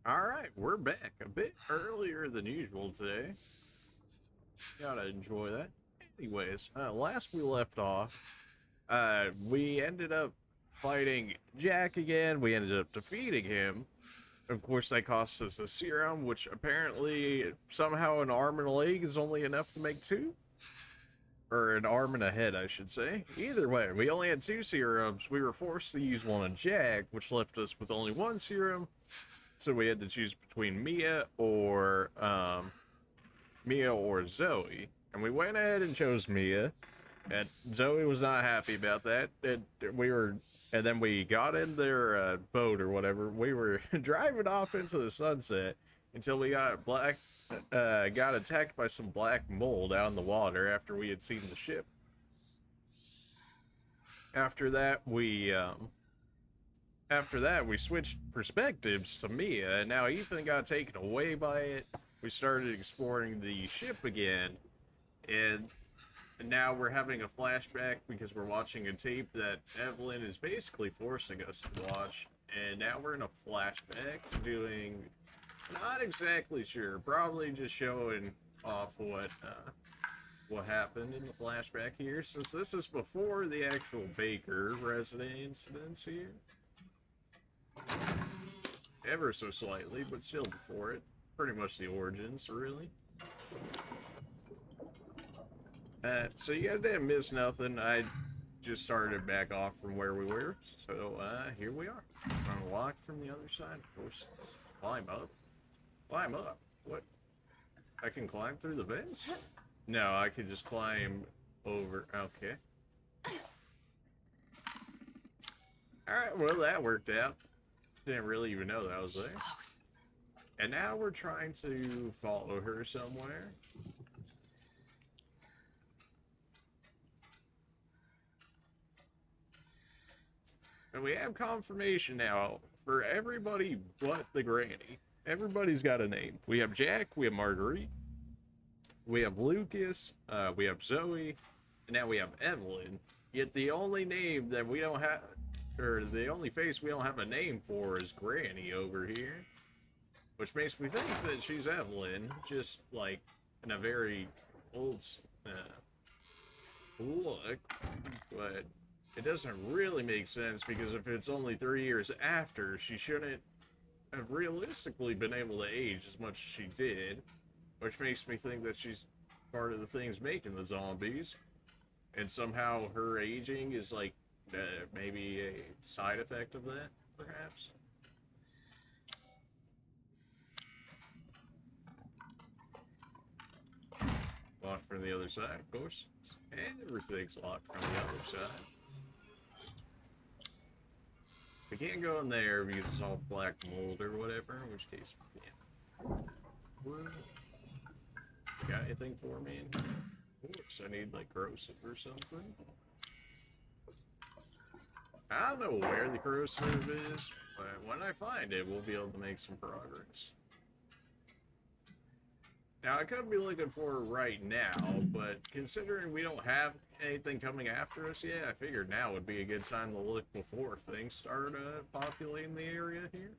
Alright, we're back a bit earlier than usual today. Gotta enjoy that. Anyways, last we left off, we ended up fighting Jack again. We ended up defeating him. Of course, that cost us a serum, which apparently somehow an arm and a leg is only enough to make two. Or an arm and a head, I should say. Either way, we only had two serums. We were forced to use one on Jack, which left us with only one serum. So we had to choose between Mia or Zoe, and we went ahead and chose Mia. And Zoe was not happy about that. And then we got in their boat or whatever. We were driving off into the sunset until we got attacked by some black mold out in the water after we had seen the ship. After that, we switched perspectives to Mia, and now Ethan got taken away by it. We started exploring the ship again, and now we're having a flashback because we're watching a tape that Evelyn is basically forcing us to watch. And now we're in a flashback doing, not exactly sure, probably just showing off what happened in the flashback here, since this is before the actual Baker resident incidents here. Ever so slightly, but still before it. Pretty much the origins, really. So you guys didn't miss nothing. I just started back off from where we were. So here we are. Unlocked from the other side, of course. Climb up. Climb up. What? I can climb through the vents? No, I could just climb over. Okay. Alright, well, that worked out. Didn't really even know that was there. And now we're trying to follow her somewhere. And we have confirmation now for everybody but the granny. Everybody's got a name. We have Jack, we have Marguerite, we have Lucas, we have Zoe, and now we have Evelyn. Yet the only name that we don't have, or the only face we don't have a name for is Granny over here. Which makes me think that she's Evelyn, just like in a very old look. But it doesn't really make sense because if it's only 3 years after, she shouldn't have realistically been able to age as much as she did. Which makes me think that she's part of the things making the zombies. And somehow her aging is like maybe a side effect of that, perhaps. Locked from the other side, of course. Everything's locked from the other side. We can't go in there because it's all black mold or whatever, in which case we can't. Got anything for me in here? Of course, I need like corrosive or something. I don't know where the corrosive is, but when I find it, we'll be able to make some progress. Now, I could be looking for her right now, but considering we don't have anything coming after us yet, I figured now would be a good time to look before things start populating the area here.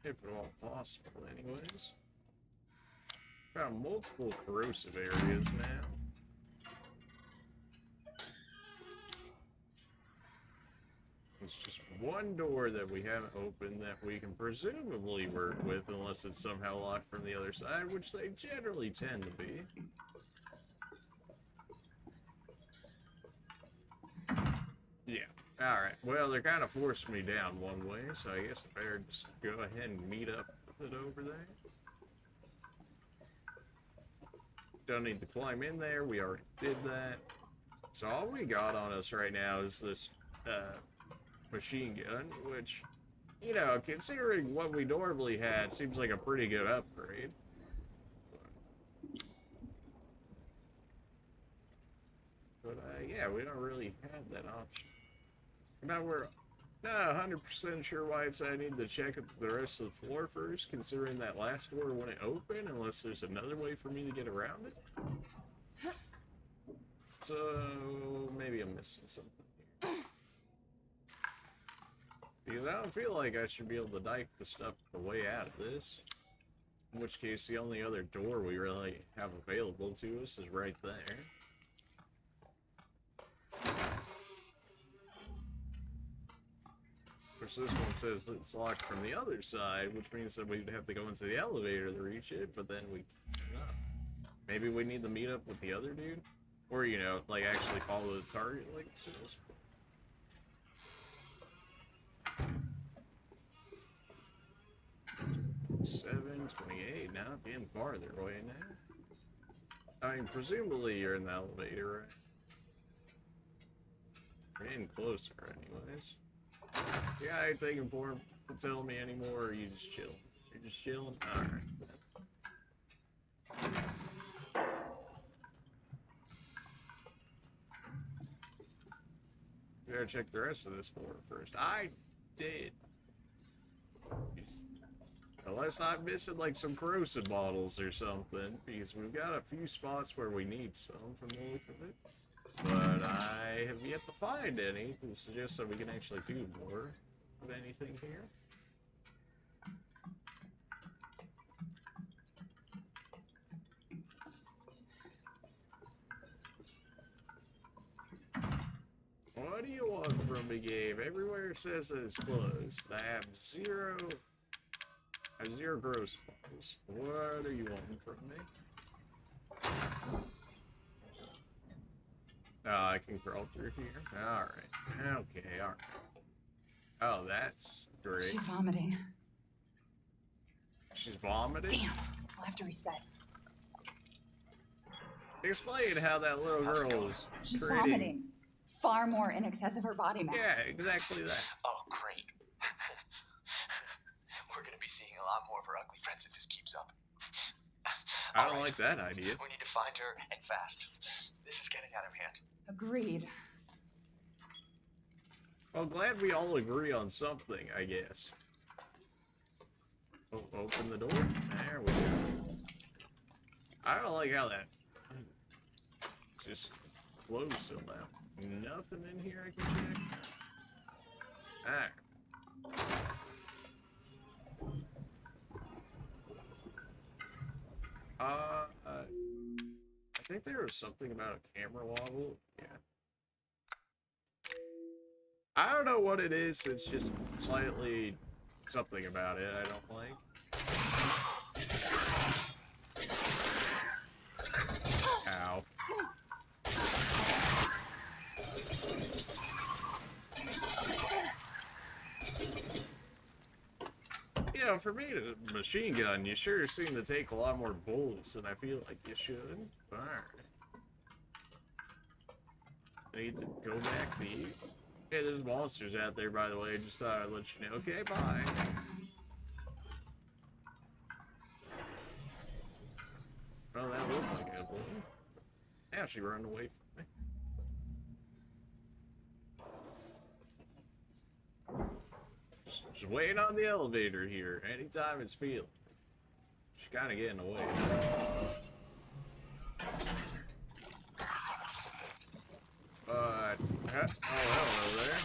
If at all possible, anyways. Found multiple corrosive areas now. It's just one door that we haven't opened that we can presumably work with unless it's somehow locked from the other side, which they generally tend to be. Yeah. Alright. Well, they're kind of forcing me down one way, so I guess I better just go ahead and meet up with it over there. Don't need to climb in there. We already did that. So all we got on us right now is this machine gun, which, you know, considering what we normally had, seems like a pretty good upgrade. But yeah, we don't really have that option. Now we're not 100% sure why it said I need to check the rest of the floor first, considering that last door wouldn't open unless there's another way for me to get around it. So maybe I'm missing something here. Because I don't feel like I should be able to knife the stuff the way out of this. In which case, the only other door we really have available to us is right there. Of course, this one says it's locked from the other side, which means that we'd have to go into the elevator to reach it, but then we cannot. Maybe we need to meet up with the other dude? Or, you know, like actually follow the target like it says. 7:28, now getting farther away now. I mean, presumably you're in the elevator, right? We're getting closer, anyways. Yeah, I ain't taking for him to tell me anymore, or you just chill? You're just chilling? Alright. We gotta check the rest of this floor first. I did. Unless I'm missing like some corrosive bottles or something, because we've got a few spots where we need some from the look of it. But I have yet to find any to suggest that we can actually do more of anything here. What do you want from me, game? Everywhere it says that it's closed. I have zero gross bottles. What are you wanting from me? Oh, I can crawl through here. Alright. Okay, alright. Oh, that's great. She's vomiting. She's vomiting? Damn. We'll have to reset. Explain how that little girl is She's treating... vomiting. Far more in excess of her body mass. Yeah, exactly that. Oh, great. We're gonna be seeing a lot more of her ugly friends if this keeps up. I don't like that idea. We need to find her, and fast. This is getting out of hand. Agreed. Well, glad we all agree on something, I guess. Oh, open the door. There we go. I don't like how that just closed so loud. Nothing in here I can check. Alright. I think there was something about a camera wobble. Yeah. I don't know what it is. It's just slightly something about it I don't like. Ow. You know, for me, the machine gun, you sure seem to take a lot more bullets than I feel like you should. Alright. I need to go back to eat. Hey, there's monsters out there, by the way. I just thought I'd let you know. Okay, bye. Well, that looked like a bullet. Now she ran away from me. Just waiting on the elevator here. Anytime it's feeling. She's kind of getting away. Oh, hello there.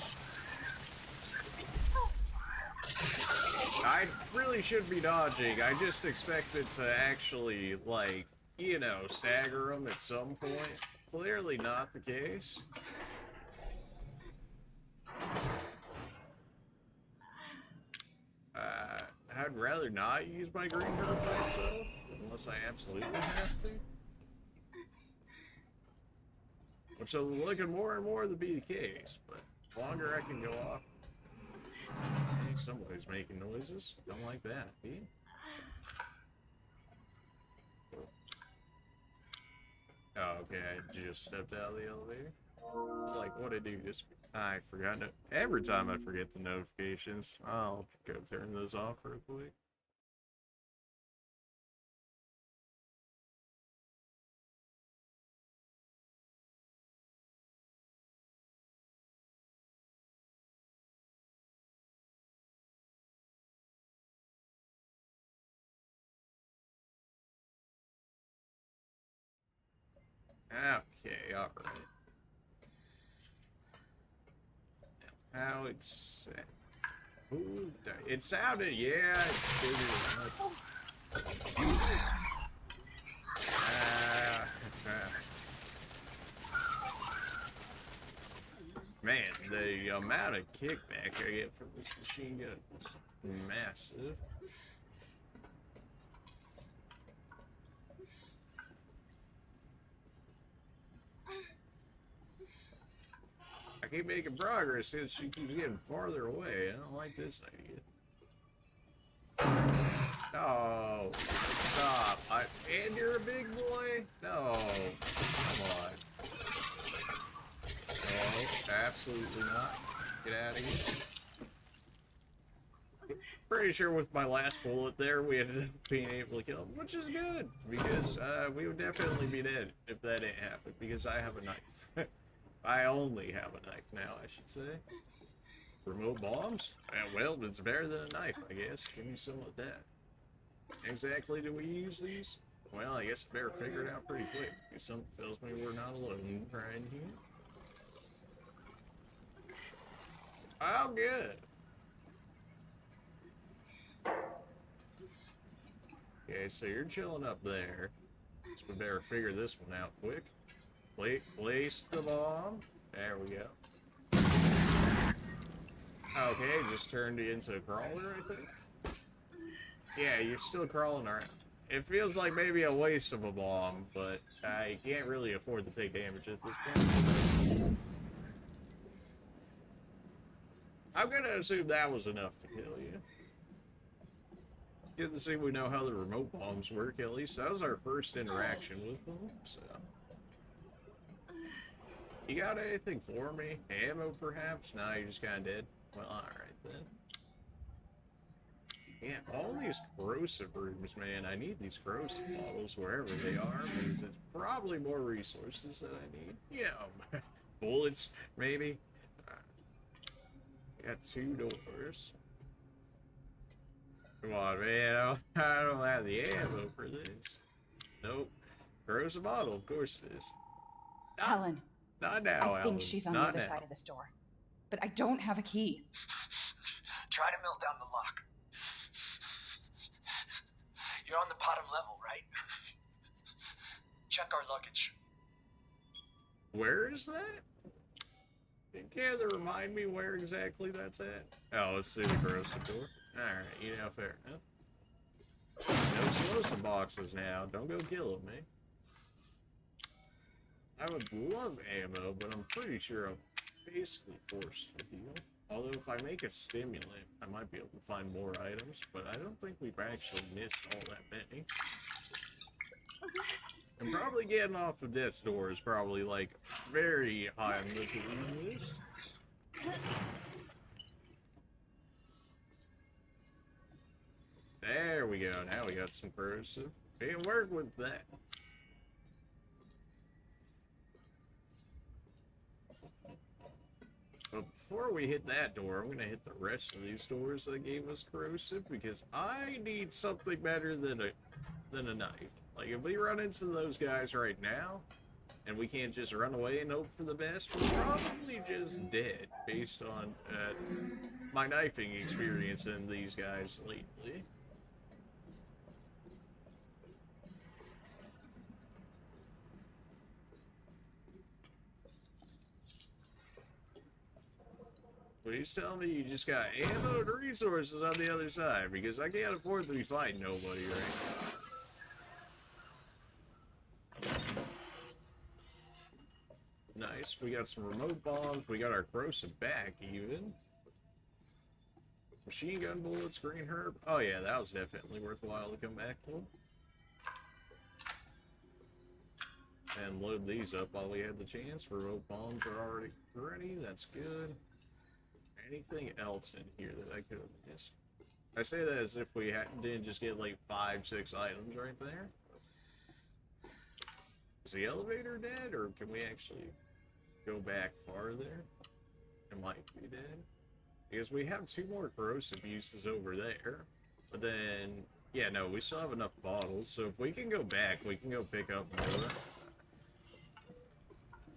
I really should be dodging. I just expected to actually, like, you know, stagger them at some point. Clearly not the case. I'd rather not use my green herb by itself, unless I absolutely have to. Which is looking more and more to be the case, but the longer I can go off. Hey, somebody's making noises. Don't like that. Yeah. Oh, okay, I just stepped out of the elevator. It's like, what I do this? I forgot. Every time I forget the notifications, I'll go turn those off real quick. Okay, alright. How it's set. Ooh, it sounded, yeah. Man, the amount of kickback I get from this machine gun is massive. I keep making progress since she keeps getting farther away. I don't like this idea. No, stop. And you're a big boy? No, come on. No, absolutely not. Get out of here. Pretty sure with my last bullet there, we ended up being able to kill him, which is good, because we would definitely be dead if that didn't happen, because I have a knife. I only have a knife now, I should say. Remote bombs? Well, it's better than a knife, I guess. Give me some of that. Exactly do we use these? Well, I guess I better figure it out pretty quick, because something tells me we're not alone right here. Oh, good. Okay, so you're chilling up there. So we better figure this one out quick. Place the bomb. There we go. Okay, just turned you into a crawler, I think. Yeah, you're still crawling around. It feels like maybe a waste of a bomb, but I can't really afford to take damage at this point. I'm gonna assume that was enough to kill you. Good to see we know how the remote bombs work, at least that was our first interaction with them, so. You got anything for me? Ammo, perhaps? No, you're just kind of dead. Well, alright then. Yeah, all these corrosive rooms, man. I need these corrosive bottles wherever they are, because it's probably more resources that I need. Yeah, bullets, maybe. Got 2 doors. Come on, man. I don't have the ammo for this. Nope. Corrosive bottle, of course it is. Helen. Not now, I think she's on the other side of this door. But I don't have a key. Try to melt down the lock. You're on the bottom level, right? Check our luggage. Where is that? You care to remind me where exactly that's at? Oh, let's see the corrosive door. Alright, you know, fair enough. No explosive boxes now. Don't go killing me. I would love ammo, but I'm pretty sure I'm basically forced to heal. Although if I make a stimulant, I might be able to find more items, but I don't think we've actually missed all that many. And probably getting off of death's door is probably like very high on the to-do list. There we go. Now we got some corrosive. We can work with that. But before we hit that door, I'm gonna hit the rest of these doors that gave us corrosive, because I need something better than a knife. Like, if we run into those guys right now, and we can't just run away and hope for the best, we're probably just dead, based on my knifing experience in these guys lately. Please tell me you just got ammo and resources on the other side, because I can't afford to be fighting nobody right now. Nice, we got some remote bombs, we got our corrosive back even. Machine gun bullets, green herb. Oh yeah, that was definitely worthwhile to come back for. And load these up while we had the chance. Remote bombs are already ready, that's good. Anything else in here that I could have missed? I say that as if we didn't just get like 5-6 items right there. Is the elevator dead, or can we actually go back farther? It might be dead. Because we have 2 more corrosive uses over there. But then, yeah, no, we still have enough bottles. So if we can go back, we can go pick up more.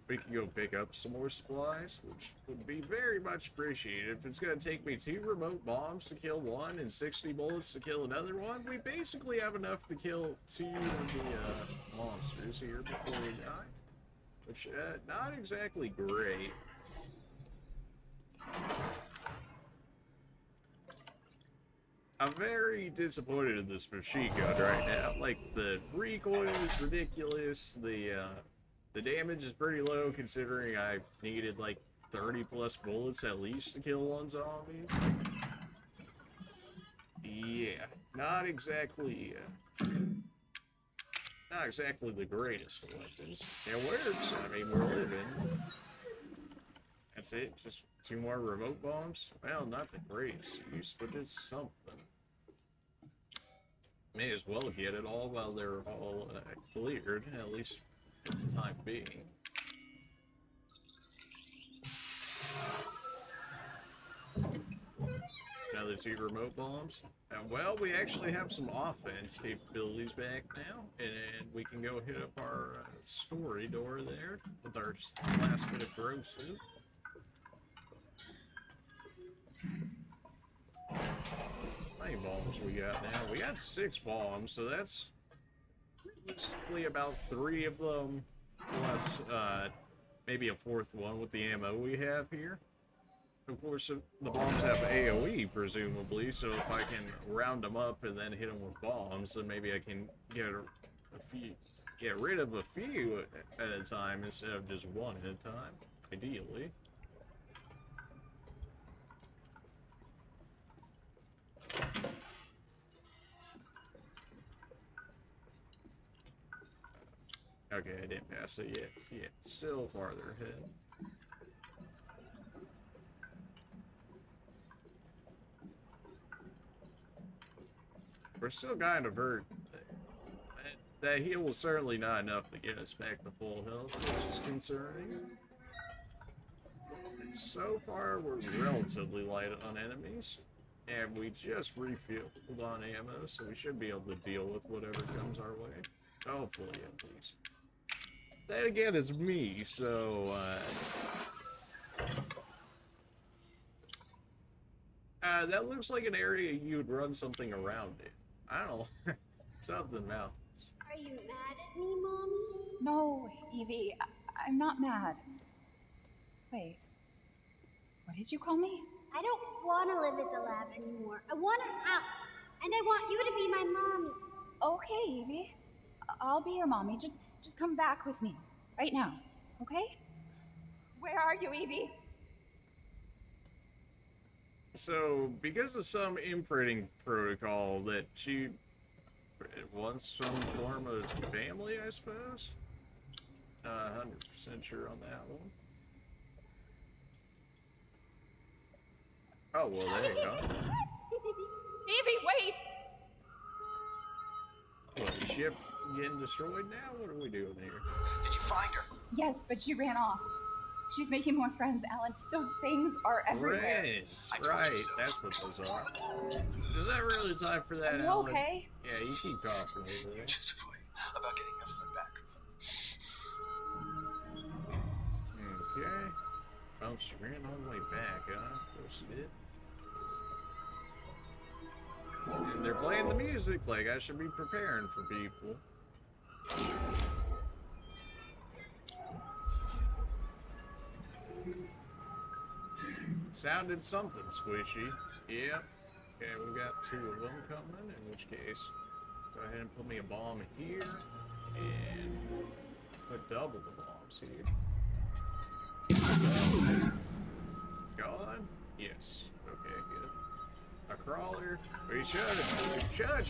we can go pick up some more supplies, which would be very much appreciated. If it's going to take me 2 remote bombs to kill one and 60 bullets to kill another one, we basically have enough to kill 2 of the monsters here before we die. Which, not exactly great. I'm very disappointed in this machine gun right now. Like, the recoil is ridiculous, the damage is pretty low considering I needed like 30 plus bullets at least to kill one zombie. Yeah, not exactly the greatest of weapons. It works, I mean, we're living. That's it, just 2 more remote bombs? Well, not the greatest use, but it's something. May as well get it all while they're all cleared, at least for the time being. Another 2 remote bombs. And well, we actually have some offense capabilities back now, and we can go hit up our story door there with our last bit of corrosive. How many bombs we got now? We got 6 bombs, so that's realistically about 3 of them, plus maybe a 4th one with the ammo we have here. Of course, the bombs have AoE, presumably, so if I can round them up and then hit them with bombs, then maybe I can get rid of a few at a time instead of just 1 at a time, ideally. Okay, I didn't pass it yet. Yeah, still farther ahead. We're still kind of hurt. That heal was certainly not enough to get us back to full health, which is concerning. And so far, we're relatively light on enemies. And we just refilled on ammo, so we should be able to deal with whatever comes our way. Hopefully, at least. That again is me, so that looks like an area you would run something around it. I don't know. Something about this. Are you mad at me, Mommy? No, Evie, I'm not mad. Wait, what did you call me? I don't want to live at the lab anymore. I want a house, and I want you to be my mommy. Okay, Evie. I'll be your mommy. Just come back with me. Right now. Okay? Where are you, Evie? So, because of some imprinting protocol that she wants some form of family, I suppose? 100% sure on that one. Oh, well, there you go. Evie, wait! What, the ship getting destroyed now? What are we doing here? Did you find her? Yes, but she ran off. She's making more friends, Alan. Those things are everywhere. Friends, right, that's what those are. Is that really time for that, Are you Alan? okay? Yeah, you keep coughing over there. Just about getting Evelyn back. Okay. Well, she ran all the way back, huh? Of course she did. And they're playing the music like I should be preparing for people. Sounded something squishy. Yep. Okay, we got 2 of them coming, in which case, go ahead and put me a bomb here, and put double the bombs here. Gone? Yes. Okay, good. A crawler. We should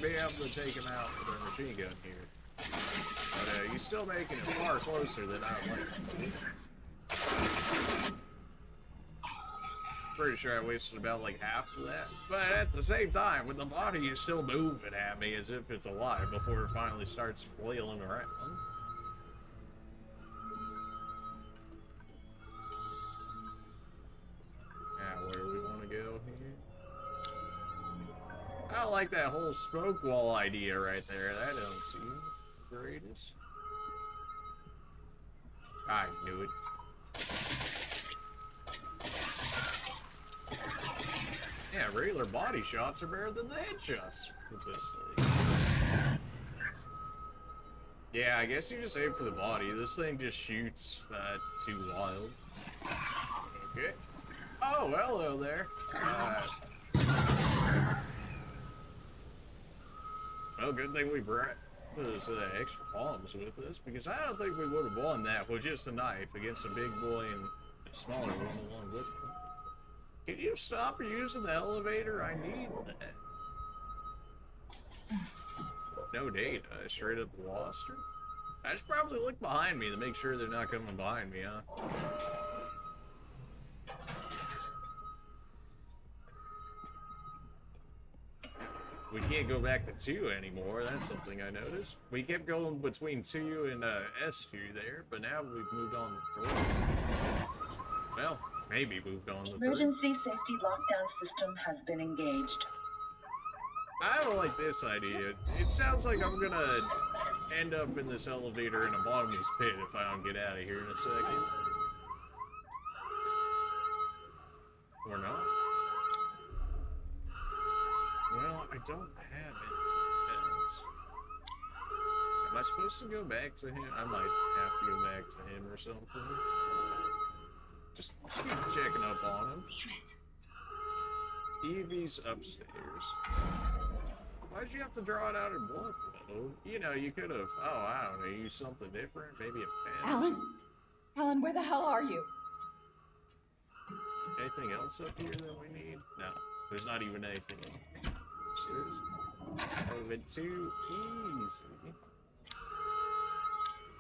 be able to take him out with our machine gun here. But he's still making it far closer than I'd like to be. Pretty sure I wasted about like half of that. But at the same time, when the body is still moving at me as if it's alive before it finally starts flailing around. Now, where do we want to go here? I like that whole smoke wall idea right there. That don't seem the greatest. I knew it. Yeah, regular body shots are better than the headshots with this thing. Yeah, I guess you just aim for the body. This thing just shoots too wild. Okay. Oh, hello there. Well, good thing we brought those extra bombs with us, because I don't think we would have won that with just a knife against a big boy and a smaller one along with him. Can you stop using the elevator? I need that. No data. I straight up lost her. I should probably look behind me to make sure they're not coming behind me, huh? We can't go back to 2 anymore. That's something I noticed. We kept going between 2 and S2 there, but now we've moved on to 3. Well, maybe moved on to 3. Emergency safety lockdown system has been engaged. I don't like this idea. It sounds like I'm gonna end up in this elevator in a bottomless pit if I don't get out of here in a second. Or not. Well, I don't have anything else. Am I supposed to go back to him? I might have to go back to him or something. Just keep checking up on him. Damn it. Evie's upstairs. Why'd you have to draw it out in blood, though? You know, you could have, I don't know, used something different, maybe a pen. Alan? Alan, where the hell are you? Anything else up here that we need? No, there's not even anything upstairs. That would've been too easy.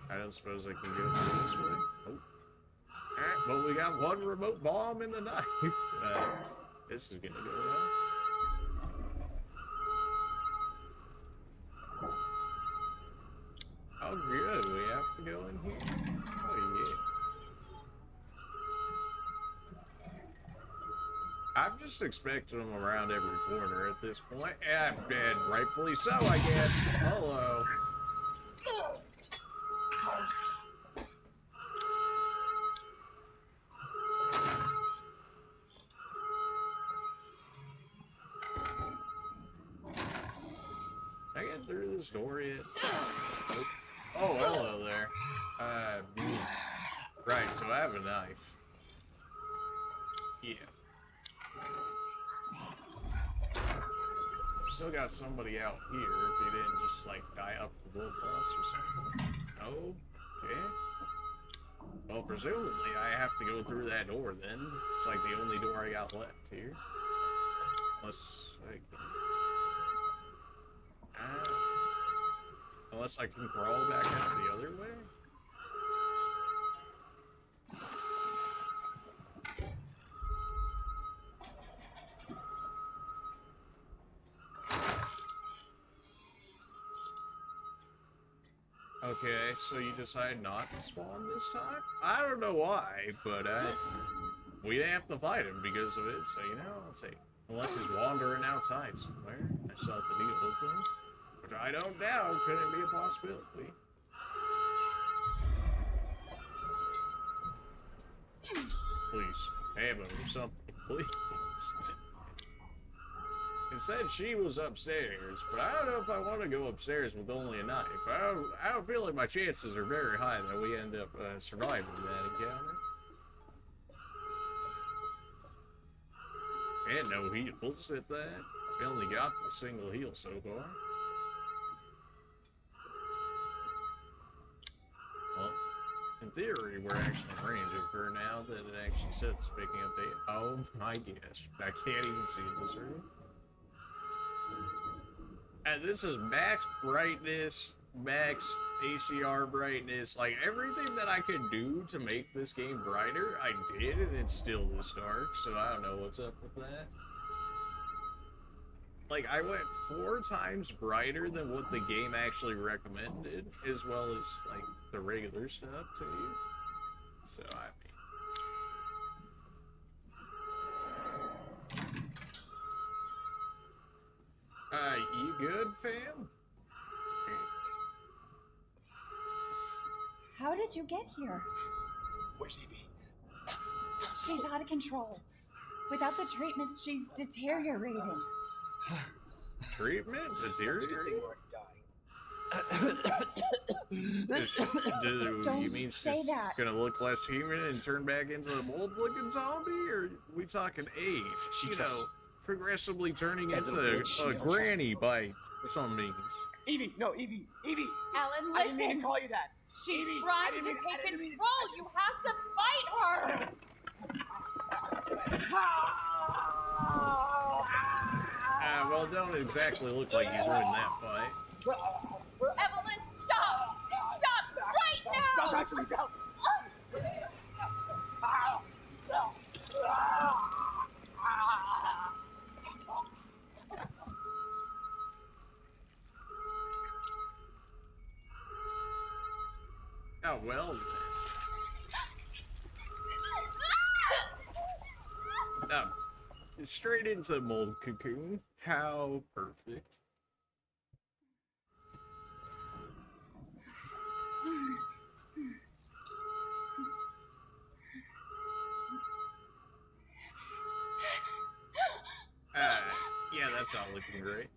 I don't suppose I can go through this way. Oh. Alright, well, we got one remote bomb and a knife. This is gonna go well. Oh, good. We have to go in here. Oh, yeah. I'm just expecting them around every corner at this point. And rightfully so, I guess. Hello. Can I get through this door yet? Nope. Oh, hello there. Right, so I have a knife. Yeah. Still got somebody out here if he didn't just, like, die up the blood loss or something. Okay. Well, presumably I have to go through that door then. It's like the only door I got left here. Unless I can crawl back out the other way? Okay, so you decide not to spawn this time? I don't know why, but we didn't have to fight him because of it, so you know, let's see. Unless he's wandering outside somewhere. I still have to deal with him. Which I don't doubt couldn't be a possibility. Please, ammo or something, please. It said she was upstairs, but I don't know if I want to go upstairs with only a knife. I don't feel like my chances are very high that we end up surviving that encounter. And no heals at that. We only got the single heal so far. Well, in theory, we're actually in range of her now that it actually says it's picking up data. Oh my gosh, I can't even see this room. And this is max brightness, max HDR brightness, like everything that I could do to make this game brighter, I did, and it's still this dark, so I don't know what's up with that. Like, I went 4 times brighter than what the game actually recommended, as well as, like, the regular stuff to you. So, I mean... you good, fam? How did you get here? Where's Evie? She's out of control. Without the treatments, she's deteriorating. Treatment? It's a good thing Deteriorating? we're dying. Do you mean say she's that. gonna look less human and turn back into a mold-looking zombie? Or are we talking age? She You trusts- know, progressively turning That into little bitch, she a never trusts granny me. by some means. Evie, no, Evie, Evie! Alan, I didn't mean to listen. call you that. She's Evie, trying I to didn't mean- I take didn't mean- control. You have to fight her. Well, it don't exactly look like he's winning that fight. Evelyn, stop! Stop right now! Don't touch me, don't! Oh, well then. No. Straight into mold cocoon. How perfect. Yeah, that's not looking great.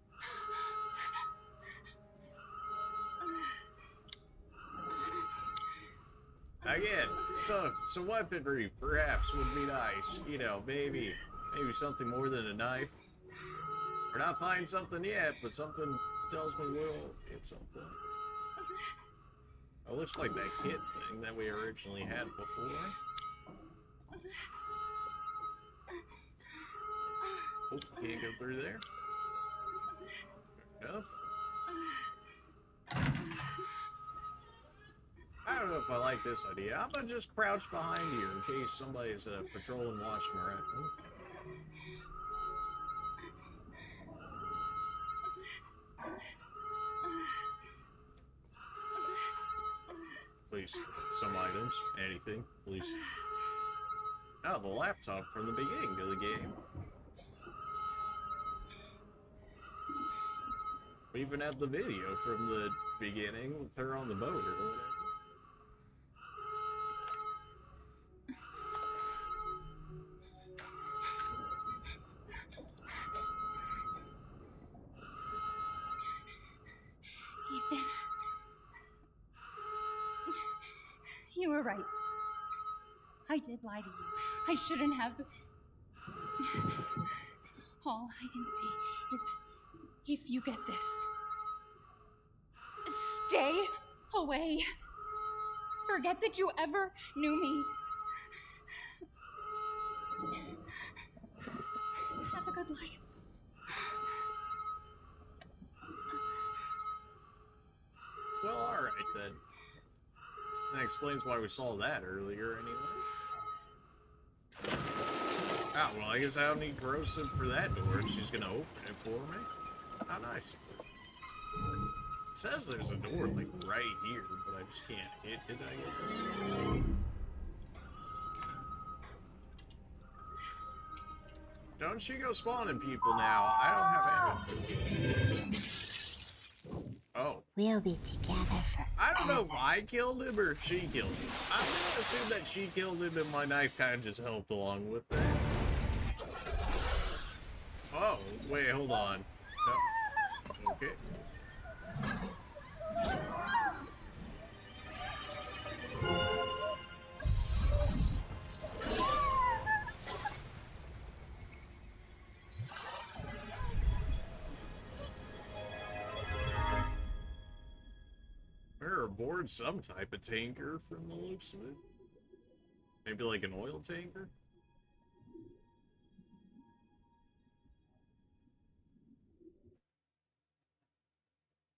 Again, so weaponry perhaps would be nice. You know, maybe something more than a knife. We're not finding something yet, but something tells me we'll get something. It looks like that kit thing that we originally had before. Oh, can't go through there. Fair enough. I don't know if I like this idea. I'm gonna just crouch behind you in case somebody's patrolling, watching around. Please, some items, anything, please. Oh, the laptop from the beginning of the game. We even have the video from the beginning with her on the boat or whatever. Ethan. You were right. I did lie to you. I shouldn't have. All I can say is that if you get this, stay away. Forget that you ever knew me. Have a good life. Well, alright then. That explains why we saw that earlier, anyway. Ah, well, I guess I don't need corrosive for that door. She's gonna open it for me. How nice. It says there's a door, like, right here, but I just can't hit it, I guess. Don't you go spawning people now. I don't have ammo. Oh. We'll be together forever. I don't know if I killed him or if she killed him. I'm gonna assume that she killed him and my knife kind of just helped along with that. Oh, wait, hold on. No. Okay. We're aboard some type of tanker from the looks of it. Maybe like an oil tanker?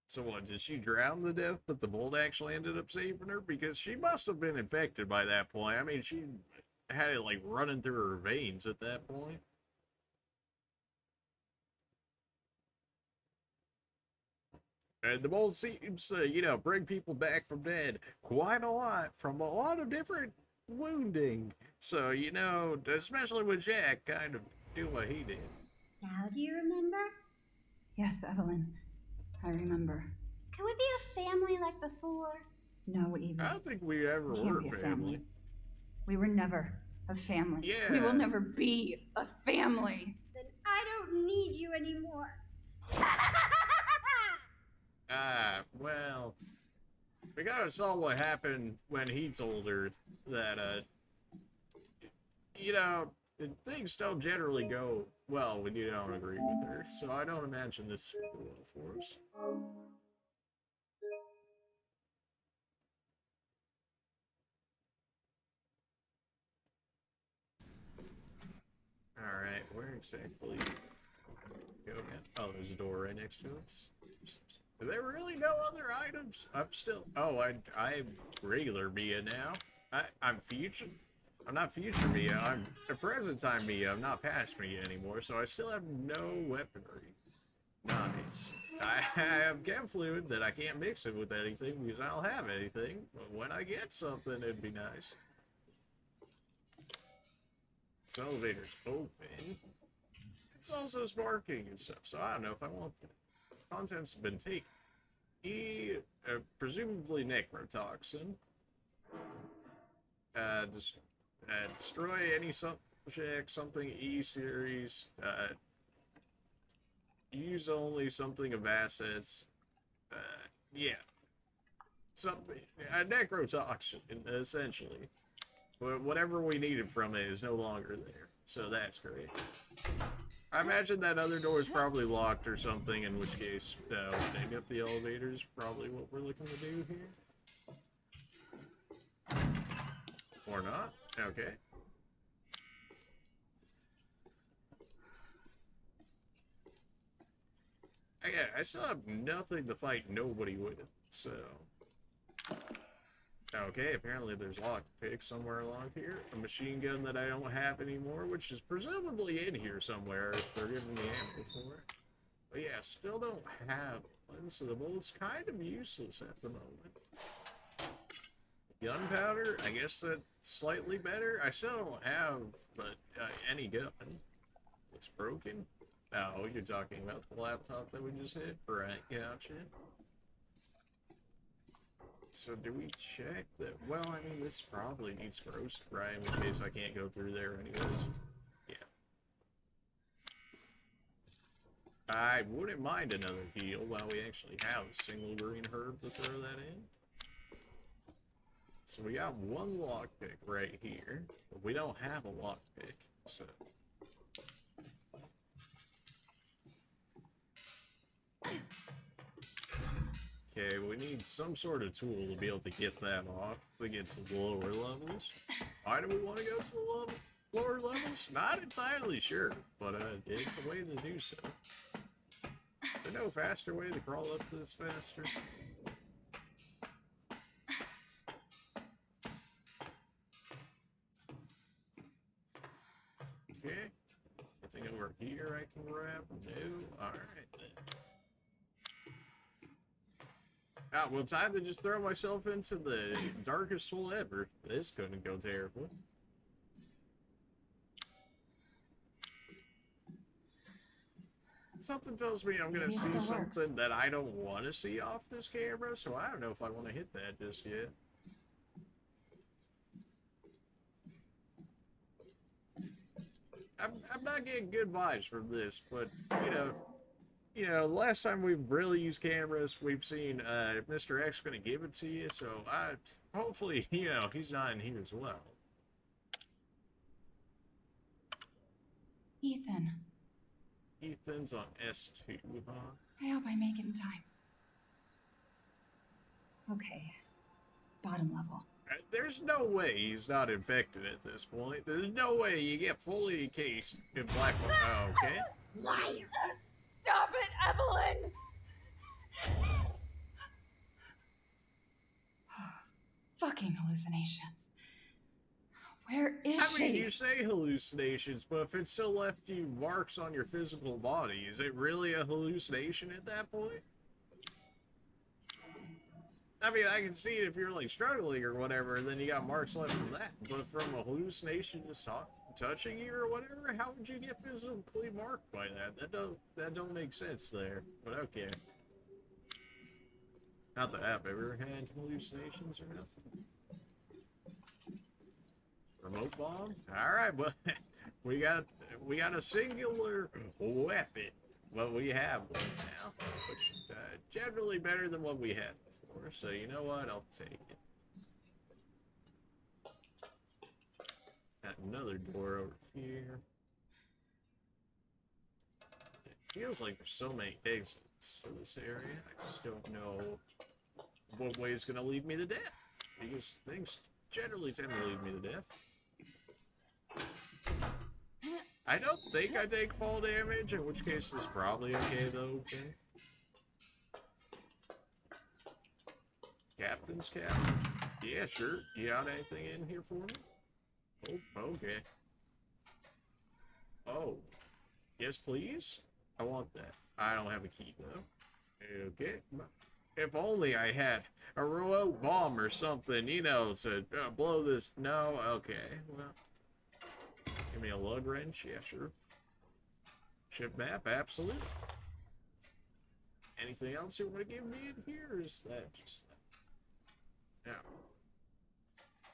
So what, did she drown to death, but the mold actually ended up saving her? Because she must have been infected by that point. I mean, she had it like running through her veins at that point. And the mold seems to, you know, bring people back from dead quite a lot from a lot of different wounding. So, you know, especially with Jack kind of doing what he did. Now do you remember? Yes, Evelyn. I remember. Can we be a family like before? No, Evie. I don't think we ever We can't were be a family. We were never a family. Yeah. We will never be a family. Then I don't need you anymore. Well, we gotta saw what happened when he told her that, you know, things don't generally go well when you don't agree with her, so I don't imagine this will go well for us. Alright, where exactly go again? Oh, there's a door right next to us. Are there really no other items? I'm still... Oh, I'm regular Mia now. I'm future... I'm not future Mia, I'm a present time Mia, I'm not past Mia anymore, so I still have no weaponry. Nice. I have chem fluid that I can't mix it with anything because I don't have anything, but when I get something, it'd be nice. This elevator's open. It's also sparking and stuff, so I don't know if I want that. Contents have been taken. Presumably necrotoxin. Destroy any subject, something E series. Use only something of assets. Yeah. Something. Necrotoxin, essentially. But whatever we needed from it is no longer there. So that's great. I imagine that other door is probably locked or something, in which case, opening up the elevator is probably what we're looking to do here. Or not. Okay. Again, I still have nothing to fight nobody with, so... Okay, apparently there's lockpick somewhere along here. A machine gun that I don't have anymore, which is presumably in here somewhere if they're giving me ammo for it. But yeah, still don't have one, so the bullet's kind of useless at the moment. Gunpowder, I guess that's slightly better. I still don't have any gun. It's broken. Oh, you're talking about the laptop that we just hit? Right, gotcha. So do we check that? Well, I mean, this probably needs corrosive, right? In case I can't go through there anyways. Yeah. I wouldn't mind another heal while we actually have a single green herb to throw that in. So we got one lockpick right here, but we don't have a lockpick, so... Okay, we need some sort of tool to be able to get that off to get to the lower levels. Why do we want to go to the lower levels? Not entirely sure, but it's a way to do so. Is there no faster way to crawl up to this faster? Okay. Anything over here I can grab? No? Alright then. Ah, well, time to just throw myself into the darkest hole ever. This couldn't go terrible. Something tells me I'm gonna see something that I don't want to see off this camera, so I don't know if I want to hit that just yet. I'm not getting good vibes from this, but, you know, the last time we've really used cameras, we've seen Mr. X gonna give it to you, so hopefully, you know, he's not in here as well. Ethan. Ethan's on S2, huh? I hope I make it in time. Okay. Bottom level. There's no way he's not infected at this point. There's no way you get fully encased in black. Oh, okay. Liar! Stop it, Evelyn! Fucking hallucinations. Where is I mean, she? you say hallucinations, but if it still left you marks on your physical body, is it really a hallucination at that point? I mean, I can see it if you're, like, struggling or whatever, and then you got marks left from that. But from a hallucination just touching you or whatever, how would you get physically marked by that? That don't make sense there. But okay. Not that I've ever had hallucinations or nothing. remote bomb. All right, well, we got a singular weapon. Well, we have one now, which generally better than what we had before. So you know what? I'll take it. Got another door over here. It feels like there's so many exits to this area. I just don't know what way is going to lead me to death. Because things generally tend to lead me to death. I don't think I take fall damage, in which case it's probably okay though. Okay. Captain's cap? Yeah, sure. You got anything in here for me? Oh, okay. Oh. Yes, please? I want that. I don't have a key though. Okay. If only I had a remote bomb or something, you know, to blow this. No? Okay. Well. Give me a lug wrench? Yeah, sure. Ship map? Absolutely. Anything else you want to give me in here? Or is that just that? Yeah.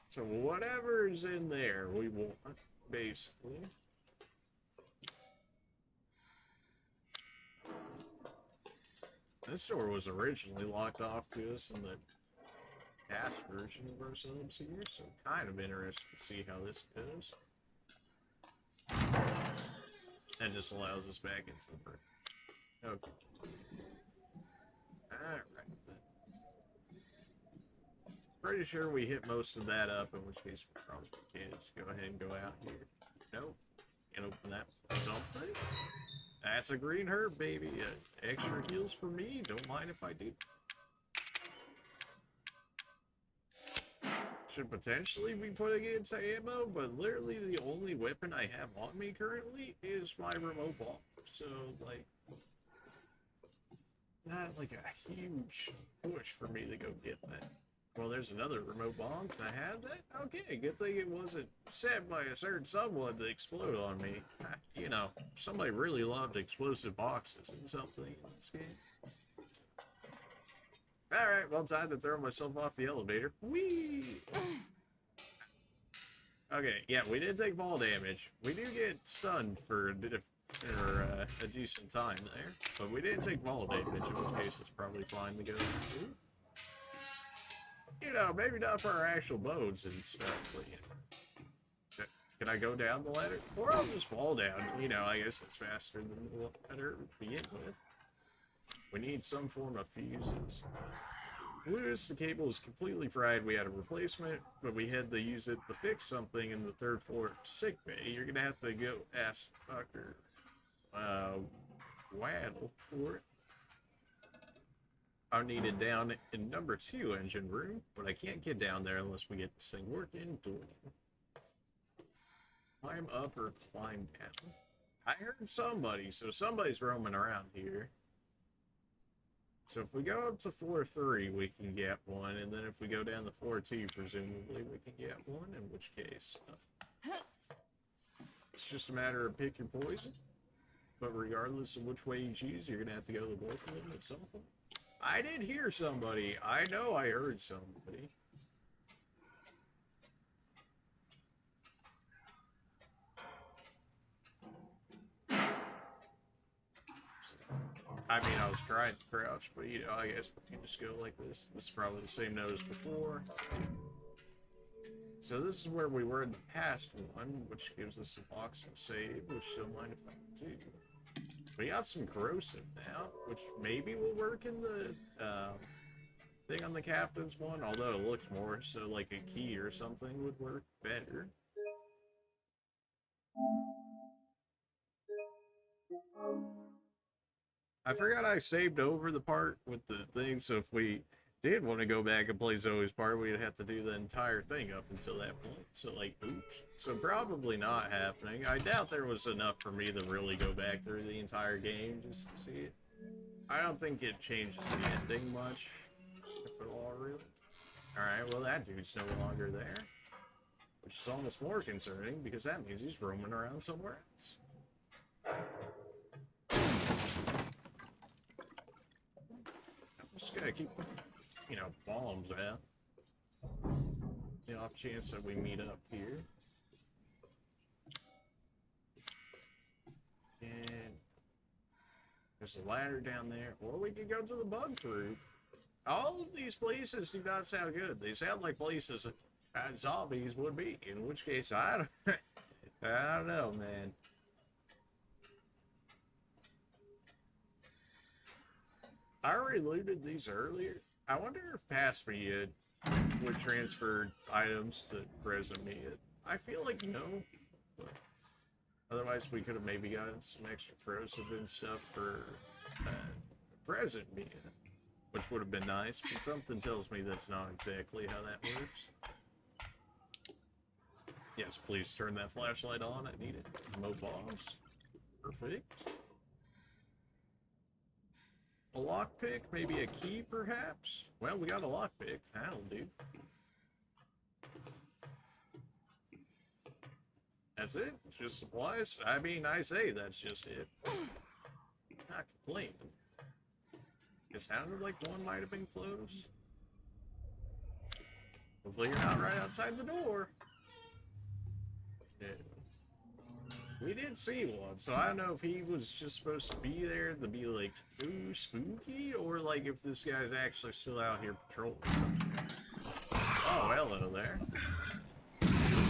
So whatever's in there, we want, basically. This door was originally locked off to us in the past version of ourselves here, so kind of interested to see how this goes. That just allows us back into the bird. Okay. Alright then. Pretty sure we hit most of that up, in which case we probably can just go ahead and go out here. Nope. Can't open that. Something? That's a green herb, baby. Extra heals for me. Don't mind if I do. Should potentially be putting it into ammo, but literally the only weapon I have on me currently is my remote bomb. So, like, not like a huge push for me to go get that. Well, there's another remote bomb. Can I have that? Okay, good thing it wasn't set by a certain someone to explode on me. You know, somebody really loved explosive boxes and something in this game. Alright, well, time to throw myself off the elevator. Whee! Okay, yeah, we did take fall damage. We do get stunned for a decent time there, but we didn't take fall damage, in which case it's probably fine to go through. You know, maybe not for our actual bones and stuff, but, you know. Can I go down the ladder? Or I'll just fall down. You know, I guess it's faster than the ladder to begin with. We need some form of fuses. Lewis, the cable is completely fried. We had a replacement, but we had to use it to fix something in the third floor sick bay. You're gonna have to go ask Dr. Waddle for it. I need it down in number 2 engine room, but I can't get down there unless we get this thing working. Climb up or climb down? I heard somebody, so somebody's roaming around here. So if we go up to floor 3, we can get one, and then if we go down to floor 2, presumably we can get one, in which case it's just a matter of pick your poison. But regardless of which way you choose, you're gonna have to go to both of them at some point. I did hear somebody. I know I heard somebody. I mean, I was trying to crouch, but you know, I guess we can just go like this. This is probably the same note as before. So this is where we were in the past one, which gives us a box and save, which don't mind if I do. We got some corrosive now, which maybe will work in the thing on the captain's one, although it looks more so like a key or something would work better. I forgot I saved over the part with the thing, so if we did want to go back and play Zoe's part, we'd have to do the entire thing up until that point. So, like, oops. So probably not happening. I doubt there was enough for me to really go back through the entire game just to see it. I don't think it changes the ending much, if at all, really. Alright, well, that dude's no longer there. Which is almost more concerning, because that means he's roaming around somewhere else. I'm just gonna keep, you know, bombs out. The off chance that we meet up here. There's a ladder down there, or we could go to the bug room. All of these places do not sound good. They sound like places that zombies would be. In which case, I don't know, man. I already looted these earlier. I wonder if past me would transfer items to present me. I feel like no, but otherwise we could have maybe gotten some extra corrosive and stuff for present me, which would have been nice, but something tells me that's not exactly how that works. Yes, please turn that flashlight on. I need it. No bombs. Perfect. A lockpick, maybe a key, perhaps? Well, we got a lockpick. That'll do. That's it? Just supplies? I mean, I say that's just it. Not complaining. It sounded like one might have been closed. Hopefully you're not right outside the door. Yeah. We did see one, so I don't know if he was just supposed to be there to be like, ooh, spooky, or like if this guy's actually still out here patrolling something. Oh, hello there.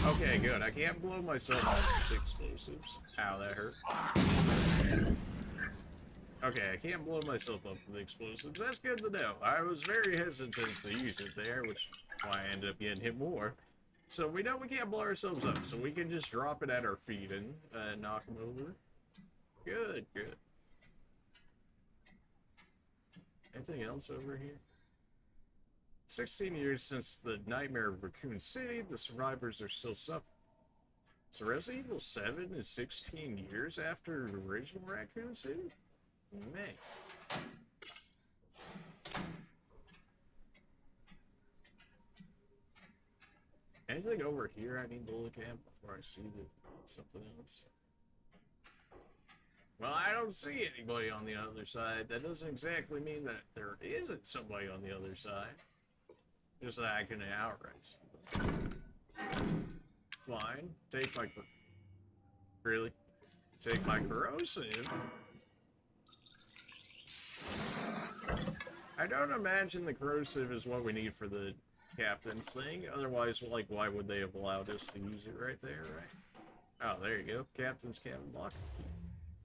Okay, good. I can't blow myself up with explosives. Ow, that hurt. Okay, I can't blow myself up with explosives. That's good to know. I was very hesitant to use it there, which is why I ended up getting hit more. So we know we can't blow ourselves up, so we can just drop it at our feet and knock them over. Good, good. Anything else over here? 16 years since the nightmare of Raccoon City, the survivors are still suffering. So Resident Evil 7 is 16 years after the original Raccoon City? Man. Anything over here I need to look at before I see something else? Well, I don't see anybody on the other side. That doesn't exactly mean that there isn't somebody on the other side. Just that I can outright see them. Fine. Take my... Really? Take my corrosive? I don't imagine the corrosive is what we need for the captain's thing. Otherwise, like, why would they have allowed us to use it right there, right? Oh, there you go. Captain's cabin lock.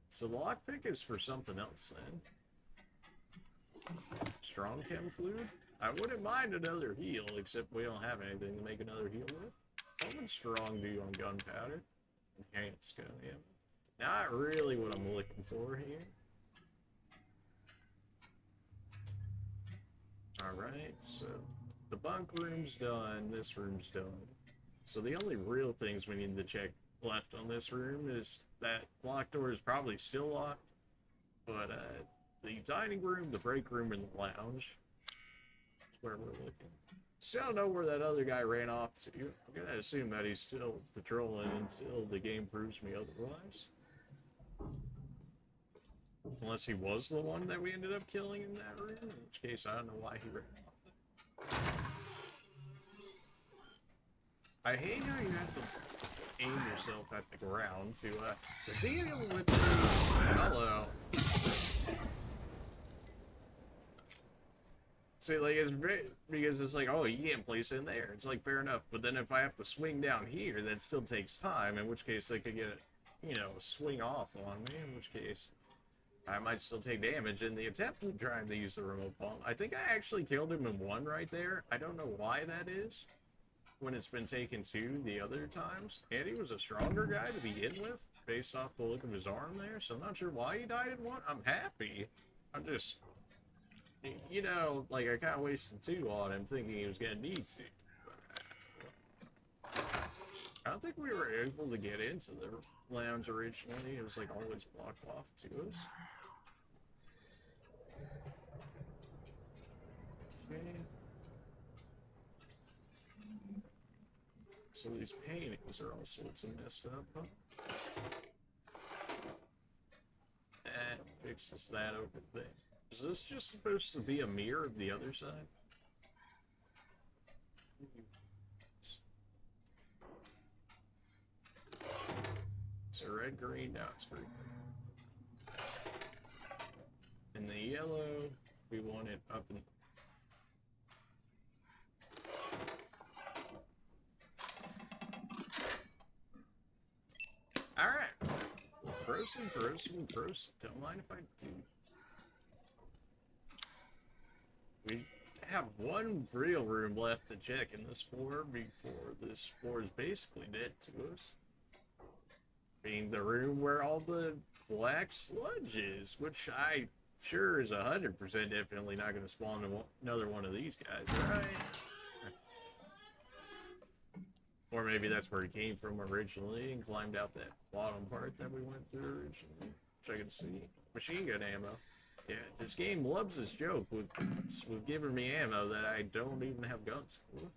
So the lockpick is for something else, then. Strong chem fluid? I wouldn't mind another heal, except we don't have anything to make another heal with. What would strong do on gunpowder? Enhanced gun, yeah. Not really what I'm looking for here. Alright, so the bunk room's done, this room's done. So the only real things we need to check left on this room is that locked door is probably still locked, but the dining room, the break room, and the lounge is where we're looking. Still don't know where that other guy ran off to. I'm gonna assume that he's still patrolling until the game proves me otherwise. Unless he was the one that we ended up killing in that room, in which case I don't know why he ran off there. I hate how you have to aim yourself at the ground to deal with the... Hello. See, like, it's because it's like, oh, you can't place it in there. It's like, fair enough. But then if I have to swing down here, that still takes time, in which case they could get, you know, swing off on me, in which case I might still take damage in the attempt of trying to use the remote pump. I think I actually killed him in one right there. I don't know why that is, when it's been taken two the other times. And he was a stronger guy to begin with, based off the look of his arm there, so I'm not sure why he died in one. I'm happy. I'm just... You know, like, I kind of wasted two on him thinking he was going to need to. I don't think we were able to get into the lounge originally. It was, like, always blocked off to us. Okay. So these paintings are all sorts of messed up, huh? That fixes that over there. Is this just supposed to be a mirror of the other side? Is it red, green? No, it's green. In the yellow, we want it up in... Alright. Proceed. Don't mind if I do. We have one real room left to check in this floor before this floor is basically dead to us. Being the room where all the black sludge is, which I sure is 100% definitely not going to spawn another one of these guys, right? Or maybe that's where he came from originally and climbed out that bottom part that we went through originally, which I can see. Machine gun ammo. Yeah, this game loves this joke with giving me ammo that I don't even have guns for.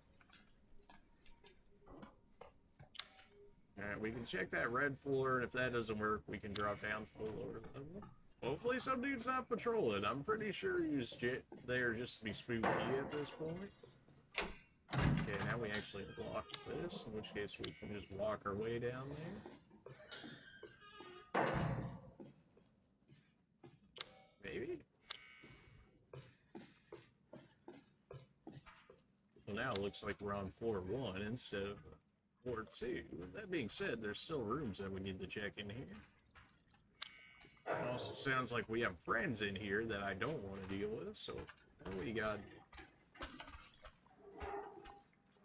Alright, we can check that red floor, and if that doesn't work, we can drop down to the lower level. Hopefully some dude's not patrolling. I'm pretty sure he's there just to be spooky at this point. Okay, now we actually block this, in which case we can just walk our way down there. Maybe? Well, now it looks like we're on floor 1 instead of floor 2. That being said, there's still rooms that we need to check in here. It also sounds like we have friends in here that I don't want to deal with, so we got...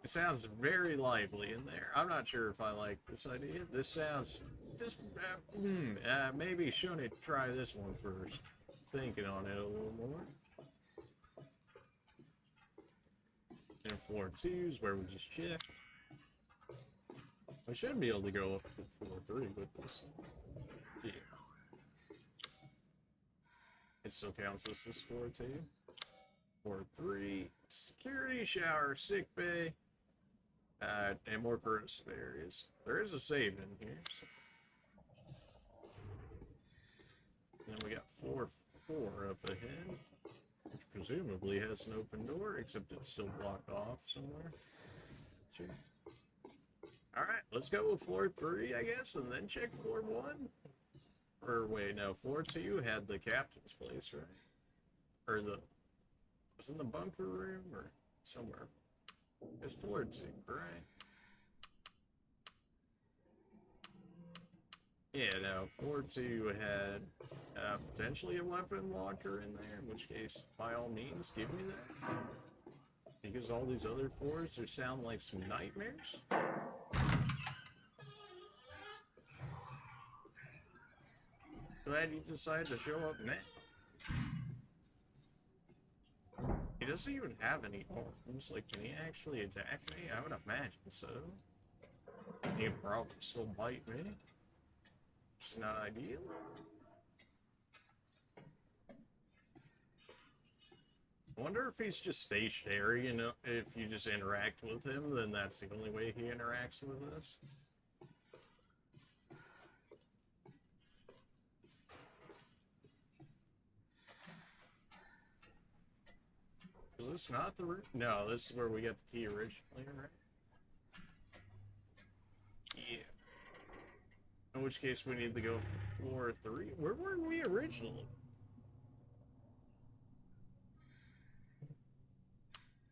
It sounds very lively in there. I'm not sure if I like this idea. This sounds... maybe shouldn't try this one first. Thinking on it a little more. And floor 2 is where we just checked. I should be able to go up to floor 3 with this. Yeah. It still counts as this floor 2. Floor 3, security, shower, sick bay, and more corrosive areas. There is a save in here. So. And then we got floor 4 up ahead, which presumably has an open door, except it's still blocked off somewhere. Sure. Alright, let's go with floor 3, I guess, and then check floor 1. Or wait, no, floor 2 had the captain's place, right? Or was in the bunker room or somewhere? It's floor 2, right? Yeah, no, floor 2 had potentially a weapon locker in there, in which case, by all means, give me that. Because all these other floors, they sound like some nightmares. Glad you decided to show up now. He doesn't even have any arms. Like, can he actually attack me? I would imagine so. He'd probably still bite me. It's not ideal. I wonder if he's just stationary, and if you just interact with him, then that's the only way he interacts with us. Is this not the room? No, this is where we got the key originally, right? Yeah. In which case we need to go to floor 3. Where were we originally?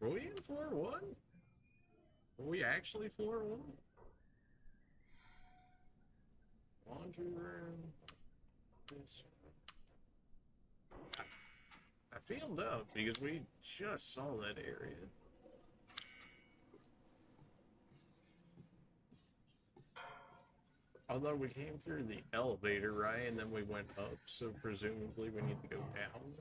Were we in floor 1? Were we actually floor 1? Laundry room. This. I feel dumb because we just saw that area. Although we came through the elevator, right? And then we went up, so presumably we need to go down.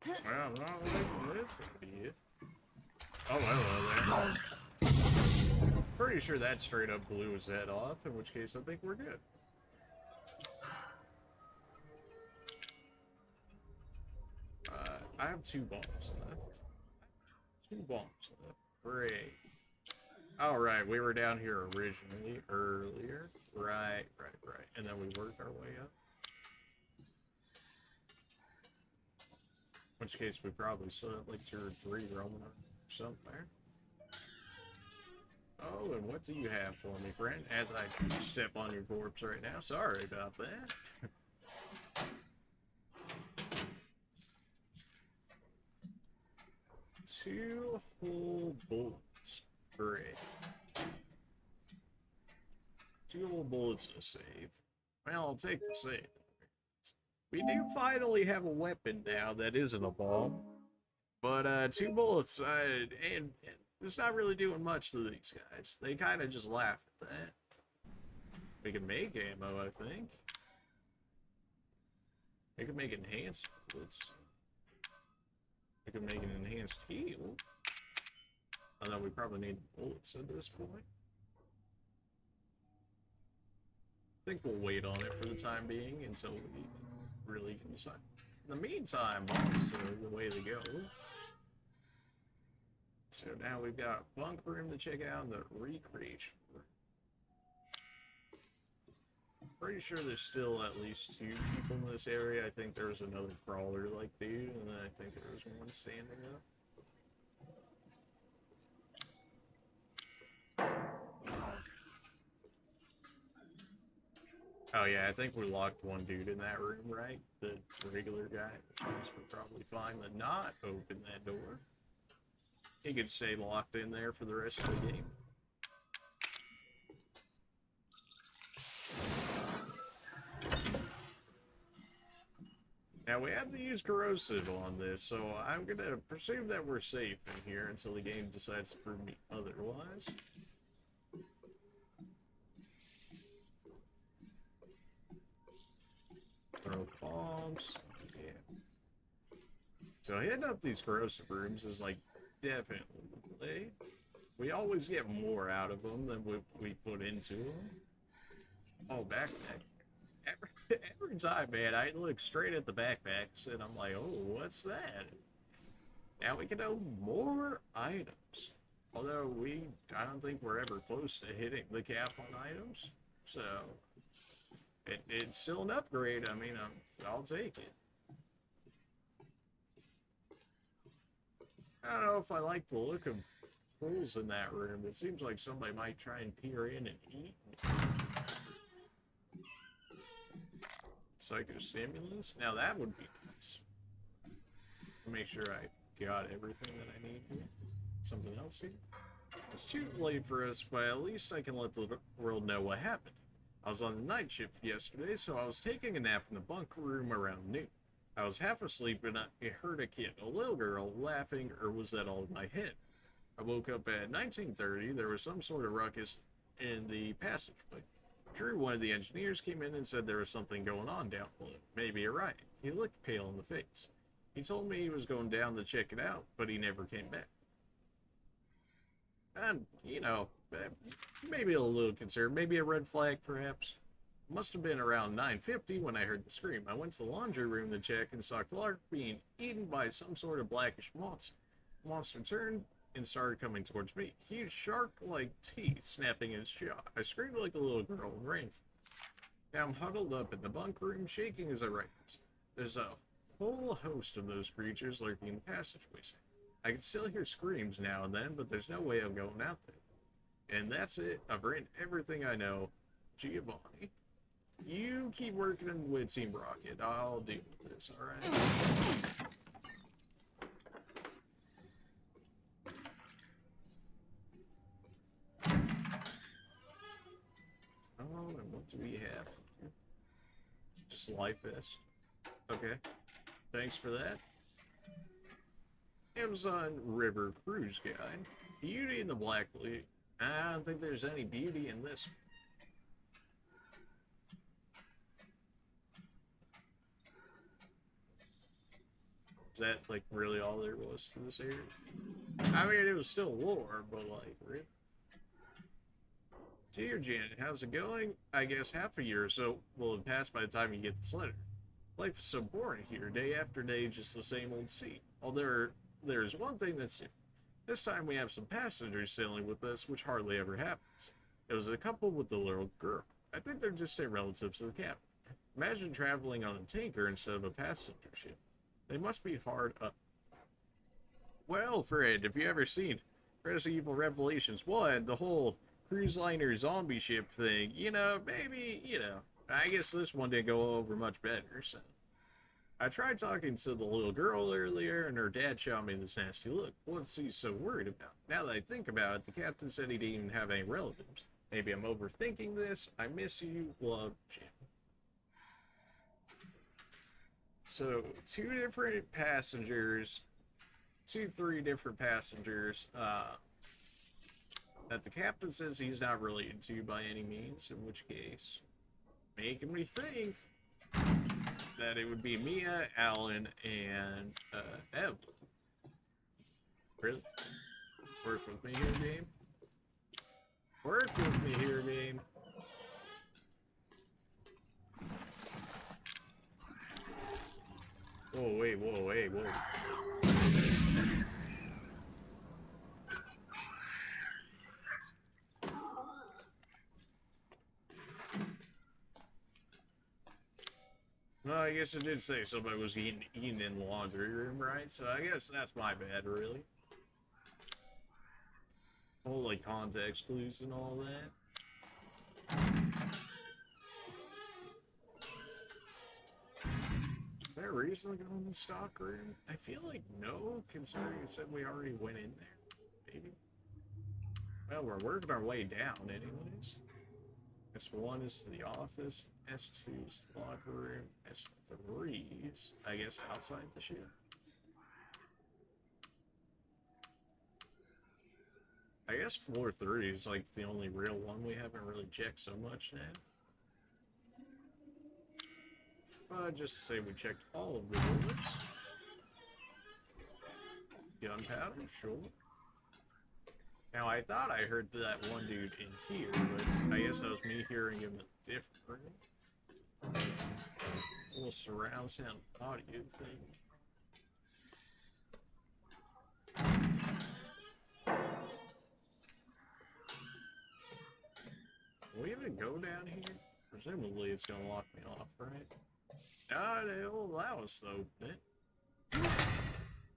Well, I'm not liking this idea. Oh, hello there. Pretty sure that straight up blew his head off, in which case I think we're good. I have 2 bombs left. 2 bombs left. Great. Alright, we were down here originally, earlier. Right. And then we worked our way up. In which case we probably still have like 2 or 3 roaming somewhere. Oh, and what do you have for me, friend? As I step on your corpse right now. Sorry about that. Two whole bullets. Great. Two whole bullets to save. Well, I'll take the save. We do finally have a weapon now that isn't a bomb. But, 2 bullets, and it's not really doing much to these guys. They kind of just laugh at that. We can make ammo, I think. We can make enhanced bullets. We can make an enhanced heal. Although we probably need bullets at this point. I think we'll wait on it for the time being until we really can decide. In the meantime, bombs are the way to go. So now we've got a bunk room to check out and the recreation room. Pretty sure there's still at least 2 people in this area. I think there was another crawler like dude, and then I think there was one standing up. Oh yeah, I think we locked one dude in that room, right? The regular guy, which means we're probably fine to not open that door. He could stay locked in there for the rest of the game. Now we have to use corrosive on this, so I'm gonna presume that we're safe in here until the game decides to prove me otherwise. Throw bombs. Yeah. So hitting up these corrosive rooms is like definitely. We always get more out of them than we put into them. Oh, backpack. Every time, man, I look straight at the backpacks and I'm like, oh, what's that? Now we can own more items. Although I don't think we're ever close to hitting the cap on items. So, it's still an upgrade. I mean, I'll take it. I don't know if I like the look of holes in that room. It seems like somebody might try and peer in and eat me. Psychostimulants? Now that would be nice. Make sure I got everything that I need here. Something else here? It's too late for us, but at least I can let the world know what happened. I was on the night shift yesterday, so I was taking a nap in the bunk room around noon. I was half asleep and I heard a kid, a little girl, laughing, or was that all in my head? I woke up at 19:30. There was some sort of ruckus in the passageway. Drew, one of the engineers, came in and said there was something going on down below, maybe a riot. He looked pale in the face. He told me he was going down to check it out, but he never came back. And, you know, maybe a little concerned, maybe a red flag, perhaps. Must have been around 9:50 when I heard the scream. I went to the laundry room to check and saw Clark being eaten by some sort of blackish monster. The monster turned and started coming towards me. Huge shark-like teeth snapping in his jaw. I screamed like a little girl and ran. Now I'm huddled up in the bunk room, shaking as I write this. There's a whole host of those creatures lurking in the passageways. I can still hear screams now and then, but there's no way I'm going out there. And that's it. I've written everything I know. Giovanni. You keep working with Team Rocket. I'll deal with this, alright? Oh, and what do we have? Just life vest. Okay. Thanks for that. Amazon River Cruise Guide. Beauty in the Black Lake. I don't think there's any beauty in this. Is that, like, really all there was to this area? I mean, it was still lore, but, like, really? Dear Janet, how's it going? I guess half a year or so will have passed by the time you get this letter. Life is so boring here, day after day, just the same old scene. Although there's one thing that's different. This time we have some passengers sailing with us, which hardly ever happens. It was a couple with a little girl. I think they're distant relatives of the captain. Imagine traveling on a tanker instead of a passenger ship. They must be hard up. Well, Fred, have you ever seen Resident Evil Revelations 1, the whole cruise liner zombie ship thing, you know, maybe, you know, I guess this one didn't go over much better, so. I tried talking to the little girl earlier, and her dad shot me this nasty look. What's he so worried about? Now that I think about it, the captain said he didn't even have any relatives. Maybe I'm overthinking this. I miss you. Love, Jim. So, three different passengers that the captain says he's not related to by any means, in which case, making me think that it would be Mia, Alan, and Evelyn. Really? Work with me here, game? Work with me here, game. Whoa, wait, whoa, wait, whoa. Well, I guess it did say somebody was eating in the laundry room, right? So I guess that's my bad, really. Whole, like, context clues and all that. Is there a reason to go in the stock room? I feel like no, considering it said we already went in there. Maybe. Well, we're working our way down anyways. S1 is to the office, S2 is the locker room, S3 is, I guess, outside the ship. I guess floor 3 is like the only real one we haven't really checked so much now. But just say we checked all of the doors. Gunpowder, sure. Now, I thought I heard that one dude in here, but I guess that was me hearing him in a different room. A little surround sound audio thing. Will we even go down here? Presumably it's gonna lock me off, right? No, it'll allow us though, won't it?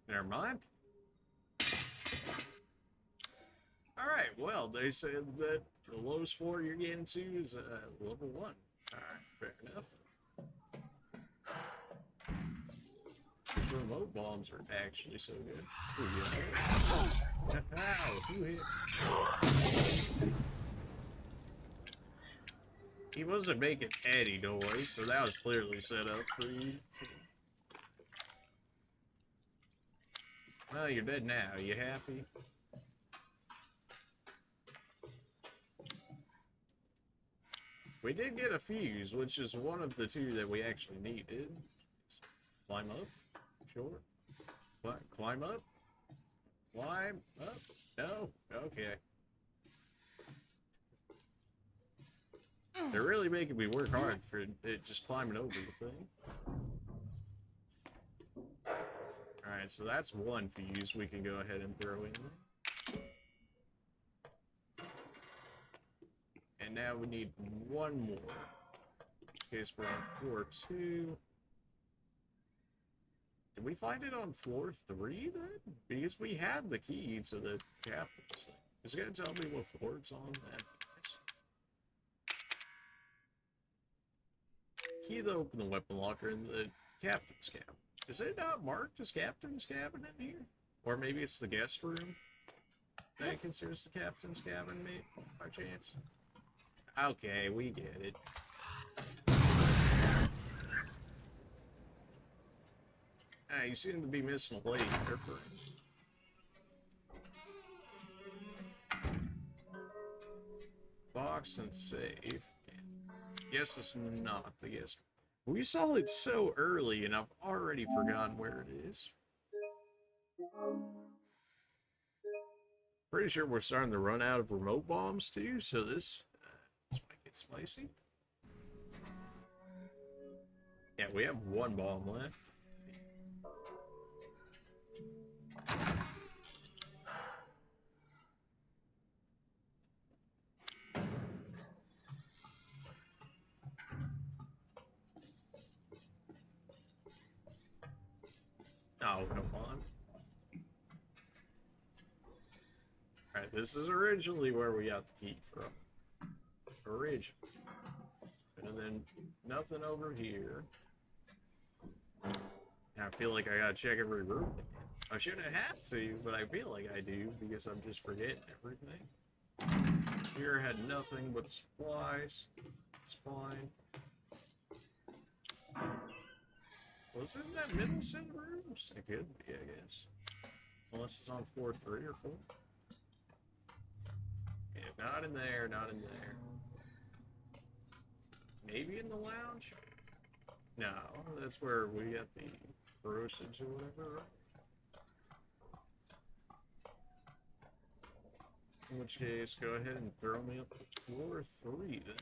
Never mind. Alright, well, they said that the lowest floor you're getting to is level 1. Alright, fair enough. These remote bombs are actually so good. Ooh, yeah. Ow, who hit? He wasn't making any noise, so that was clearly set up for you. Well, you're dead now. Are you happy? We did get a fuse, which is one of the 2 that we actually needed. Climb up? Sure. Climb up? Climb up? No? Okay. They're really making me work hard for it just climbing over the thing. Alright, so that's one fuse we can go ahead and throw in there. And now we need one more. In case we're on floor 2. Did we find it on floor 3 then? Because we had the key to the captain's thing. Is it gonna tell me what floor it's on? Key to open the weapon locker in the captain's cabin. Is it not marked as captain's cabin in here? Or maybe it's the guest room that it considers the captain's cabin, maybe, by chance? Okay, we get it. Ah, you seem to be missing a lady there, friend. Box and save. Guess it's not the guest. We saw it so early, and I've already forgotten where it is. Pretty sure we're starting to run out of remote bombs too, so this might get spicy. Yeah, we have one bomb left. Oh, come on. This is originally where we got the key from. Original. And then nothing over here. I feel like I gotta check every room. I shouldn't have to, but I feel like I do because I'm just forgetting everything. Here had nothing but supplies. It's fine. Was it in that middle set of rooms? It could be, I guess. Unless it's on floor 3 or 4. Yeah, not in there, not in there. Maybe in the lounge? No, that's where we got the corrosives or whatever, right? In which case, go ahead and throw me up to floor 3 then.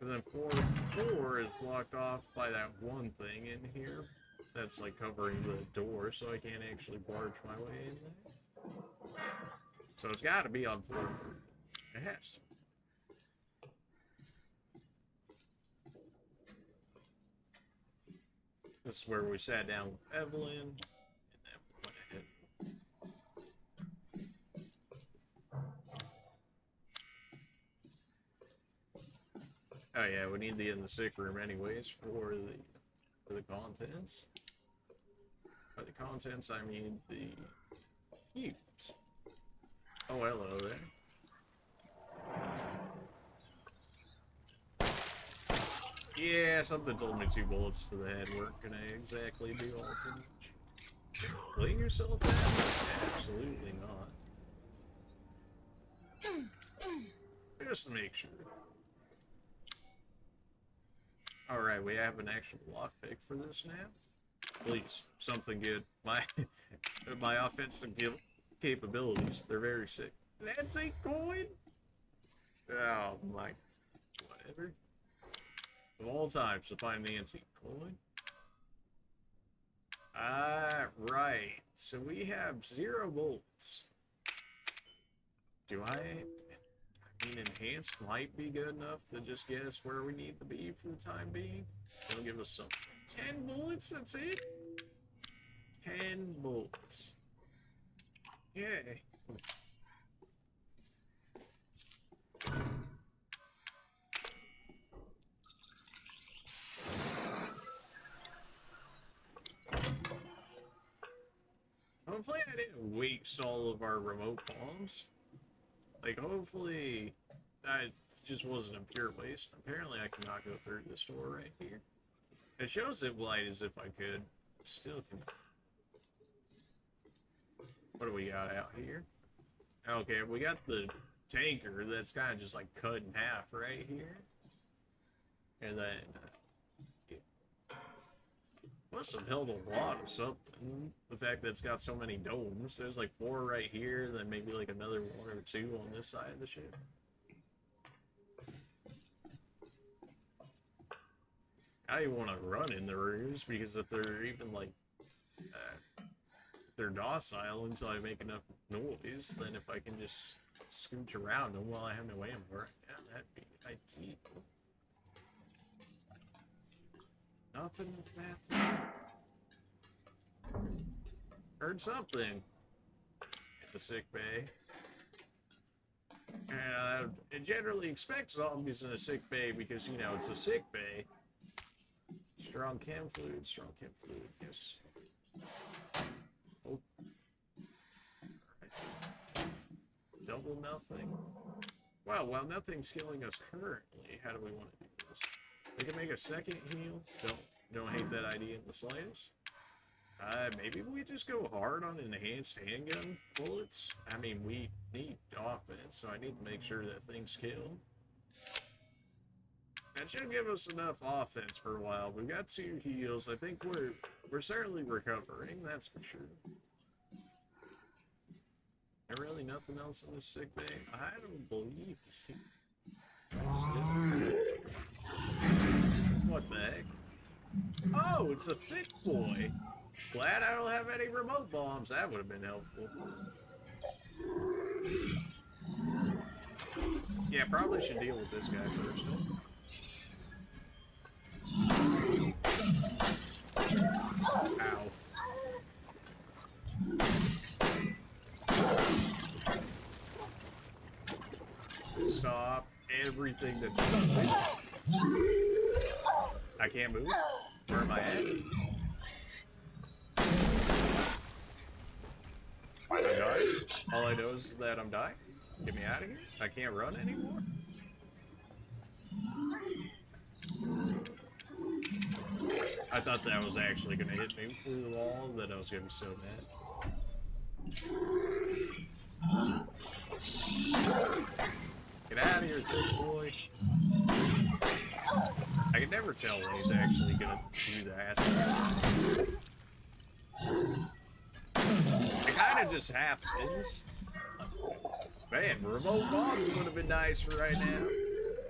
And then floor 4 is blocked off by that one thing in here that's like covering the door, so I can't actually barge my way in there. So it's got to be on floor 3. It has to. This is where we sat down with Evelyn, and then we went ahead. Oh yeah, we need the in the sick room anyways for the contents. By the contents, I mean the cubes. Oh, hello there. Yeah, something told me 2 bullets to the head weren't gonna exactly do all too much. Bleeding yourself out? Absolutely not. Just to make sure. Alright, we have an actual lockpick for this now. Please, something good. My offensive capabilities, they're very sick. That's a coin? Oh my, whatever. Of all times to find the antique coin. Right. So we have 0 bullets. Do I mean, enhanced might be good enough to just get us where we need to be for the time being. It'll give us some 10 bullets, that's it? 10 bullets. Yay. Hopefully I didn't waste all of our remote bombs. Like, hopefully that just wasn't a pure waste. Apparently I cannot go through this door right here. It shows it light as if I could. Still can. What do we got out here? Okay, we got the tanker that's kind of just like cut in half right here. And then must have held a lot of something. The fact that it's got so many domes. There's like 4 right here, then maybe like another 1 or 2 on this side of the ship. I want to run in the rooms because if they're even like they're docile until I make enough noise, then if I can just scooch around them while I have no ammo right now, that'd be ideal. Nothing with that. Heard something in the sick bay. And I generally expect zombies in a sick bay because, you know, it's a sick bay. Strong chem fluid, yes. Oh. Right. Double nothing. Well, while nothing's killing us currently, how do we want to do this? We can make a second heal. Don't hate that idea in the slightest. Maybe we just go hard on enhanced handgun bullets. I mean, we need offense, so I need to make sure that things kill. That should give us enough offense for a while. We've got 2 heals. I think we're certainly recovering, that's for sure. There really nothing else in this sick bay? I don't believe. What the heck? Oh, it's a thick boy. Glad I don't have any remote bombs. That would have been helpful. Yeah, probably should deal with this guy first. Ow. Stop everything that I can't move. Where am I at? I'm dying. All I know is that I'm dying. Get me out of here. I can't run anymore. I thought that was actually gonna hit me through the wall, that I was gonna be so mad. Get out of here, big boy. I can never tell when he's actually gonna do that. It kind of just happens. Man, remote bombs would have been nice for right now.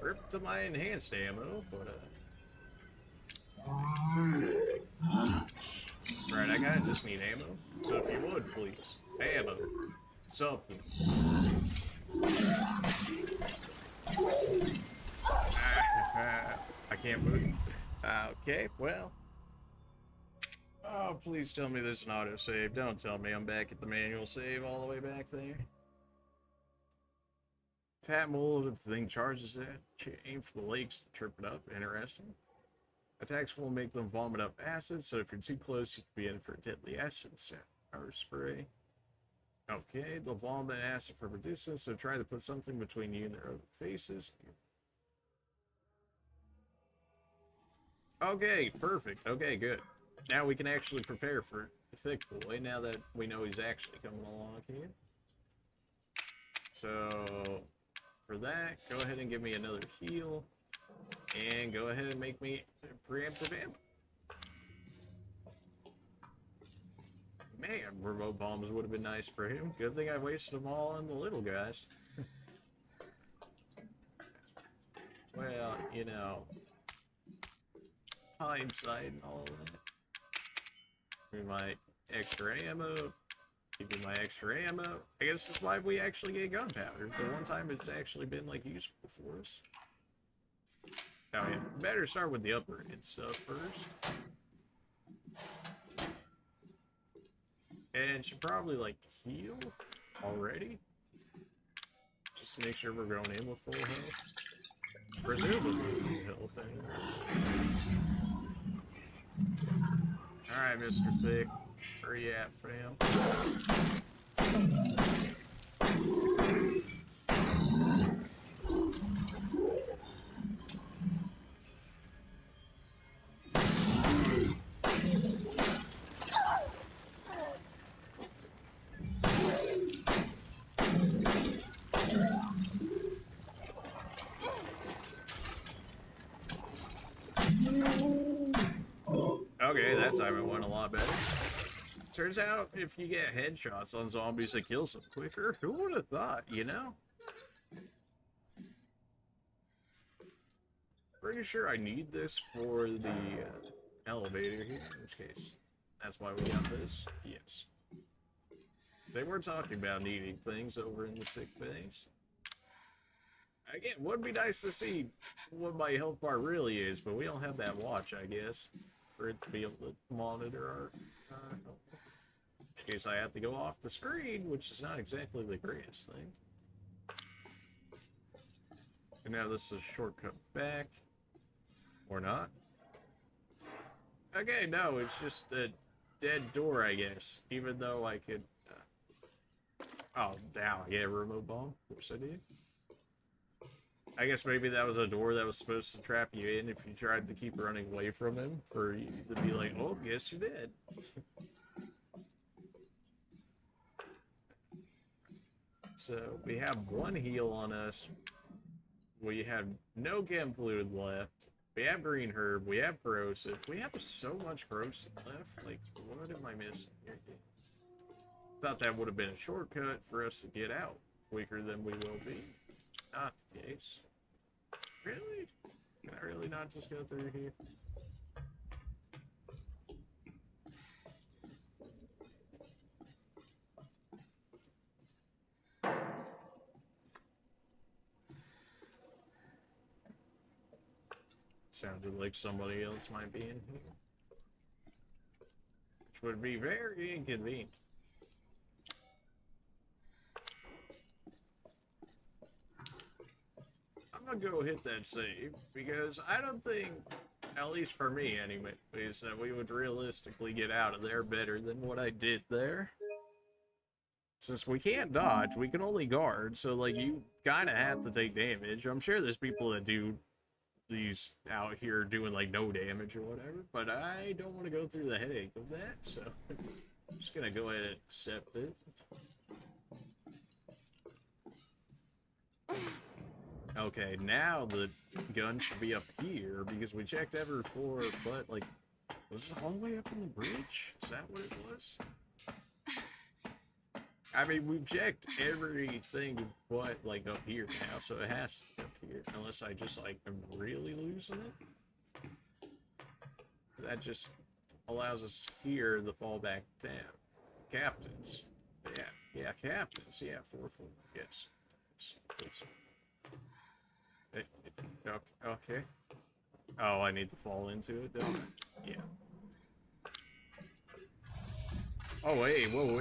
Rip to my enhanced ammo, but right, I kinda just need ammo. So if you would, please. Ammo. Something. I can't move. Okay, well. Oh, please tell me there's an autosave. Don't tell me I'm back at the manual save all the way back there. Fat mold, if the thing charges it, aim for the lakes to trip it up. Interesting. Attacks will make them vomit up acid, so if you're too close, you could be in for a deadly acid or spray. Okay, they'll vomit acid from a distance, so try to put something between you and their own faces. Okay, perfect. Okay, good. Now we can actually prepare for the thick boy, now that we know he's actually coming along here. So, for that, go ahead and give me another heal. And go ahead and make me preemptive ammo. Man, remote bombs would have been nice for him. Good thing I wasted them all on the little guys. Well, you know, hindsight and all of that. Give me my extra ammo. Give me my extra ammo. I guess that's why we actually get gunpowder. The one time it's actually been, like, useful for us. Oh yeah, better start with the upper end stuff first. And should probably, like, heal already. Just make sure we're going in with full health. Presumably full health anyways. Alright, Mr. Thick. Where you at, fam? Okay, that time it went a lot better. Turns out, if you get headshots on zombies, it kills them quicker. Who would have thought, you know? Pretty sure I need this for the elevator here, in which case, that's why we got this. Yes. They were talking about needing things over in the sick bays. Again, would be nice to see what my health bar really is, but we don't have that watch, I guess, for it to be able to monitor our health. In which case I have to go off the screen, which is not exactly the greatest thing. And now this is a shortcut back. Or not. Okay, no, it's just a dead door, I guess. Even though I could... Oh, now I get a remote bomb. Of course I did. I guess maybe that was a door that was supposed to trap you in if you tried to keep running away from him, for you to be like, oh, guess you're dead. So, we have one heal on us. We have no chem fluid left. We have green herb. We have corrosive. We have so much corrosive left. Like, what am I missing here? Thought that would have been a shortcut for us to get out quicker than we will be. Not the case. Really? Can I really not just go through here? Sounded like somebody else might be in here. Which would be very inconvenient. gonna go hit that save because I don't think, at least for me anyway, is that we would realistically get out of there better than what I did there. Since we can't dodge, we can only guard, so like you kind of have to take damage. I'm sure there's people that do these out here doing like no damage or whatever, but I don't want to go through the headache of that, so I'm just gonna go ahead and accept it. Okay, now the gun should be up here because we checked every floor, but like, was it all the way up in the bridge? Is that what it was? I mean, we've checked everything but like up here now, so it has to be up here, unless I just like am really losing it. That just allows us here to fall back down. Captains, yeah, captains, yeah, 4-4, yes. Okay. Oh, I need to fall into it, don't I? Yeah. Oh, wait, whoa.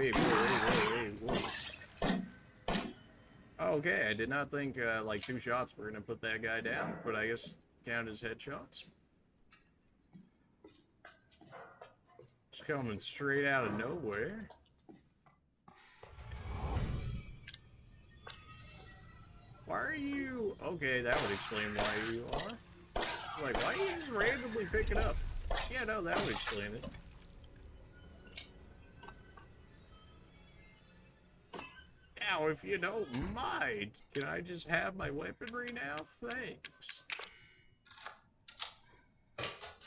Okay, I did not think, like, 2 shots were gonna put that guy down, but I guess count as headshots. Just coming straight out of nowhere. Why are you... Okay, that would explain why you are. Like, why are you just randomly picking up? Yeah, no, that would explain it. Now, if you don't mind, can I just have my weaponry now? Thanks.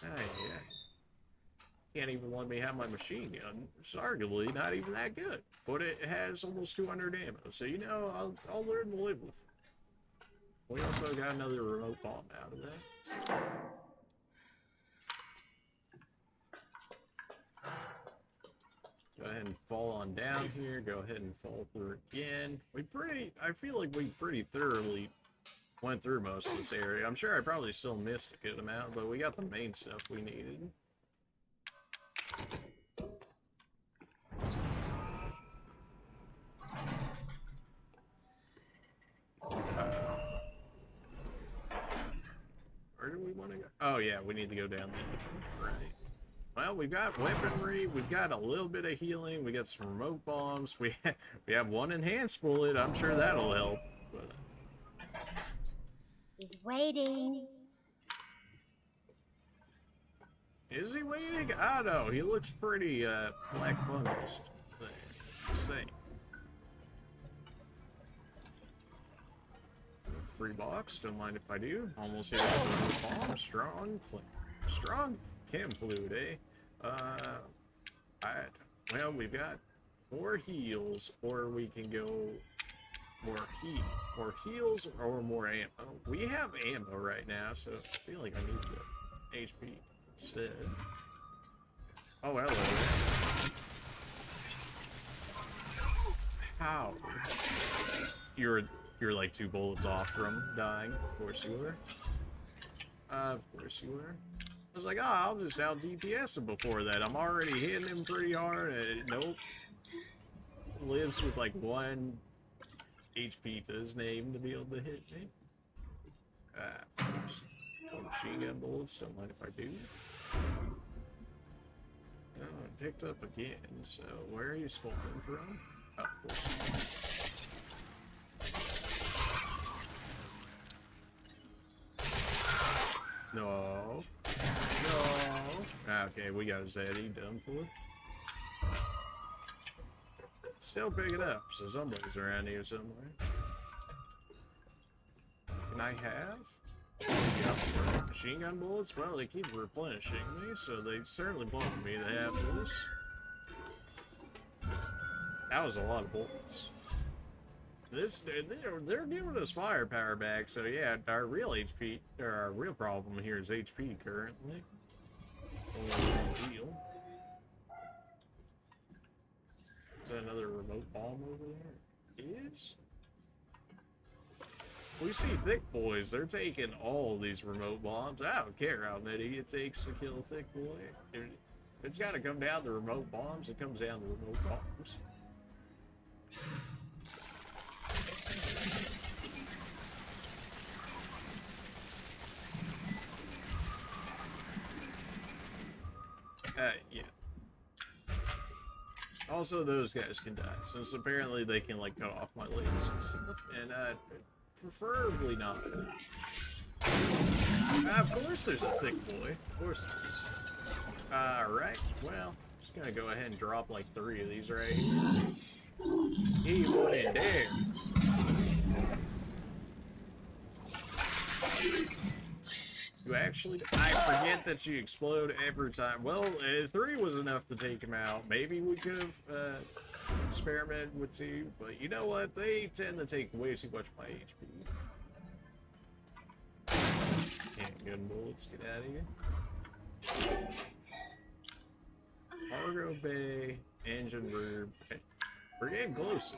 Yeah. Can't even let me have my machine gun. It's arguably not even that good, but it has almost 200 ammo, so you know, I'll learn to live with it. We also got another remote bomb out of that. Go ahead and fall on down here. Go ahead and fall through again. I feel like we pretty thoroughly went through most of this area. I'm sure I probably still missed a good amount, but we got the main stuff we needed. Where do we want to go? Oh yeah, we need to go down the right. Well, we've got weaponry, we've got a little bit of healing, we got some remote bombs, we have one enhanced bullet. I'm sure that'll help. But, He's waiting. is he waiting? I don't know. He looks pretty black fungus. Just saying. Free box, don't mind if I do. Almost hit with a bomb. Strong chem fluid, eh? Well, we've got more heals, or we can go more heals, or more ammo. We have ammo right now, so I feel like I need the HP instead. Oh, hello. How? You're like 2 bullets off from dying. Of course you were. Of course you were. I was like, oh, I'll just out DPS him before that. I'm already hitting him pretty hard. Nope. Lives with like 1 HP to his name to be able to hit me. Of course. Oh, machine gun bullets, don't mind if I do. Oh, I picked up again, so where are you spawning from? Oh, of course. No. Okay, we got Zaddy done for. Still picking up, so somebody's around here somewhere. Can I have? Yep. Machine gun bullets? Well, they keep replenishing me, so they certainly wanted me to have this. That was a lot of bullets. They're giving us firepower back, so yeah, our real HP, or our real problem here is HP currently. Deal. Is that another remote bomb over there? It is? We see thick boys, they're taking all these remote bombs. I don't care how many it takes to kill a thick boy. If it's gotta come down to remote bombs, it comes down to remote bombs. also those guys can die, since apparently they can like cut off my legs and stuff, and preferably not. Of course there's a thick boy. Of course there is. Alright, well, just gonna go ahead and drop like 3 of these right here. He went in there. You actually, I forget that you explode every time. Well, 3 was enough to take him out. Maybe we could have experimented with 2, but you know what? They tend to take way too much of my HP. Handgun bullets, get out of here. Cargo bay, engine room. Okay. We're getting closer.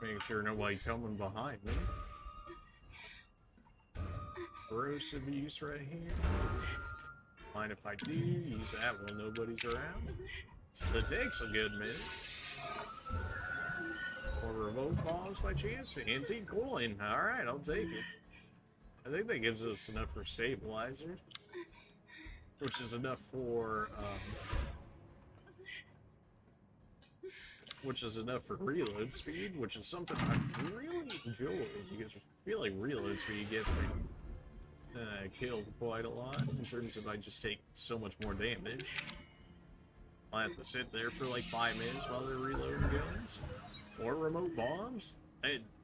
Making sure nobody coming behind me. Corrosive use right here. Mind if I do use that when nobody's around? Since it takes a good minute. Or remote bombs by chance? Antique coin. Alright, I'll take it. I think that gives us enough for stabilizers. Which is enough for reload speed, which is something I really enjoy because I feel like reload speed gets me killed quite a lot in terms of I just take so much more damage. I have to sit there for like 5 minutes while they're reloading guns. Or remote bombs.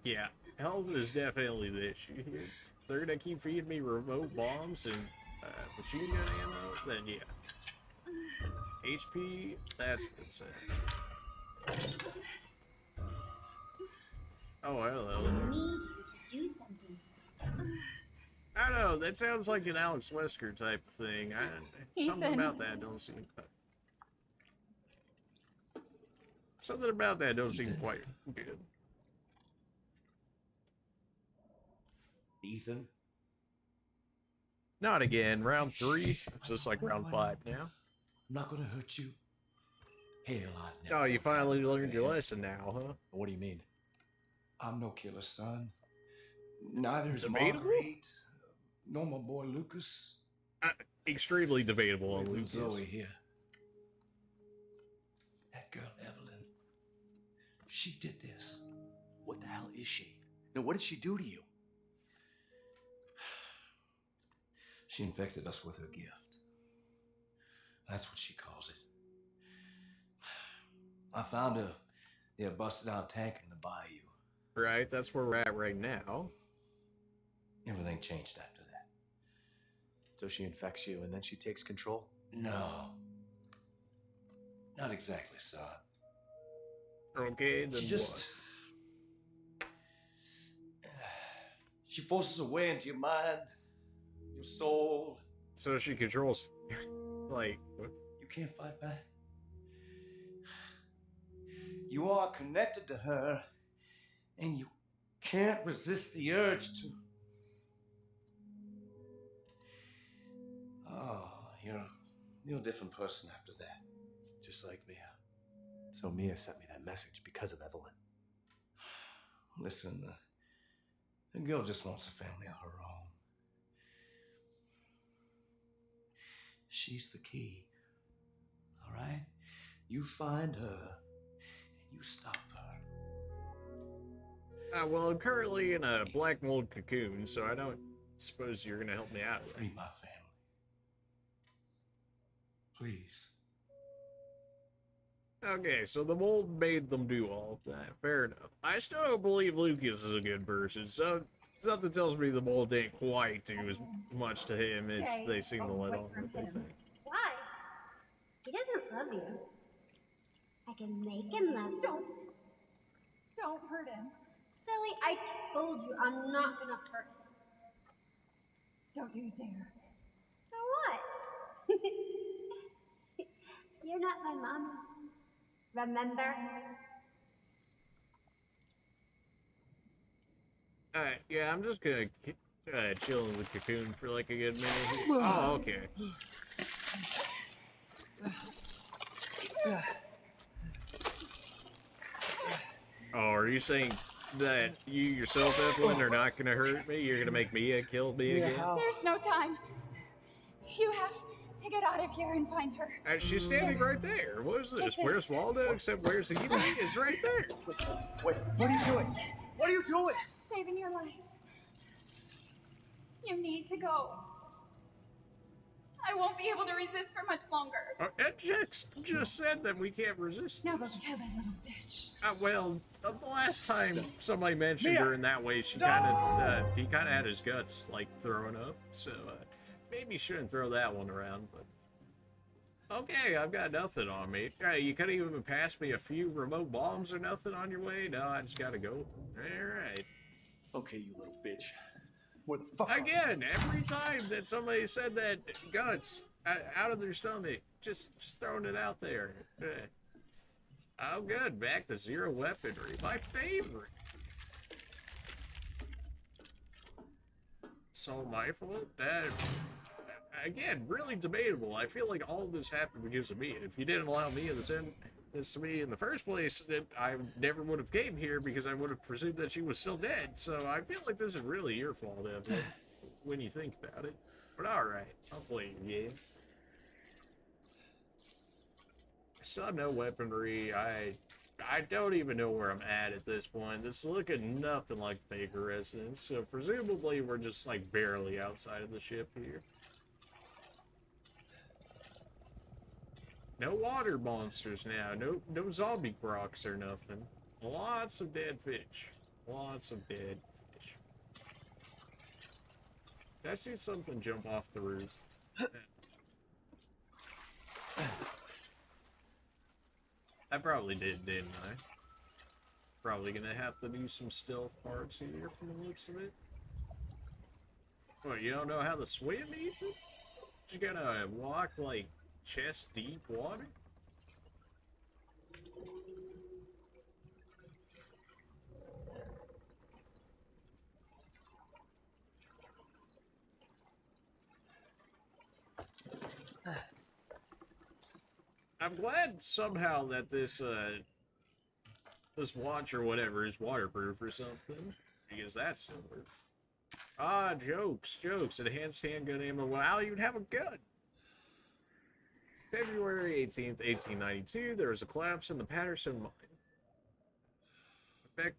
Yeah, health is definitely the issue here. They're gonna keep feeding me remote bombs and machine gun ammo, then yeah. HP, that's what's at. Oh, hello. I need you to do something. I don't know, that sounds like an Alex Wesker type thing. Something about that don't seem... Something about that don't seem quite good. Ethan? Not again. Round 3. It's just like round 5 now. I'm not gonna hurt you. Hell, I've never... Oh, you finally learned your lesson now, huh? What do you mean? I'm no killer, son. Neither is Debatable? Marguerite, nor my boy Lucas. Extremely debatable on With Lucas. Zoe here. That girl, Evelyn. She did this. What the hell is she? Now, what did she do to you? She infected us with her gift. That's what she calls it. I found her near a busted out tank in the bayou. Right, that's where we're at right now. Everything changed after that. So she infects you and then she takes control? No. Not exactly, son. Okay, then She just... She forces her way into your mind, your soul. what? So she controls... like... what? You can't fight back. You are connected to her, and you can't resist the urge to... Oh, you're a different person after that. Just like Mia. So Mia sent me that message because of Evelyn. Listen, the girl just wants a family of her own. She's the key. All right? You find her, and you stop her. Well, I'm currently in a black mold cocoon, so I don't suppose you're gonna help me out. Right? Free my family. Please. Okay, so the mold made them do all of that. Fair enough. I still don't believe Lucas is a good person, so something tells me the mold didn't quite do as much to him as they seem to let on what they think. Why? He doesn't love you. I can make him love you. Don't hurt him. Silly, I told you I'm not gonna hurt him. Don't you dare. So what? You're not my mama. Remember? Alright, yeah, I'm just gonna chill in the cocoon for like a good minute. Oh, okay. Oh, are you saying that you yourself, Evelyn, are not gonna hurt me? You're gonna make Mia kill me again? There's no time. You have to get out of here and find her. And she's standing right there. What is this? Take this. Where's Waldo? Except where's Evie? It's right there. Wait, what are you doing? What are you doing? Saving your life. You need to go. I won't be able to resist for much longer. It just said that we can't resist Now go this. kill that little bitch. Well, the last time somebody mentioned her in that way, he kind of had his guts like throwing up. So maybe shouldn't throw that one around. But okay, I've got nothing on me. You couldn't even pass me a few remote bombs or nothing on your way. No, I just gotta go. All right. Okay, you little bitch. Where the fuck? Again, every time that somebody said that, guts out of their stomach, just throwing it out there. Oh, good. Back to zero weaponry. My favorite. So mindful. That again, really debatable. I feel like all of this happened because of me. If you didn't allow me this to me in the first place, then I never would have came here because I would have presumed that she was still dead. So I feel like this is really your fault, Evelyn, when you think about it. But alright, I'll play your game. I still have no weaponry. I don't even know where I'm at this point. This is looking nothing like Baker residence. So presumably we're just like barely outside of the ship here. No water monsters now. No zombie crocs or nothing. Lots of dead fish. Lots of dead fish. Did I see something jump off the roof? I probably did, didn't I? Probably gonna have to do some stealth parts here from the looks of it. What, you don't know how to swim, Ethan? You gotta walk like chest deep water? I'm glad somehow that this watch or whatever is waterproof or something, because that's still works. Ah, jokes. Enhanced handgun ammo. Wow, you'd have a gun. February 18th, 1892, there was a collapse in the Patterson mine. In fact,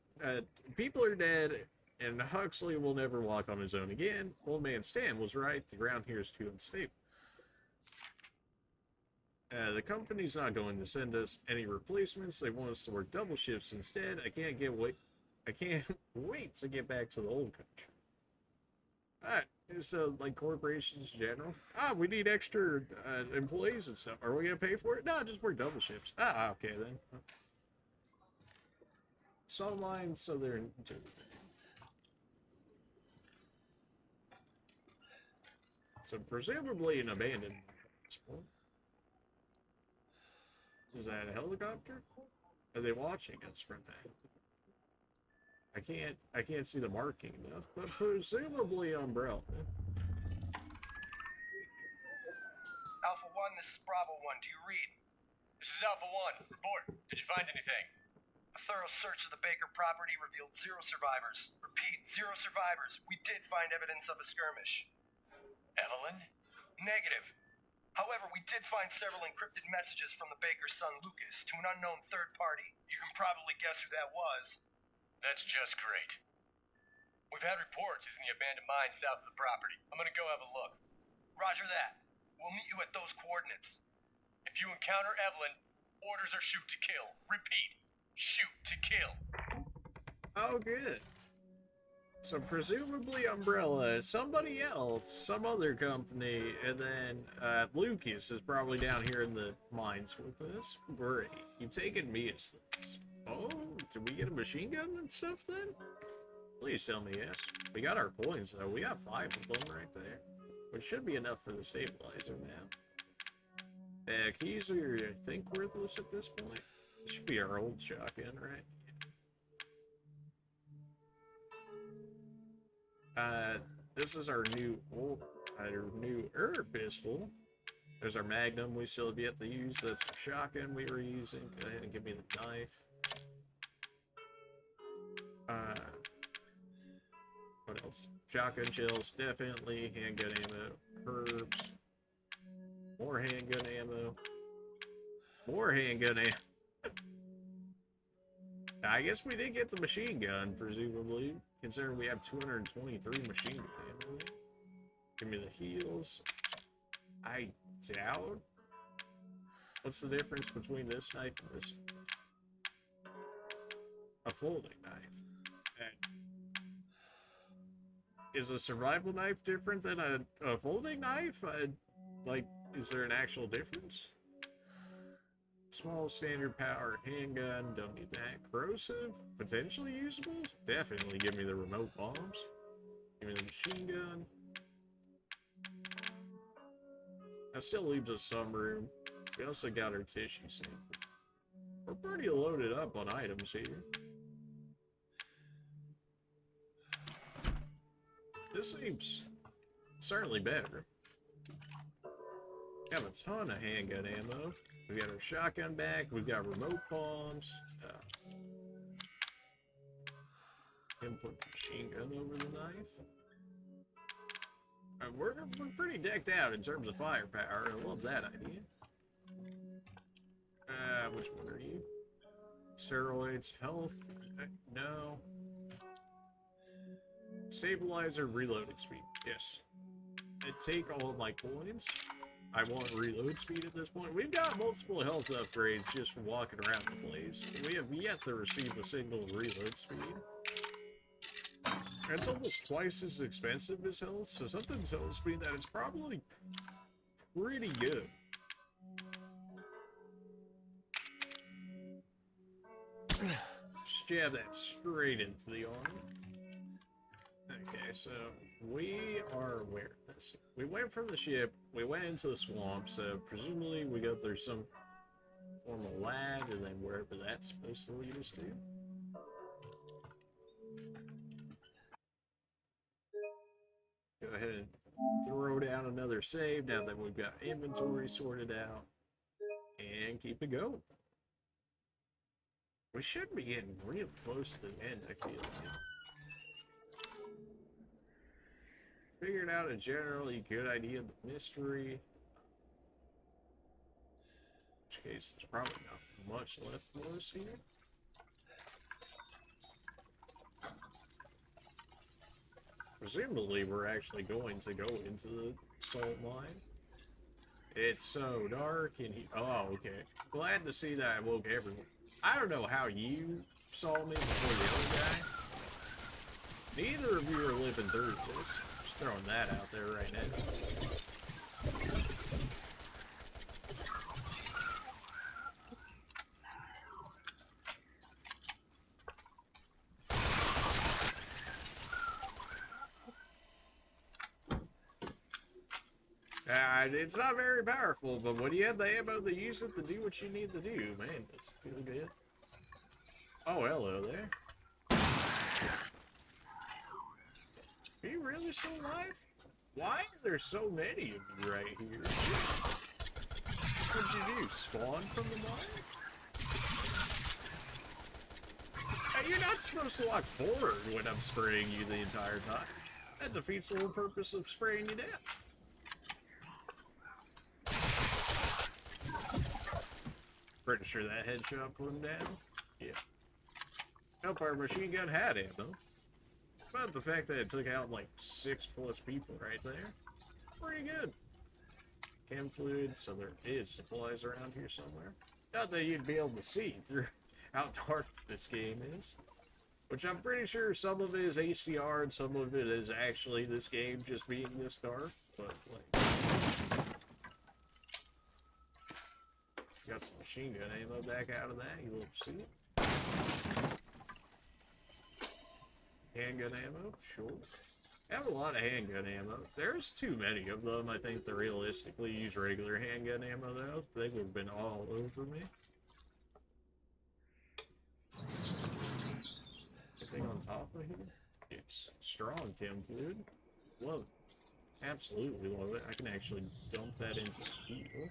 people are dead, and Huxley will never walk on his own again. Old man Stan was right. The ground here is too unstable. The company's not going to send us any replacements. They want us to work double shifts instead. I can't wait to get back to the old country. Alright, so like corporations in general. We need extra employees and stuff. Are we gonna pay for it? No, just work double shifts. Okay then. Sawline Southern. So presumably an abandoned mine at this point. Is that a helicopter? Are they watching us from that? I can't see the marking enough, but presumably umbrella. Alpha 1, this is Bravo 1. Do you read? This is Alpha 1. Report. Did you find anything? A thorough search of the Baker property revealed 0 survivors. Repeat, 0 survivors. We did find evidence of a skirmish. Evelyn? Negative. However, we did find several encrypted messages from the Baker's son Lucas to an unknown third party. You can probably guess who that was. That's just great. We've had reports he's in the abandoned mine south of the property. I'm gonna go have a look. Roger that. We'll meet you at those coordinates. If you encounter Evelyn, orders are shoot to kill. Repeat, shoot to kill. Oh, good. So presumably Umbrella, somebody else, some other company, and then Lucas is probably down here in the mines with us. Great. You've taken me as things. Oh, did we get a machine gun and stuff then? Please tell me yes. We got our coins though. We got 5 of them right there, which should be enough for the stabilizer now. Keys are, I think, worthless at this point. This should be our old shotgun, right? This is our new pistol. There's our Magnum we still have yet to use. That's the shotgun we were using. Go ahead and give me the knife. What else? Shotgun shells, definitely. Handgun ammo, herbs. More handgun ammo. More handgun ammo. I guess we did get the machine gun, presumably, considering we have 223 machine gun ammo. Give me the heals. I doubt. What's the difference between this knife and this? A folding knife. Is a survival knife different than a folding knife? Like, is there an actual difference? Small standard power handgun, don't need that. Corrosive, potentially usable? Definitely give me the remote bombs. Give me the machine gun. That still leaves us some room. We also got our tissue sample. We're pretty loaded up on items here. This seems certainly better. We have a ton of handgun ammo. We got our shotgun back. We've got remote bombs. Input the machine gun over the knife. We're pretty decked out in terms of firepower. I love that idea. Which one are you? Steroids, health? No. Stabilizer, reloading speed. Yes. I take all of my coins. I want reload speed at this point. We've got multiple health upgrades just from walking around the place. We have yet to receive a single reload speed. It's almost twice as expensive as health, so something tells me that it's probably pretty good. Just jab that straight into the arm. Okay, so we are where? We went from the ship, we went into the swamp, so presumably we go through some form of lag, and then wherever that's supposed to lead us to. Go ahead and throw down another save now that we've got inventory sorted out, and keep it going. We should be getting real close to the end, I feel like. Figured out a generally good idea of the mystery. In which case, there's probably not much left for us here. Presumably, we're actually going to go into the salt mine. It's so dark and oh, okay. Glad to see that I woke everyone. I don't know how you saw me before the other guy. Neither of you are living through this. Just throwing that out there right now. It's not very powerful, but when you have the ammo to use it to do what you need to do, man, does it feel good? Oh, hello there. Are you really still alive? Why is there so many of you right here? What'd you do? Spawn from the mine? Hey, you're not supposed to walk forward when I'm spraying you the entire time. That defeats the whole purpose of spraying you down. Pretty sure that headshot put him down. Yeah. Nope, our machine gun had ammo. But the fact that it took out like 6+ people right there, pretty good. Chem fluid, so there is supplies around here somewhere. Not that you'd be able to see through how dark this game is. Which I'm pretty sure some of it is HDR and some of it is actually this game just being this dark. But like, got some machine gun ammo back out of that, you little suit. Handgun ammo, sure. I have a lot of handgun ammo. There's too many of them, I think, to realistically use regular handgun ammo, though. They would have been all over me. Anything on top of here? It's strong chem fluid. Love it. Absolutely love it. I can actually dump that into the heal.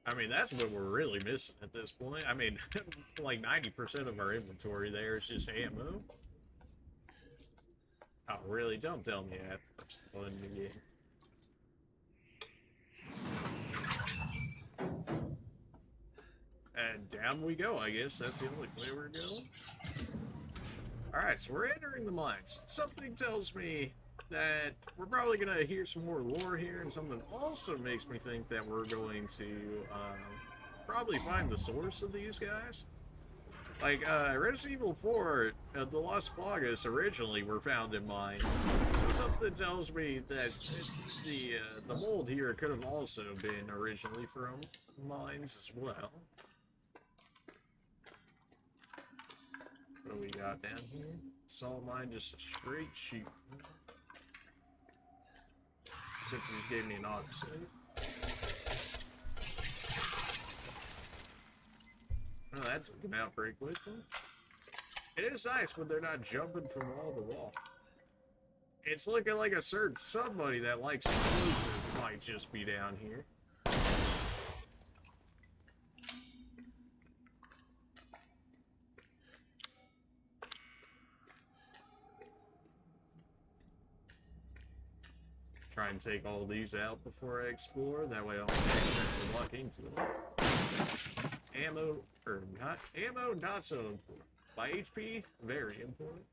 I mean, that's what we're really missing at this point. I mean, like 90% of our inventory there is just ammo. Oh, really? Don't tell me that. It's fun in the game. And down we go, I guess. That's the only way we're going. Alright, so we're entering the mines. Something tells me that we're probably going to hear some more lore here, and something also makes me think that we're going to probably find the source of these guys. Like, Resident Evil 4, the Lost Plagas originally were found in mines. So something tells me that the mold here could have also been originally from mines as well. What do we got down here? Salt mine, just a straight shoot. Except you just gave me an autosave. Oh, that's looking out pretty quickly. It is nice when they're not jumping from wall to wall. It's looking like a certain somebody that likes explosives might just be down here. Try and take all these out before I explore. That way I don't accidentally walk into them. Ammo, or not, ammo not so important. By HP, very important.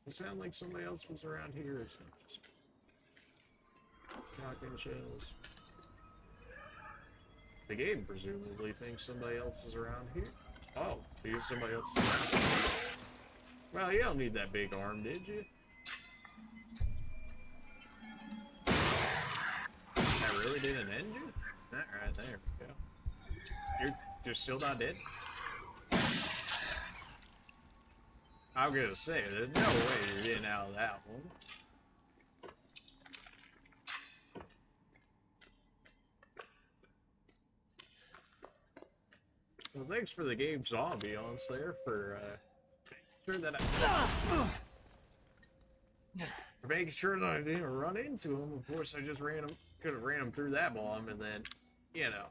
It sound like somebody else was around here, or is it just shotgun shells? The game presumably thinks somebody else is around here. Oh, because somebody else is around here. Well, you don't need that big arm, did you? That really didn't end you? Alright, there we go. You're still not dead? I'm gonna say, there's no way you're getting out of that one. Well, thanks for the game's ambiance there, for sure that for making sure that I didn't run into him. Of course, I just could have ran him through that bomb, and then, you know,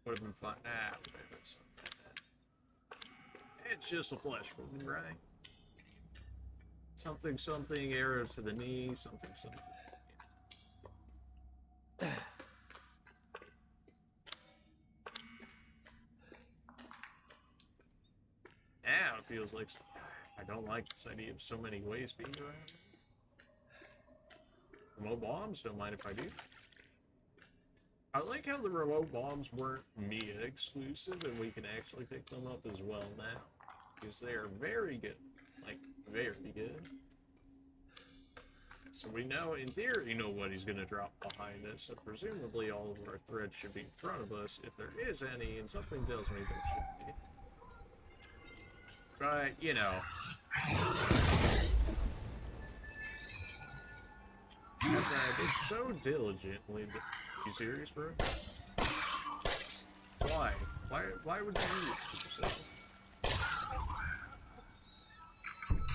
would have been fun. Nah, whatever. It's just a flesh wound, right? Something, something, arrow to the knee, something, something. Now it feels like I don't like this idea of so many ways being around. Remote bombs, don't mind if I do. I like how the remote bombs weren't Mia exclusive and we can actually pick them up as well now. Because they are very good. Like, very good. So we know, in theory, nobody's going to drop behind us, so presumably all of our threats should be in front of us, if there is any, and something tells me there should be. But, you know. After I did so diligently, you serious, bro? Why? Why would you do this to yourself?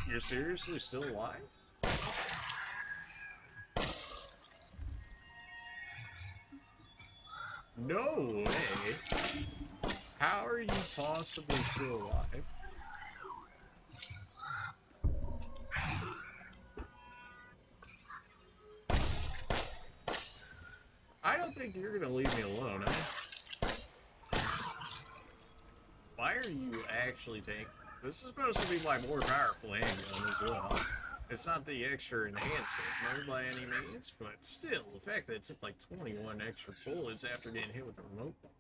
You're seriously still alive? No way! How are you possibly still alive? I don't think you're gonna leave me alone, eh? Why are you actually taking... This is supposed to be my more powerful handgun as well. It's not the extra enhancement, no by any means, but still, the fact that it took like 21 extra bullets after getting hit with a remote bomb.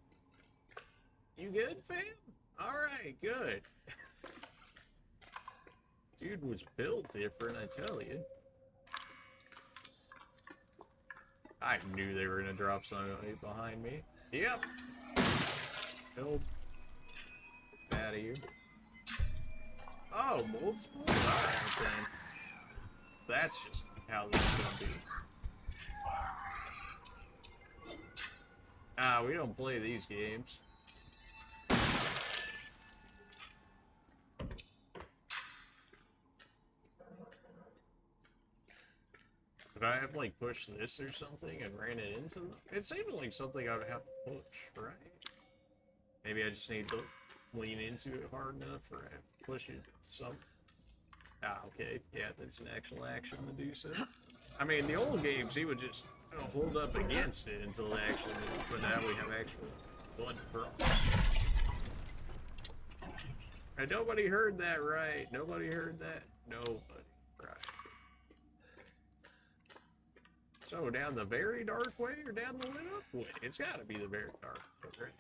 You good, fam? Alright, good. Dude was built different, I tell you. I knew they were gonna drop somebody behind me. Yep. Nope. Out of here. Oh, multiple? Alright then. That's just how this is gonna be. Ah, we don't play these games. Could I have, like, pushed this or something and ran it into them? It seemed like something I would have to push, right? Maybe I just need to lean into it hard enough or push it some. Ah, okay. Yeah, there's an actual action to do so. I mean, the old games, he would just hold up against it until they actually move, but now we have actual blood drops. And nobody heard that right. Nobody heard that. Nobody. Right. So, down the very dark way or down the lit up way? It's gotta be the very dark way, right?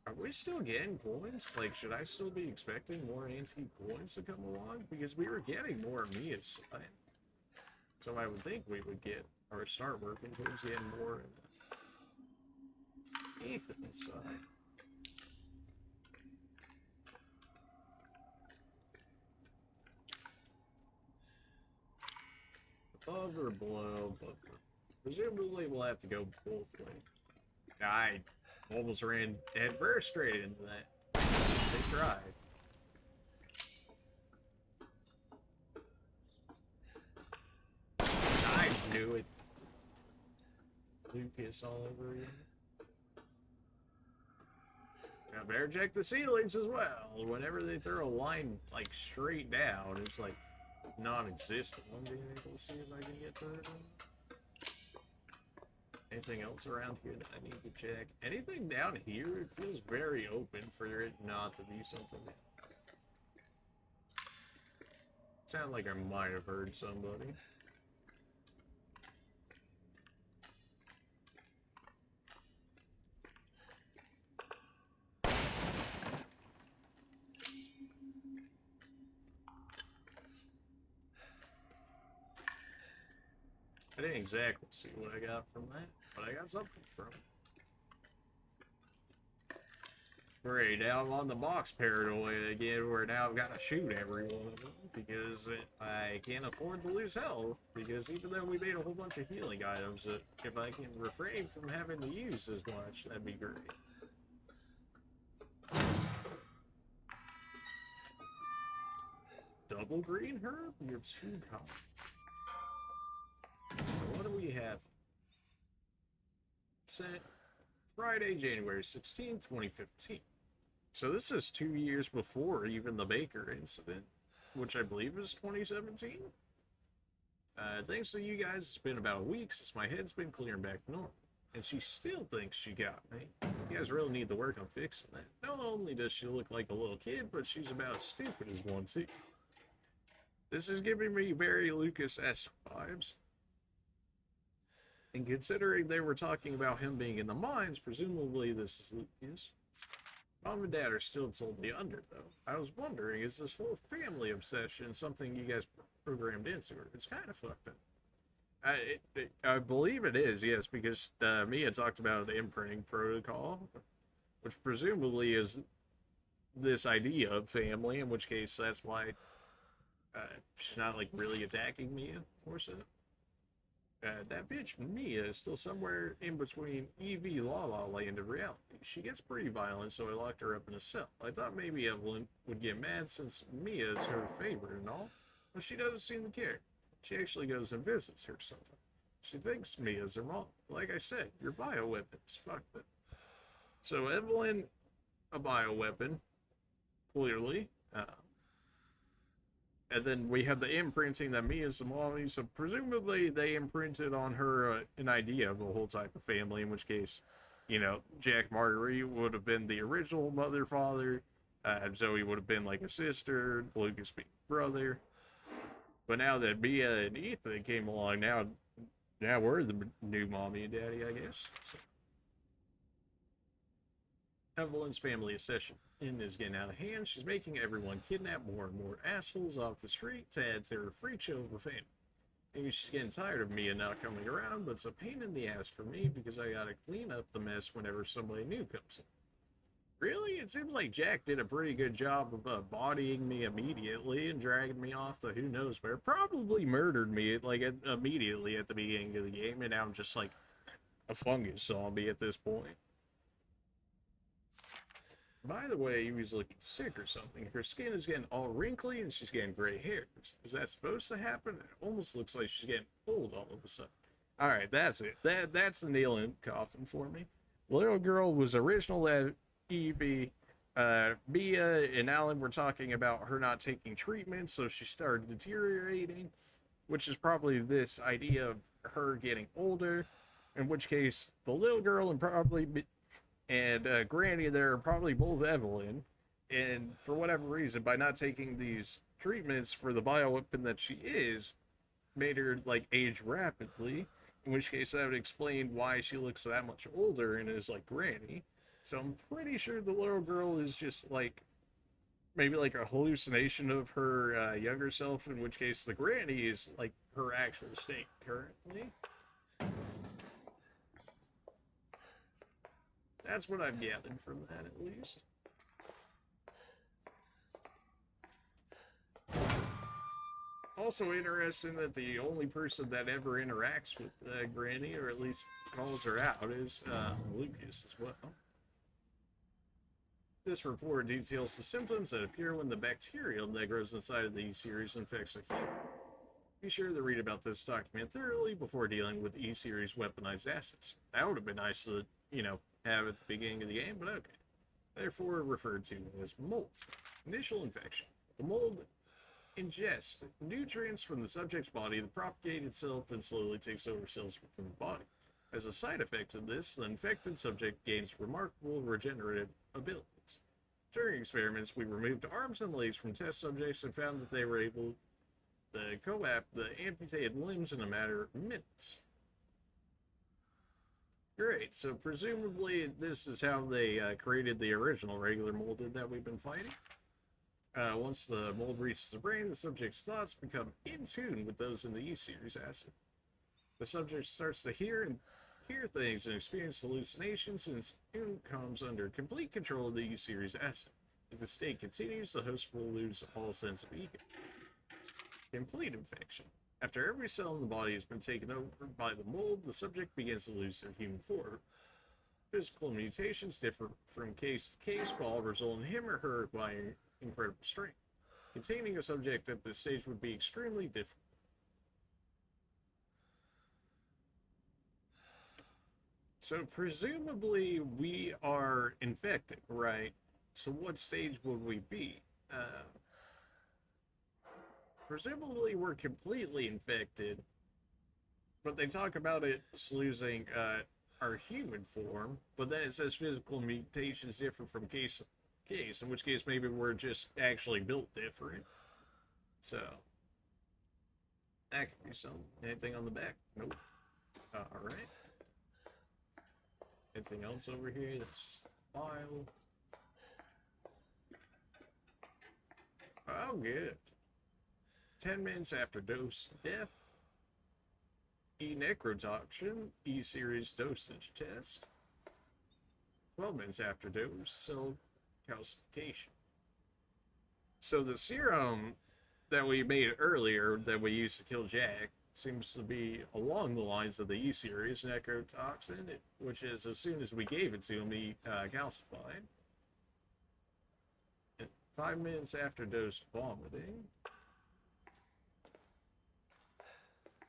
Are we still getting coins? Like, should I still be expecting more antique coins to come along? Because we were getting more Mia's side. So I would think we would get, or start working towards getting more Ethan's side. Above or below, but presumably we'll have to go both ways. I almost ran headfirst straight into that. They tried. I knew it. Lucas all over again. Now better check the ceilings as well. Whenever they throw a line like straight down, it's like non-existent. I'm being able to see if I can get through it. Anything else around here that I need to check? Anything down here? It feels very open for it not to be something. Sound like I might have heard somebody. I didn't exactly see what I got from that, but I got something from it. Great, now I'm on the box paranoia again, where now I've got to shoot every one of them, because I can't afford to lose health, because even though we made a whole bunch of healing items, if I can refrain from having to use as much, that'd be great. Double green herb? You're too common. What do we have? Sent Friday, January 16, 2015. So this is 2 years before even the Baker incident, which I believe is 2017. Thanks to you guys, it's been about a week since my head's been clearing back to normal. And she still thinks she got me. You guys really need to work on fixing that. Not only does she look like a little kid, but she's about as stupid as one too. This is giving me very Lucas-esque vibes. And considering they were talking about him being in the mines, presumably this is Lucas. Mom and Dad are still totally under, though. I was wondering, is this whole family obsession something you guys programmed into her? It's kind of fucked up. I believe it is, yes, because Mia talked about the imprinting protocol, which presumably is this idea of family, in which case that's why she's not, like, really attacking Mia, or so. That bitch Mia is still somewhere in between EV La La Land and reality. She gets pretty violent, so I locked her up in a cell. I thought maybe Evelyn would get mad since Mia is her favorite and all, but she doesn't seem to care. She actually goes and visits her sometimes. She thinks Mia's her mom. Like I said, your bioweapons. Fuck them. So Evelyn, a bioweapon, clearly. And then we have the imprinting that Mia's the mommy, so presumably they imprinted on her an idea of a whole type of family, in which case, you know, Jack Marguerite would have been the original mother, father, Zoe would have been like a sister, Lucas being brother. But now that Mia and Ethan came along, now we're the new mommy and daddy, I guess. So. Evelyn's family obsession is getting out of hand. She's making everyone kidnap more and more assholes off the street to add to her freak show of a family. Maybe she's getting tired of Mia not coming around, but it's a pain in the ass for me because I gotta clean up the mess whenever somebody new comes in. Really? It seems like Jack did a pretty good job of bodying me immediately and dragging me off to who knows where. Probably murdered me like immediately at the beginning of the game, and now I'm just like a fungus zombie at this point. By the way, he was looking sick or something. Her skin is getting all wrinkly and she's getting gray hairs. Is that supposed to happen? It almost looks like she's getting old all of a sudden. Alright, that's it. That's the nail in the coffin for me. The little girl was original that Evie, Mia and Alan were talking about her not taking treatment, so she started deteriorating, which is probably this idea of her getting older, in which case the little girl and Granny there are probably both Evelyn, and for whatever reason, by not taking these treatments for the bioweapon that she is, made her like age rapidly, in which case that would explain why she looks that much older and is like Granny. So I'm pretty sure the little girl is just like maybe like a hallucination of her younger self, in which case the Granny is like her actual state currently. That's what I've gathered from that, at least. Also interesting that the only person that ever interacts with Granny, or at least calls her out, is Lucas as well. This report details the symptoms that appear when the bacterium that grows inside of the E-Series infects a human. Be sure to read about this document thoroughly before dealing with E-Series weaponized assets. That would have been nice to, have at the beginning of the game, but okay. Therefore referred to as mold. Initial infection. The mold ingests nutrients from the subject's body that propagate itself and slowly takes over cells within the body. As a side effect of this, the infected subject gains remarkable regenerative abilities. During experiments, we removed arms and legs from test subjects and found that they were able to co-opt the amputated limbs in a matter of minutes. Great, so presumably this is how they created the original regular molded that we've been fighting. Once the mold reaches the brain, the subject's thoughts become in tune with those in the E-Series acid. The subject starts to hear things and experience hallucinations and soon comes under complete control of the E-Series acid. If the state continues, the host will lose all sense of ego. Complete infection. After every cell in the body has been taken over by the mold, the subject begins to lose their human form. Physical mutations differ from case to case, but all result in him or her acquiring incredible strength. Containing a subject at this stage would be extremely difficult. So presumably we are infected, right? So what stage would we be? Presumably we're completely infected, but they talk about it losing our human form, but then it says physical mutations differ from case to case, in which case maybe we're just actually built different. So that could be something. Anything on the back? Nope. Alright. Anything else over here? That's just the file. Oh, good. 10 minutes after dose death. E-necrotoxin, E-Series dosage test. 12 minutes after dose, cell calcification. So the serum that we made earlier that we used to kill Jack seems to be along the lines of the E-Series necrotoxin, which is as soon as we gave it to him, he calcified. And 5 minutes after dose vomiting.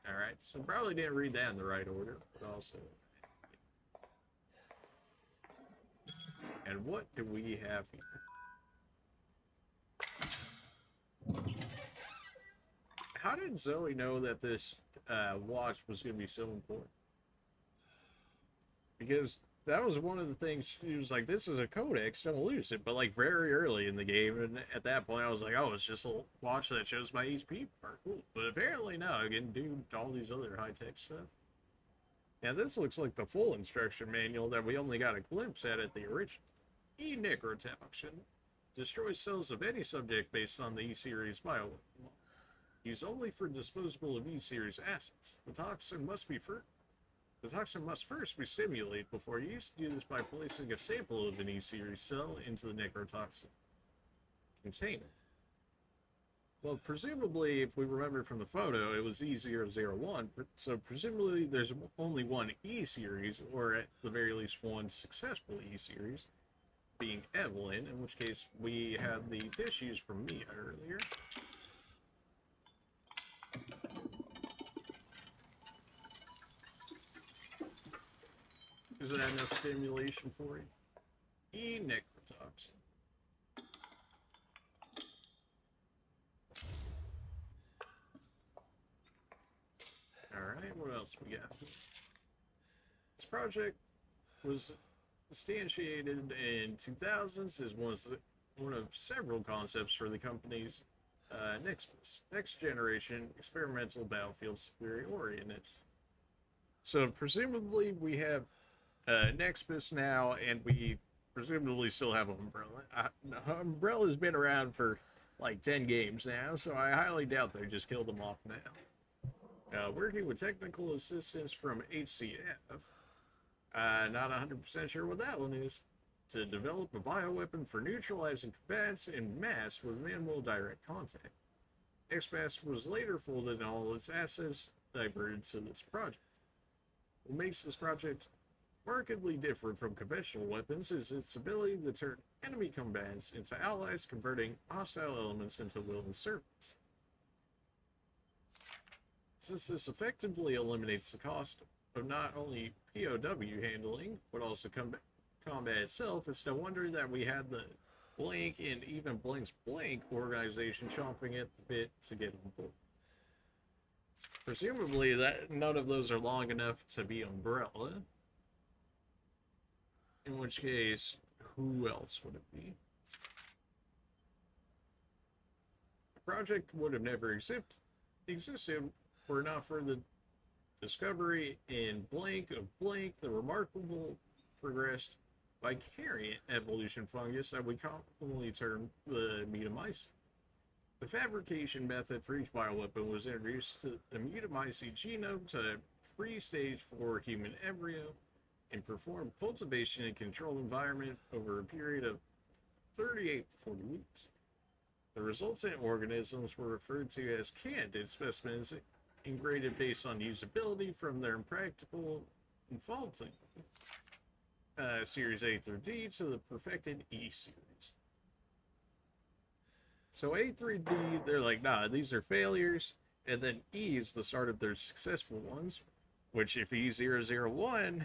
Alright, so probably didn't read that in the right order, but also... And what do we have here? How did Zoe know that this watch was going to be so important? Because that was one of the things, she was like, this is a codex, don't lose it. But like very early in the game, and at that point I was like, oh, it's just a watch that shows my HP part. Cool. But apparently no, I can do all these other high-tech stuff. Yeah, this looks like the full instruction manual that we only got a glimpse at the original. E-necrotoxin destroys cells of any subject based on the E-Series bioweapon. Used only for disposable of E-Series assets. The toxin must first be stimulated before use. Do this by placing a sample of an E-Series cell into the necrotoxin container. Well, presumably, if we remember from the photo, it was E001, so presumably there's only one E-Series, or at the very least one successful E-Series, being Evelyn, in which case we have the tissues from Mia earlier. Is that enough stimulation for you? Necrotoxin. Alright, what else we got? This project was instantiated in 2000s as one of several concepts for the company's next generation experimental battlefield superiority initiative. So presumably we have Nexus now, and we presumably still have Umbrella. Umbrella's been around for like 10 games now, so I highly doubt they just killed them off now. Working with technical assistance from HCF, not 100% sure what that one is, to develop a bioweapon for neutralizing combatants in mass with minimal direct contact. XPAS was later folded and all its assets diverted to this project. What makes this project markedly different from conventional weapons is its ability to turn enemy combatants into allies, converting hostile elements into willing servants. Since this effectively eliminates the cost of not only POW handling, but also combat itself, it's no wonder that we had the Blank and even Blank's Blank organization chomping at the bit to get on board. Presumably, that none of those are long enough to be Umbrella. In which case, who else would it be? The project would have never existed were not for the discovery in Blank of Blank, the remarkable progressed vicariant evolution fungus that we commonly term the mutamycete. The fabrication method for each bioweapon was introduced to the mutamycete genome to pre-stage 4 human embryo and performed cultivation in a controlled environment over a period of 38 to 40 weeks. The resultant organisms were referred to as candidate specimens and graded based on usability from their impractical and faulty Series A through D to the perfected E series. So A through D, they're like, nah, these are failures, and then E is the start of their successful ones, which if E001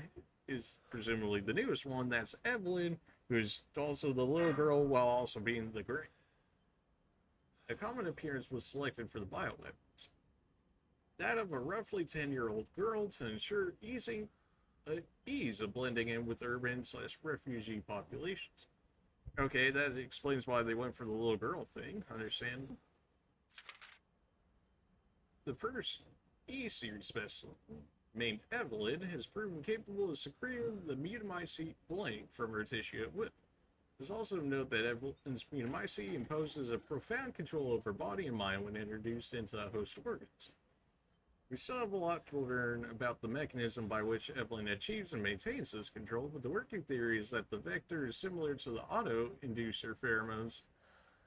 is presumably the newest one, that's Evelyn, who's also the little girl while also being the great. A common appearance was selected for the bioweapons. That of a roughly 10-year-old girl to ensure ease of blending in with urban/refugee populations. Okay, that explains why they went for the little girl thing, understand? The first E-series specimen, named Evelyn, has proven capable of secreting the mutamycete Blank from her tissue at will. It's also to note that Evelyn's mutamycete imposes a profound control over body and mind when introduced into a host organism. We still have a lot to learn about the mechanism by which Evelyn achieves and maintains this control, but the working theory is that the vector is similar to the auto-inducer pheromones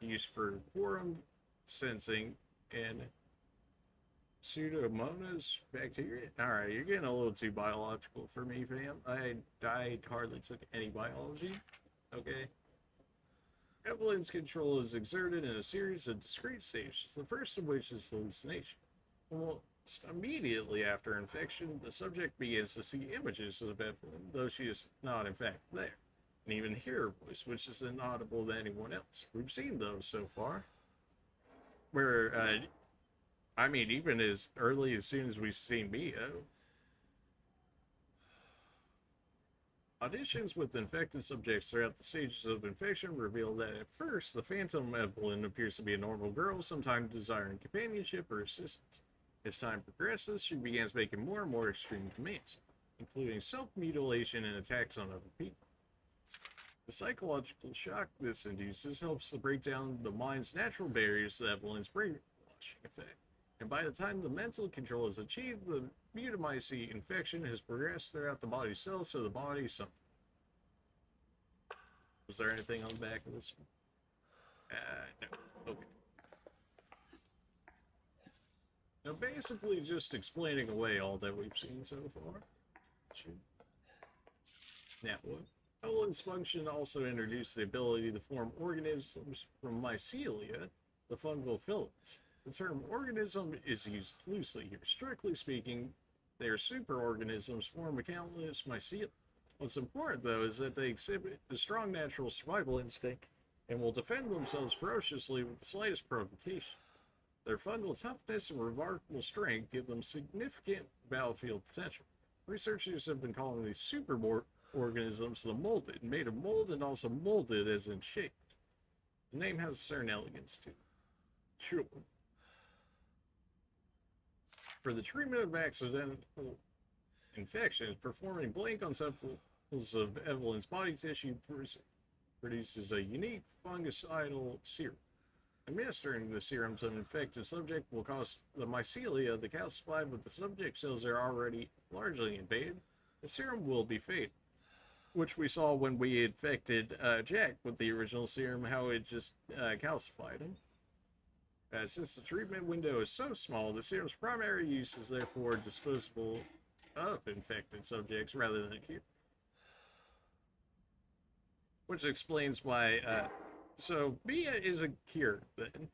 used for quorum sensing and Pseudomonas bacteria. Alright, you're getting a little too biological for me, fam. I hardly took any biology. Okay. Evelyn's control is exerted in a series of discrete stages, the first of which is hallucination. Almost immediately after infection, the subject begins to see images of Evelyn, though she is not in fact there, and even hear her voice, which is inaudible to anyone else. We've seen those so far, where, I mean, even as early as soon as we've seen Mia. Auditions with infected subjects throughout the stages of infection reveal that at first, the phantom Evelyn appears to be a normal girl, sometimes desiring companionship or assistance. As time progresses, she begins making more and more extreme demands, including self-mutilation and attacks on other people. The psychological shock this induces helps to break down the mind's natural barriers to Evelyn's brainwashing effect. And by the time the mental control is achieved, the mutamycete infection has progressed throughout the body's cells, so the body is something. Was there anything on the back of this one? No. Okay. Now, basically just explaining away all that we've seen so far. Now, what? Evelyn's function also introduced the ability to form organisms from mycelia, the fungal filaments. The term organism is used loosely here. Strictly speaking, they are superorganisms formed of countless mycelia. What's important, though, is that they exhibit a strong natural survival instinct and will defend themselves ferociously with the slightest provocation. Their fungal toughness and remarkable strength give them significant battlefield potential. Researchers have been calling these organisms the molded, made of mold and also molded as in shaped. The name has a certain elegance to it. Sure. For the treatment of accidental infections, performing blank on samples of Evelyn's body tissue produces a unique fungicidal serum. Administering the serum to an infected subject will cause the mycelia to calcify, but the subject cells are already largely invaded. The serum will be fatal, which we saw when we infected Jack with the original serum, how it just calcified him. Since the treatment window is so small, the serum's primary use is therefore disposable of infected subjects rather than a cure. Which explains why, so Mia is a cure then,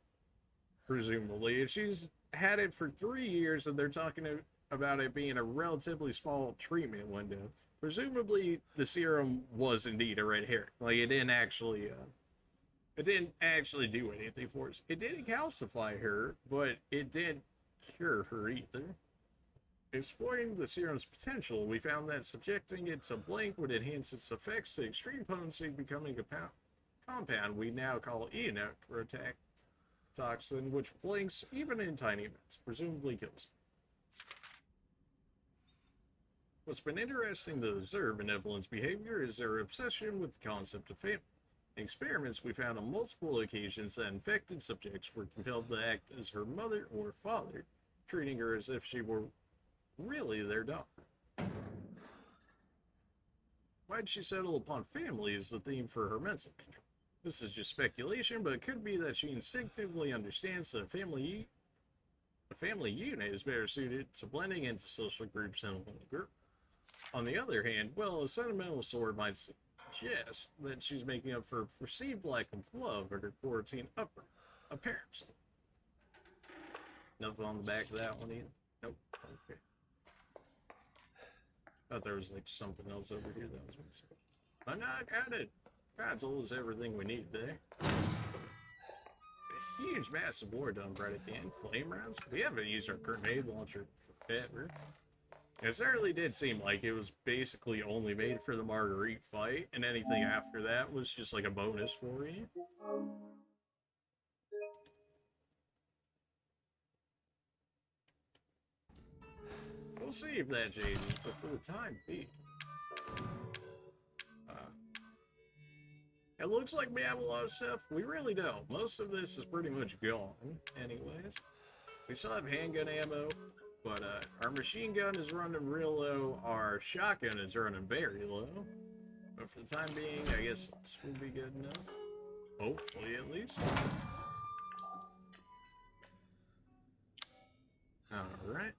presumably. If she's had it for 3 years and they're talking about it being a relatively small treatment window, presumably the serum was indeed a red herring. Like, it didn't actually do anything for us. It didn't calcify her, but it didn't cure her either. Exploring the serum's potential, we found that subjecting it to blank would enhance its effects to extreme potency, becoming a compound we now call grotesque, which blinks even in tiny amounts, presumably kills it. What's been interesting to observe in Evelyn's behavior is her obsession with the concept of family. In experiments, we found on multiple occasions that infected subjects were compelled to act as her mother or father, treating her as if she were really their daughter. Why'd she settle upon family as the theme for her mental control? This is just speculation, but it could be that she instinctively understands that a family unit is better suited to blending into social groups than a lonely group. On the other hand, well, a sentimental sort might suggest that she's making up for perceived lack of love at her quarantine upbringing, apparently. Nothing on the back of that one either? Nope. Okay. Thought there was like something else over here that was missing. But no, I got it. God told us everything we need there. A huge, massive war done right at the end. Flame rounds. We haven't used our grenade launcher forever. It certainly did seem like it was basically only made for the Marguerite fight, and anything after that was just like a bonus for you. We'll see if that changes, but for the time being. It looks like we have a lot of stuff. We really don't. Most of this is pretty much gone, anyways. We still have handgun ammo, but our machine gun is running real low. Our shotgun is running very low. But for the time being, I guess this will be good enough. Hopefully, at least. Alright.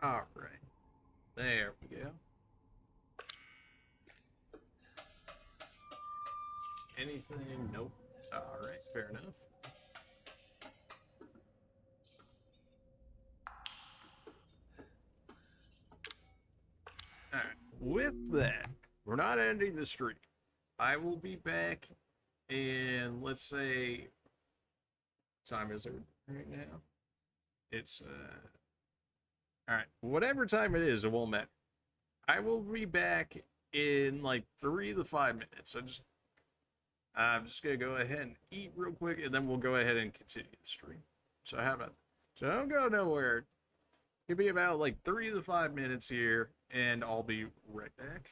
Alright. There we go. Anything? Nope. Alright, fair enough. Alright, with that, we're not ending the streak. I will be back in, let's say, what time is it right now? It's, alright, whatever time it is, it won't matter. I will be back in like 3 to 5 minutes. I'm just gonna go ahead and eat real quick, and then we'll go ahead and continue the stream. So how about that? So don't go nowhere. Give me about like 3 to 5 minutes here, and I'll be right back.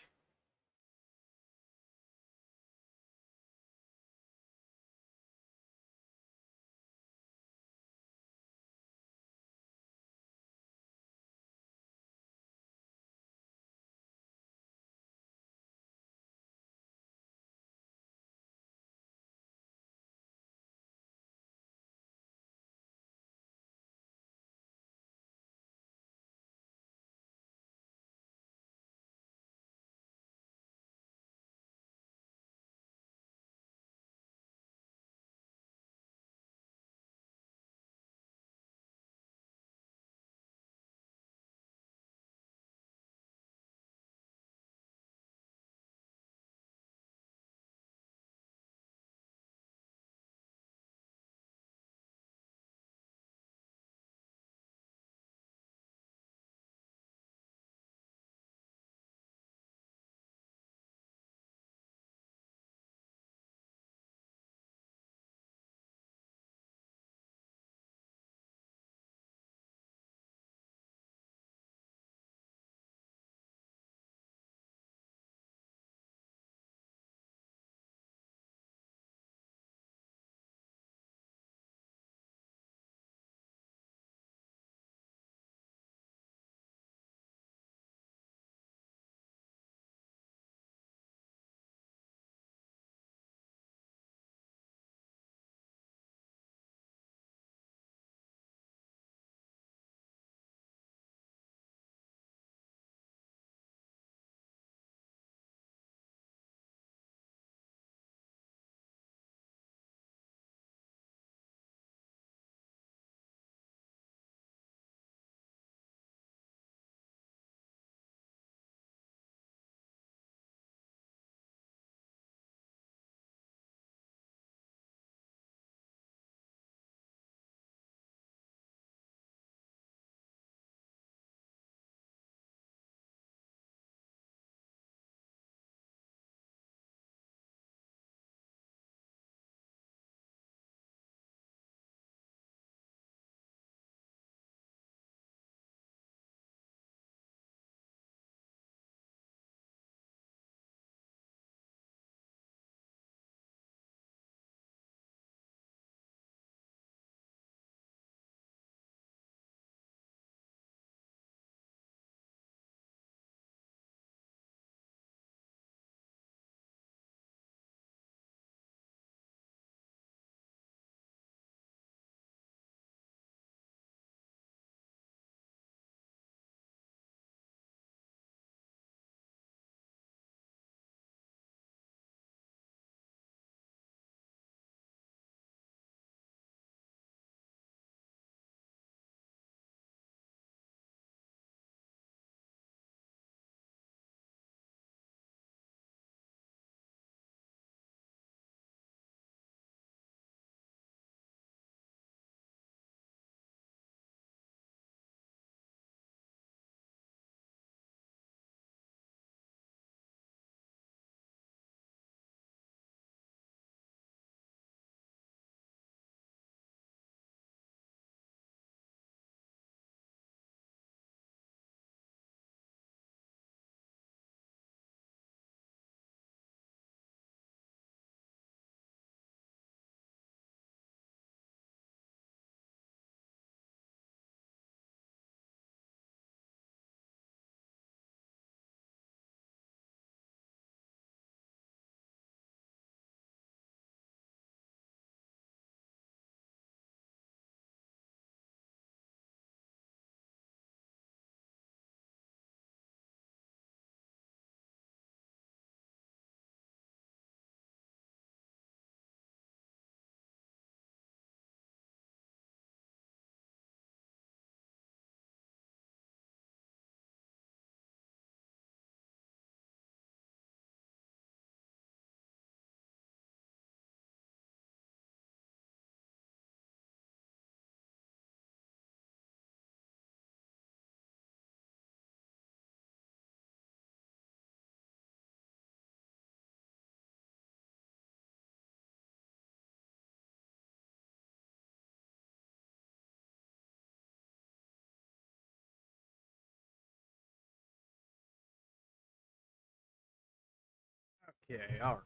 Okay, alright.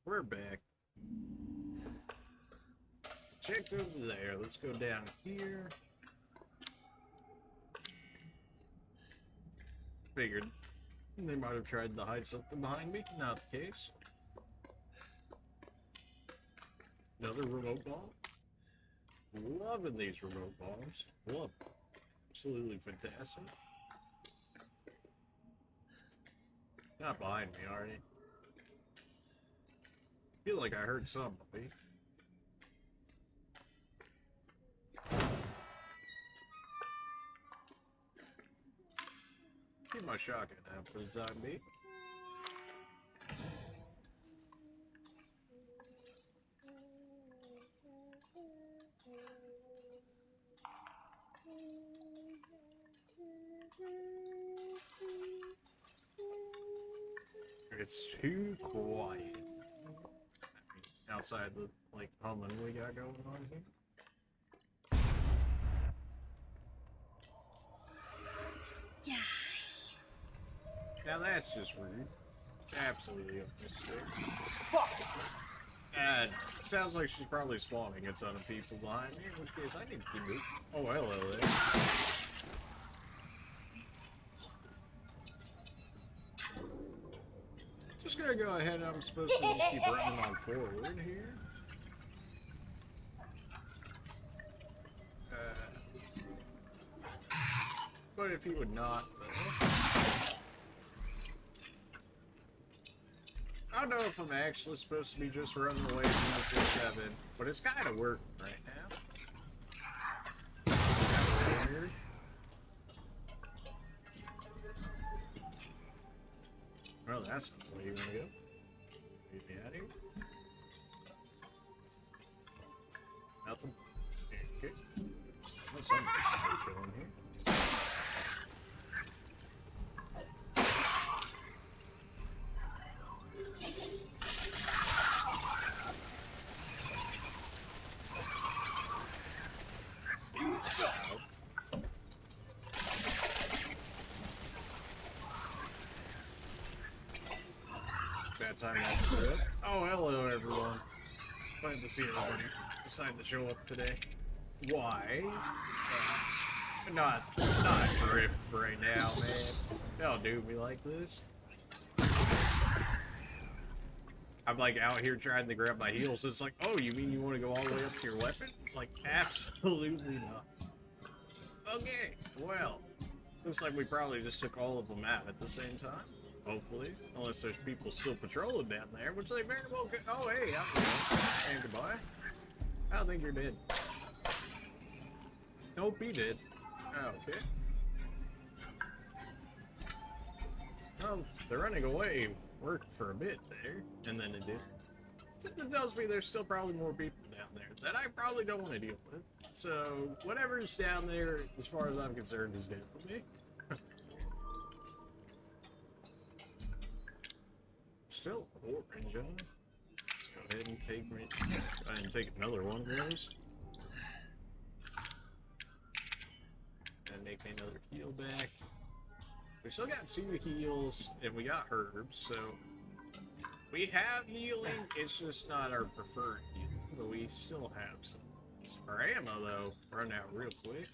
We're back. Checked over there. Let's go down here. Figured they might have tried to hide something behind me. Not the case. Another remote bomb. Loving these remote bombs. Love them. Absolutely fantastic. Not behind me, are you? Feel like I heard somebody. Keep my shotgun out for the time being. It's too quiet. I mean, outside the like humming we got going on here. Now that's just rude. Absolutely unnecessary. And it sounds like she's probably spawning a ton of people behind me, in which case I need to keep moving. Oh, hello there. Just gonna go ahead, I'm supposed to just keep running on forward here. But if you would not, I don't know if I'm actually supposed to be just running away from the 7, but it's kind of working right now. Weird. Well, that's not where you want to go. Get me out of here. Nothing. Okay. Well, something's chilling here. Bad time not to do it. Oh, hello everyone. Glad to see everybody decided to show up today. Why? Not drift right now, man. Don't do me like this. I'm like out here trying to grab my heels. It's like, oh, you mean you want to go all the way up to your weapon? It's like, absolutely not. Okay, well, looks like we probably just took all of them out at the same time. Hopefully, unless there's people still patrolling down there, which they very well could. Oh, hey, and goodbye. I don't think you're dead. Nope, he did. Okay. Well, the running away worked for a bit there, and then it did. Something tells me there's still probably more people down there that I probably don't want to deal with. So, whatever's down there, as far as I'm concerned, is down with me. Still orange, huh? Let's go ahead and take another one of those. And make me another heal back. We still got 2 heals, and we got herbs, so we have healing, it's just not our preferred healing, but we still have some. Our ammo, though, run out real quick.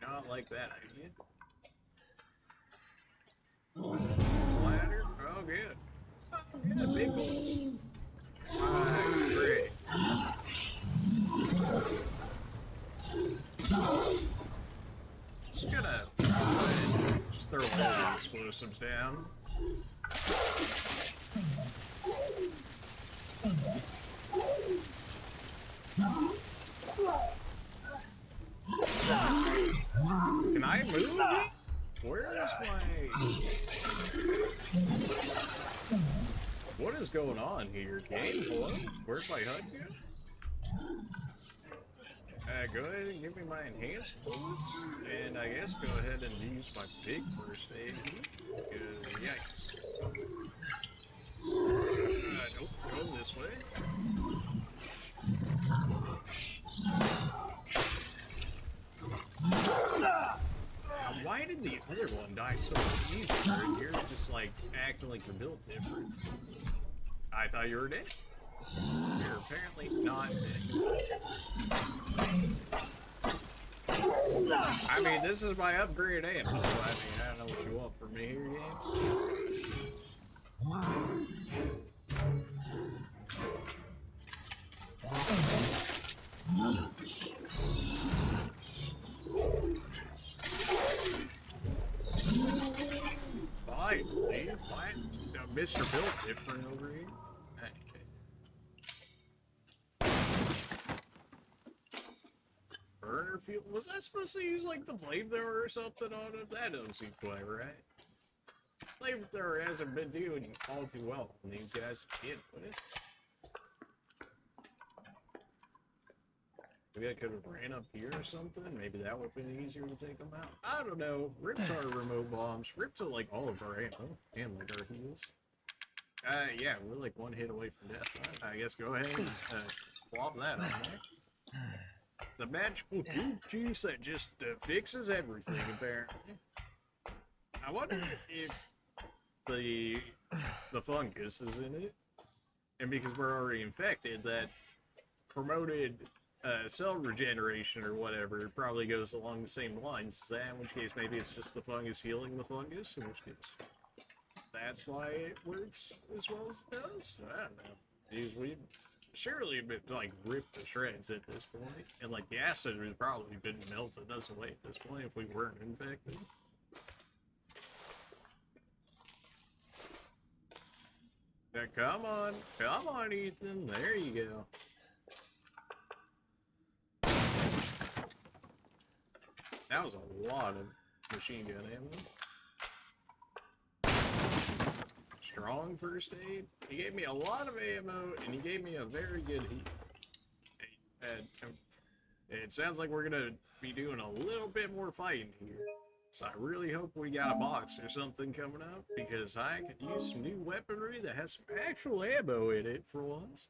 Not like that idea. Ladder? Oh, good. Oh, good, big holes. Great. Just gonna just throw all the explosives down. Can I move? Where is my... What is going on here, game? Hello? Where's my HUD go? Go ahead and give me my enhanced bullets, and I guess go ahead and use my big first aid here, because yikes. Nope, go this way. Why did the other one die so easy? You're just like acting like you're built different. I thought you were dead. You're apparently not dead. I mean, this is my upgrade ammo. I mean, I don't know what you want from me here, game. Finally, what? Mr. Bill different over here. Burner fuel? Was I supposed to use like the flamethrower or something on it? That doesn't seem quite right. Flamethrower hasn't been doing all too well on these guys to begin with. Maybe I could have ran up here or something. Maybe that would have been easier to take them out. I don't know. Ripped our remote bombs. Ripped to like all of our ammo and like our heals. Yeah, we're like one hit away from death. Right? I guess go ahead and plop that on there. The magical goop juice that just fixes everything, apparently. I wonder if the fungus is in it, and because we're already infected, that promoted cell regeneration or whatever probably goes along the same lines as that, in which case maybe it's just the fungus healing the fungus, in which case that's why it works as well as it does. I don't know. Jeez, we surely been like ripped to shreds at this point, and like the acid has probably been melted us away at this point if we weren't infected. Now, come on, Ethan. There you go. That was a lot of machine gun ammo. Strong first aid. He gave me a lot of ammo, and he gave me a very good heat. It sounds like we're gonna be doing a little bit more fighting here. So I really hope we got a box or something coming up, because I could use some new weaponry that has some actual ammo in it for once.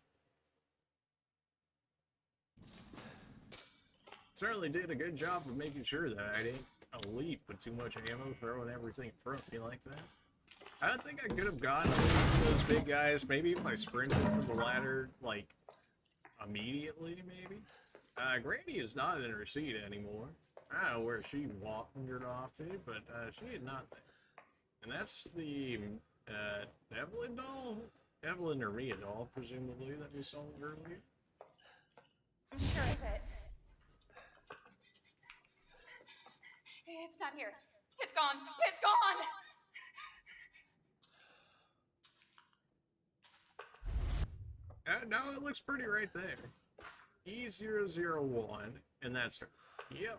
Certainly did a good job of making sure that I didn't leap with too much ammo, throwing everything in front of me like that. I don't think I could have gotten those big guys. Maybe if I sprinted for the ladder, like, immediately, maybe. Granny is not in her seat anymore. I don't know where she wandered off to, but she is not there. And that's the Evelyn doll? Evelyn or Mia doll, presumably, that we saw earlier. I'm sure of it. It's not here. It's gone. It's gone! No, it looks pretty right there. E001, and that's her. Yep.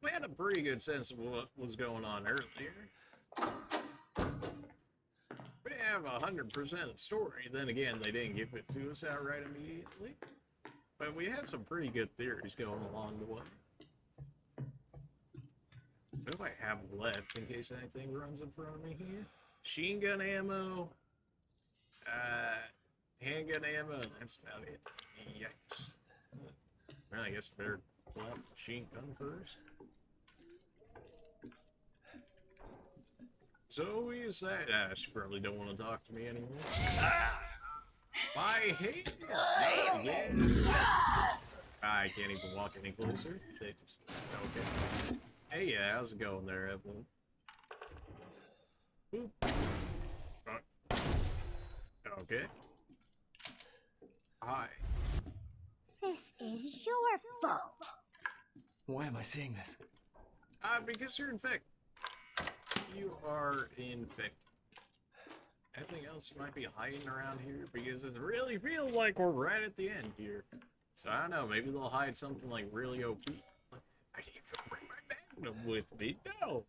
We had a pretty good sense of what was going on earlier. We didn't have 100% of the story. Then again, they didn't give it to us outright immediately. But we had some pretty good theories going along the way. What do I have left in case anything runs in front of me here? Machine gun ammo, handgun ammo, and that's about it. Yikes. Well, I guess I better pull out the machine gun first. So is that? She probably don't want to talk to me anymore. My hand! Not again. I can't even walk any closer. They just... Okay. Hey, yeah, how's it going there, Evelyn? Boop. Okay. Hi. This is your fault. Why am I seeing this? Because you're infected. You are infected. Anything else you might be hiding around here? Because it really feels like we're right at the end here. So I don't know, maybe they'll hide something like really OP. I didn't even bring my Magnum with me. No!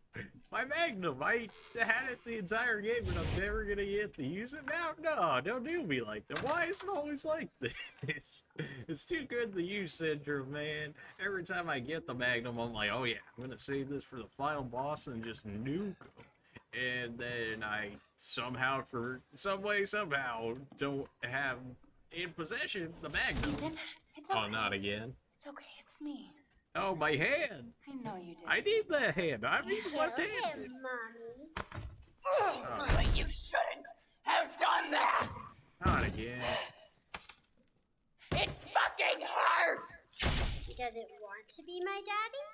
My Magnum! I had it the entire game, but I'm never gonna get to use it now? No, don't do me like that. Why is it always like this? It's too good the use syndrome, man. Every time I get the Magnum, I'm like, oh yeah, I'm gonna save this for the final boss and just nuke him. And then I somehow, for some way, somehow, don't have in possession the Magnum. Ethan, it's okay. Oh, not again. It's okay, it's me. Oh, my hand! I know you did. I need that hand! I need left hand! Mommy. But you shouldn't! have done that! Not again. It fucking hurts! He doesn't want to be my daddy?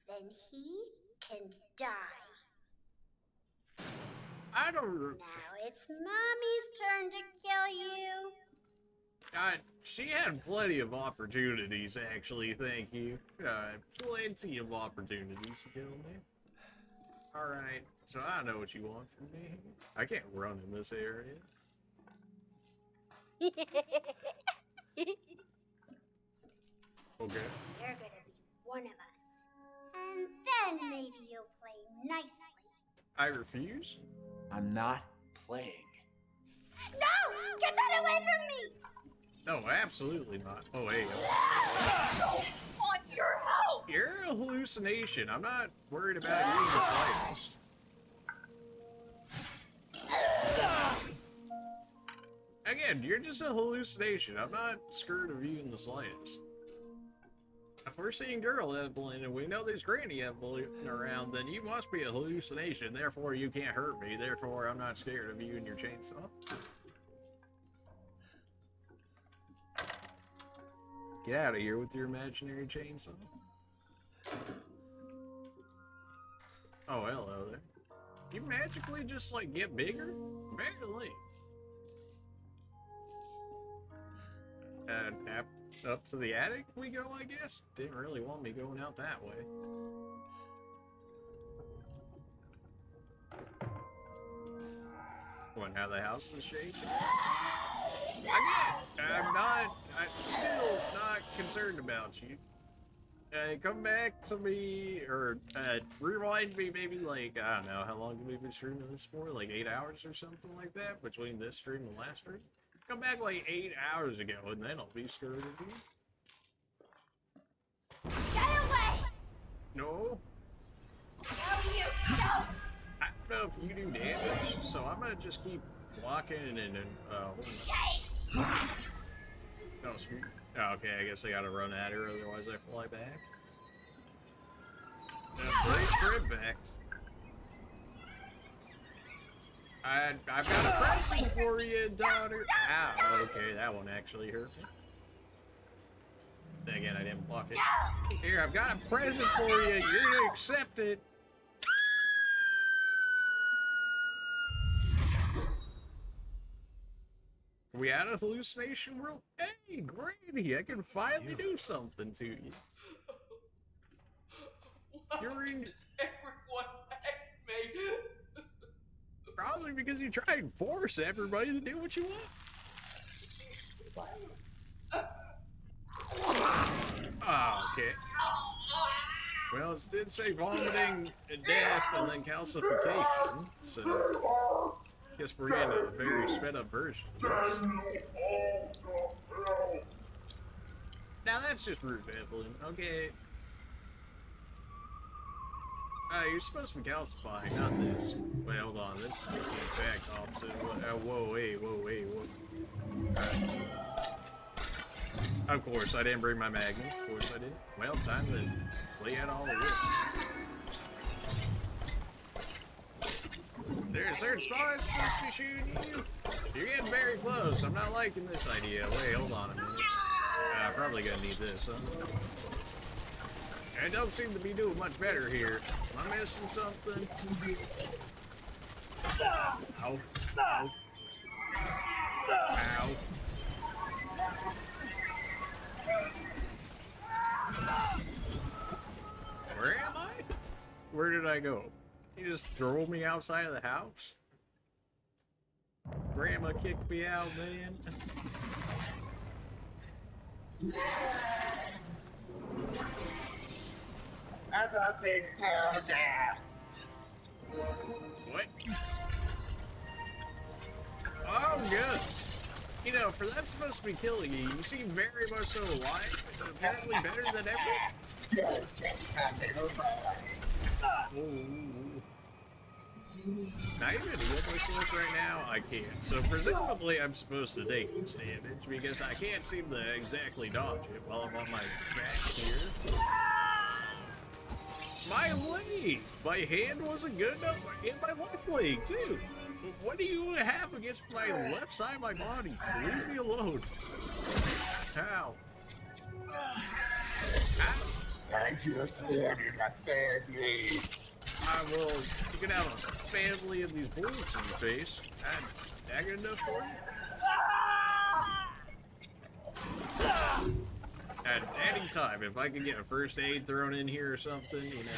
Then he can die. I don't. Now it's Mommy's turn to kill you. She had plenty of opportunities, actually, thank you. Plenty of opportunities to kill me. Alright, so I know what you want from me. I can't run in this area. Okay. You're gonna be one of us. And then maybe you'll play nicely. I refuse. I'm not playing. No! Get that away from me! No, absolutely not. Oh, hey. Want your help! You're a hallucination. I'm not worried about you in the slightest. Again, you're just a hallucination. I'm not scared of you in the slightest. If we're seeing girl Evelyn and we know there's Granny Evelyn around, then you must be a hallucination. Therefore, you can't hurt me. Therefore, I'm not scared of you and your chainsaw. Get out of here with your imaginary chainsaw. Oh, hello there. You magically just, like, get bigger? Apparently. Up to the attic we go, I guess? Didn't really want me going out that way. What, now the house is shaking? Again, I'm still not concerned about you. Come back to me, or rewind me maybe like, I don't know, how long have we been streaming this for? Like 8 hours or something like that, between this stream and last stream? Come back like 8 hours ago, and then I'll be scared of you. Get away! No? No, you don't! I don't know if you do damage, so I'm gonna just keep blocking and no, sweet. Oh, okay, I guess I gotta run at her, otherwise I fly back. Nice trip back. I've got a present for you, daughter. Ow, okay, that one actually hurt me. Then again, I didn't block it. Here, I've got a present for you. You're gonna accept it. Are we out of hallucination world? Hey, Granny, I can finally do something to you. You're in. Does everyone hate me? Probably because you try and force everybody to do what you want. Oh, okay. Well, it did say vomiting, death, and then calcification, so guess we're getting a very sped up version of this. Now that's just rude, Evelyn. Okay. You're supposed to be calcifying, not this. Wait, hold on. This is the exact opposite. Whoa, wait, whoa, wait, whoa. Alright. Of course, I didn't bring my magnet. Of course I did. Well, time to play out all of this. There's certain spots supposed to be shooting you. You're getting very close. I'm not liking this idea. Wait, hold on a minute. I'm probably gonna need this, huh? It don't seem to be doing much better here. Am I missing something? Ow. Ow. Ow. Where am I? Where did I go? You just throw me outside of the house? Grandma kicked me out, man. What? Oh, good. You know, for that supposed to be killing you, you seem very much so alive, and apparently better than ever. Not even to get my sword right now, I can't. So presumably I'm supposed to take this damage, because I can't seem to exactly dodge it while I'm on my back here. My leg! My hand wasn't good enough, and my left leg, too! What do you have against my left side of my body? Leave me alone. Ow. I just wanted a family. Well, you can have a family of these bullets in your face. That good enough for you? At any time, if I could get a first aid thrown in here or something, you know.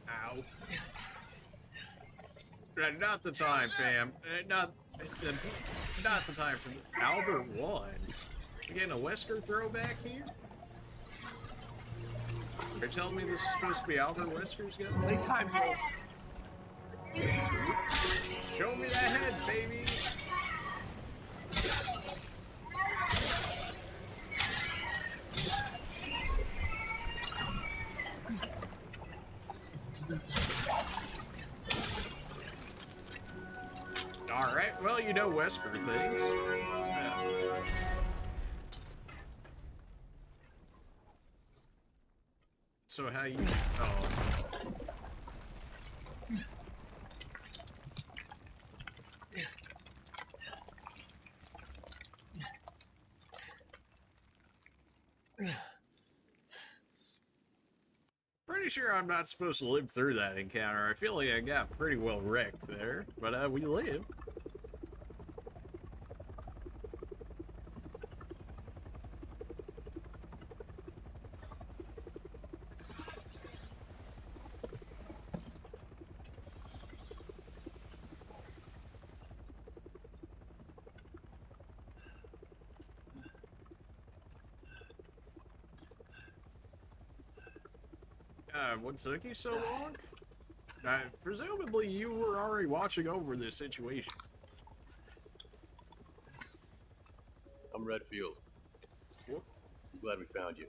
Ow. Not the time, fam. Not the time for Albert 1. You getting a Wesker throwback here? You're telling me this is supposed to be Albert Wesker's gun? Playtime, Joe. Show me that head, baby! Alright, well, you know Wesker things. So how you... Oh. Pretty sure I'm not supposed to live through that encounter. I feel like I got pretty well wrecked there, but we live. What took you so long? Presumably you were already watching over this situation. I'm Redfield. I'm glad we found you.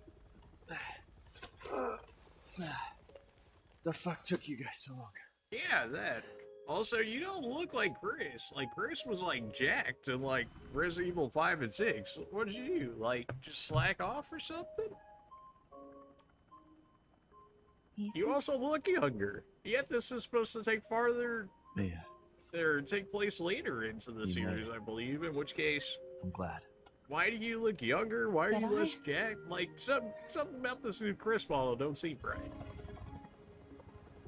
The fuck took you guys so long? Yeah, that. Also, you don't look like Chris. Like, Chris was, like, jacked in, like, Resident Evil 5 and 6. What'd you do? Like, just slack off or something? You also look younger. Yet this is supposed to take farther... Yeah. Or take place later into the series, I believe, in which case... I'm glad. Why do you look younger? Why are you less jacked? Like, something about this new Chris model don't seem right.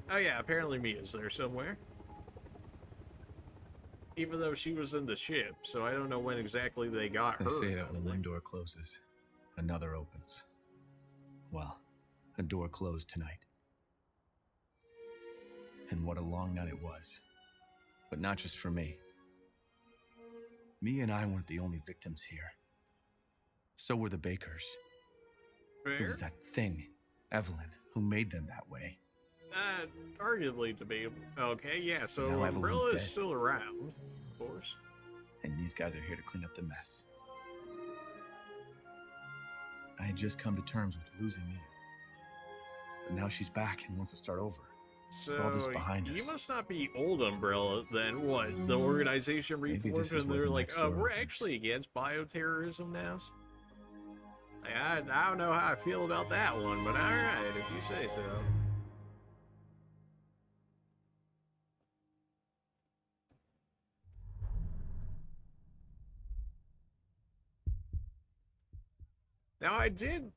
Oh yeah, apparently Mia's there somewhere. Even though she was in the ship, so I don't know when exactly they got her. They say that when one door closes, another opens. Well, a door closed tonight. And what a long night it was. But not just for me. Mia and I weren't the only victims here. So were the Bakers. Fair? It was that thing, Evelyn, who made them that way. Arguably to be. Okay, yeah, so Now Evelyn's Umbrella is dead. still around, of course. And these guys are here to clean up the mess. I had just come to terms with losing Mia. But now she's back and wants to start over. So, all this behind you us. must not be old Umbrella, then. What, the organization Maybe reformed this is and where they're the like, next door we're opens. actually against bioterrorism now? Like, I don't know how I feel about that one, but alright, if you say so. Now I did,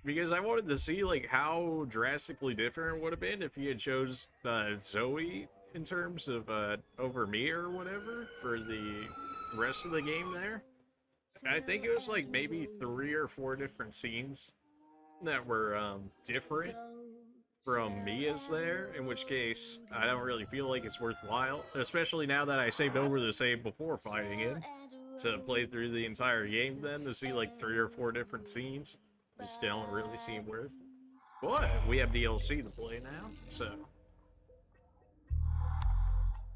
because I wanted to see like how drastically different it would have been if you had chose Zoe in terms of over Mia or whatever for the rest of the game there. I think it was like maybe 3 or 4 different scenes that were different from Mia's there, in which case I don't really feel like it's worthwhile, especially now that I saved over the save before fighting him. To play through the entire game then to see like 3 or 4 different scenes just don't really seem worth it. But we have DLC to play now, so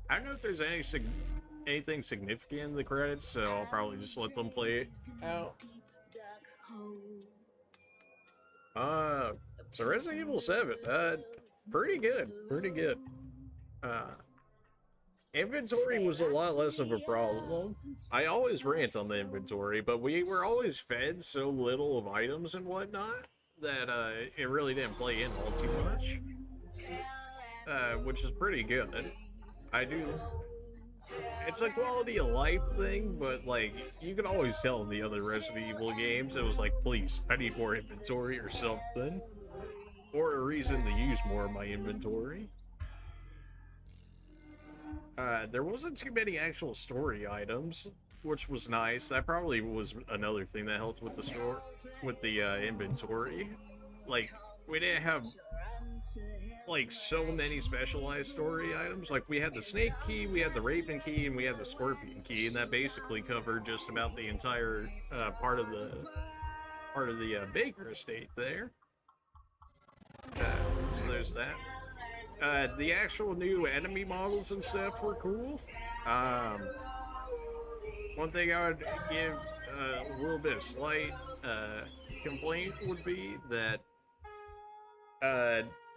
I don't know if there's anything significant in the credits, so I'll probably just let them play it out. So Resident Evil 7, pretty good. Inventory was a lot less of a problem. I always rant on the inventory, but we were always fed so little of items and whatnot that it really didn't play in all too much. which is pretty good. I do. It's a quality of life thing, but like you can always tell in the other Resident Evil games, it was like, please, I need more inventory or something, or a reason to use more of my inventory. There wasn't too many actual story items, which was nice. That probably was another thing that helped with the store, with the inventory. Like, we didn't have like so many specialized story items. Like, we had the snake key, we had the raven key, and we had the scorpion key, and that basically covered just about the entire part of the Baker estate there. So there's that. The actual new enemy models and stuff were cool. One thing I would give a little bit of slight complaint would be that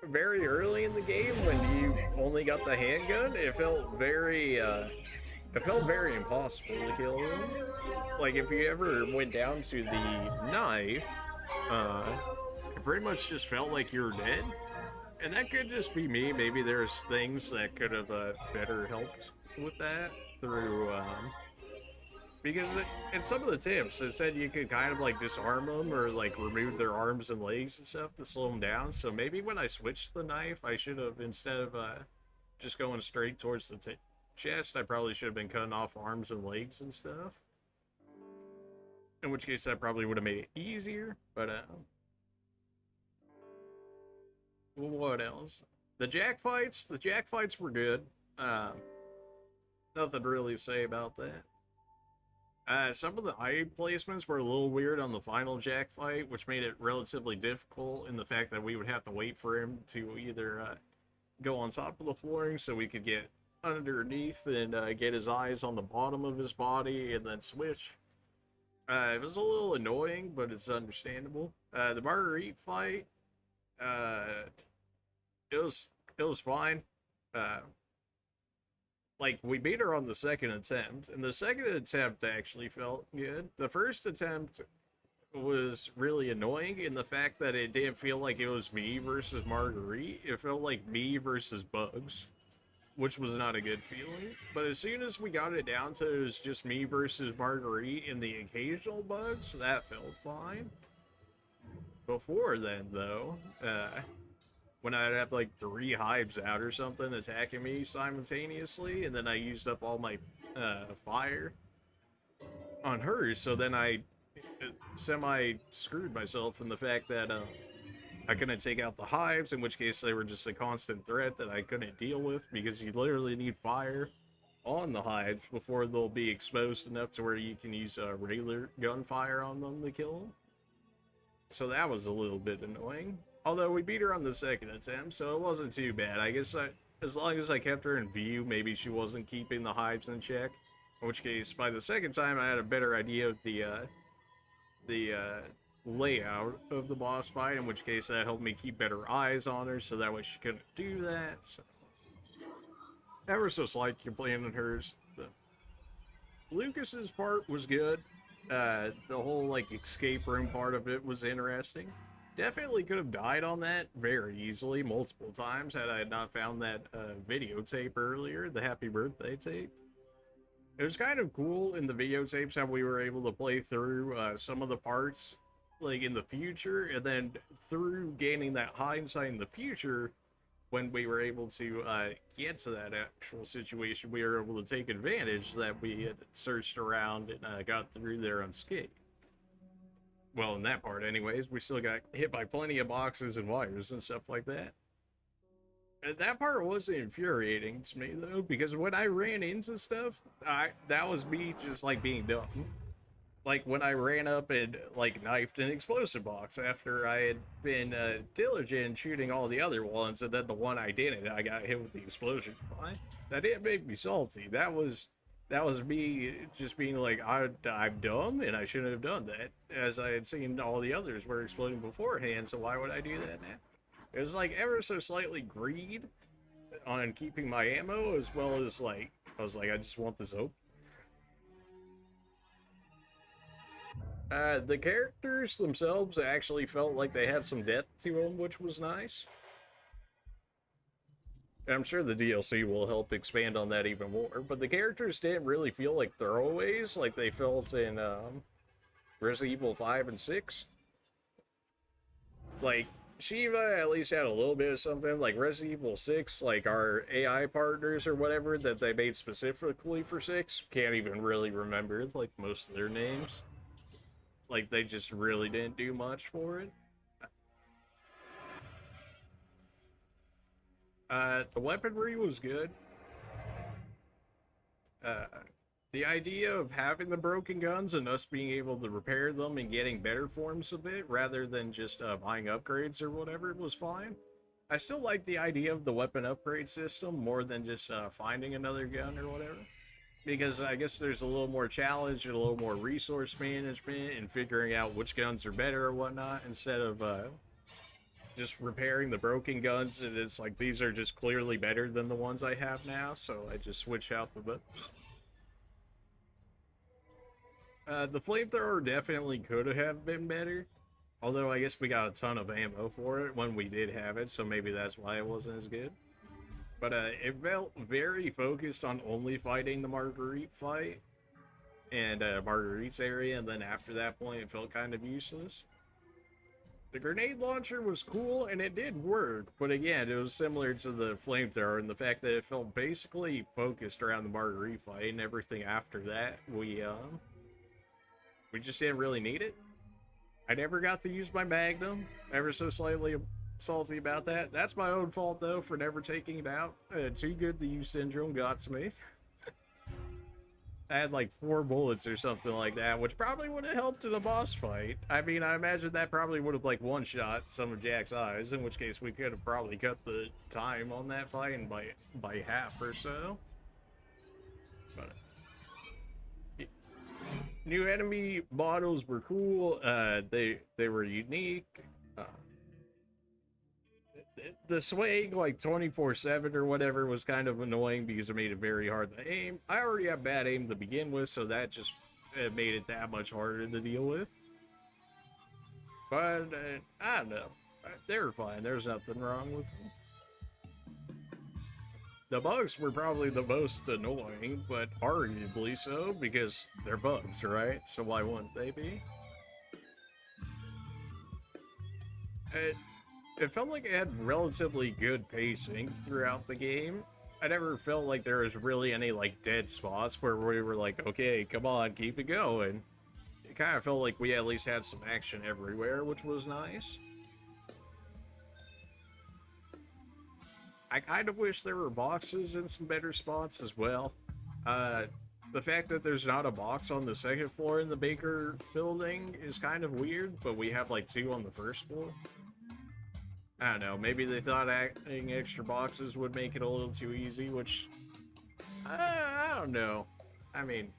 very early in the game, when you only got the handgun, it felt very impossible to kill them. Like, if you ever went down to the knife, it pretty much just felt like you were dead. And that could just be me. Maybe there's things that could have better helped with that through, because in some of the tips, it said you could kind of like disarm them or like remove their arms and legs and stuff to slow them down. So maybe when I switched the knife, I should have, instead of just going straight towards the chest, I probably should have been cutting off arms and legs and stuff. In which case, that probably would have made it easier, but what else? The jack fights were good. Nothing to really say about that. Some of the eye placements were a little weird on the final jack fight, which made it relatively difficult in the fact that we would have to wait for him to either go on top of the flooring so we could get underneath and get his eyes on the bottom of his body and then switch. It was a little annoying, but it's understandable. The Marguerite fight, it was fine. Like, we beat her on the second attempt, and the second attempt actually felt good. The first attempt was really annoying in the fact that it didn't feel like it was me versus Marguerite. It felt like me versus bugs, which was not a good feeling. But as soon as we got it down to it was just me versus Marguerite and the occasional bugs, that felt fine. Before then, though, when I'd have like 3 hives out or something attacking me simultaneously, and then I used up all my fire on her, so then I semi-screwed myself in the fact that I couldn't take out the hives, in which case they were just a constant threat that I couldn't deal with, because you literally need fire on the hives before they'll be exposed enough to where you can use regular gunfire on them to kill them. So that was a little bit annoying. Although we beat her on the second attempt, so it wasn't too bad. I guess as long as I kept her in view, maybe she wasn't keeping the hives in check. In which case, by the second time, I had a better idea of the layout of the boss fight, in which case that helped me keep better eyes on her, so that way she couldn't do that. So, ever so slight complaint on hers. Lucas's part was good. The whole, like, escape room part of it was interesting. Definitely could have died on that very easily, multiple times, had I not found that videotape earlier, the happy birthday tape. It was kind of cool in the videotapes how we were able to play through some of the parts, like, in the future, and then through gaining that hindsight in the future, when we were able to get to that actual situation, we were able to take advantage that we had searched around and got through there unscathed. Well, in that part anyways, we still got hit by plenty of boxes and wires and stuff like that. And that part was infuriating to me, though, because when I ran into stuff, that was me just, like, being dumb. Like, when I ran up and, like, knifed an explosive box after I had been diligent shooting all the other ones, and then the one I didn't, I got hit with the explosion. That didn't make me salty. That was me just being like, I'm dumb, and I shouldn't have done that, as I had seen all the others were exploding beforehand, so why would I do that now? It was like ever so slightly greed on keeping my ammo, as well as, like, I was like, I just want this open. The characters themselves actually felt like they had some depth to them, which was nice. I'm sure the DLC will help expand on that even more, but the characters didn't really feel like throwaways like they felt in Resident Evil 5 and 6. Like, Shiva at least had a little bit of something. Like Resident Evil 6, like our AI partners or whatever that they made specifically for 6, can't even really remember like most of their names. Like, they just really didn't do much for it. The weaponry was good. The idea of having the broken guns and us being able to repair them and getting better forms of it rather than just buying upgrades or whatever was fine. I still like the idea of the weapon upgrade system more than just finding another gun or whatever. Because I guess there's a little more challenge and a little more resource management and figuring out which guns are better or whatnot instead of just repairing the broken guns, and it's like these are just clearly better than the ones I have now, so I just switch out the weapons. The flamethrower definitely could have been better, although I guess we got a ton of ammo for it when we did have it, so maybe that's why it wasn't as good. But it felt very focused on only fighting the Marguerite fight and Marguerite's area, and then after that point it felt kind of useless. The grenade launcher was cool, and it did work, but again, it was similar to the flamethrower in the fact that it felt basically focused around the Marguerite fight, and everything after that, we just didn't really need it. I never got to use my Magnum, ever so slightly salty about that. That's my own fault, though, for never taking it out. Too good the use syndrome got to me. I had like 4 bullets or something like that, which probably would have helped in a boss fight. I mean, I imagine that probably would have like one-shot some of Jack's eyes, in which case we could have probably cut the time on that fight and by half or so. But new enemy models were cool. They were unique. The swaying like 24/7 or whatever was kind of annoying because it made it very hard to aim. I already have bad aim to begin with, so that just made it that much harder to deal with. But I don't know. They were fine. There's nothing wrong with them. The bugs were probably the most annoying, but arguably so because they're bugs, right? So why wouldn't they be? It felt like it had relatively good pacing throughout the game. I never felt like there was really any like dead spots where we were like, okay, come on, keep it going. It kind of felt like we at least had some action everywhere, which was nice. I kind of wish there were boxes in some better spots as well. The fact that there's not a box on the 2nd floor in the Baker building is kind of weird, but we have like 2 on the 1st floor. I don't know, maybe they thought adding extra boxes would make it a little too easy, which, I don't know. I mean,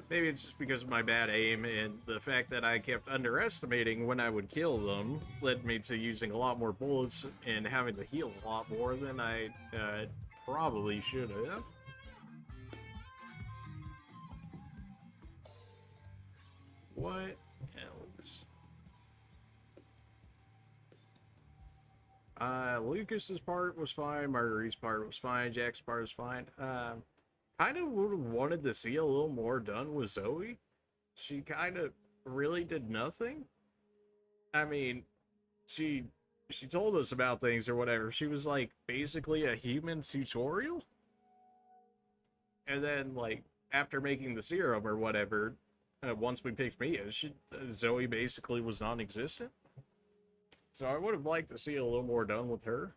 maybe it's just because of my bad aim, and the fact that I kept underestimating when I would kill them led me to using a lot more bullets and having to heal a lot more than I probably should have. What else? Lucas's part was fine, Marguerite's part was fine, Jack's part was fine. Kind of would have wanted to see a little more done with Zoe. She kind of really did nothing. I mean, she told us about things or whatever. She was like basically a human tutorial. And then like after making the serum or whatever, once we picked Mia, Zoe basically was non-existent. So I would have liked to see a little more done with her.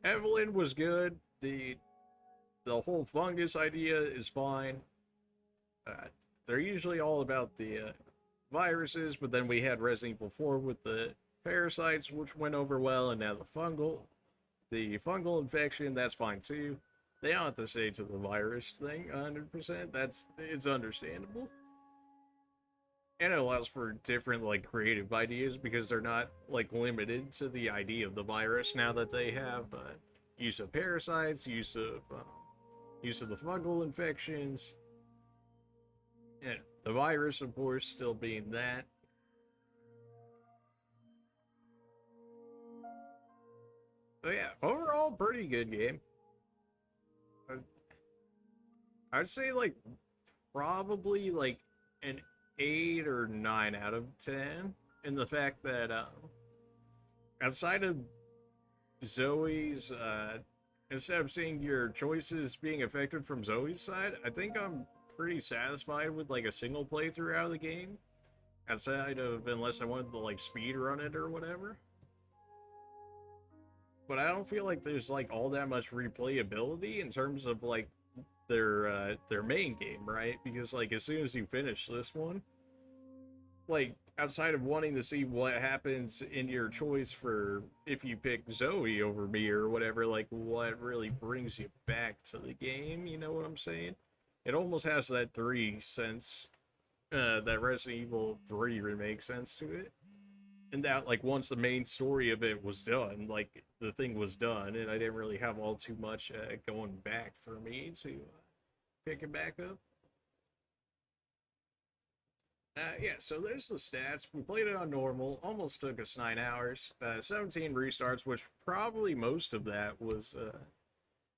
Evelyn was good. The whole fungus idea is fine. They're usually all about the viruses, but then we had Resident Evil 4 with the parasites, which went over well, and now the fungal infection, that's fine too. They don't have to say to the virus thing 100%. It's understandable. And it allows for different, like, creative ideas because they're not, like, limited to the idea of the virus now that they have use of parasites, use of the fungal infections. And the virus, of course, still being that. So yeah, overall, pretty good game. I'd say like probably like an 8 or 9 out of 10. In the fact that outside of Zoe's, instead of seeing your choices being affected from Zoe's side, I think I'm pretty satisfied with like a single playthrough out of the game. Outside of, unless I wanted to like speed run it or whatever. But I don't feel like there's like all that much replayability in terms of like their main game, right? Because like as soon as you finish this one, like outside of wanting to see what happens in your choice for if you pick Zoe over me or whatever, like what really brings you back to the game, you know what I'm saying? It almost has that 3 sense, that Resident Evil 3 remake sense to it. And that, like, once the main story of it was done, like, the thing was done, and I didn't really have all too much going back for me to pick it back up. Yeah, so there's the stats. We played it on normal. Almost took us 9 hours. 17 restarts, which probably most of that was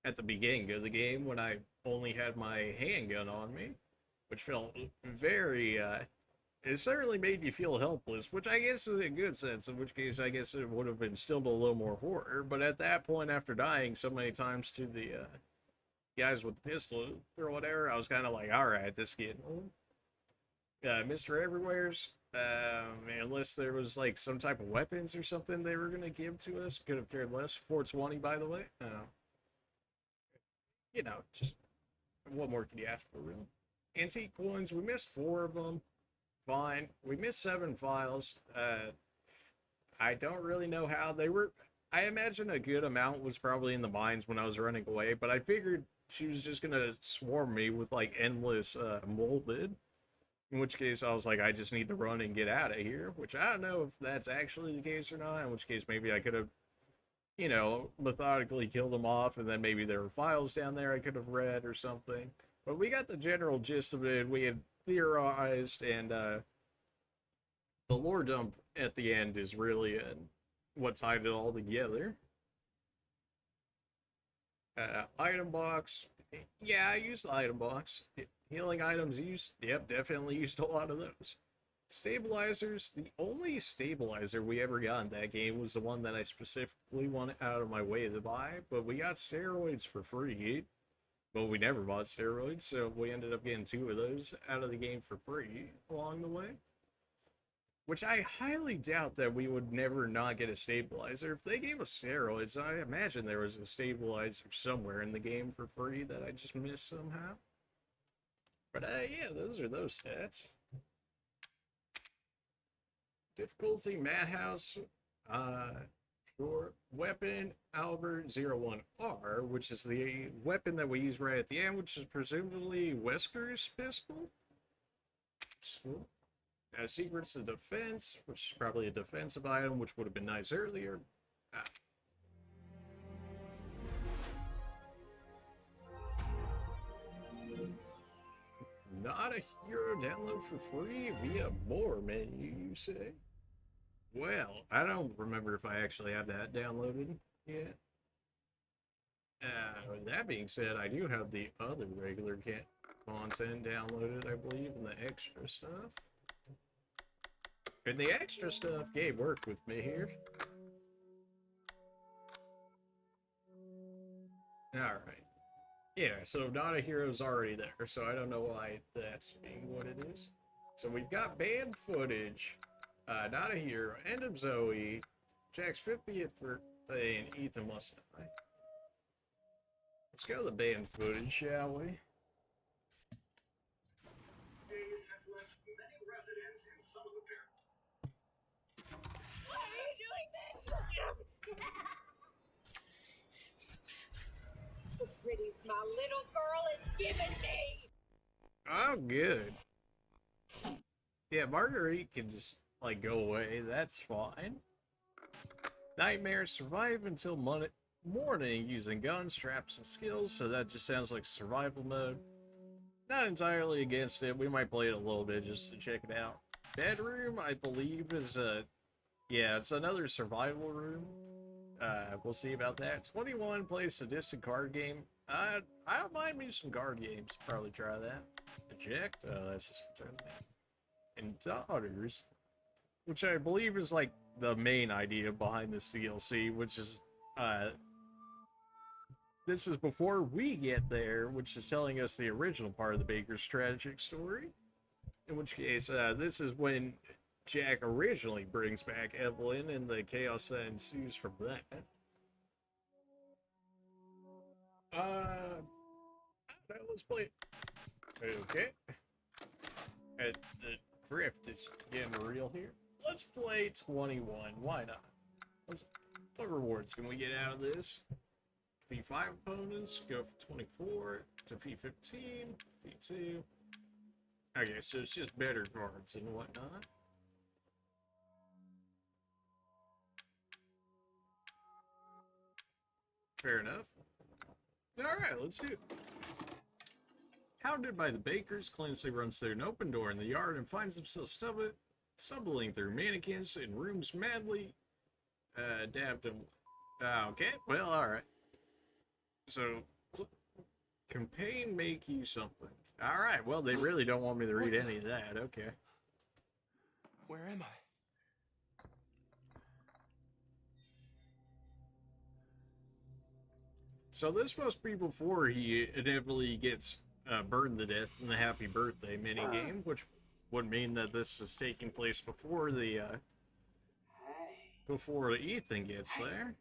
at the beginning of the game when I only had my handgun on me, which felt very... it certainly made you feel helpless, which I guess is a good sense, in which case I guess it would have instilled a little more horror. But at that point, after dying so many times to the guys with the pistol or whatever, I was kind of like, alright, this is getting old. Mr. Everywhere's, unless there was like some type of weapons or something they were going to give to us, could have cared less. 420, by the way. You know, just what more could you ask for, really? Antique coins, we missed 4 of them. Fine. We missed 7 files. I don't really know how they were. I imagine a good amount was probably in the mines when I was running away, but I figured she was just gonna swarm me with like endless molded. In which case I was like, I just need to run and get out of here, which I don't know if that's actually the case or not, in which case maybe I could have, you know, methodically killed them off, and then maybe there were files down there I could have read or something. But we got the general gist of it. We had theorized, and the lore dump at the end is really what tied it all together. Item box. Yeah, I used the item box. Healing items used. Yep, definitely used a lot of those. Stabilizers. The only stabilizer we ever got in that game was the one that I specifically wanted out of my way to buy, but we got steroids for free. Well, we never bought steroids, so we ended up getting 2 of those out of the game for free along the way. Which I highly doubt that we would never not get a stabilizer. If they gave us steroids, I imagine there was a stabilizer somewhere in the game for free that I just missed somehow. But yeah, those are those stats. Difficulty, Madhouse, for weapon, Albert 01R, which is the weapon that we use right at the end, which is presumably Wesker's pistol. So, secrets of defense, which is probably a defensive item, which would have been nice earlier. Not a hero download for free via more menu, you say? Well, I don't remember if I actually have that downloaded yet. That being said, I do have the other regular content downloaded, I believe, and the extra stuff. And the extra stuff gave work with me here. Alright. Yeah, so Not a Hero's already there, so I don't know why that's being what it is. So we've got banned footage, Not a Hero, End of Zoe, Jack's 50th birthday, and Ethan must die. Let's go to the banned footage, shall we? The pretties my little girl is giving me. Oh, good. Yeah, Marguerite can just, like, go away. That's fine. Nightmarish, survive until morning using guns, traps, and skills, so that just sounds like survival mode. Not entirely against it. We might play it a little bit just to check it out. Bedroom, I believe, is yeah, it's another survival room. We'll see about that. 21 plays sadistic card game. I don't mind me some card games. Probably try that. Eject. That's just return me. And Daughters, which I believe is like the main idea behind this DLC, which is this is before we get there, which is telling us the original part of the Baker's tragic story. In which case, this is when Jack originally brings back Evelyn and the chaos that ensues from that. I don't know, let's play it. Okay. And the drift is getting real here. Let's play 21. Why not? What rewards can we get out of this? Defeat 5 opponents, go for 24, defeat 15, defeat 2. Okay, so it's just better cards and whatnot. Fair enough. Alright, let's do it. Hounded by the bakers, Clancy runs through an open door in the yard and finds himself stumbling through mannequins and rooms madly dabbed him. Okay, well, alright. So, can pain make you something? Alright, well, they really don't want me to read any of that. Okay. Where am I? So this must be before he inevitably gets burned to death in the Happy Birthday minigame, which would mean that this is taking place before the before Ethan gets there.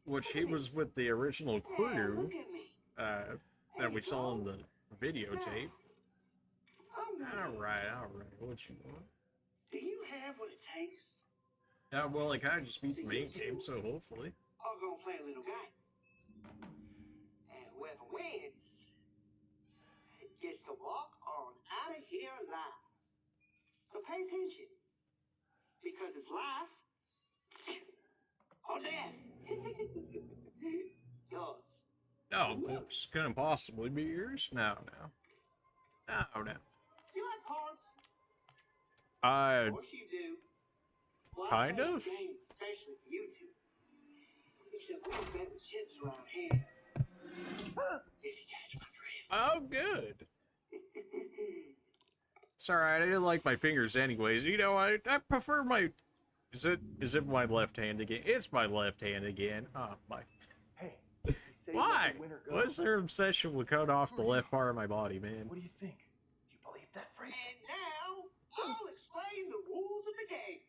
Which he was with the original crew that we saw in the videotape. Alright, what you want? Do you have what it takes? Well, I kind of just beat the main game, so hopefully. I'll go play a little game. And whoever wins gets to walk on out of here alive. So pay attention. Because it's life or death. Yours. No, oops, couldn't possibly be yours. No. You like cards? Of course you do. Well, Kind I play of. a game especially for you two. Except we don't bet with chips around here. If you catch my drift. Oh, good. Sorry, I didn't like my fingers anyways. You know, I prefer my... Is it my left hand again? It's my left hand again. Oh, my... Hey, Why? What's their obsession with cutting off the left part of my body, man? What do you think? You believe that, freak? And now, I'll explain the rules of the game.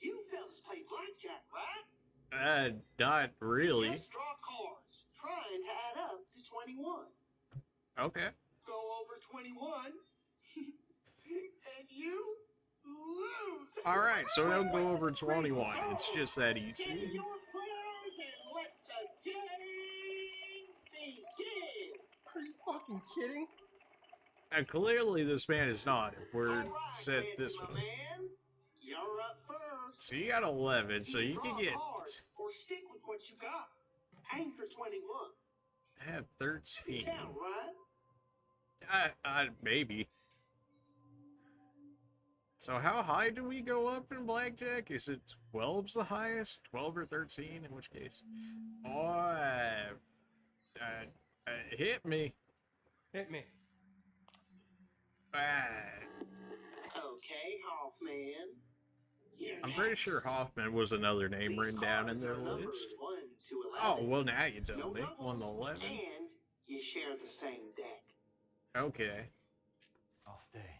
You fellas play blackjack, right? Not really. Just draw cards, trying to add up to 21. Okay. Go over 21, and you lose. Alright, so don't go over 21. It's just that easy. Say your prayers and let the games begin. Are you fucking kidding? And clearly this man is not. If we're set this way. Man, you're up first. So you got 11, so you can get... Or stick with what you got. Aim for 21. I have 13. Count, right? Maybe. So how high do we go up in blackjack? Is it 12's the highest? 12 or 13? In which case? Oh, hit me. Hit me. Okay, Hoffman. I'm pretty sure Hoffman was another name written down in their list. Oh, well now you tell me. 1 to 11. And you share the same deck. Okay. I'll stay.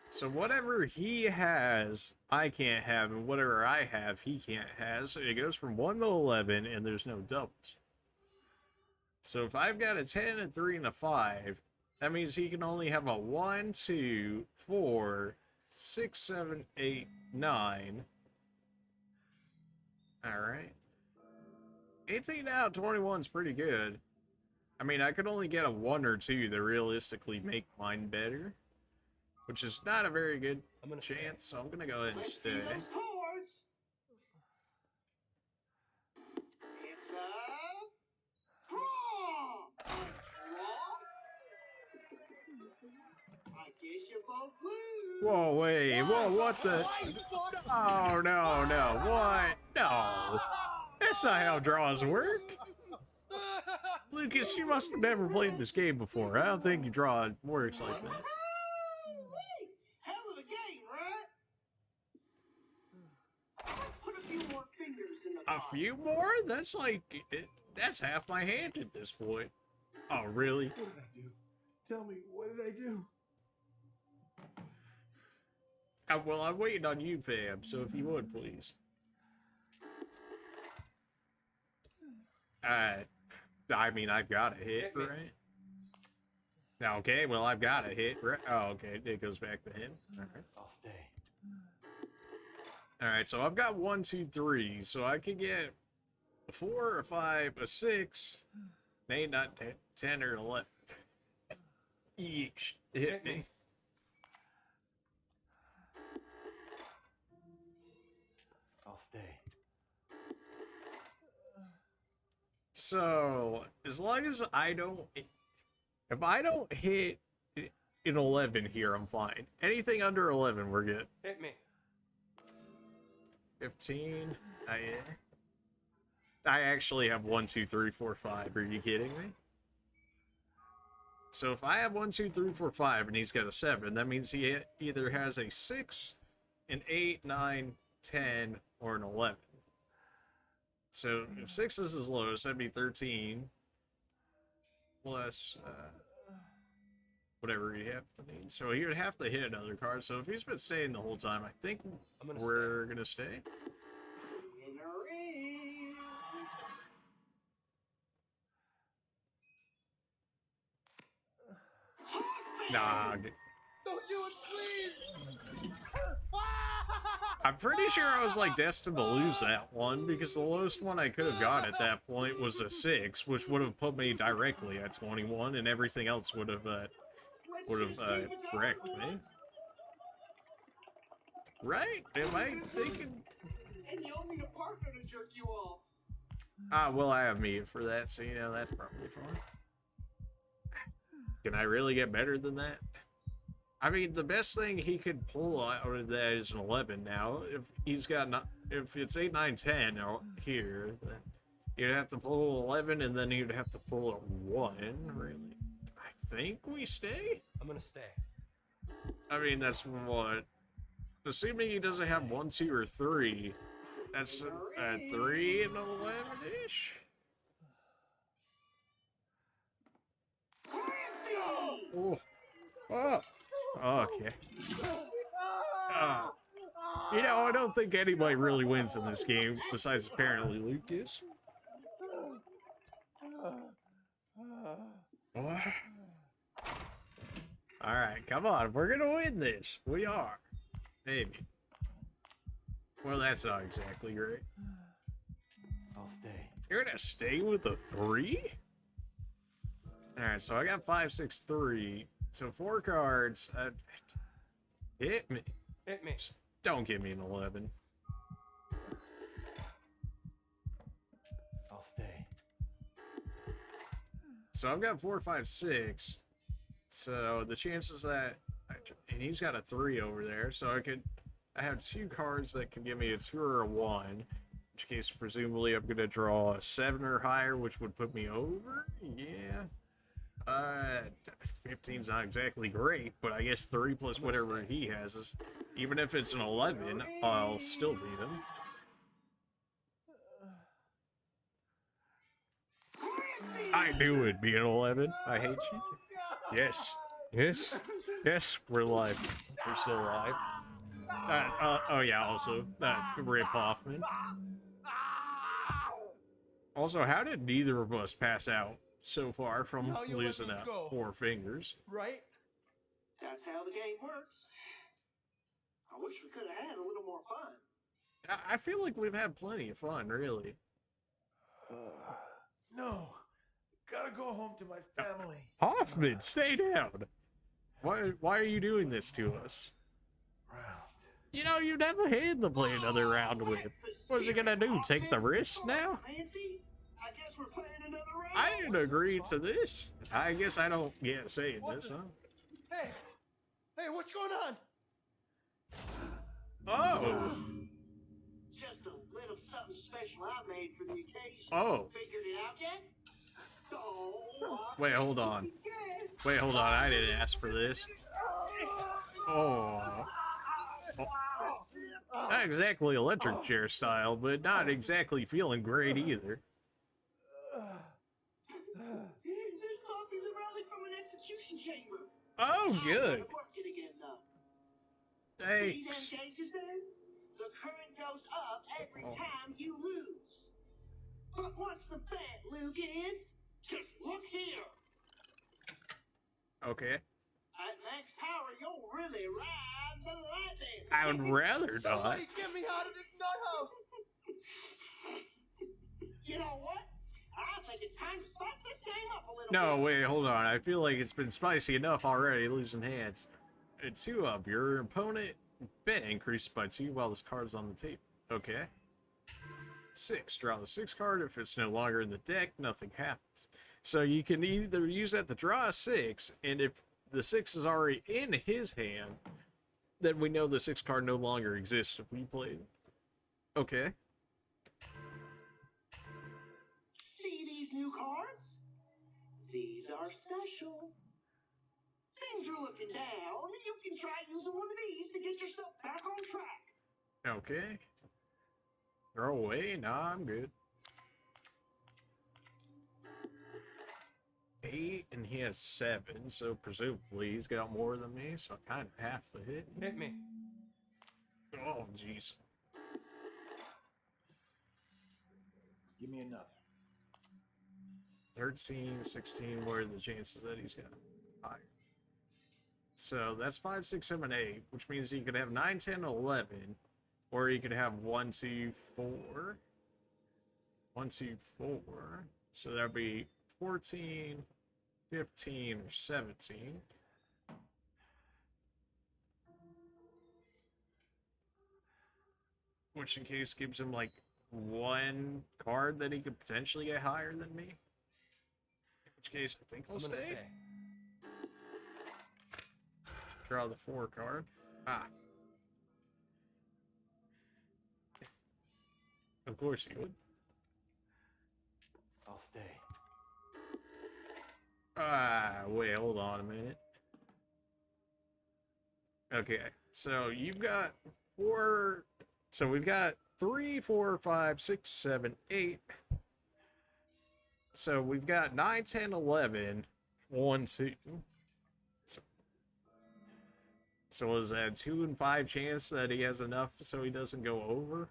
So whatever he has, I can't have, and whatever I have, he can't have. So it goes from 1 to 11, and there's no doubles. So if I've got a 10, a 3, and a 5, that means he can only have a 1, 2, 4, 6, 7, 8, 9. Alright. 18 out of 21 is pretty good. I mean, I could only get a 1 or 2 to realistically make mine better. Which is not a very good chance, so I'm gonna go ahead and stay. It's a draw! I guess you both lose. Whoa, wait, whoa, what the? Oh, no, no. What? No. That's not how draws work. Lucas, you must have never played this game before. I don't think you draw works like that. Hell of a game, right? Let's put a few more fingers in the A pie. few more? That's like, that's half my hand at this point. Oh, really? What did I do? Tell me, what did I do? Well, I'm waiting on you, fam, so if you would, please. I mean, I've got a hit, right? Okay, well, I've got a hit, right? Oh, okay, it goes back to him. Alright. I'll stay. Alright, so I've got 1, 2, 3, so I can get a 4, a 5, a 6, an 8, 9, 10, or 11. Yeesh, hit me. I'll stay. So, as long as I don't... If I don't hit an 11 here, I'm fine. Anything under 11, we're good. Hit me. 15. I actually have 1, 2, 3, 4, 5. Are you kidding me? So if I have 1, 2, 3, 4, 5, and he's got a 7, that means he either has a 6, an 8, 9, 10, or an 11. So if 6 is his lowest, that'd be 13. Plus, whatever he'd have to need. So he would have to hit another card. So if he's been staying the whole time, I think we're gonna stay. Nah. Don't do it, please! I'm pretty sure I was like destined to lose that one because the lowest one I could have got at that point was a 6, which would have put me directly at 21, and everything else would have wrecked me. Right? Am I thinking? And you don't need a partner to jerk you off. Well, I have me for that, so you know that's probably fine. Can I really get better than that? I mean, the best thing he could pull out of that is an 11 now. If he's got if it's 8, 9, 10 here, then you'd have to pull 11, and then you'd have to pull a 1. Really, I think we stay. I'm gonna stay. I mean, that's what. Assuming he doesn't have 1, 2, or 3, that's 3 and 11-ish. Oh. Oh. Okay. You know, I don't think anybody really wins in this game, besides apparently Lucas. Alright, come on. We're gonna win this. We are. Maybe. Well, that's not exactly right. I'll stay. You're gonna stay with a 3? Alright, so I got 5, 6, 3. So 4 cards. Hit me. Hit me. Just don't give me an 11. I'll stay. So I've got 4, 5, 6. So the chances that, and he's got a 3 over there. So I have 2 cards that can give me a 2 or a 1. In which case, presumably, I'm gonna draw a 7 or higher, which would put me over. Yeah. 15's not exactly great, but I guess 3 plus whatever he has is, even if it's an 11, I'll still beat him. I knew it'd be an 11. I hate you. Yes. Yes. Yes, we're live. We're still live. Oh yeah, also, Rip Hoffman. Also, how did neither of us pass out so far from losing 4 fingers? Right? That's how the game works. I wish we could have had a little more fun. I feel like we've had plenty of fun, really. No. Gotta go home to my family. Hoffman, stay down. Why are you doing this to us? You know, you never had to play another round with. What's he gonna do? Take the risk now? Nancy, I guess we're playing another round. I didn't agree to this. I guess I don't get saying this, huh? Hey! Hey, what's going on? Oh. Just a little something special I made for the occasion. Oh. Figured it out yet? Wait, hold on. Wait, hold on. I didn't ask for this. Oh. Not exactly electric chair style, but not exactly feeling great either. This puppy's a relic from an execution chamber. Oh, good. Working again, though. Thanks. See them gauges there? The current goes up every time you lose. But what's the bet, Lucas? Just look here. Okay. At max power, you'll really ride the lightning. I would rather not. Somebody get me out of this nut house. You know what? I think it's time to spice this game up a little No, bit. wait, hold on. I feel like it's been spicy enough already, losing hands. 2 up. Your opponent bet increased by 2 while this card's on the table. Okay. 6. Draw the 6 card. If it's no longer in the deck, nothing happens. So you can either use that to draw a 6, and if the 6 is already in his hand, then we know the 6 card no longer exists if we play it. Okay. See these new cards? These are special. Things are looking down. You can try using one of these to get yourself back on track. Okay. Throw away? Nah, I'm good. 8, and he has 7, so presumably he's got more than me, so I kind of half the hit. Hit me. Oh, jeez. Give me another. 13, 16, what are the chances that he's got higher? So that's 5, 6, 7, 8, which means he could have 9, 10, 11, or he could have 1, 2, 4. 1, 2, 4. So that'd be 14, 15, or 17. Which in case gives him like 1 card that he could potentially get higher than me. In which case I think I'll stay. Draw the 4 card. Ah. Of course you would. I'll stay. Ah, wait, hold on a minute. Okay, so you've got 4. So we've got 3, 4, 5, 6, 7, 8. So we've got 9, 10, 11. 1, 2. So was that 2 and 5 chance that he has enough so he doesn't go over?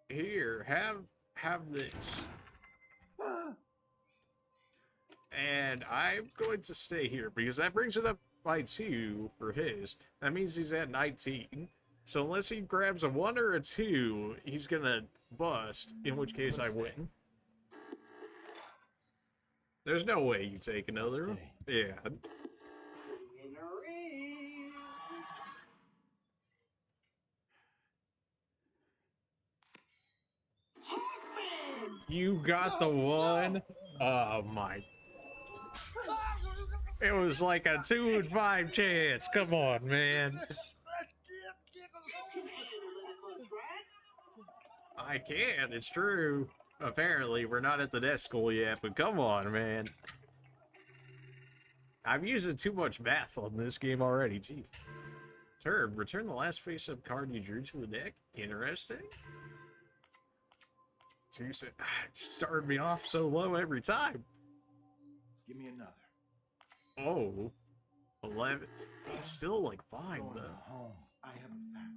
Here, have this. And I'm going to stay here because that brings it up by 2 for his. That means he's at 19. So unless he grabs a 1 or a 2, he's gonna bust, in which case I win. There's no way you take another. Yeah. You got the 1? Oh my. It was like a 2 and 5 chance. Come on, man. I can, it's true. Apparently, we're not at the death school yet, but come on, man. I'm using too much math on this game already, jeez. Turn, return the last face-up card you drew to the deck. Interesting. So you said, you started me off so low every time. Give me another. Oh, 11. It's still like fine Going though. home. I have a family.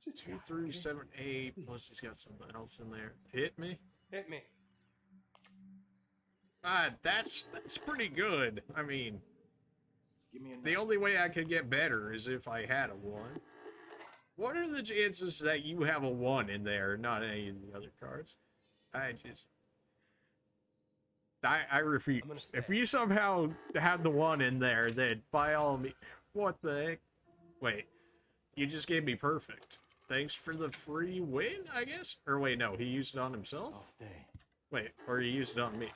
Just 2, 3, 7, 8. Plus he's got something else in there. Hit me. Hit me. That's pretty good. I mean, give me another. The only way I could get better is if I had a 1. What are the chances that you have a 1 in there, not any of the other cards? I refuse. If you somehow have the 1 in there, then by all means, what the heck? Wait, you just gave me perfect. Thanks for the free win, I guess? Or wait, no, he used it on himself? I'll stay. Wait, or he used it on me.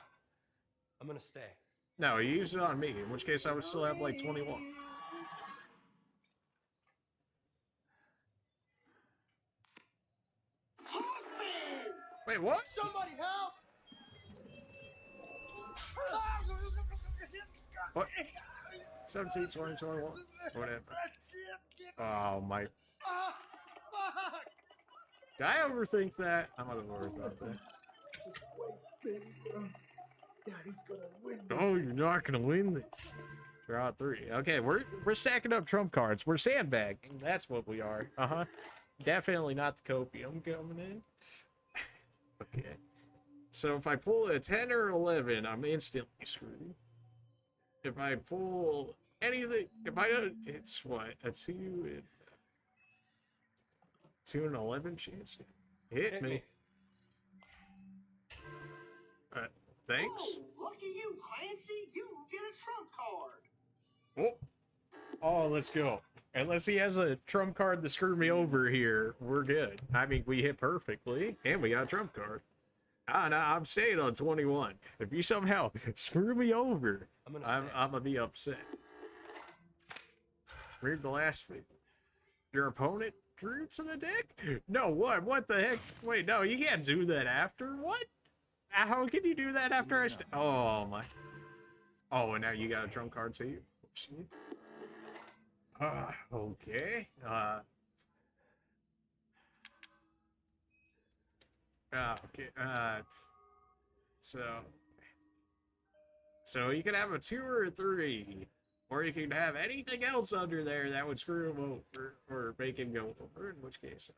I'm gonna stay. No, he used it on me, in which case I would still have like 21. Wait, what? Somebody help! What? 17, 20, 21. Whatever. Oh, my. Ah, fuck! Did I overthink that? I might have overthought that. Daddy's gonna win. Oh, you're not gonna win this. Draw 3. Okay, we're stacking up trump cards. We're sandbagging. That's what we are. Uh-huh. Definitely not the copium coming in. Okay. So if I pull a 10 or 11, I'm instantly screwed. If I pull anything, if I don't, it's what? A 2 and 2 and 11 chance. Hit me. Thanks. Oh, lucky you, Clancy. You get a trump card. Oh, let's go. Unless he has a trump card to screw me over here, we're good. I mean, we hit perfectly, and we got a trump card. Ah, no, I'm staying on 21. If you somehow screw me over, I'm gonna be upset. Read the last figure. Your opponent drew to the deck? No, what? What the heck? Wait, no, you can't do that after. What? How can you do that after I oh, my. Oh, and now you got a trump card too? Oopsie. Okay. Okay. So you can have a 2 or a 3, or you can have anything else under there that would screw him over, or make him go over, in which case,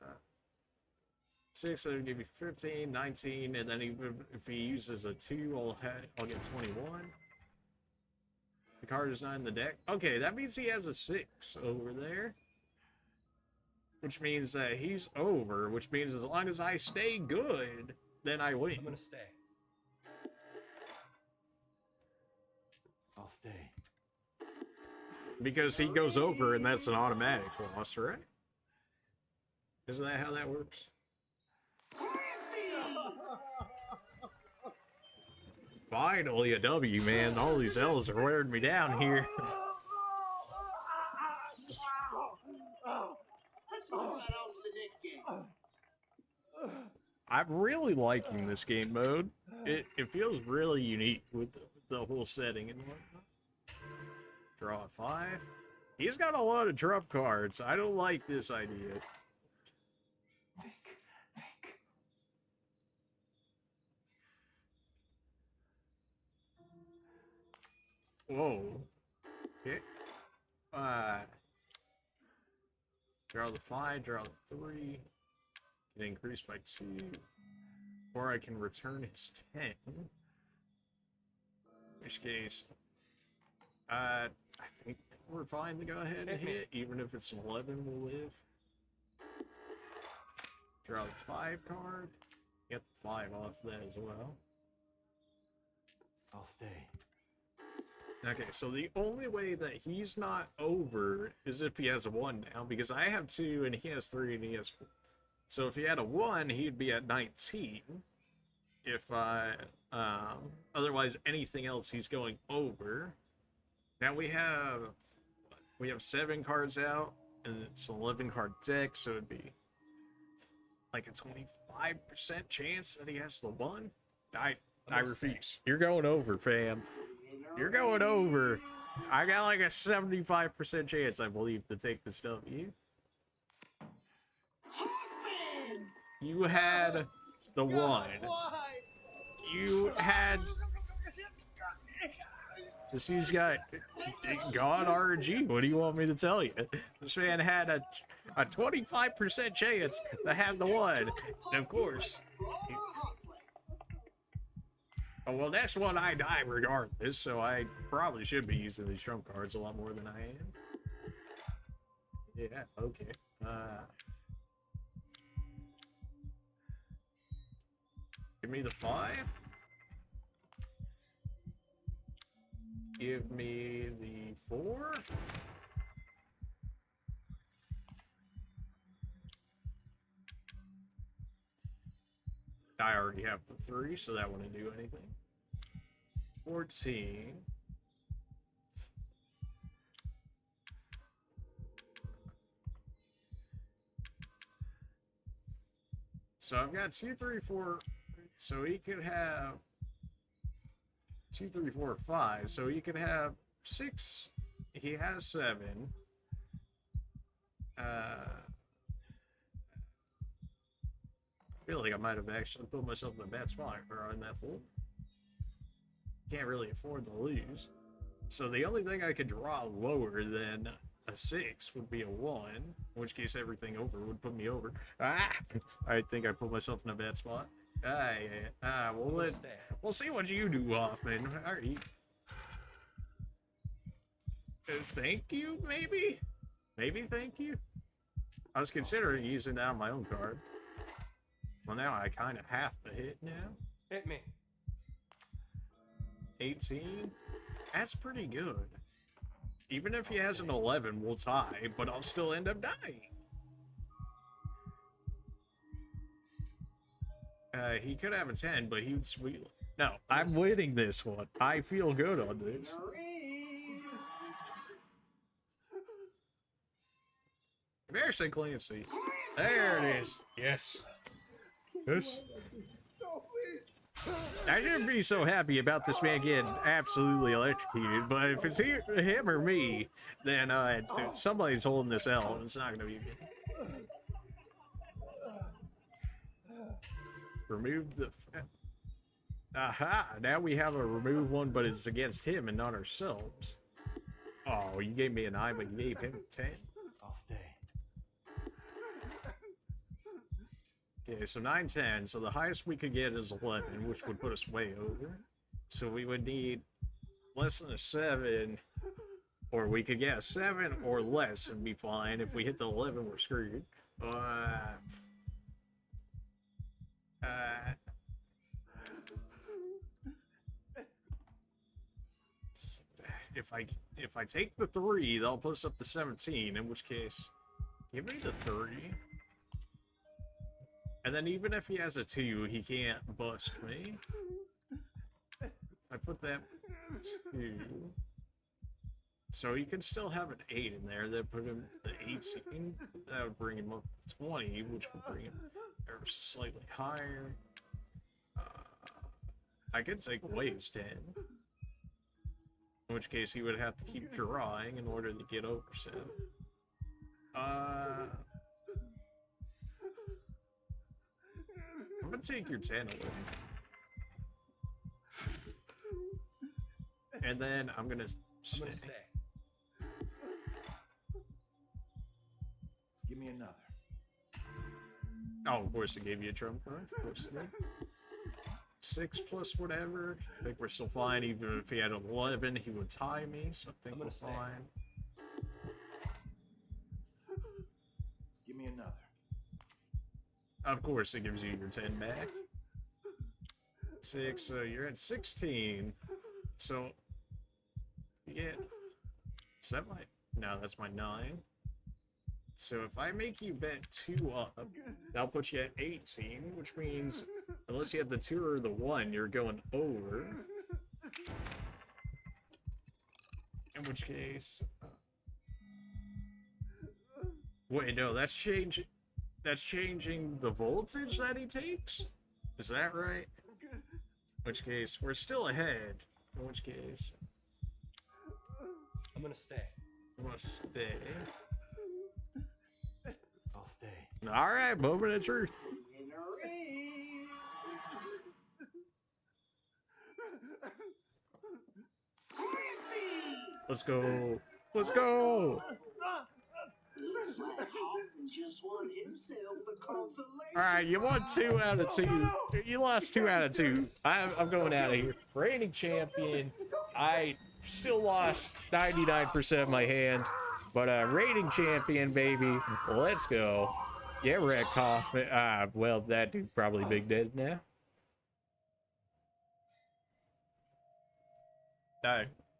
6, that would give you 15, 19, and then even if he uses a 2, I'll get 21. The card is not in the deck. Okay, that means he has a 6 over there. Which means that he's over, which means as long as I stay good, then I win. I'm gonna stay. I'll stay. Because he goes over and that's an automatic loss, right? Isn't that how that works? Finally a W, man. All these L's are wearing me down here. Let's move that on to the next game. I'm really liking this game mode. It feels really unique with the whole setting and whatnot. Draw a 5. He's got a lot of trump cards. I don't like this idea. Whoa. Okay. Draw the 5, draw the 3. Can increase by 2. Or I can return his 10. In which case, I think we're fine to go ahead and hit, even if it's an 11, we'll live. Draw the 5 card. Get the 5 off that as well. I'll stay. Okay, so the only way that he's not over is if he has a 1 now, because I have 2 and he has 3 and he has 4. So if he had a 1, he'd be at 19. If otherwise anything else he's going over. Now we have 7 cards out, and it's an 11 card deck, so it'd be like a 25% chance that he has the 1. I refuse. You're going over, fam. You're going over. I got like a 75% chance, I believe, to take this W. You had the 1. You had... This dude's got God RNG. What do you want me to tell you? This man had a 25% chance to have the 1. And of course... Oh, well, next one I die regardless, so I probably should be using these trump cards a lot more than I am. Yeah, okay. Give me the 5. Give me the 4. I already have the 3, so that wouldn't do anything. 14. So I've got 2, 3, 4. So he could have 2, 3, 4, 5. So he could have 6. He has 7. I feel like I might have actually put myself in a bad spot on that full. Can't really afford to lose. So the only thing I could draw lower than a 6 would be a 1, in which case everything over would put me over. Ah! I think I put myself in a bad spot. We'll see what you do, Hoffman. All right. Thank you, maybe? Maybe thank you? I was considering using that on my own card. Well, now I kind of have to hit now. Hit me. 18? That's pretty good. Even if he has an 11, we'll tie, but I'll still end up dying. He could have a 10, but he would sweet. No, I'm winning this one. I feel good on this. Embarrassing Clancy. There it is. Yes. Yes. I shouldn't be so happy about this man getting absolutely electrocuted, but if it's him or me, then somebody's holding this L, and it's not going to be good. Remove the... Aha! Now we have a remove one, but it's against him and not ourselves. Oh, you gave me a 9, but you gave him a 10. Off day. Okay, so 9, 10. So the highest we could get is 11, which would put us way over. So we would need less than a 7, or we could get a 7 or less and be fine. If we hit the 11, we're screwed. If I take the 3, they'll put us up to 17. In which case, give me the 3. And then even if he has a 2, he can't bust me. I put that 2. So he can still have an 8 in there. That put him the 18. That would bring him up to 20, which would bring him ever so slightly higher. I could take away his 10. In which case he would have to keep drawing in order to get over 7. I'm gonna take your 10 away. And then I'm gonna stay. Give me another. Oh, of course it gave you a trump card. Of course it did. 6 plus whatever. I think we're still fine. Even if he had an 11, he would tie me. So I think we're fine. Give me another. Of course, it gives you your 10 back. 6, so you're at 16. So, you get... Is that my... No, that's my 9. So if I make you bet 2 up, that'll put you at 18, which means, unless you have the 2 or the 1, you're going over. In which case... Wait, no, that's changing the voltage that he takes? Is that right? In which case, we're still ahead. In which case... I'm gonna stay. I'm gonna stay. Off day. Alright, moment of truth. Let's go. Let's go. Alright, you won 2 out of 2. You lost 2 out of 2. I'm going out of here. Reigning champion. I still lost 99% of my hand. But reigning champion, baby. Let's go. Yeah, Red Coffin. Well, that dude probably big dead now.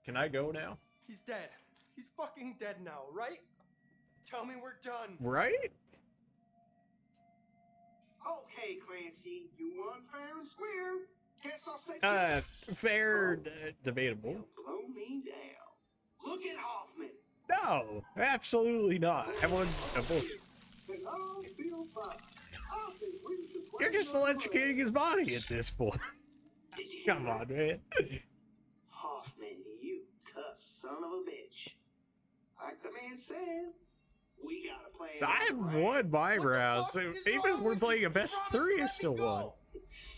Can I go now? He's dead. He's fucking dead now, right? Tell me we're done. Right? Okay, Clancy, you won fair and square. Guess I'll set fair, debatable. blow me down. Look at Hoffman. No, absolutely not. Everyone, And I'll feel fine. I think we should play you're just some electrocuting his body at this point. Did you hear Come that? on, man. Hoffman, you tough son of a bitch. Like the man said, we gotta play. I won my round, so even if we're playing a best three, I still won.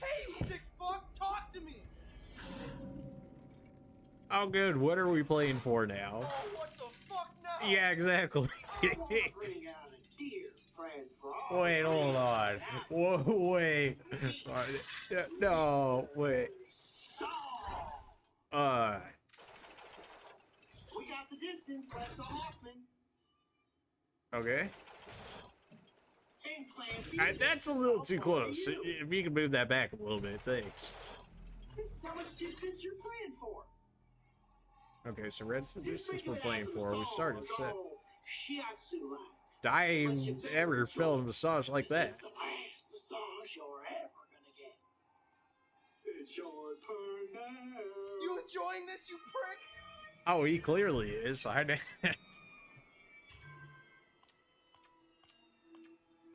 Hey, you sick fuck, talk to me. Oh, good. What are we playing for now? Oh, what the fuck now? Yeah, exactly. I wanna bring out a dear friend for all. Wait, hold on. Whoa, wait. No, wait. We got the distance left to Hoffman. Okay. And Clancy. That's a little too close. If you can move that back a little bit, thanks. This is how much distance you're playing for. Okay, so red's the distance we're playing for. We started set. Shiatsu-like. I ever felt a massage like that. This is the last massage you're ever gonna get. It's your turn now. You enjoying this, you prick? Oh, he clearly is. I know.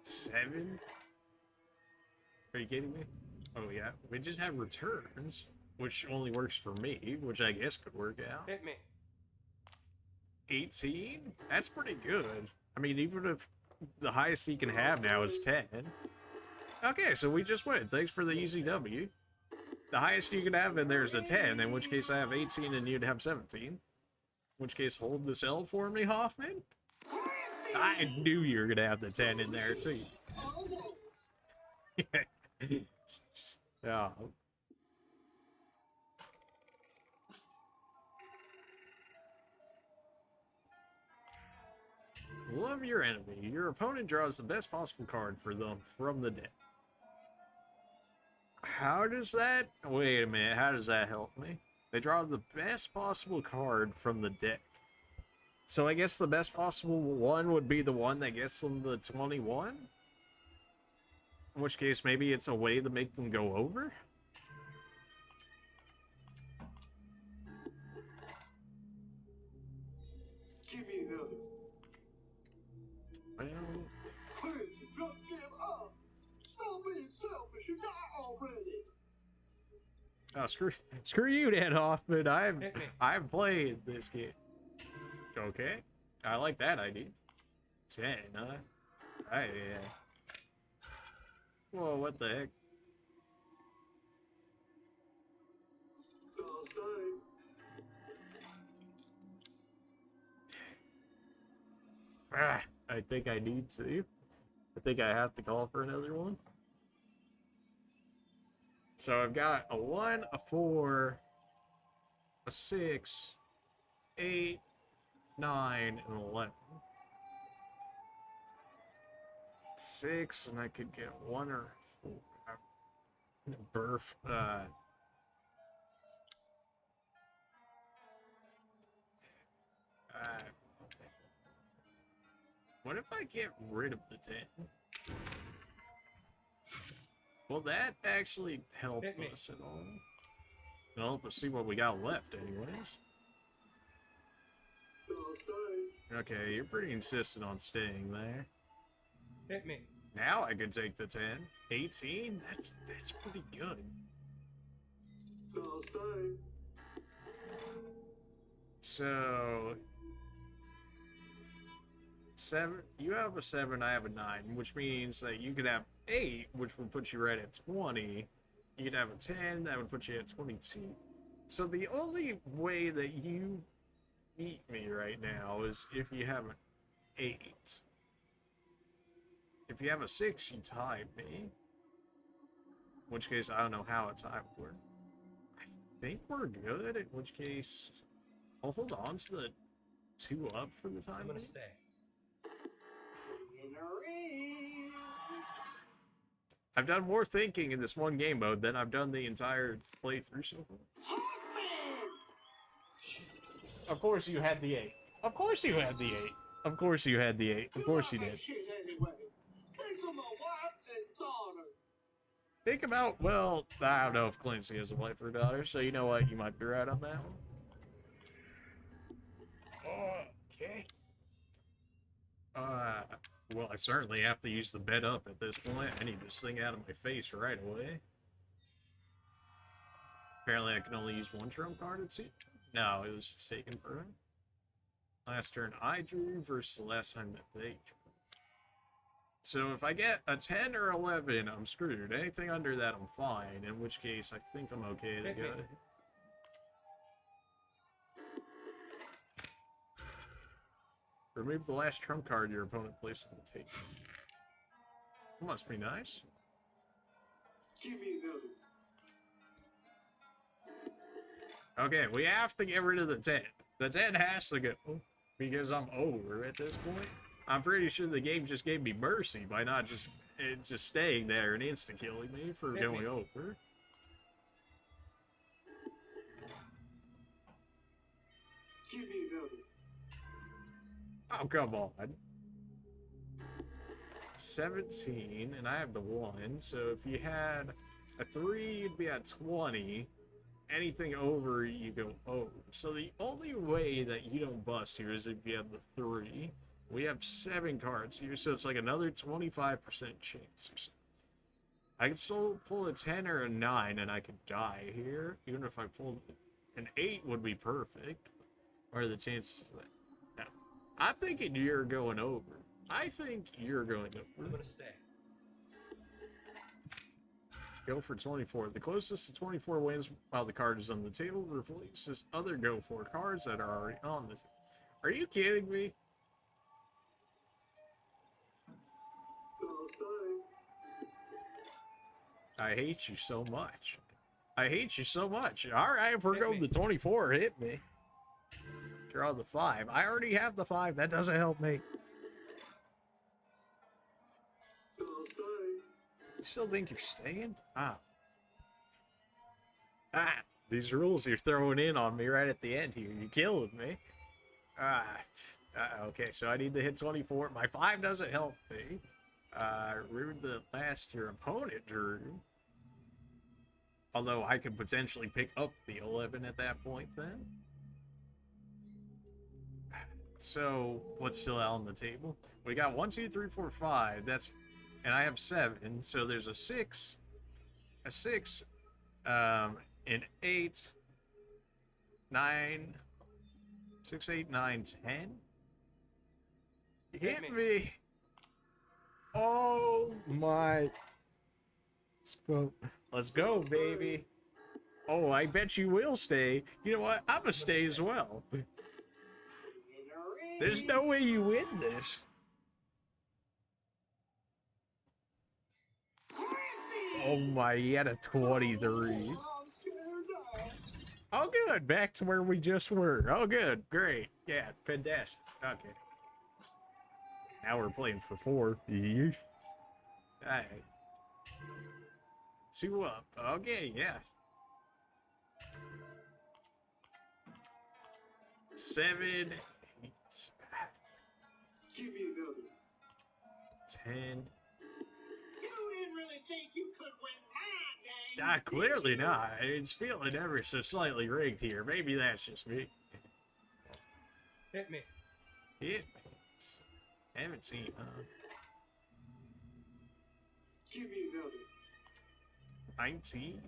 7? Are you kidding me? Oh yeah, we just have returns, which only works for me, which I guess could work out. Hit me. 18? That's pretty good. I mean, even if the highest he can have now is 10. Okay, so we just win. Thanks for the easy W. The highest you can have in there is a 10, in which case I have 18 and you'd have 17. In which case, hold this L for me, Hoffman. I knew you were going to have the 10 in there, too. Yeah. Love your enemy. Your opponent draws the best possible card for them from the deck. How does that... Wait a minute. How does that help me? They draw the best possible card from the deck. So I guess the best possible one would be the one that gets them the 21? In which case, maybe it's a way to make them go over? Give me another. Well... Clancy, just give up. Stop being selfish and die already. Oh, screw you, Dan Hoffman. I've played this game. Okay, I like that idea. 10, huh? Yeah. Whoa, what the heck? I think I need to. I think I have to call for another one. So I've got a 1, a 4, a 6, 8, 9, and 11. 6, and I could get 1 or 4. Burf. What if I get rid of the 10? Will that actually help us at all? It'll help us see what we got left anyways. Okay, you're pretty insistent on staying there. Hit me. Now I could take the 10. 18? That's pretty good. So 7, you have a 7, I have a 9, which means that you could have 8, which would put you right at 20. You could have a 10, that would put you at 22. So the only way that you beat me right now is if you have an 8. If you have a 6, you tie me. In which case, I don't know how a tie would work. I think we're good, in which case, I'll hold on to the 2 up for the time. I'm gonna stay. I've done more thinking in this one game mode than I've done the entire playthrough so far. Of course you had the 8. Of course you had the 8. Of course you had the 8. Of course you did. Take them a wife and daughter. Think about, well, I don't know if Clancy has a wife or daughter, so you know what? You might be right on that one. Okay. Well, I certainly have to use the bed up at this point. I need this thing out of my face right away. Apparently I can only use one trump card, it seems. No, it was just taken for him. Last turn I drew versus the last time that they drew. So if I get a 10 or 11, I'm screwed. Anything under that, I'm fine. In which case, I think I'm okay to go. Remove the last trump card your opponent placed on the table. That must be nice. Okay, we have to get rid of the 10. The 10 has to go because I'm over at this point. I'm pretty sure the game just gave me mercy by not just staying there and insta-killing me for going over. Oh, come on. 17, and I have the 1, so if you had a 3, you'd be at 20. Anything over, you go over. So the only way that you don't bust here is if you have the 3. We have 7 cards here, so it's like another 25% chance or so. I can still pull a 10 or a 9, and I could die here. Even if I pulled an 8 would be perfect. What are the chances of that? No. I'm thinking you're going over. I think you're going over. I'm gonna stay. Go for 24. The closest to 24 wins while the card is on the table. Replaces other go for cards that are already on the table. Are you kidding me? I hate you so much. I hate you so much. Alright, if we're going to 24, hit me. Draw the 5. I already have the 5. That doesn't help me. You still think you're staying? Ah. These rules you're throwing in on me right at the end here. You're killing me. Okay, so I need to hit 24. My 5 doesn't help me. Remove the last your opponent drew. Although I could potentially pick up the 11 at that point then. So, what's still out on the table? We got 1, 2, 3, 4, 5. That's, and I have 7. So there's a 6, an 8, 9, 6, 8, 9, 10. Hit me. Oh my. Let's go, baby. Oh, I bet you will stay. You know what? I'm gonna stay as well. There's no way you win this. Oh my, he had a 23. Oh good, back to where we just were. Oh good, great. Yeah, fantastic. Okay. Now we're playing for 4. Alright. 2 up. Okay, yeah. 7, 8, 10. You didn't really think you could win my game. Clearly not. It's feeling ever so slightly rigged here. Maybe that's just me. Hit me. Hit me. 17, huh? 19.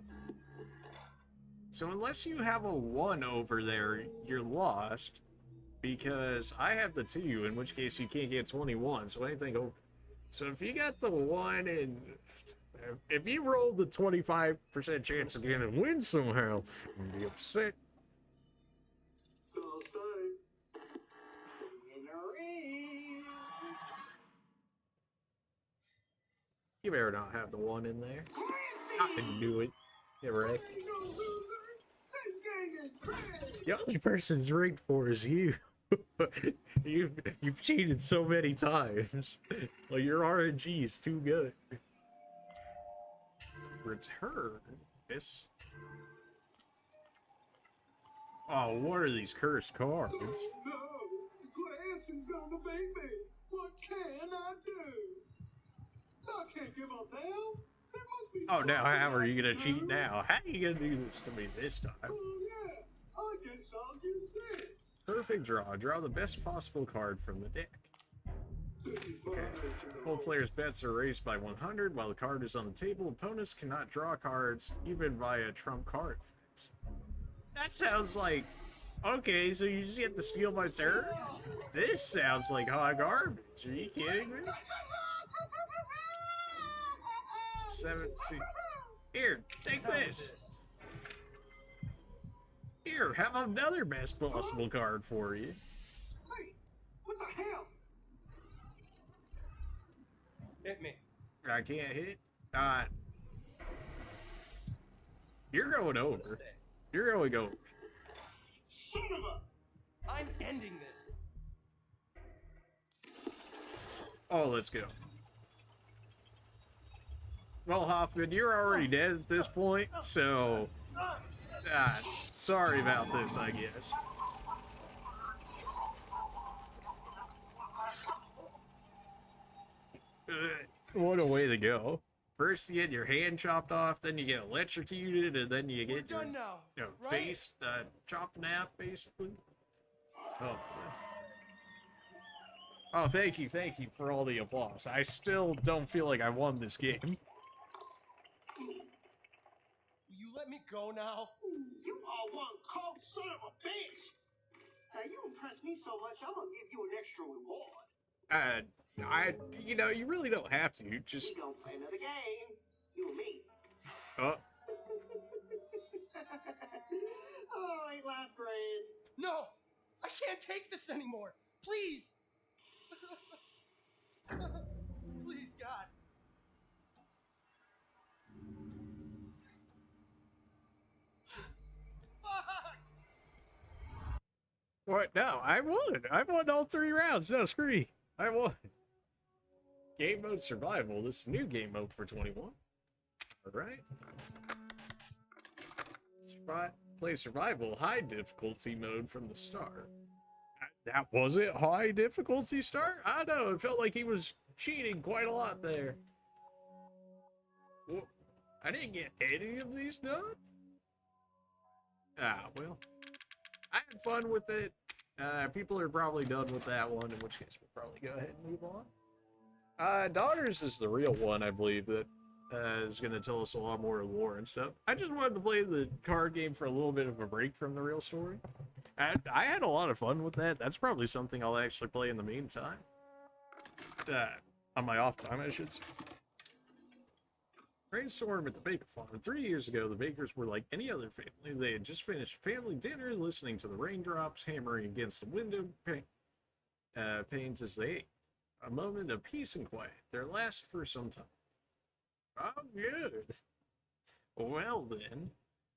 So unless you have a 1 over there, you're lost. Because I have the 2, in which case you can't get 21, so anything over. So if you got the 1 and if you roll the 25% chance again and win somehow, I'm gonna be upset. You better not have the 1 in there. I can do it. Yeah, right. The only person's rigged for is you. You've cheated so many times. Well, your RNG is too good. Return this. Oh, what are these cursed cards? Oh, no. Glass is gonna beat me. What can I do? I can't give up now. There must Oh, now how are you gonna cheat now? How are you gonna do this to me this time? Oh, yeah. I guess I'll use this. Perfect draw. Draw the best possible card from the deck. Okay. All players' bets are raised by 100 while the card is on the table. Opponents cannot draw cards even via trump card effects. That sounds like... Okay, so you just get to steal my turn? This sounds like hot garbage. Are you kidding me? 17. Here, take this. Here, have another best possible card for you. Hey, what the hell? Hit me. I can't hit. You're going over. You're going over. Son of a... I'm ending this. Oh, let's go. Well, Hoffman, you're already dead at this point, so... sorry about this, I guess. What a way to go. First you get your hand chopped off, then you get electrocuted, and then you get your now, right? face chopped in half, basically. Oh, oh, thank you for all the applause. I still don't feel like I won this game. Will you let me go now? You are one cold son of a bitch. You impressed me so much, I'm gonna give you an extra reward. You know, you really don't have to. Just... We gonna play another game. You and me. Oh. Oh, ain't life grand? No! I can't take this anymore! Please! Please, God. Fuck! What? No, I won. I won all 3 rounds. No, screw you. I won. Game mode survival. This is new game mode for 21. Alright. Play survival high difficulty mode from the start. That was it? High difficulty start? I don't know. It felt like he was cheating quite a lot there. Well, I didn't get any of these done. Well. I had fun with it. People are probably done with that one, in which case we'll probably go ahead and move on. Daughters is the real one, I believe, that is going to tell us a lot more lore and stuff. I just wanted to play the card game for a little bit of a break from the real story. I had a lot of fun with that. That's probably something I'll actually play in the meantime. On my off time, I should say. Brainstorm at the Baker Farm. 3 years ago, the Bakers were like any other family. They had just finished family dinner, listening to the raindrops hammering against the window panes as they ate. A moment of peace and quiet. Their last for some time. Oh, good. Well, then,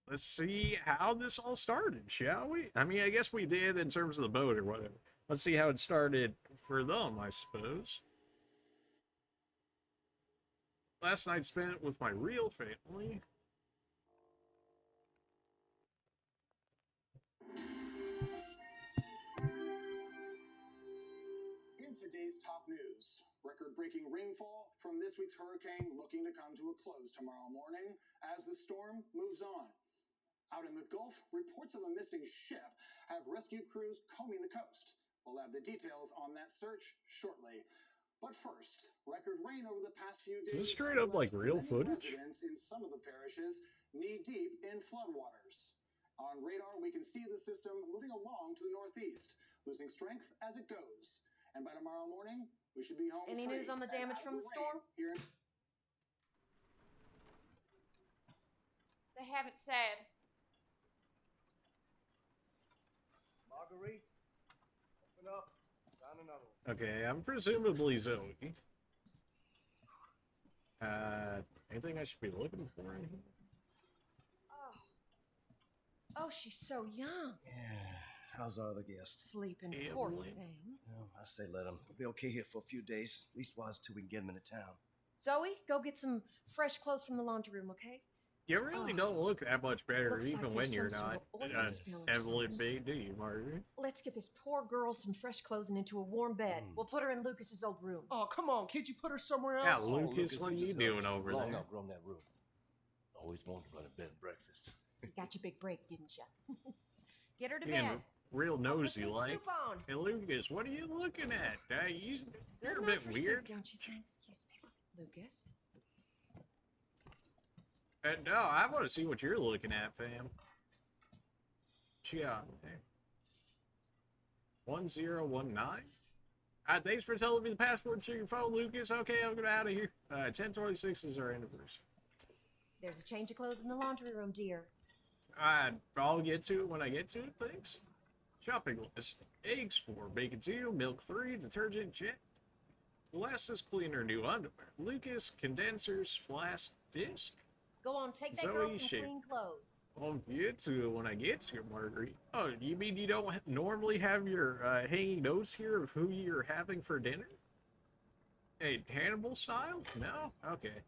let's see how this all started, shall we? I mean, I guess we did in terms of the boat or whatever. Let's see how it started for them, I suppose. Last night spent with my real family. In today's top news, record-breaking rainfall from this week's hurricane looking to come to a close tomorrow morning as the storm moves on. Out in the Gulf, reports of a missing ship have rescue crews combing the coast. We'll have the details on that search shortly. But first, record rain over the past few days. Is this straight up like real footage? Residents in some of the parishes knee-deep in floodwaters. On radar, we can see the system moving along to the northeast, losing strength as it goes. And by tomorrow morning, we should be home. Any news on the damage from the storm? They haven't said. Marguerite, open up. Found another one. Okay, I'm presumably Zoe. Anything I should be looking for in here? Oh, she's so young. Yeah. How's our other guest? Sleeping, Yeah, poor boy. thing. Well, I say let him. We'll be okay here for a few days. At least while till we can get him into town. Zoe, go get some fresh clothes from the laundry room, okay? You really don't look that much better, Looks even like when there's you're some not sort of oil spill or Evelyn something. B, do you, Margaret? Let's get this poor girl some fresh clothes and into a warm bed. We'll put her in Lucas's old room. Oh, come on, can't you put her somewhere Yeah, else? Lucas, what are you doing over Long there? outgrown that room. Always wanted to run a bed and breakfast. You got your big break, didn't you? Get her to Being bed. real nosy some like. soup on. Hey Lucas, what are you looking at? You're Good a enough bit for weird. soup, don't you think? Excuse me, Lucas. No, I want to see what you're looking at, fam. Yeah. 1019? Thanks for telling me the password to your phone, Lucas. Okay, I'm gonna out of here. 1026 is our anniversary. There's a change of clothes in the laundry room, dear. I'll get to it when I get to it, thanks. Shopping list. Eggs 4, bacon 2, milk 3, detergent check. Molasses cleaner, new underwear. Lucas, condensers, flask, disc. Go on, take that Zoe girl some shape. clean clothes. I'll get to it when I get to it, Marguerite. Oh, you mean you don't normally have your hanging notes here of who you're having for dinner? Hey, Hannibal style? No? Okay.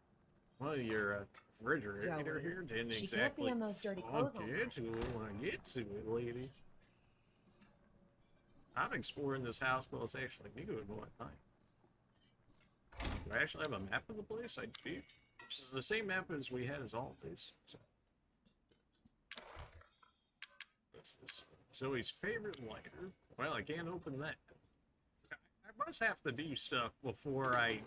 Well, your refrigerator Zoe, here didn't she exactly... can't be in those dirty clothes all I'll the get to it when I get to it, lady. I'm exploring this house, but it's actually new and whatnot. Do I actually have a map of the place? I do. Which is the same map as we had as always. So. What's this? Zoe's favorite lighter. Well, I can't open that. I must have to do stuff before I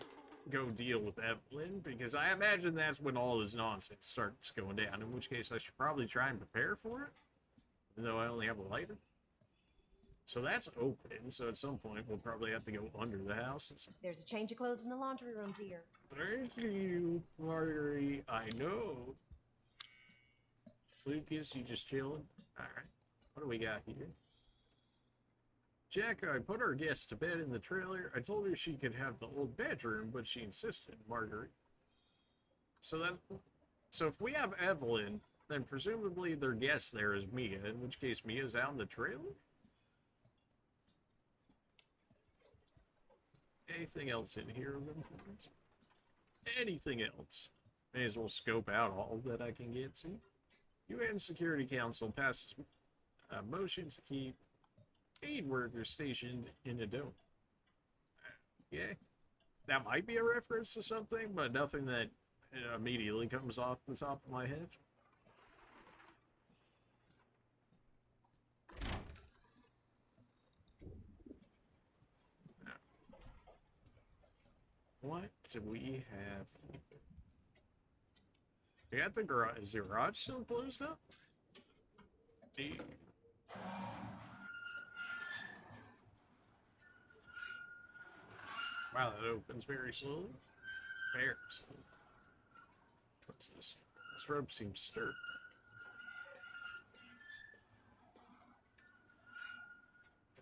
go deal with Evelyn, because I imagine that's when all this nonsense starts going down, in which case I should probably try and prepare for it, even though I only have a lighter. So that's open, so at some point we'll probably have to go under the house. There's a change of clothes in the laundry room, dear. Thank you, Marguerite. I know. Lucas, you just chilling? Alright. What do we got here? Jack, I put our guest to bed in the trailer. I told her she could have the old bedroom, but she insisted, Marguerite. So if we have Evelyn, then presumably their guest there is Mia, in which case Mia's out in the trailer? Anything else in here of importance? Anything else? May as well scope out all that I can get to. UN Security Council passes a motion to keep aid workers stationed in a dome. Yeah, that might be a reference to something, but nothing that immediately comes off the top of my head. What do we have here? We got the garage. Is the garage still closed up? Dude. Wow, that opens very slowly. Very slowly. What's this? This rope seems sturdy.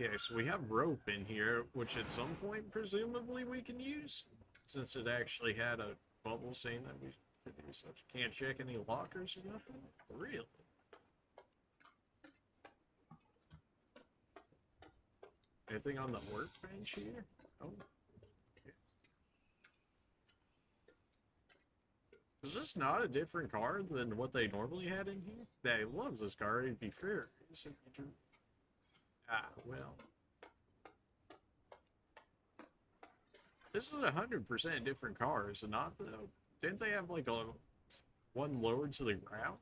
Okay, so we have rope in here, which at some point, presumably, we can use. Since it actually had a bubble saying that we could do such. Can't check any lockers or nothing? Really? Anything on the workbench here? Oh. Okay. Is this not a different car than what they normally had in here? They loves this car, to be fair. Ah, well. This is 100% different car, is it not, though? Didn't they have, like, one lowered to the ground?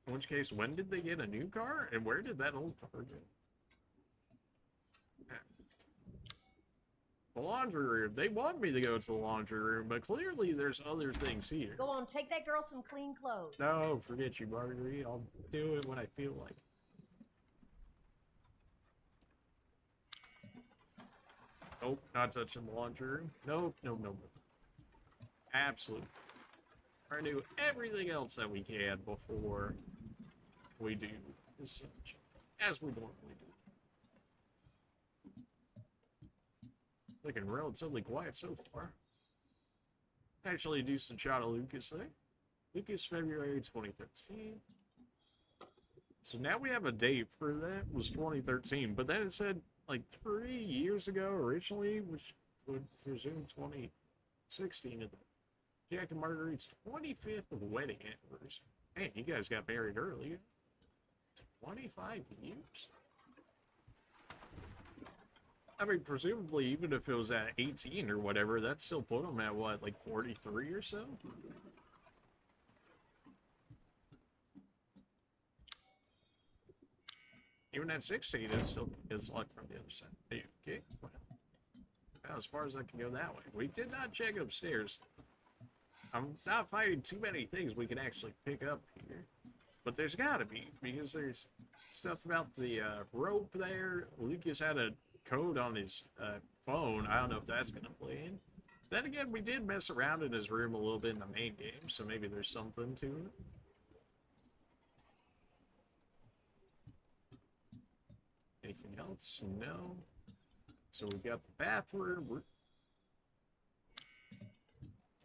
In which case, when did they get a new car? And where did that old car go? The laundry room. They want me to go to the laundry room, but clearly there's other things here. Go on, take that girl some clean clothes. No, forget you, Marguerite. I'll do it when I feel like it. Nope, not touching the laundry room. Nope, nope, nope, nope. Absolutely. Try to do everything else that we can before we do this, as we normally do. Looking relatively quiet so far. Actually, a decent shot of Lucas there. Lucas, February 2013. So now we have a date for that. It was 2013, but then it said like 3 years ago originally, which would presume 2016. Jack and Marguerite's 25th wedding anniversary. Man, you guys got married early. 25 years? I mean, presumably, even if it was at 18 or whatever, that still put him at, what, like 43 or so? Even at 16, it still is luck from the other side. Hey, okay, well, as far as I can go that way. We did not check upstairs. I'm not finding too many things we can actually pick up here. But there's gotta be, because there's stuff about the rope there. Lucas had a code on his phone. I don't know if that's gonna play in. Then again, we did mess around in his room a little bit in the main game, so maybe there's something to it. Anything else? No. So we got the bathroom. We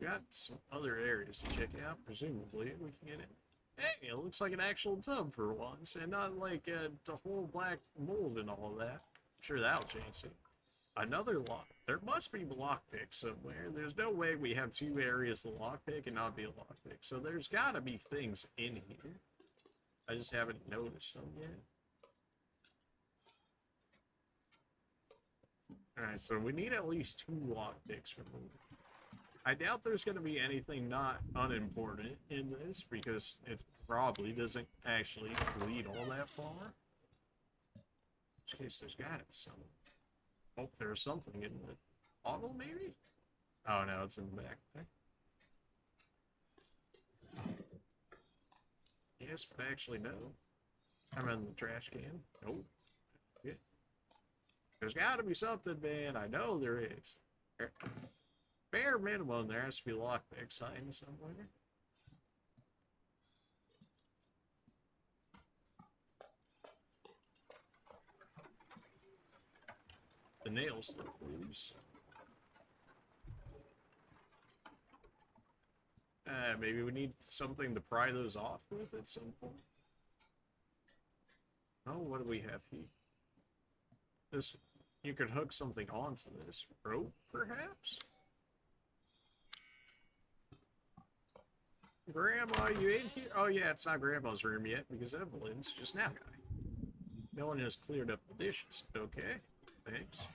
got some other areas to check out. Presumably, we can get in. Hey, it looks like an actual tub for once, and not like the whole black mold and all that. I'm sure that'll change it. Another lock. There must be lockpick somewhere. There's no way we have two areas to lockpick and not be a lockpick. So there's gotta be things in here. I just haven't noticed them yet. Alright, so we need at least 2 lockpicks from them. I doubt there's going to be anything not unimportant in this, because it probably doesn't actually lead all that far. In which case, there's got to be something. Oh, there's something in the bottle, maybe? Oh, no, it's in the back. Yes, but actually, no. I'm in the trash can. Nope. Yeah. There's got to be something, man. I know there is. Bare minimum, there has to be lockpicks hiding somewhere. The nails look loose. Maybe we need something to pry those off with at some point. Oh, what do we have here? This, you could hook something onto this rope, perhaps? Grandma, you in here? Oh yeah, it's not Grandma's room yet, because Evelyn's just now got it. No one has cleared up the dishes. Okay, thanks.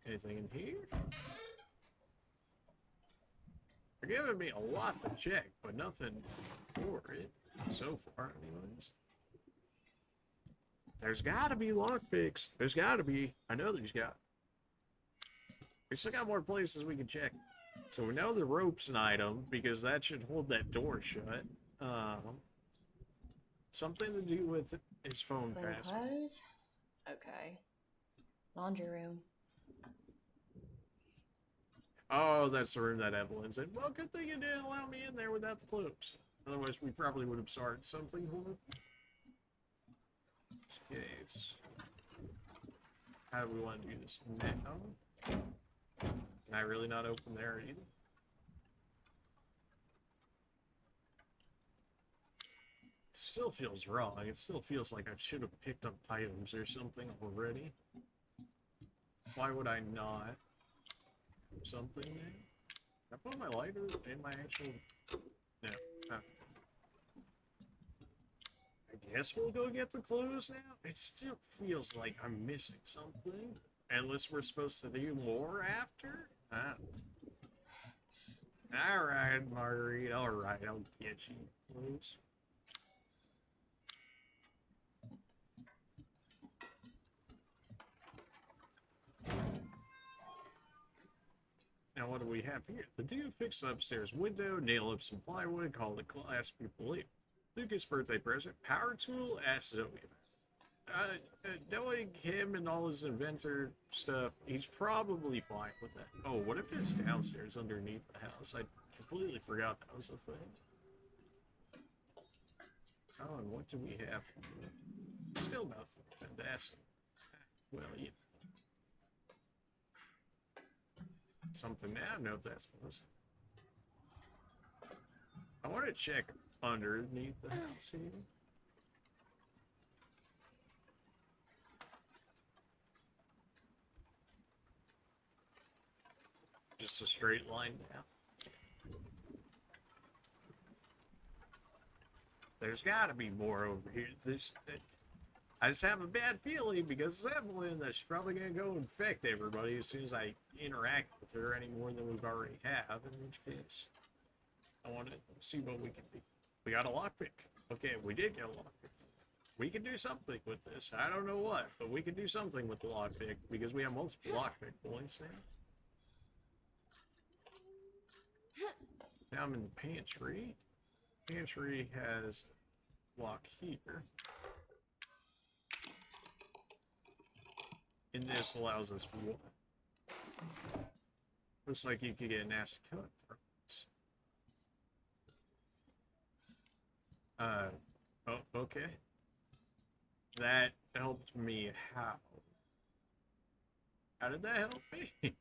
Anything in here? They're giving me a lot to check, but nothing for it so far, anyways. There's gotta be lockpicks. There's gotta be. I know there's got. We still got more places we can check. So we know the rope's an item, because that should hold that door shut. Something to do with his phone Clean password. clothes? Okay. Laundry room. Oh, that's the room that Evelyn's in. Well, good thing you didn't allow me in there without the clothes. Otherwise, we probably would have started something horrible. Case. How do we want to do this now? Can I really not open there either? It still feels wrong. It still feels like I should have picked up items or something already. Why would I not? Something there? Can I put my lighter in my actual... No. I guess we'll go get the clues now? It still feels like I'm missing something. Unless we're supposed to do more after? Alright, Marguerite. Alright, I'll get you clues. Now what do we have here? The dude fixed the upstairs window, nail up some plywood, call the class people leave. Lucas' birthday present, power tool, ask Zoe about it. Knowing him and all his inventor stuff, he's probably fine with that. Oh, what if it's downstairs underneath the house? I completely forgot that was a thing. Oh, and what do we have here? Still nothing fantastic. Well, yeah. Something now? I don't know if that's close. I want to check underneath the house here. Just a straight line down. There's gotta be more over here. I just have a bad feeling because Evelyn that she's probably gonna go infect everybody as soon as I interact with her any more than we've already have, in which case I want to see what we can do. We got a lockpick. Okay, we did get a lockpick. We can do something with this. I don't know what, but we can do something with the lockpick because we have multiple lockpick points now. Now I'm in the pantry. Pantry has lock here. And this allows us one. Looks like you could get a nasty cut from this. Oh, okay. That helped me how? How did that help me?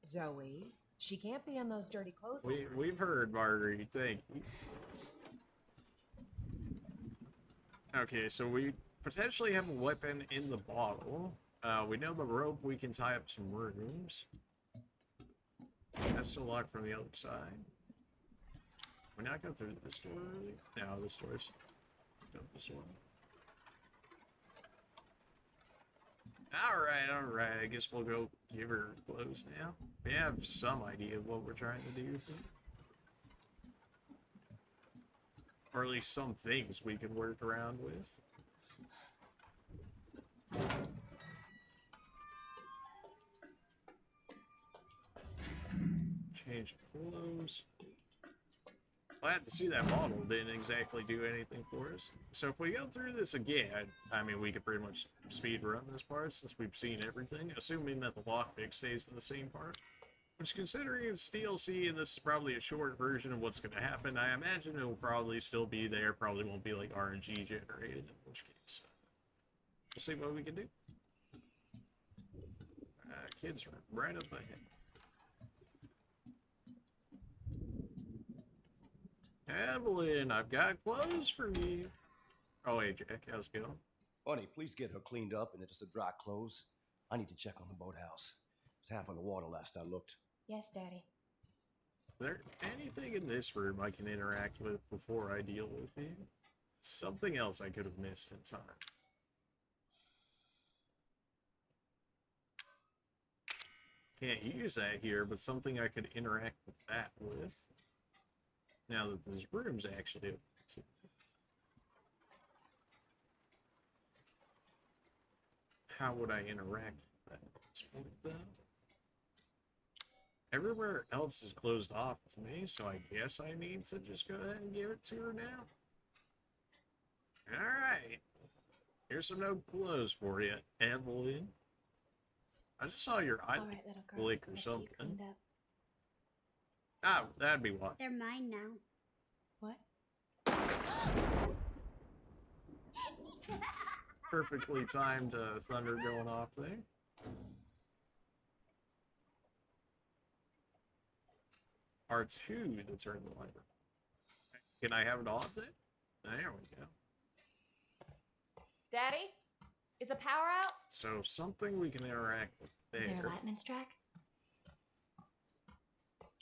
Zoe, she can't be in those dirty clothes. We've heard, Marguerite. Thank you. Okay, so we potentially have a weapon in the bottle. We know the rope, we can tie up some rooms. That's still locked from the other side. We're not going through this door, really? No, this door's... Don't this one. Alright, I guess we'll go give her clothes now. We have some idea of what we're trying to do here. Or at least some things we can work around with. Change clothes. Glad to see that bottle didn't exactly do anything for us. So if we go through this again, I mean, we could pretty much speed run this part since we've seen everything, assuming that the lockpick stays in the same part. Which, considering it's DLC and this is probably a short version of what's going to happen, I imagine it will probably still be there. Probably won't be like RNG generated, in which case we'll see what we can do. Kids are right up ahead. Evelyn, I've got clothes for you. Oh, hey, Jack, how's it going? Honey, please get her cleaned up and just to dry clothes. I need to check on the boathouse. It's half on the water last I looked. Yes, Daddy. Is there anything in this room I can interact with before I deal with you? Something else I could have missed in time. Can't use that here, but something I could interact with that with. Now that this room's actually open. How would I interact with that at this point, though? Everywhere else is closed off to me, so I guess I need to just go ahead and give it to her now. Alright. Here's some no clothes for you, Evelyn. I just saw your eye blink or something. Ah, that'd be why. They're mine now. What? Perfectly timed thunder going off there. R2 to turn the light on. Can I have it off then? There we go. Daddy? Is the power out? So something we can interact with there. Is there a lightning strike?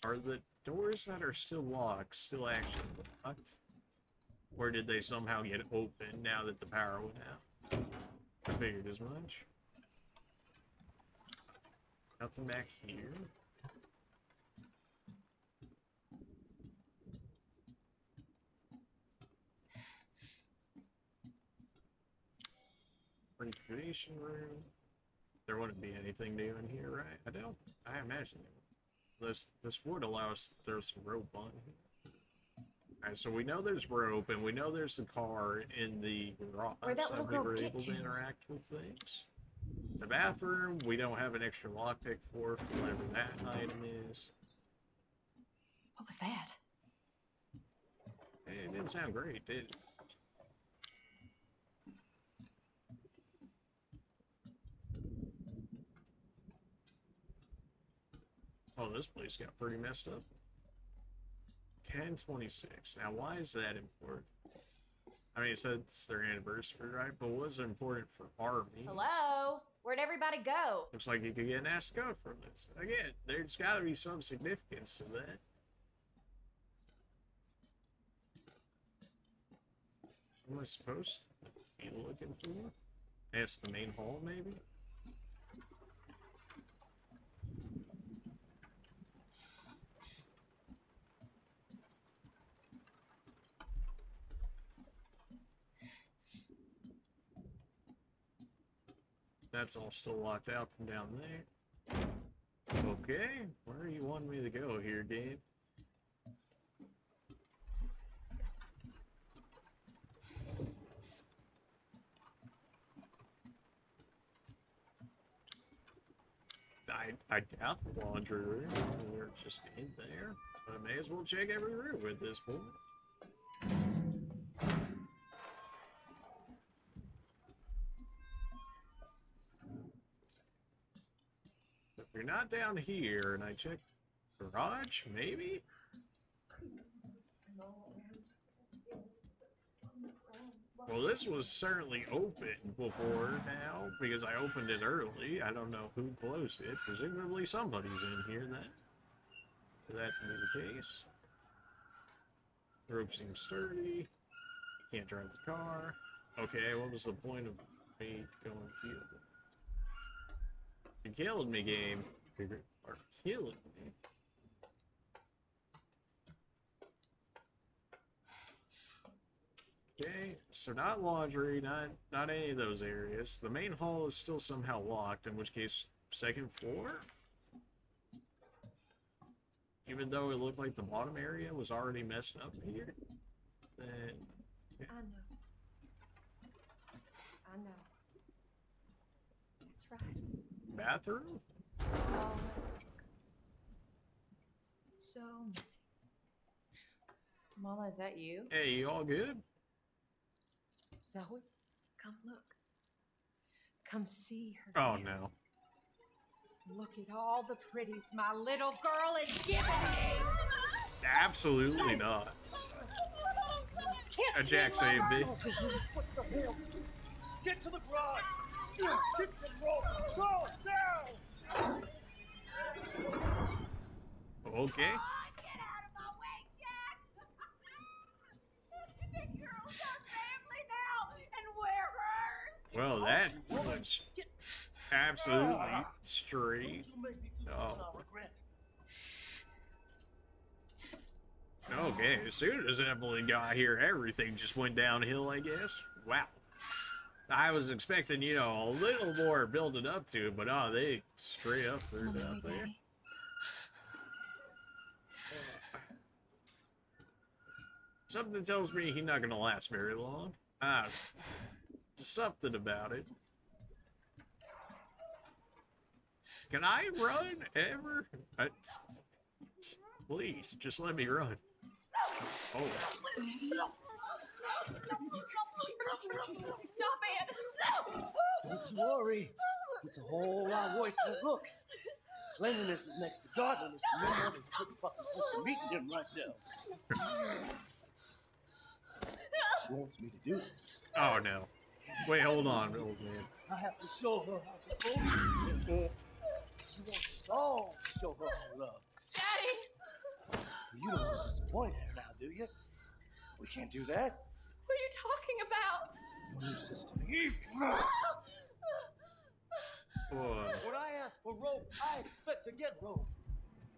Are the doors that are still locked still actually locked? Or did they somehow get open now that the power went out? I figured as much. Nothing back here. Incubation room. There wouldn't be anything new in here, right? I imagine this would allow us to throw some rope on here. Alright, so we know there's rope, and we know there's the car in the garage that we were able to interact with things. The bathroom, we don't have an extra lockpick for whatever that item is. What was that? It didn't sound great, did it? Oh, this place got pretty messed up. 10/26. Now, why is that important? I mean, it said it's their anniversary, right? But was it important for our meetings? Hello? Where'd everybody go? Looks like you could get an asked to go from this. Again, there's got to be some significance to that. am I supposed to be looking for? It's the main hall, maybe? That's all still locked out from down there. Okay, where do you want me to go here, Gabe? I doubt the laundry room. We're just in there. I may as well check every room at this point. If you're not down here, and I check garage, maybe? Well, this was certainly open before now, because I opened it early. I don't know who closed it. Presumably somebody's in here then. For that to be the case. The rope seems sturdy. Can't drive the car. Okay, what was the point of me going here? You killed me, game. You are killing me. Okay, so not laundry, not any of those areas. The main hall is still somehow locked, in which case, second floor? Even though it looked like the bottom area was already messed up here? Then... yeah. I know. That's right. Bathroom? Oh. So many. Mama, is that you? Hey, you all good? Zoe, come look. Come see her. Oh, gift. no. Look at all the pretties my little girl is giving me. Absolutely not. Kiss Jack me, saved Mama. me. What the hell? Get to the garage! Get some rope! Go now! Okay. Get out of my way, Jack! The girl's our family now, and we're hers! Well, that was absolutely straight. Oh. Okay, as soon as Emily got here, everything just went downhill, I guess. Wow. I was expecting, you know, a little more building up to it, but oh, they straight up threw it out there. Something tells me he's not gonna last very long. Just something about it. Can I run ever? Please, just let me run. Oh. Stop it! Don't you worry. It's a whole lot worse than it looks. Cleanliness is next to godliness, and your mother's pretty fucking close to meeting him right now. She wants me to do this. Oh no. Wait, hold on, old man. I have to show her how to hold. She wants us all to show her our love. Daddy! You don't want to disappoint her now, do you? We can't do that. What are you talking about? Your new sister, Eve. When I ask for rope, I expect to get rope.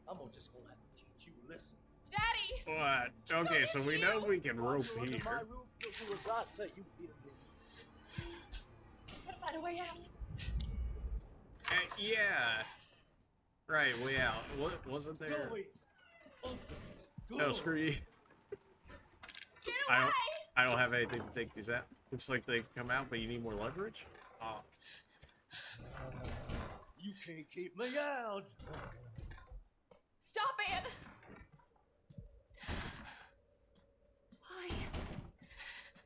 I'm just gonna have to teach you a lesson. Daddy! What? Okay, so we know we can rope Under here. my roof, you'll do as I say you did. What about a way out? Yeah. Right, way out. What wasn't there? No, screw you. Get away! I don't have anything to take these out. Looks like they come out, but you need more leverage. Oh. You can't keep me out. Stop it! Why?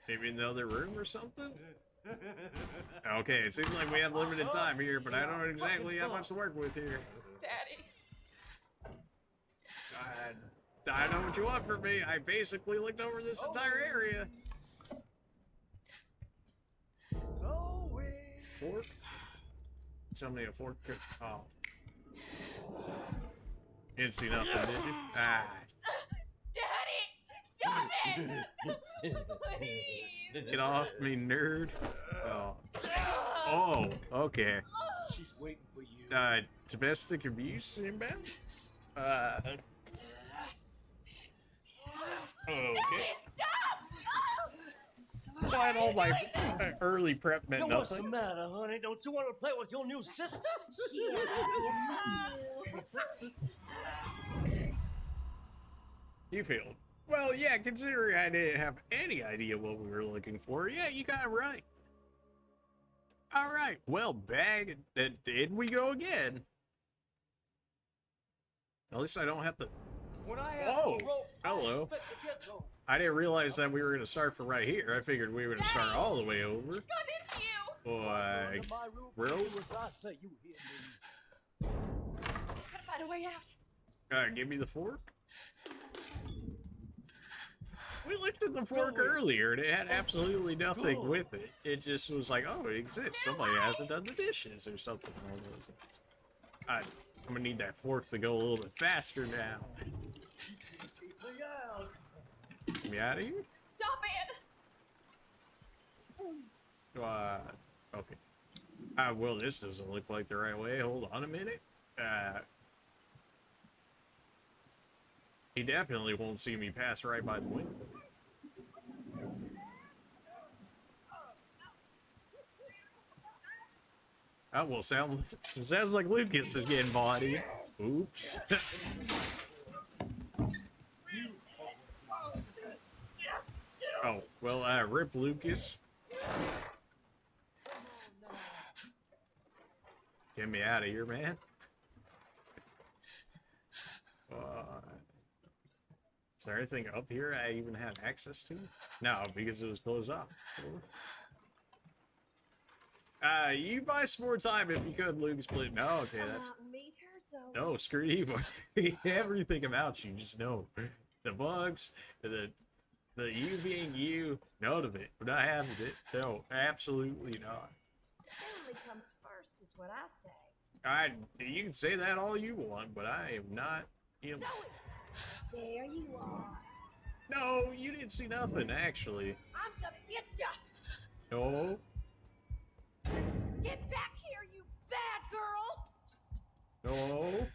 Maybe in the other room or something? Okay, it seems like we have limited time here, but I don't know exactly how much to work with here. Daddy. I know what you want from me. I basically looked over this entire area. Fork? Tell me a fork could... Oh. You didn't see nothing, did you? Ah. Daddy! Stop it! Please! Get off me, nerd. Oh. Oh, okay. She's waiting for you. Domestic abuse, inbound? Okay. Why all my early prep meant What's the nothing? matter, honey? Don't you want to play with your new sister? She is You failed. Well, yeah, considering I didn't have any idea what we were looking for, yeah, you got it right. All right, well, bag, in we go again. At least I don't have to... When I ask Oh, for rope, hello. I expect to get rope. I didn't realize that we were going to start from right here. I figured we were going to start all the way over. Got into you. Boy, bro. Do as I say, you hear me? Gotta find a way out. Give me the fork. We looked at the fork earlier, and it had absolutely nothing with it. It just was like, oh, it exists. Somebody hasn't done the dishes or something along those lines. I'm gonna need that fork to go a little bit faster now. Get me out of here. Stop it. Okay. Well, this doesn't look like the right way. Hold on a minute. He definitely won't see me pass right by the window. Oh, well, sounds like Lucas is getting bodied. Oops. Oh, well, rip Lucas. Get me out of here, man. Is there anything up here I even had access to? No, because it was closed off. You buy some more time if you could, Lucas, please. No, okay, that's... No, screw you. Everything about you, just know. The bugs, the you being you, none of it. We're not having it. No, absolutely not. Family comes first, is what I say. You can say that all you want, but I am not him. There you are. No, you didn't see nothing, actually. I'm gonna get ya! No. Get back here, you bad girl! No.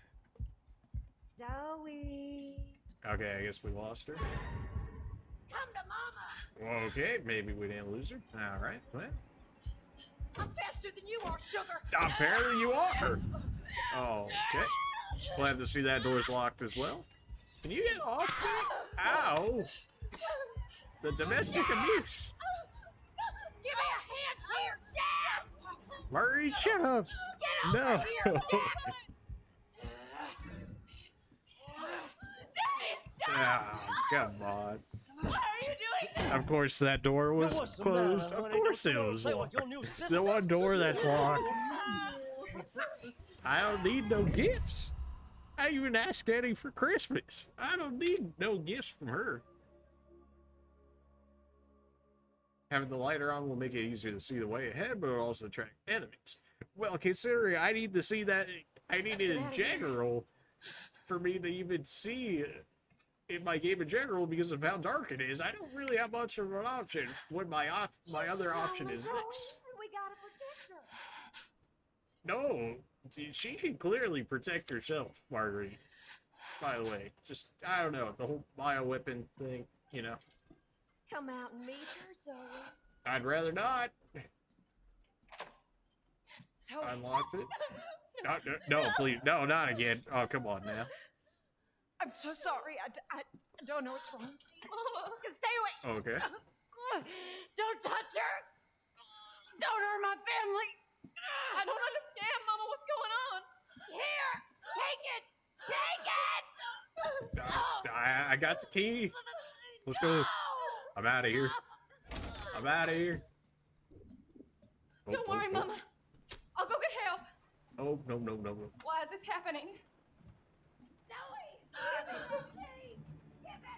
Zoe. Okay, I guess we lost her. Come to mama! Okay, maybe we didn't lose her. Alright, well. I'm faster than you are, sugar! Apparently you are! Oh, okay. Glad to see that door's locked as well. Can you get off me? Ow! The domestic abuse! Give me a hand here, Jack! Murray, shut up! Get over No! here, Jack! Ah, come on. Why are you doing this? Of course that door was what's the closed. matter, Of honey? course Don't it you was wanna play locked. with your new sister? The one door that's locked. I don't need no gifts. I even asked Eddie for Christmas. I don't need no gifts from her. Having the lighter on will make it easier to see the way ahead, but it'll also attract enemies. Well, considering I need to see that, I need it in general for me to even see in my game in general because of how dark it is. I don't really have much of an option when my other option is this. We gotta protect her. No, she can clearly protect herself, Marguerite. By the way, just, I don't know, the whole bioweapon thing, you know. Come out and meet her, Zoe. I'd rather not. Zoe. Unlocked it. No, please. No, not again. Oh, come on now. I'm so sorry. I don't know what's wrong. Mama. Stay away. Okay. Don't touch her. Don't hurt my family. I don't understand, Mama. What's going on? Here, take it. Take it. I got the key. Let's go. I'm out of here. I'm out of here. Don't worry, Mama. I'll go get help. Oh, no. Why is this happening?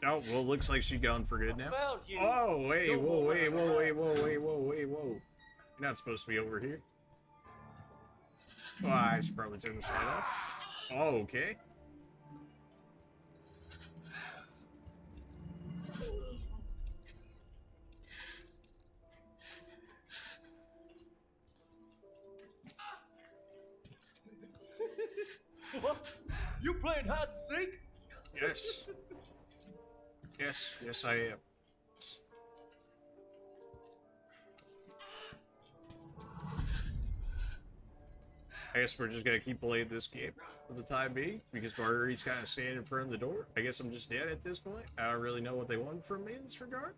Oh, well, looks like she's gone for good now. Found you. Oh, wait, No whoa, more wait, of whoa, that. wait, whoa, wait, whoa, wait, whoa. You're not supposed to be over here. Oh, I should probably turn this light off. Oh, okay. You playing hide and seek? Yes. Yes, I am. I guess we're just gonna keep playing this game for the time being, because Marguerite's kind of standing in front of the door. I guess I'm just dead at this point. I don't really know what they want from me in this regard.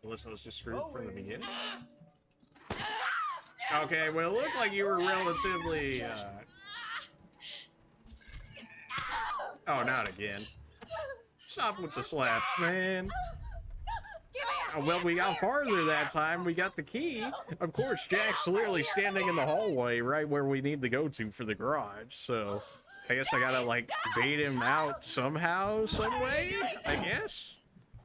Unless I was just screwed from the beginning. Okay, well, it looked like you were relatively, Oh, not again. Stop with the slaps, man. Well, we got farther that time. We got the key. Of course, Jack's literally standing in the hallway right where we need to go to for the garage. So, I guess I gotta, like, bait him out somehow, some way, I guess?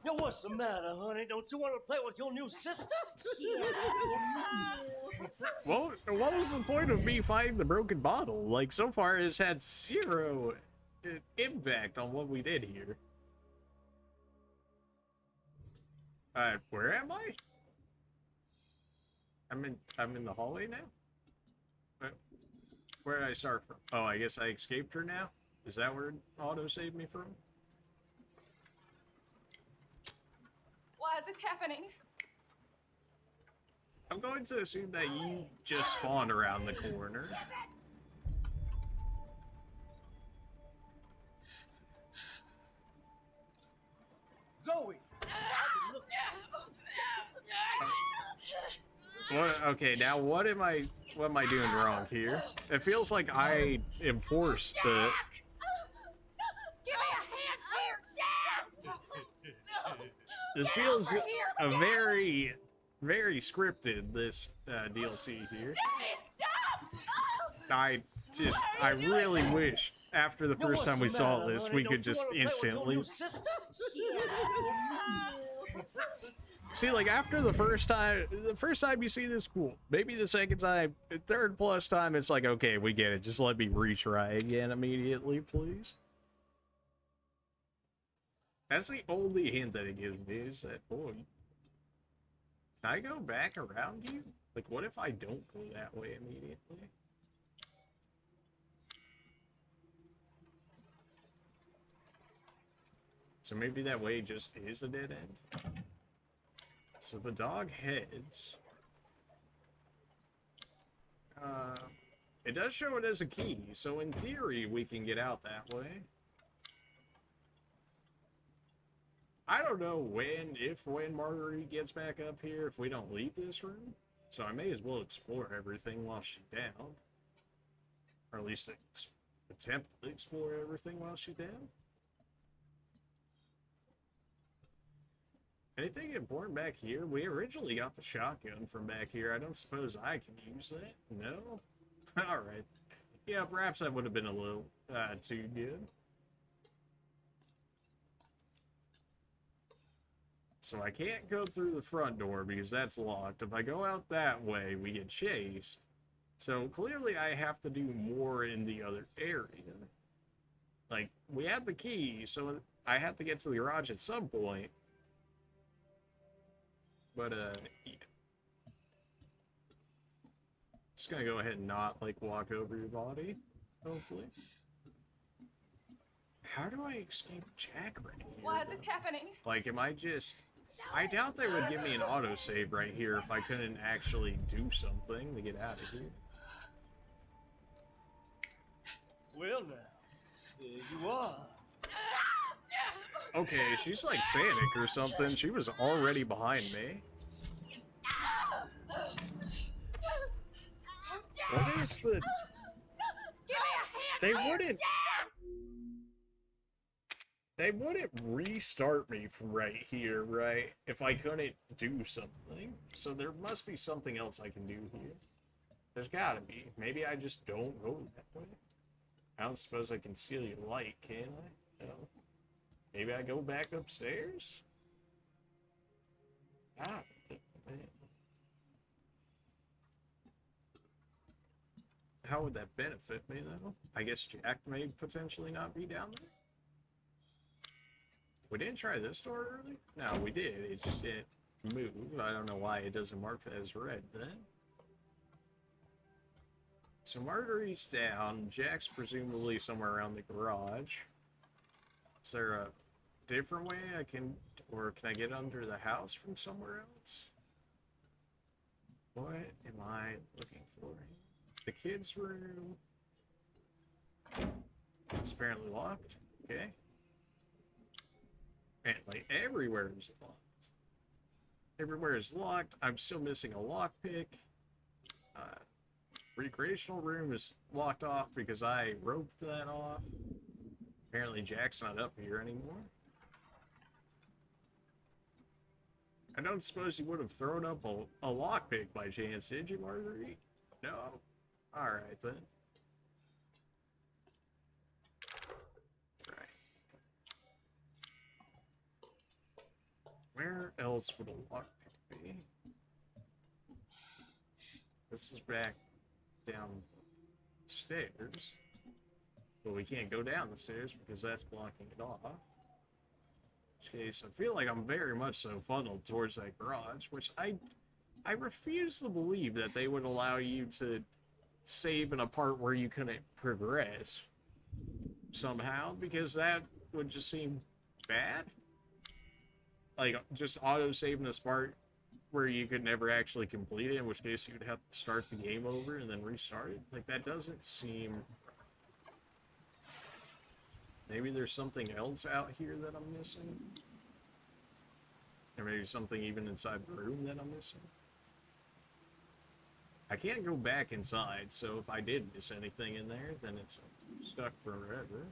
Yo, what's the matter, honey? Don't you want to play with your new sister? Well, what was the point of me finding the broken bottle? Like, so far it's had zero impact on what we did here. Where am I? I'm in the hallway now? Where did I start from? Oh, I guess I escaped her now? Is that where it auto-saved me from? Why is this happening? I'm going to assume that you just spawned around the corner. Zoe! What, okay, now what am I doing wrong here? It feels like I am forced to... Give me a hand here, Jack! This feels a very, very scripted, this DLC here. I really wish after the first time we saw this, we could just instantly... See, like, after the first time you see this, cool. Maybe the second time, third plus time, it's like, okay, we get it. Just let me retry again immediately, please. That's the only hint that it gives me, is that, boy, can I go back around you? Like, what if I don't go that way immediately? So maybe that way just is a dead end? So the dog heads. It does show it as a key, so in theory we can get out that way. I don't know when Marguerite gets back up here if we don't leave this room. So I may as well explore everything while she's down. Or at least attempt to explore everything while she's down. Anything important back here? We originally got the shotgun from back here. I don't suppose I can use that? No? Alright. Yeah, perhaps that would have been a little too good. So I can't go through the front door because that's locked. If I go out that way, we get chased. So clearly I have to do more in the other area. Like, we have the key, so I have to get to the garage at some point. But, yeah. Just gonna go ahead and not, like, walk over your body, hopefully. How do I escape Jack right here? Why is this happening? Like, am I just... I doubt they would give me an autosave right here if I couldn't actually do something to get out of here. Well, now, there you are. Okay, she's like Sanic or something. She was already behind me. What is the... They wouldn't restart me from right here, right? If I couldn't do something. So there must be something else I can do here. There's gotta be. Maybe I just don't go that way. I don't suppose I can steal your light, can I? No. Maybe I go back upstairs? Ah, man. How would that benefit me, though? I guess Jack may potentially not be down there? We didn't try this door early? No, we did. It just didn't move. I don't know why it doesn't mark that as red then. So Marguerite's down. Jack's presumably somewhere around the garage. Is there a different way I can, or can I get under the house from somewhere else? What am I looking for? The kids' room. It's apparently locked. Okay. Apparently everywhere is locked. Everywhere is locked. I'm still missing a lockpick. Recreational room is locked off because I roped that off. Apparently Jack's not up here anymore. I don't suppose you would have thrown up a lockpick by chance, did you, Marguerite? No? Alright then. Right. Where else would a lockpick be? This is back downstairs. But we can't go down the stairs because that's blocking it off. In which case, I feel like I'm very much so funneled towards that garage, which I refuse to believe that they would allow you to save in a part where you couldn't progress somehow, because that would just seem bad. Like, just auto-save in a part where you could never actually complete it, in which case you would have to start the game over and then restart it. Like, that doesn't seem... Maybe there's something else out here that I'm missing? Or maybe something even inside the room that I'm missing? I can't go back inside, so if I did miss anything in there, then it's stuck forever.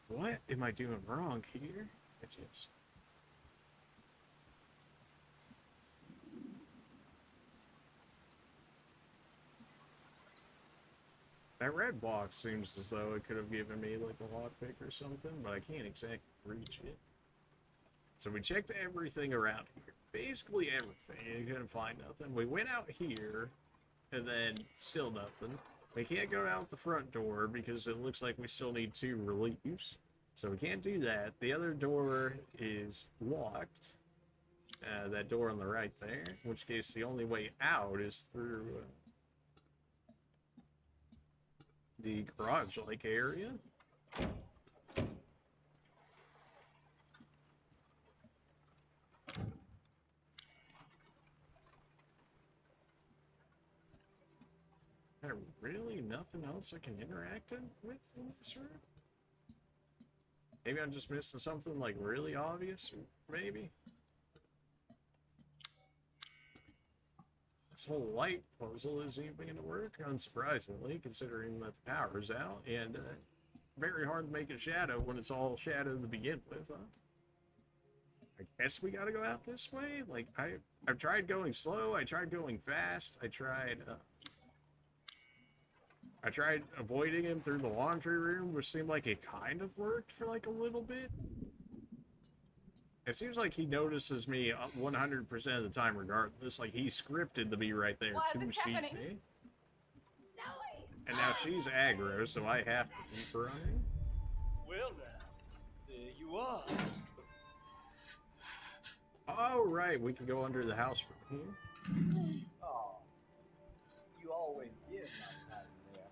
What am I doing wrong here? I just... That red box seems as though it could have given me like a lockpick or something, but I can't exactly reach it. So we checked everything around here. Basically everything. You couldn't find nothing. We went out here, and then still nothing. We can't go out the front door because it looks like we still need 2 reliefs. So we can't do that. The other door is locked. That door on the right there. In which case the only way out is through... the garage-like area. Is there really nothing else I can interact with in this room? Maybe I'm just missing something like really obvious, maybe? This whole light puzzle isn't even going to work, unsurprisingly, considering that the power's out, and very hard to make a shadow when it's all shadow to begin with, huh? I guess we gotta go out this way? Like, I've tried going slow, I tried going fast, I tried avoiding him through the laundry room, which seemed like it kind of worked for like a little bit. It seems like he notices me 100% of the time regardless. Like, he scripted to be right there to see me. And now she's aggro, so I have to keep running. Well now, there you are. Oh, right, we can go under the house from here. Oh, you always give my time there.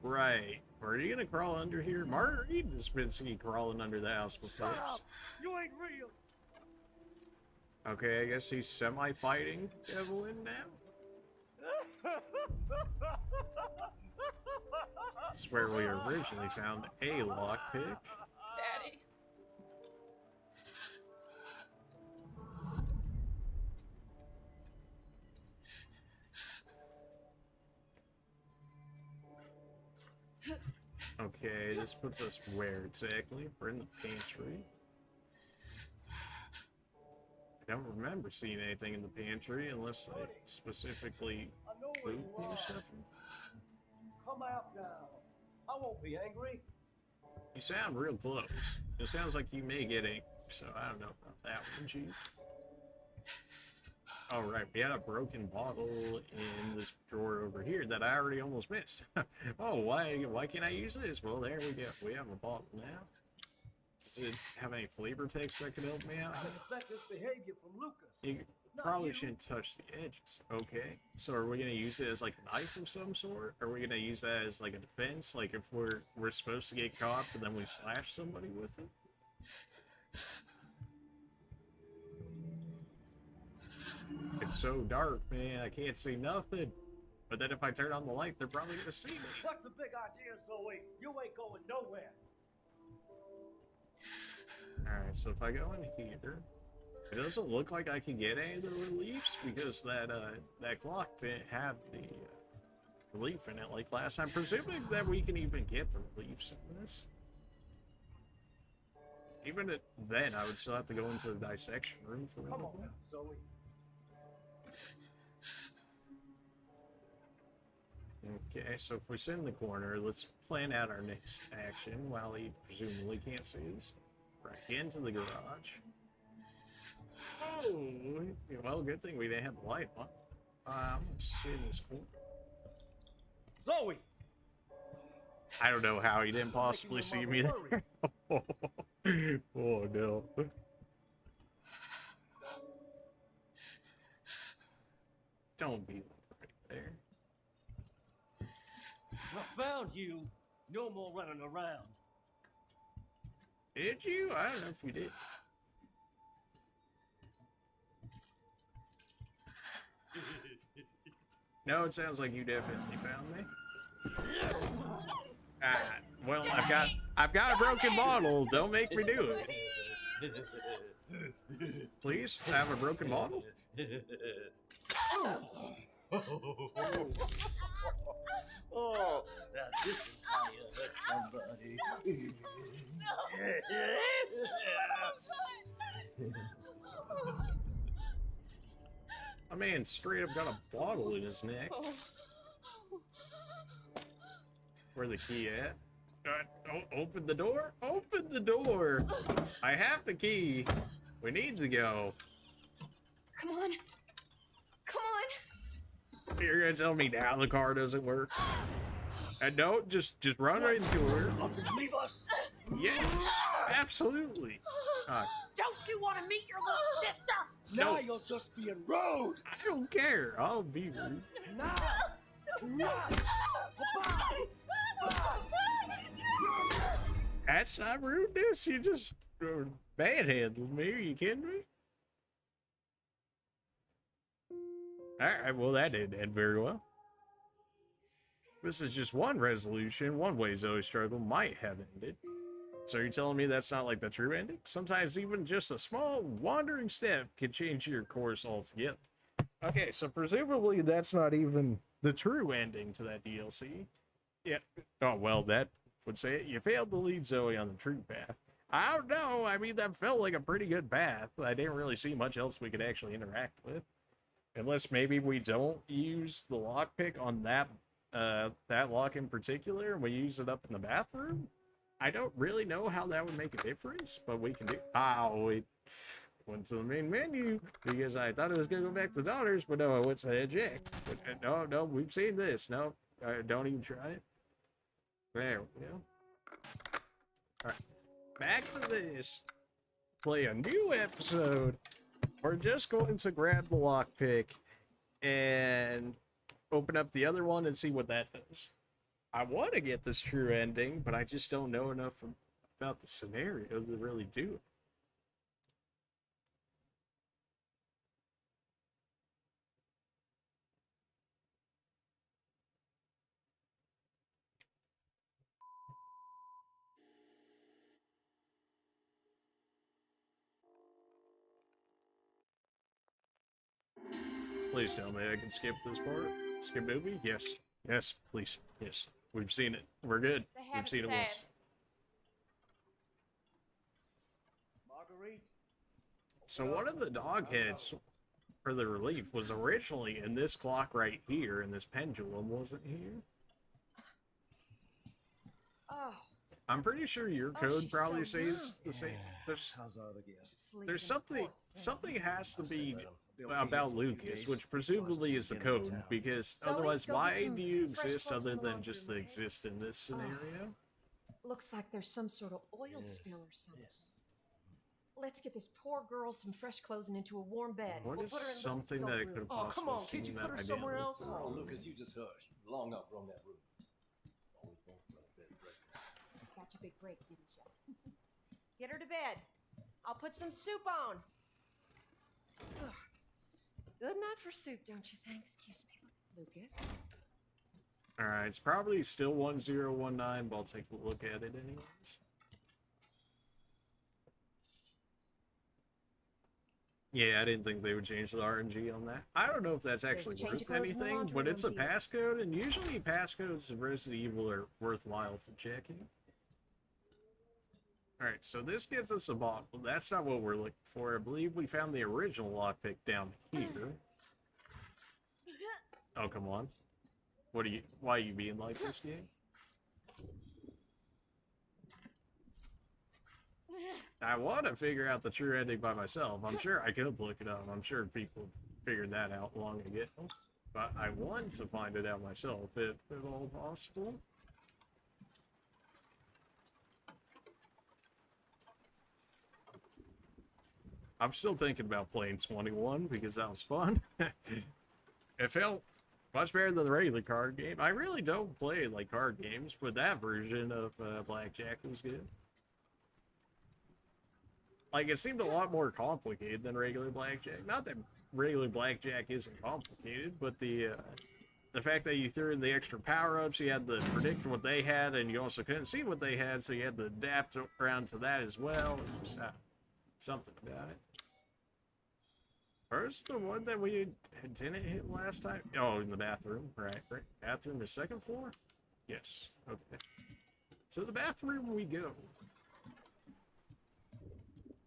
Right. Are you gonna crawl under here? Marguerite has been seen crawling under the house before. Shut up! You ain't real! Okay, I guess he's semi-fighting Evelyn now. That's where we originally found a lockpick. Daddy. Okay, this puts us where exactly? We're in the pantry. I don't remember seeing anything in the pantry unless I specifically loot or something. Come out now. I won't be angry. You sound real close. It sounds like you may get angry, so I don't know about that one, Chief. All right, we had a broken bottle in this drawer over here that I already almost missed. Oh, why can't I use this? Well, there we go. We have a bottle now. Does it have any flavor text that could help me out I here? expect this behavior from Lucas. Probably shouldn't touch the edges. Okay. So are we gonna use it as like a knife of some sort? Are we gonna use that as like a defense? Like if we're supposed to get caught, but then we slash somebody with it? It's so dark, man. I can't see nothing. But then if I turn on the light, they're probably gonna see me. What's the big idea, Zoe? You ain't going nowhere. Alright, so if I go in here, it doesn't look like I can get any of the reliefs because that clock didn't have the relief in it like last time. Presuming that we can even get the reliefs in this. Even then, I would still have to go into the dissection room for Come on now, Zoe. Okay, so if we sit in the corner, let's plan out our next action while he presumably can't see us. Back into the garage. Oh, well, good thing we didn't have the light on. I'm gonna sit in this corner. Zoe! I don't know how he didn't possibly see me there. Oh no. Don't be right there. I found you. No more running around. Did you? I don't know if you did. No, it sounds like you definitely found me. Ah, well, I've got a broken bottle. Don't make me do it. Please, I have a broken bottle. Oh, now this is how you hurt somebody. My man straight up got a bottle in his neck. Where the key at? Open the door? Open the door! I have the key. We need to go. Come on. Come on. You're gonna tell me now the car doesn't work? No, just run right into her. Leave us. Yes, absolutely. Don't you want to meet your little sister? Now No. you're just being rude. I don't care. I'll be rude. Now. Goodbye. That's not rudeness. You just manhandled me. Are you kidding me? Alright, well that didn't end very well. This is just one resolution. One way Zoe's struggle might have ended. So you're telling me that's not like the true ending? Sometimes even just a small wandering step can change your course altogether. Okay, so presumably that's not even the true ending to that DLC. Yeah. Oh, well, that would say it. You failed to lead Zoe on the true path. I don't know. I mean, that felt like a pretty good path. I didn't really see much else we could actually interact with. Unless maybe we don't use the lockpick on that lock in particular, and we use it up in the bathroom. I don't really know how that would make a difference, but we can do. Oh, it went to the main menu because I thought it was gonna go back to daughters, but no, I went to eject. But, no, we've seen this. No, don't even try it. There we go. All right, back to this. Play a new episode. We're just going to grab the lockpick and open up the other one and see what that does. I want to get this true ending, but I just don't know enough about the scenario to really do it. Please tell me I can skip this part. Skip movie? Yes. Yes, please. Yes. We've seen it. We're good. We've seen it once. Marguerite. So one of the dog heads for the relief was originally in this clock right here, and this pendulum wasn't here. Oh. I'm pretty sure your code probably says the same. There's something has to be about Lucas, which presumably is the code, because otherwise why do you exist other than just to exist in this scenario? Looks like there's some sort of oil spill or something. Let's get this poor girl some fresh clothes and into a warm bed. What We'll is put her in something Lucas's that old it room. could have Oh, come possibly on, can't you seen put that her I somewhere didn't else? look Oh, for? Lucas, you just hush. Long enough run that room. Always going for a bed break. Got your big break, didn't you? Get her to bed. I'll put some soup on. Ugh. Good night for soup, don't you think? Excuse me, Lucas. Alright, it's probably still 1019, but I'll take a look at it anyways. Yeah, I didn't think they would change the RNG on that. I don't know if that's actually There's a change of worth clothes in the anything, laundry but it's a room, dear. passcode, and usually passcodes in Resident Evil are worthwhile for checking. Alright, so this gets us a bottle. That's not what we're looking for. I believe we found the original lockpick down here. Oh, come on. Why are you being like this game? I want to figure out the true ending by myself. I'm sure I could look it up. I'm sure people figured that out long ago. But I want to find it out myself, if at all possible. I'm still thinking about playing 21 because that was fun. It felt much better than the regular card game. I really don't play like card games, but that version of Blackjack was good. Like, it seemed a lot more complicated than regular Blackjack. Not that regular Blackjack isn't complicated, but the fact that you threw in the extra power-ups, you had to predict what they had, and you also couldn't see what they had, so you had to adapt around to that as well. Just something about it. Where's the one that we didn't hit last time? Oh, in the bathroom. Right. Bathroom is second floor? Yes. Okay. So the bathroom we go.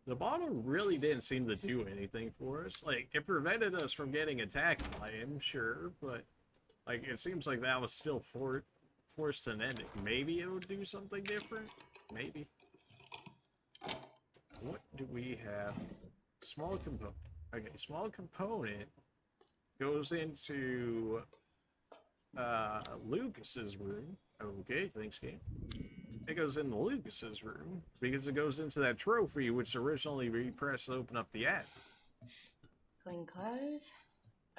The bottle really didn't seem to do anything for us. Like, it prevented us from getting attacked by him, sure, but like, it seems like that was still forced an ending. Maybe it would do something different? Maybe. What do we have? Small component. Okay, small component goes into Lucas's room. Okay, thanks, game. It goes into Lucas's room because it goes into that trophy, which originally we pressed to open up the attic. Clean clothes?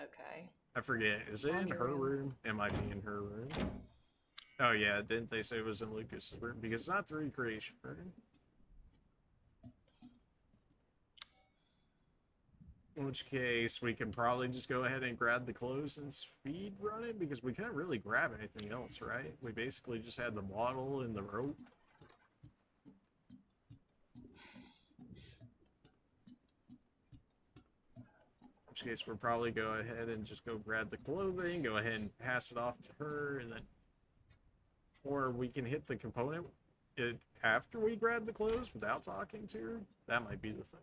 Okay. I forget. Is it in her room? It might be in her room. Oh yeah, didn't they say it was in Lucas's room? Because it's not the recreation room. In which case, we can probably just go ahead and grab the clothes and speed run it, because we couldn't really grab anything else, right? We basically just had the bottle and the rope. In which case, we'll probably go ahead and just go grab the clothing, go ahead and pass it off to her, and then... Or we can hit the component after we grab the clothes without talking to her. That might be the thing.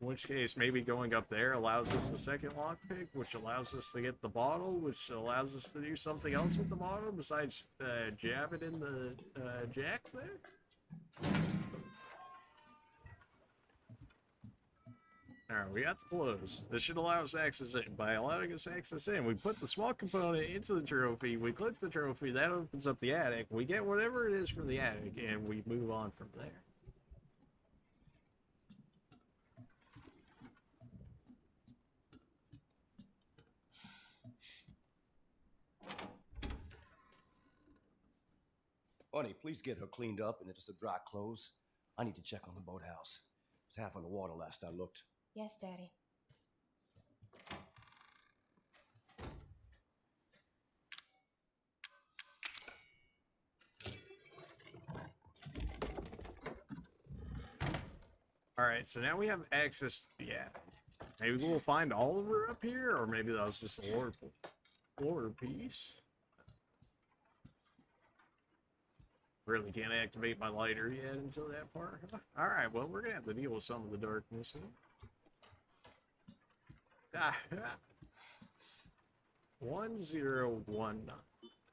In which case, maybe going up there allows us the second lockpick, which allows us to get the bottle, which allows us to do something else with the bottle besides jab it in the jack there. Alright, we got the clothes. This should allow us access in. By allowing us access in, we put the small component into the trophy, we click the trophy, that opens up the attic, we get whatever it is from the attic, and we move on from there. Honey, please get her cleaned up and into some dry clothes. I need to check on the boathouse. It's half on the water last I looked. Yes, Daddy. Alright, so now we have access to the attic. Maybe we'll find Oliver up here, or maybe that was just a lore piece. Really can't activate my lighter yet until that part. Alright, well, we're gonna have to deal with some of the darkness here. 1019.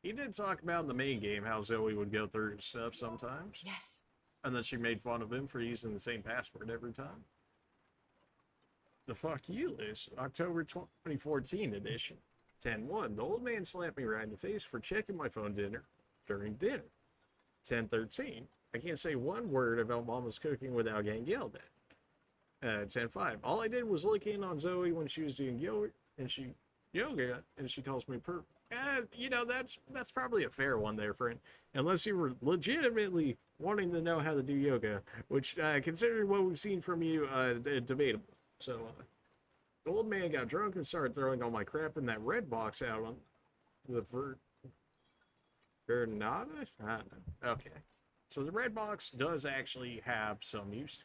He did talk about in the main game how Zoe would go through his stuff sometimes. Yes. And then she made fun of him for using the same password every time. The fuck you list, October 2014 edition. 10-1. The old man slapped me right in the face for checking my phone during dinner. 10-13. I can't say one word about Mama's cooking without getting yelled at. 10-5. All I did was look in on Zoe when she was doing yoga, and she calls me perp. And, you know, that's probably a fair one there, friend. Unless you were legitimately wanting to know how to do yoga, which, considering what we've seen from you, debatable. So, the old man got drunk and started throwing all my crap in that red box out on the Vernada? I don't know. Okay. So the red box does actually have some use.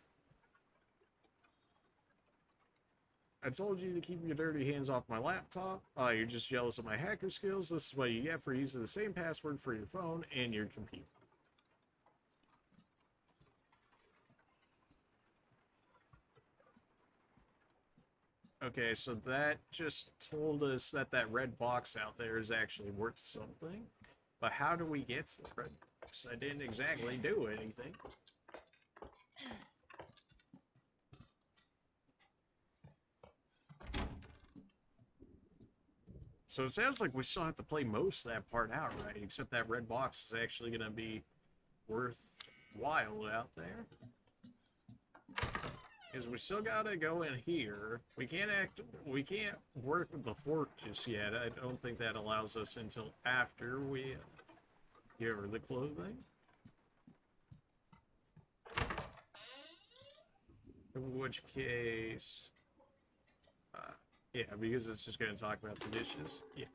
I told you to keep your dirty hands off my laptop. You're just jealous of my hacker skills. This is what you get for using the same password for your phone and your computer. Okay, so that just told us that that red box out there is actually worth something. But how do we get to the red box? I didn't exactly do anything. So it sounds like we still have to play most of that part out, right? Except that red box is actually going to be worthwhile out there. Because we still got to go in here. We can't work with the fork just yet. I don't think that allows us until after we get rid of the clothing. In which case... yeah, because it's just going to talk about the dishes. Yeah.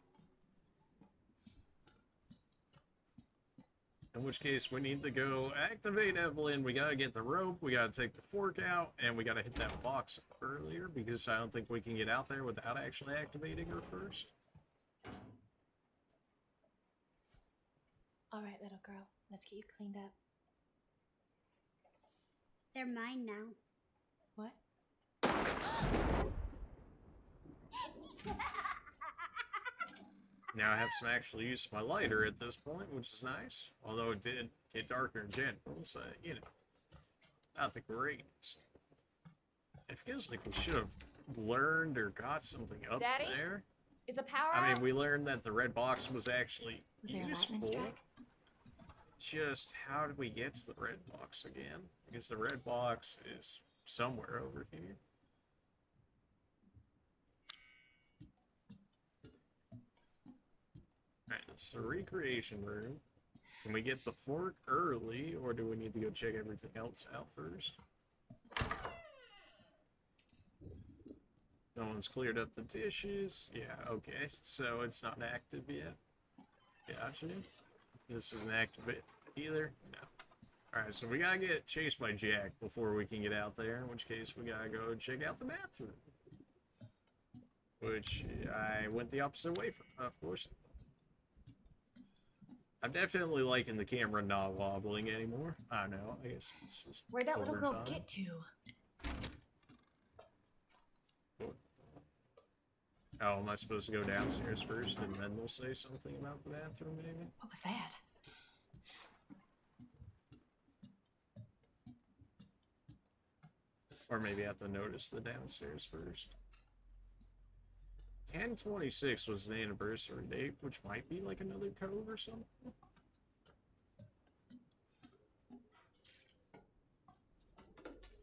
In which case, we need to go activate Evelyn. We got to get the rope. We got to take the fork out. And we got to hit that box earlier. Because I don't think we can get out there without actually activating her first. All right, little girl. Let's get you cleaned up. They're mine now. What? Now I have some actual use of my lighter at this point, which is nice. Although it did get darker in general, so, you know, not the greatest. It feels like we should have learned or got something up Daddy? there. Is a power I mean, off? we learned that the red box was actually Was there a lightning useful. strike? Just how did we get to the red box again? Because the red box is somewhere over here. Alright, it's the recreation room. Can we get the fork early, or do we need to go check everything else out first? No one's cleared up the dishes. Yeah, okay, so it's not active yet. Gotcha. This isn't active either? No. Alright, so we gotta get chased by Jack before we can get out there, in which case we gotta go check out the bathroom. Which I went the opposite way from, of course. I'm definitely liking the camera not wobbling anymore. I don't know, I guess it's just Where'd that little girl over time. get to? Oh, am I supposed to go downstairs first and then we'll say something about the bathroom, maybe? What was that? Or maybe I have to notice the downstairs first. 10/26 was an anniversary date, which might be like another code or something.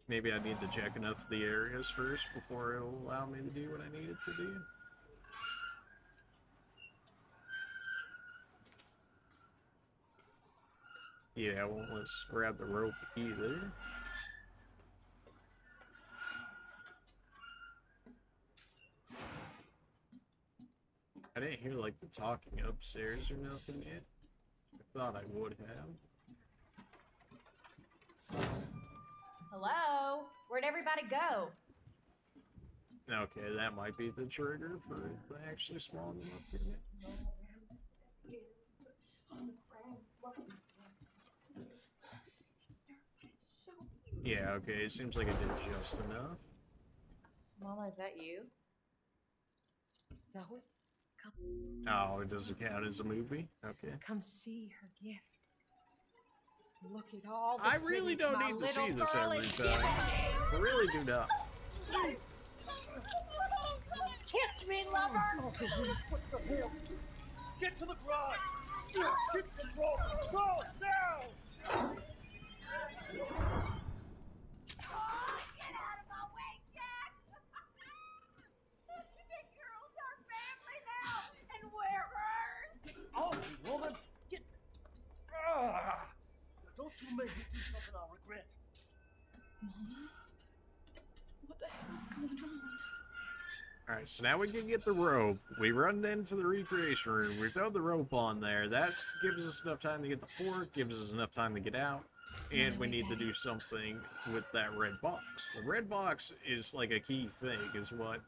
Maybe I need to check enough of the areas first before it'll allow me to do what I needed to do. Yeah, it won't let us grab the rope either. I didn't hear like the talking upstairs or nothing yet. I thought I would have. Hello? Where'd everybody go? Okay, that might be the trigger for the actually spawn them up here. Yeah, okay, it seems like it did just enough. Mama, is that you? Zoe, come. Oh, it doesn't count as a movie? Okay. Come see her gift. Look at all the I really pretties don't my need to see little this girl every is time. giving I really do not. Kiss me, lover! What the hell? Get to the garage! Get some rope! Go, now! Get out of my way, Jack! The girl's our family now, and we're hers! Oh, you woman! Get... Ah! Don't you make me do something I'll regret. Mama? What the hell's going on? Alright, so now we can get the rope. We run into the recreation room. We throw the rope on there. That gives us enough time to get the fork, gives us enough time to get out. And we need to do something with that red box. The red box is like a key thing, is what...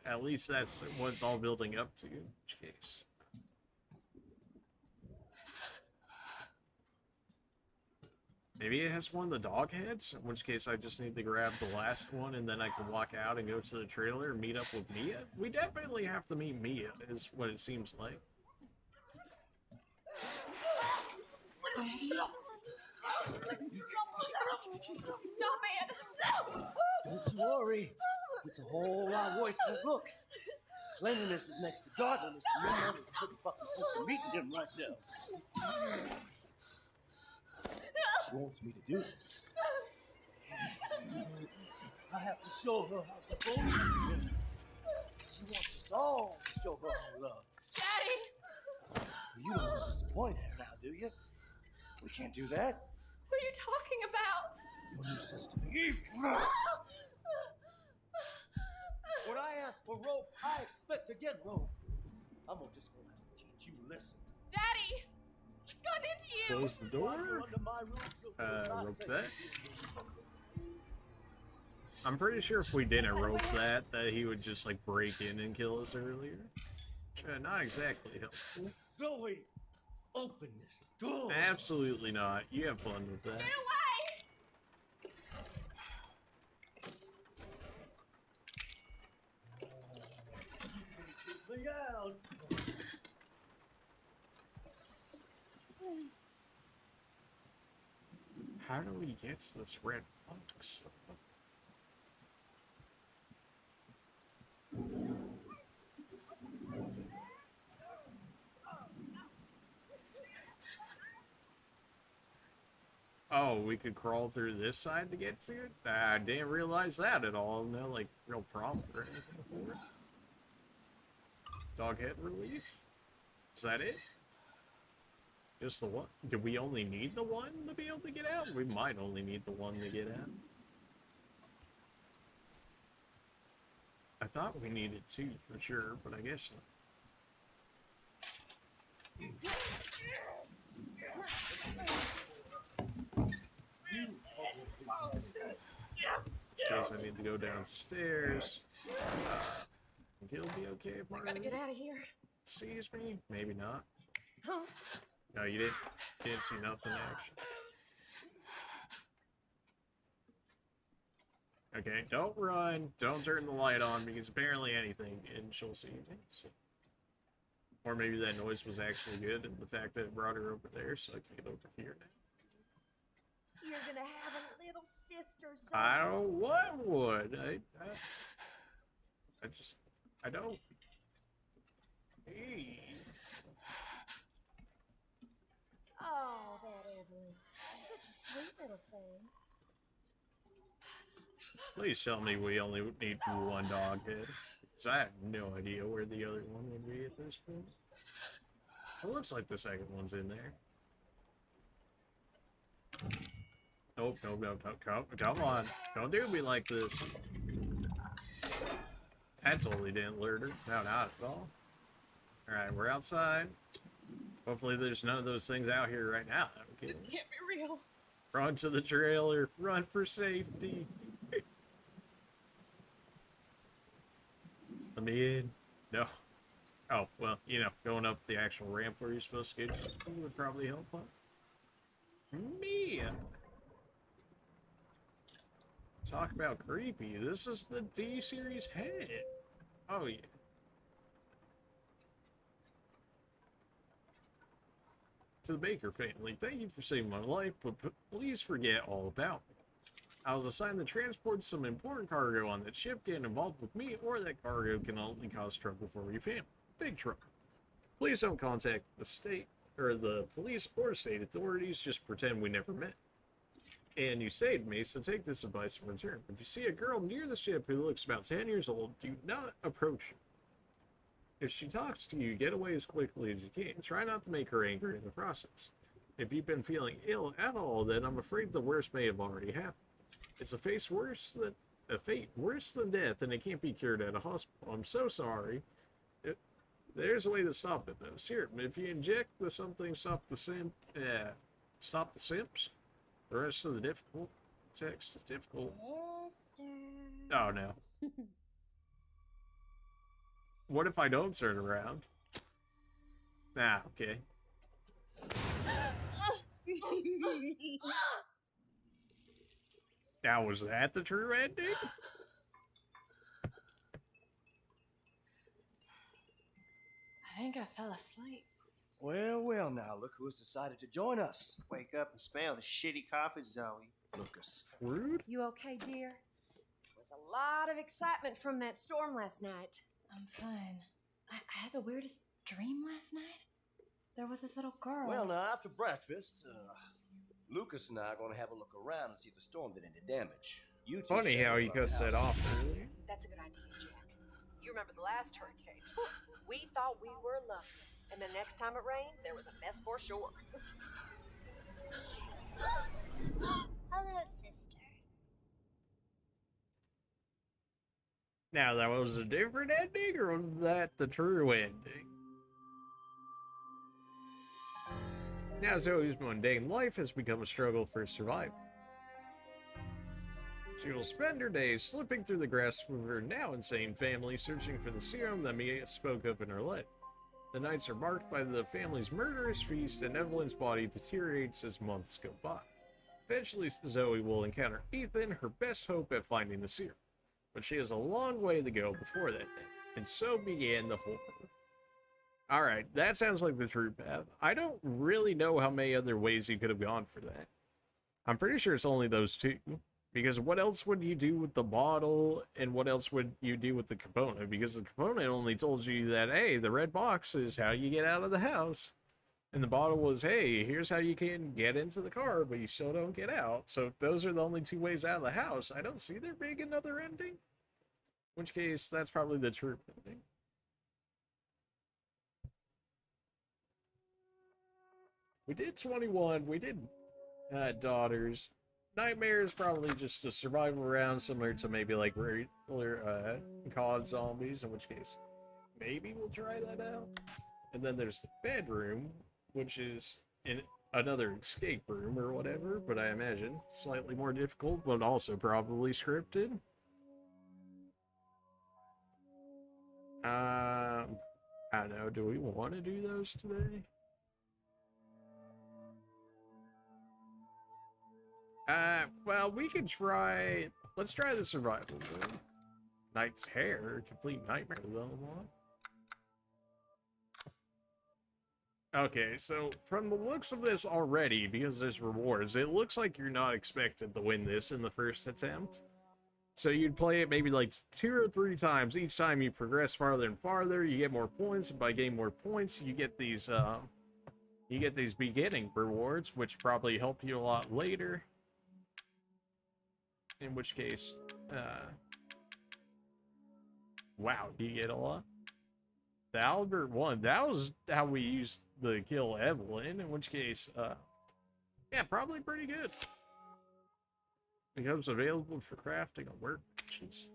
at least that's what it's all building up to, in which case. Maybe it has one of the dog heads, in which case I just need to grab the last one and then I can walk out and go to the trailer and meet up with Mia. We definitely have to meet Mia, is what it seems like. Stop it! Don't you worry. It's a whole lot worse than it looks. Cleanliness is next to godliness, and your mother's pretty fucking close to meeting him right now. She wants me to do this. I have to show her how to go. She wants us all to show her our love. Daddy! You don't want to disappoint her now, do you? We can't do that. What are you talking about? Your new sister Eve. When I ask for rope, I expect to get rope. I'm just gonna have to teach you a lesson. Daddy! What's gone into you? Close the door. Rope that. I'm pretty sure if we didn't rope that he would just like break in and kill us earlier. Not exactly helpful. Zoe, open this door. Absolutely not. You have fun with that. Get away! Look out. How do we get to this red box? Oh, we could crawl through this side to get to it? I didn't realize that at all. No, like, real prompt or anything for it. Dog head relief? Is that it? Just the one? Do we only need the one to be able to get out? We might only need the one to get out. I thought we needed two for sure, but I guess not. Guess I need to go downstairs. Think it'll be okay if I gotta get out of here. sees me? Maybe not. Huh? No, you didn't see nothing actually. Okay, don't run. Don't turn the light on because apparently anything and she'll see me. So. Or maybe that noise was actually good and the fact that it brought her over there so I can get over here now. You're gonna have a little sister, Zoe. I don't what would. I don't. Hey. Oh, that Evelyn. Such a sweet little thing. Please tell me we only need one dog head. Because I have no idea where the other one would be at this point. It looks like the second one's in there. Nope, come on. Don't do me like this. That totally didn't alert her. No, not at all. Alright, we're outside. Hopefully there's none of those things out here right now. This can't be real. Run to the trailer. Run for safety. Let me in. No. Oh, well, you know, going up the actual ramp where you're supposed to get would probably help, huh? Mia! Talk about creepy. This is the D-series head. Oh, yeah. To the Baker family, thank you for saving my life, but please forget all about me. I was assigned to transport some important cargo on that ship. Getting involved with me or that cargo can only cause trouble for your family. Big trouble. Please don't contact the state or the police or state authorities. Just pretend we never met. And you saved me, so take this advice in return. If you see a girl near the ship who looks about 10 years old, do not approach her. If she talks to you, get away as quickly as you can. Try not to make her angry in the process. If you've been feeling ill at all, then I'm afraid the worst may have already happened. It's a fate worse than death, and it can't be cured at a hospital. I'm so sorry. There's a way to stop it, though. Serum. If you inject the something, stop the simps. The rest of the difficult text is difficult. Oh no. What if I don't turn around? Ah, okay. Now, was that the true ending? I think I fell asleep. Well, well, now look who's decided to join us. Wake up and smell the shitty coffee, Zoe. Lucas. Rude? You okay, dear? There was a lot of excitement from that storm last night. I'm fine. I had the weirdest dream last night. There was this little girl. Well, now, after breakfast, Lucas and I are going to have a look around and see if the storm did any damage. You two Funny how he cuts that off earlier. That's a good idea, Jack. You remember the last hurricane? We thought we were lucky. And the next time it rained, there was a mess for sure. Hello, sister. Now, that was a different ending, or was that the true ending? Now, Zoe's mundane life has become a struggle for survival. She will spend her days slipping through the grass with her now insane family, searching for the serum that Mia spoke of in her letter. The nights are marked by the family's murderous feast, and Evelyn's body deteriorates as months go by. Eventually, Zoe will encounter Ethan, her best hope at finding the serum. But she has a long way to go before that day, and so began the horror. Alright, that sounds like the true path. I don't really know how many other ways you could have gone for that. I'm pretty sure it's only those two. Because what else would you do with the bottle, and what else would you do with the component? Because the component only told you that, hey, the red box is how you get out of the house. And the bottle was, hey, here's how you can get into the car, but you still don't get out. So if those are the only two ways out of the house, I don't see there being another ending. In which case, that's probably the true ending. We did 21, we did daughters. Nightmare is probably just a survival round similar to maybe like regular COD zombies, in which case maybe we'll try that out. And then there's the bedroom, which is in another escape room or whatever, but I imagine slightly more difficult, but also probably scripted. I don't know, do we want to do those today? Well, we can try... Let's try the survival room. Knight's hair, complete nightmare level 1. Okay, so from the looks of this already, because there's rewards, it looks like you're not expected to win this in the first attempt. So you'd play it maybe like 2 or 3 times. Each time you progress farther and farther, you get more points, and by getting more points, you get these beginning rewards, which probably help you a lot later. In which case, wow, do you get a lot? The Albert one, that was how we used the kill Evelyn, in which case, yeah, probably pretty good. Becomes available for crafting on workbenches.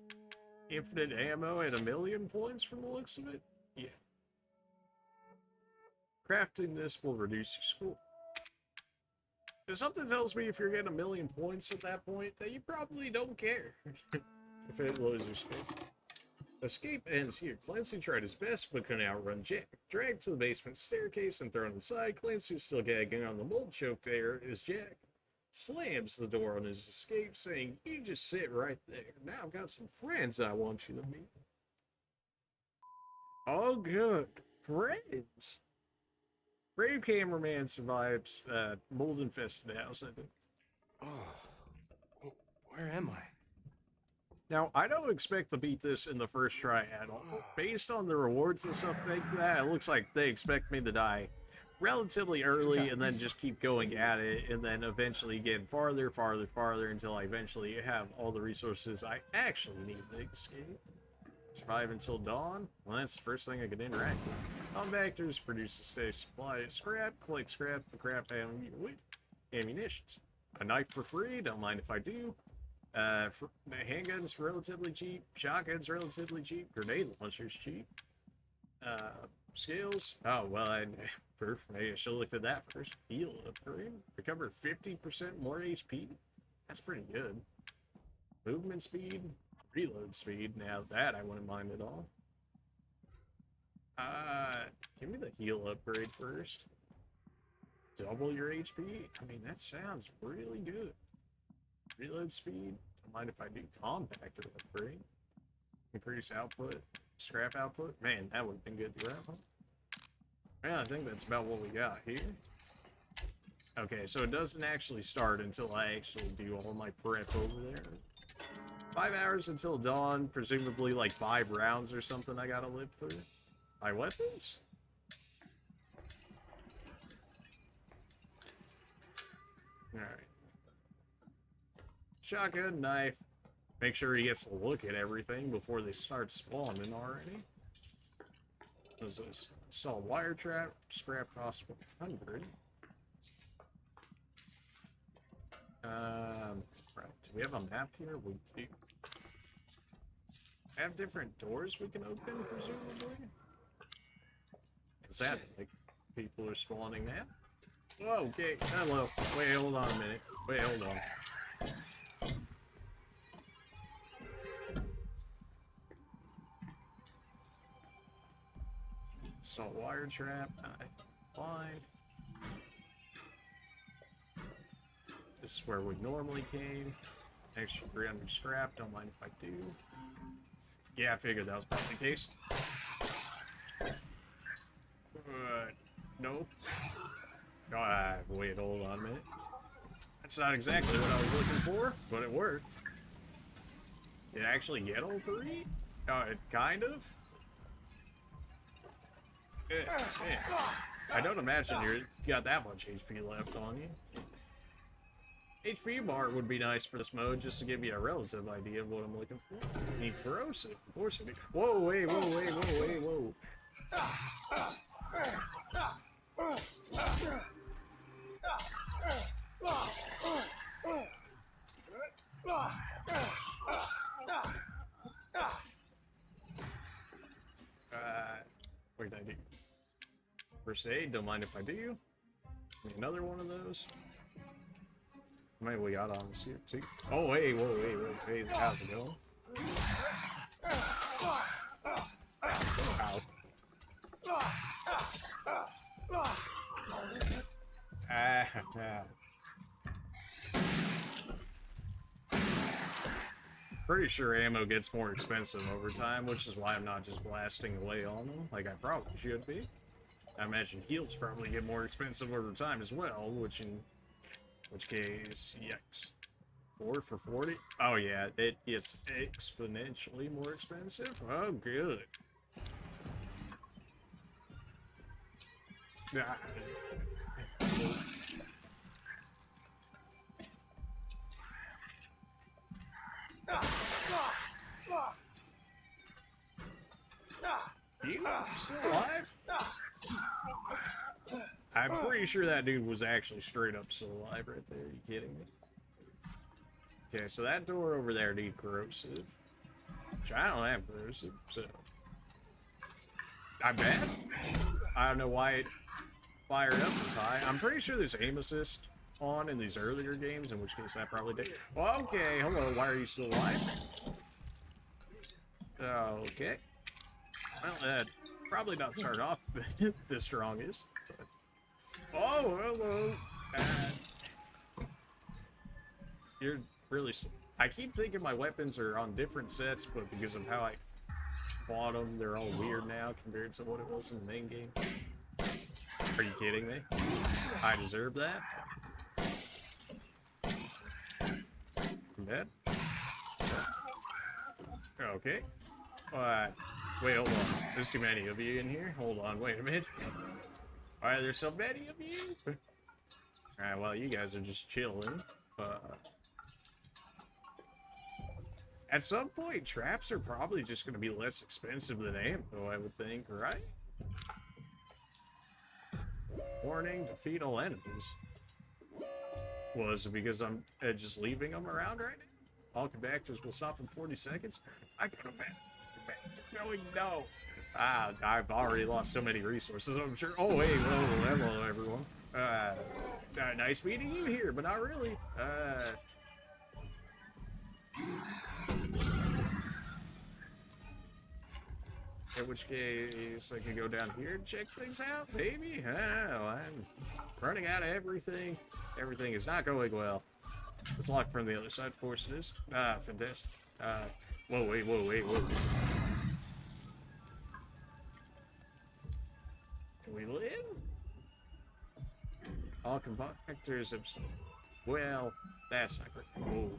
Infinite ammo at 1,000,000 points from the looks of it? Yeah. Crafting this will reduce your score. Something tells me if you're getting 1,000,000 points at that point, that you probably don't care if it lowers your score. Escape ends here. Clancy tried his best, but couldn't outrun Jack. Dragged to the basement staircase and thrown inside, Clancy, still gagging on the mold-choked air, is Jack. Slams the door on his escape, saying, "You just sit right there. Now I've got some friends I want you to meet." Oh, good. Friends. Brave cameraman survives mold-infested house, I think. Oh, where am I? Now, I don't expect to beat this in the first try at all. Based on the rewards and stuff like that, it looks like they expect me to die relatively early and then just keep going at it, and then eventually get farther until I eventually have all the resources I actually need to escape. Survive until dawn? Well, that's the first thing I could interact with. Compactors produce a steady supply of scrap. Collect scrap, the crap ammunitions. A knife for free, don't mind if I do. Handguns relatively cheap. Shotguns relatively cheap. Grenade launchers cheap. Scales. Oh, well, maybe I should have looked at that first. Heal upgrade. Recover 50% more HP. That's pretty good. Movement speed. Reload speed. Now that I wouldn't mind at all. Give me the heal upgrade first. Double your HP. I mean, that sounds really good. Reload speed. Don't mind if I do compactor upgrade. Increase output. Scrap output. Man, that would have been good to grab. Yeah, I think that's about what we got here. Okay, so it doesn't actually start until I actually do all my prep over there. 5 hours until dawn, presumably like 5 rounds or something I gotta live through. My weapons? Alright. Shotgun, knife. Make sure he gets to look at everything before they start spawning already. What is this? Install wire trap, scrap cost 100. Right. Do we have a map here? We do. Have different doors we can open, presumably? Is that like people are spawning now? Whoa, okay. Hello. Wait, hold on a minute. Wait, hold on. Install wire trap. Fine. This is where we normally came. Extra 300 scrap. Don't mind if I do. Yeah, I figured that was probably the case. Nope. Wait, hold on a minute. That's not exactly what I was looking for, but it worked. Did it actually get all 3? It kind of. Yeah. I don't imagine you got that much HP left on you. HP bar would be nice for this mode, just to give you a relative idea of what I'm looking for. Need corrosive, of course I do. Whoa, wait, whoa. What did I do? First aid, don't mind if I do. Another one of those. How many we got on this here, too? Oh, hey, whoa, hey, how's it going? Ow. Pretty sure ammo gets more expensive over time, which is why I'm not just blasting away on them, like I probably should be. I imagine heals probably get more expensive over time as well, which case, yikes. 4 for 40? Oh yeah, it gets exponentially more expensive? Oh, good. You still alive? I'm pretty sure that dude was actually straight up still alive right there. Are you kidding me? Okay, so that door over there needs corrosive. Which I don't have corrosive, so... I'm bad? I don't know why it fired up as high. I'm pretty sure there's aim assist on in these earlier games, in which case I probably did. Well, okay, hello, why are you still alive? Okay. Well, probably not start off the strongest. But... Oh, hello. You're really... I keep thinking my weapons are on different sets, but because of how I bought them, they're all weird now compared to what it was in the main game. Are you kidding me? I deserve that? I'm dead? Okay. Wait, hold on. There's too many of you in here. Hold on, wait a minute. Why are there so many of you? Alright, well, you guys are just chilling. At some point, traps are probably just going to be less expensive than ammo, I would think, right? Warning, defeat all enemies. Well, is it because I'm just leaving them around right now? All compactors will stop in 40 seconds? I could have been going no. I've already lost so many resources, I'm sure. Oh, hey, hello, everyone. Nice meeting you here, but not really. In which case, I can go down here and check things out, maybe? Oh, I'm running out of everything. Everything is not going well. It's locked from the other side, of course it is. Fantastic. Whoa, wait. Can we live? All compactors have stopped. Well, that's not great. Whoa.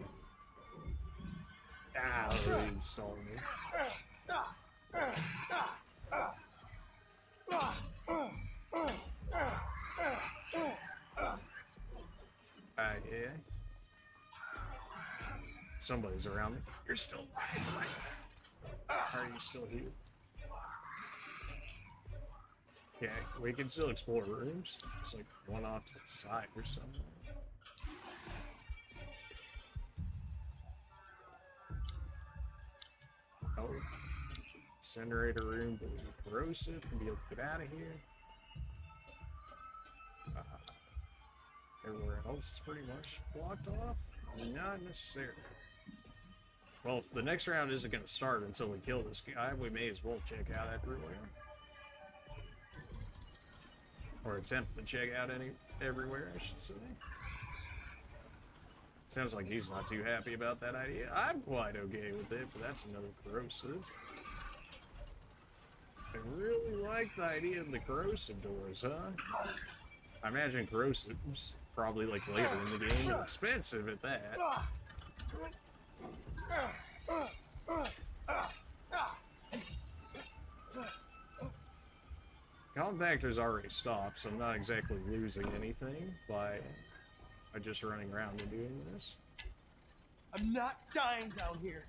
He saw me. Yeah. Somebody's around me. You're still alive, right? Are you still here? Yeah, we can still explore rooms. It's like one off to the side or something. Oh. Incinerator room, but it's corrosive. Can be able to get out of here. Everywhere else is pretty much blocked off. Not necessarily. Well, if the next round isn't going to start until we kill this guy, we may as well check out everywhere. Or attempt to check out everywhere, I should say. Sounds like he's not too happy about that idea. I'm quite okay with it, but that's another corrosive. I really like the idea of the corrosive doors, huh? I imagine corrosives probably like later in the game are expensive at that. Compactor's already stopped, so I'm not exactly losing anything by just running around and doing this. I'm not dying down here.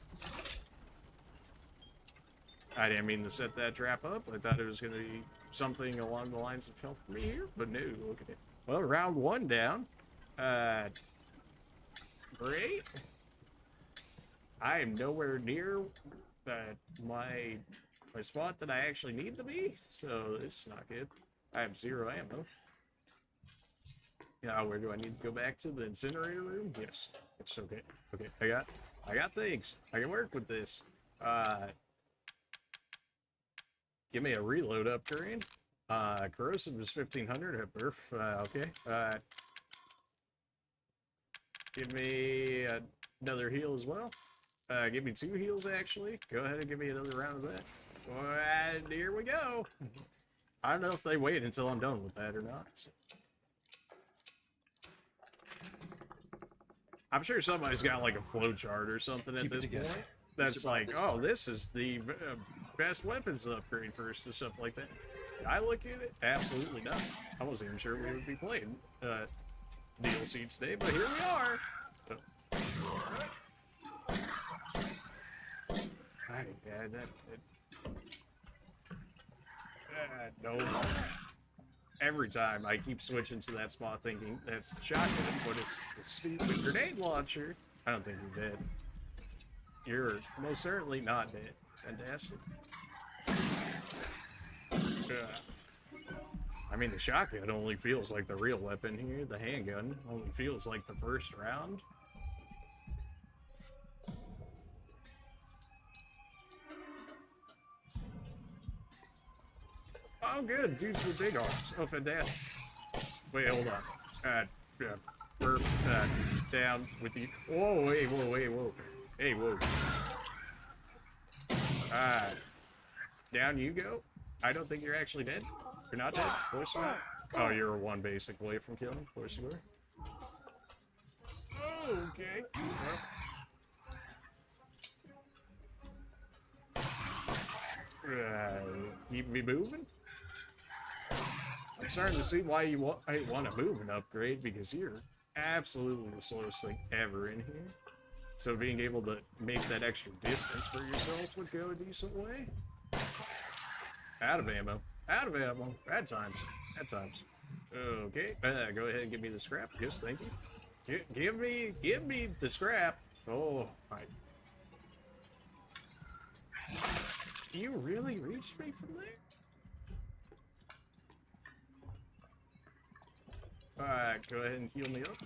I didn't mean to set that trap up. I thought it was going to be something along the lines of help me here, but no, look at it. Well, round one down. Great. I am nowhere near my spot that I actually need to be, so it's not good. I have 0 ammo. Now, where do I need to go back to? The incinerator room? Yes. It's okay. Okay, I got things. I can work with this. Give me a reload upgrade. Corrosive is 1500 at birth. Okay. Give me another heal as well. Give me 2 heals actually. Go ahead and give me another round of that. And here we go. I don't know if they wait until I'm done with that or not. I'm sure somebody's got like a flow chart or something at this point. That's like, oh, this is the best weapons upgrade first and stuff like that. I look at it, absolutely not. I wasn't even sure we would be playing DLC today, but here we are. No. Every time I keep switching to that spot thinking that's shotgun, but it's the stupid grenade launcher. I don't think you're dead. You're most certainly not dead. Fantastic. I mean, the shotgun only feels like the real weapon here. The handgun only feels like the first round. Oh, good. Dudes with big arms. Oh, fantastic. Wait, hold on. Burp, down with the... Whoa, wait, whoa, wait, whoa. Hey, whoa. Down you go. I don't think you're actually dead. You're not dead? Of course you're not. Oh, you're 1 basic away from killing. Of course you were. Okay. Well, keep me moving. I'm starting to see why you want to move and upgrade, because you're absolutely the slowest thing ever in here. So being able to make that extra distance for yourself would go a decent way. Out of ammo. Out of ammo. Bad times. Bad times. Okay. Go ahead and give me the scrap. Yes, thank you. Give me the scrap. Oh, my. You really reached me from there? Alright, go ahead and heal me up.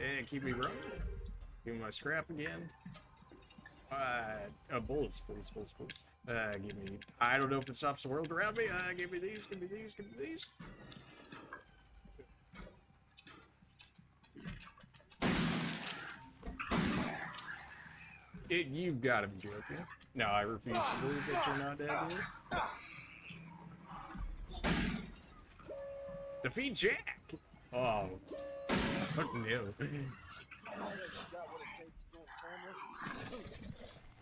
And keep me running. Give me my scrap again. Bullets. Give me... I don't know if it stops the world around me. Give me these, give me these, give me these. You've got to be joking. No, I refuse to believe that you're not dead, dude. Defeat Jack! Oh. No.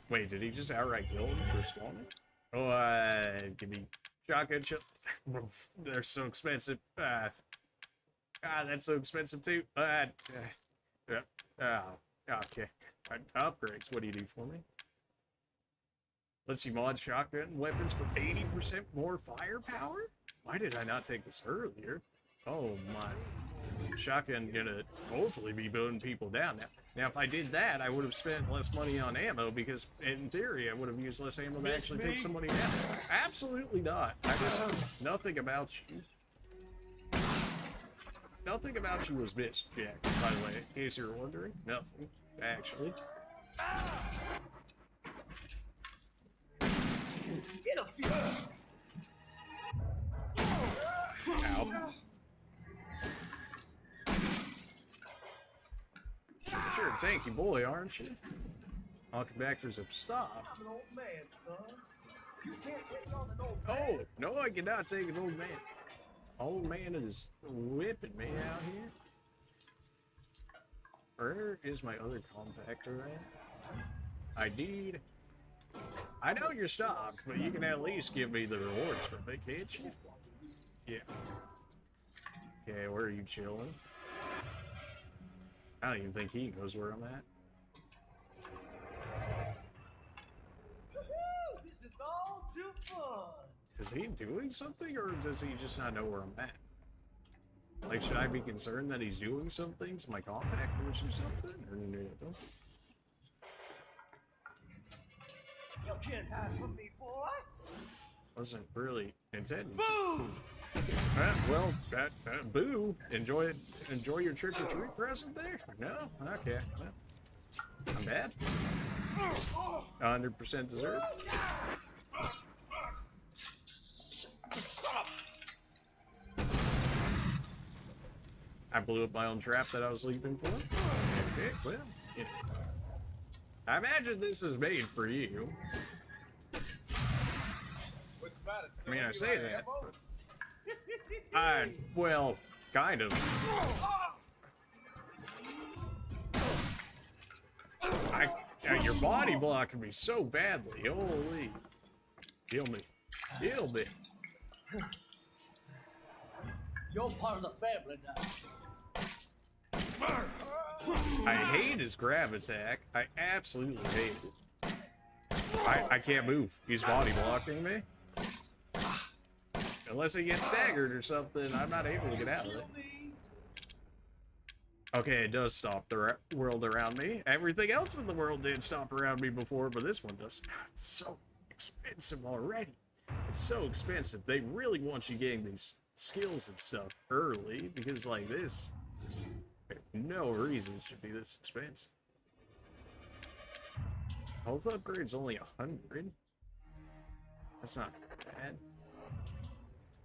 Wait, did he just outright kill him for spawning? Oh, give me shotgun shell. They're so expensive. That's so expensive too. Okay. Upgrades, what do you do for me? Lets you mod shotgun weapons for 80% more firepower? Why did I not take this earlier? Oh my. Shotgun gonna hopefully be boning people down now. Now, if I did that, I would have spent less money on ammo, because in theory, I would have used less ammo to actually take somebody down. Absolutely not. I just heard nothing about you. Nothing about you was missed, Jack, by the way, in case you're wondering. Nothing, actually. Get a few. Ow. You're a tanky boy, aren't you? Alchemactors have stopped. I'm an old man, son. You can't take on an old man. Oh, no, I cannot take an old man. Old man is whipping me out here. Where is my other compactor at? I need... I know you're stopped, but you can at least give me the rewards from it, can't you? Yeah. Okay, where are you chilling? I don't even think he knows where I'm at. This is all too fun. Is he doing something, or does he just not know where I'm at? Like, should I be concerned that he's doing something to my compactors or something? Or no? You can't hide from me, boy. Wasn't really intended. Boo! Well, boo. Enjoy it. Enjoy your trick-or-treat present there? No? Okay. Well, I'm bad. 100% deserved. I blew up my own trap that I was leaving for. Okay, well, you know. I imagine this is made for you. I mean, I say that, but... well, kind of. Your body blocking me so badly. Holy. Kill me. Kill me. You're part of the family now. I hate his grab attack. I absolutely hate it. I can't move. He's body blocking me. Unless he gets staggered or something, I'm not able to get out of it. Okay, it does stop the world around me. Everything else in the world did stop around me before, but this one does. It's so expensive already. It's so expensive. They really want you getting these skills and stuff early, because like this, there's no reason it should be this expensive. Health upgrade's only 100. That's not bad.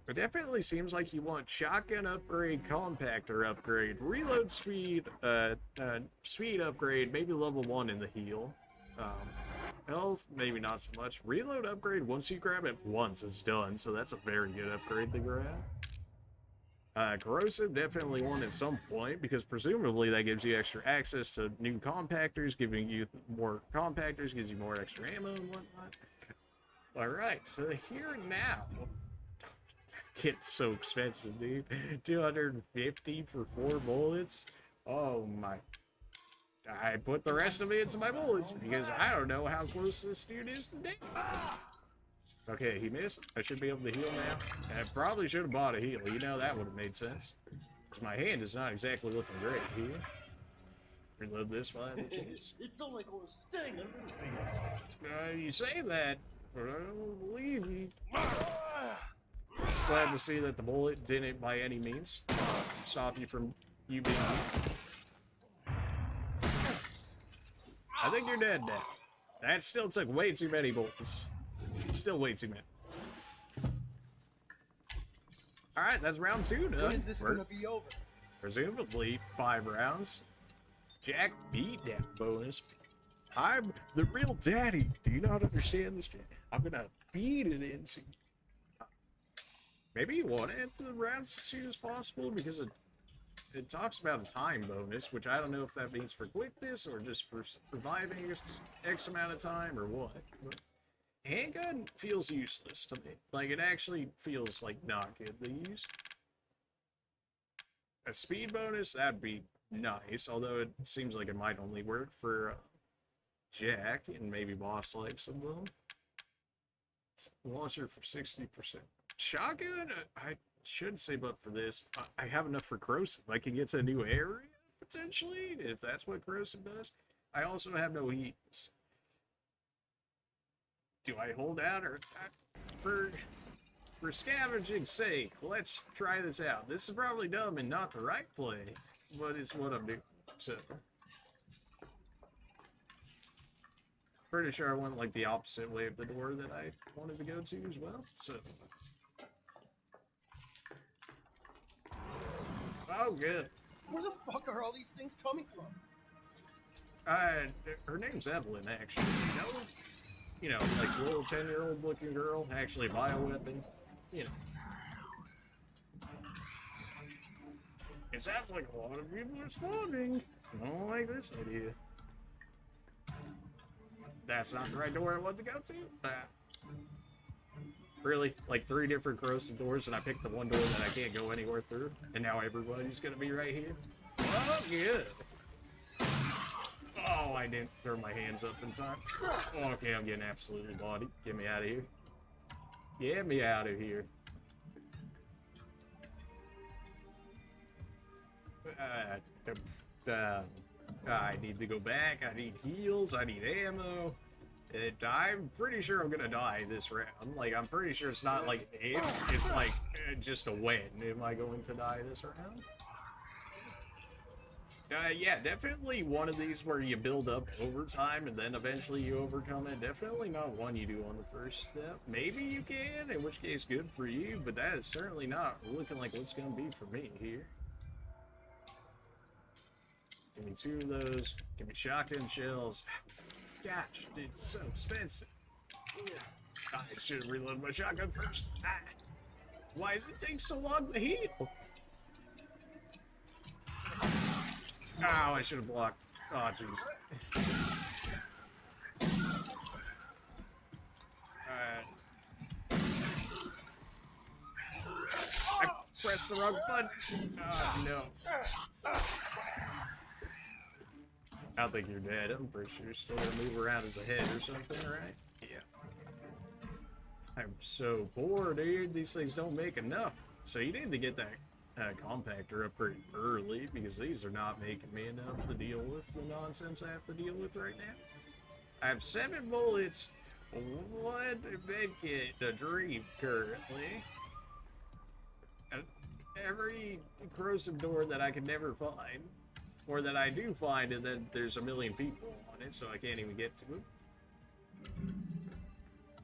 It definitely seems like you want shotgun upgrade, compactor upgrade, reload speed, speed upgrade, maybe level 1 in the heal. Health, maybe not so much. Reload upgrade, once you grab it once, it's done, so that's a very good upgrade to grab. Corrosive, definitely one at some point, because presumably that gives you extra access to new compactors, giving you more compactors, gives you more extra ammo and whatnot. Alright, so here now... It's so expensive, dude. 250 for 4 bullets? Oh my. I put the rest of it into my bullets because I don't know how close this dude is to death. Okay, he missed. I should be able to heal now. I probably should have bought a heal. You know, that would have made sense. My hand is not exactly looking great here. Reload this while I have a chance. It's only gonna sting a little bit. You say that, but I don't believe you. Glad to see that the bullet didn't, by any means, stop you from you being you. I think you're dead now. That still took way too many bullets. Still way too many. Alright, that's round 2 done. When is this gonna be over? Presumably 5 rounds. Jack beat that bonus. I'm the real daddy. Do you not understand this, Jack? I'm gonna beat it into you. Maybe you want to end the rounds as soon as possible because it talks about a time bonus, which I don't know if that means for quickness or just for surviving X amount of time or what. But handgun feels useless to me. Like, it actually feels like not good to use. A speed bonus, that'd be nice, although it seems like it might only work for Jack and maybe boss like some of them. Launcher for 60%. Shotgun, I should save up for this. I have enough for corrosive. I can get to a new area, potentially, if that's what corrosive does. I also have no heat. Do I hold out or for scavenging's sake? Let's try this out. This is probably dumb and not the right play, but it's what I'm doing. So pretty sure I went like the opposite way of the door that I wanted to go to as well. So oh, good. Where the fuck are all these things coming from? Her name's Evelyn, actually. You know, like little 10-year-old looking girl, actually bioweapon. You know. It sounds like a lot of people are spawning. I don't like this idea. That's not the right door I want to go to. Really? Like 3 different corrosive doors, and I picked the one door that I can't go anywhere through, and now everybody's gonna be right here? Oh, good. Oh, I didn't throw my hands up in time. Okay, I'm getting absolutely bodied. Get me out of here. Get me out of here. I need to go back. I need heals. I need ammo. I'm pretty sure I'm gonna die this round. Like, I'm pretty sure it's not like if, it's like just a when. Am I going to die this round? Yeah, definitely one of these where you build up over time and then eventually you overcome it. Definitely not one you do on the first step. Maybe you can, in which case good for you, but that is certainly not looking like what's going to be for me here. Give me 2 of those. Give me shotgun shells. Gosh, it's so expensive. I should have reloaded my shotgun first. Why does it take so long to heal? Oh, I should have blocked. Oh, jeez. I pressed the wrong button. Oh, no. I think you're dead. I'm pretty sure you're still gonna move around as a head or something, right? Yeah. I'm so poor, dude. These things don't make enough. So you need to get that compactor up pretty early, because these are not making me enough to deal with the nonsense I have to deal with right now. I have 7 bullets, 1 medkit, a dream currently. Every corrosive door that I can never find, or that I do find, and then there's a million people on it, so I can't even get to it.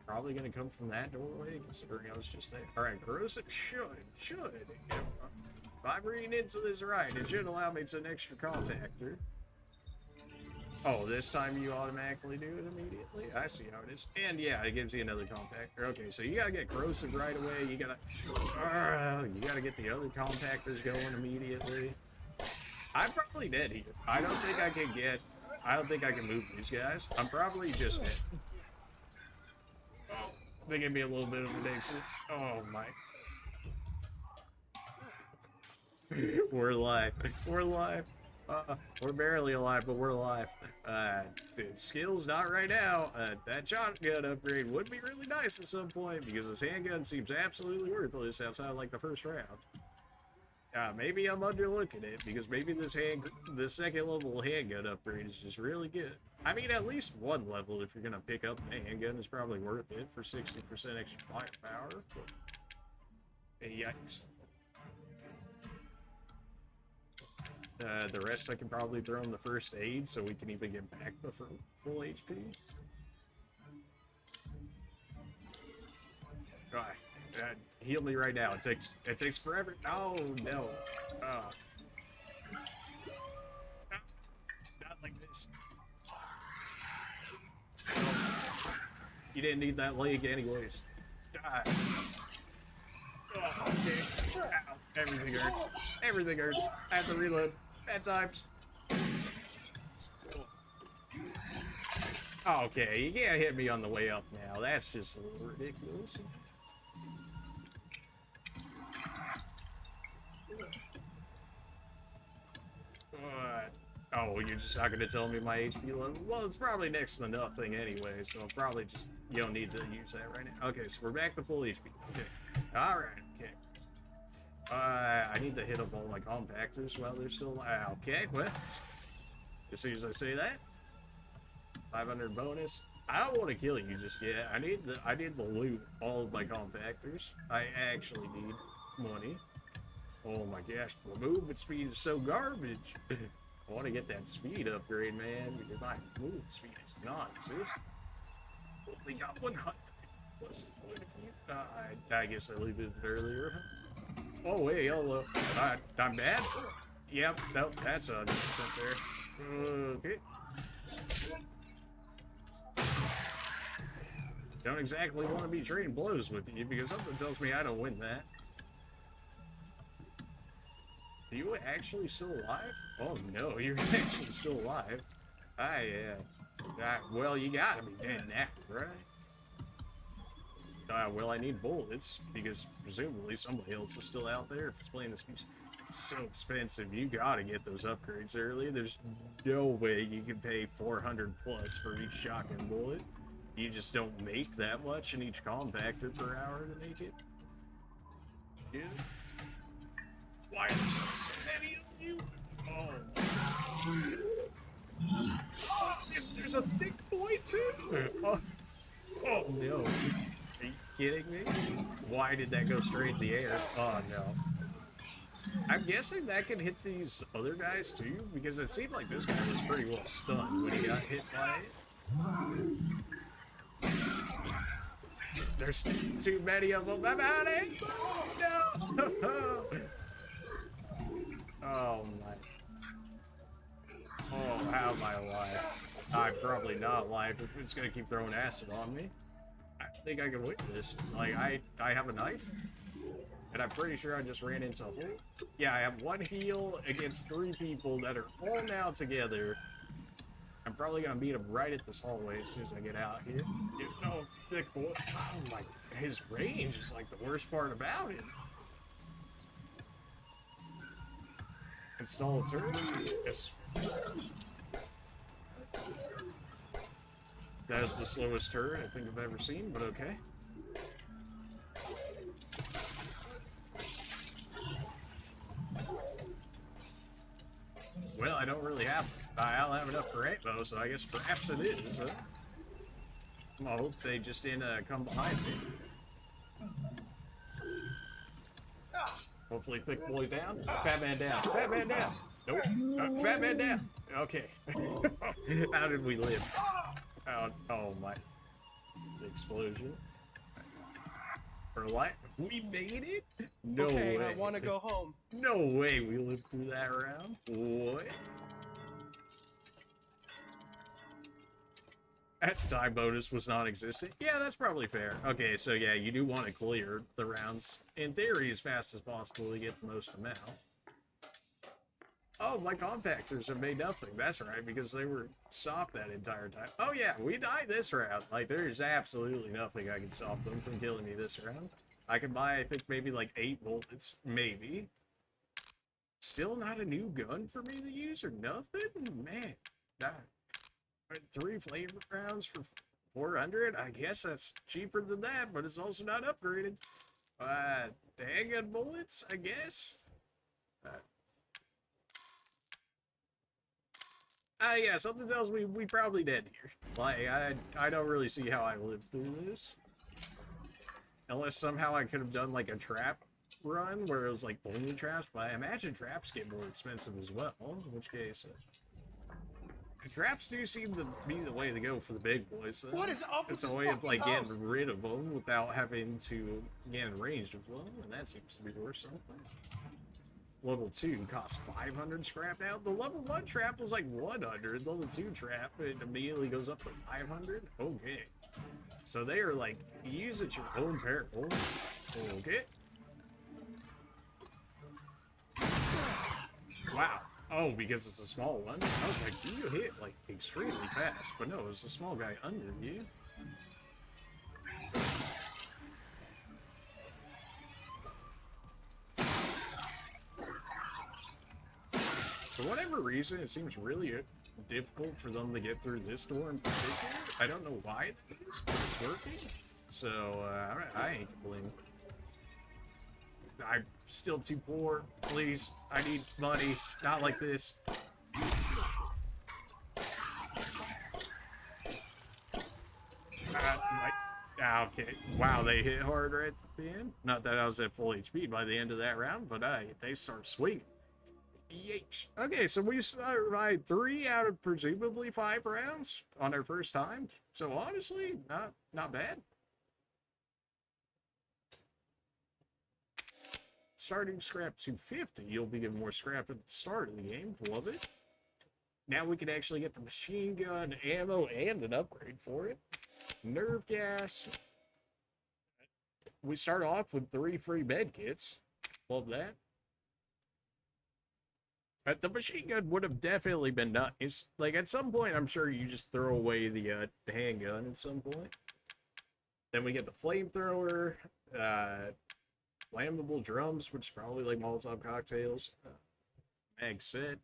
Probably gonna come from that doorway, considering I was just there. Alright, corrosive should. If I'm reading into this right, it should allow me to an extra compactor. Oh, this time you automatically do it immediately? I see how it is. And yeah, it gives you another compactor. Okay, so you gotta get corrosive right away. You gotta get the other compactors going immediately. I'm probably dead here. I don't think I can move these guys. I'm probably just dead. They give me a little bit of an exit. Oh my. We're live. We're live. We're barely alive, but we're alive. Skills, not right now. That shotgun upgrade would be really nice at some point because this handgun seems absolutely worthless outside like the first round. Maybe I'm underlooking it because maybe this second level handgun upgrade is just really good. I mean, at least one level if you're gonna pick up the handgun is probably worth it for 60% extra firepower. But, yikes. The rest I can probably throw in the first aid so we can even get back the full HP. Alright, heal me right now. It takes forever. Oh no. Not like this. You didn't need that leg anyways. Die. Oh, okay. Ow. Everything hurts. Everything hurts. I have to reload. At times. Okay, you can't hit me on the way up now. That's just a little ridiculous. Oh, you're just not gonna tell me my HP level? Well, it's probably next to nothing anyway, so I'll probably just, you don't need to use that right now. Okay, so we're back to full HP. Okay. Alright, okay. I need to hit up all my compactors while they're still alive. Okay, well, as soon as I say that, 500 bonus. I don't want to kill you just yet. I need to loot all of my compactors. I actually need money. Oh my gosh, the movement speed is so garbage. I want to get that speed upgrade, man, because my movement speed is non-existent. Only got 100. What's the point of you? I guess I leave it earlier. Oh, wait, hello. I'm bad? Yep, nope, that's 100% there. Okay. Don't exactly want to be trading blows with you because something tells me I don't win that. Are you actually still alive? Oh no, you're actually still alive. Well, you gotta be dead now, right? Well, I need bullets, because presumably somebody else is still out there if it's playing this music. It's so expensive, you gotta get those upgrades early. There's no way you can pay 400 plus for each shotgun bullet. You just don't make that much in each compactor per hour to make it. Dude. Why are there so many of you? Oh, there's a thick boy too! Oh no. Are you kidding me? Why did that go straight in the air? Oh no. I'm guessing that can hit these other guys too, because it seemed like this guy was pretty well stunned when he got hit by it. There's too many of them. I'm out it! No! Oh my. Oh, how am I alive? I'm probably not alive if it's gonna keep throwing acid on me. I think I can win this. Like, I have a knife, and I'm pretty sure I just ran into a hole. Yeah, I have one heal against 3 people that are all now together. I'm probably gonna beat him right at this hallway as soon as I get out here. No, thick boy. Oh my, his range is like the worst part about it. Install a turret? Yes. That is the slowest turret I think I've ever seen, but okay. Well, I don't really have. I don't have enough for 8 though, so I guess perhaps it is. I hope they just didn't come behind me. Hopefully, thick boy down. Fat man down. Fat man down. Nope. Fat man down. Okay. How did we live? Oh my. The explosion. For life. We made it? No way. I want to go home. No way we lived through that round. What? That time bonus was non-existent. Yeah, that's probably fair. Okay, so yeah, you do want to clear the rounds, in theory, as fast as possible to get the most amount. Oh, my compactors have made nothing. That's right, because they were stopped that entire time. Oh yeah, we died this round. Like, there's absolutely nothing I can stop them from killing me this round. I can buy, I think, maybe like 8 bullets. Maybe. Still not a new gun for me to use or nothing? Man, that 3 flavor rounds for 400? I guess that's cheaper than that, but it's also not upgraded. Handgun bullets, I guess? Yeah, something tells me we probably dead here. Like, I don't really see how I lived through this. Unless somehow I could have done, like, a trap run where it was, like, only traps, but I imagine traps get more expensive as well, in which case... traps do seem to be the way to go for the big boys. What is up with it's a this way of, fucking like, house? getting rid of them without having to get in range of them, and that seems to be worth something. Level 2 costs 500 scrap now. The level 1 trap was like 100. Level 2 trap, it immediately goes up to 500. Okay. So they are like, use at your own peril. Okay. Wow. Oh, because it's a small one? I was like, you hit like extremely fast. But no, it's a small guy under you. For whatever reason, it seems really difficult for them to get through this door in particular. I don't know why that is, but it's working. So, I ain't complaining. I'm still too poor. Please, I need money. Not like this. Okay. Wow, they hit hard right at the end. Not that I was at full HP by the end of that round, but they start swinging. Yeesh. Okay, so we survived 3 out of presumably 5 rounds on our first time. So honestly, not bad. Starting scrap 250. You'll be given more scrap at the start of the game. Love it. Now we can actually get the machine gun, ammo, and an upgrade for it. Nerve gas. We start off with 3 free med kits. Love that. But the machine gun would have definitely been nice. Like, at some point, I'm sure you just throw away the handgun at some point. Then we get the flamethrower, flammable drums, which is probably like Molotov cocktails. Mag set.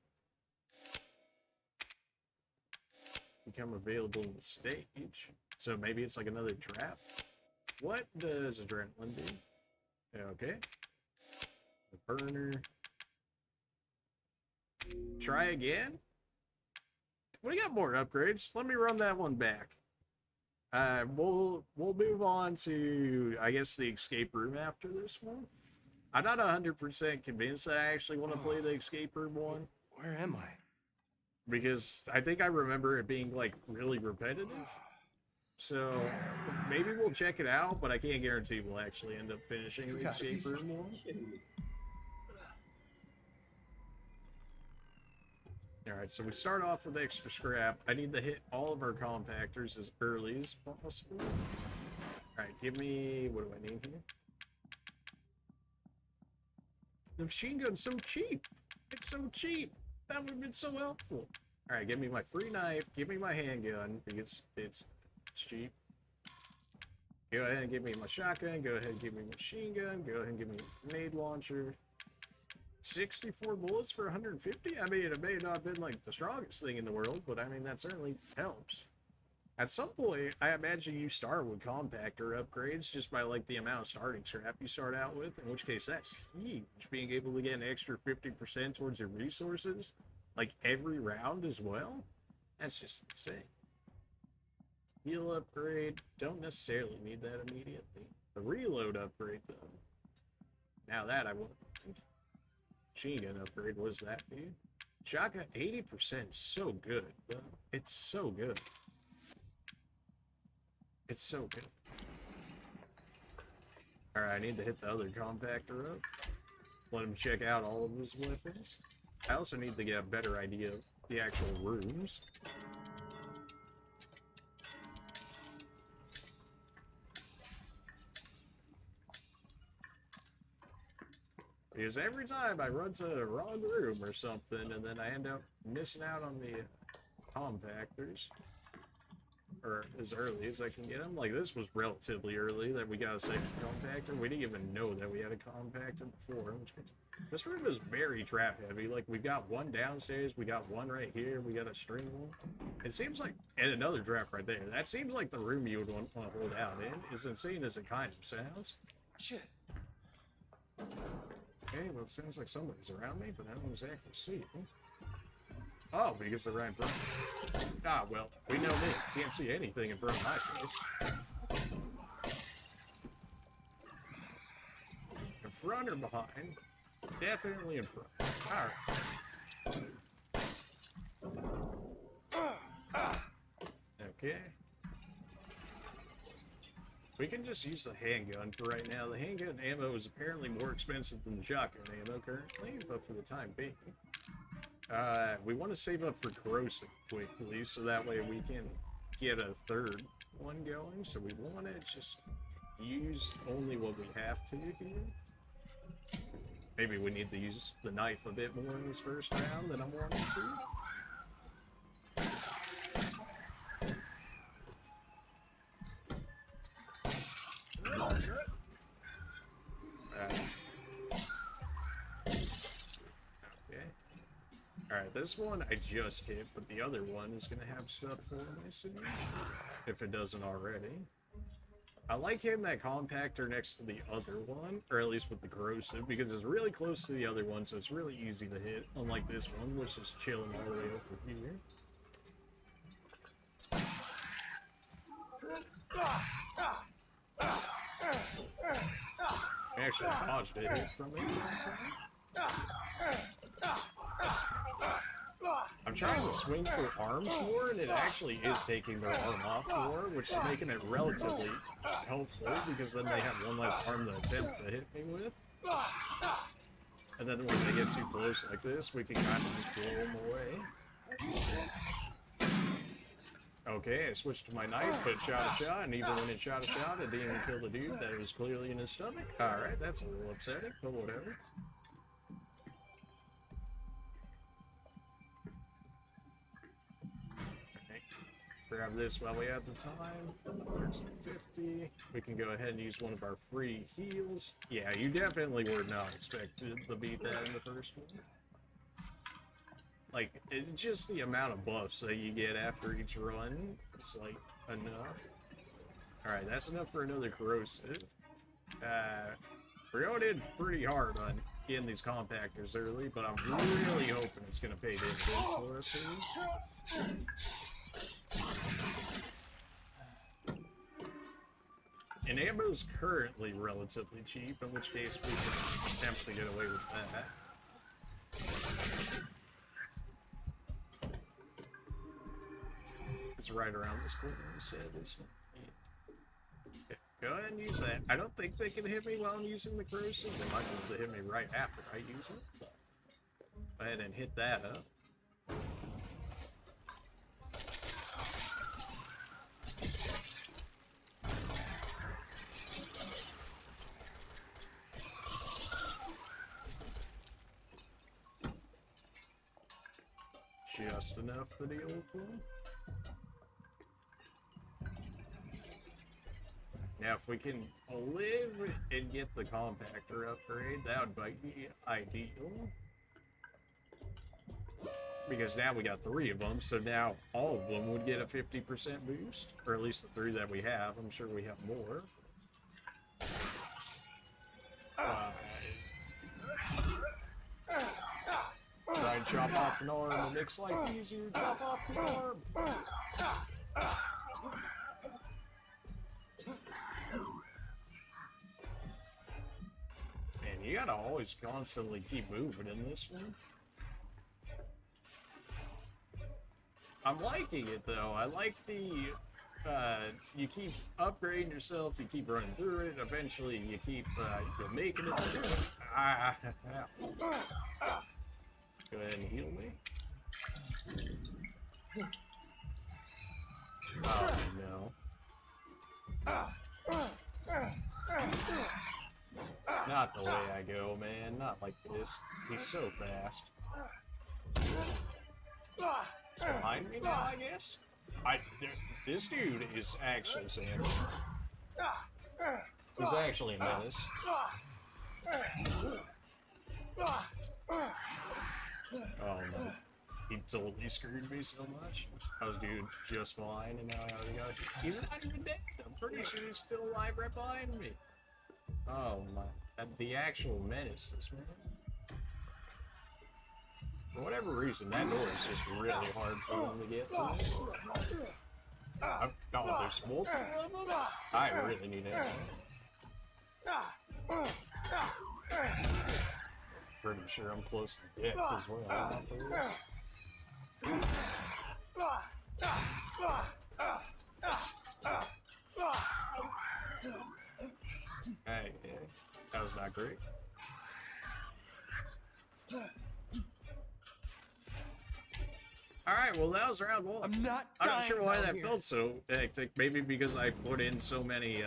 Become available in the stage. So maybe it's like another trap. What does adrenaline do? Okay. The burner. Try again? We got more upgrades. Let me run that one back. We'll move on to, I guess, the escape room after this one. I'm not 100% convinced that I actually want to play the escape room one. Where am I? Because I think I remember it being, like, really repetitive. So, maybe we'll check it out, but I can't guarantee we'll actually end up finishing the escape room one. Alright, so we start off with extra scrap. I need to hit all of our compactors as early as possible. Alright, give me... what do I need here? The machine gun's so cheap! It's so cheap! That would have been so helpful! Alright, give me my free knife, give me my handgun, because it's cheap. Go ahead and give me my shotgun, go ahead and give me my machine gun, go ahead and give me a grenade launcher. 64 bullets for 150? I mean, it may not have been like the strongest thing in the world, but I mean, that certainly helps. At some point, I imagine you start with compactor upgrades just by like the amount of starting scrap you start out with, in which case that's huge. Being able to get an extra 50% towards your resources, like every round as well, that's just insane. Heal upgrade, don't necessarily need that immediately. The reload upgrade though, now that I want. Machine gun upgrade, what does that do? Shotgun 80%, so good though. It's so good. It's so good. Alright, I need to hit the other compactor up. Let him check out all of his weapons. I also need to get a better idea of the actual rooms. Because every time I run to the wrong room or something, and then I end up missing out on the compactors. or as early as I can get them. Like, this was relatively early that we got a second compactor. We didn't even know that we had a compactor before. This room is very trap heavy. Like, we got one downstairs, we got one right here, we got a string one. It seems like, and another trap right there. That seems like the room you would want to hold out in, as insane as it kind of sounds. Shit. Okay, well, it sounds like somebody's around me, but I don't exactly see it. Oh, because they're right in front of me. Ah, well, we know me. Can't see anything in front of my face. In front or behind? Definitely in front. Alright. Okay. We can just use the handgun for right now. The handgun ammo is apparently more expensive than the shotgun ammo currently, but for the time being. We want to save up for corrosive quickly, so that way we can get a third one going. So we want to just use only what we have to here. Maybe we need to use the knife a bit more in this first round than I'm wanting to. Alright, this one I just hit, but the other one is going to have stuff for me soon, if it doesn't already. I like hitting that compactor next to the other one, or at least with the corrosive, because it's really close to the other one, so it's really easy to hit, unlike this one, which is chilling all the way over here. I actually dodged it from me that time. I'm trying to swing for arms more, and it actually is taking their arm off more, which is making it relatively helpful, because then they have one less arm to attempt to hit me with. And then when they get too close like this, we can kind of just blow them away. Okay, I switched to my knife, but shot a shot, and even when it shot a shot, it didn't even kill the dude that was clearly in his stomach. Alright, that's a little upsetting, but whatever. Grab this while we have the time. 50. We can go ahead and use one of our free heals. Yeah, you definitely were not expected to beat that in the first one. Like, it's just the amount of buffs that you get after each run is, like, enough. Alright, that's enough for another corrosive. We're going in pretty hard on getting these compactors early, but I'm really hoping it's going to pay dividends for us here. And ammo's currently relatively cheap, in which case we can attempt to get away with that. It's right around this corner instead, isn't it? Okay, go ahead and use that. I don't think they can hit me while I'm using the corrosive. They might be able to hit me right after I use it. Go ahead and hit that up. Just enough to deal with them. Now, if we can live and get the compactor upgrade, that would be ideal. Because now we got 3 of them, so now all of them would get a 50% boost. Or at least the 3 that we have. I'm sure we have more. Try and chop off an arm, it makes life easier. Chop off the arm! Man, you gotta always constantly keep moving in this one. I'm liking it though. I like the you keep upgrading yourself, you keep running through it, eventually you keep you're making it through it. Go ahead and heal me. Oh no. Not the way I go, man. Not like this. He's so fast. It's behind me now, I guess? This dude is actually Sam. He's actually a menace. Oh no. He totally screwed me so much. I was doing just fine, and now I already got it. He's not even dead. I'm pretty sure he's still alive right behind me. Oh my. That's the actual menace, this man. For whatever reason, that door is just really hard for him to get through. Oh, there's multiple of them? I really need it. Pretty sure I'm close to death as well. Hey, that was not great. Alright, well that was round one. I'm not sure why that felt so hectic. Maybe because I put in so many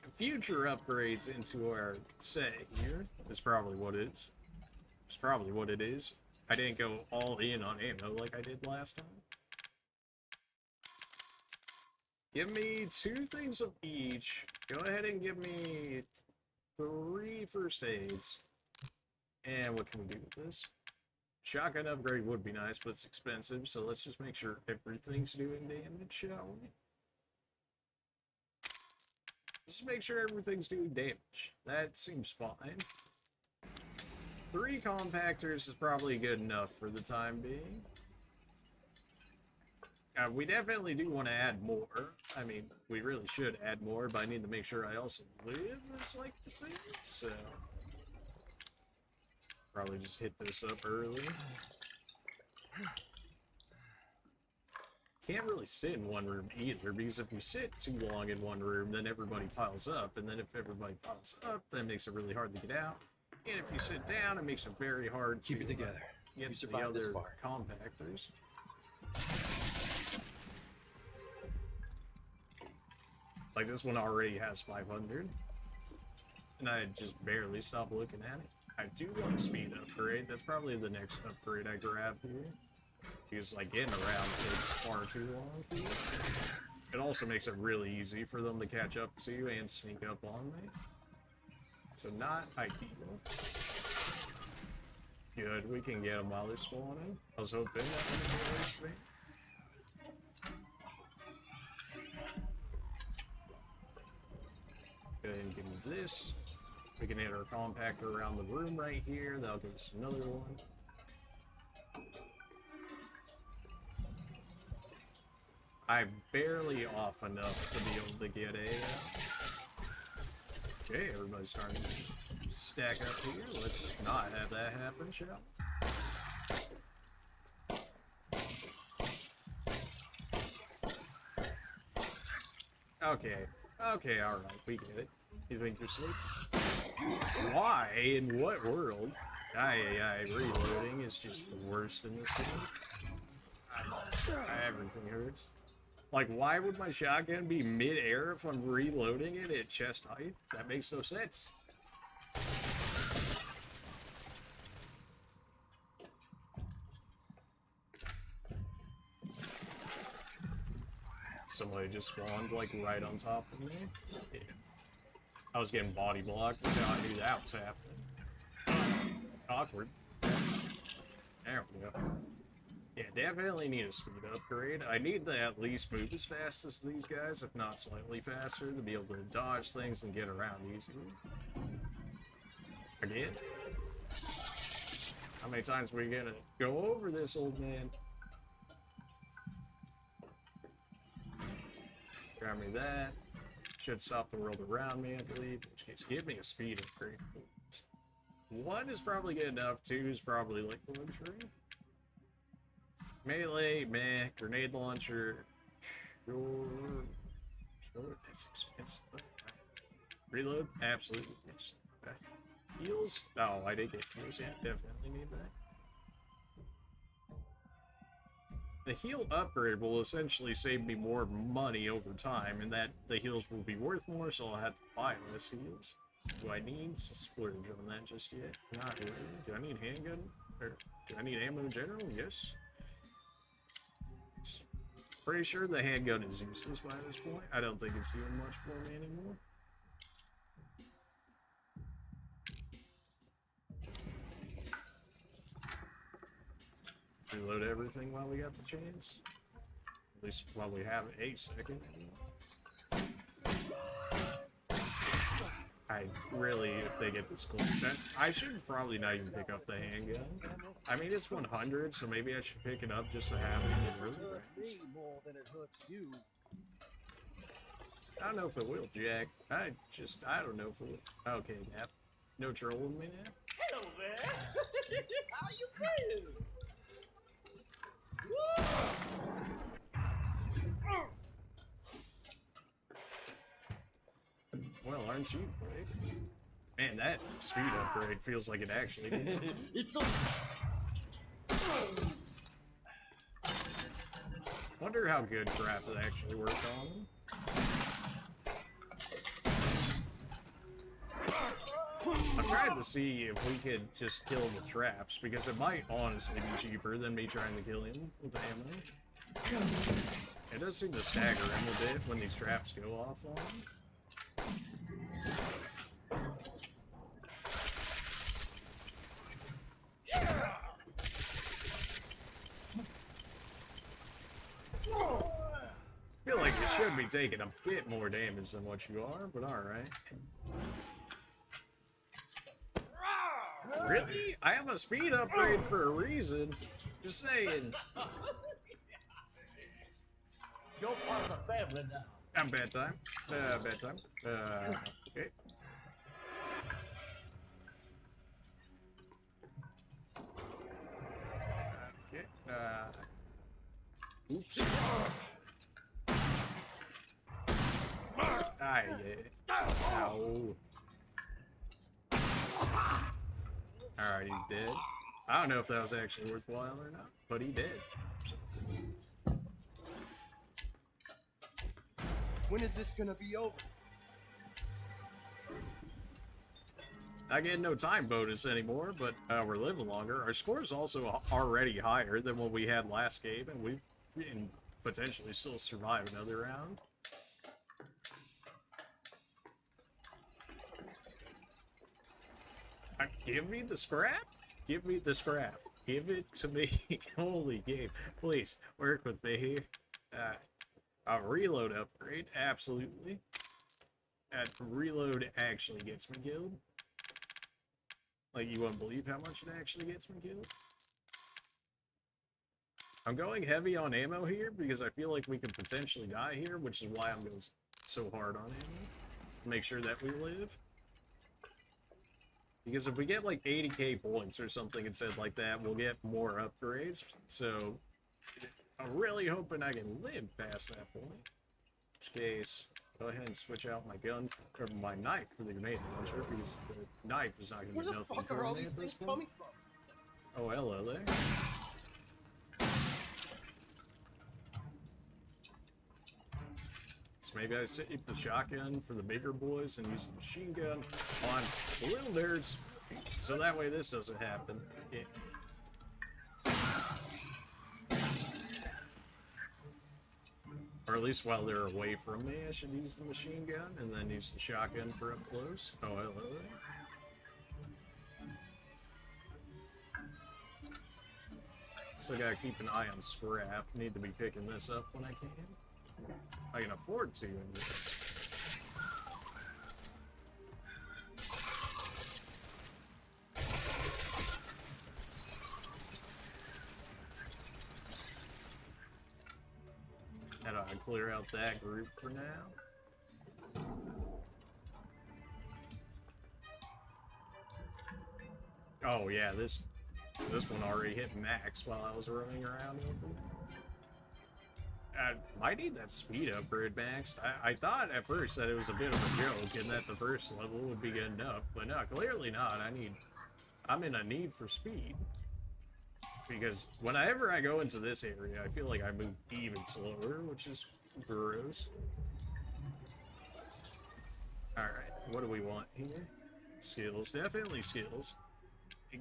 future upgrades into our set here. That's probably what it is. It's probably what it is. I didn't go all in on ammo like I did last time. Give me 2 things of each. Go ahead and give me 3 first aids. And what can we do with this? Shotgun upgrade would be nice, but it's expensive, so let's just make sure everything's doing damage, shall we? Just make sure everything's doing damage. That seems fine. 3 compactors is probably good enough for the time being. We definitely do want to add more. I mean, we really should add more, but I need to make sure I also live as like the thing, so... Probably just hit this up early. Can't really sit in one room either, because if you sit too long in one room, then everybody piles up, and then if everybody piles up, that makes it really hard to get out. And if you sit down, it makes it very hard to keep it together. Get to the other compactors. Like this one already has 500, and I just barely stopped looking at it. I do want a speed upgrade. That's probably the next upgrade I grab here. Because like getting around takes far too long for you. It also makes it really easy for them to catch up to you and sneak up on me. So not ideal. Good, we can get them while they're spawning. I was hoping that would be at least me. Go ahead and give me this. We can hit our compactor around the room right here. That'll give us another one. I'm barely off enough to be able to get a... Okay, everybody's starting to stack up here. Let's not have that happen, shall we? Okay. Okay, alright, we get it. You think you're safe? Why? In what world? Reloading is just the worst in this game. Everything hurts. Like, why would my shotgun be mid-air if I'm reloading it at chest height? That makes no sense. Somebody just spawned, like, right on top of me. Yeah. I was getting body blocked until I knew that was happening. Awkward. There we go. Yeah, definitely need a speed upgrade. I need to at least move as fast as these guys, if not slightly faster, to be able to dodge things and get around easily. Again? How many times are we gonna go over this, old man? Grab me that. Should stop the world around me, I believe. In which case, give me a speed upgrade. 1 is probably good enough. 2 is probably like luxury. Melee, meh. Grenade launcher. Sure, that's expensive. Reload? Absolutely. Yes. Okay. Heals? Oh, I did get heals. Yeah, definitely need that. The heal upgrade will essentially save me more money over time, and that the heals will be worth more, so I'll have to buy less heals. Do I need to splurge on that just yet? Not really. Do I need handgun? Or do I need ammo in general? Yes. Pretty sure the handgun is useless by this point. I don't think it's doing much for me anymore. Reload everything while we got the chance. At least while we have a second. I really think at this point that I should probably not even pick up the handgun. I mean, it's 100, so maybe I should pick it up just to have it in really range. More than it hurts you. I don't know if it will, Jack. I don't know if it will. Okay, Nap. No trolling me now. Hello there. How you feeling? Well, aren't you, Greg? Man, that speed upgrade feels like it actually did. It's Wonder how good traps actually work on them. I'm trying to see if we could just kill the traps, because it might honestly be cheaper than me trying to kill him with ammo. It does seem to stagger him a bit when these traps go off on him. I feel like you should be taking a bit more damage than what you are, but alright. Really? I have a speed upgrade for a reason. Just saying. You're part of the family now. I'm bedtime. Bedtime. Okay. Okay. Oops. Ow. Alright, he's dead. I don't know if that was actually worthwhile or not, but he did. So. When is this gonna be over? Not getting no time bonus anymore, but we're living longer. Our score is also already higher than what we had last game, and we can potentially still survive another round. Give me the scrap? Give me the scrap. Give it to me. Holy game. Please, work with me here. A reload upgrade, absolutely. That reload actually gets me killed. Like, you won't believe how much it actually gets me killed. I'm going heavy on ammo here because I feel like we could potentially die here, which is why I'm going so hard on ammo. Make sure that we live. Because if we get like 80k points or something instead like that, we'll get more upgrades. So, I'm really hoping I can live past that point. In which case, go ahead and switch out my gun, or my knife for the grenade launcher, because the knife is not going to be nothing for me at this point. Coming from? Oh, hello there. So maybe I save the shotgun for the bigger boys and use the machine gun on the little nerds, so that way this doesn't happen. Yeah. Or at least while they're away from me, I should use the machine gun and then use the shotgun for up close. Oh, hello there. So gotta keep an eye on scrap. Need to be picking this up when I can. I can afford to. And I'll clear out that group for now. Oh yeah, this one already hit max while I was running around. I might need that speed upgrade maxed. I thought at first that it was a bit of a joke and that the first level would be good enough, but no, clearly not. I'm in a need for speed. Because whenever I go into this area, I feel like I move even slower, which is gross. Alright, what do we want here? Skills, definitely skills.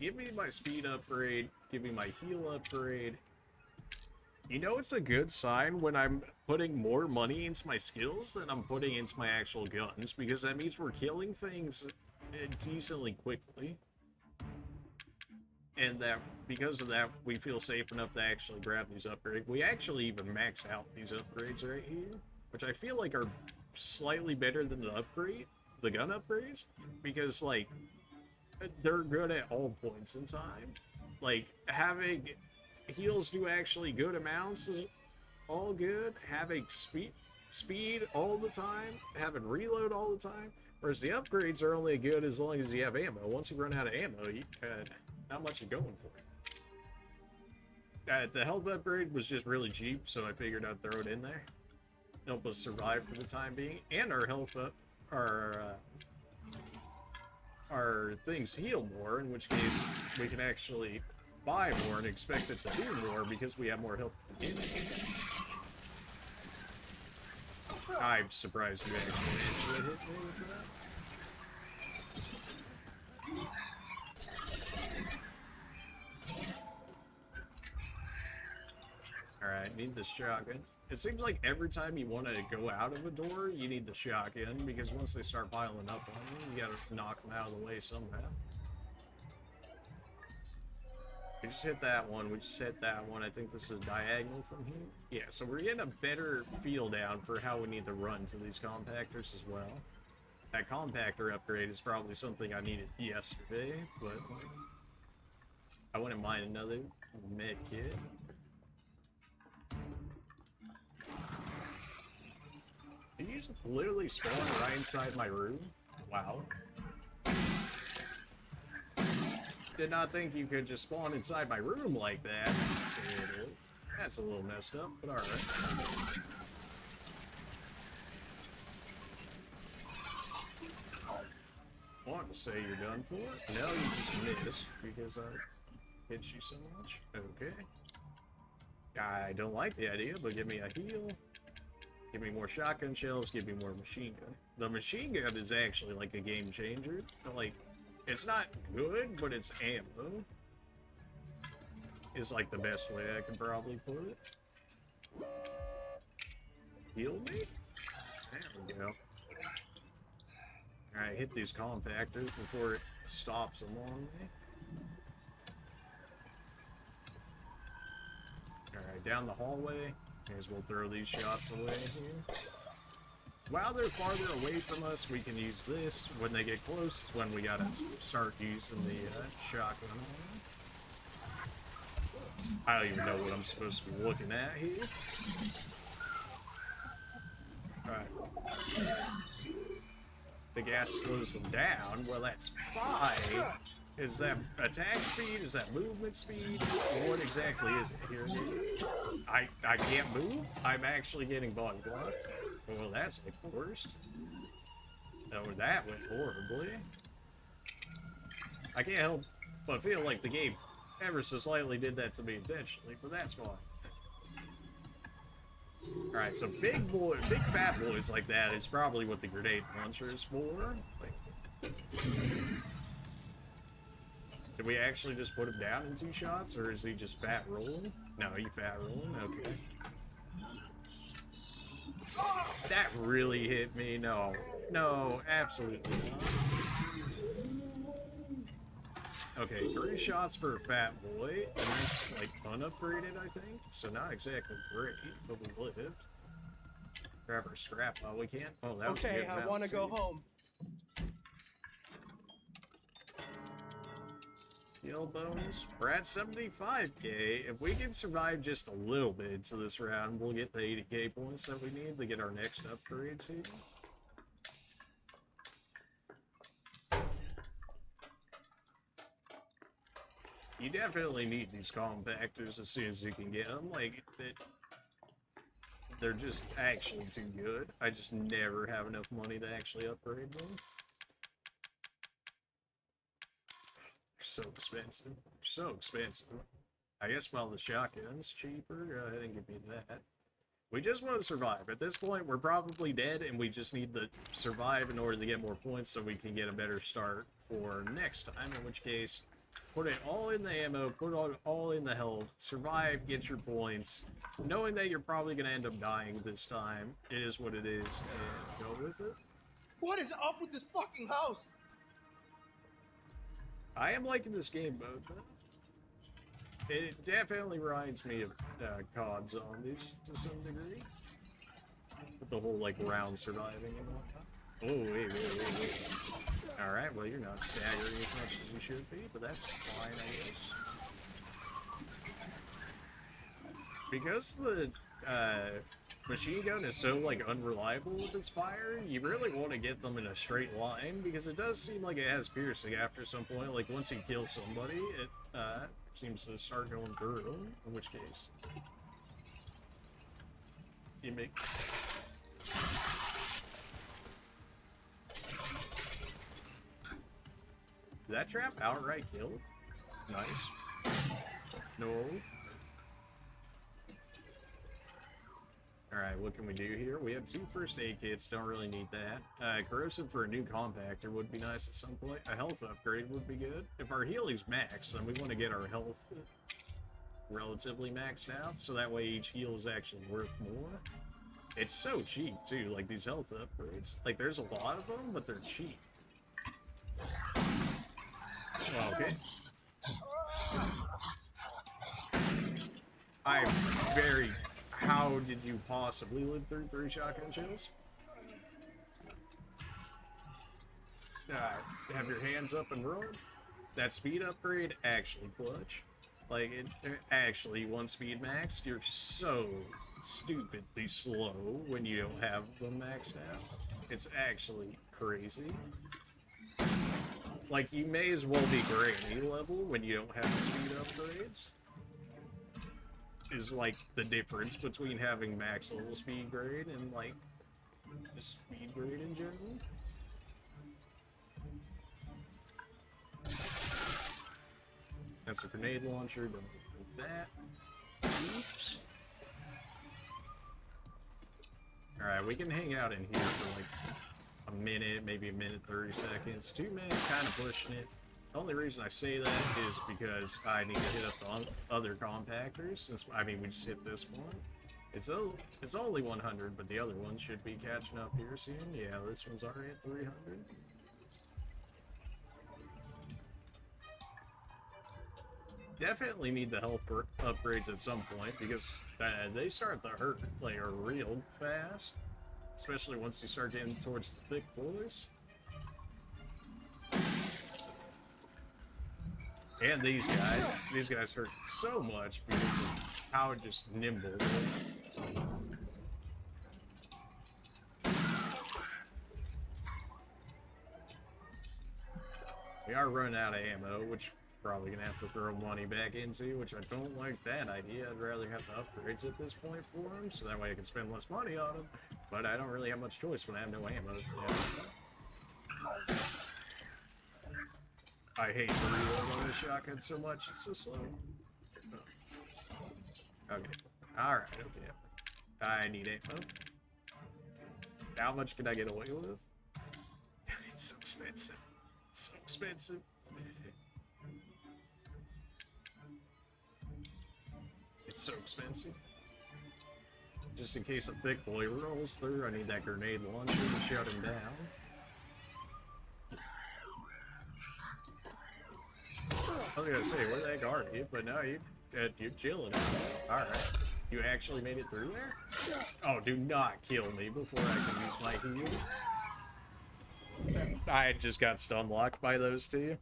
Give me my speed upgrade, give me my heal upgrade, You know, it's a good sign when I'm putting more money into my skills than I'm putting into my actual guns, because that means we're killing things decently quickly. And that, because of that, we feel safe enough to actually grab these upgrades. We actually even max out these upgrades right here, which I feel like are slightly better than the gun upgrades, because, like, they're good at all points in time. Like, having heals do actually good amounts is all good. Having speed all the time, having reload all the time, whereas the upgrades are only good as long as you have ammo. Once you run out of ammo, you not much is going for it. The health upgrade was just really cheap, so I figured I'd throw it in there. Help us survive for the time being, and our health up, our things heal more, in which case we can actually buy more and expect it to do more because we have more health to begin with. I'm surprised you actually hit me with that. Alright, need the shotgun. It seems like every time you want to go out of a door, you need the shotgun, because once they start piling up on you, you gotta knock them out of the way somehow. We just hit that one, we just hit that one. I think this is diagonal from here. Yeah, so we're getting a better feel down for how we need to run to these compactors as well. That compactor upgrade is probably something I needed yesterday, but I wouldn't mind another med kit. Did you just literally spawn right inside my room? Wow. Did not think you could just spawn inside my room like that. That's a little messed up, but alright. I want to say you're done for. No, you just missed because I hit you so much. Okay. I don't like the idea, but give me a heal. Give me more shotgun shells, give me more machine gun. The machine gun is actually like a game changer. Like, it's not good, but it's ammo. Is like the best way I can probably put it. Heal me? There we go. Alright, hit these compactors before it stops them on me. Alright, down the hallway. May as well throw these shots away here. While they're farther away from us, we can use this. When they get close, is when we gotta start using the shotgun. I don't even know what I'm supposed to be looking at here. Alright. The gas slows them down. Well, that's fine. Is that attack speed? Is that movement speed? What exactly is it here? I can't move? I'm actually getting body blocked. Well, that's like the worst. Oh, that went horribly. I can't help but feel like the game ever so slightly did that to me intentionally, but that's fine. Alright, so big fat boys like that is probably what the grenade launcher is for. Like, did we actually just put him down in 2 shots, or is he just fat rolling? No, he fat rolling? Okay. That really hit me? No. No, absolutely not. Okay, 3 shots for a fat boy, and that's, like, unupgraded, I think? So not exactly great, but we lived. Grab our scrap while we can. Oh, that was a good Okay, I want to go home. Skill bonus. We're at 75k. If we can survive just a little bit into this round, we'll get the 80k points that we need to get our next upgrades here. You definitely need these compactors as soon as you can get them. Like, they're just actually too good. I just never have enough money to actually upgrade them. So expensive. So expensive. I guess while the shotgun's cheaper, go ahead and give me that. We just want to survive. At this point, we're probably dead, and we just need to survive in order to get more points so we can get a better start for next time, in which case, Put it all in the ammo, put it all in the health, survive, get your points, knowing that you're probably going to end up dying this time. It is what it is, and go with it. What is up with this fucking house? I am liking this game mode, though. It definitely reminds me of COD Zombies to some degree. With the whole, like, round surviving and whatnot. Oh, wait. Alright, well, you're not staggering as much as you should be, but that's fine, I guess. Because the machine gun is so, like, unreliable with its fire, you really want to get them in a straight line, because it does seem like it has piercing after some point. Like, once you kill somebody, it seems to start going through them, in which case you make... Did that trap outright kill? Nice. No. Alright, what can we do here? We have 2 first aid kits, don't really need that. Corrosive for a new compactor would be nice at some point. A health upgrade would be good. If our healing's maxed, then we want to get our health relatively maxed out, so that way each heal is actually worth more. It's so cheap, too, like these health upgrades. Like, there's a lot of them, but they're cheap. Okay. I'm very... How did you possibly live through 3 shotgun shells? Have your hands up and run. That speed upgrade actually clutch. Like, it actually, 1 speed max, you're so stupidly slow when you don't have them maxed out. It's actually crazy. Like, you may as well be granny level when you don't have the speed upgrades. Is like the difference between having max level speed grade and like the speed grade in general. That's a grenade launcher, don't do that. Oops. Alright, we can hang out in here for like a minute, maybe a minute 30 seconds. 2 minutes, kind of pushing it. The only reason I say that is because I need to hit up the other compactors, since, I mean, we just hit this one. It's only 100, but the other one should be catching up here soon. Yeah, this one's already at 300. Definitely need the health upgrades at some point, because they start to hurt the player real fast. Especially once you start getting towards the thick boys. And these guys hurt so much because of how just nimble they are. We are running out of ammo, which we're probably gonna have to throw money back into, which I don't like that idea. I'd rather have the upgrades at this point for them, so that way I can spend less money on them. But I don't really have much choice when I have no ammo. Yeah. I hate the reload on this shotgun so much, it's so slow. Okay. Alright, okay. I need ammo. How much can I get away with? It's so expensive. It's so expensive. It's so expensive. Just in case a thick boy rolls through, I need that grenade launcher to shut him down. I was gonna say, where the heck are you? But no, you're chilling. Alright. You actually made it through there? Oh, do not kill me before I can use my heal. I just got stun locked by those two.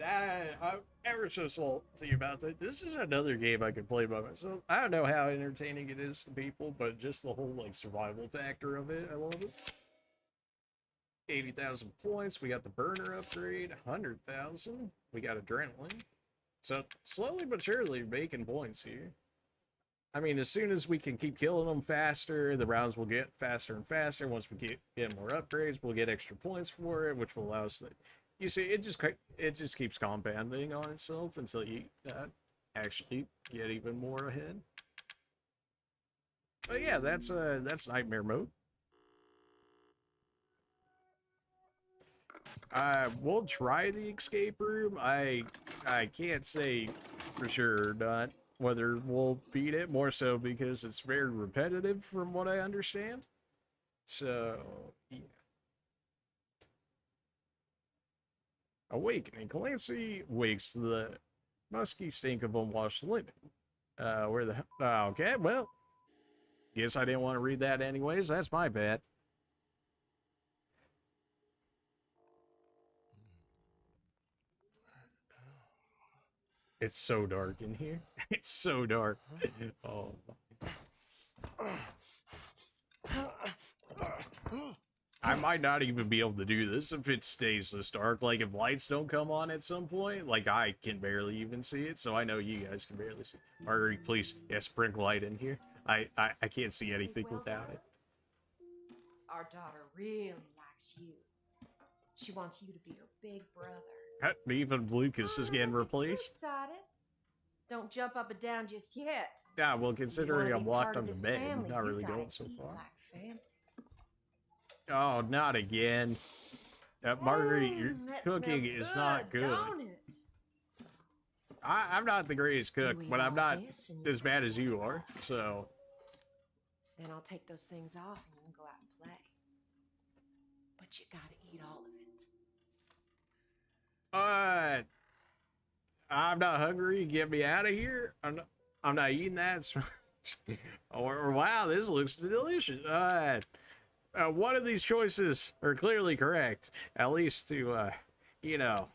I'm ever so salty about that. This is another game I could play by myself. I don't know how entertaining it is to people, but just the whole like survival factor of it, I love it. 80,000 points. We got the burner upgrade. 100,000. We got adrenaline. So slowly but surely making points here. I mean, as soon as we can keep killing them faster, the rounds will get faster and faster. Once we get more upgrades, we'll get extra points for it, which will allow us to... You see, it just keeps compounding on itself until you actually get even more ahead. But yeah, that's Nightmare mode. We'll try the escape room. I can't say for sure or not whether we'll beat it, more so because it's very repetitive from what I understand. So, yeah. Awakening. Clancy wakes to the musky stink of unwashed linen. Where the hell? Oh, okay, well, guess I didn't want to read that anyways. That's my bad. It's so dark in here. It's so dark. Oh. I might not even be able to do this if it stays this dark. Like, if lights don't come on at some point, like, I can barely even see it, so I know you guys can barely see it. Marguerite, please, yeah, sprinkle light in here. I can't see anything without it. Our daughter really likes you. She wants you to be her big brother. Even Lucas is getting replaced. Excited? Don't jump up and down just yet. Yeah, well, considering I'm locked on the bed, I'm not really going so far. Oh, not again. Marguerite, your cooking is not good. I'm not the greatest cook, but I'm not as bad as you are, so. Then I'll take those things off and you can go out and play. But you gotta eat all of it. I'm not hungry. Get me out of here. I'm not eating that. Or wow, this looks delicious. One of these choices are clearly correct, at least to, you know,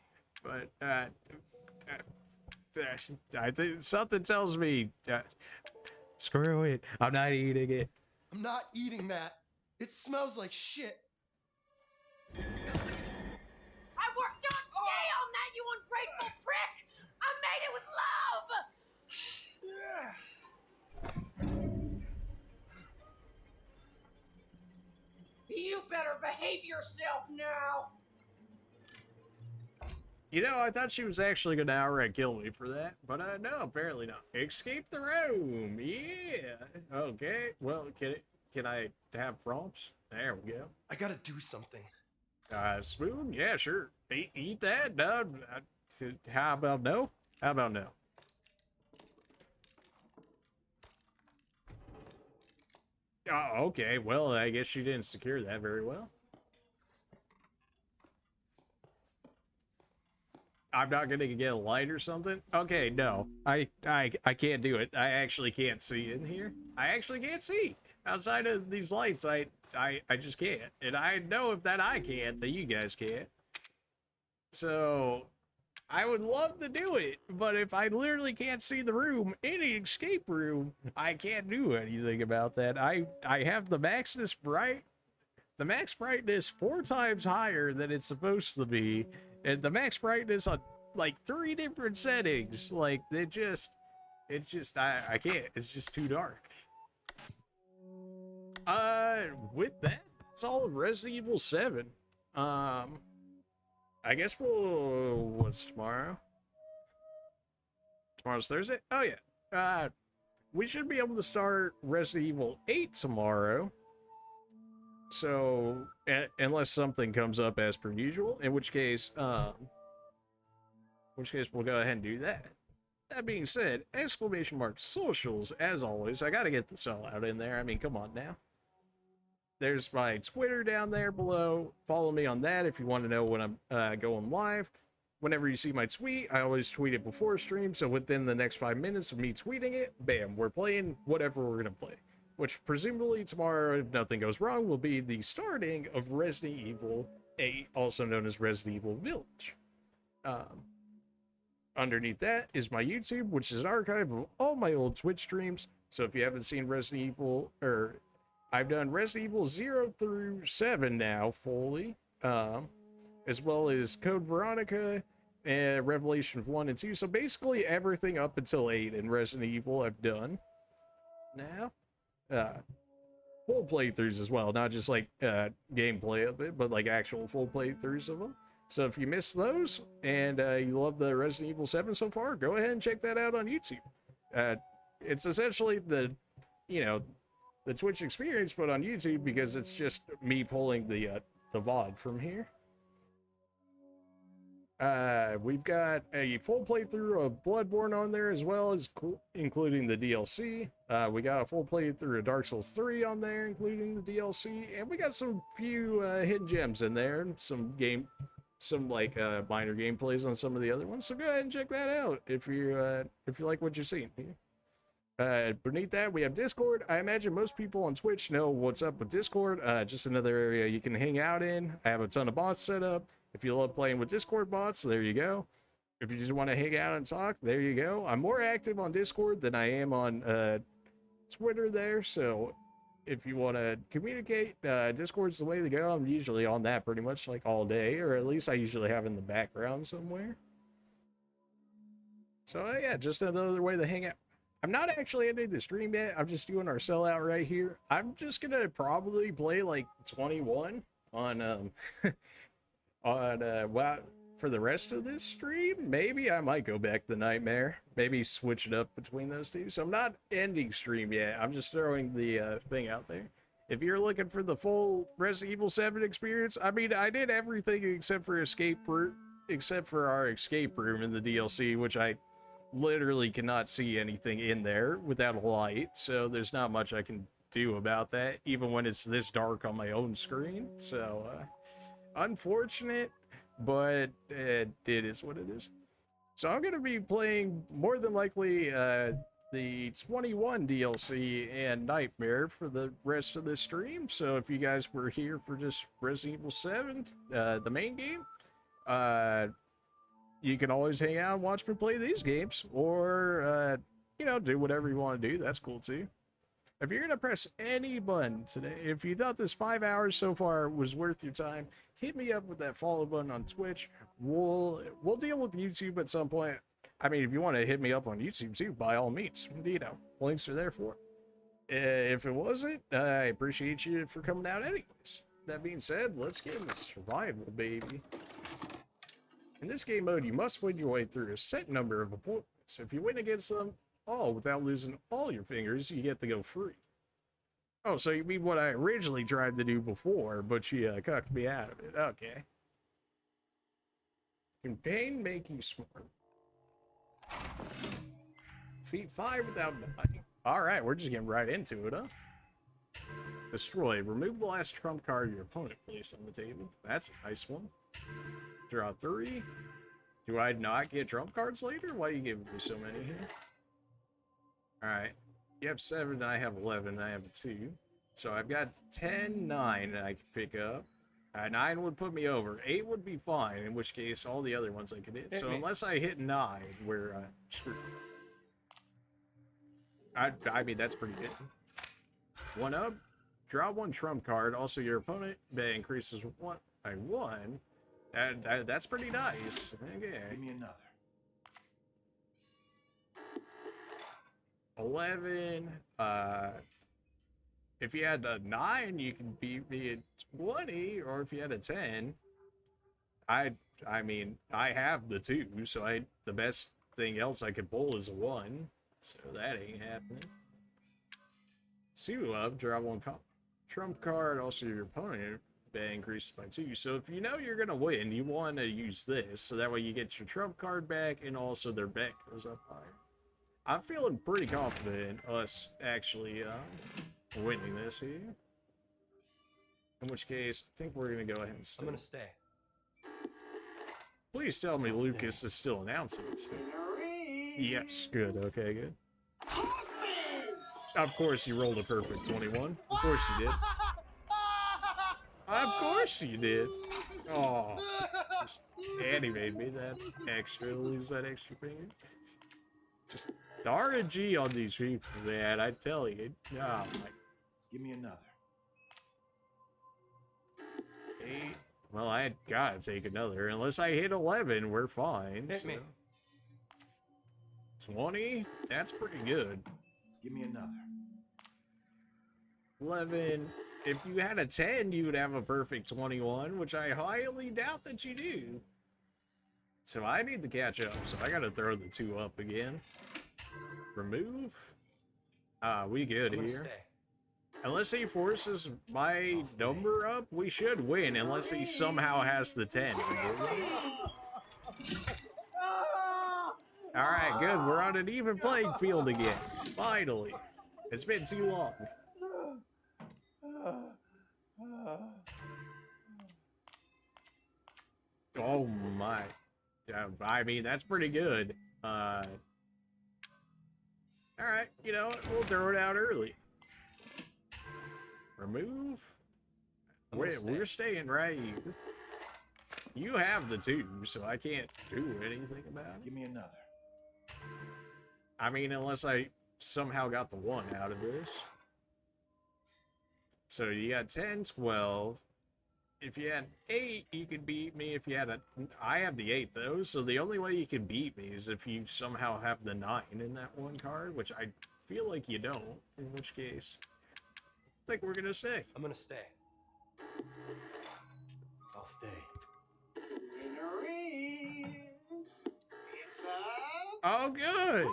but, I think something tells me, screw it. I'm not eating it. I'm not eating that. It smells like shit. I worked all day on that, you ungrateful prick! I made it with love! You better behave yourself now! You know, I thought she was actually going to outright kill me for that, but no, apparently not. Escape the room, yeah. Okay, well, can I have prompts? There we go. I gotta do something. Spoon? Yeah, sure. Eat that? No. How about no? How about no? Oh, okay. Well, I guess she didn't secure that very well. I'm not gonna get a light or something? Okay, no. I can't do it. I actually can't see in here. I actually can't see. Outside of these lights, I just can't. And I know if that I can't, that you guys can't. So, I would love to do it, but if I literally can't see the room, any escape room, I can't do anything about that. I have the max brightness 4 times higher than it's supposed to be, and the max brightness on like 3 different settings. Like, I can't. It's just too dark. With that, it's all of Resident Evil 7. I guess what's tomorrow? Tomorrow's Thursday? Oh yeah. We should be able to start Resident Evil 8 tomorrow. So, unless something comes up as per usual, in which case we'll go ahead and do that. That being said, !socials, as always. I gotta get this all out in there. I mean, come on now. There's my Twitter down there below. Follow me on that if you want to know when I'm going live. Whenever you see my tweet, I always tweet it before stream, so within the next 5 minutes of me tweeting it, bam, we're playing whatever we're gonna play. Which presumably tomorrow, if nothing goes wrong, will be the starting of Resident Evil 8, also known as Resident Evil Village. Underneath that is my YouTube, which is an archive of all my old Twitch streams. So if you haven't seen Resident Evil, or I've done Resident Evil 0 through 7 now fully, as well as Code Veronica and Revelation 1 and 2. So basically everything up until 8 in Resident Evil I've done now. Full playthroughs as well, not just like gameplay of it, but like actual full playthroughs of them. So if you missed those and you love the Resident Evil 7 so far, go ahead and check that out on YouTube. It's essentially the Twitch experience, but on YouTube, because it's just me pulling the VOD from here. We've got a full playthrough of Bloodborne on there, as well as including the DLC. We got a full playthrough of Dark Souls 3 on there, including the DLC, and we got some few hidden gems in there, some like minor gameplays on some of the other ones. So go ahead and check that out if you like what you're seeing here. Beneath that, we have Discord. I imagine most people on Twitch know what's up with Discord. Just another area you can hang out in. I have a ton of bots set up. If you love playing with Discord bots, there you go. If you just want to hang out and talk, there you go. I'm more active on Discord than I am on Twitter there, so if you want to communicate, Discord's the way to go. I'm usually on that pretty much like all day, or at least I usually have in the background somewhere. So yeah, just another way to hang out. I'm not actually ending the stream yet. I'm just doing our sellout right here. I'm just gonna probably play like 21 on for the rest of this stream. Maybe I might go back to Nightmare. Maybe switch it up between those two. So I'm not ending stream yet. I'm just throwing the thing out there. If you're looking for the full Resident Evil 7 experience, I mean, I did everything except for our escape room in the DLC, which I literally cannot see anything in there without a light, so there's not much I can do about that, even when it's this dark on my own screen. So unfortunate, but it is what it is. So I'm going to be playing more than likely the 21 DLC and Nightmare for the rest of this stream. So if you guys were here for just Resident Evil 7, the main game, you can always hang out and watch me play these games, or, you know, do whatever you want to do. That's cool, too. If you're going to press any button today, if you thought this 5 hours so far was worth your time, hit me up with that follow button on Twitch. We'll deal with YouTube at some point. I mean, if you want to hit me up on YouTube, too, by all means. You know, links are there for it. If it wasn't, I appreciate you for coming out anyways. That being said, let's get into survival, baby. In this game mode, you must win your way through a set number of opponents. If you win against them all without losing all your fingers, you get to go free. Oh, so you mean what I originally tried to do before, but you cucked me out of it. Okay. Can pain make you smart? Feat 5 without dying. Alright, we're just getting right into it, huh? Destroy. Remove the last trump card your opponent placed on the table. That's a nice one. Draw 3. Do I not get trump cards later? Why are you giving me so many here? Alright. You have 7, I have 11, I have a 2. So I've got 10, 9 that I can pick up. 9 would put me over. 8 would be fine, in which case all the other ones I could hit. So unless I hit 9, we're screwed. I mean, that's pretty good. 1 up. Draw 1 trump card. Also, your opponent increases 1 by 1. That's pretty nice. Okay. Give me another. 11. If you had a 9, you can beat me at 20, or if you had a 10, I mean, I have the 2, so the best thing else I could pull is a 1, so that ain't happening. 2 up, draw 1 trump card. Also, your opponent increases by 2. So if you know you're gonna win, you want to use this, so that way you get your trump card back, and also their bet goes up higher. I'm feeling pretty confident in us actually winning this here. In which case, I think we're gonna go ahead and stay. I'm gonna stay. Please tell me Lucas is still announcing it. Yes, good. Okay, good. Of course you rolled a perfect 21. Of course you did. Of course you did. Oh, Annie made me that extra, lose that extra finger. Just the RNG on these people, man, I tell you. Oh, my. Give me another. 8. Well, I gotta take another. Unless I hit 11, we're fine. Hit me. 20? That's pretty good. Give me another. 11. If you had a 10, you would have a perfect 21, which I highly doubt that you do. So I need to catch up, so I gotta throw the 2 up again. Remove. We good here. Stay. Unless he forces my number up, we should win, unless he somehow has the 10. All right, good. We're on an even playing field again. Finally. It's been too long. Oh my. I mean, that's pretty good. All right, you know what? We'll throw it out early. Remove. We're staying right here. You have the 2, so I can't do anything about it. Give me another. I mean, unless I somehow got the 1 out of this. So you got 10, 12. If you had 8, you could beat me. If you had I have the 8 though, so the only way you can beat me is if you somehow have the 9 in that 1 card, which I feel like you don't, in which case, I think we're gonna stay. I'm gonna stay. I'll stay. It's a Oh, good.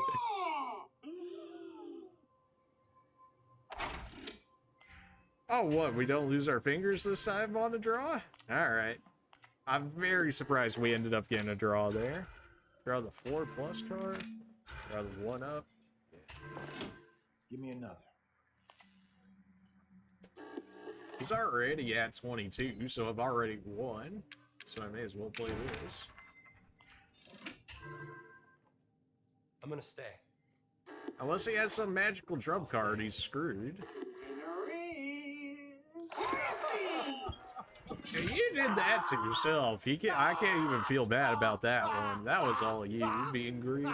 Oh, what? We don't lose our fingers this time on a draw? All right. I'm very surprised we ended up getting a draw there. Draw the 4+ card. Draw the 1 up. Give me another. He's already at 22, so I've already won. So I may as well play this. I'm gonna stay. Unless he has some magical trump card, he's screwed. You did that to yourself. I can't even feel bad about that one. That was all you being greedy.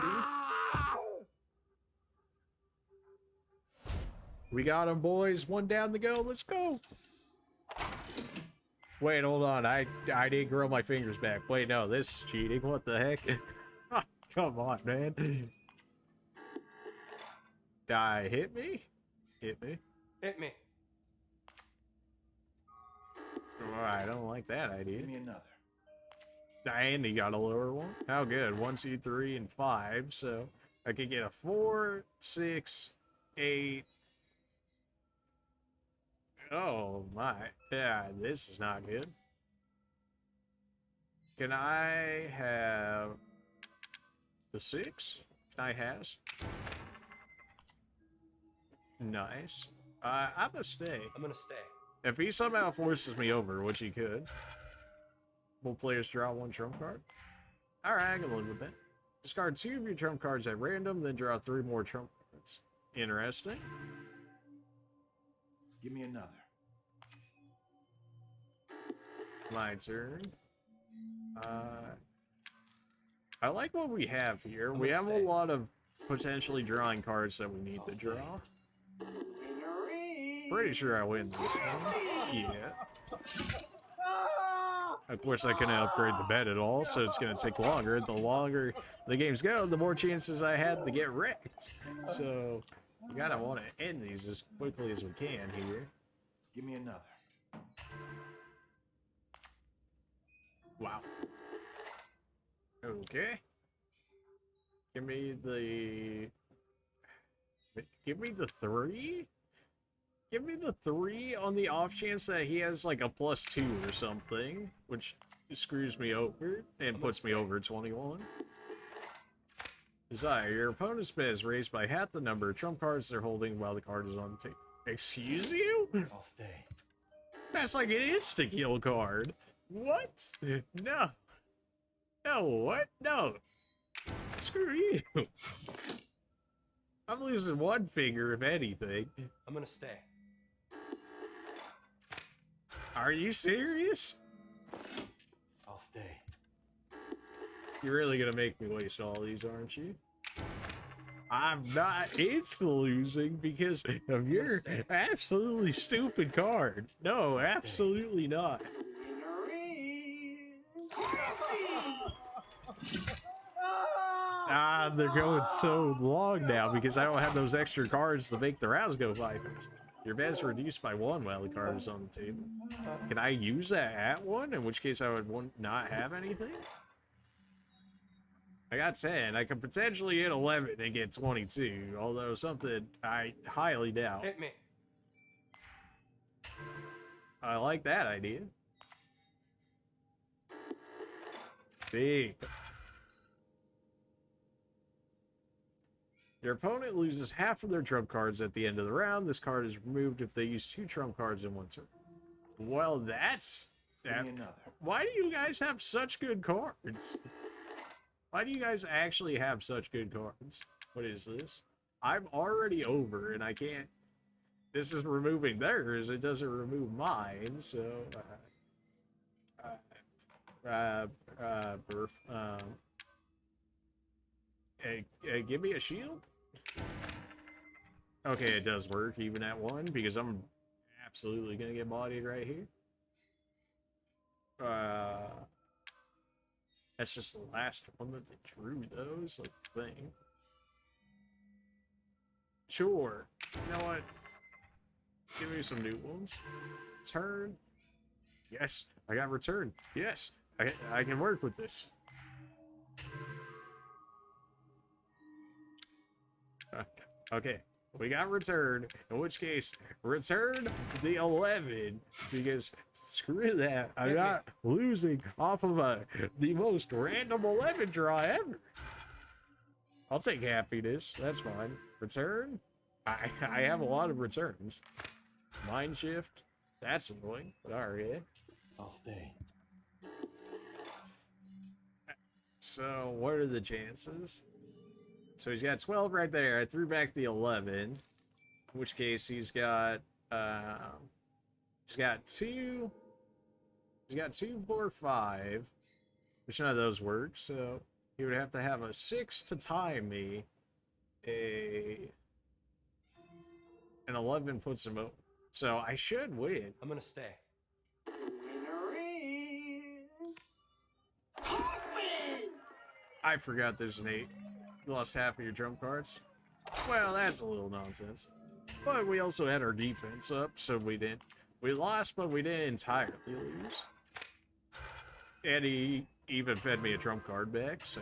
We got him, boys. 1 down to go. Let's go. Wait, hold on. I didn't grow my fingers back. Wait, no, this is cheating. What the heck? Come on, man. Die. Hit me? Hit me. Hit me. Oh, I don't like that idea. Give me another. And he got a lower one. How good? 1, 2, 3, and 5. So I could get a 4, 6, 8. Oh my. Yeah, this is not good. Can I have the 6? Can I has? Nice. I'm gonna stay. I'm gonna stay. If he somehow forces me over, which he could, will players draw 1 trump card? Alright, I can live with that. Discard 2 of your trump cards at random, then draw 3 more trump cards. Interesting. Give me another. My turn. I like what we have here. We have a lot of potentially drawing cards that we need to draw. Pretty sure I win this one. Yeah. Of course, I couldn't upgrade the bed at all, so it's going to take longer. The longer the games go, the more chances I had to get wrecked. So, we gotta want to end these as quickly as we can here. Give me another. Wow. Okay. Give me the 3? Give me the 3 on the off chance that he has like a +2 or something, which screws me over and puts me over 21. Desire, your opponent's bet is raised by half the number of trump cards they're holding while the card is on the table. Excuse you? I'll stay. That's like an insta-kill card. What? No. No, what? No. Screw you. I'm losing 1 finger, if anything. I'm gonna stay. Are you serious? I'll stay. You're really gonna make me waste all these, aren't you? I'm not. It's losing because of your absolutely stupid card. No, absolutely not. They're going so long now because I don't have those extra cards to make the rounds go 5 minutes. Your bet's reduced by 1 while the card is on the table. Can I use that at 1? In which case I would not have anything? I got 10. I could potentially hit 11 and get 22, although something I highly doubt. Hit me. I like that idea. Big. Your opponent loses half of their trump cards at the end of the round. This card is removed if they use 2 trump cards in one turn. Well, that's... Why do you guys have such good cards? Why do you guys actually have such good cards? What is this? I'm already over, and I can't... This is removing theirs. It doesn't remove mine, so... give me a shield? Okay, it does work even at 1, because I'm absolutely gonna get bodied right here. That's just the last one that they drew, though, is like the thing. Sure. You know what? Give me some new ones. Turn. Yes, I got return. Yes, I can work with this. Okay, we got return. In which case, return the 11 because screw that. I'm not losing off of the most random 11 draw ever. I'll take happiness. That's fine. Return. I have a lot of returns. Mind shift. That's annoying, but alright. I'll stay. So, what are the chances? So he's got 12 right there. I threw back the 11. In which case he's got 2. He's got 2, 4, 5. Which none of those work, so he would have to have a 6 to tie me. An 11 puts him up. So I should win. I'm gonna stay. I forgot there's an 8. You lost half of your trump cards. Well, that's a little nonsense. But we also had our defense up, so we didn't. We lost, but we didn't entirely lose. And he even fed me a trump card back, so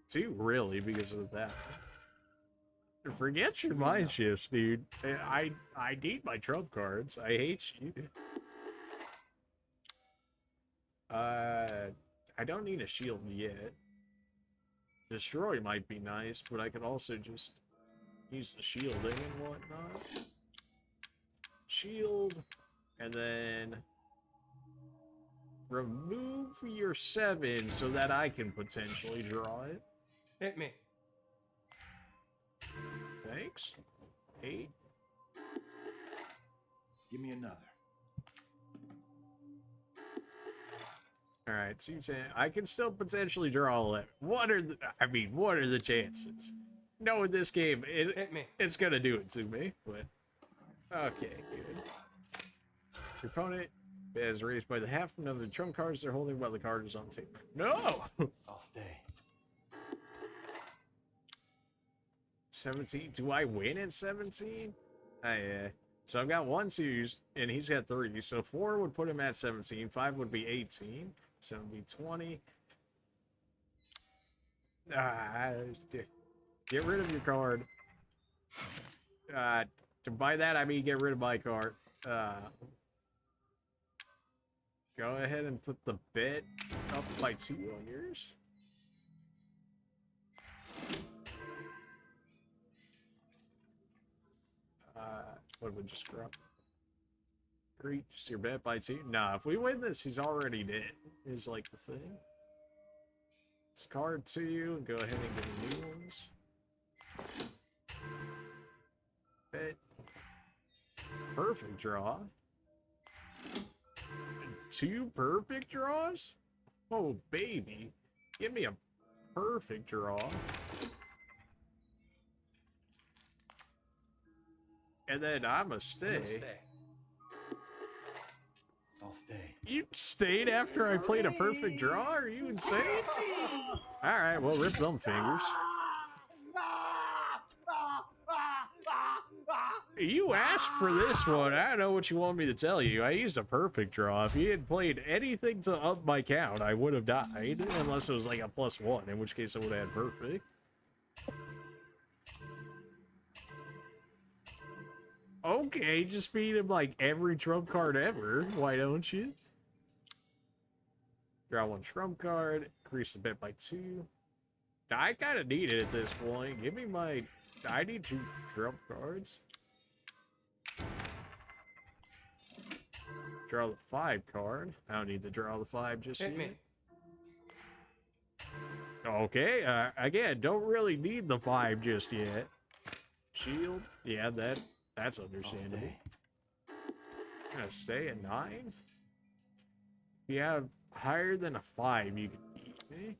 2 really because of that. Forget your mind shifts, dude. I need my trump cards. I hate you. I don't need a shield yet. Destroy might be nice, but I could also just use the shielding and whatnot. Shield, and then remove your 7 so that I can potentially draw it. Hit me. Thanks. 8. Give me another. Alright, so you're saying I can still potentially draw 11. What are the chances? Knowing this game, it's gonna do it to me, but okay, good. Your opponent is raised by the half of the trump cards they're holding while the card is on the table. No! I'll stay. 17. Do I win at 17? Yeah. So I've got 1 2s, and he's got 3. So 4 would put him at 17. 5 would be 18. So it would be 20. Get rid of your card. To buy that, I mean get rid of my card. Go ahead and put the bet up by 2 on yours. What would just drop? Reach your bet by 2. Nah, if we win this, he's already dead. Is like the thing. It's card to you, and go ahead and get new ones. Bet. Perfect draw. 2 perfect draws? Oh, baby. Give me a perfect draw. And then I'ma stay. I'll stay. You stayed after I played a perfect draw? Are you insane? Alright, well, rip them fingers. You asked for this one. I don't know what you want me to tell you. I used a perfect draw. If you had played anything to up my count, I would have died. Unless it was like a +1, in which case I would have had perfect. Okay, just feed him like every trump card ever. Why don't you? Draw 1 trump card. Increase the bet by 2. I kind of need it at this point. Give me my I need 2 trump cards. Draw the 5 card. I don't need to draw the 5 just yet. me. Okay, again, don't really need the 5 just yet. Shield, yeah, that's understandable. Gonna stay at 9. If you have higher than a 5, you can beat me.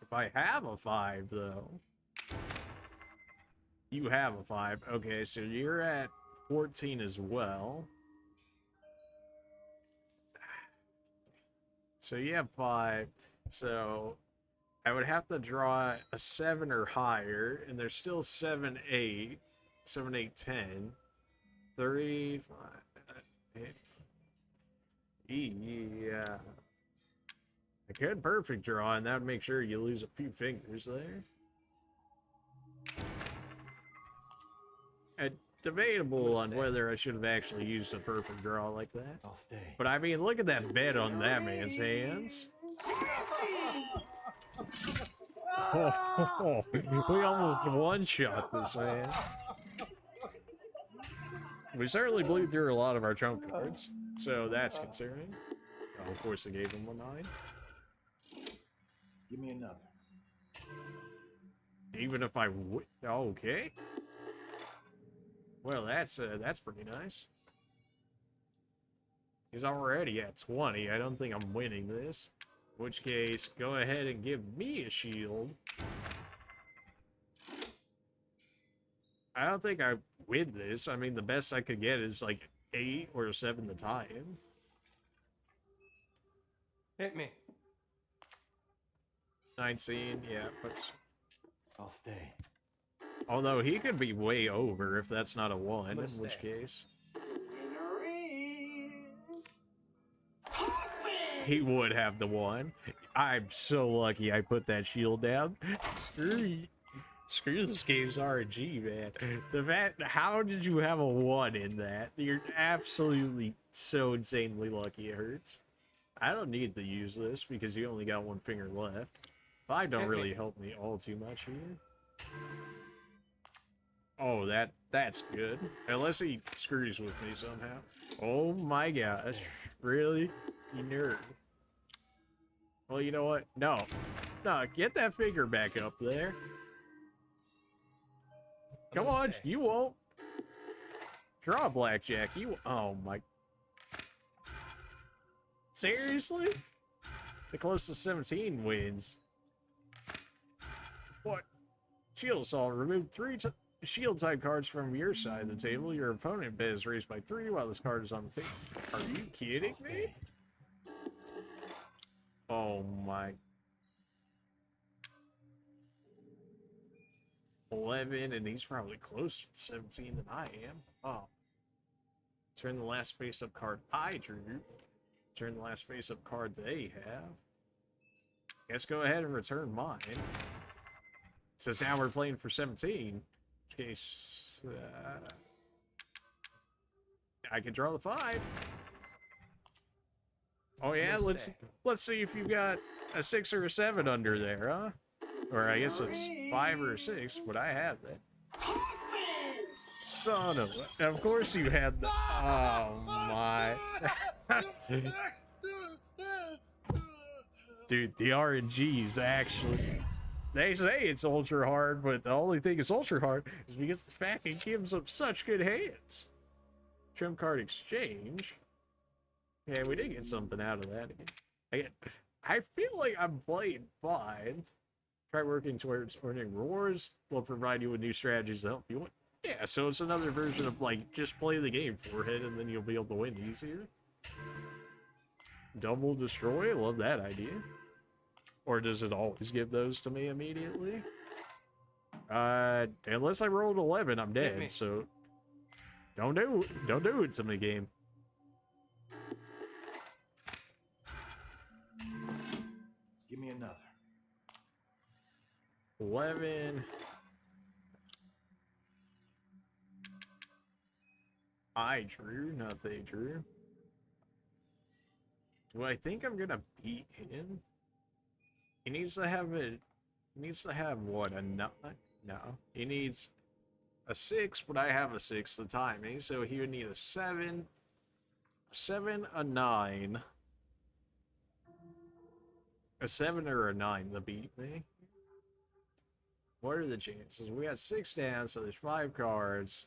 If I have a 5, though, you have a 5. Okay, so you're at 14 as well. So you have 5. So I would have to draw a 7 or higher, and there's still 7, 8, 7, 8, 10, 3, 5, 8. Yeah. I could perfect draw, and that would make sure you lose a few fingers there. Debatable on whether I should have actually used a perfect draw like that. But I mean, look at that bet on that man's hands. Oh, we almost one-shot this man. We certainly blew through a lot of our trump cards, so that's concerning. Oh, of course, I gave him a 9. Give me another. Even if I would, okay. Well, that's pretty nice. He's already at 20. I don't think I'm winning this. In which case, go ahead and give me a shield. I don't think I win this. I mean, the best I could get is like 8 or 7 to tie him. Hit me. 19, yeah, but... I'll stay. Although he could be way over if that's not a 1, in which case... He would have the 1. I'm so lucky I put that shield down. Screw this game's RNG, man. How did you have a 1 in that? You're absolutely so insanely lucky it hurts. I don't need to use this because you only got 1 finger left. 5 don't really help me all too much here. Oh, that's good. Unless he screws with me somehow. Oh my gosh. Really? You nerd. Well, you know what? No. No, get that finger back up there. Come on, you won't. Draw a blackjack. Oh my. Seriously? The closest 17 wins. What? Shield assault. Remove 3 shield type cards from your side of the table. Your opponent bet is raised by 3 while this card is on the table. Are you kidding me? Oh my. 11, and he's probably closer to 17 than I am. Oh. Turn the last face-up card I drew. Turn the last face-up card they have. Guess go ahead and return mine. Since now we're playing for 17. In which case, I can draw the 5. Oh yeah, let's see if you got a 6 or a 7 under there, huh? Or I guess it's 5 or a 6, but I had that. Son of a... Of course you had the... Oh my... Dude, the RNG is actually... They say it's ultra hard, but the only thing it's ultra hard is because the fact it gives them such good hands. Trump card exchange. Yeah, we did get something out of that again. I feel like I'm playing fine. Try working towards earning rewards. Will provide you with new strategies to help you win. Yeah, so it's another version of like just play the game forehead and then you'll be able to win easier. Double destroy, love that idea. Or does it always give those to me immediately? Unless I rolled 11, I'm dead. So don't do it to me, game. Give me another. 11. I drew, not they drew. Do I think I'm gonna beat him? He needs to have it. He needs to have what, a 9? No, he needs a 6, but I have a 6 the timing, so he would need a 7, 7, a 9, a 7 or a 9 to beat me. What are the chances? We got 6 down, so there's 5 cards.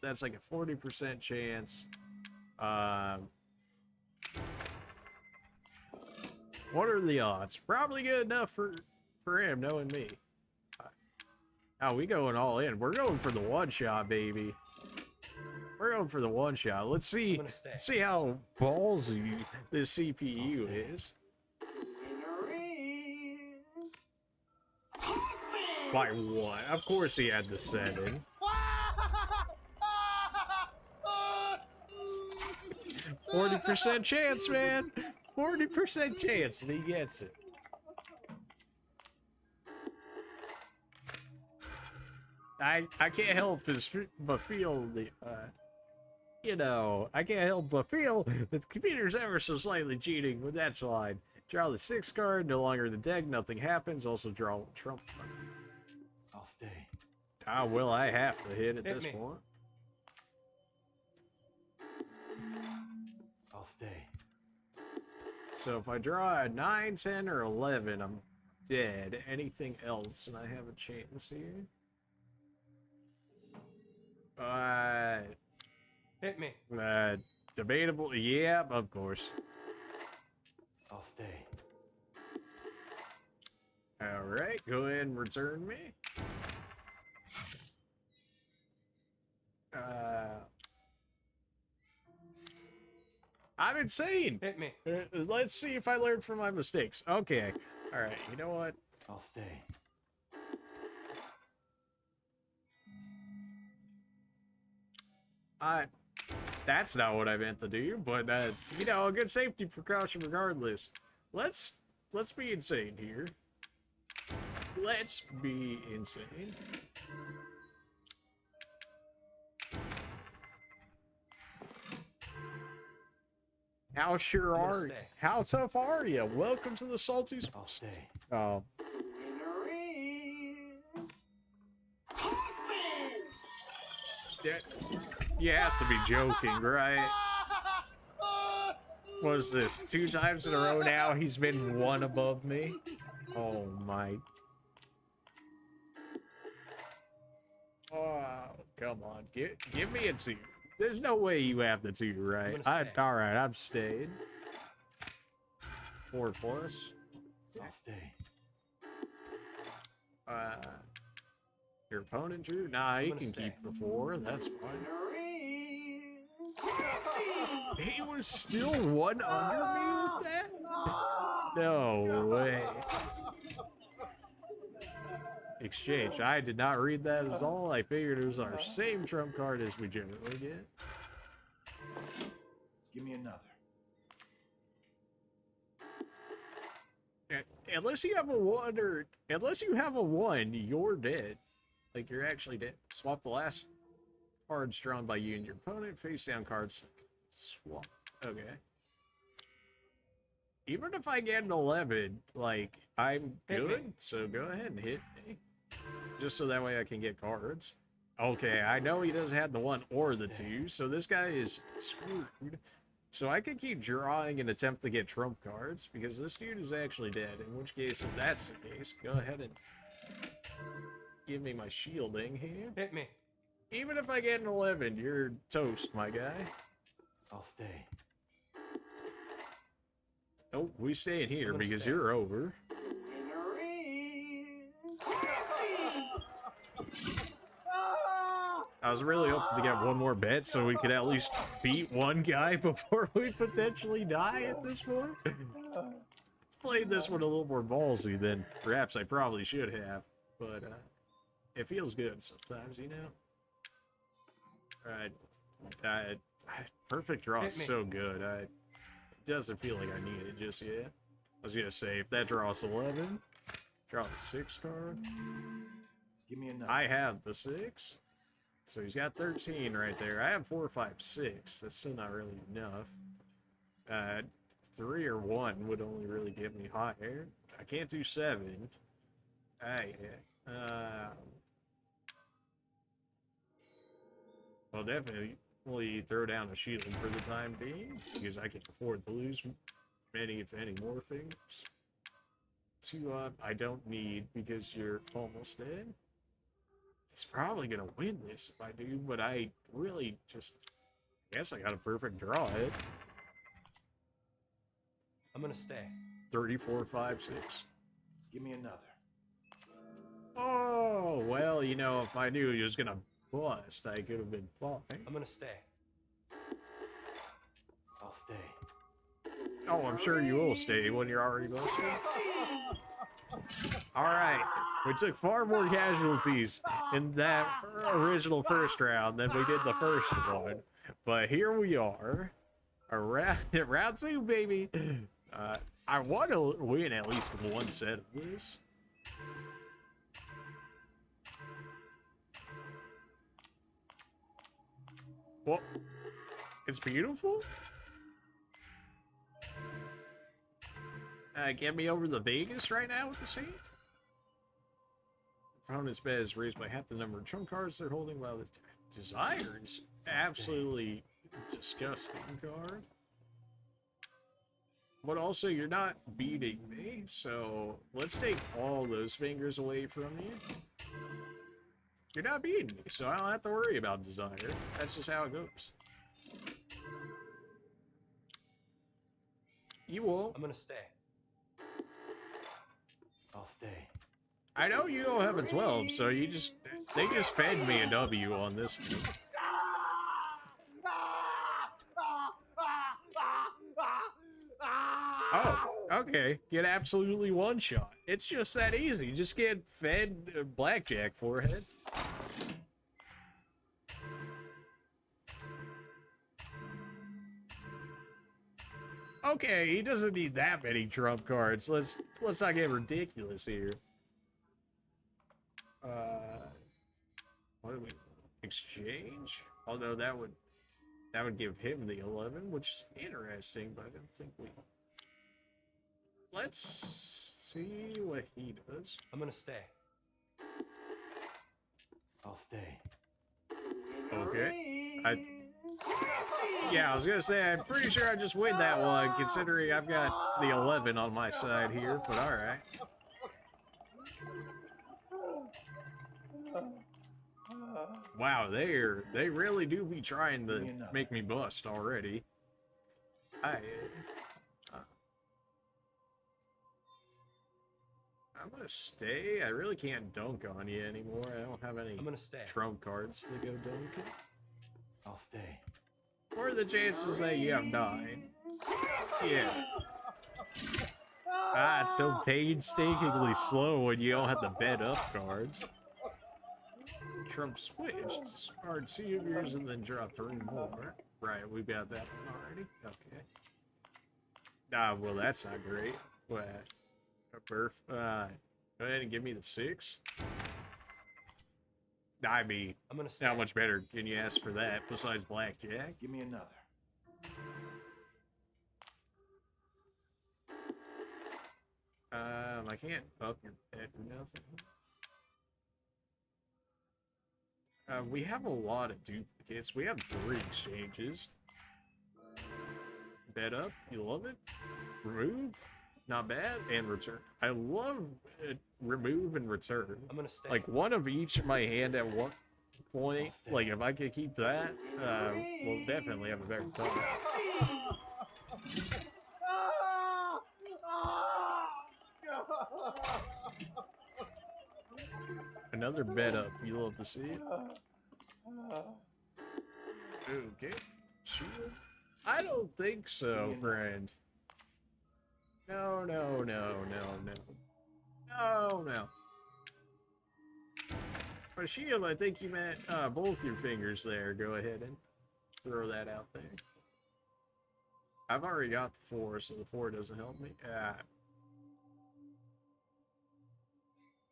That's like a 40% chance. What are the odds? Probably good enough for him, knowing me. Oh, we going all in. We're going for the one shot, baby. We're going for the one shot. Let's see how ballsy this CPU is. By what? Of course he had the 7. 40% chance, man. 40% chance that he gets it. I can't help but feel the, you know, I can't help but feel that the computer's ever so slightly cheating with that slide. Draw the 6 card, no longer in the deck, nothing happens. Also draw Trump card. Off day. Ah, well, I have to hit at this point. Off day. So if I draw a 9, 10, or 11, I'm dead. Anything else, and I have a chance here. Hit me. Debatable. Yeah, of course. Off day. Alright, go ahead and return me. I'm insane! Hit me. Let's see if I learned from my mistakes. Okay. Alright, you know what? Off day. That's not what I meant to do, but, you know, a good safety precaution regardless. Let's be insane here. Let's be insane. How sure are you? How tough are you? Welcome to the Salty Sauce. Oh. You have to be joking, right? What is this? 2 times in a row now he's been 1 above me? Oh my. Oh, come on. Give me a 2. There's no way you have the 2, right? Alright, I've stayed. 4 plus. Off day. Your opponent drew? Nah, he can keep the 4. That's fine. He was still 1 under me with that? No way. Exchange. I did not read that at all. I figured it was our same trump card as we generally get. Give me another. Unless you have a 1 or... Unless you have a 1, you're dead. Like, you're actually dead. Swap the last cards drawn by you and your opponent. Face down cards. Swap. Okay. Even if I get an 11, like, I'm good. So go ahead and hit me. Just so that way I can get cards. Okay, I know he doesn't have the 1 or the 2, so this guy is screwed. So I can keep drawing and attempt to get trump cards, because this dude is actually dead. In which case, if that's the case, go ahead and give me my shielding here. Hit me. Even if I get an 11, you're toast, my guy. Off day. Nope, we stay in here because you're over. I was really hoping to get 1 more bet so we could at least beat 1 guy before we potentially die at this point. Played this one a little more ballsy than perhaps I probably should have, but it feels good sometimes, you know? Alright, perfect draw is so good. It doesn't feel like I need it just yet. I was gonna say, if that draws 11, draw the 6 card. Give me another. I have the 6. So he's got 13 right there. I have 4, 5, 6. That's still not really enough. 3 or 1 would only really get me higher. I can't do 7. Well, definitely throw down a shield for the time being, because I can afford to lose many, if any, more things. 2 up, I don't need, because you're almost dead. He's probably gonna win this if I do, but I really just guess I got a perfect draw it. I'm gonna stay. 34, 5, 6. Give me another. Oh, well, you know, if I knew he was gonna bust, I could have been fine. I'm gonna stay. I'll stay. Oh, I'm sure you will stay when you're already busted. Alright, we took far more casualties in that original first round than we did the first one. But here we are. Round 2, baby. I want to win at least one set of this. Well, it's beautiful. Get me over the Vegas right now with this hand. Opponent's bet is raised by half the number of trump cards they're holding, while the Desire's absolutely disgusting card. But also, you're not beating me, so let's take all those fingers away from you. You're not beating me, so I don't have to worry about Desire. That's just how it goes. You won't. I'm gonna stay. I'll stay. I know you don't have a 12, so they just fed me a W on this one. Oh, okay. Get absolutely one shot. It's just that easy. Just get fed blackjack forehead. Okay, he doesn't need that many trump cards. Let's not get ridiculous here. What do we exchange? Although that would give him the 11, which is interesting, but I don't think we. Let's see what he does. I'm gonna stay. I'll stay. Okay. Yeah, I was gonna say, I'm pretty sure I just win that one, considering I've got the 11 on my side here, but alright. Wow, they really do be trying to make me bust already. I'm gonna stay. I really can't dunk on you anymore. I don't have any trump cards to go dunking. I'll stay. What are the chances that you have 9? Yeah. It's so painstakingly slow when you don't have to bet up cards. Trump switch. Discard 2 of yours and then draw 3 more. Right, we've got that one already. Okay. Well, that's not great. What? A birth. Go ahead and give me the 6. I mean, how much better can you ask for that besides blackjack? Give me another. I can't up your bet or nothing. We have a lot of duplicates. We have 3 exchanges. Bet up, you love it. Remove, not bad, and return. I love remove and return. I'm gonna stay. Like one of each in my hand at one point. Like if I could keep that, we'll definitely have a better time. Another bet up. You love to see it. Okay. Shield? I don't think so, friend. No. For shield, I think you meant both your fingers there. Go ahead and throw that out there. I've already got the 4, so the 4 doesn't help me.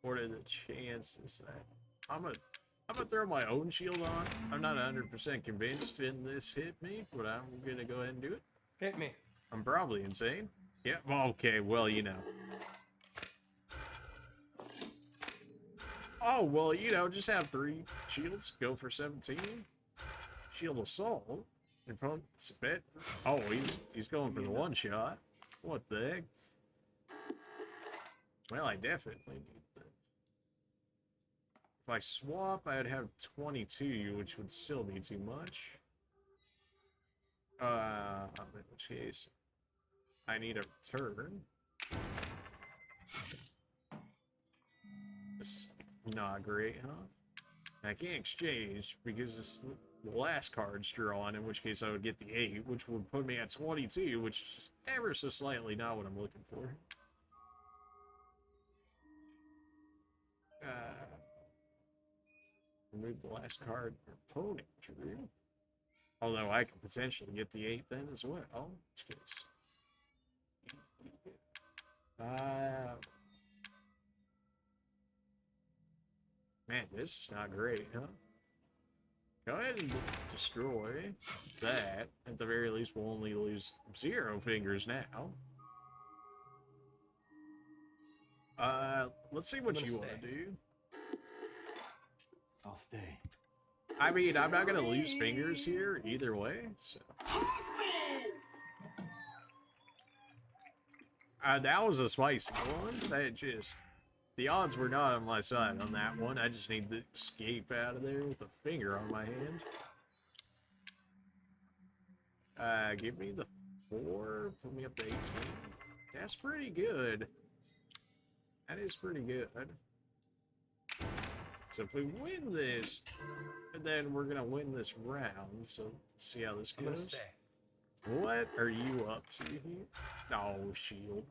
What are the chances that I'm gonna throw my own shield on? I'm not 100% convinced in this hit me, but I'm gonna go ahead and do it. Hit me. I'm probably insane. Yeah. Okay. Well, you know. Oh, well, you know, just have 3 shields. Go for 17. Shield assault. In front, spit. Oh, he's going for the one shot. What the heck? Well, I definitely need that. If I swap, I'd have 22, which would still be too much. In which case, I need a return. This is not great, huh? I can't exchange because it's the last card's drawn, in which case I would get the 8, which would put me at 22, which is ever so slightly not what I'm looking for. Remove the last card your opponent drew. Although I could potentially get the 8 then as well. In which case. Man, this is not great, huh? Go ahead and destroy that. At the very least, we'll only lose 0 fingers now. Let's see what you want to do. I'll stay. I mean, I'm not gonna lose fingers here either way, so. That was a spicy one. That just, the odds were not on my side on that one. I just need to escape out of there with a finger on my hand. Give me the 4, put me up to 18. That's pretty good. That is pretty good. So if we win this, then we're gonna win this round. So let's see how this goes. I'm gonna stay. What are you up to here? Oh, shield.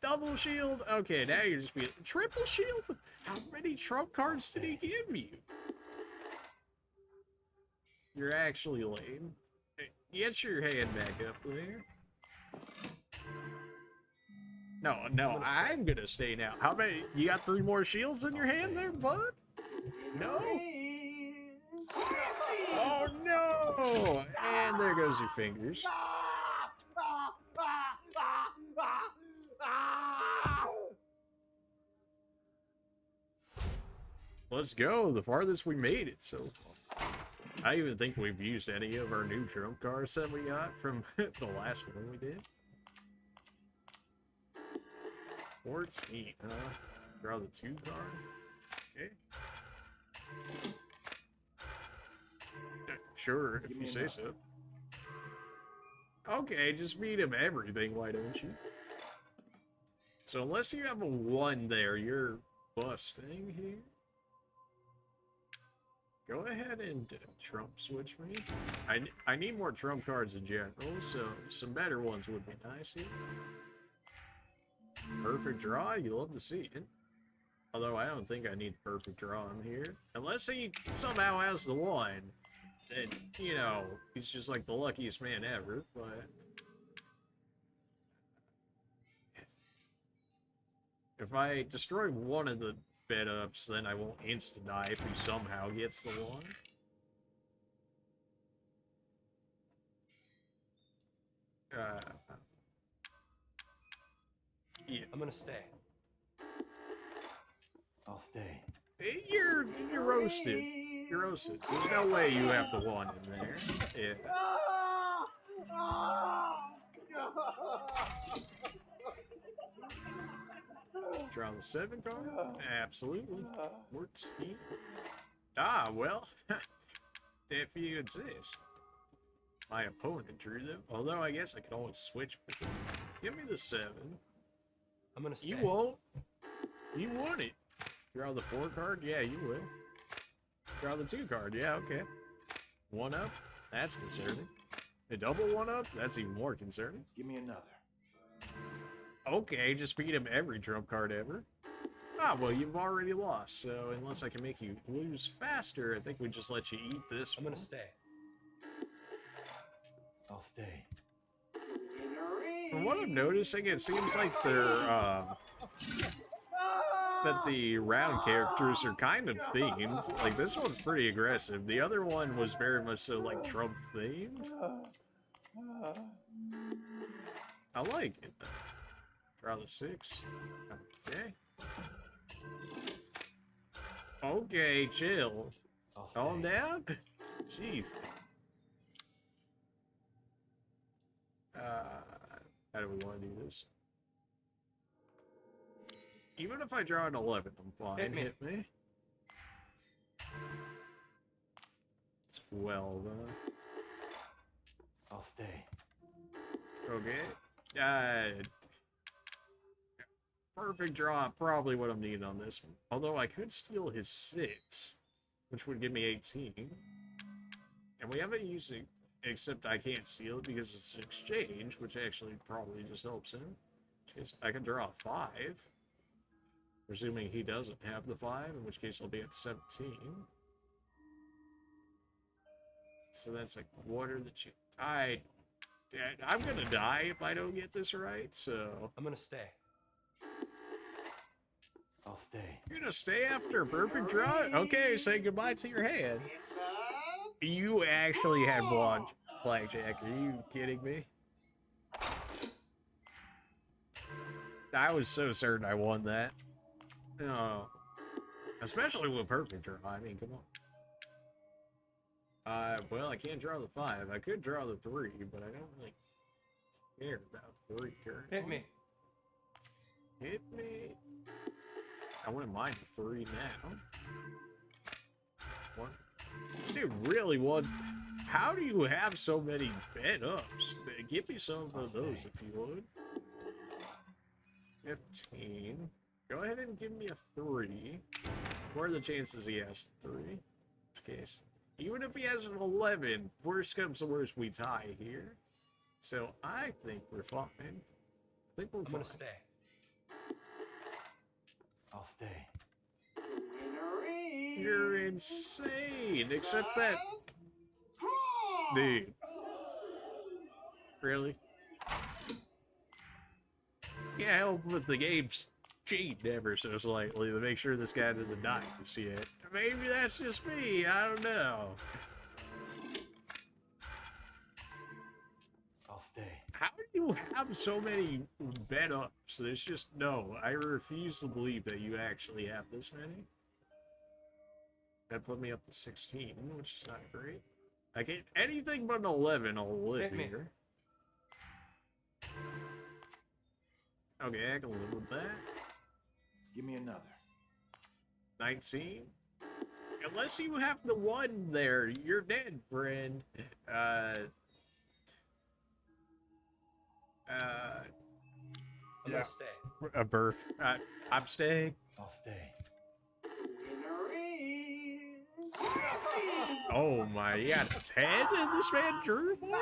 Double shield? Okay, now you're just being... Triple shield? How many trump cards did he give you? You're actually lame. Get your hand back up there. No, I'm gonna stay now. How many? You got 3 more shields in your hand there, bud? No? Oh, no! And there goes your fingers. Let's go. The farthest we made it so far. I even think we've used any of our new trump cards that we got from the last one we did. 14, huh? Draw the 2 card. Okay. Sure, if you say so. Okay, just feed him everything, why don't you? So unless you have a 1 there, you're busting here. Go ahead and trump switch me. I need more trump cards in general, so some better ones would be nice here. Perfect draw, you love to see it. Although I don't think I need the perfect draw in here. Unless he somehow has the 1. Then, you know, he's just like the luckiest man ever, but... If I destroy one of the bed ups, then I won't insta-die if he somehow gets the 1. Yeah. I'm gonna stay. I'll stay. You're roasted. You're roasted. There's no way you have the 1 in there. Yeah. Draw the 7 card? Absolutely. Works here. Ah, well. If you insist. My opponent drew them. Although I guess I could always switch with them. Give me the 7. I'm gonna stay. You won't. You want it. Draw the 4 card? Yeah, you will. Draw the 2 card? Yeah, okay. 1 up? That's concerning. A double 1 up? That's even more concerning. Give me another. Okay, just feed him every trump card ever. Ah, well, you've already lost, so unless I can make you lose faster, I think we just let you eat this I'm one. gonna stay. I'll stay. From what I'm noticing, it seems like they're, that the round characters are kind of themed. Like, this one's pretty aggressive. The other one was very much so, like, Trump themed. I like it, though. Draw the 6. Okay. Okay, chill. Calm down. Jeez. How do we want to do this? Even if I draw an 11, I'm fine. Hit me. 12. I'll stay. Okay. Perfect draw. Probably what I'm needing on this one. Although I could steal his 6, which would give me 18. And we haven't used it, except I can't steal it because it's an exchange, which actually probably just helps him. I can draw a 5. Presuming he doesn't have the 5, in which case I'll be at 17. So that's like, what are the I'm gonna die if I don't get this right, so... I'm gonna stay. I'll stay. You're gonna stay after a perfect draw? Okay, say goodbye to your hand. You actually had blackjack. Are you kidding me? I was so certain I won that. No. Especially with perfect draw. I mean, come on. Well, I can't draw the 5. I could draw the 3, but I don't really care about 3 currently. Hit me. Hit me. I wouldn't mind the 3 now. What? Dude really wants... How do you have so many bed ups? Give me some of those if you would. 15. Go ahead and give me a 3. What are the chances he has 3? In which case, even if he has an 11, worst comes to worst, we tie here. So I think we're fine. I think we're fine. I'm gonna stay. I'll stay. You're insane, except that... Dude. Really? Yeah, help with the game's cheat ever so slightly to make sure this guy doesn't die just yet. Maybe that's just me, I don't know. I'll stay. How do you have so many bet ups? It's just, no, I refuse to believe that you actually have this many. That put me up to 16, which is not great. I get anything but an 11, I'll live here. Okay, I can live with that. Give me another. 19. Unless you have the 1 there, you're dead, friend. I'm gonna stay. A birth. I'm staying. I'll stay. Oh my, you got a 10 and this man drew for?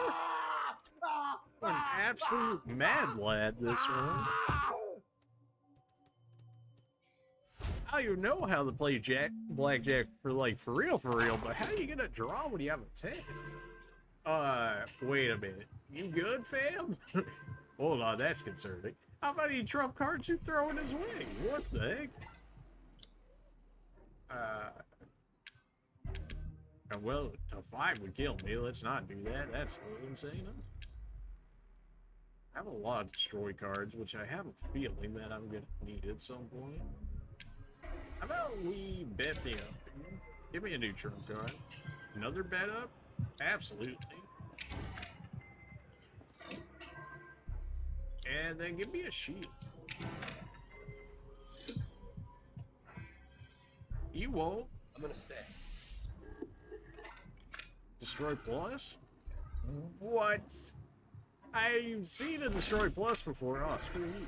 What an absolute mad lad, this one. I don't even know how to play blackjack for real, but how are you gonna draw when you have a 10? Wait a minute. You good, fam? Hold on, that's concerning. How many trump cards you throwing his way? What the heck? Well, a 5 would kill me. Let's not do that. That's insane. I have a lot of destroy cards, which I have a feeling that I'm gonna need at some point. How about we bet me up? Give me a new trump card. Another bet up? Absolutely. And then give me a shield. You won't. I'm gonna stay. Destroy plus? What? I've seen a destroy plus before. Oh, screw you.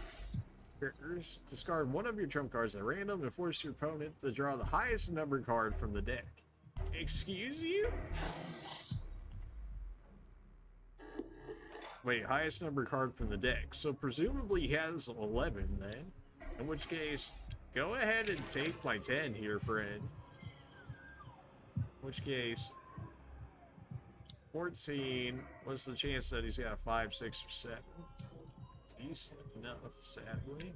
Characters. Discard one of your trump cards at random and force your opponent to draw the highest number card from the deck. Excuse you? Wait, highest number card from the deck. So presumably he has 11 then. In which case, go ahead and take my 10 here, friend. In which case, 14. What's the chance that he's got a 5, 6, or 7? Decent enough, sadly.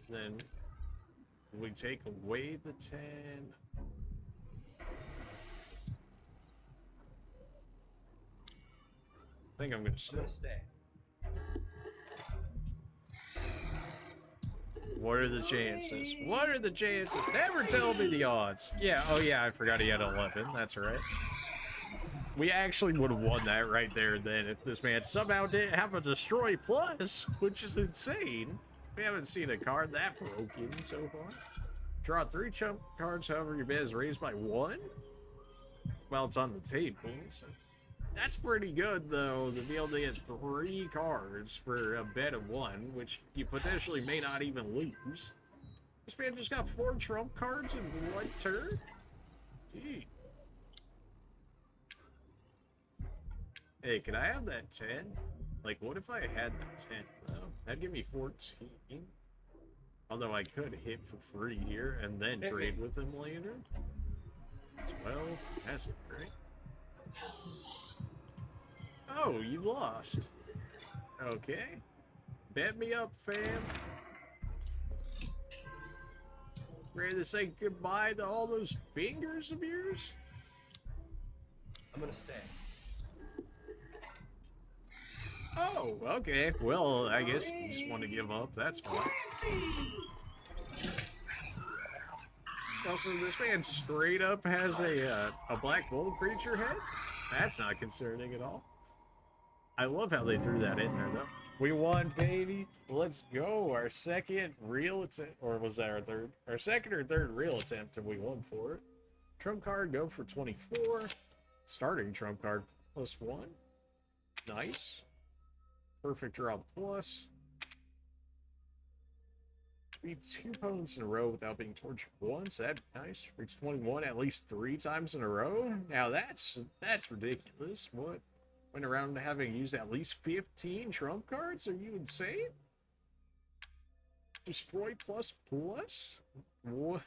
Then we take away the 10. I think I'm gonna stay. What are the chances? What are the chances? Never tell me the odds. Yeah, oh yeah, I forgot he had 11. That's right. We actually would have won that right there and then if this man somehow didn't have a destroy plus, which is insane. We haven't seen a card that broken so far. Draw 3 chump cards, however your bet is raised by 1. Well, it's on the table, so... That's pretty good, though, to be able to get 3 cards for a bet of 1, which you potentially may not even lose. This man just got 4 trump cards in 1 turn? Gee. Hey, can I have that 10? Like, what if I had the 10, though? That'd give me 14. Although I could hit for free here and then trade with him later. 12. That's great. Oh, you lost. Okay. Bet me up, fam. Ready to say goodbye to all those fingers of yours? I'm gonna stay. Oh, okay. Well, I guess if you just want to give up, that's fine. Also, this man straight up has a black bull creature head? That's not concerning at all. I love how they threw that in there, though. We won, baby. Let's go. Our second real attempt, or was that our third? Our second or third real attempt, and we won for it. Trump card, go for 24. Starting trump card, +1. Nice. Perfect draw plus. Beat 2 opponents in a row without being tortured once. That'd be nice. Reach 21 at least 3 times in a row. Now that's ridiculous. What? Went around having used at least 15 trump cards? Are you insane? Destroy plus plus? What?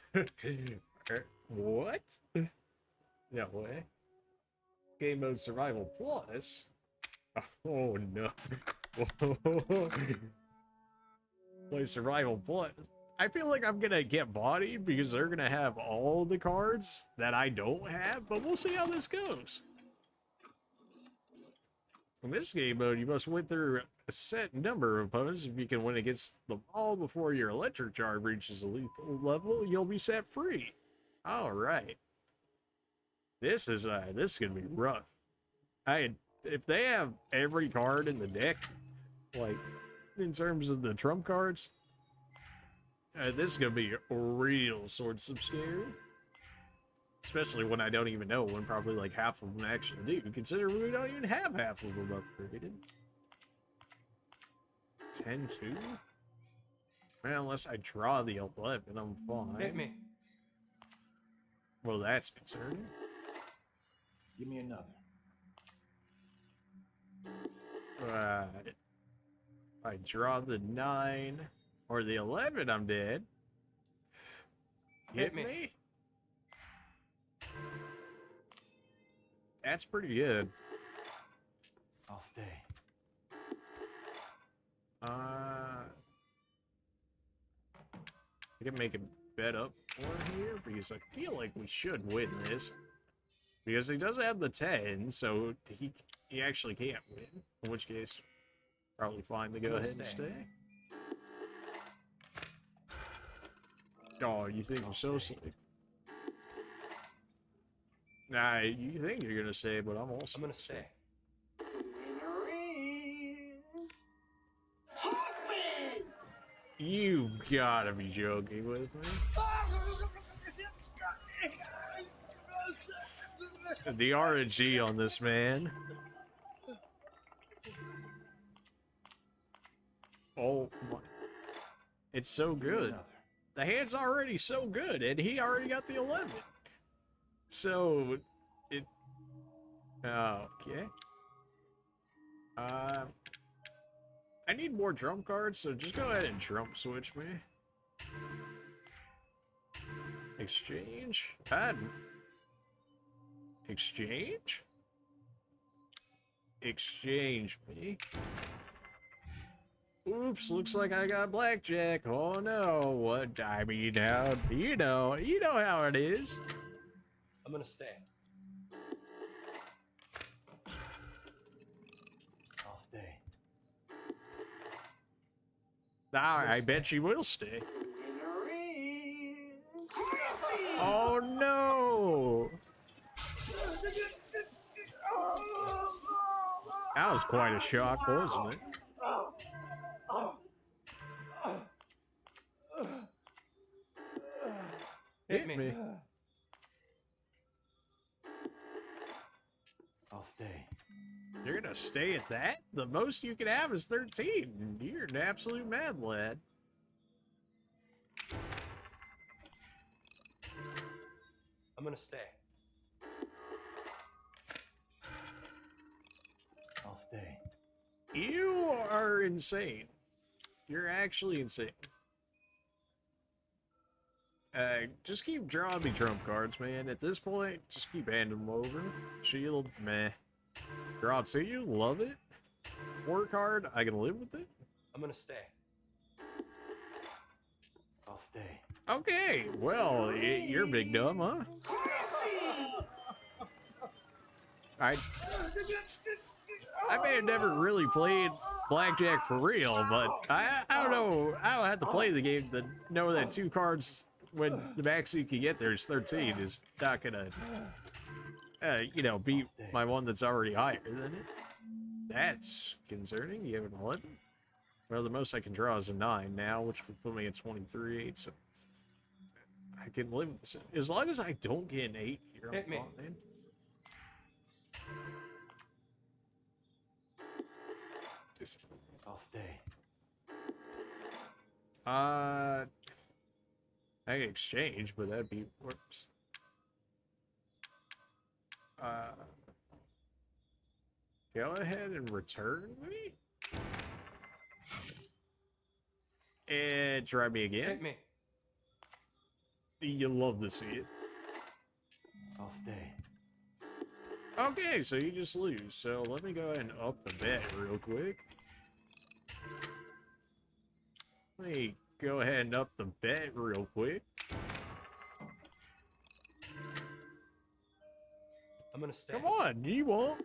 What? No way. Game mode survival plus? Oh no. Play survival plus. I feel like I'm gonna get bodied because they're gonna have all the cards that I don't have, but we'll see how this goes. In this game mode, you must win through a set number of opponents. If you can win against them all before your electric charge reaches a lethal level, you'll be set free. All right. This is gonna be rough. If they have every card in the deck, like in terms of the trump cards, this is gonna be real sorts of scary. Especially when I don't even know when probably like half of them actually do. Consider we don't even have half of them upgraded. 10-2? Well, unless I draw the 11, I'm fine. Hit me. Well, that's concerning. Give me another. Right. I draw the 9 or the 11, I'm dead. Hit me. That's pretty good. Off day. I can make a bet up for here because I feel like we should win this. Because he doesn't have the 10, so he actually can't win. In which case, probably fine to go ahead and stay. Oh, you think I'm so sick? Nah, you think you're gonna stay, but I'm gonna stay. You gotta be joking with me. The RNG on this man. Oh my. It's so good. The hand's already so good, and he already got the 11. So, it... okay. I need more trump cards, so just go ahead and trump switch me. Exchange? Exchange? Exchange me. Oops, looks like I got blackjack. Oh no, what? I mean, now, you know how it is. I'm gonna stay. Off day. I bet you will stay. was quite a shock, wasn't it? Hit me. I'll stay. You're gonna stay at that? The most you can have is 13. You're an absolute mad lad. I'm gonna stay. I'll stay. You are insane. You're actually insane. Just keep drawing me trump cards, man. At this point, just keep handing them over. Shield, meh. Draw two, you love it. 4 card, I can live with it. I'm gonna stay. I'll stay. Okay, well, you're big dumb, huh? I may have never really played blackjack for real, but I don't know. I don't have to play the game to know that 2 cards when the max you can get there is 13 is not gonna, you know, beat my one that's already higher than it. That's concerning. You have an 11? Well, the most I can draw is a 9 now, which would put me at 23. So I can live with this. As long as I don't get an 8 here, I'm fine, man. I'll stay. I can exchange, but that'd be whoops. Go ahead and return me. And try me again. Hit me. You love to see it. I'll stay. Okay, so you just lose. So let me go ahead and up the bet real quick. Let me go ahead and up the bet real quick. I'm gonna stay. Come on, you won't.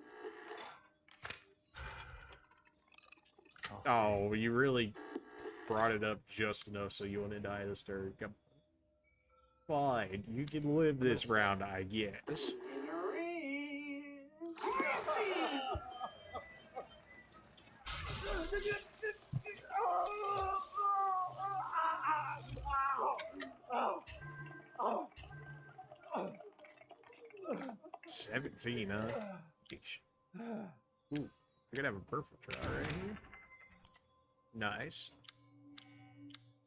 Oh, you really brought it up just enough so you want to die this turn. Come on. Fine, you can live this round, I guess. Oh. 17, huh? Ooh, I could have a perfect draw right here. Nice.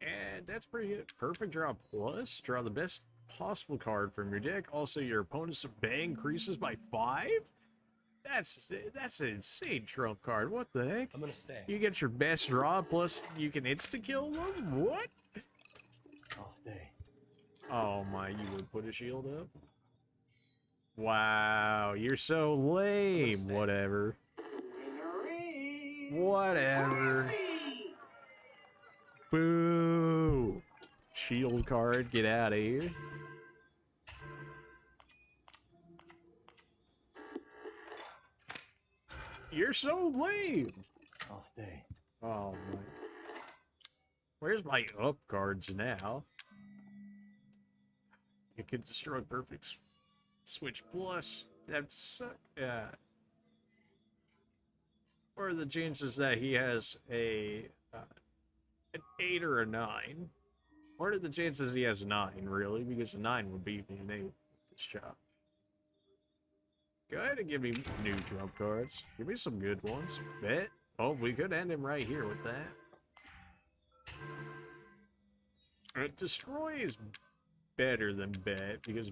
And that's pretty good. Perfect draw plus. Draw the best possible card from your deck. Also, your opponent's bet increases by 5? That's an insane trump card. What the heck? I'm gonna stay. You get your best draw plus you can insta-kill them? What? I'll stay. Oh my, you would put a shield up? Wow, you're so lame. Whatever. Whatever. Boo. Shield card, get out of here. You're so lame. I'll stay. Oh my. Where's my up cards now? You could destroy perfect switch plus. That's yeah. What are the chances that he has an 8 or a 9? What are the chances he has a 9, really? Because a 9 would beat me in 8 this job. Go ahead and give me new trump cards. Give me some good ones. Bet. Oh, we could end him right here with that. Destroy is better than bet because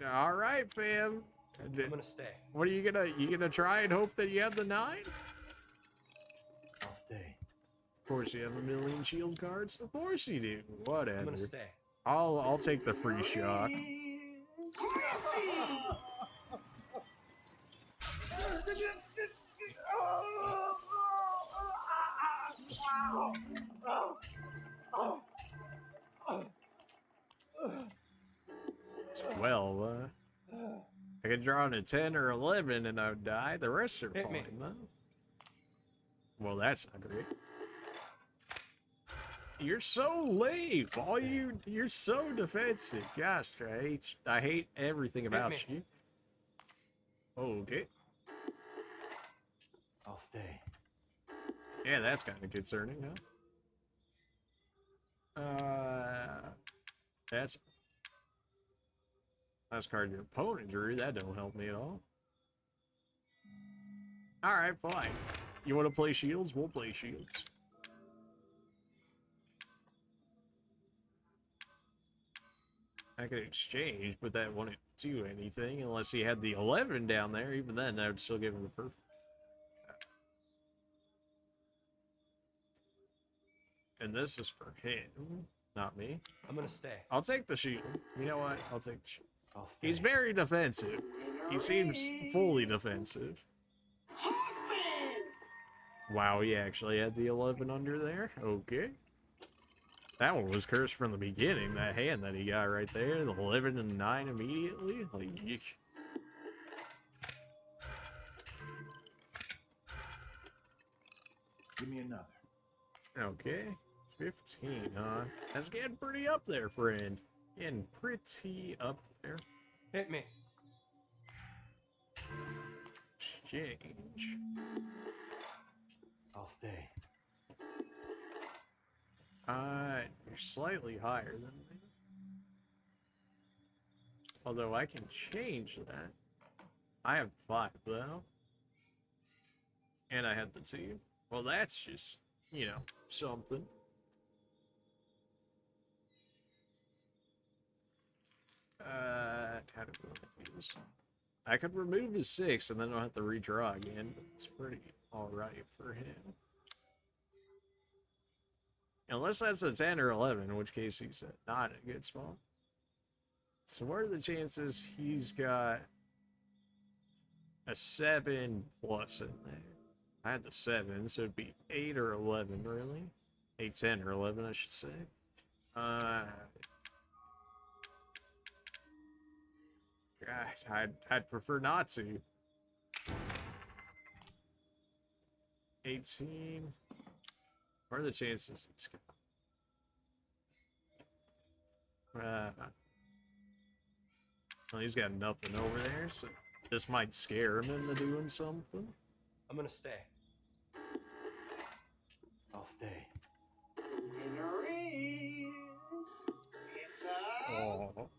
all right, fam. I'm gonna stay. What are you gonna try and hope that you have the 9? I'll stay. Of course you have a million shield cards. Of course you do. Whatever. I'm gonna stay. I'll take the free shock. Well, I could draw on a 10 or 11 and I would die. The rest are fine, though. Well, that's not great. You're so lame. You're so defensive. Gosh, I hate everything about you. Okay. I'll stay. Yeah, that's kind of concerning, huh? That's card your opponent drew. That don't help me at all. Alright, fine. You want to play shields? We'll play shields. I could exchange, but that wouldn't do anything unless he had the 11 down there. Even then, that would still give him the perfect. And this is for him, not me. I'm gonna stay. I'll take the shield. You know what? I'll take the shield. He's very defensive. He seems fully defensive. Wow, he actually had the 11 under there. Okay. That one was cursed from the beginning. That hand that he got right there, the 11 and 9 immediately. Like, yeesh. Give me another. Okay. 15, huh? That's getting pretty up there, friend. Getting pretty up there. Hit me. Exchange. I'll stay. You're slightly higher than me. Although I can change that. I have 5 though. And I had the 2. Well, that's just, you know, something. How do we do this? I could remove his 6 and then I'll have to redraw again, but it's pretty alright for him. Unless that's a 10 or 11, in which case he's not a good spot. So what are the chances he's got a 7 plus in there? I had the 7, so it'd be 8 or 11, really? 8, 10, or 11, I should say. Gosh, I'd prefer not to. 18. What are the chances he's got? Well, he's got nothing over there, so this might scare him into doing something. I'm gonna stay. I'll stay. Oh.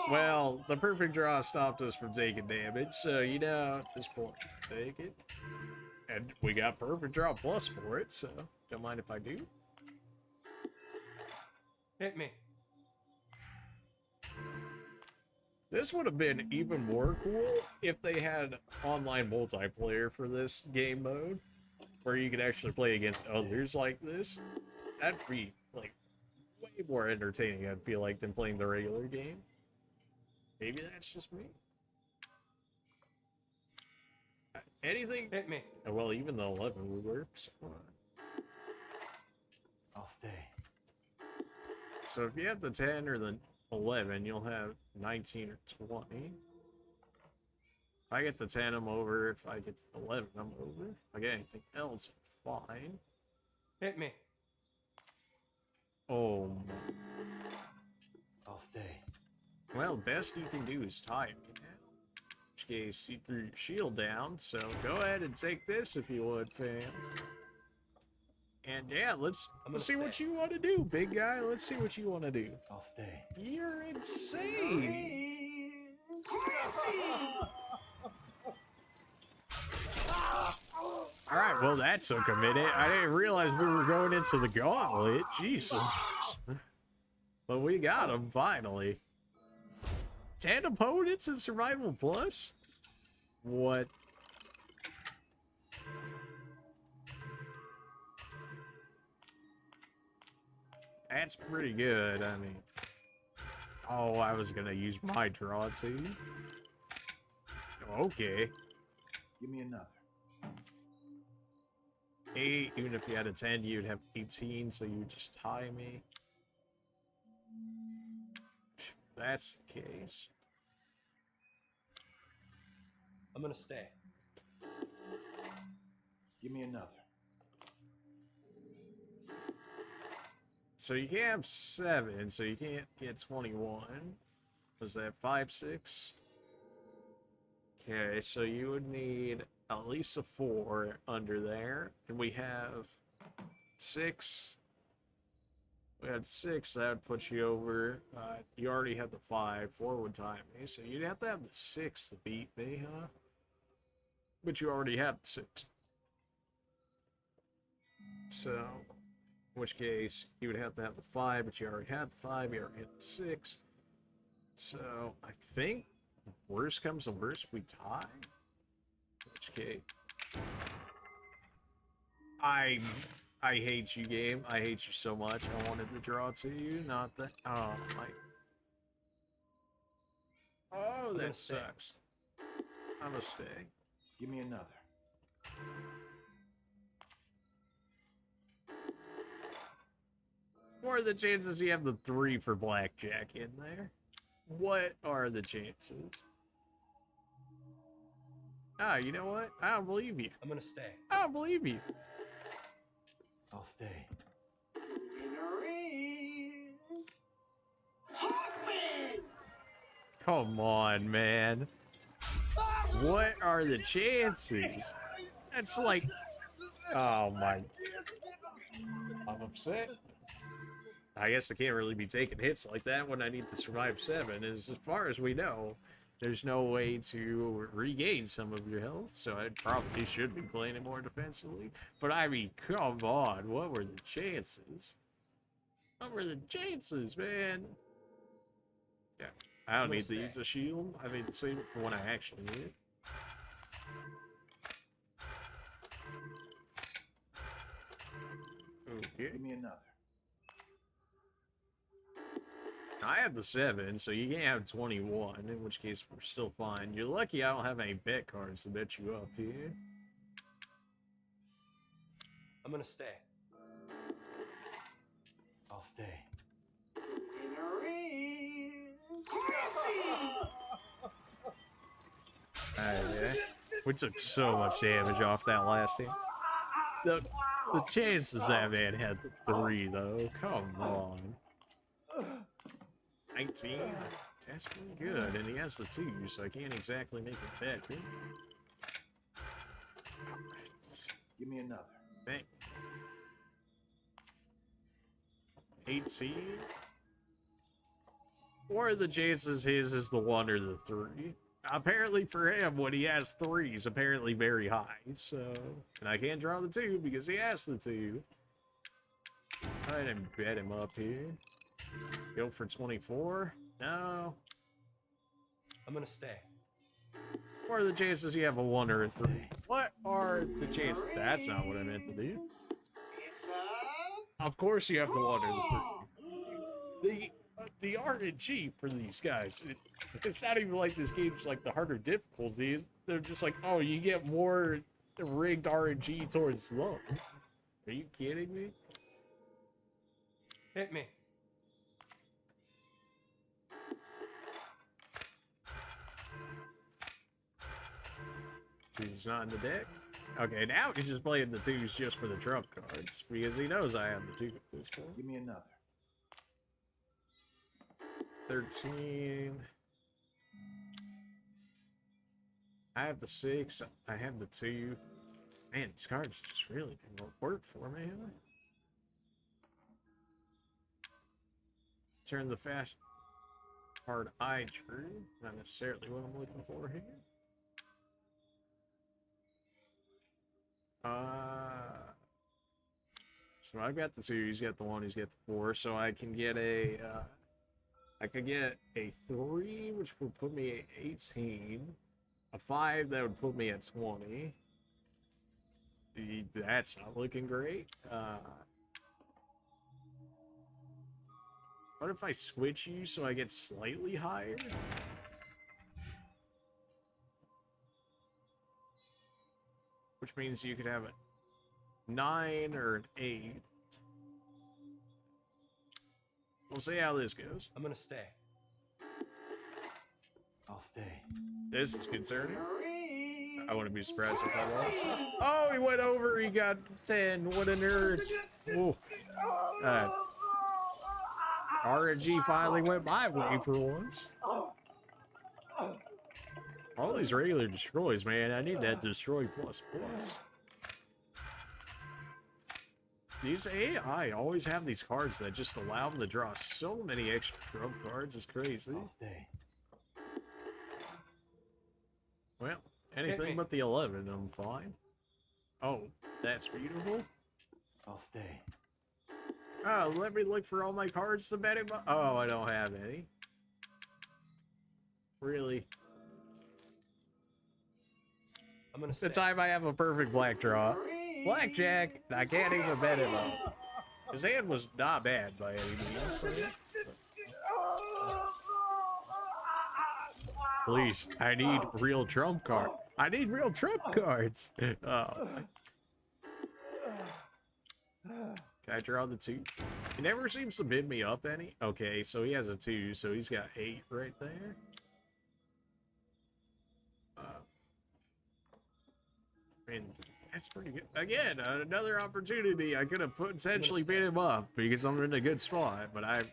Well, the perfect draw stopped us from taking damage, so you know, at this point, take it. And we got perfect draw plus for it, so don't mind if I do. Hit me. This would have been even more cool if they had online multiplayer for this game mode, where you could actually play against others like this. That'd be, like, way more entertaining, I'd feel like, than playing the regular game. Maybe that's just me. Anything? Hit me. Well, even the 11 would work. So. I'll stay. So if you have the 10 or the 11, you'll have 19 or 20. If I get the 10, I'm over. If I get the 11, I'm over. If I get anything else, I'm fine. Hit me. Oh my. I'll stay. Well, best you can do is tie me now. In which case, you threw your shield down, so go ahead and take this if you would, fam. And yeah, let's see what you want to do, big guy. Let's see what you want to do. I'll stay. You're insane. Alright, well that took a minute. I didn't realize we were going into the gauntlet. Jesus. But we got him, finally. 10 opponents in Survival Plus? What? That's pretty good, I mean. Oh, I was gonna use my draw too. Okay. Give me another. 8, even if you had a 10, you'd have 18, so you would just tie me. If that's the case. I'm gonna stay. Give me another. So you can't have 7, so you can't get 21. Was that 5, 6? Okay, so you would need at least a 4 under there. And we have 6. We had 6, that would put you over. You already had the 5, 4 would time me. So you'd have to have the 6 to beat me, huh? But you already have the 6. So, in which case, you would have to have the 5, but you already had the 5, you already had the 6. So, I think, worst comes to worst, we tie. In which case, I hate you, game. I hate you so much. I wanted to draw to you, not that. Oh, my. Oh, that sucks. I'm gonna stay. Give me another. What are the chances you have the 3 for blackjack in there? What are the chances? Ah, you know what? I don't believe you. I'm gonna stay. I don't believe you. I'll stay. Come on, man. What are the chances? That's like... Oh, my... I'm upset. I guess I can't really be taking hits like that when I need to survive 7. As far as we know, there's no way to regain some of your health, so I probably should be playing it more defensively. But I mean, come on, what were the chances? What were the chances, man? Yeah, I don't need to use a shield. I need to save it for when I actually need it. Okay. Give me another. I have the 7, so you can't have 21, in which case we're still fine. You're lucky I don't have any bet cards to bet you up here. I'm gonna stay. I'll stay. Yeah. We took so much damage off that last hit. The chances that man had the 3, though. Come on. 19. That's pretty good, and he has the 2, so I can't exactly make a bet. Give me another. Bang. 18. What are the chances his is the 1 or the 3? Apparently for him, when he has 3s, apparently very high. So, and I can't draw the 2 because he has the 2. Go ahead and bet him up here. Go for 24. No. I'm gonna stay. What are the chances you have a 1 or a 3? What are the chances? That's not what I meant to do. Of course you have the 1 or the 3. The RNG for these guys, it's not even like this game's like the harder difficulties. They're just like, oh, you get more rigged RNG towards low. Are you kidding me? Hit me. He's not in the deck. Okay, now he's just playing the 2s just for the trump cards because he knows I have the 2 at this point. Give me another. 13. I have the 6. I have the 2. Man, these cards just really didn't work for me. Huh? Turn the fast card I drew. Not necessarily what I'm looking for here. So I've got the 2. He's got the 1. He's got the 4. So I can get a. I could get a 3, which would put me at 18. A 5, that would put me at 20. That's not looking great. What if I switch you so I get slightly higher? Which means you could have a 9 or an 8. We'll see how this goes. I'm gonna stay. I'll stay. This is concerning. I wouldn't be surprised if I lost. Oh, he went over. He got 10. What a nerd. Ooh. RNG finally went my way for once. All these regular destroys, man. I need that destroy plus plus. These AI always have these cards that just allow them to draw so many extra trump cards. It's crazy. Well, anything but the 11, I'm fine. Oh, that's beautiful. I'll stay. Oh, let me look for all my cards to bet him. Oh, I don't have any. Really? I'm gonna The time I have a perfect black draw. Blackjack, I can't even bet him up. His hand was not bad by any means. Please, I need real trump card. I need real trump cards. Oh. Can I draw the 2? He never seems to bid me up any. Okay, so he has a 2, so he's got 8 right there. And that's pretty good. Again, another opportunity. I could have potentially bid him up because I'm in a good spot, but I'm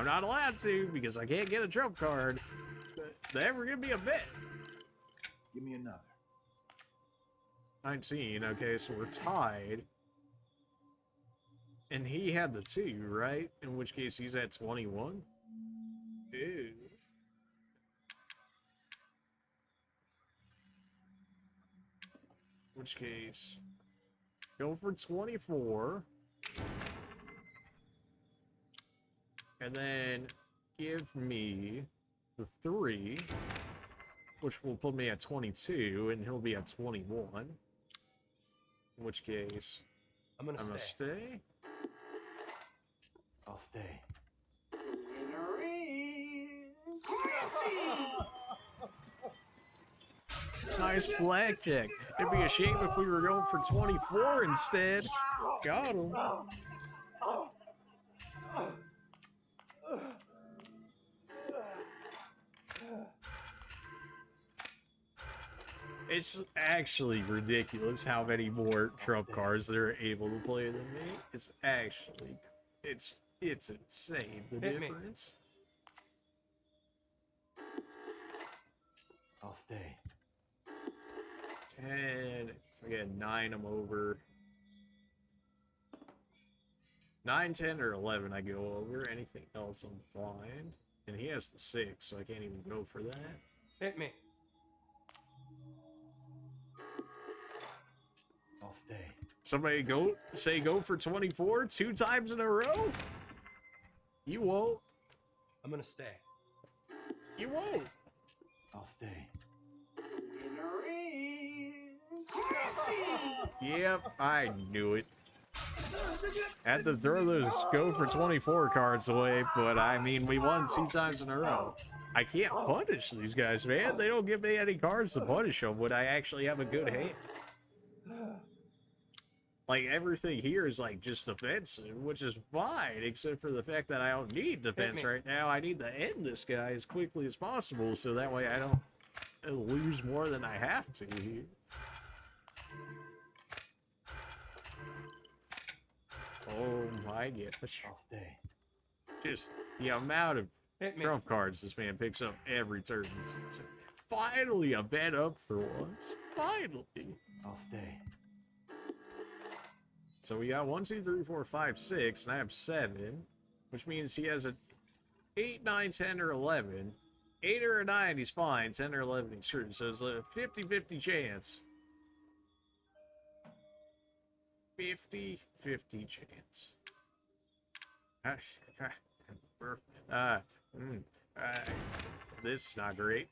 not allowed to because I can't get a trump card. They ever give me a bet? Give me another. 19. Okay, so we're tied. And he had the 2, right? In which case he's at 21. Ew. In which case, go for 24. And then give me the 3, which will put me at 22, and he'll be at 21. In which case, I'm gonna stay. I'll stay. Nice blackjack. It'd be a shame if we were going for 24 instead. Got him. It's actually ridiculous how many more trump cards they're able to play than me. It's actually, it's insane, the difference. I'll stay. 10, if I get 9, I'm over. 9, 10, or 11, I go over. Anything else, I'm fine. And he has the 6, so I can't even go for that. Hit me. I'll stay. Somebody go for 24 2 times in a row? You won't. I'm gonna stay. You won't. I'll stay. Yep, I knew it. Had to throw those go for 24 cards away, but I mean, we won 2 times in a row. I can't punish these guys, man. They don't give me any cards to punish them when I actually have a good hand. Like, everything here is, like, just defensive, which is fine, except for the fact that I don't need defense right now. I need to end this guy as quickly as possible, so that way I don't lose more than I have to here. Oh my gosh. I'll stay. Just the amount of trump cards this man picks up every turn. It's finally a bet up for once. Finally. I'll stay. So we got 1, 2, 3, 4, 5, 6, and I have 7, which means he has an 8, 9, 10, or 11. 8 or a 9, he's fine. 10 or 11, he's screwed. So it's a 50-50 chance. 50-50 chance. This is not great.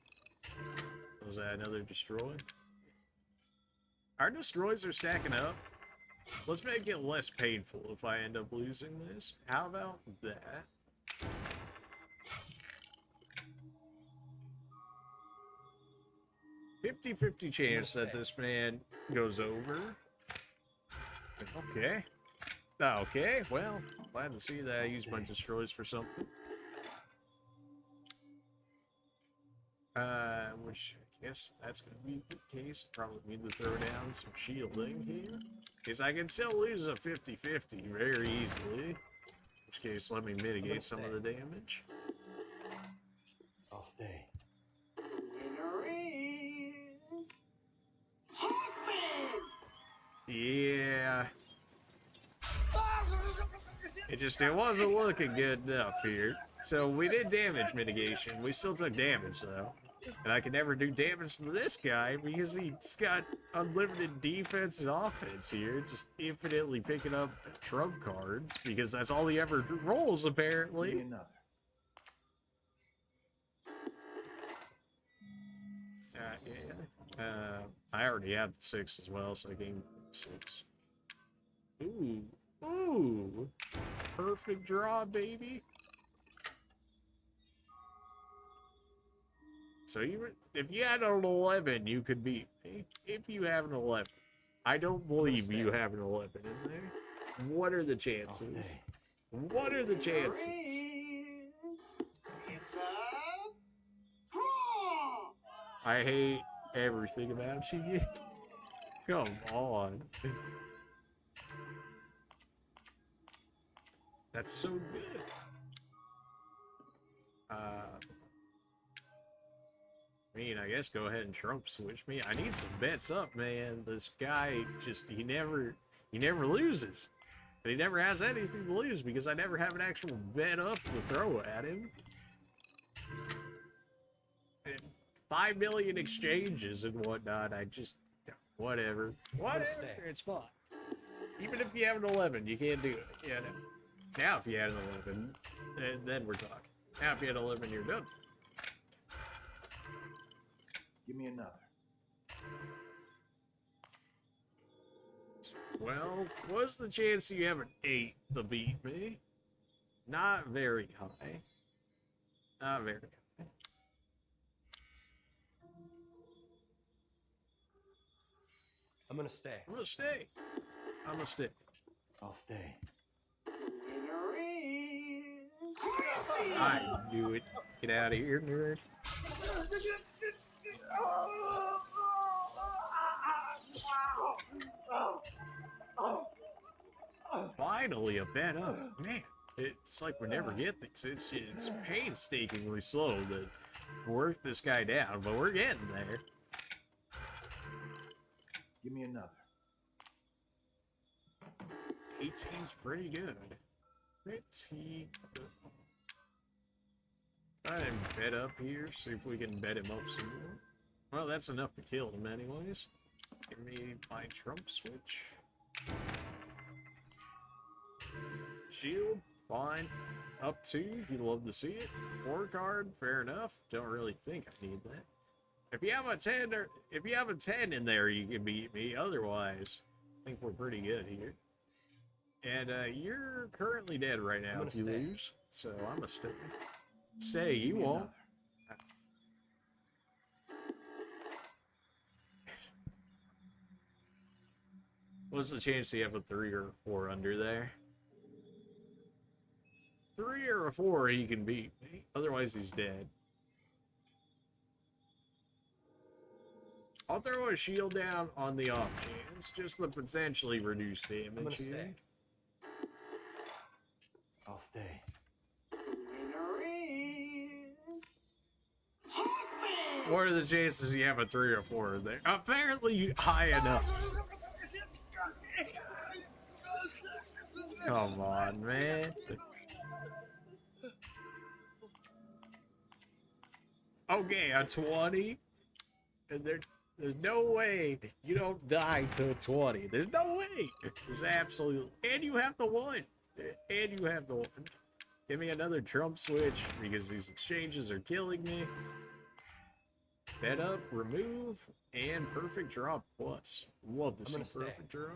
Was that another destroy? Our destroys are stacking up. Let's make it less painful if I end up losing this. How about that? $50-50 chance that this man goes over. Okay. Okay, well, glad to see that I used my destroys for something. Which I guess that's going to be the case. Probably need to throw down some shielding here. Because I can still lose a 50-50 very easily. which case, let me mitigate some of the damage. I'll stay. Winner is Hoffman! Yeah. It wasn't looking good enough here. So we did damage mitigation. We still took damage though. And I can never do damage to this guy because he's got unlimited defense and offense here. Just infinitely picking up trump cards because that's all he ever rolls apparently. Give me another. Yeah. I already have the 6 as well, so I gained 6. Ooh. Ooh. Perfect draw, baby. So if you had an 11, you could beat me. If you have an 11. I don't believe you have an 11 in there. What are the chances? What are the chances? It's a draw! I hate everything about you. Come on. That's so good. I guess go ahead and trump switch me. I need some bets up, man. This guy just, he never loses. And he never has anything to lose because I never have an actual bet up to throw at him. And 5 million exchanges and whatnot, I just, whatever. Whatever, it's fine. Even if you have an 11, you can't do it. Yeah, no. Now if you had an 11, then we're talking. Now if you had 11, you're done. Give me another. Well, what's the chance you have an 8 to beat me? Not very high. Not very high. I'm gonna stay. I'm gonna stay. I'm gonna stay. I'll stay. Winner is I knew it. Get out of here, nerd. Finally, a bet up. Man, it's like we never get things. It's painstakingly slow to work this guy down, but we're getting there. Give me another. 18's pretty good. Pretty good. Go ahead and bet up here, see if we can bet him up some more. Well, that's enough to kill him anyways. Give me my trump switch. Shield, fine. Up 2, you love to see it. 4 card, fair enough. Don't really think I need that. If you have a 10 or if you have a 10 in there, you can beat me. Otherwise, I think we're pretty good here. And you're currently dead right now if you lose. So I'm gonna stay. Stay, you won't. What's the chance you have a 3 or a 4 under there? 3 or a 4, he can beat me. Otherwise, he's dead. I'll throw a shield down on the off chance, just to potentially reduce damage here. Stay. I'll stay. Winner is Hoffman! What are the chances you have a 3 or 4 there? Apparently high enough. Come on, man. Okay, a 20. And there's no way you don't die to a 20. There's no way. There's absolutely. And you have the 1. And you have the 1. Give me another trump switch because these exchanges are killing me. Bet up, remove, and perfect draw plus. Love to see perfect draw.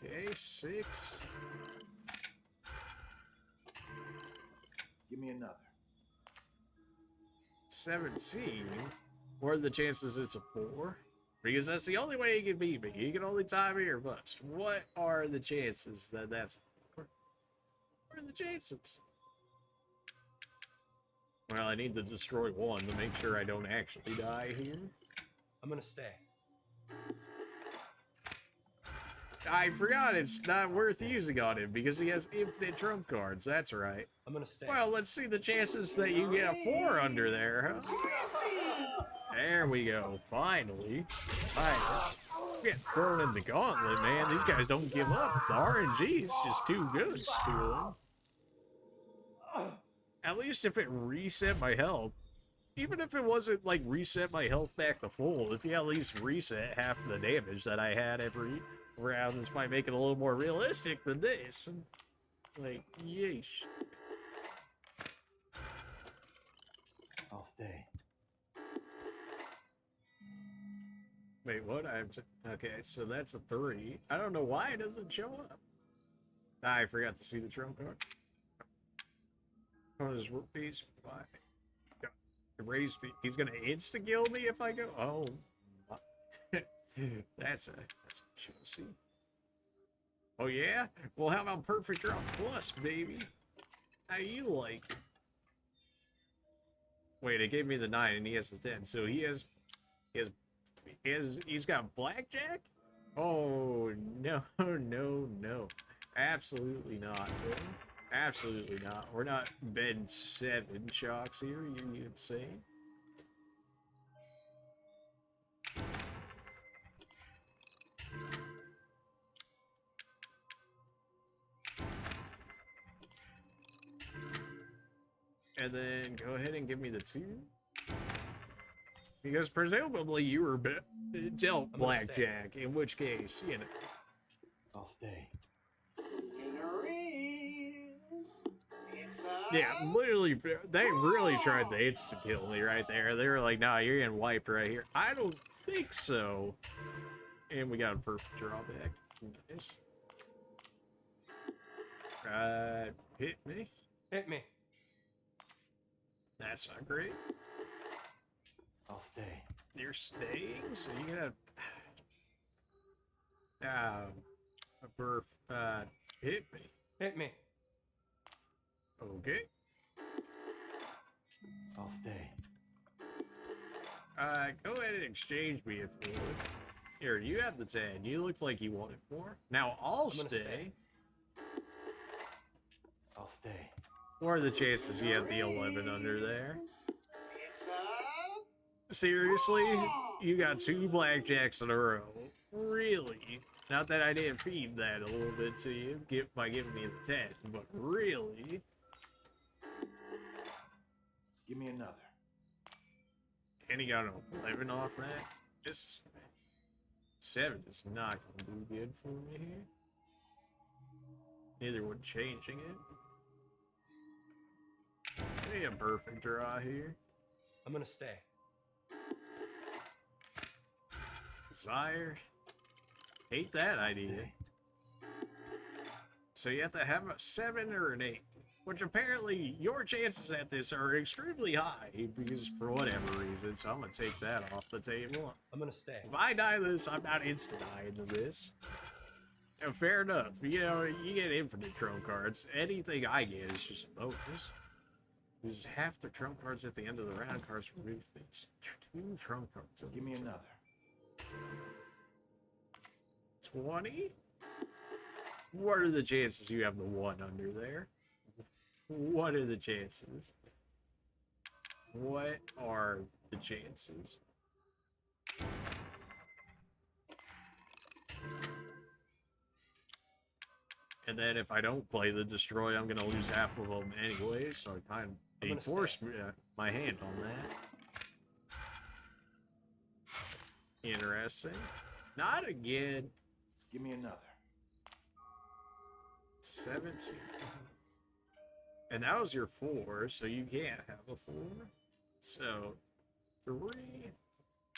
Okay, 6. Give me another. 17. What are the chances it's a 4? Because that's the only way he can beat me. He can only tie me or bust. What are the chances that that's a 4? What are the chances? Well, I need to destroy 1 to make sure I don't actually die here. I'm gonna stay. I forgot it's not worth using on him because he has infinite trump cards. That's right. I'm gonna stay. Well, let's see the chances that you get a 4 under there, huh? There we go. Finally. Alright. Get thrown in the gauntlet, man. These guys don't give up. The RNG is just too good to them. At least if it reset my health. Even if it wasn't, like, reset my health back to full, if you at least reset half the damage that I had every round, this might make it a little more realistic than this. Like, yeesh. Off day. Wait, what? Okay, so that's a 3. I don't know why it doesn't show up. I forgot to see the trump card. Oh, this Ps5. Raise me. He's gonna insta kill me if I go. Oh, that's a juicy. Oh yeah. Well, how about perfect draw plus, baby? How you like it? Wait, it gave me the 9 and he has the 10, so he's got blackjack. Oh no, no, absolutely not. Absolutely not. We're not betting 7 shocks here. You insane? And then go ahead and give me the 2. Because presumably you were dealt blackjack, in which case, you know. Off day. Yeah, literally, they really tried to insta-kill me right there. They were like, nah, you're getting wiped right here. I don't think so. And we got a perfect drawback. Nice. Hit me. Hit me. That's not great. Off day. You're staying, so you gotta... a perf, hit me. Hit me. Okay. Off day. Go ahead and exchange me if you would. Here, you have the 10. You look like you wanted more. Now I'll stay. Off day. What are the chances you have the 11 under there? Seriously? You got 2 blackjacks in a row. Really? Not that I didn't feed that a little bit to you by giving me the 10, but really? Give me another. And he got an 11 off that? Just 7 is not going to do good for me here. Neither would changing it. Maybe a perfect draw here. I'm gonna stay. Desire. Hate that idea. So you have to have a 7 or an 8. Which apparently your chances at this are extremely high because for whatever reason, so I'm gonna take that off the table. I'm gonna stay. If I die this, I'm not insta-dying to this. And fair enough. You know, you get infinite trump cards. Anything I get is just a bonus. Because half the trump cards at the end of the round cards remove things. 2 trump cards. Give me another. 20? What are the chances you have the 1 under there? What are the chances? What are the chances? And then if I don't play the destroy, I'm gonna lose half of them anyway, so I kind of force my hand on that. Interesting. Not again. Give me another. 17. And that was your 4, so you can't have a 4. So 3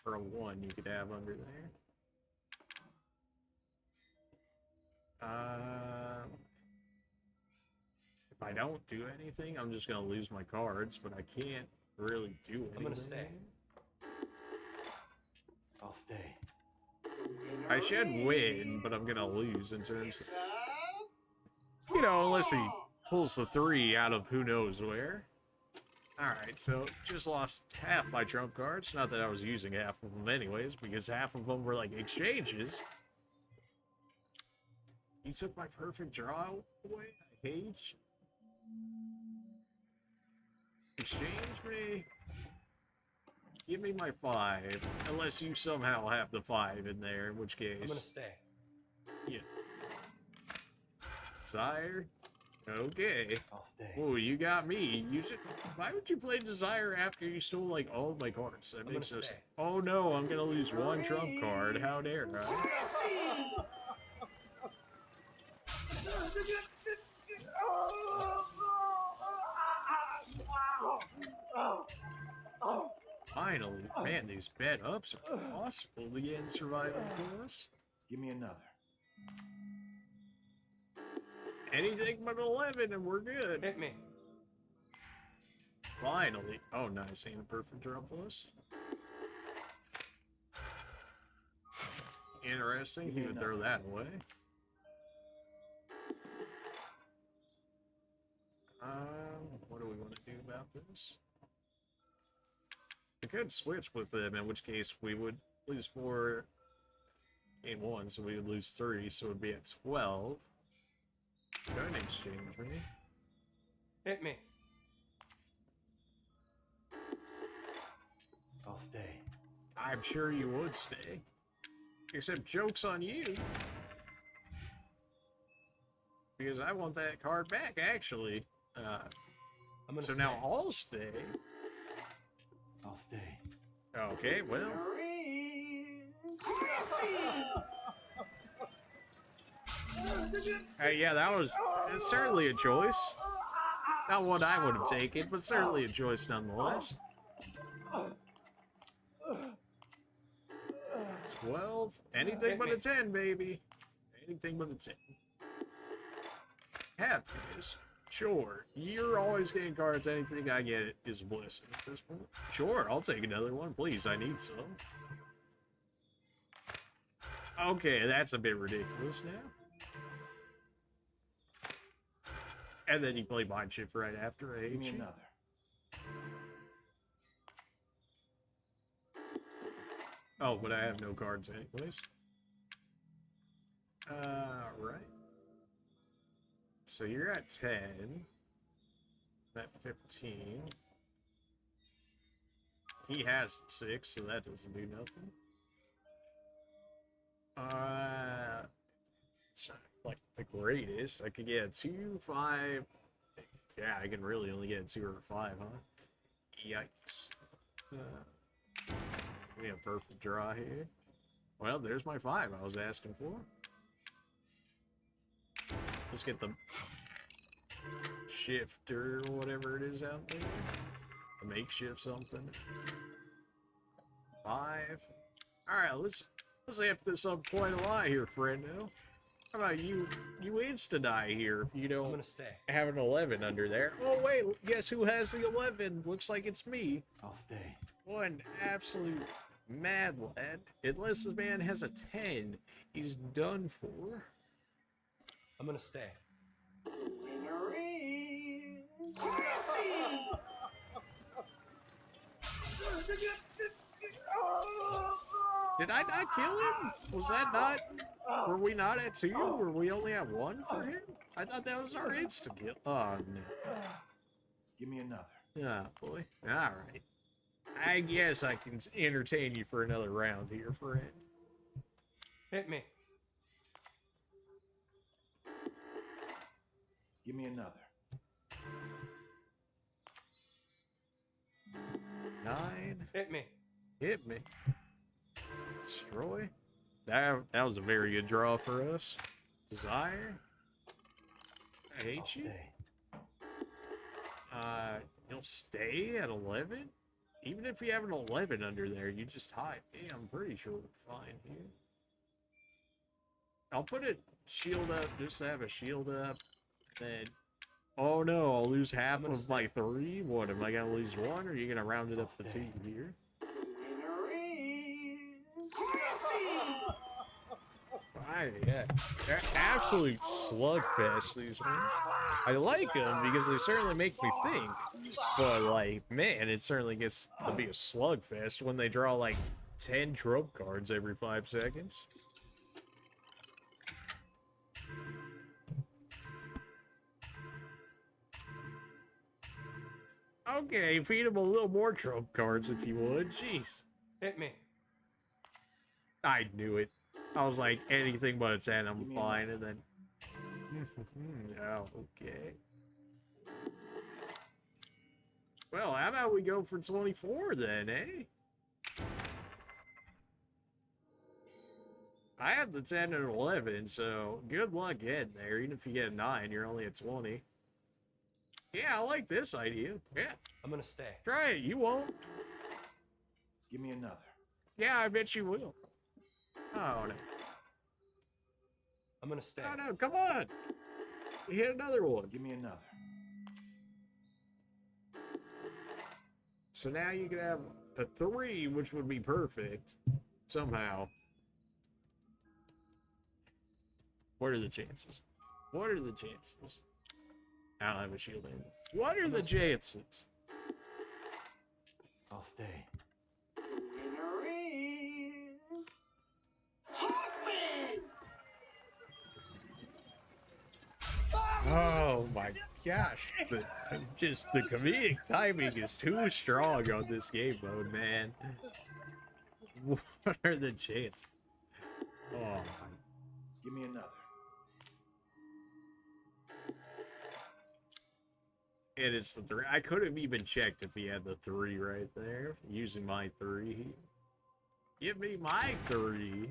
or a 1 you could have under there. If I don't do anything, I'm just gonna lose my cards, but I can't really do anything. I'm gonna stay. Off day. I should win, but I'm gonna lose in terms of, you know, unless he pulls the 3 out of who knows where. Alright, so just lost half my trump cards. Not that I was using half of them anyways, because half of them were like exchanges. You took my perfect draw away? I hate you. Exchange me. Give me my 5. Unless you somehow have the 5 in there, in which case... I'm gonna stay. Yeah. Desire? Okay. I'll stay. Oh, you got me. You should... Why would you play Desire after you stole, like, all of my cards? That makes no sense. Oh no, I'm gonna lose 1 trump card. How dare I? Finally, man, these bed ups are possible to get in survival for us. Give me another. Anything but 11 and we're good. Hit me. Finally. Oh, nice. Ain't a perfect draw for us. Interesting. He would throw that away. What do we want to do about this? We could switch with them, in which case we would lose 4 game 1, so we would lose 3, so it would be at 12. Don't exchange me. Hit me. I'll stay. I'm sure you would stay. Except joke's on you. Because I want that card back, actually. So stay. now I'll stay. I'll stay. Okay, well. Yeah, that's certainly a choice. Not one I would have taken, but certainly a choice nonetheless. 12. Anything but a 10, baby. Anything but a 10. Happiness. Sure. You're always getting cards. Anything I get is a blessing at this point. Sure, I'll take another one. Please, I need some. Okay, that's a bit ridiculous now. And then you play Mind Shift right after. I hate you. Another. Oh, but I have no cards anyways. Right. So you're at 10. I'm at 15. He has 6, so that doesn't do nothing. It's not like the greatest. I could get a 2, 5. Yeah, I can really only get a 2 or a 5, huh? Yikes. We have a perfect draw here. Well, there's my 5 I was asking for. Let's get the shifter, whatever it is out there. A makeshift something. 5. Alright, let's amp this up quite a lot here, friendo. How about you insta-die here if you don't have an 11 under there. Oh wait, guess who has the 11? Looks like it's me. I'll stay. One absolute mad lad. Unless this man has a 10, he's done for. I'm gonna stay. Did I not kill him? Was that not... Were we not at 2? Were we only at 1 for him? I thought that was our instant kill. Oh, no. Give me another. Ah, boy. Alright. I guess I can entertain you for another round here, friend. Hit me. Give me another. 9. Hit me. Hit me. Destroy. That was a very good draw for us. Desire. I hate you. You'll stay at 11? Even if you have an 11 under there, you just hide. Yeah, I'm pretty sure we're fine here. I'll put a shield up just to have a shield up. Then, oh no, I'll lose half of my 3. What, am I gonna lose 1, or are you gonna round it up to 2 here? Yeah, they're absolute slugfest, these ones. I like them because they certainly make me think, but like, man, it certainly gets to be a slugfest when they draw like 10 trope cards every 5 seconds. Okay, feed him a little more trump cards if you would. Jeez. Hit me. I knew it. I was like, anything but a 10, I'm fine, and then... Oh, okay. Well, how about we go for 24 then, eh? I had the 10 and 11, so good luck getting there. Even if you get a 9, you're only at 20. Yeah, I like this idea. Yeah. I'm gonna stay. Try it. You won't. Give me another. Yeah, I bet you will. Oh, no. I'm gonna stay. Oh, no, come on. You hit another one. Give me another. So now you can have a 3, which would be perfect. Somehow. What are the chances? What are the chances? I don't have a shield in. What are the chances? I'll stay. Winner is Harmless. Oh my gosh. Just the comedic timing is too strong on this game mode, man. What are the chances? Oh my. Give me another. And it's the 3. I could have even checked if he had the 3 right there. Using my 3. Give me my 3.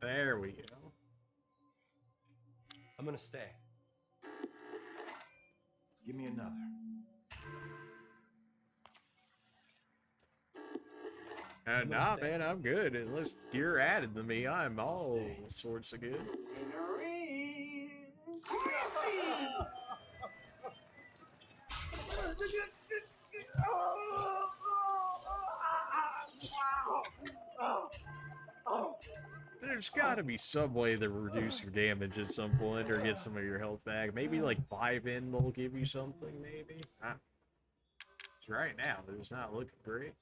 There we go. I'm gonna stay. Give me another. Nah, man, I'm good. Unless you're added to me, I'm all sorts of good. Winner is Chrissy. There's gotta be some way to reduce your damage at some point or get some of your health back. Maybe like 5 in will give you something, maybe? Right now, it's not looking great.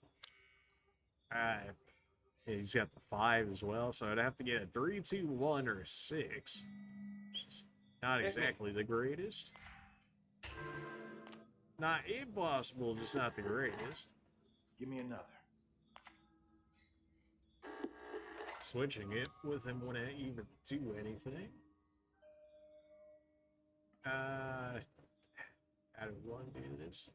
Yeah, he's got the 5 as well, so I'd have to get a 3, 2, 1, or a 6. Which is not exactly the greatest. Not impossible, just not the greatest. Give me another. Switching it with him wouldn't even do anything. How do one do this?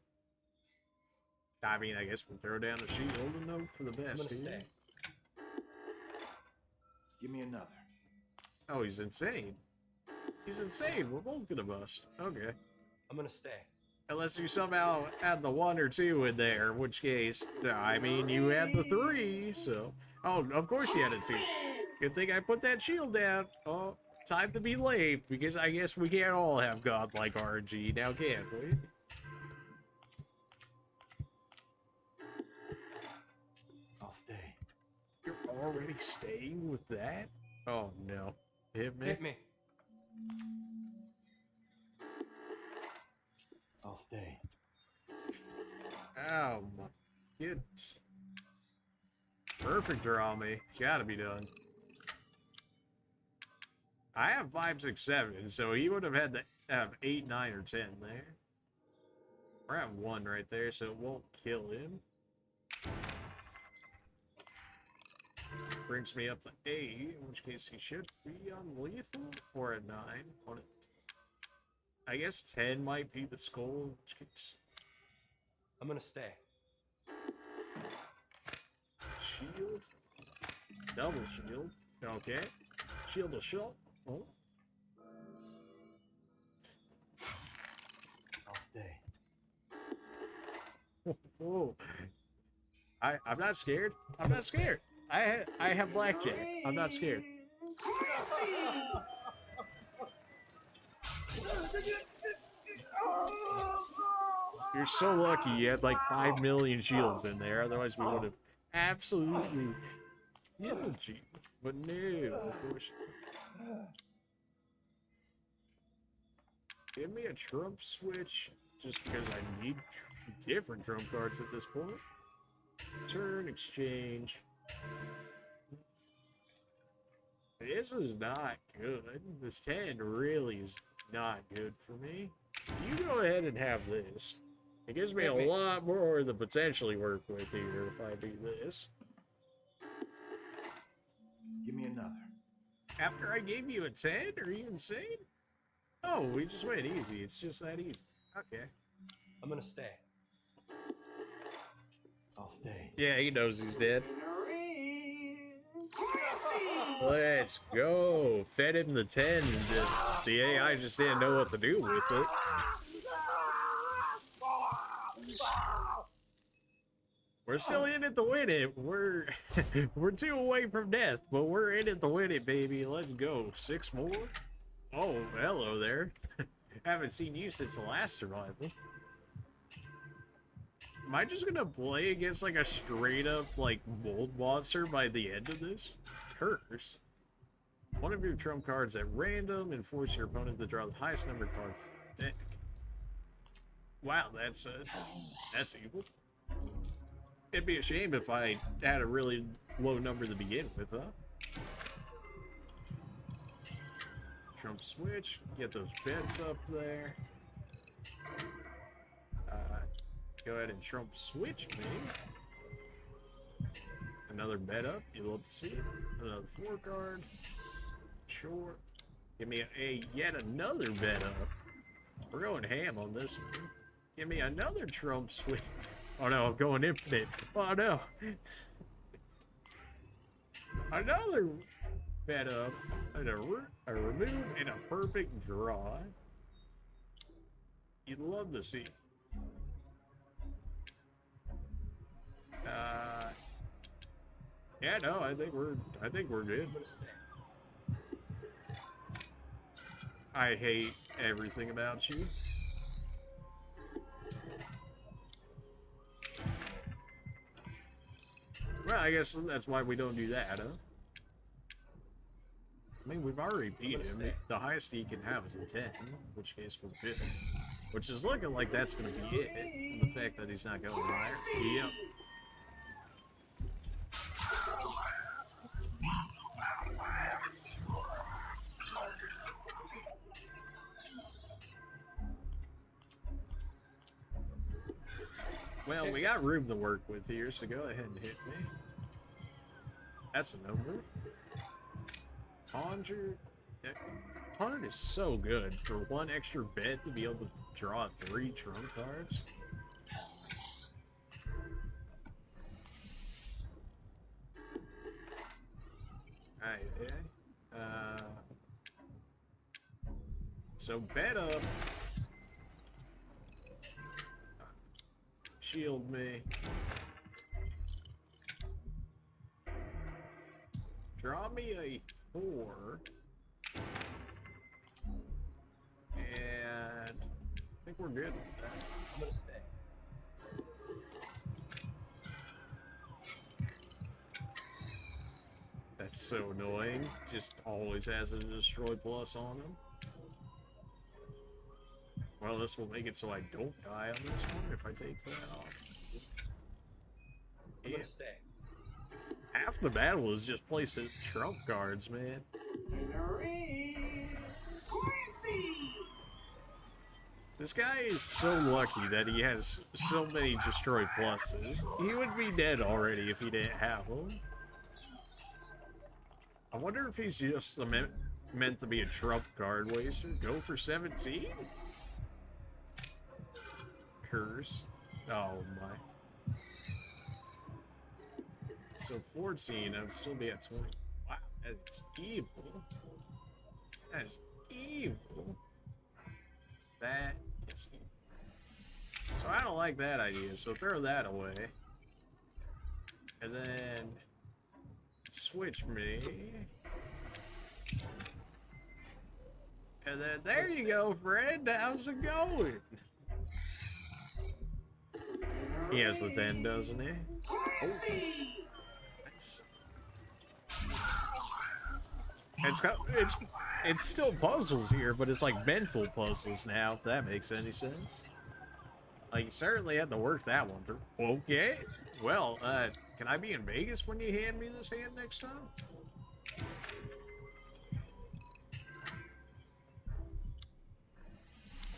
I mean, I guess we'll throw down a shield and hope for the best here. Stay. Give me another. Oh, he's insane. He's insane. We're both gonna bust. Okay. I'm gonna stay. Unless you somehow add the 1 or 2 in there, in which case, I mean, you had the 3, so... Oh, of course you had a 2. Good thing I put that shield down. Oh, time to be late, because I guess we can't all have godlike RNG now, can we? I'll stay. You're already staying with that? Oh, no. Hit me? Hit me. I'll stay. Oh, my goodness. Perfect draw me. It's gotta be done. I have 5, 6, 7, so he would have had to have 8, 9, or 10 there. We're at 1 right there, so it won't kill him. Brings me up to 8, in which case he should be on lethal, or a 9. On it. I guess 10 might be the skull, in which case... I'm gonna stay. Shield. Double shield. Okay. Shield to shot. Oh. I'll stay. Oh. I'm not scared. I'm not scared. I have blackjack. I'm not scared. You're so lucky you had like 5 million shields in there. Otherwise we would have absolutely killed you. But no, of course. Give me a trump switch, just because I need different trump cards at this point. Turn, exchange. This is not good. This 10 really is not good for me. You go ahead and have this. It gives me a lot more to potentially work with here if I do this. Give me another. After I gave you a 10? Are you insane? Oh, we just went easy. It's just that easy. Okay. I'm gonna stay. I'll stay. Yeah, he knows he's dead. Let's go. Fed him the 10. The AI just didn't know what to do with it. We're still in it to win it. We're 2 away from death, but we're in it to win it, baby. Let's go. 6 more. Oh, hello there. Haven't seen you since the last survival. Am I just gonna play against like a straight up like mold monster by the end of this? Curse. One of your trump cards at random and force your opponent to draw the highest number card from the deck. Wow, that's evil. It'd be a shame if I had a really low number to begin with, huh? Trump switch, get those bets up there. Go ahead and Trump switch me. Another bet up, you love to see it. Another 4 card. Sure. Give me yet another bet up. We're going ham on this one. Give me another Trump switch. Oh no, I'm going infinite. Oh no. Another bet up. And a remove and a perfect draw. You'd love to see. Yeah, no, I think we're good. I hate everything about you. Well, I guess that's why we don't do that, huh? I mean, we've already beat him. The highest he can have is a 10, in which case we're good. Which is looking like that's going to be it. And the fact that he's not going higher. Yep. Well, we got room to work with here, so go ahead and hit me. That's a number. Conjure. Pawn is so good for 1 extra bet to be able to draw 3 trump cards. Alright, so bet up. Shield me. Draw me a 4. And I think we're good with that. I'm gonna stay. That's so annoying. Just always has a destroy plus on him. Well, this will make it so I don't die on this one if I take that off. I'm gonna stay. Half the battle is just placing trump cards, man. This guy is so lucky that he has so many destroy pluses. He would be dead already if he didn't have them. I wonder if he's just meant to be a trump card waster. Go for 17? Curse. Oh my. So 14, I would still be at 20. Wow, that is evil. That is evil. That is evil. So I don't like that idea, so throw that away. And then switch me. And then there you go, friend. How's it going? He has the 10, doesn't he? Oh. Nice. It's still puzzles here, but it's like mental puzzles now, if that makes any sense. Like, you certainly had to work that one through. Okay. Well, can I be in Vegas when you hand me this hand next time?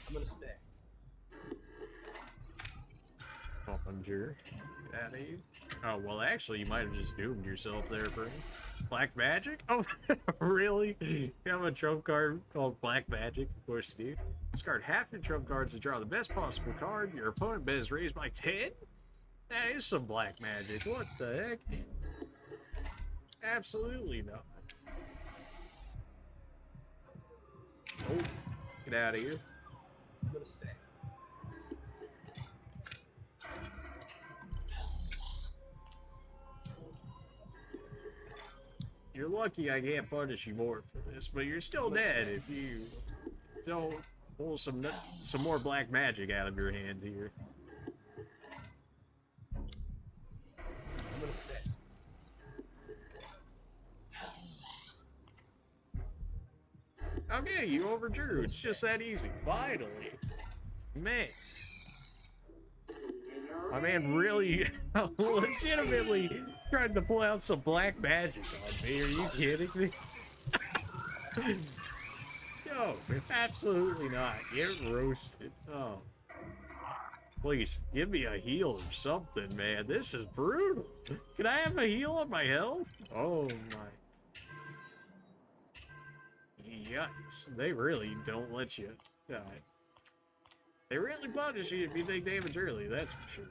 I'm gonna stay. scavenger. Get out of here. Oh, well, actually, you might have just doomed yourself there, Frank. Black Magic? Oh, really? You have a trump card called Black Magic? Of course you do. Discard half your trump cards to draw the best possible card. Your opponent bet is raised by 10? That is some black magic. What the heck? Absolutely not. Oh, get out of here. I'm gonna stay. You're lucky I can't punish you more for this, but you're still dead if you don't pull some more black magic out of your hand here. I'm gonna stay. Okay, you overdrew. It's just that easy. Finally. Man. My man really legitimately tried to pull out some black magic on me. Are you kidding me? No, absolutely not. Get roasted. Oh. Please, give me a heal or something, man. This is brutal. Can I have a heal on my health? Oh my. Yikes. They really don't let you die. They really punish you if you take damage early, that's for sure.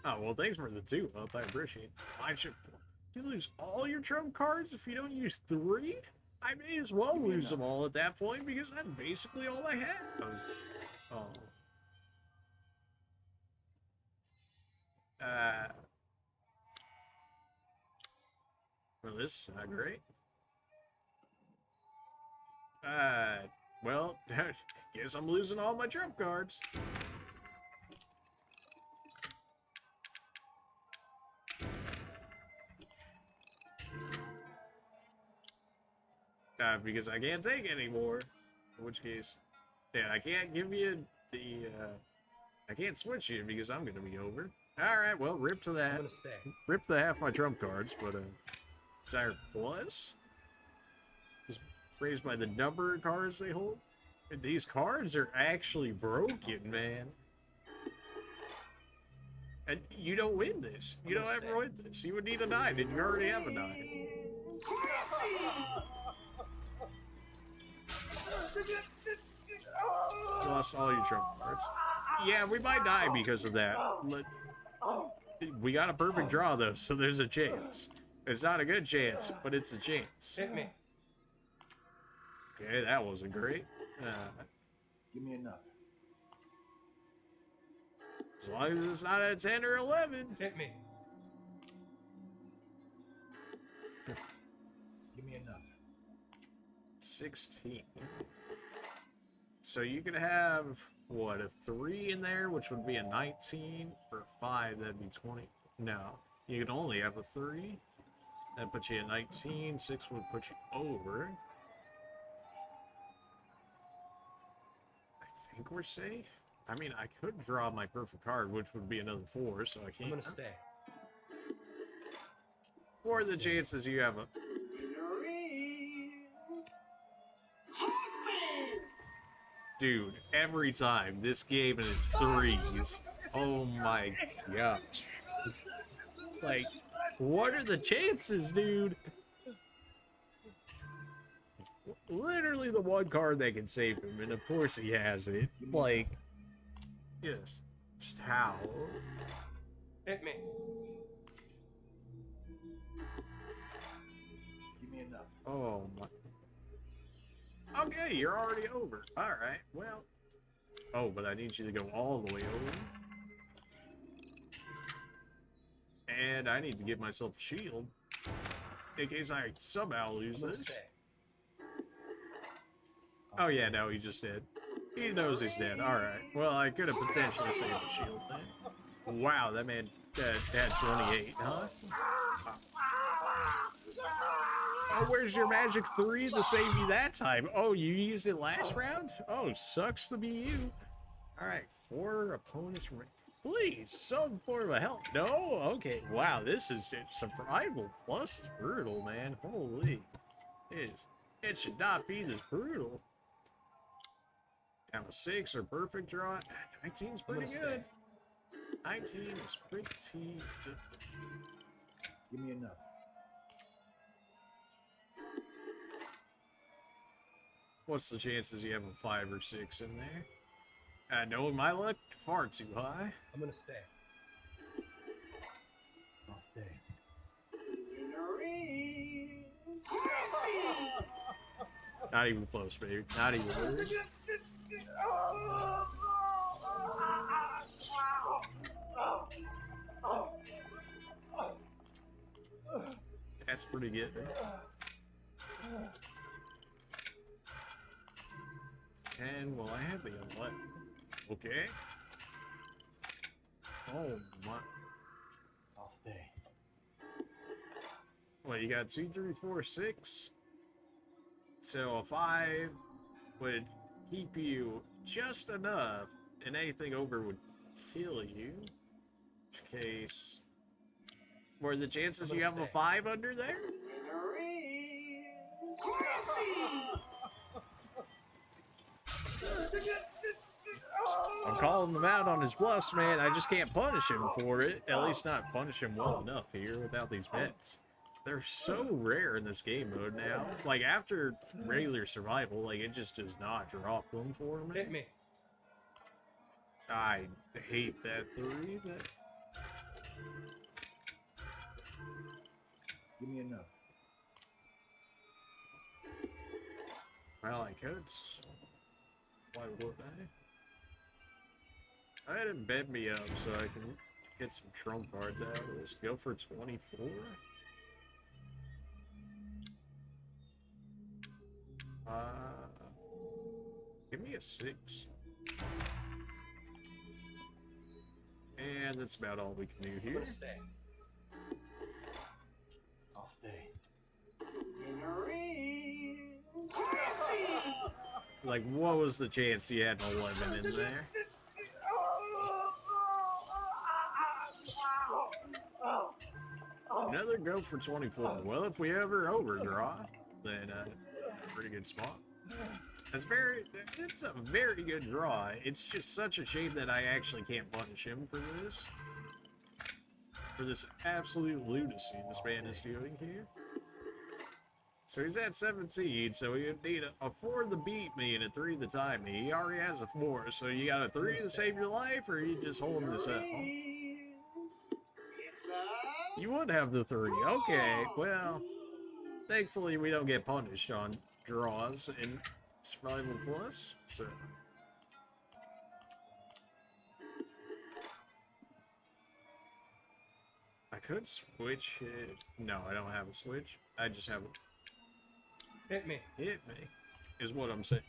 Oh, well, thanks for the 2-up. I appreciate it. I should. You lose all your trump cards if you don't use 3? I may as well lose them all at that point because that's basically all I have. Oh. Well, this is not great. Well, guess I'm losing all my trump cards. Because I can't take any more. In which case, yeah, I can't give you the, I can't switch you because I'm gonna be over. Alright, well, rip to that. I'm gonna stay. Rip to half my trump cards, but, Desire Plus is raised by the number of cards they hold. And these cards are actually broken, man. And you don't win this. You don't ever win this. You would need a 9, and you already have a 9. You lost all your trump cards. Yeah, we might die because of that. We got a perfect draw, though, so there's a chance. It's not a good chance, but it's a chance. Hit me. Okay, that wasn't great. Give me another. As long as it's not a 10 or 11. Hit me. Give me another. 16. So you could have, what, a 3 in there, which would be a 19, or 5, that'd be 20. No, you can only have a 3. That puts you at 19, 6 would put you over. I think we're safe. I mean, I could draw my perfect card, which would be another 4, so I can't. I'm gonna stay. What are the chances you have a... Dude, every time, this game and its 3s. Oh my gosh. Like, what are the chances, dude? Literally the one card that can save him, and of course he has it. Like, just how? Hit me. Give me another. Oh my. Okay, you're already over. Alright, well. Oh, but I need you to go all the way over. And I need to give myself a shield. In case I somehow lose this. Oh yeah, no, he just did. He knows he's dead. Alright. Well, I could have potentially saved the shield then. Wow, that man had 28, huh? Oh, where's your magic 3 to save you that time? Oh, you used it last round? Oh, sucks to be you. Alright, 4 opponents. Please, some form of help. No? Okay, wow, this is just survival plus is brutal, man. Holy. It should not be this brutal. Have a 6 or perfect draw. 19's pretty good. 19 is pretty good. Give me enough. What's the chances you have a 5 or 6 in there? Knowing my luck, far too high. I'm gonna stay. I'll stay. Not even close, baby. Not even close. That's pretty good. 10. Well, I had the 11. Okay. Oh my. I'll stay. Well, you got 2, 3, 4, 6. So a 5 would keep you just enough, and anything over would kill you. In which case, what are the chances you have a 5 under there? I'm calling him out on his bluffs, man. I just can't punish him for it. At least not punish him well enough here without these bets. They're so rare in this game mode now. Like, after regular survival, like, it just does not drop them for me. Hit me. I hate that 3. That... Give me enough. Well, I could. Why would I? I had him bet me up so I can get some trump cards out of this. Go for 24. Give me a 6. And that's about all we can do here. I'm gonna stay. I'll stay. Like, what was the chance he had an 11 in there? Another go for 24. Well, if we ever overdraw, then pretty good spot. It's a very good draw. It's just such a shame that I actually can't punish him for this. For this absolute lunacy this man is doing here. So he's at 17, so he would need a 4 to beat me and a 3 to tie me. He already has a 4, so you got a 3 to save your life, or are you just holding this up? You would have the 3. Okay, well, thankfully we don't get punished on draws in Survival Plus, so... I could switch it. No, I don't have a switch. I just have a... Hit me. Hit me, is what I'm saying.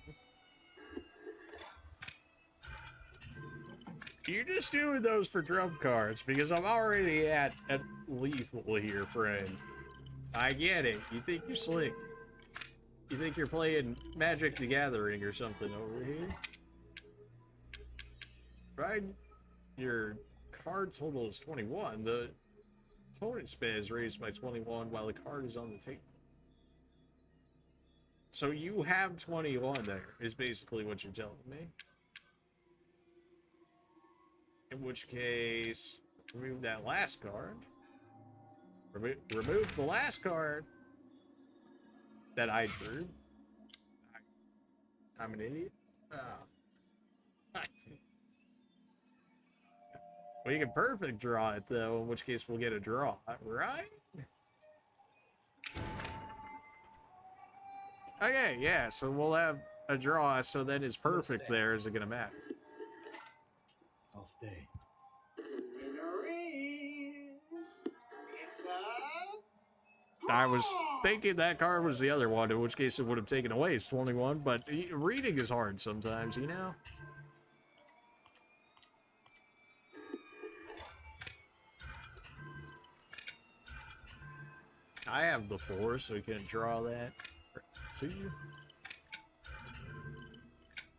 You're just doing those for trump cards, because I'm already at lethal here, friend. I get it. You think you're slick. You think you're playing Magic the Gathering or something over here. Right? Your card total is 21. The opponent's spend is raised by 21 while the card is on the table. So you have 21 there, is basically what you're telling me. In which case, remove that last card. Remove the last card that I drew. I'm an idiot. We can perfect draw it, though, in which case we'll get a draw, right? Okay, yeah, so we'll have a draw, so then his perfect there isn't gonna matter. I'll stay. I was thinking that card was the other one, in which case it would have taken away his 21, but reading is hard sometimes, you know? I have the 4, so we can draw that to you.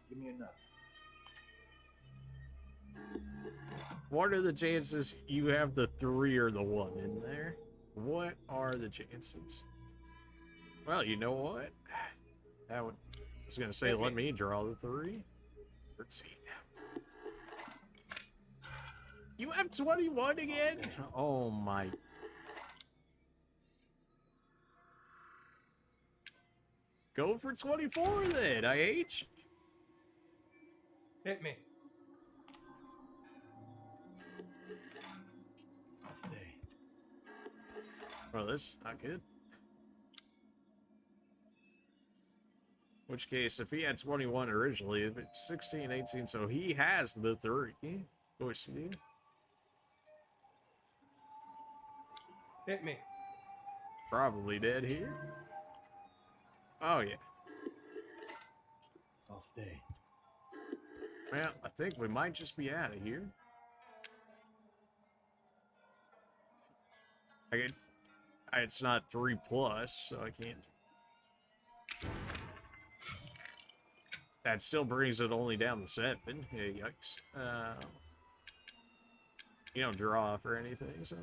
Give me enough. What are the chances you have the 3 or the 1 in there? What are the chances? Well, you know what? I was gonna say, let me draw the 3. Let's see. You have 21 again? Oh my. Go for 24 then, IH. Hit me. Well, this not good. Which case, if he had 21 originally, it's 16, 18, so he has the 3. Of course he did. Hit me. Probably dead here. Oh, yeah. I'll stay. Well, I think we might just be out of here. It's not 3+, so I can't. That still brings it only down to 7. Yeah, yikes. You don't draw for anything, so.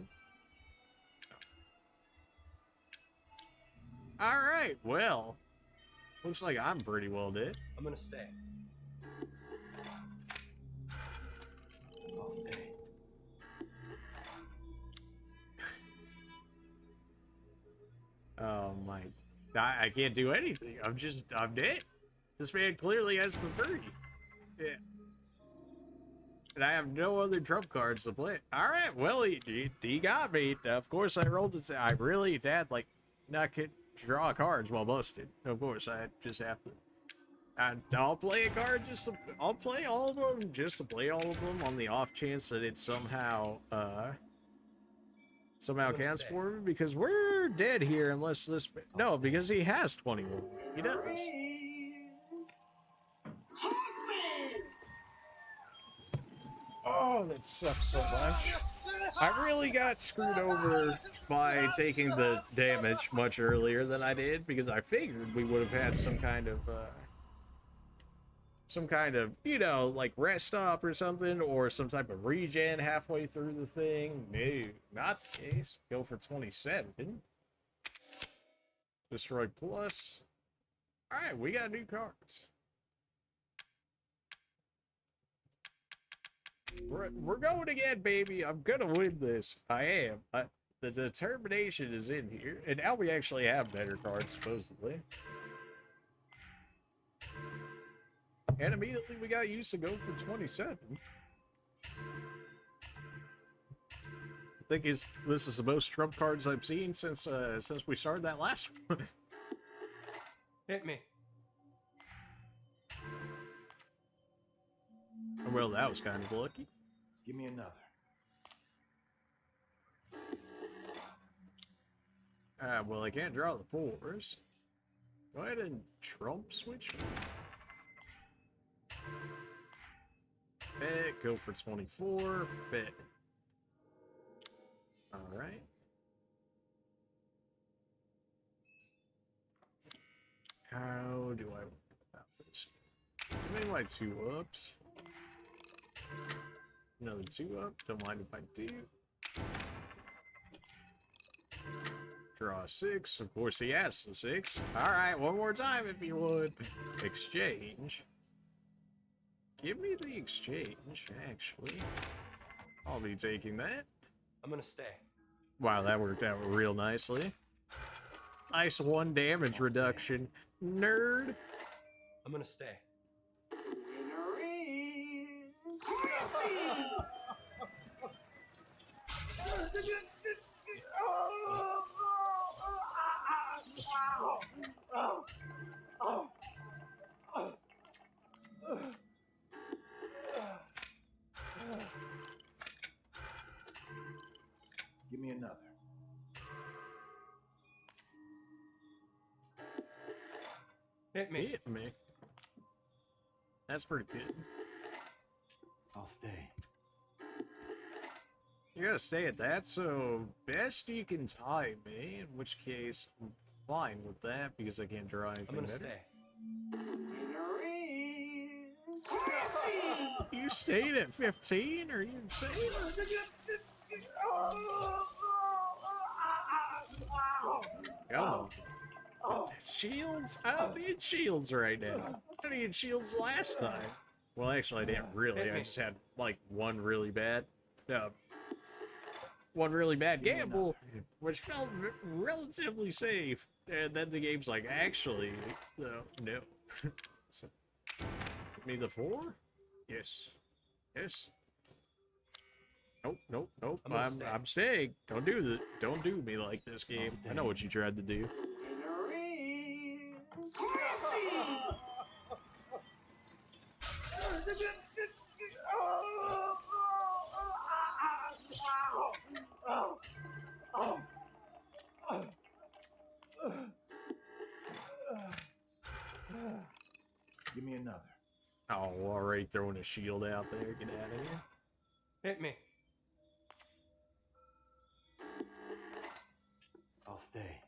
Alright, well. Looks like I'm pretty well dead. I'm gonna stay. I'll stay. Oh my. I can't do anything. I'm dead. This man clearly has the 30. Yeah. And I have no other trump cards to play. Alright, well, he got me. Of course, I rolled it. I really had, like, not get draw cards while busted. Of course, I just have to. I'll play a card I'll play all of them just to play all of them on the off chance that it somehow counts for me, because we're dead here unless this. No, because he has 21. He does. Oh, that sucks so much. I really got screwed over by taking the damage much earlier than I did, because I figured we would have had some kind of, you know, like rest stop or something, or some type of regen halfway through the thing. No, not the case. Go for 27. Destroy plus. Alright, we got new cards. We're going again, baby. I'm gonna win this. I am. The determination is in here. And now we actually have better cards, supposedly. And immediately we got used to go for 27. I think this is the most trump cards I've seen since we started that last one. Hit me. Well, that was kind of lucky. Give me another. Well, I can't draw the 4s. Go ahead and trump switch. Bet, go for 24. Bet. Alright. How do I about this? Give me my 2-ups. Another 2-up. Don't mind if I do. Draw a 6. Of course, he has the 6. Alright, one more time if you would. Exchange. Give me the exchange, actually. I'll be taking that. I'm gonna stay. Wow, that worked out real nicely. Nice 1 damage reduction. Nerd. I'm gonna stay. Give me another. Hit me. Hit me. That's pretty good. I'll stay. You gotta stay at that, so best you can tie me, in which case I'm fine with that because I can't draw anything I'm gonna better. stay. You stayed at 15? Are you insane? Come on. Shields? I don't need shields right now. I need shields last time. Well, actually, I didn't really. I just had like one really bad gamble, which felt relatively safe. And then the game's like, actually, no. So, give me the 4? Yes. Yes. Nope. I'm staying. Don't do me like this, game. I know what you tried to do. Give me another. Oh, already throwing a shield out there. Get out of here. Hit me. I'll stay.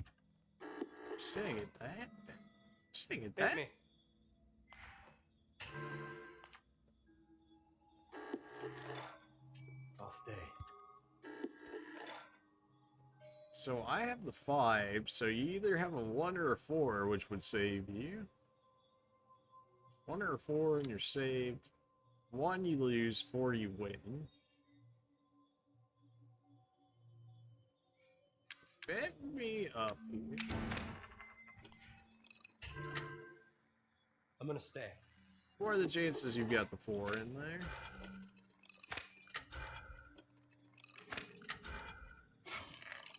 Staying at that? Staying at Hit that? me. I'll stay. So I have the 5, so you either have a 1 or a 4, which would save you. 1 or a 4 and you're saved. 1 you lose, 4 you win. Bet me up here. I'm gonna stay. What are the chances you've got the 4 in there?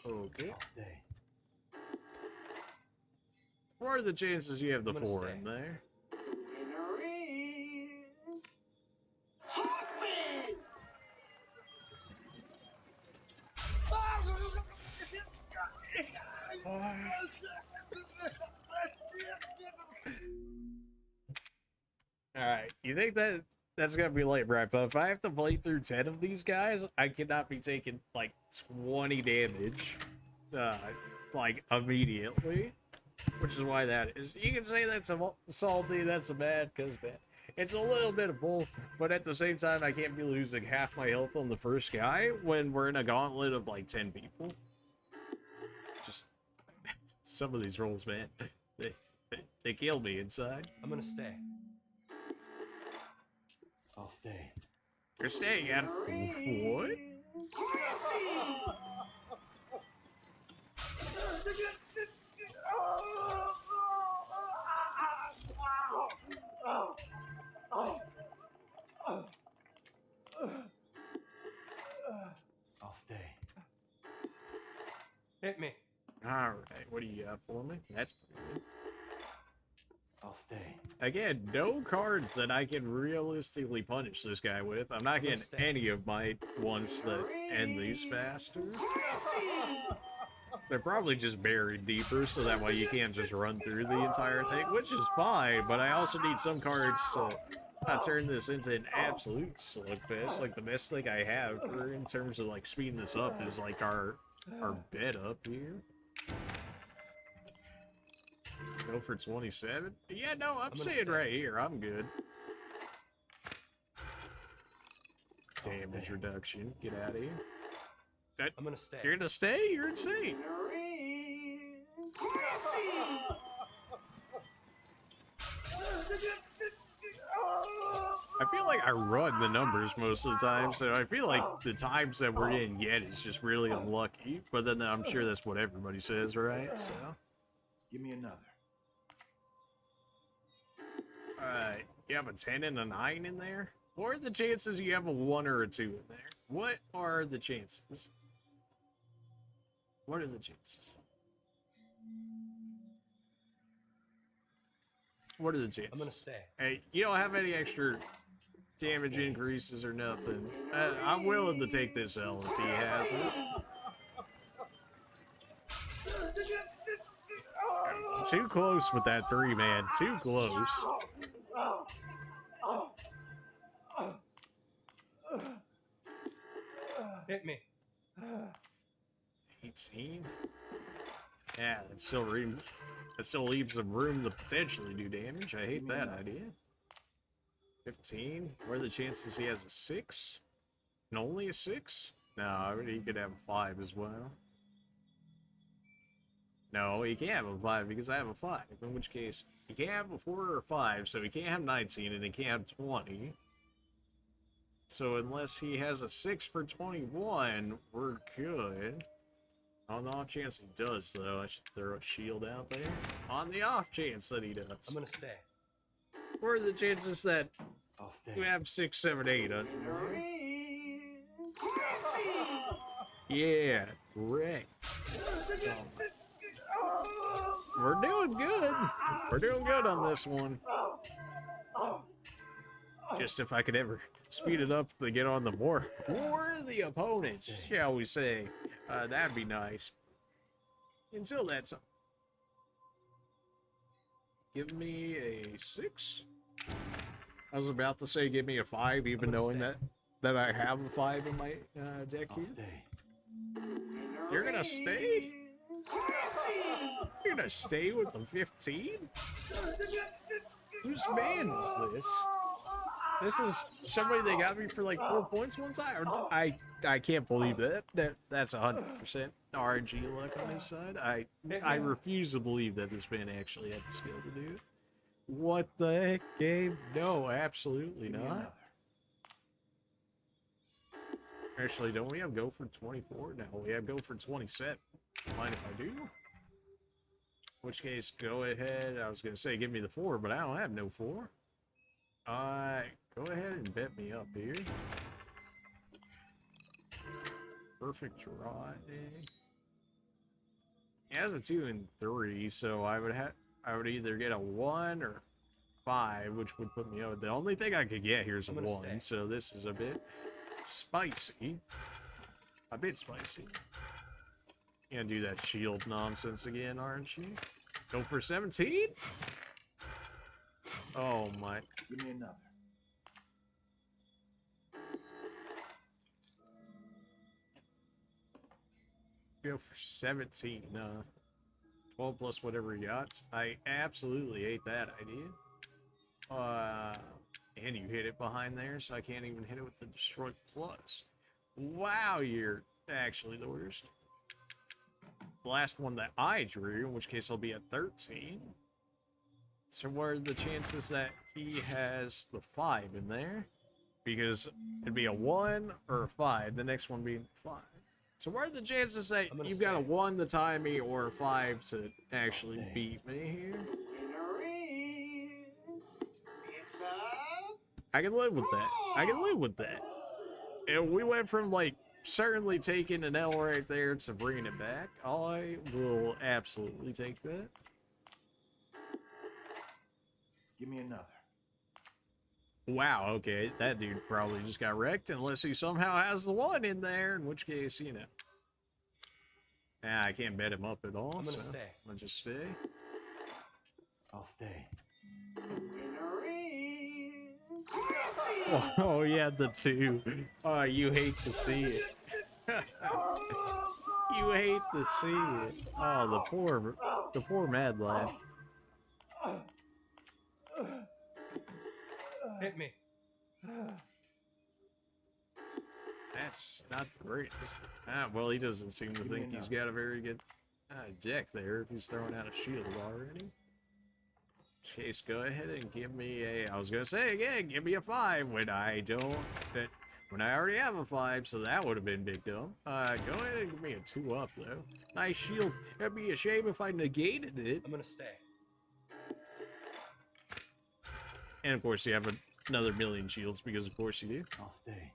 Okay. What are the chances you have the 4 in there? Alright, you think that's gonna be late, right? But if I have to play through 10 of these guys, I cannot be taking like 20 damage, like immediately. Which is why that is. You can say that's a salty, that's a bad, because bad. It's a little bit of both, but at the same time, I can't be losing half my health on the first guy when we're in a gauntlet of like 10 people. Just some of these rolls, man, they kill me inside. I'm gonna stay. I'll stay. You're staying at what? I'll stay. Hit me. Alright, what do you got for me? That's pretty good. I'll stay. Again, no cards that I can realistically punish this guy with. I'm not getting any of my ones that end these faster. They're probably just buried deeper, so that way you can't just run through the entire thing, which is fine, but I also need some cards to not turn this into an absolute slugfest. Like, the best thing I have in terms of, like, speeding this up is, like, our bed up here. Go for 27? Yeah, no, I'm staying right here. I'm good. Damage reduction. Get out of here. I'm gonna stay. You're gonna stay? You're insane. I feel like I run the numbers most of the time, so I feel like the times that we're getting get is just really unlucky. But then I'm sure that's what everybody says, right? So, give me another. Alright, you have a 10 and a 9 in there? What are the chances you have a 1 or a 2 in there? What are the chances? What are the chances? What are the chances? I'm gonna stay. Hey, you don't have any extra damage increases or nothing. I'm willing to take this L if he has it. Too close with that 3, man. Too close. Hit me. 18. Yeah, that still leaves some room to potentially do damage. I hate that idea. 15. What are the chances he has a 6? And only a 6? No, I mean, he could have a 5 as well. No, he can't have a 5 because I have a 5. In which case, he can't have a 4 or a 5, so he can't have 19 and he can't have 20. So unless he has a 6 for 21, we're good. On the off chance he does, though, I should throw a shield out there. On the off chance that he does. I'm gonna stay. What are the chances that I'll stay. you have 6, 7, 8 under there? Yeah, correct. We're doing good. We're doing good on this one. Just if I could ever speed it up to get on the more worthy opponents, shall we say. That'd be nice. Until that's... Give me a 6. I was about to say give me a 5, even knowing that I have a 5 in my deck here. You're gonna stay? You're gonna stay with the 15? Whose man was this? This is somebody that got me for like 4 points one time. I can't believe that. That's 100% RNG luck on his side. I refuse to believe that this man actually had the skill to do it. What the heck, game? No, absolutely not. Actually, don't we have go for 24? No, we have go for 27. Mind if I do? In which case, go ahead. I was going to say give me the 4, but I don't have no 4. Go ahead and bet me up here. Perfect draw. He has a 2 and 3, so I would either get a 1 or 5, which would put me over. The only thing I could get here is a 1, so this is a bit spicy. A bit spicy. You gonna do that shield nonsense again, aren't you? Go for 17? Oh my. Give me another. Go for 17. 12 plus whatever he got. I absolutely hate that idea. And you hit it behind there, so I can't even hit it with the destroy plus. Wow, you're actually the worst. The last one that I drew, in which case I'll be at 13. So what are the chances that he has the 5 in there? Because it'd be a 1 or a 5, the next one being 5. So what are the chances that you've got a 1 to tie me or a 5 to actually beat me here? I can live with that. I can live with that. And we went from, like, certainly taking an L right there to bringing it back. I will absolutely take that. Give me another. Wow, okay. That dude probably just got wrecked unless he somehow has the 1 in there, in which case, you know. Nah, I can't bet him up at all. I'm gonna stay. I'm gonna just stay. I'll stay. Oh, yeah, the 2. Oh, you hate to see it. You hate to see it. Oh, the poor mad lad. Hit me. That's not the greatest. Well, he doesn't seem to think he's got a very good deck there if he's throwing out a shield already. Chase, go ahead and give me a... I was going to say again, give me a 5 when I don't... When I already have a 5, so that would have been big dumb. Go ahead and give me a 2 up, though. Nice shield. It'd be a shame if I negated it. I'm gonna stay. And, of course, you have another million shields, because, of course, you do. I'll stay.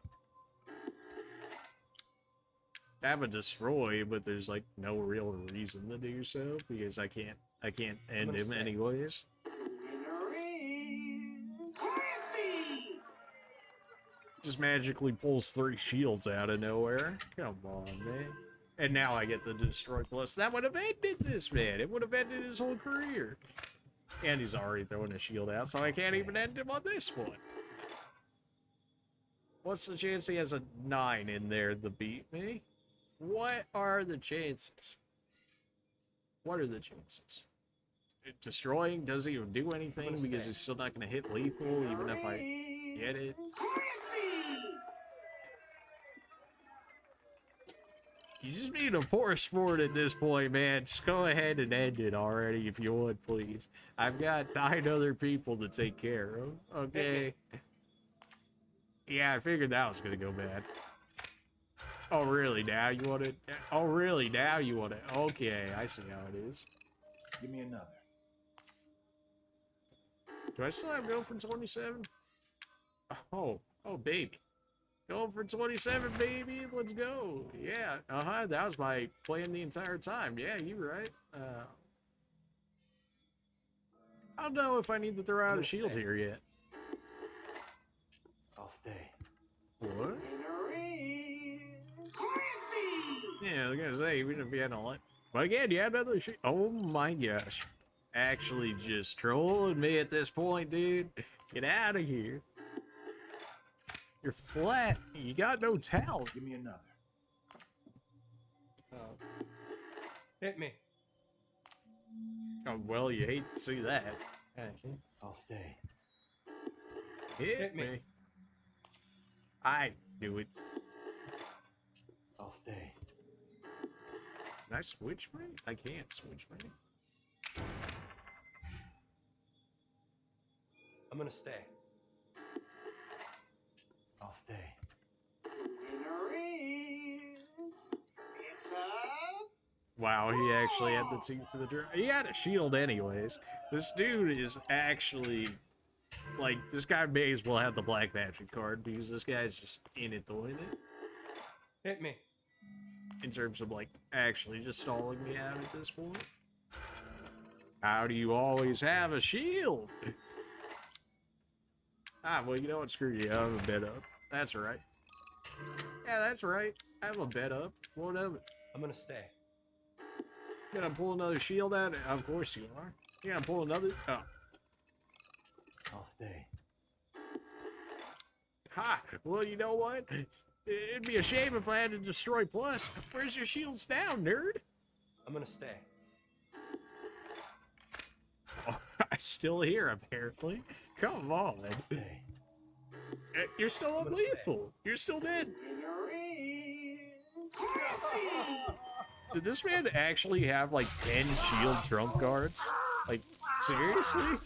I have a destroy, but there's, like, no real reason to do so, because I can't end him anyways. Just magically pulls 3 shields out of nowhere. Come on, man. And now I get the destroy plus. That would have ended this man. It would have ended his whole career. And he's already throwing a shield out, so I can't even end him on this one. What's the chance he has a 9 in there to beat me? What are the chances? What are the chances? Destroying doesn't even do anything because he's still not going to hit lethal even if I get it. You just need a poor sport at this point, man. Just go ahead and end it already if you would, please. I've got 9 other people to take care of, okay? Yeah, I figured that was gonna go bad. Oh, really? Now you want it? Oh, really? Now you want it? Okay, I see how it is. Give me another. Do I still have go for 27? Oh, baby. Going for 27, baby. Let's go. Yeah, that was my plan the entire time. Yeah, you were right. I don't know if I need to throw out a shield here yet. I'll stay. What? Yeah, I was gonna say, even if you had a lot. But again, you had another shield. Oh my gosh. Actually just trolling me at this point, dude. Get out of here. You're flat. You got no towel. Give me another. Hit me. Oh, well, you hate to see that. I'll stay. Hit me. I do it. I'll stay. Can I switch me? I can't switch me. I'm gonna stay. I'll stay. Wow, he actually had the team for the draw. He had a shield anyways. This dude is actually, like, this guy may as well have the black magic card because this guy's just in it to win it. Hit me. In terms of, like, actually just stalling me out at this point. How do you always have a shield? Ah, well, you know what? Screw you. I have a bed up. That's right. Yeah, that's right. I have a bed up. What of it? I'm gonna stay. You gonna pull another shield out? Of course you are. You gonna pull another? Oh. I'll stay. Ha! Well, you know what? It'd be a shame if I had to destroy plus. Where's your shields now, nerd? I'm gonna stay. Oh, I'm still here, apparently. Come on. You're still unlethal. You're still dead. Did this man actually have like 10 shield trump cards? Like, seriously?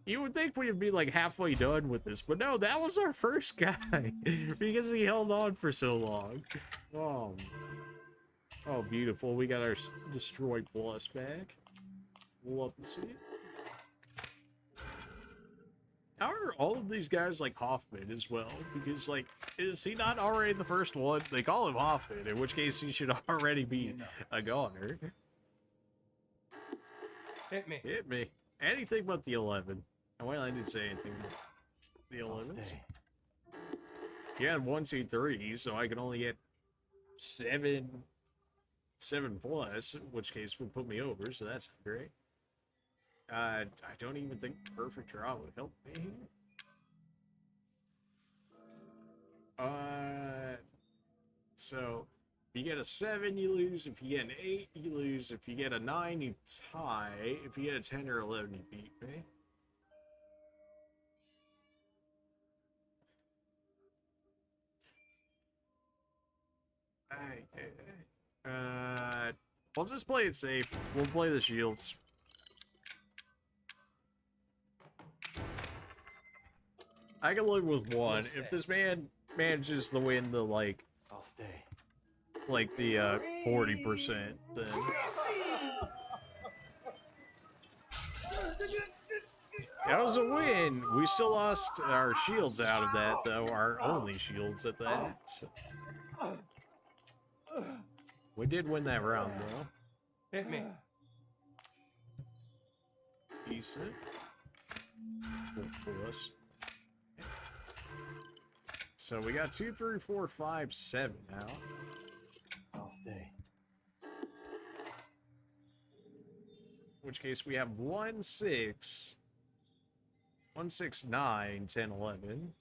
You would think we'd be like halfway done with this, but no, that was our first guy because he held on for so long. Oh, beautiful. We got our destroy plus back. We'll up and see it. How are all of these guys like Hoffman as well? Because, like, is he not already the first one? They call him Hoffman, in which case he should already be a goner. Hit me. Hit me. Anything but the 11. Oh, well, I didn't say anything but the 11s. Yeah, 1, 2, 3, so I can only get 7 plus, in which case would put me over, so that's great. I don't even think perfect draw would help me. So if you get a 7, you lose. If you get an 8, you lose. If you get a 9, you tie. If you get a 10 or 11, you beat me. We'll just play it safe. We'll play the shields. I can live with 1. If this man manages to win the, like, I'll stay. Like the 40%, then. That was a win. We still lost our shields out of that, though. Our only shields at that. So. We did win that round, though. Hit me. Decent. For us. So we got 2, 3, 4, 5, 7 now. I'll stay. In which case we have 1, 6, 1, 6, 9, 10, 11.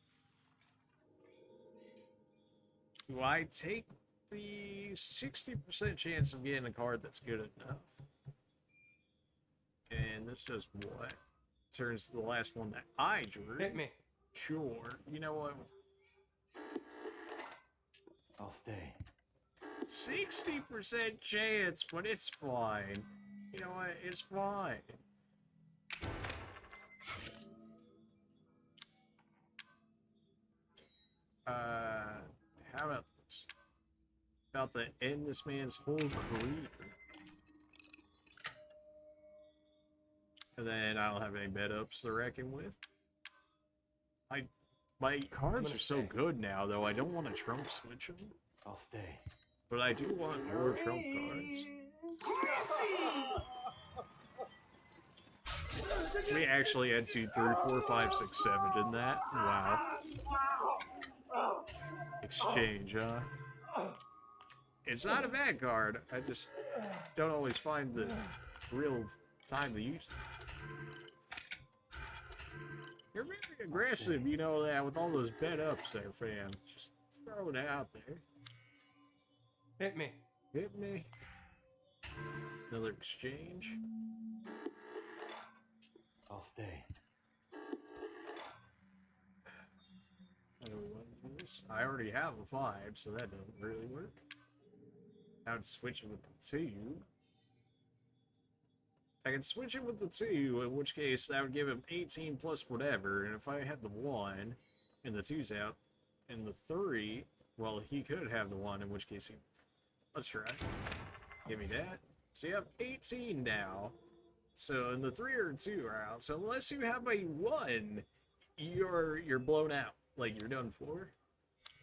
Do I take the 60% chance of getting a card that's good enough? And this does what? Turns to the last one that I drew. Hit me. Sure. You know what? I'll stay. 60% chance, but it's fine. You know what? It's fine. How about this? About to end this man's whole career. And then I don't have any bed ups to reckon with. My cards are so good now, though. I don't want to trump switch them. I'll stay. But I do want more trump cards. We actually had 2, 3, 4, 5, 6, 7 in that. Wow. Exchange, huh? It's not a bad card. I just don't always find the real time to use it. You're very aggressive, you know that, with all those bed ups there, fam. Just throw it out there. Hit me. Hit me. Another exchange. I'll stay. I don't want to do this. I already have a 5, so that doesn't really work. I would switch it with the 2. I can switch it with the 2, in which case that would give him 18 plus whatever, and if I had the 1, and the 2's out, and the 3, well, he could have the 1, in which case he... Let's try. Give me that. So you have 18 now. So, and the 3 or 2 are out. So unless you have a 1, you're blown out. Like, you're done for.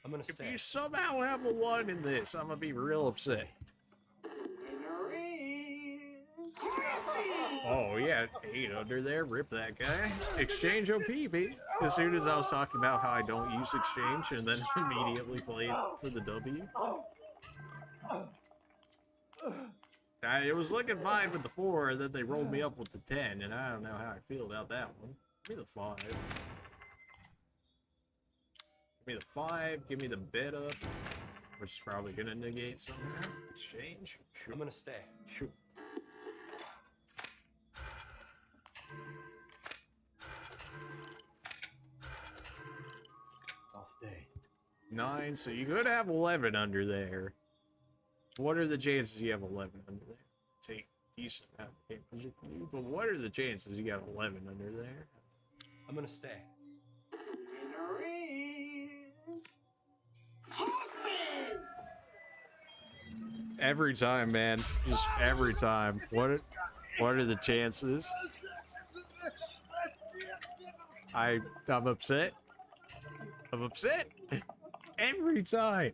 I'm gonna If stay. you somehow have a 1 in this, I'm gonna be real upset. Oh, yeah, 8 under there. Rip that guy. Exchange OP, baby. As soon as I was talking about how I don't use exchange and then immediately played for the W. It was looking fine with the 4, and then they rolled me up with the 10, and I don't know how I feel about that one. Give me the 5. Give me the 5. Give me the bed up, which is probably going to negate somehow. Exchange. Sure. I'm gonna stay. Sure. I'll stay. 9, so you could have 11 under there. What are the chances you have 11 under there? Take decent amount of damage if you do, but what are the chances you got 11 under there? I'm gonna stay. Every time, man. Just every time. What are the chances? I'm upset. I'm upset. Every time.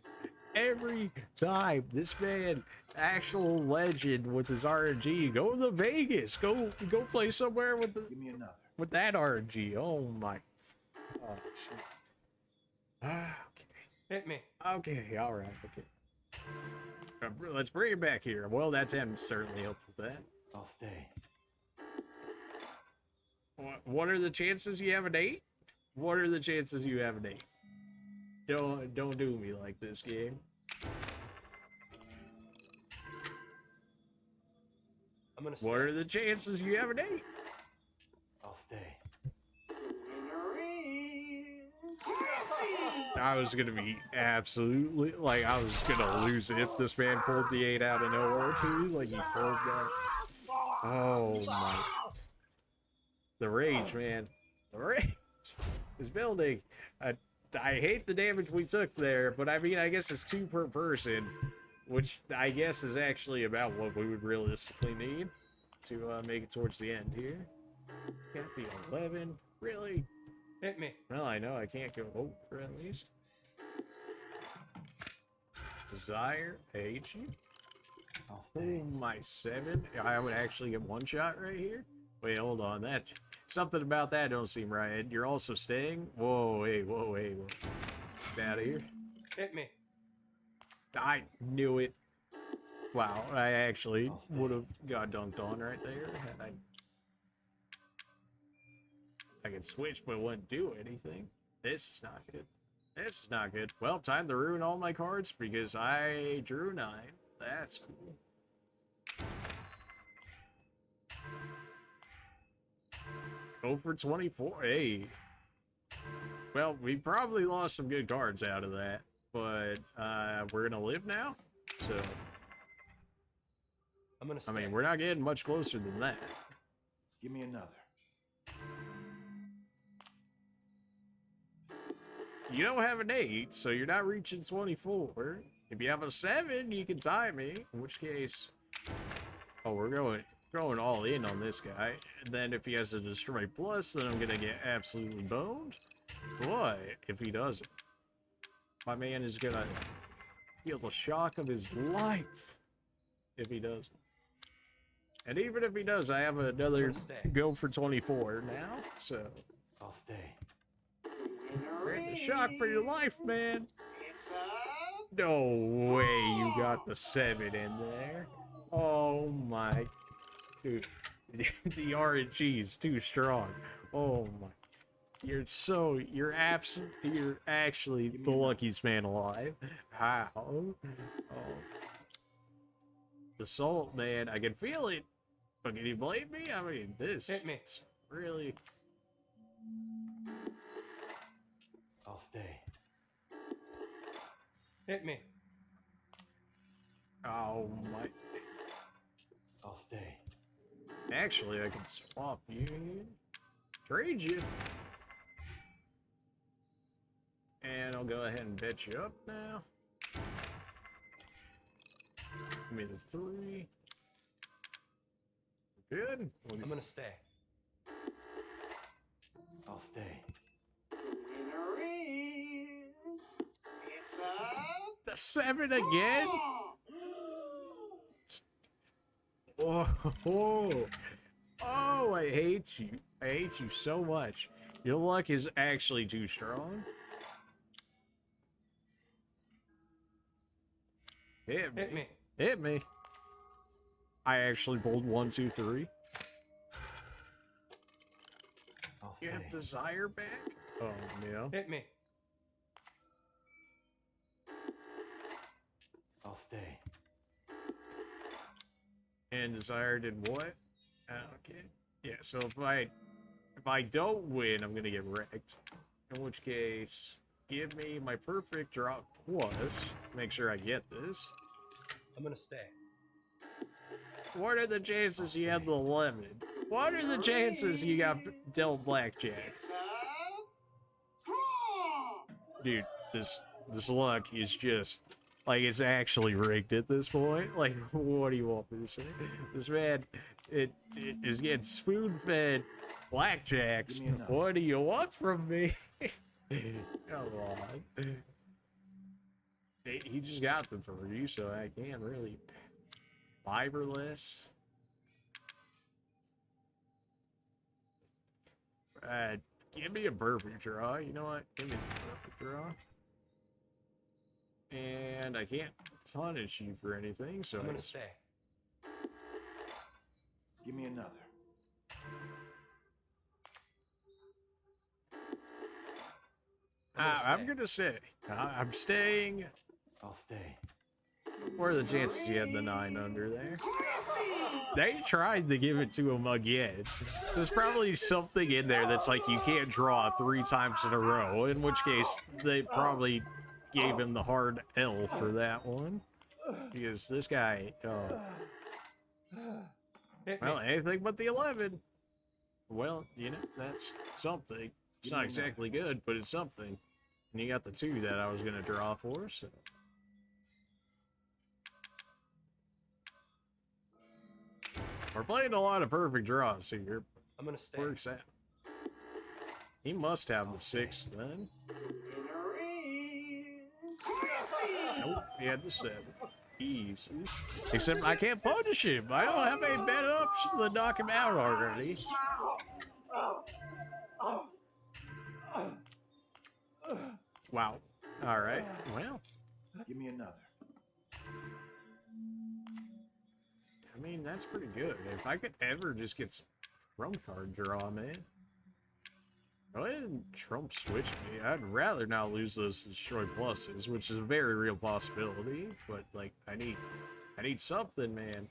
Every time. This man, actual legend with his RNG. Go to Vegas. Go play somewhere with the Give me another. with that RNG. Oh my. Oh shit. Okay. Hit me. Okay, alright, okay. Let's bring it back here. Well, that 10 certainly helped with that. I'll stay. What are the chances you have an 8? What are the chances you have an 8? Don't do me like this, game. I'm gonna stay. What are the chances you have an 8? I'll stay. I was gonna be absolutely, like, I was gonna lose it if this man pulled the 8 out of nowhere too, like he pulled that. Oh my. The rage, man. The rage is building. I hate the damage we took there, but I mean, I guess it's 2 per person, which I guess is actually about what we would realistically need to make it towards the end here. Got the 11. Really? Hit me. Well, I know I can't go over at least. Desire, I hate you. Oh, my 7. I would actually get 1 shot right here. Wait, hold on. That something about that don't seem right. You're also staying. Whoa, wait, whoa, wait, whoa. Get out of here. Hit me. I knew it. Wow, I actually would have got dunked on right there. I could switch, but it wouldn't do anything. This is not good. This is not good. Well, time to ruin all my cards because I drew 9. That's cool. Go for 24. Hey. Well, we probably lost some good cards out of that, but we're gonna live now. So I'm gonna stay. I mean, we're not getting much closer than that. Give me another. You don't have an 8, so you're not reaching 24. If you have a 7, you can tie me. In which case, oh, we're going all in on this guy. And then if he has a destroy plus, then I'm gonna get absolutely boned. What if he doesn't? My man is gonna feel the shock of his life if he doesn't. And even if he does, I have another go for 24 now, so I'll stay. great the shock for your life, man. No way you got the 7 in there. Oh my, dude, the RNG is too strong. Oh my, you're actually the luckiest man alive. How? Oh. The salt, man, I can feel it. But can you blame me? I mean, this Hit me. is really... I'll stay. Hit me. Oh my... I'll stay. Actually, I can swap you. Trade you. And I'll go ahead and bet you up now. Give me the 3. Good. I'm gonna stay. I'll stay. The 7 again? Oh, I hate you. I hate you so much. Your luck is actually too strong. Hit me. Hit me. Hit me. I actually pulled 1, 2, 3. You have desire back? Oh, yeah. Hit me. I'll stay. And desire did what? Okay. Yeah, so if I don't win, I'm gonna get wrecked. In which case, give me my perfect drop plus. Make sure I get this. I'm gonna stay. What are the chances you have the lemon? What are the chances you got dealt blackjack? Dude, this luck is just like it's actually rigged at this point. Like, what do you want me to say? This man, it is getting spoon-fed blackjacks. What do you want from me? Come on. He just got the 3, so I can't really. Fiberless. Give me a perfect draw. You know what? Give me a perfect draw. And I can't punish you for anything, so I'm gonna stay. Give me another. I'm gonna stay. I'm staying. I'll stay. What are the chances you had the 9 under there? They tried to give it to him again. There's probably something in there that's like you can't draw 3 times in a row, in which case they probably gave him the hard L for that one. Because this guy, well, anything but the 11. Well, you know, that's something. It's not exactly good, but it's something. And you got the 2 that I was going to draw for, so... We're playing a lot of perfect draws here. I'm gonna stay. Works out. He must have the 6 then. Nope, he had the 7. Easy. Except I can't punish him. I don't have any better option than knock him out already. Wow. Alright, well. Give me another. I mean, that's pretty good. If I could ever just get some trump card draw, man. Go ahead and trump switch me. I'd rather not lose those destroy pluses, which is a very real possibility. But like, I need something, man.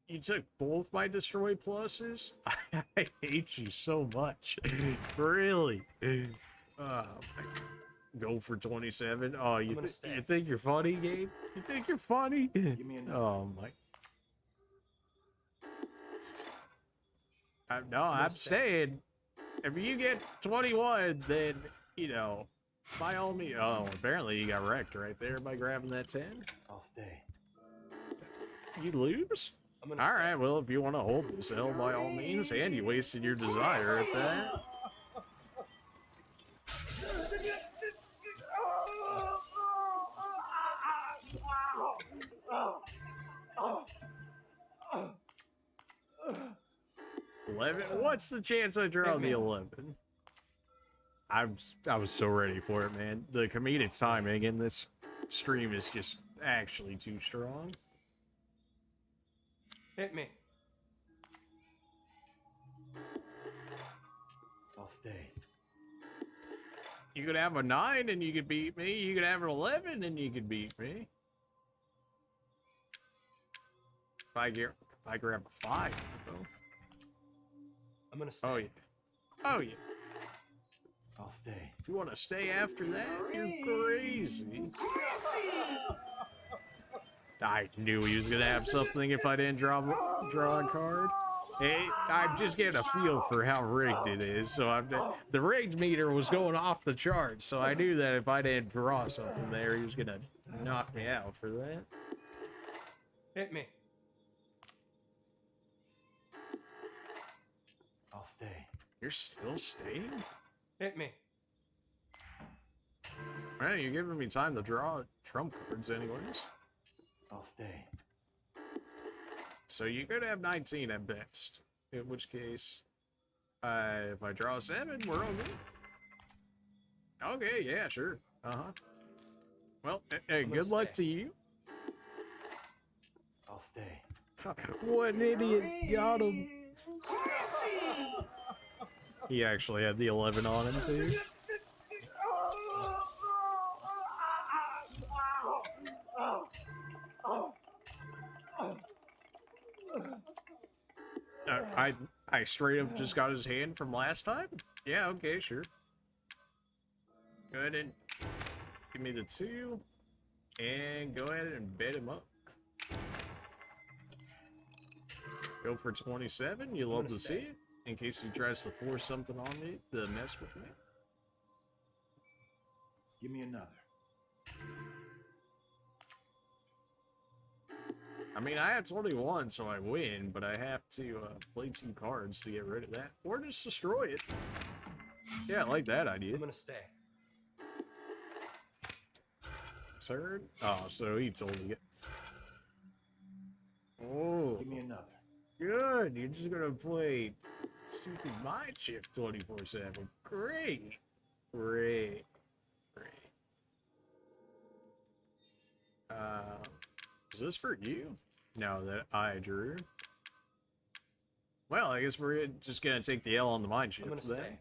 You took both my destroy pluses? I hate you so much. Really. Go for 27. Oh, you think you're funny, Gabe? You think you're funny? Give me another. Oh my. No, I'm staying. If you get 21, then, you know, By all means. Oh, apparently you got wrecked right there by grabbing that 10. I'll stay. You lose? I'm gonna Alright, well, if you want to hold this L, by all means, and you wasted your desire at that. 11? What's the chance I draw the 11? I was so ready for it, man. The comedic timing in this stream is just actually too strong. Hit me. I'll stay. You could have a 9 and you could beat me. You could have an 11 and you could beat me. If I grab a 5, though. I'm gonna stay. Oh yeah. Oh yeah. I'll stay. If you want to stay after that, you're crazy. I knew he was gonna have something if I didn't draw a card. Hey, I'm just getting a feel for how rigged it is. So the rigged meter was going off the charts, so I knew that if I didn't draw something there, he was gonna knock me out for that. Hit me. I'll stay. You're still staying? Hit me. Man, you're giving me time to draw trump cards anyways. I'll stay. So you could have 19 at best. In which case, if I draw 7, we're okay. Okay, yeah, sure. Uh-huh. Well, hey, good luck to you. I'll stay. What an idiot. Got him. He actually had the 11 on him, too. I straight up just got his hand from last time? Yeah, okay, sure. Go ahead and give me the 2. And go ahead and bet him up. Go for 27. You love to see it. In case he tries to force something on me to mess with me. Give me another. I mean, I have 21, so I win, but I have to play 2 cards to get rid of that. Or just destroy it. Yeah, I like that idea. I'm gonna stay. Sir? Oh, so he totally get... Oh. Give me another. Good. You're just gonna play stupid mind shift 24/7. Great. Great. Great. Is this for you? No, that I drew. Well, I guess we're just gonna take the L on the mind shift. I'm gonna stay.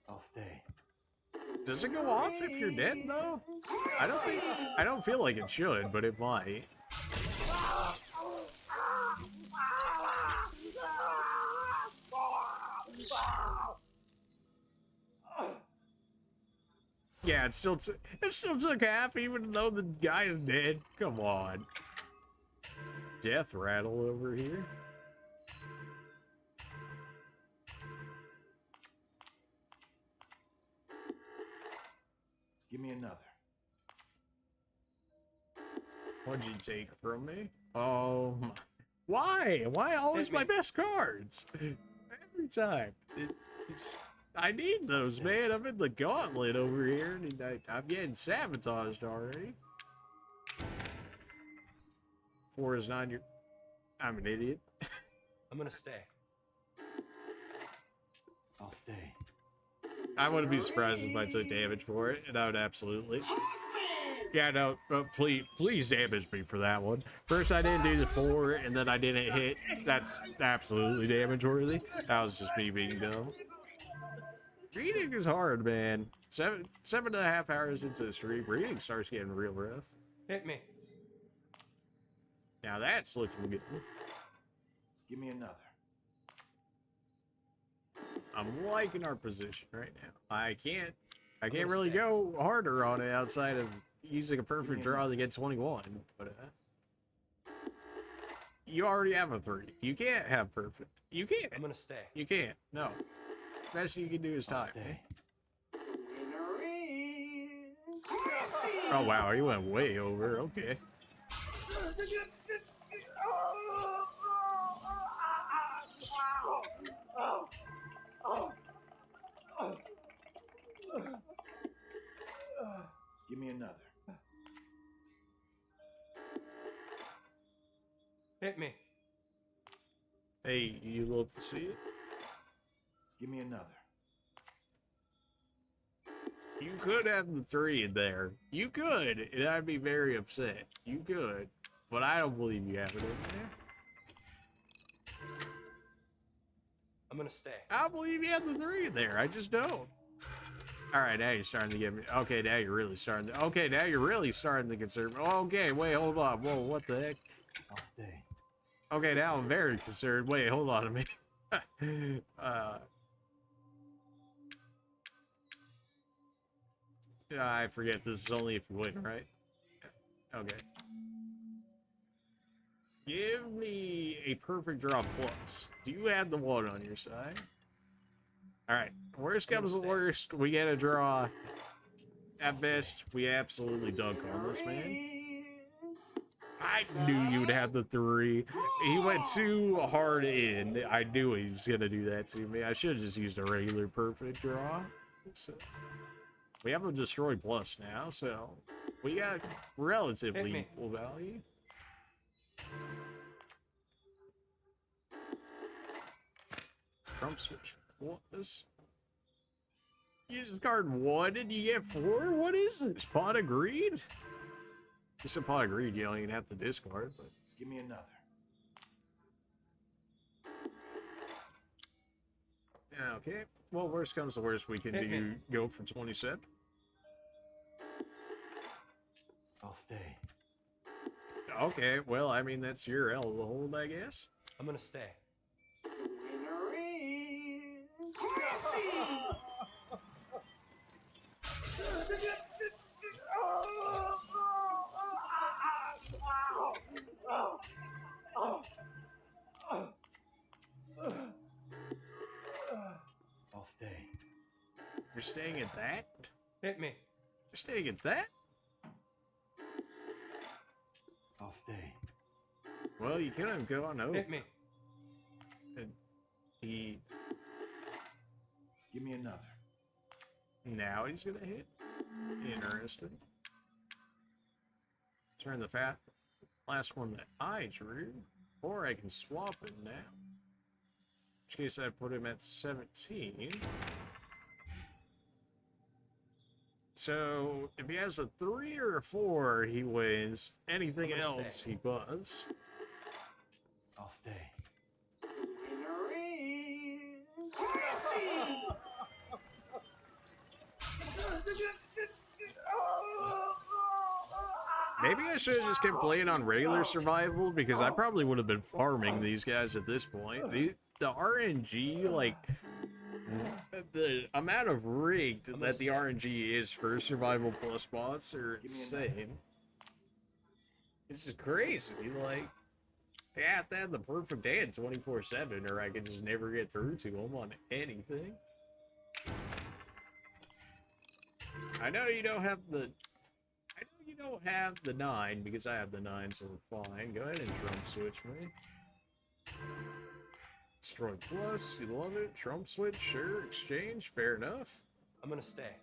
I'll stay. Does it go off if you're dead though? I don't feel like it should, but it might. Yeah, it still took half, even though the guy is dead. Come on. Death rattle over here. Give me another. What'd you take from me? Oh, why? Why always my best cards? Every time. I need those, man. I'm in the gauntlet over here, and I'm getting sabotaged already. 4 is 9. I'm an idiot. I'm gonna stay. I'll stay. I wouldn't be surprised if I took damage for it, and I would absolutely. Yeah, no, please damage me for that one. First, I didn't do the 4, and then I didn't hit. That's absolutely damage worthy. That was just me being dumb. Reading is hard, man. 7.5 hours into the stream, reading starts getting real rough. Hit me. Now that's looking good. Give me another. I'm liking our position right now. I can't really go harder on it outside of using a perfect draw to get 21. But you already have a 3. You can't have perfect. You can't. I'm gonna stay. You can't. No. Best you can do is tie. Oh wow, he went way over. Okay. Give me another. Hit me. Hey, you look to see it? Give me another. You could have the 3 in there. You could, and I'd be very upset. You could, but I don't believe you have it in there. I'm gonna stay. I don't believe you have the 3 in there. I just don't. All right, now you're starting to get me. Okay, now you're really starting to. Okay, now you're really starting to concern me. Okay, wait, hold on. Whoa, what the heck? I'll stay. Okay, now I'm very concerned. Wait, hold on a minute. I forget. This is only if you win, right? Okay. Give me a perfect draw plus. Do you have the 1 on your side? Alright. Worst comes to worst, we get a draw. At best, we absolutely dunk on this man. I knew you'd have the 3. He went too hard in. I knew he was going to do that to me. I should have just used a regular perfect draw. So, we have a destroy plus now, so we got relatively equal value. Trump switch plus. You just card 1 and you get 4? What is this? Pot of greed? You said pot of greed, you don't even have to discard, but give me another. Okay. Well, worst comes to worst, we can do go for 27. I'll stay. Okay, well, I mean, that's your L to hold, I guess. I'm gonna stay. Winner is Chrissy! I'll stay. You're staying at that? Hit me. You're staying at that? I'll stay. Well, you could have gone over. Hit me. And he... Give me another. Now he's gonna hit? Interesting. Turn the last one that I drew. Or I can swap it now. In which case I put him at 17. So, if he has a 3 or a 4, he wins. Anything else, he buys. I'll stay. Winner is Chrissy! Maybe I should have just kept playing on regular survival, because I probably would have been farming these guys at this point. The RNG, like, the amount of rigged that the RNG is for survival plus bots are insane. It's just crazy, like, I have to have the perfect hand 24/7 or I can just never get through to them on anything. I know you don't have the... I know you don't have the 9 because I have the 9, so we're fine. Go ahead and Trump switch me. Destroy plus, you love it. Trump switch, sure. Exchange, fair enough. I'm gonna stay.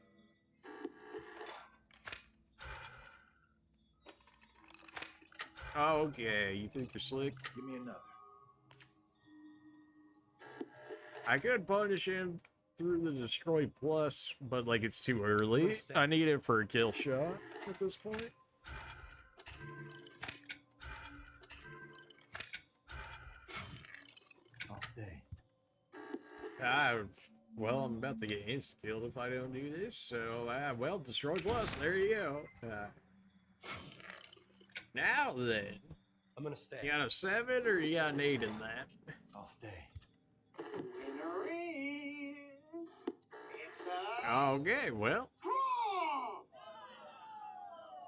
Okay, you think you're slick? Give me another. I could punish him through the destroy plus, but like it's too early. I need it for a kill shot at this point. I'll stay. Well, I'm about to get insta-killed if I don't do this, so, well, destroy plus, there you go. Now then. I'm gonna stay. You got a 7 or you got an 8 in that? I'll stay. Winner is... It's Okay, well.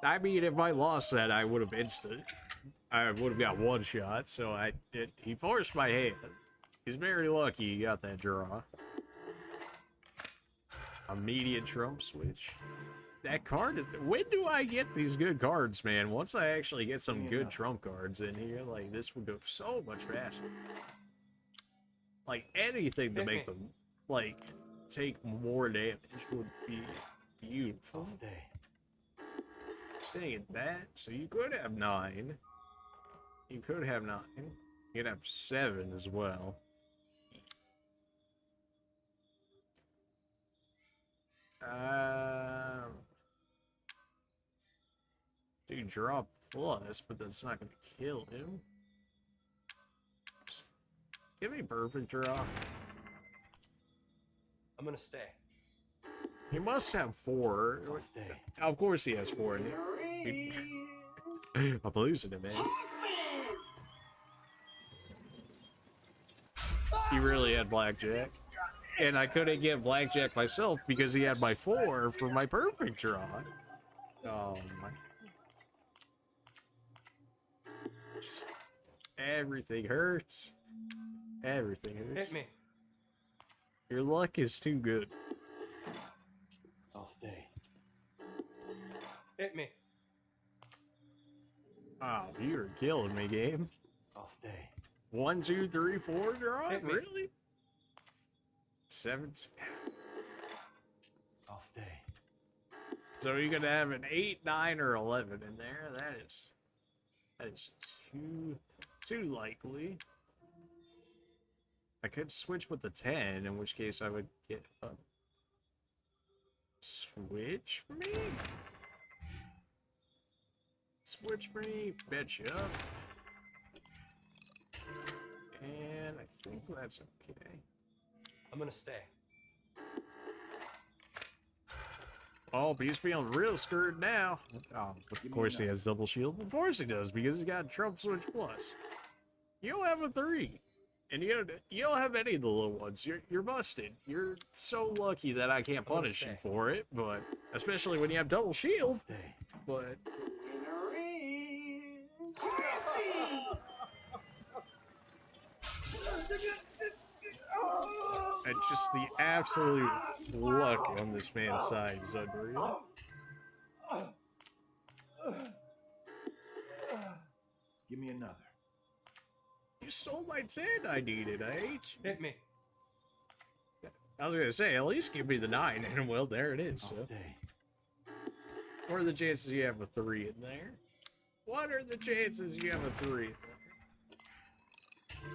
I mean, if I lost that, I would have instant. I would have got 1 shot, so he forced my hand. He's very lucky he got that draw. Immediate Trump switch. that card, when do I get these good cards, man? Once I actually get some good trump cards in here, like, this would go so much faster. Like, anything to make them, like, take more damage would be beautiful. Staying at that, so you could have 9. You could have 9. You could have 7 as well. Dude, draw plus, but that's not gonna kill him. Give me perfect draw. I'm gonna stay. He must have 4. Of course he has 4. I'm losing him, man. He really had blackjack. And I couldn't get blackjack myself because he had my 4 for my perfect draw. Oh my. Just, everything hurts. Everything hurts. Hit me. Your luck is too good. I'll stay. Hit me. Oh, you're killing me, game. I'll stay. 1, 2, 3, 4 draw? Hit me. Really? 17. I'll stay. So you're gonna have an 8, 9, or 11 in there. That is too likely. I could switch with the 10, in which case I would get a switch for me. Switch me, bet you up. And I think that's okay. I'm gonna stay. Oh, he's feeling real scared now. Oh, of course he has double shield. Of course he does, because he's got Trump Switch Plus. You don't have a 3. And you don't have any of the little ones. You're busted. You're so lucky that I can't punish you for it, but especially when you have double shield. But and just the absolute luck on this man's side is unreal. Give me another. You stole my 10 I needed, I hate you. Hit me. I was gonna say, at least give me the 9, and well, there it is. So. What are the chances you have a 3 in there? What are the chances you have a 3 in there?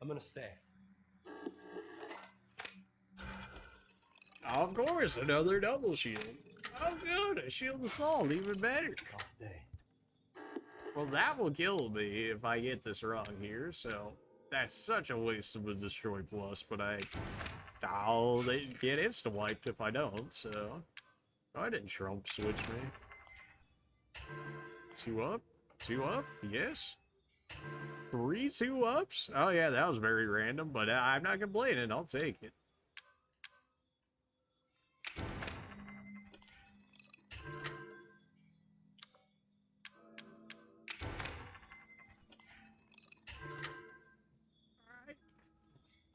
I'm gonna stay. Of course, another double shield. Oh good, a shield assault, even better. Well, that will kill me if I get this wrong here, so that's such a waste of a destroy plus, but I'll get insta-wiped if I don't, so go ahead and Trump switch me. 2 up, 2 up, yes. 3 2-ups? Oh yeah, that was very random, but I'm not complaining, I'll take it.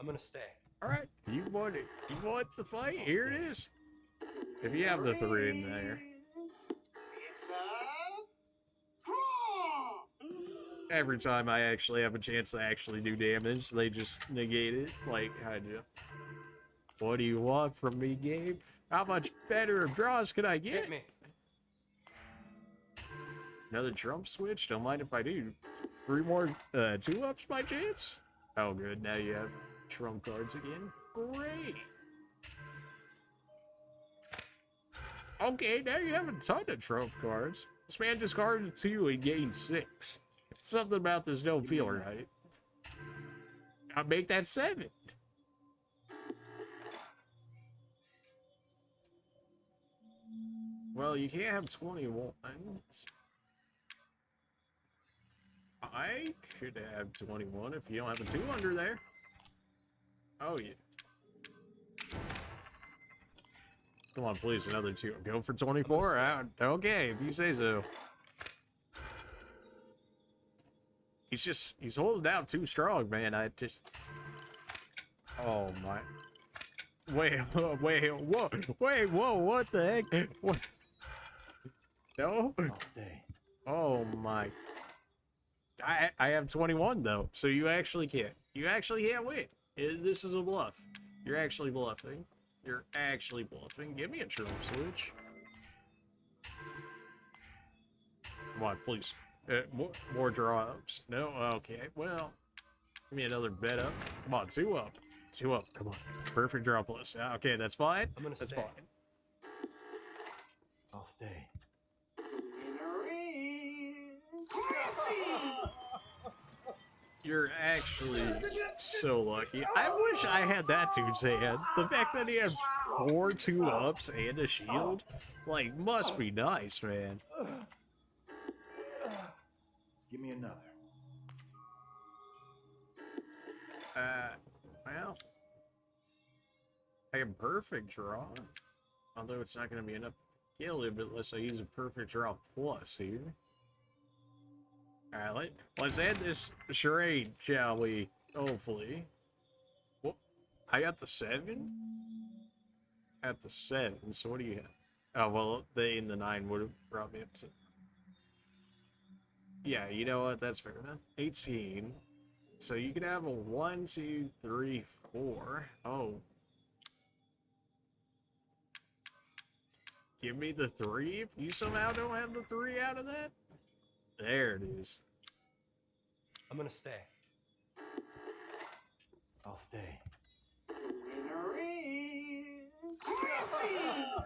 I'm gonna stay. Alright, you want it. You want the fight? Here it is. If you have the 3 in there. It's a draw. Every time I actually have a chance to actually do damage, they just negate it. Like, what do you want from me, Gabe? How much better of draws can I get? Hit me. Another Trump switch? Don't mind if I do. 3 more 2-ups by chance? Oh good, now you have Trump cards again. Great. Okay, now you have a ton of Trump cards. This man discarded 2 and gained 6. Something about this don't feel right. I'll make that 7. Well, you can't have 21. I could have 21 if you don't have a 2 under there. Oh, yeah. Come on, please, another 2. Go for 24? Okay, if you say so. He's holding out too strong, man. Oh, my. Wait, whoa, what the heck? What? No? Oh my. I have 21 though, so you actually can't. You actually can't win. This is a bluff. You're actually bluffing. You're actually bluffing. Give me a trope switch. Come on, please. More draw-ups. No? Okay, well. Give me another bet up. Come on, 2 up. 2 up. Come on. Perfect draw plus. Okay, that's fine. That's fine. I'll stay. You're actually so lucky. I wish I had that dude's hand. The fact that he had 4 2-ups and a shield, like, must be nice, man. Give me another. Well, I have perfect draw. Although it's not going to be enough to kill him unless I use a perfect draw plus here. Alright, let's end this charade, shall we? Hopefully. Whoop. I got the 7? At the 7, so what do you have? Oh, well, the 8 and the 9 would have brought me up to... Yeah, you know what? That's fair enough. 18. So you can have a 1, 2, 3, 4. Oh. Give me the 3 if you somehow don't have the 3 out of that. There it is. I'm gonna stay. I'll stay.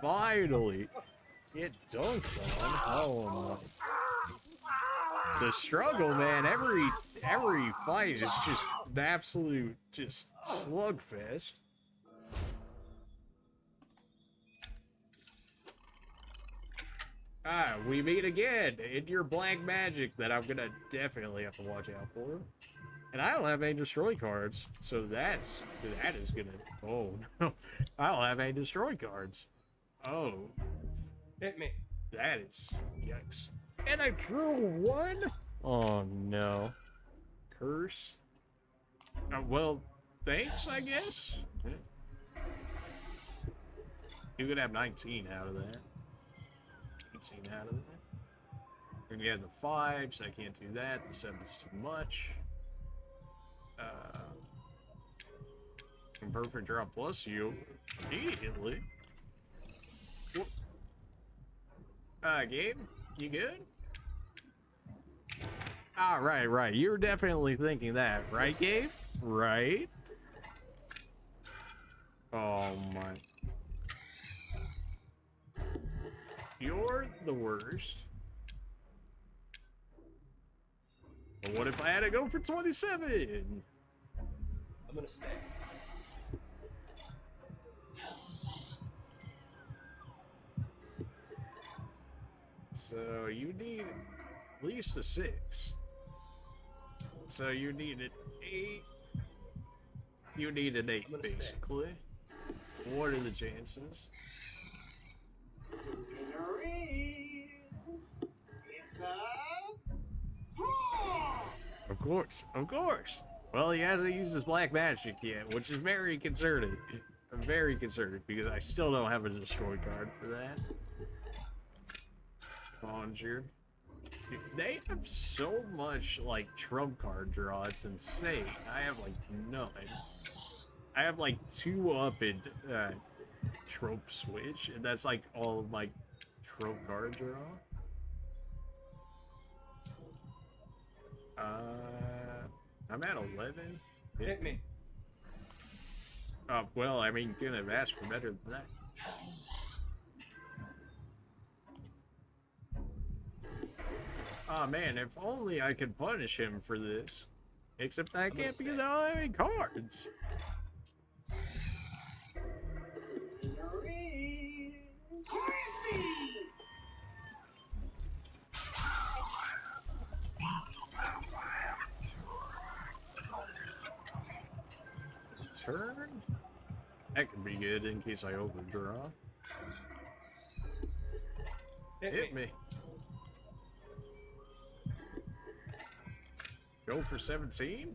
Finally! Get dunked on. Oh my. The struggle, man. Every fight is just an absolute slugfest. Ah, we meet again in your black magic that I'm gonna definitely have to watch out for. And I don't have any destroy cards, so that is gonna. Oh no, I don't have any destroy cards. Oh, hit me. That is yikes. And I drew 1. Oh no, curse. Well, thanks, I guess. You could have 19 out of that. 18 out of that. And you have the 5, so I can't do that. The 7's too much. Perfect draw plus you immediately. Gabe, you good? Ah, right. You're definitely thinking that, right, Gabe? Right? Oh my. You're the worst. But what if I had to go for 27? I'm gonna stay. So you need at least a 6. So you need an 8. You need an 8, basically. What are the chances? Of course. Well, he hasn't used his black magic yet, which is very concerning. I'm very concerned because I still don't have a destroy card for that. Conjured. Dude, they have so much like trump card draw, it's insane. I have like none. I have like 2 up in trope switch, and that's like all of my trope card draw. I'm at 11. Hit me. Well, I mean, couldn't have asked for better than that. Oh man, if only I could punish him for this. Except I can't because I don't have any cards. Turn? That could be good in case I overdraw. Hit me. Go for 17?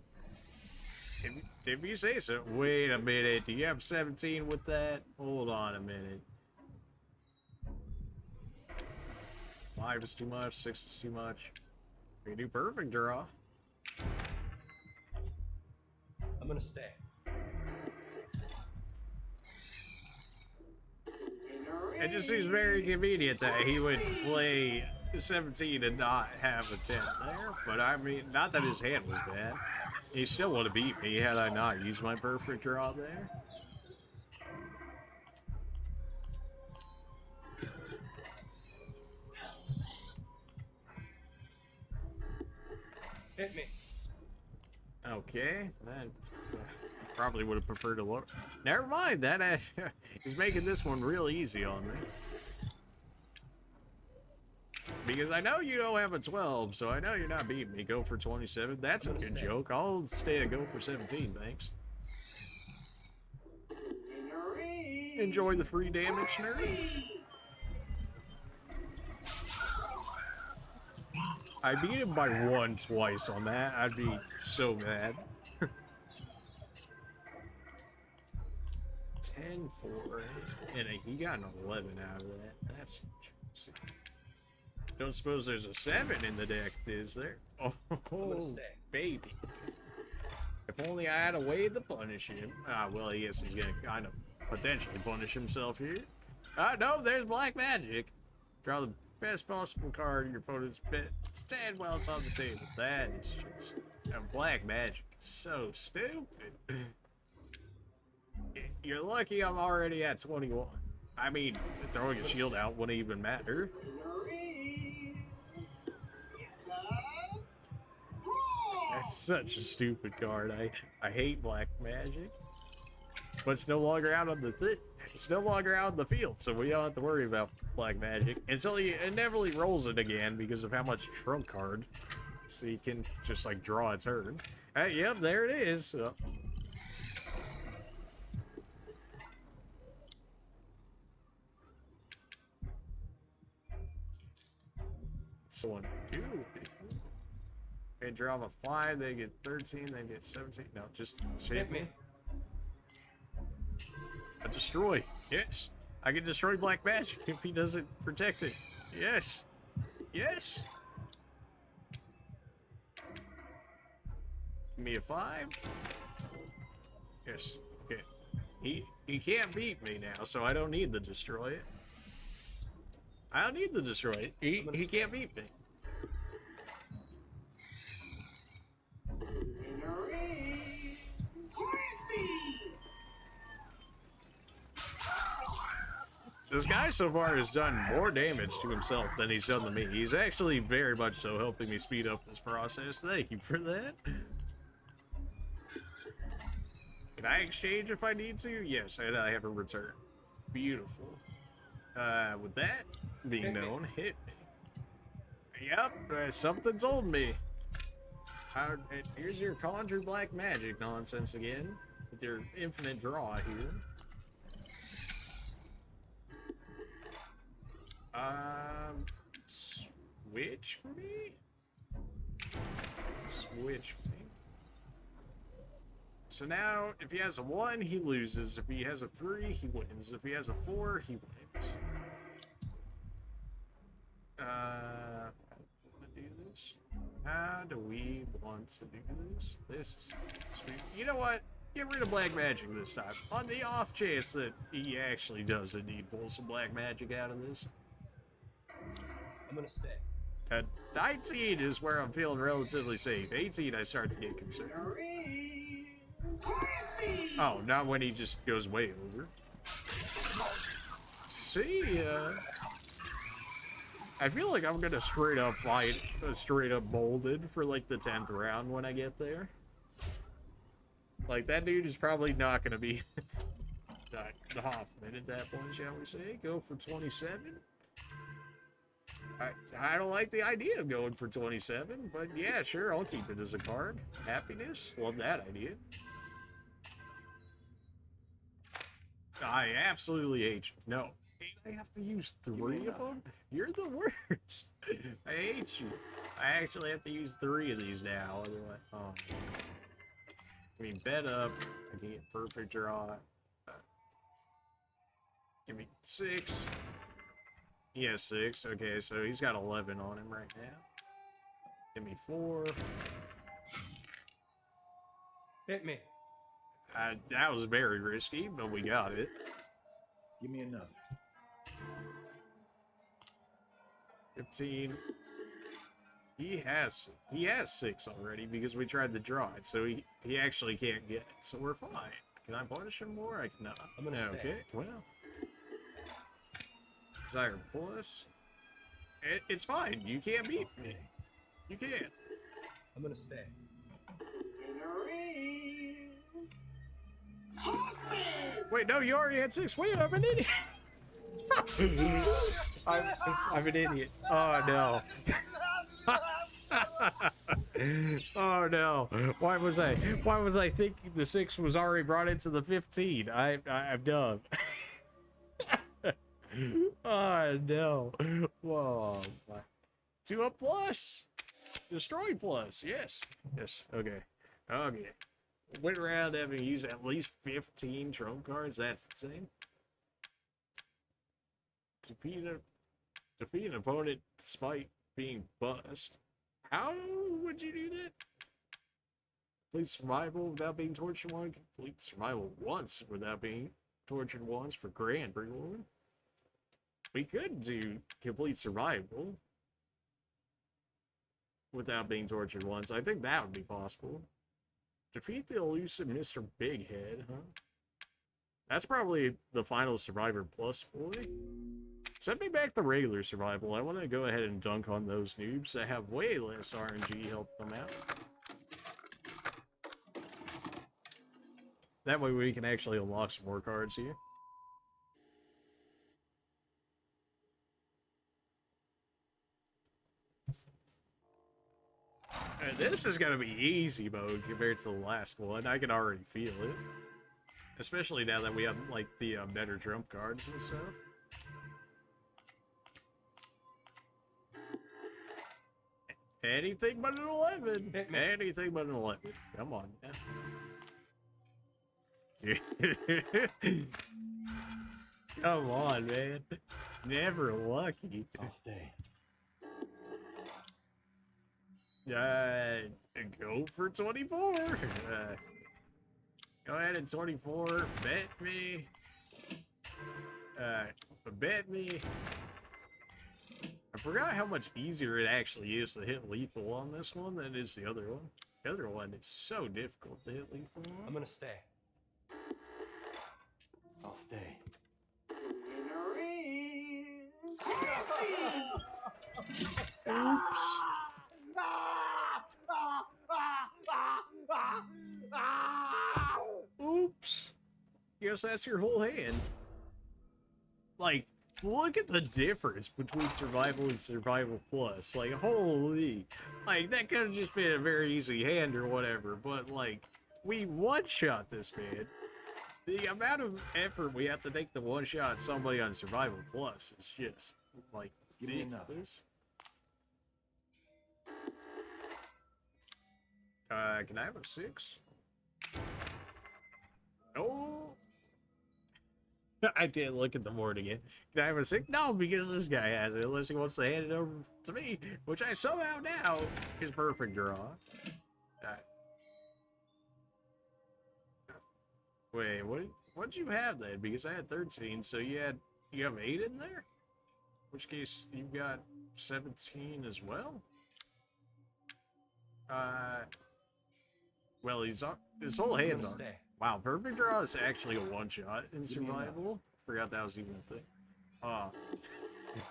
If you say so. Wait a minute. Do you have 17 with that? Hold on a minute. 5 is too much. 6 is too much. We do perfect draw. I'm gonna stay. It just seems very convenient that he would play 17 and not have a 10 there. But I mean, not that his hand was bad. He still would have beat me had I not used my perfect draw there. Hit me. Okay, then probably would have preferred to lower. Never mind, that is making this one real easy on me. Because I know you don't have a 12, so I know you're not beating me. Go for 27. That's a good joke. I'll stay and go for 17, thanks. Enjoy the free damage, nerd. I beat him by 1 twice on that. I'd be so mad. 10-4. And he got an 11 out of that. That's... Don't suppose there's a 7 in the deck, is there? Oh, baby. If only I had a way to punish him. Ah, well, I guess he's gonna kind of potentially punish himself here. No, there's black magic. Draw the best possible card in your opponent's bet. Stand while it's on the table. That is just... black magic is so stupid. You're lucky I'm already at 21. I mean, throwing a shield out wouldn't even matter. That's such a stupid card. I hate black magic. But it's no longer out on the it's no longer out in the field, so we don't have to worry about black magic until he inevitably rolls it again because of how much trump card. So you can just like draw a turn. Yep, there it is. So 1, 2. They draw a 5, they get 13, they get 17. No, just hit me. A destroy. Yes. I can destroy black magic if he doesn't protect it. Yes. Yes. Give me a 5. Yes. Okay. He can't beat me now, so I don't need to destroy it. I don't need to destroy it. He can't beat me. This guy so far has done more damage to himself than he's done to me. He's actually very much so helping me speed up this process. Thank you for that. Can I exchange if I need to? Yes, and I have a return. Beautiful. With that being known, hit me. Yep, something told me. Here's your conjure black magic nonsense again, with your infinite draw here. Switch me? Switch me. So now, if he has a 1, he loses. If he has a 3, he wins. If he has a 4, he wins. How to do this? How do we want to do this? This is sweet. You know what? Get rid of black magic this time. On the off chance that he actually does indeed pull some black magic out of this. I'm gonna stay. 19 is where I'm feeling relatively safe. 18, I start to get concerned. Oh, not when he just goes way over. See ya. I feel like I'm gonna straight up fight, straight up molded for like the 10th round when I get there. Like that dude is probably not gonna be the Hoffman at that point, shall we say? Go for 27. I don't like the idea of going for 27, but yeah, sure, I'll keep it as a card. Happiness? Love that idea. I absolutely hate you. No. I have to use 3 of them? You're the worst. I hate you. I actually have to use 3 of these now. Otherwise, oh. Give me bed up. I can get perfect draw. Give me 6. He has 6. Okay, so he's got 11 on him right now. Give me 4. Hit me. That was very risky, but we got it. Give me another. 15. He has 6 already because we tried to draw it, so he actually can't get it. So we're fine. Can I punish him more? I cannot. I'm gonna stay. Okay, well. Desire plus. It's fine. You can't beat me. You can't. I'm gonna stay. Wait, no, you already had 6. Wait, I'm an idiot. I'm an idiot. Oh no. Oh no. Why was I thinking the 6 was already brought into the 15? I'm dumb. Oh no. Whoa. 2 up plus. Destroy plus. Yes. Yes. Okay. Okay. Went around having used at least 15 trump cards. That's insane. Defeat an opponent despite being buzzed. How would you do that? Complete survival without being tortured once. Complete survival once without being tortured once for grand reward. We could do complete survival without being tortured once. I think that would be possible. Defeat the elusive Mr. Big Head, huh? That's probably the final survivor plus boy. Send me back the regular survival. I want to go ahead and dunk on those noobs that have way less RNG help them out. That way we can actually unlock some more cards here. And this is going to be easy mode compared to the last one. I can already feel it. Especially now that we have, like, the better trump cards and stuff. Anything but an 11. Anything but an 11. Come on, man. Come on, man. Never lucky. I'll stay. Go for 24. Go ahead and 24. Bet me. Bet me. I forgot how much easier it actually is to hit lethal on this one than it is the other one. The other one is so difficult to hit lethal on. I'm gonna stay. I'll stay. Oops. Oops. Guess that's your whole hand. Like, look at the difference between survival and survival plus. Like, holy. Like, that could have just been a very easy hand or whatever, but, like, we one-shot this man. The amount of effort we have to take to one-shot somebody on survival plus is just, like, ridiculous. Can I have a 6? No. I didn't look at the board again. Can I have a 6? No, because this guy has it, unless he wants to hand it over to me, which I somehow now is perfect draw. Wait, what'd you have then? Because I had 13, so you have 8 in there? In which case you've got 17 as well? Well, his whole hand's on. Wow, perfect draw is actually a one-shot in survival. Forgot that was even a thing. Oh,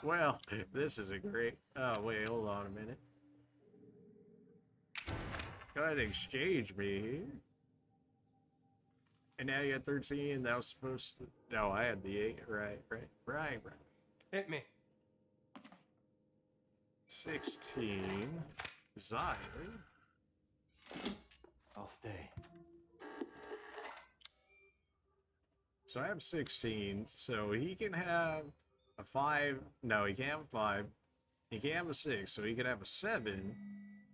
well, this is a great. Oh wait, hold on a minute. Go ahead and exchange me here. And now you had 13. That was supposed to. No, I had the 8. Right. Hit me. 16. Desire. I'll stay. So I have 16, so he can have a 5. No, he can't have a 5. He can't have a 6, so he could have a 7.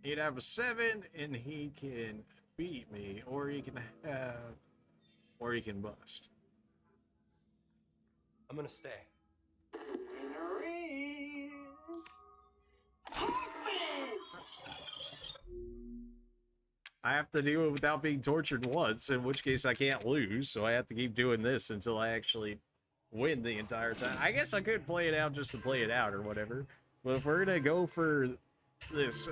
He'd have a 7, and he can beat me, or you can have, or you can bust. I'm gonna stay. Winner is... I have to do it without being tortured once, in which case I can't lose, so I have to keep doing this until I actually win the entire time. I guess I could play it out just to play it out or whatever, but if we're gonna go for this,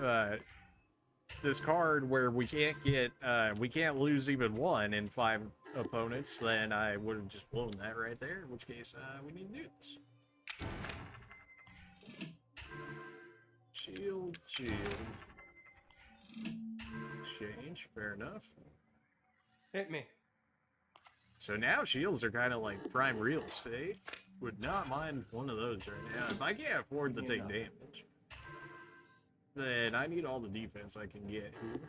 this card where we can't get, we can't lose even one in 5 opponents, then I would have just blown that right there, in which case, we need to do this. Shield, shield. Exchange, fair enough. Hit me. So now shields are kind of like prime real estate. Would not mind one of those right now. If I can't afford to take damage, then I need all the defense I can get here.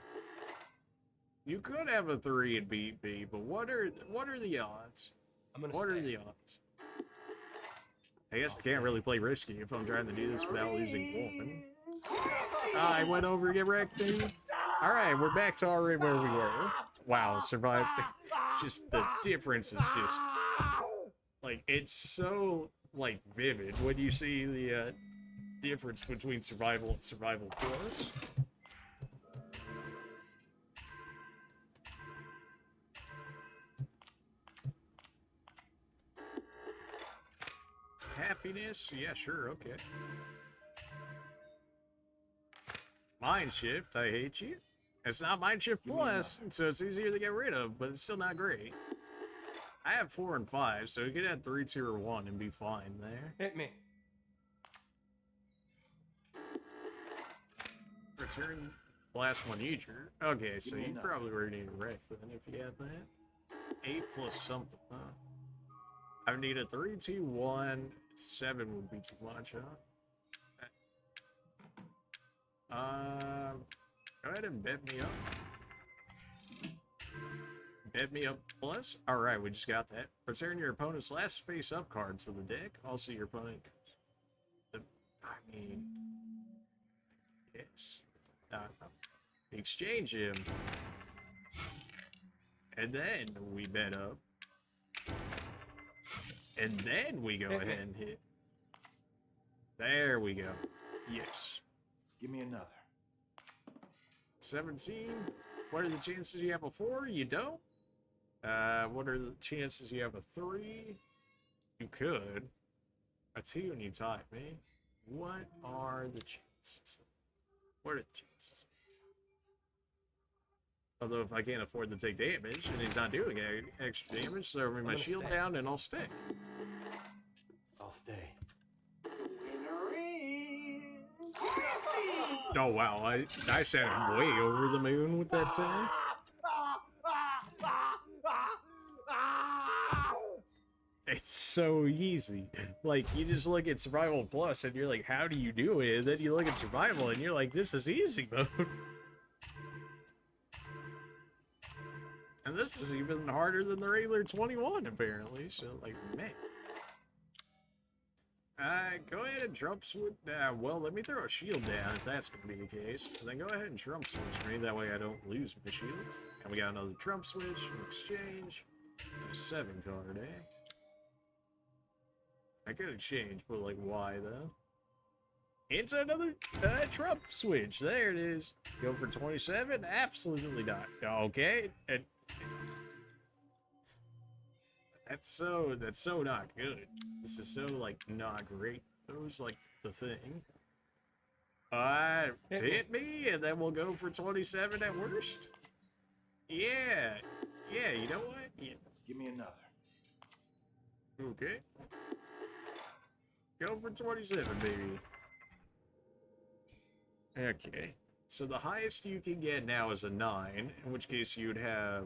You could have a 3 and beat me, but what are the odds? What are the odds? I guess I can't really play risky if I'm trying to do this without losing one. I went over to get wrecked, dude. Alright, we're back to already where we were. Wow, survived. Just the difference is just like, it's so like vivid when you see the difference between survival and survival plus. Happiness? Yeah, sure, okay. Mind shift, I hate you. It's not mind shift plus, so it's easier to get rid of, but it's still not great. I have 4 and 5, so we could add 3, 2, or 1 and be fine there. Hit me. Return last one user. Okay, so you probably already need a wreck then if you had that. 8 plus something, huh? I would need a 3, 2, 1. 7 would be too much, huh? Go ahead and bet me up. Bet me up plus. Alright, we just got that. Return your opponent's last face-up card to the deck. Also, your opponent... Yes. Exchange him. And then we bet up. And then we go ahead and hit. There we go. Yes. Give me another. 17. What are the chances you have a 4? You don't. What are the chances you have a 3? You could. A 2 and you tie me. What are the chances? What are the chances? Although if I can't afford to take damage and he's not doing extra damage, throw me my shield down and I'll stick. I'll stay. Oh wow, I sounded way over the moon with that 10. It's so easy. Like, you just look at Survival Plus and you're like, how do you do it? And then you look at Survival and you're like, this is easy mode. And this is even harder than the regular 21, apparently. So, like, man. Go ahead and Trump switch. Well, let me throw a shield down if that's going to be the case. And then go ahead and Trump switch me. That way I don't lose my shield. And we got another Trump switch, an exchange, and a 7 card, eh? I could have changed, but like, why though? It's another Trump switch. There it is. Go for 27? Absolutely not. Okay. And that's so not good. This is so like not great. That was like the thing. Hit me, and then we'll go for 27 at worst. Yeah. Yeah, you know what? Yeah. Give me another. Okay. Go for 27, baby. Okay. So the highest you can get now is a 9, in which case you'd have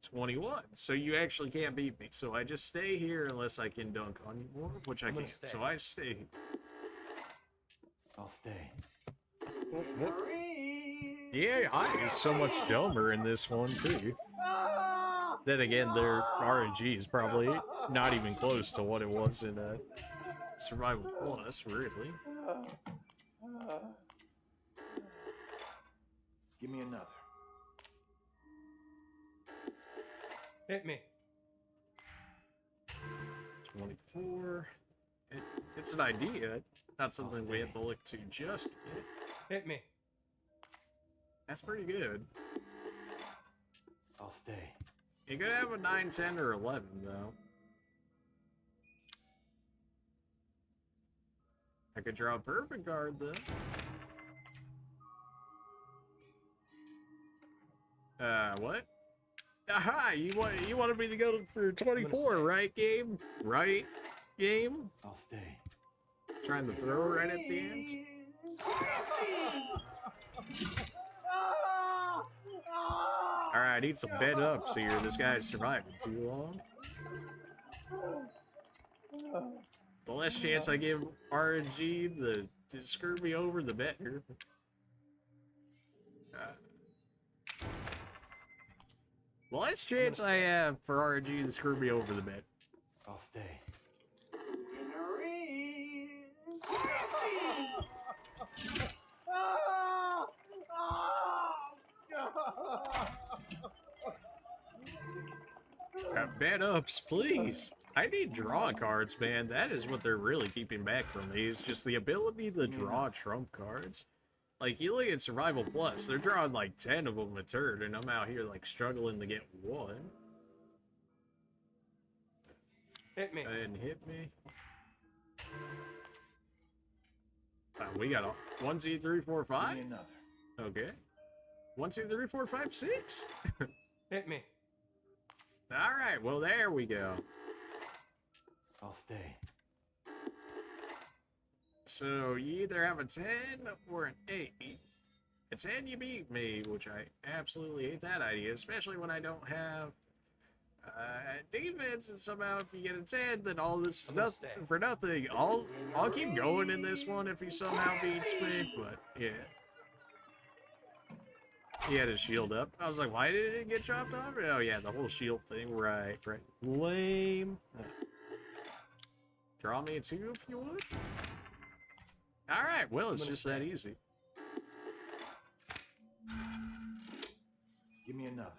21. So you actually can't beat me. So I just stay here unless I can dunk on you more, which I can't. So I stay. I'll stay. Yeah, I is so much dumber in this one too. Then again, their RNG is probably not even close to what it was in Survival Plus, really. Give me another. Hit me. 24. It's an idea, not something we have to look to just yet. Hit me. That's pretty good. I'll stay. You could have a 9, 10, or 11, though. I could draw a perfect card, though. What? Aha! You want to be the go for 24, right, game? Right, game? I'll stay. Trying to throw right at the end. Alright, I need some bed ups here. This guy's surviving too long. The less chance I give RNG to screw me over, the better. The less chance I have for RNG to screw me over, the better. I'll stay. Bed ups, please. I need draw cards, man. That is what they're really keeping back from me, is just the ability to draw trump cards. Like, you look at Survival Plus, they're drawing like 10 of them a turn, and I'm out here like struggling to get one. Hit me. And hit me. We got 1, 2, 3, 4, 5. Okay. 1, 2, 3, 4, 5, 6. Hit me. All right. Well, there we go. I'll stay. So you either have a 10 or an 8. A 10, you beat me, which I absolutely hate that idea, especially when I don't have defense, and somehow if you get a 10, then all this is nothing for nothing. I'll keep going in this one if he somehow beats me, but yeah. He had his shield up. I was like, why did it get chopped off? Oh yeah, the whole shield thing. Right. Lame. Draw me a 2 if you would. Alright, well, it's just that easy. Give me another.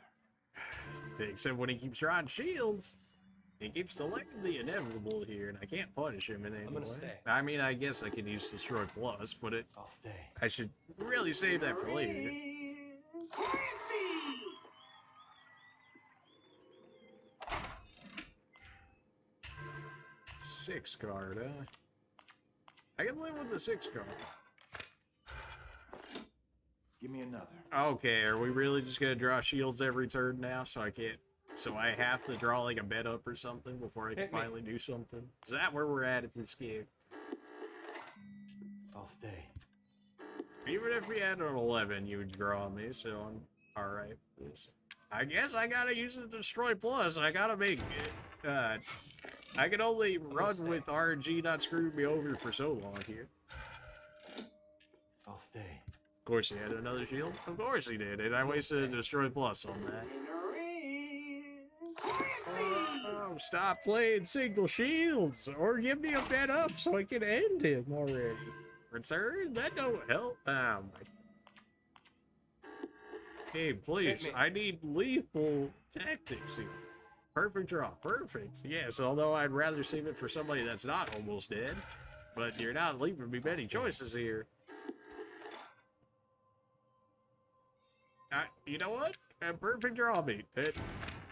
Except when he keeps drawing shields, he keeps delaying the inevitable here, and I can't punish him in any way. I mean, I guess I can use Destroy Plus, but I'll stay. I should really save that for later. 6 card, huh? I can live with the 6 card. Give me another. Okay, are we really just gonna draw shields every turn now? So I can't. So I have to draw like a bed up or something before I can finally do something? Is that where we're at this game? I'll stay. Even if we had an 11, you would draw me, so I'm alright with this. I guess I gotta use the Destroy Plus. I gotta make it. I can only run with RNG not screwing me over for so long here. I'll stay. Of course he had another shield. Of course he did, and I wasted a Destroy Plus on that. Oh, stop playing single shields, or give me a bed up so I can end him already. Return? That don't help. Oh my. Hey, please, I need lethal tactics here. Perfect draw. Perfect. Yes, although I'd rather save it for somebody that's not almost dead. But you're not leaving me many choices here. You know what? A perfect draw beat.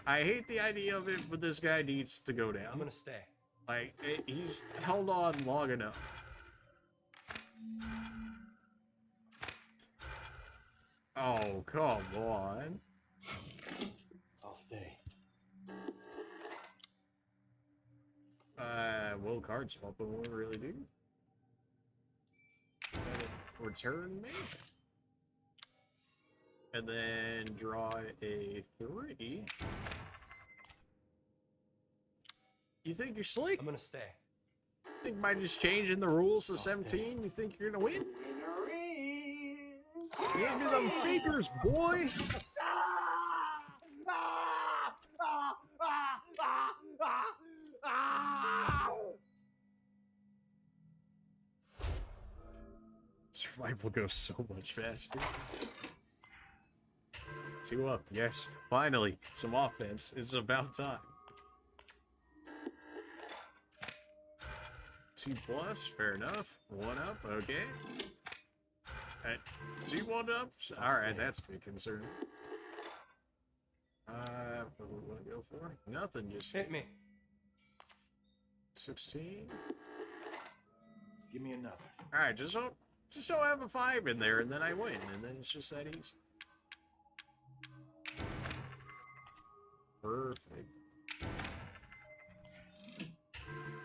I hate the idea of it, but this guy needs to go down. I'm gonna stay. Like, he's held on long enough. Oh, come on. I'll stay. Will card swapping won't really do. Return me. And then draw a 3. You think you're slick? I'm gonna stay. Think by just changing the rules to 17, you think you're gonna win? Give me them fingers, boy! Survival goes so much faster. 2 up, yes. Finally, some offense. It's about time. 2 plus, fair enough. 1 up, okay. 2 1-ups. Alright, that's a big concern. What do we want to go for? Nothing, just Hit me. 16. Give me another. Alright, just don't have a 5 in there, and then I win, and then it's just that easy. Perfect.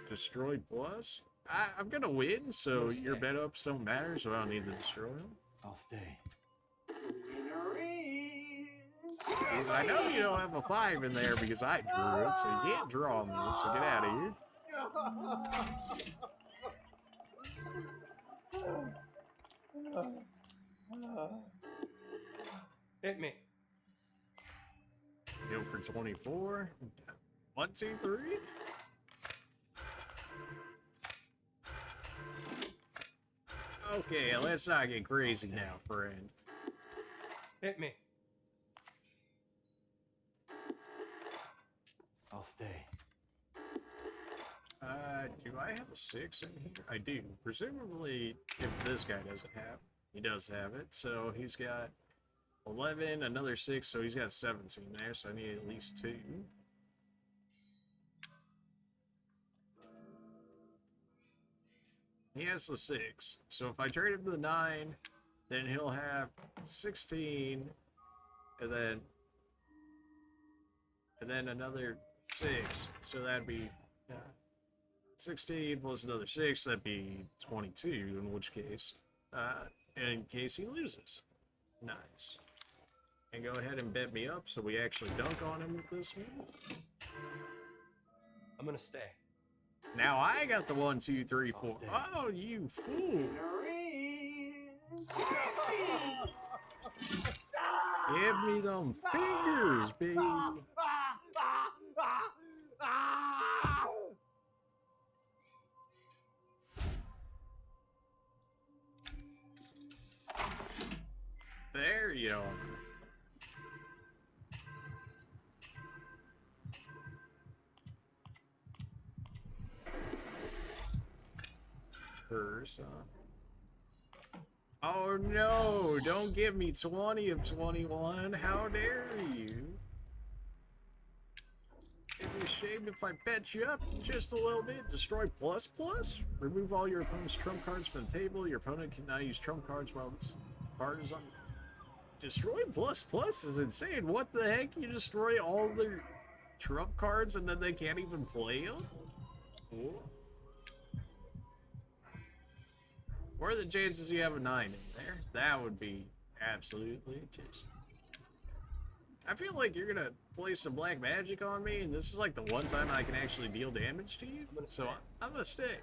Destroy plus? I'm gonna win, so your bet ups don't matter, so I don't need to destroy them. I'll stay. Because I know you don't have a 5 in there because I drew it, so you can't draw me, so get out of here. Hit me. Go for 24. 1, 2, 3. Okay, let's not get crazy now, friend. Hit me. I'll stay. Do I have a 6 in here? I do. Presumably, if this guy doesn't have, he does have it. So he's got 11, another 6, so he's got 17 there, so I need at least 2. He has the 6. So if I trade him to the 9, then he'll have 16, and then another 6. So that'd be 16 plus another 6, that'd be 22, in which case, in case he loses. Nice. And go ahead and bet me up so we actually dunk on him with this one. I'm gonna stay. Now I got the 1, 2, 3, 4. Oh, you fool. Give me them fingers, baby. There you are. Oh no, don't give me 20 of 21. How dare you? It'd be a shame if I bet you up just a little bit. Destroy plus plus. Remove all your opponent's trump cards from the table. Your opponent can now use trump cards while this card is on. Destroy plus plus is insane. What the heck? You destroy all their trump cards and then they can't even play them? Cool. What are the chances you have a 9 in there? That would be absolutely just... I feel like you're gonna play some black magic on me, and this is like the one time I can actually deal damage to you. So I'm gonna stay.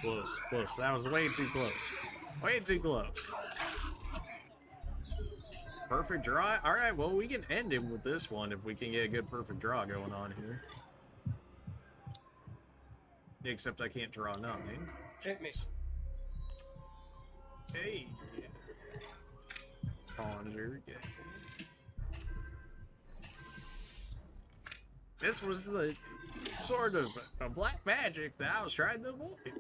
Close, close. That was way too close. Way too close. Perfect draw. All right, well, we can end him with this one if we can get a good perfect draw going on here. Except I can't draw 9. Hit me. Hey. Conjure. Yeah. This was the sort of a black magic that I was trying to avoid.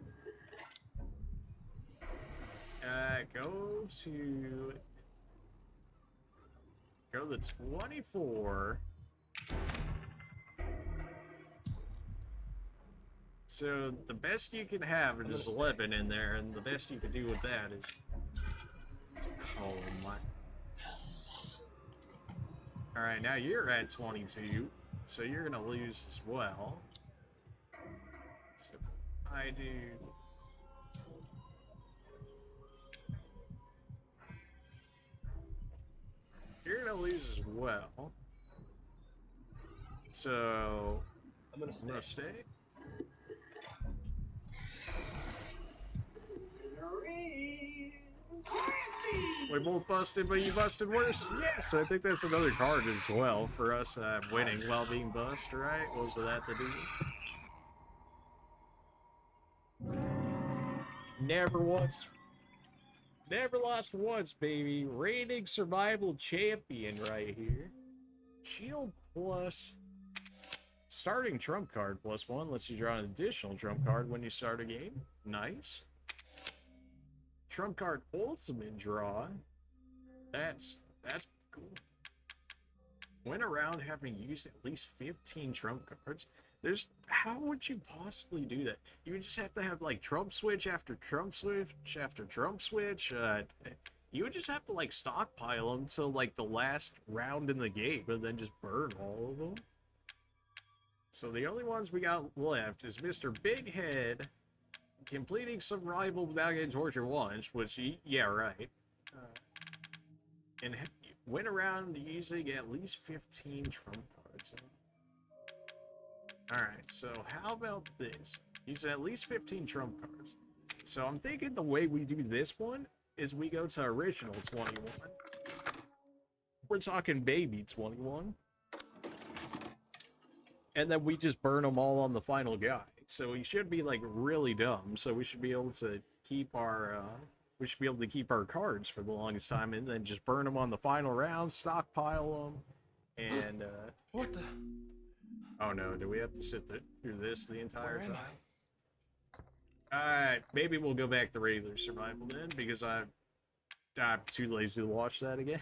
Go to 24. So the best you can have is 11 in there, and the best you can do with that is... Oh my... Alright, now you're at 22, so you're gonna lose as well. So if I do... You're gonna lose as well. So... I'm gonna stay. We both busted, but you busted worse? Yes, I think that's another card as well for us winning while being bust, right? Was that the deal? Never once. Never lost once, baby. Reigning survival champion right here. Shield plus starting trump card +1 lets you draw an additional trump card when you start a game. Nice. Trump card ultimate draw. That's cool. Went around having used at least 15 trump cards. How would you possibly do that? You would just have to have like trump switch after trump switch after trump switch. You would just have to like stockpile them till like the last round in the game, and then just burn all of them. So the only ones we got left is Mr. Big Head, completing survival without getting tortured once, which, yeah, right. And went around using at least 15 trump cards. Alright, so how about this? Using at least 15 trump cards. So I'm thinking the way we do this one is we go to original 21. We're talking baby 21. And then we just burn them all on the final guy. So we should be like really dumb. So we should be able to keep our cards for the longest time, and then just burn them on the final round, stockpile them, and What the? Oh no, do we have to sit through this the entire time? Alright, maybe we'll go back to regular survival then, because I'm too lazy to watch that again.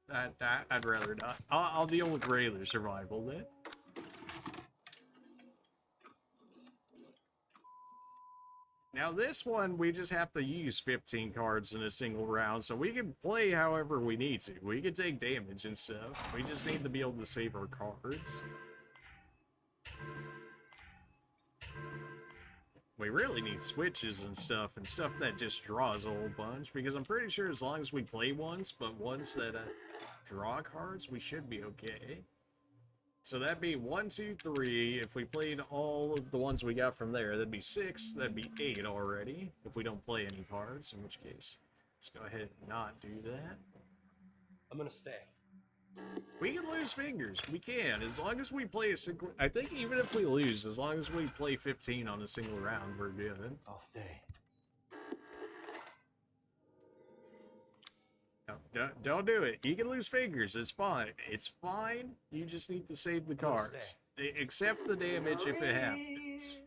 I'd rather not. I'll deal with regular survival then. Now this one, we just have to use 15 cards in a single round, so we can play however we need to. We can take damage and stuff. We just need to be able to save our cards. We really need switches and stuff that just draws a whole bunch, because I'm pretty sure as long as we play once, but ones that draw cards, we should be okay. So that'd be 1, 2, 3. If we played all of the ones we got from there, that'd be 6. That'd be 8 already, if we don't play any cards, in which case, let's go ahead and not do that. I'm gonna stay. We can lose fingers. We can, as long as we play a single... I think even if we lose, as long as we play 15 on a single round, we're good. I'll stay. No, don't do it. You can lose fingers. It's fine. It's fine. You just need to save the cards. Accept the damage if it happens.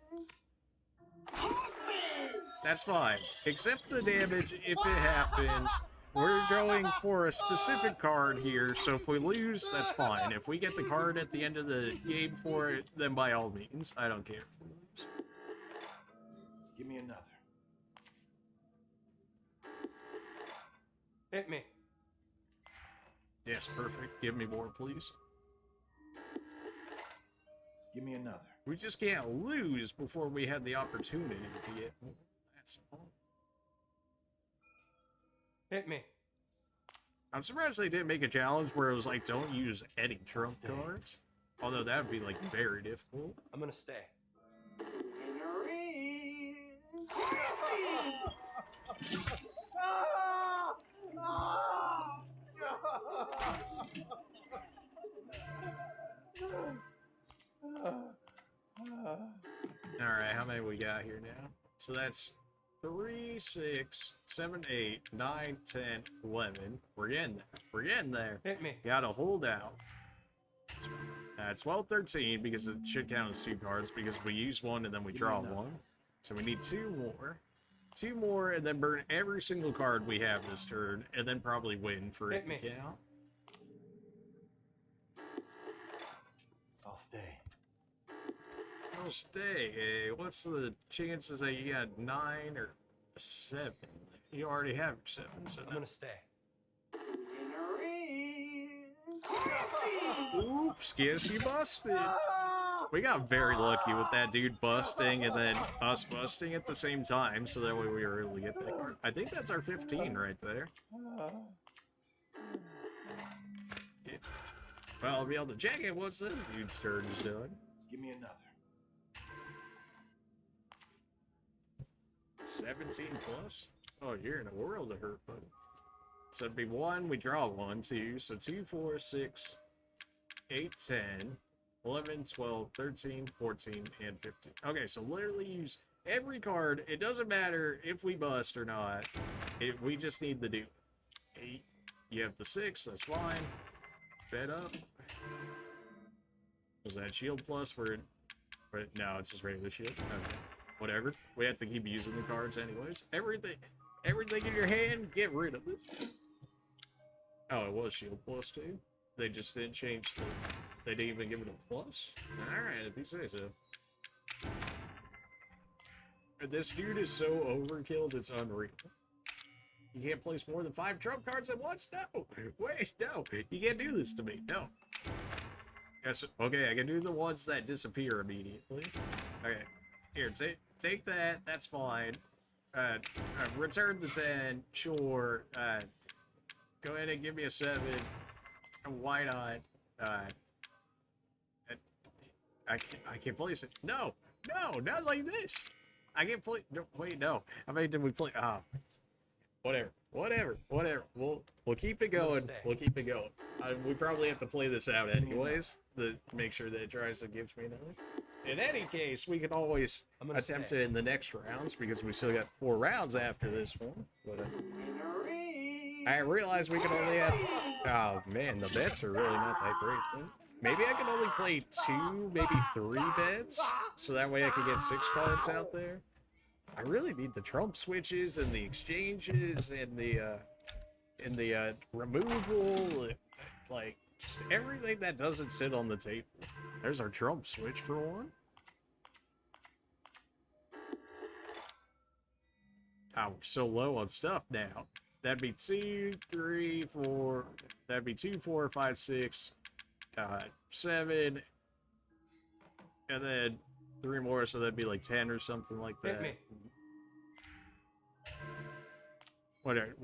That's fine. Accept the damage if it happens. We're going for a specific card here, so if we lose, that's fine. If we get the card at the end of the game for it, then by all means, I don't care if we lose. Give me another. Hit me. Yes, perfect. Give me more, please. Give me another. We just can't lose before we had the opportunity to get more. That's all. Hit me. I'm surprised they didn't make a challenge where it was like, don't use any trump cards. Although that would be like very difficult. I'm gonna stay. Alright, how many we got here now? So that's 3, 6, 7, 8, 9, 10, 11. We're getting there. We're getting there. Hit me. Gotta hold out. It's 12, 13 because it should count as 2 cards because we use one and then we draw one. So we need 2 more. 2 more and then burn every single card we have this turn and then probably win for it to count. I'll stay. I'll stay. What's the chances that you got 9 or 7? You already have 7, so I'm gonna stay. Oops, guess you busted. We got very lucky with that dude busting and then us busting at the same time, so that way we were able to get that card. I think that's our 15 right there. Yeah. Well, I'll be able to check it once this dude's turn is done. Give me another. 17 plus? Oh, you're in a world of hurt, buddy. So it'd be 1, we draw 1, 2, so 2, 4, 6, 8, 10, 11, 12, 13, 14, and 15. Okay, so literally use Every card, it doesn't matter if we bust or not. We just need the do. 8. You have the 6, that's fine. Fed up. Was that shield plus for it? No, it's just regular shield. Okay. Whatever. We have to keep using the cards anyways. Everything in your hand, get rid of it. Oh, it was shield plus too. They just didn't change the... They didn't even give it a plus? Alright, if you say so. This dude is so overkilled, it's unreal. You can't place more than 5 trump cards at once? No! Wait, no! You can't do this to me, no. Yes, okay, I can do the ones that disappear immediately. Okay, here, take that, that's fine. Return the 10, sure. Go ahead and give me a 7. Why not? I can't place it. No, not like this. I can't play. No, wait, no. How many did we play? Whatever. We'll keep it going. We'll keep it going. We probably have to play this out anyways to make sure that it tries to give me another. In any case, we can always attempt it in the next rounds because we still got 4 rounds after this one. But I realize we can only have. Oh man, the bets are really not that great. Maybe I can only play 2, maybe 3 bets, so that way I can get 6 cards out there. I really need the trump switches and the exchanges and the removal, like just everything that doesn't sit on the table. There's our trump switch for one. Oh, we're so low on stuff now. That'd be 2, 3, 4. That'd be 2, 4, 5, 6. 7, and then 3 more, so that'd be like 10 or something like that. Hit me. Whatever.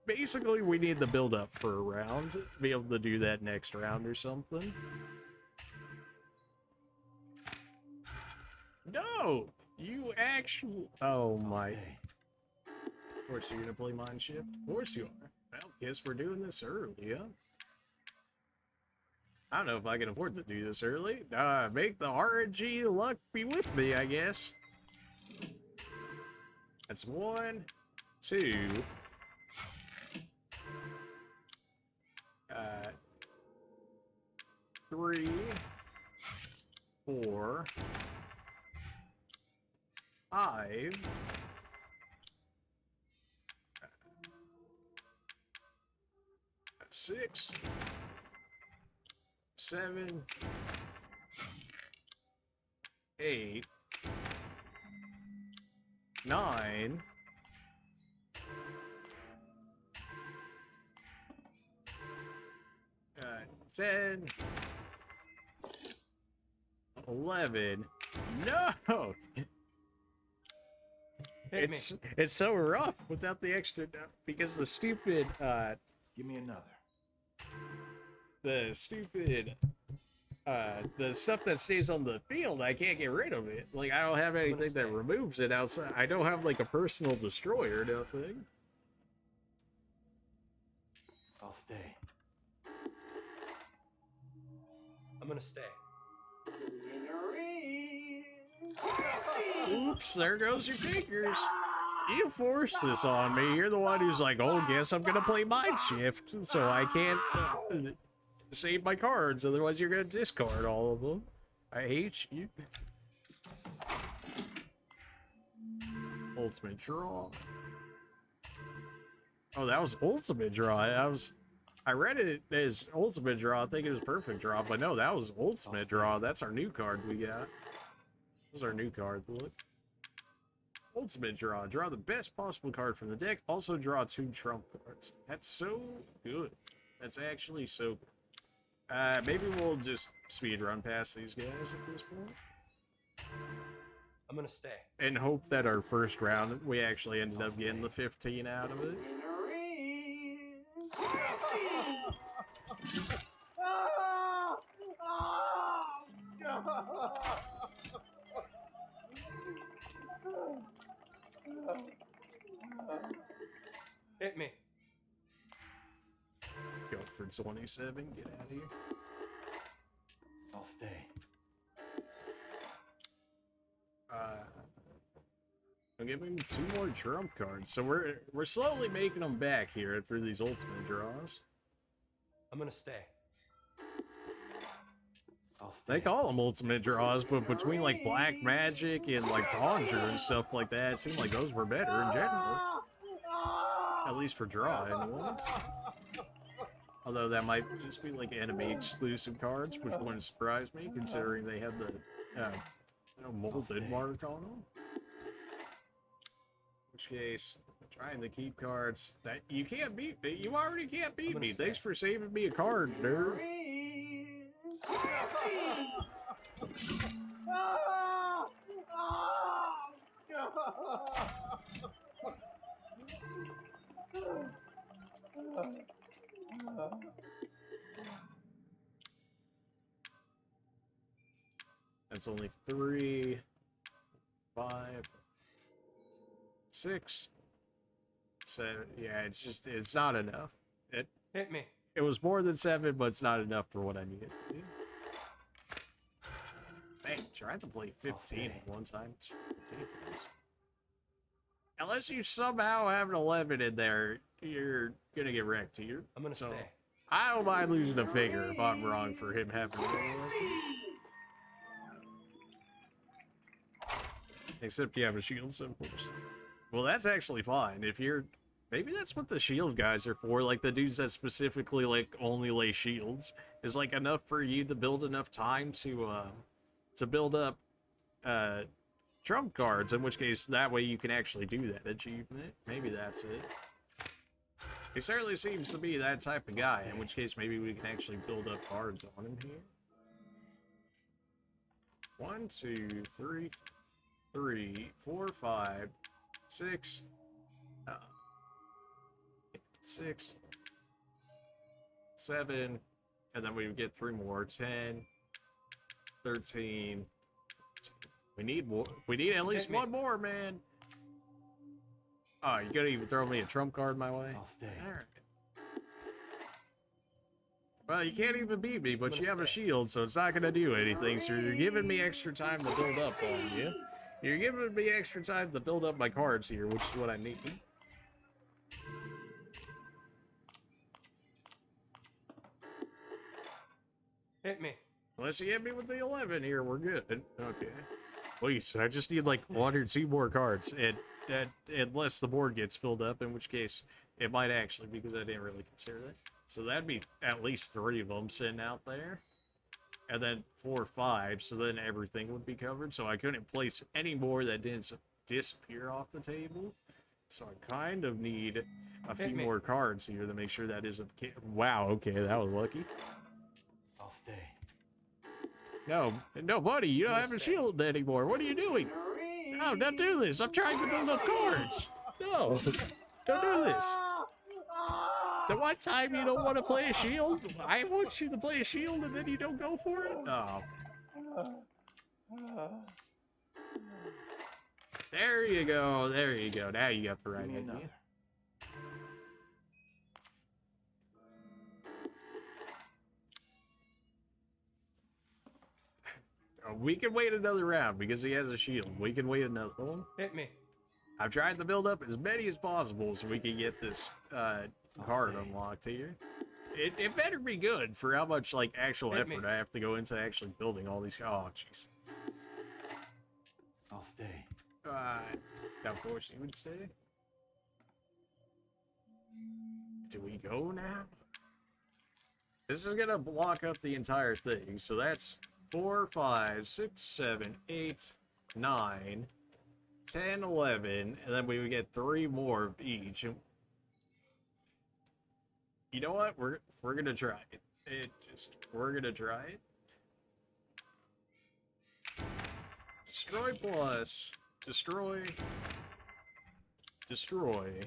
Basically, we need the build up for a round to be able to do that next round or something. No! You actually... Oh my... Of course you're gonna play Mind Shift? Of course you are. Well, guess we're doing this early, huh? I don't know if I can afford to do this early. Make the RNG luck be with me, I guess. That's 1, 2. 3, 4, 5. 6. 7, 8, 9, 10, 11. No! It's so rough without the extra because the stupid give me another. The stupid the stuff that stays on the field, I can't get rid of it. Like I don't have anything that removes it outside. I don't have like a personal destroyer, nothing. I'll stay. I'm gonna stay. Oops, there goes your fingers. You forced this on me. You're the one who's like, oh, guess I'm gonna play Mind Shift, so I can't save my cards, otherwise you're gonna discard all of them. I hate you. Ultimate draw. Oh, that was ultimate draw. I read it as ultimate draw, I think it was perfect draw, but no, that was ultimate draw. That's our new card we got. This is our new card, look. Ultimate draw. Draw the best possible card from the deck. Also draw 2 trump cards. That's so good. That's actually so good. Maybe we'll just speed run past these guys at this point. I'm gonna stay. And hope that our first round, we actually ended up getting the 15 out of it. Hit me. Go for 27, get out of here. I'll stay. I'll give him 2 more trump cards. So we're slowly making them back here through these ultimate draws. I'm gonna stay. They call them ultimate draws, but between like black magic and like conjure and stuff like that, it seemed like those were better in general. At least for draw, anyways. Although that might just be like enemy exclusive cards, which wouldn't surprise me, considering they had the molded mark on them. In which case, trying to keep cards that you can't beat me. You already can't beat me. Thanks for saving me a card, nerd. That's only 3, 5, 6, 7. Yeah, it's not enough. Hit me. It was more than 7, but it's not enough for what I needed. Man, trying to play 15 at one time. It's ridiculous. Unless you somehow have an 11 in there, you're gonna get wrecked here. I'm gonna stay. I don't mind losing a figure if I'm wrong for him having an 11. Except you have a shield symbols. Well, that's actually fine. If you're... Maybe that's what the shield guys are for. Like, the dudes that specifically, like, only lay shields. Is, like, enough for you to build enough time to build up, trump cards. In which case, that way you can actually do that achievement. Maybe that's it. He certainly seems to be that type of guy. In which case, maybe we can actually build up cards on him here. 1, 2, 3... 3, 4, 5, 6, 6, 7, and then we would get 3 more. 10, 13. We need more. We need at least 1 more, man. Oh, you gonna even throw me a trump card my way? All right. Well, you can't even beat me, but you have a shield, so it's not gonna do anything. So you're giving me extra time to build up on you. You're giving me extra time to build up my cards here, which is what I need. Hit me. Unless you hit me with the 11 here, we're good. Okay. Please, I just need like 1 or 2 more cards, and unless the board gets filled up, in which case it might actually, because I didn't really consider that. So that'd be at least 3 of them sitting out there. And then 4 or 5, so then everything would be covered. So I couldn't place any more that didn't disappear off the table. So I kind of need a few more cards here to make sure that isn't the case. Wow, okay, that was lucky. I'll stay. No, buddy, you don't have a shield anymore. What are you doing? No, don't do this. I'm trying to build up cards. No, don't do this. The one time you don't want to play a shield, I want you to play a shield and then you don't go for it? No. There you go. There you go. Now you got the right idea. We can wait another round because he has a shield. We can wait another one. Hit me. I've tried to build up as many as possible so we can get this card unlocked here. It better be good for how much like actual effort I have to go into actually building all these. Oh, jeez. I'll stay. Of course you would stay. Do we go now? This is gonna block up the entire thing, so that's 4, 5, 6, 7, 8, 9, 10, 11, and then we would get 3 more of each. You know what? We're gonna try it. We're gonna try it. Destroy plus. Destroy. Destroy.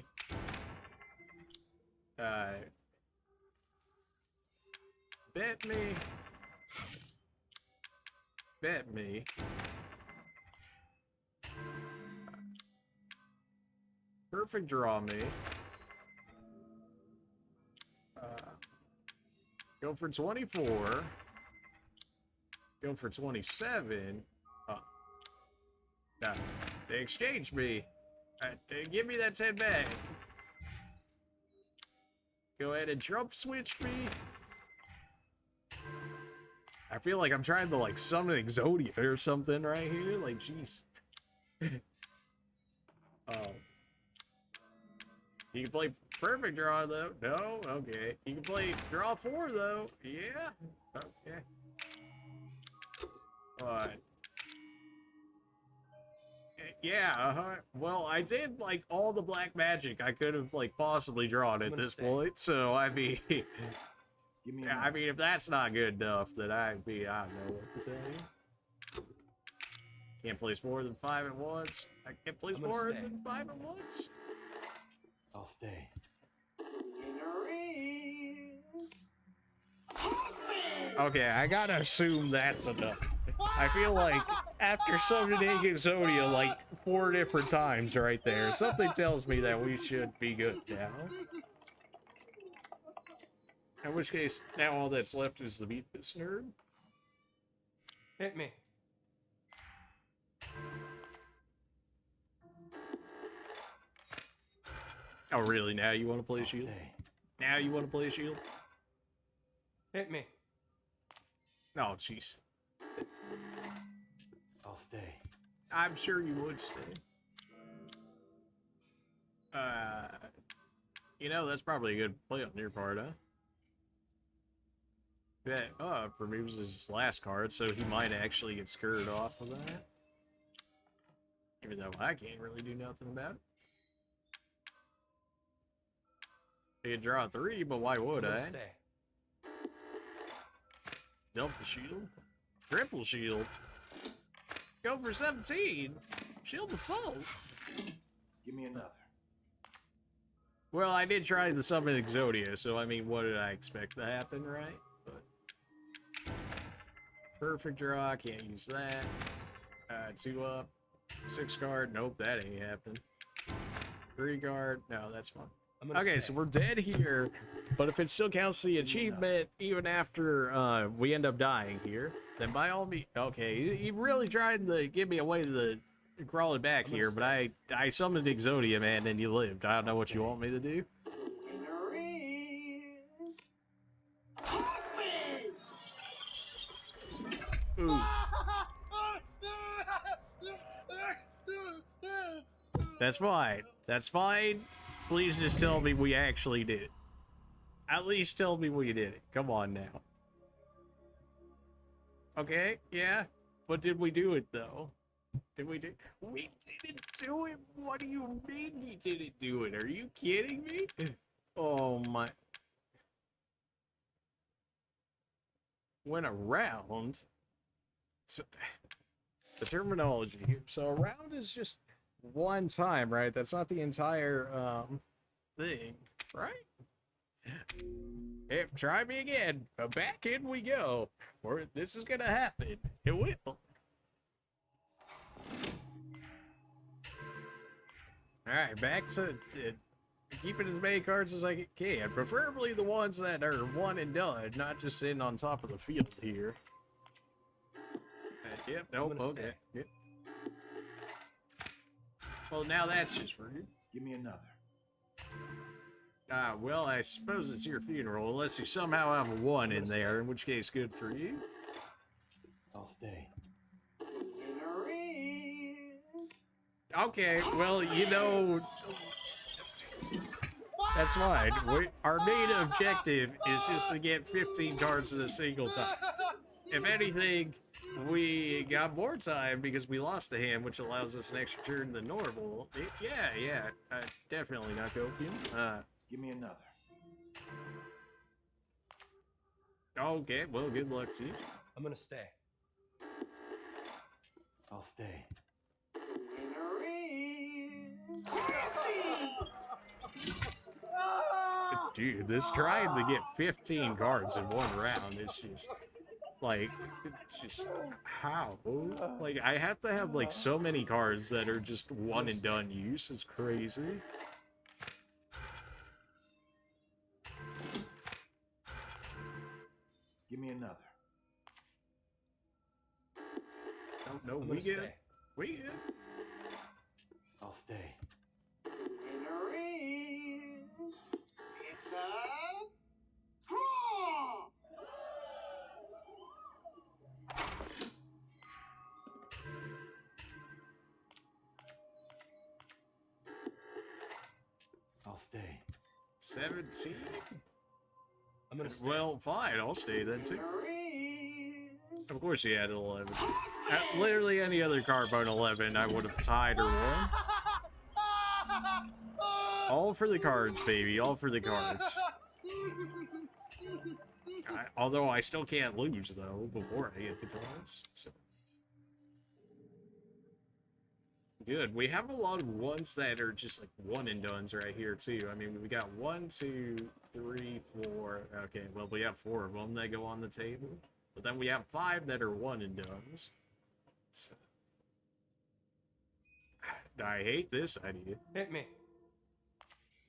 Bet me. Bet me. Perfect draw me. Go for 24. Go for 27. Oh. Nah, they exchanged me. Give me that 10 back. Go ahead and jump switch me. I feel like I'm trying to like summon Exodia or something right here. Like, jeez. You can play perfect draw though. No, okay. You can play draw 4 though. Yeah. Okay. Alright. Yeah, well, I did like all the black magic I could have like possibly drawn at this point, so I mean, I mean, if that's not good enough, then I don't know what to tell you. Can't place more than 5 at once. I can't place more than 5 at once. I'll stay. Okay, I gotta assume that's enough. I feel like after summoning Exodia like 4 different times right there, something tells me that we should be good now. In which case, now all that's left is to beat this nerd. Hit me. Oh, really? Now you want to play a shield? Now you want to play a shield? Hit me. Oh, jeez. I'll stay. I'm sure you would stay. You know, that's probably a good play on your part, huh? Yeah, removes his last card, so he might actually get scurred off of that. Even though I can't really do nothing about it. I could draw 3, but why would I? Stay. Double shield. Triple shield. Go for 17. Shield assault. Give me another. Well, I did try the summon Exodia, so I mean, what did I expect to happen, right? But perfect draw, can't use that. 2 up. 6 card, nope, that ain't happening. 3 card, no, that's fine. Okay, so we're dead here, but if it still counts the achievement, even after we end up dying here, then by all means, okay, he really tried to give me away the crawling back here, but I summoned Exodia, man, and you lived. I don't know what you want me to do. Ooh. That's fine. That's fine. Please just tell me we actually did it. At least tell me we did it. Come on now. Okay, yeah. But did we do it, though? Did we do it? We didn't do it? What do you mean we didn't do it? Are you kidding me? Oh, my... Went around? So, the terminology here. So, around is just... one time, right? That's not the entire thing, right? Hey, try me again. Back in we go. This is gonna happen. It will. Alright, back to keeping as many cards as I can. Preferably the ones that are one and done, not just sitting on top of the field here. Yep, nope, okay. Yep. Well, now that's just rude. Give me another. Well, I suppose it's your funeral, unless you somehow have a 1 in there, in which case, good for you. I'll stay. Okay, well, you know... That's fine. Our main objective is just to get 15 cards in a single time. If anything... we got more time because we lost a hand, which allows us an extra turn than normal. Yeah, definitely not copium. Give me another. Okay, well, good luck to you. I'm gonna stay. I'll stay. Dude, this trying to get 15 cards in one round is just... like, it's just, how? Like, I have to have, like, so many cards that are just one and done use. It's crazy. Give me another. No, we good. We good. I'll stay. 17? I'm gonna stay. Well, fine, I'll stay then too. Of course he had an 11. At literally any other card but an 11, I would have tied or won. All for the cards, baby. All for the cards. Although I still can't lose, though, before I get the cards. So. Good. We have a lot of ones that are just like one and dones right here, too. I mean, we got 1, 2, 3, 4. Okay, well, we have 4 of them that go on the table. But then we have 5 that are one and dones. So. I hate this idea. Hit me.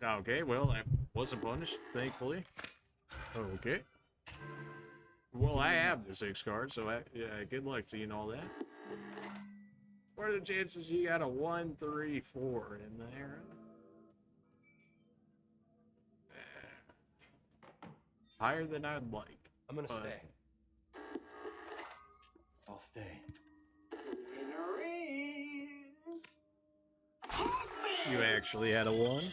Okay, well, I wasn't punished, thankfully. Okay. Well, I have the 6 card, so yeah, good luck to you and all that. What are the chances you got a 1, 3, 4 in there? Higher than I'd like. I'm gonna stay. I'll stay. You actually had a 1?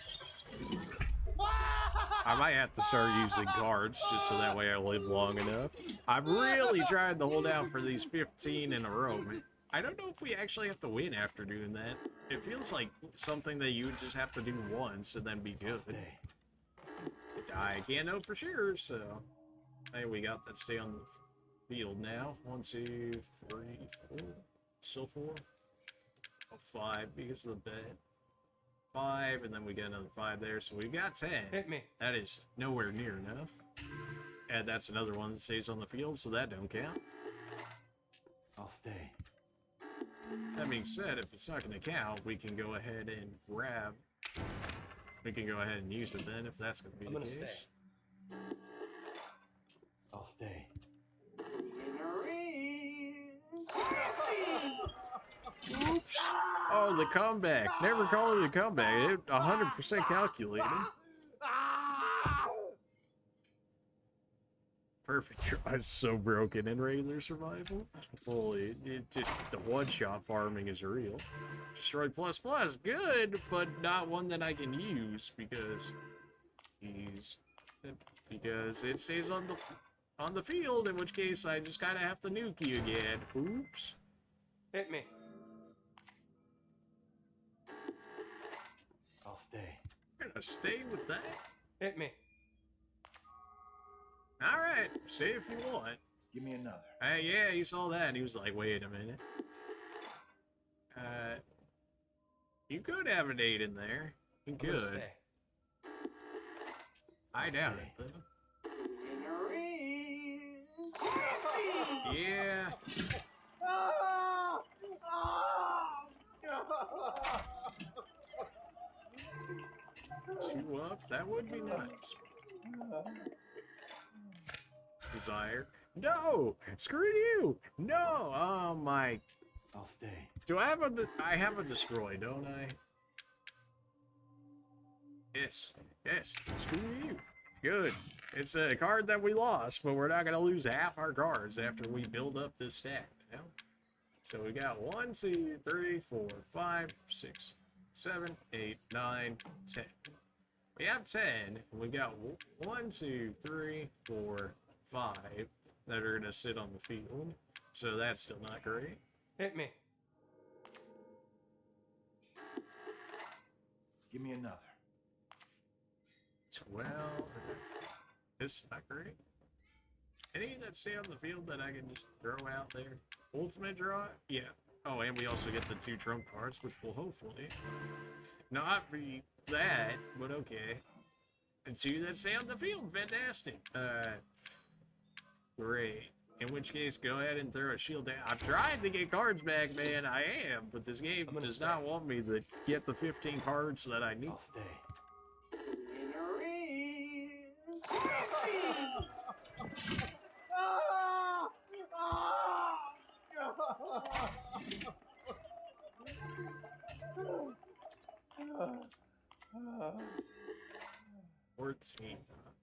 I might have to start using cards just so that way I live long enough. I've really tried to hold out for these 15 in a row, man. I don't know if we actually have to win after doing that. It feels like something that you would just have to do once and then be good. I can't know for sure, so... Hey, we got that stay on the field now. 1, 2, 3, 4. Still 4? Oh, 5 because of the bet. 5, and then we get another 5 there, so we've got 10. Hit me. That is nowhere near enough. And that's another one that stays on the field, so that don't count. I'll stay. That being said, if it's not going to count, we can go ahead and grab. We can go ahead and use it then, if that's going to be the case. Stay. I'll stay. Oops. Oh, the comeback. Never call it a comeback. It 100% calculated. Perfect try. It's so broken in regular survival. Holy, it just, the one-shot farming is real. Destroyed ++, good, but not one that I can use because it stays on the field, in which case I just kind of have to nuke you again. Oops. Hit me. I'll stay. You're gonna stay with that? Hit me. Alright, stay if you want. Give me another. Hey, yeah, he saw that and he was like, wait a minute. You could have an 8 in there. You could. I doubt it, though. Yeah. 2 up, that would be nice. Desire. No! Screw you! No! Oh my. I'll stay. Do I have I have a destroy, don't I? Yes. Yes. Screw you. Good. It's a card that we lost, but we're not going to lose half our cards after we build up this stack. You know? So we got 1, 2, 3, 4, 5, 6, 7, 8, 9, 10. We have 10, and we got 1, 2, 3, 4, 5 that are going to sit on the field. So that's still not great. Hit me. Give me another. 12. This is not great. Any that stay on the field that I can just throw out there? Ultimate draw? Yeah. Oh, and we also get the 2 trump cards, which will hopefully not be that, but okay. And 2 that stay on the field. Fantastic. Great. In which case, go ahead and throw a shield down. I'm trying to get cards back, man. I am, but this game does not want me to get the 15 cards that I need. I'll stay.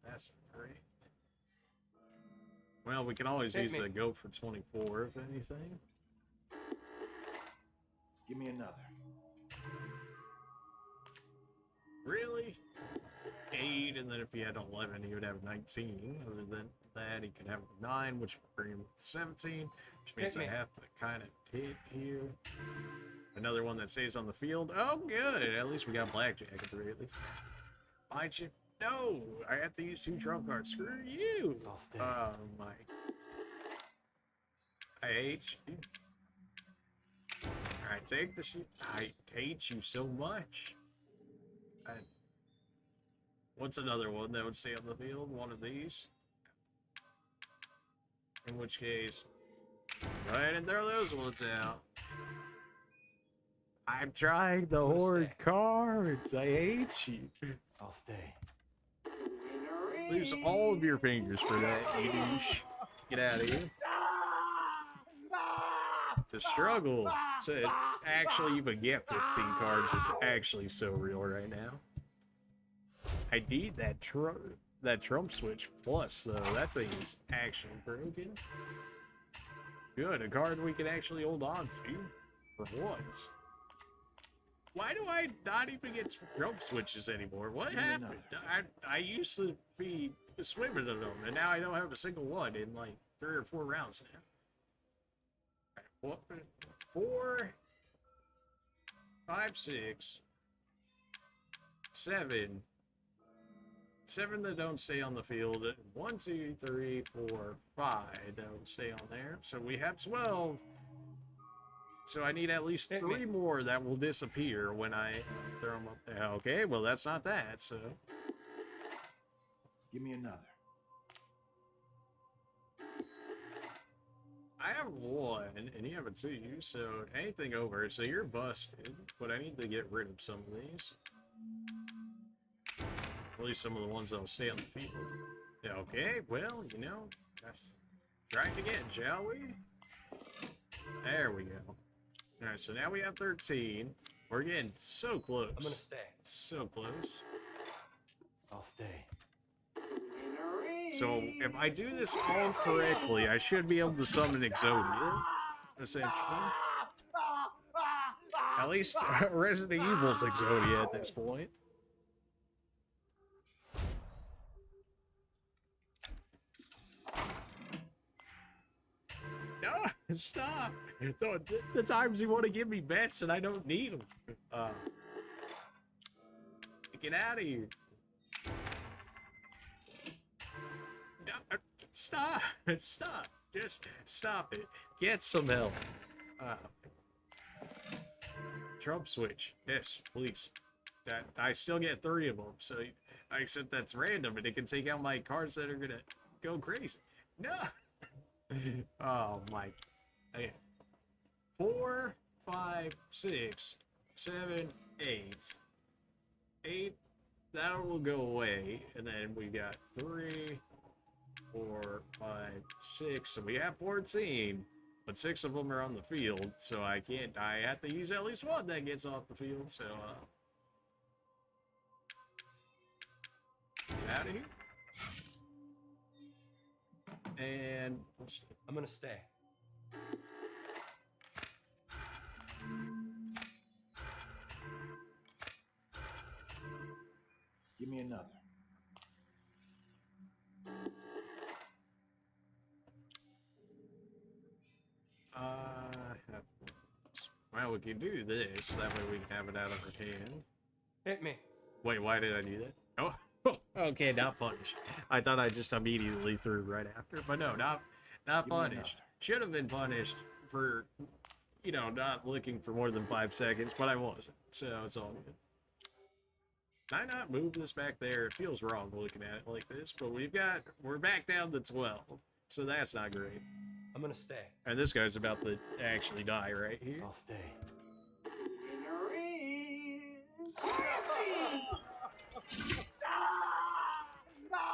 That's great. Well, we can always use a go for 24 if anything. Give me another. Really? 8. 8, and then if he had 11, he would have 19. Other than that, he could have 9, which would bring him to 17, which means I have to kind of hit here. Another one that stays on the field. Oh, good. At least we got blackjack at the very least. Mind you, no, I have to use 2 trump cards. Screw you. Oh my. I hate you. Alright, take the shit. I hate you so much. What's another one that would stay on the field? One of these. In which case, go ahead and throw those ones out. I'm trying the horde cards. I hate you. I'll stay. Lose all of your fingers for that, you douche. Get out of here. The struggle to actually even get 15 cards is actually so real right now. I need that trump switch plus, though. That thing is actually broken. Good, a card we can actually hold on to for once. Why do I not even get trump switches anymore? What happened? I used to be swimming in them, and now I don't have a single one in like 3 or 4 rounds now. What? 4, 5, 6, 7. 7 that don't stay on the field. 1, 2, 3, 4, 5 don't stay on there. So we have 12. So I need at least 3 more that will disappear when I throw them up there. Okay, well that's not that, so. Give me another. I have 1, and you have a 2, so anything over, so you're busted. But I need to get rid of some of these. At least some of the ones that'll stay on the field. Yeah, okay, well, you know, let's try it again, shall we? There we go. Alright, so now we have 13. We're getting so close. I'm gonna stay. So close. I'll stay. So, if I do this all correctly, I should be able to summon Exodia, essentially. At least Resident Evil's Exodia at this point. No, stop! The times you want to give me bets and I don't need them. Get out of here. No, stop! Stop! Just stop it. Get some help. Trump switch. Yes, please. I still get 3 of them, so except that's random and it can take out my cards that are gonna go crazy. No! Oh my. Okay. 4, 5, 6, 7, 8. 8, that will go away. And then we got 3, 4, 5, 6. So we have 14. But 6 of them are on the field. So I have to use at least 1 that gets off the field. So, get out of here. And I'm gonna stay. Give me another. Well, we can do this. That way we can have it out of our hand. Hit me. Wait, why did I do that? Oh, okay, not punished. I thought I just immediately threw right after, but no, not punished. Should have been punished for, you know, not looking for more than 5 seconds, but I wasn't, so it's all good. Can I not move this back there? It feels wrong looking at it like this, but we're back down to 12, so that's not great. I'm gonna stay. And this guy's about to actually die right here. I'll stay.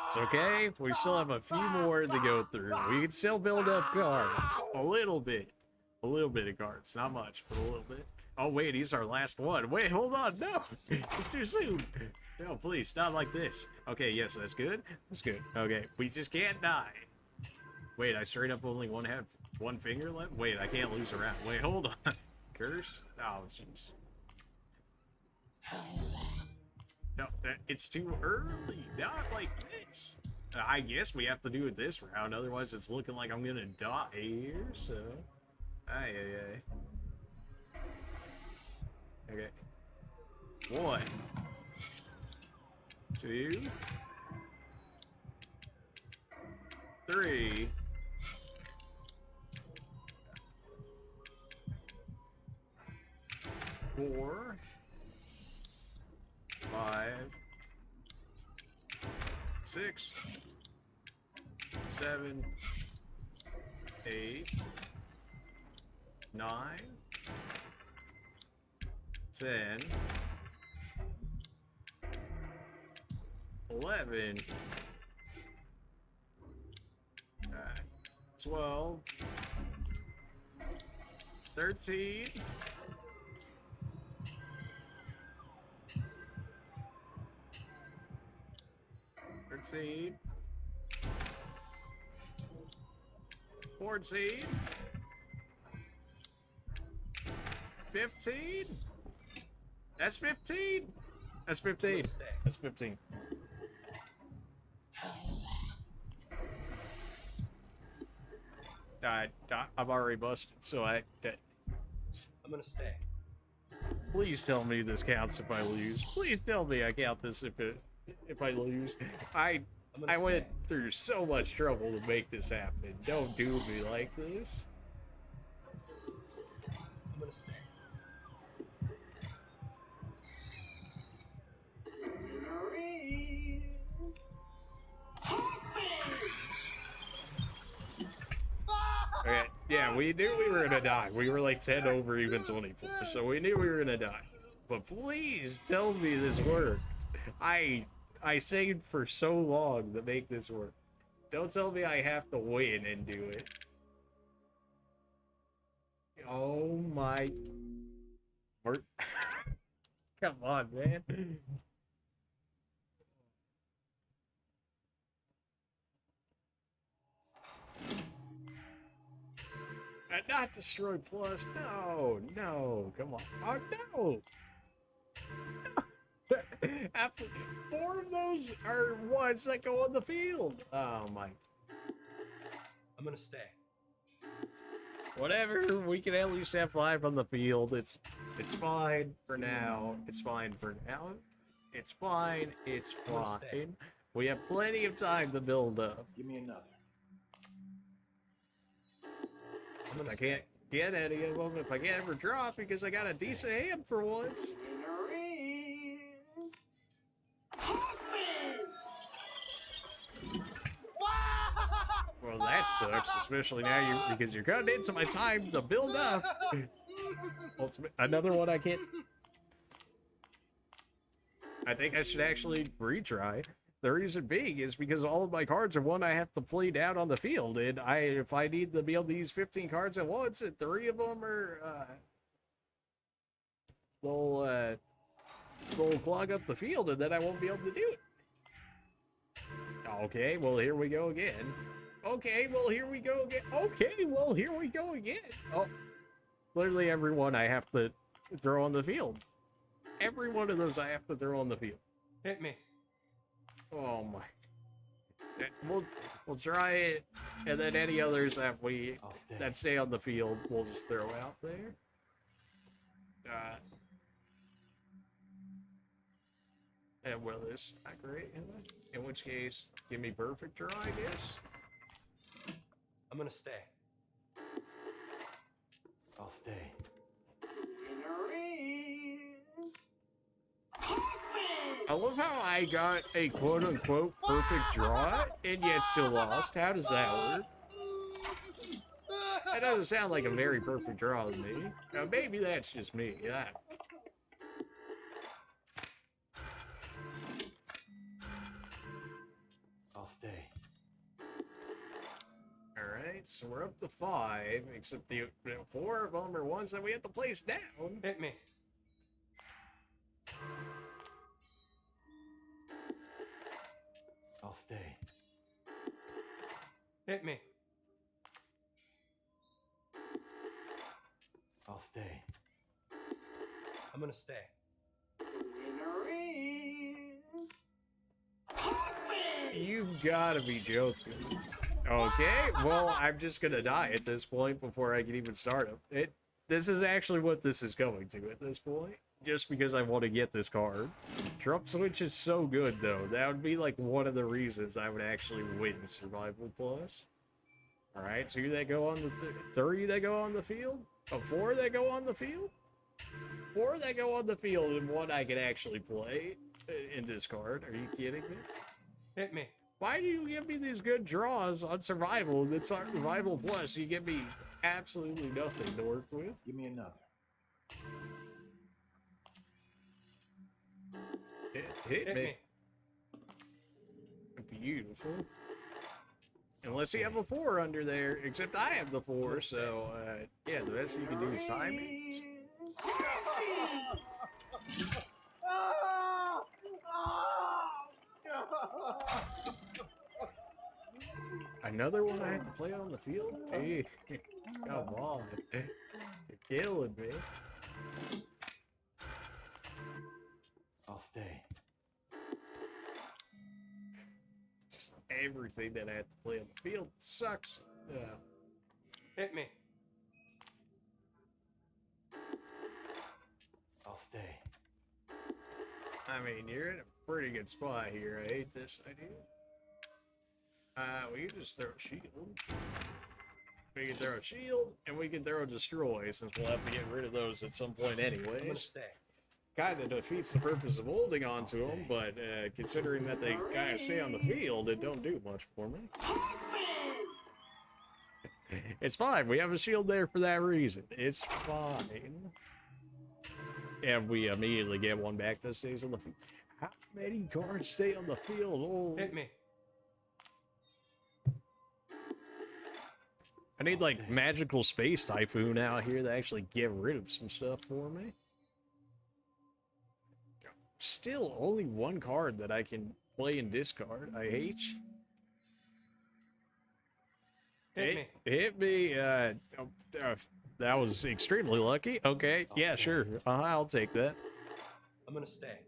It's okay. We still have a few more to go through. We can still build up cards. A little bit of cards. Not much, but a little bit. Oh, wait, he's our last one. Wait, hold on. No, it's too soon. No, please, not like this. Okay, yes, that's good. That's good. Okay, we just can't die. Wait, I straight up only have 1 finger left? Wait, I can't lose a round. Wait, hold on. Curse? Oh, jeez. No, it's too early. Not like this. I guess we have to do it this round, otherwise it's looking like I'm gonna die here, so... Aye. Okay. 1, 2, 3, 4, 5, 6, 7, 8, 9, 10, 11, 12, 13, 14, 15. That's 15. That's 15. That's 15. I'm already busted, so I'm gonna stay. Please tell me this counts if I lose. Please tell me I count this if I lose. I went through so much trouble to make this happen. Don't do me like this. I'm gonna stay. Okay, yeah, we knew we were gonna die. We were like 10 over even 24, so we knew we were gonna die. But please tell me this worked. I saved for so long to make this work. Don't tell me I have to win and do it. Oh my... Come on, man. Not destroy plus. No, come on. Oh no! After 4 of those are ones that go on the field. Oh my. I'm gonna stay. Whatever, we can at least have 5 on the field. It's fine for now. It's fine for now. It's fine. It's fine. We have plenty of time to build up. Give me another. Since I can't get any of them if I can't ever drop because I got a decent hand for once. Well, that sucks, especially now because you're cutting into my time to build up. Another one I can't. I think I should actually retry. The reason being is because all of my cards are one I have to play down on the field, and if I need to be able to use 15 cards at once, and 3 of them are they'll clog up the field, and then I won't be able to do it. Okay, well here we go again. Okay, well here we go again. Okay, well here we go again. Oh, literally every one I have to throw on the field. Every one of those I have to throw on the field. Hit me. Oh my. We'll try it, and then any others that stay on the field, we'll just throw out there. And well, this not great. In which case, give me perfect draw, I guess. I'm gonna stay. I'll stay. I love how I got a quote-unquote perfect draw and yet still lost. How does that work? That doesn't sound like a very perfect draw to me. Now, maybe that's just me. Yeah. I'll stay. Alright, so we're up to 5, except the 4 of them are ones that we have to place down. Hit me. I'll stay. Hit me. I'll stay. I'm gonna stay. Winner is You've gotta be joking. Okay, well, I'm just gonna die at this point before I can even start him. This is actually what this is going to at this point. Just because I want to get this card. Trump Switch is so good, though. That would be, like, one of the reasons I would actually win Survival Plus. Alright, 2 that go on the... 3 that go on the field? 4 that go on the field? 4 that go on the field, and 1 I can actually play in this card. Are you kidding me? Hit me. Why do you give me these good draws on Survival? That's Survival Plus. You give me absolutely nothing to work with. Give me another. Hit me. Beautiful. Unless you have a 4 under there, except I have the 4, so yeah, the best you can do is timing. Another one I have to play on the field? Hey, come on. You're killing me. I'll stay. Just everything that I have to play on the field sucks. Hit me. I'll stay. I mean, you're in a pretty good spot here. I hate this idea. We can just throw a shield. We can throw a shield, and we can throw a destroy, since we'll have to get rid of those at some point anyways. I'm gonna stay. Kind of defeats the purpose of holding on to them, but considering that they kind of stay on the field, it don't do much for me. It's fine. We have a shield there for that reason. It's fine. And we immediately get one back that stays on the field. How many cards stay on the field? Oh. Hit me. I need, like, magical space typhoon out here to actually get rid of some stuff for me. Still only 1 card that I can play and discard. I hate you. Hit me. That was extremely lucky. Okay, yeah, sure. I'll take that. I'm gonna stay.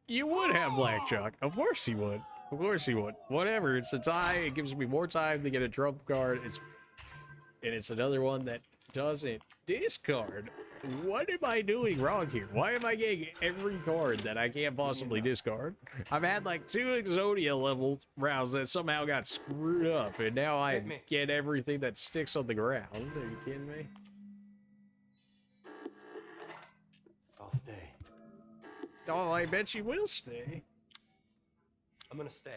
You would have Black Chalk. Of course you would. Of course you would. Whatever. It's a tie. It gives me more time to get a trump card. It's another one that doesn't discard. What am I doing wrong here? Why am I getting every card that I can't possibly discard? I've had like 2 Exodia level rounds that somehow got screwed up, and now I get everything that sticks on the ground. Are you kidding me? I'll stay. Oh, I bet you will stay. I'm gonna stay.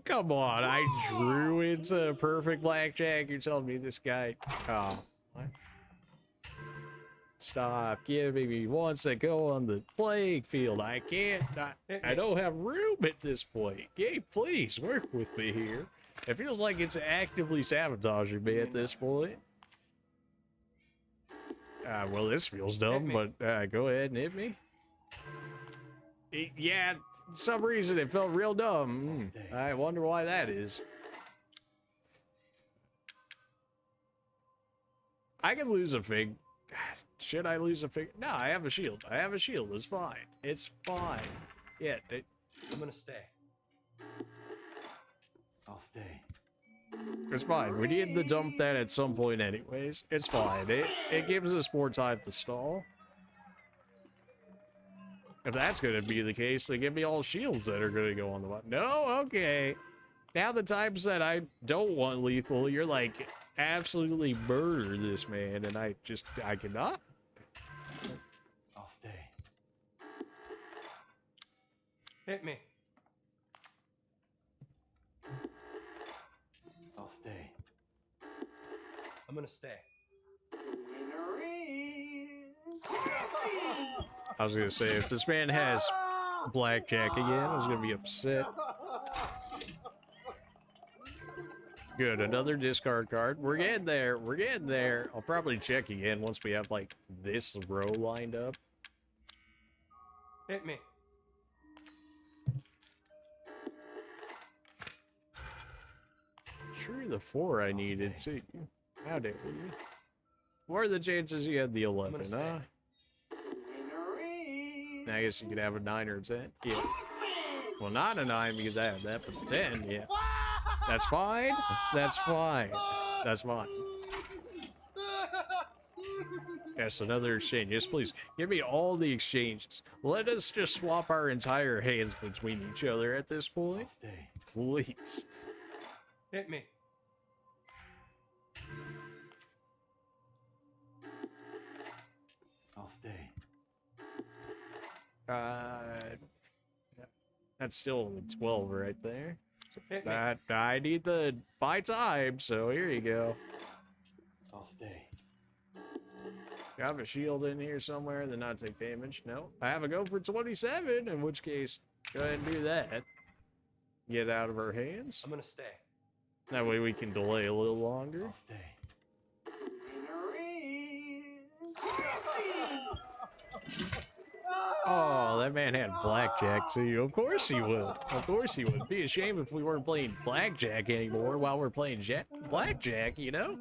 Come on, I drew into perfect blackjack. You're telling me this guy... Oh, what? Stop giving me ones that go on the playing field. I can't... I don't have room at this point. Game, please, work with me here. It feels like it's actively sabotaging me at this point. Well, this feels dumb, but go ahead and hit me. Yeah, for some reason it felt real dumb. I wonder why that is. I can lose a fig. Should I lose a fig? No, I have a shield. I have a shield. It's fine. It's fine. Yeah. I'm gonna stay. I'll stay. It's fine. We need to dump that at some point anyways. It's fine. It gives us more time to stall. If that's going to be the case, then give me all shields that are going to go on the button. No? Okay. Now the times that I don't want lethal, you're like, absolutely murder this man, and I cannot. I'll stay. Hit me. I'll stay. I'm gonna stay. I was gonna say, if this man has blackjack again, I was gonna be upset. Good, another discard card. We're getting there. We're getting there. I'll probably check again once we have, like, this row lined up. Hit me. Sure, the 4 I needed, too. How dare you? What are the chances you had the 11, huh? I guess you could have a 9 or a 10. Yeah. Well, not a 9 because I have that, but a 10, yeah. That's fine. That's fine. That's fine. Yes, another exchange. Yes, please. Give me all the exchanges. Let us just swap our entire hands between each other at this point. Please. Hit me. I'll stay. That's still only 12 right there. So Hit me. that I need the buy time, so here you go. I'll stay. You have a shield in here somewhere, then not take damage. No. I have a go for 27, in which case, go ahead and do that. Get out of our hands. I'm gonna stay. That way we can delay a little longer. I'll stay. Oh, that man had blackjack too. Of course he would. Of course he would. Be a shame if we weren't playing blackjack anymore while we're playing blackjack, you know?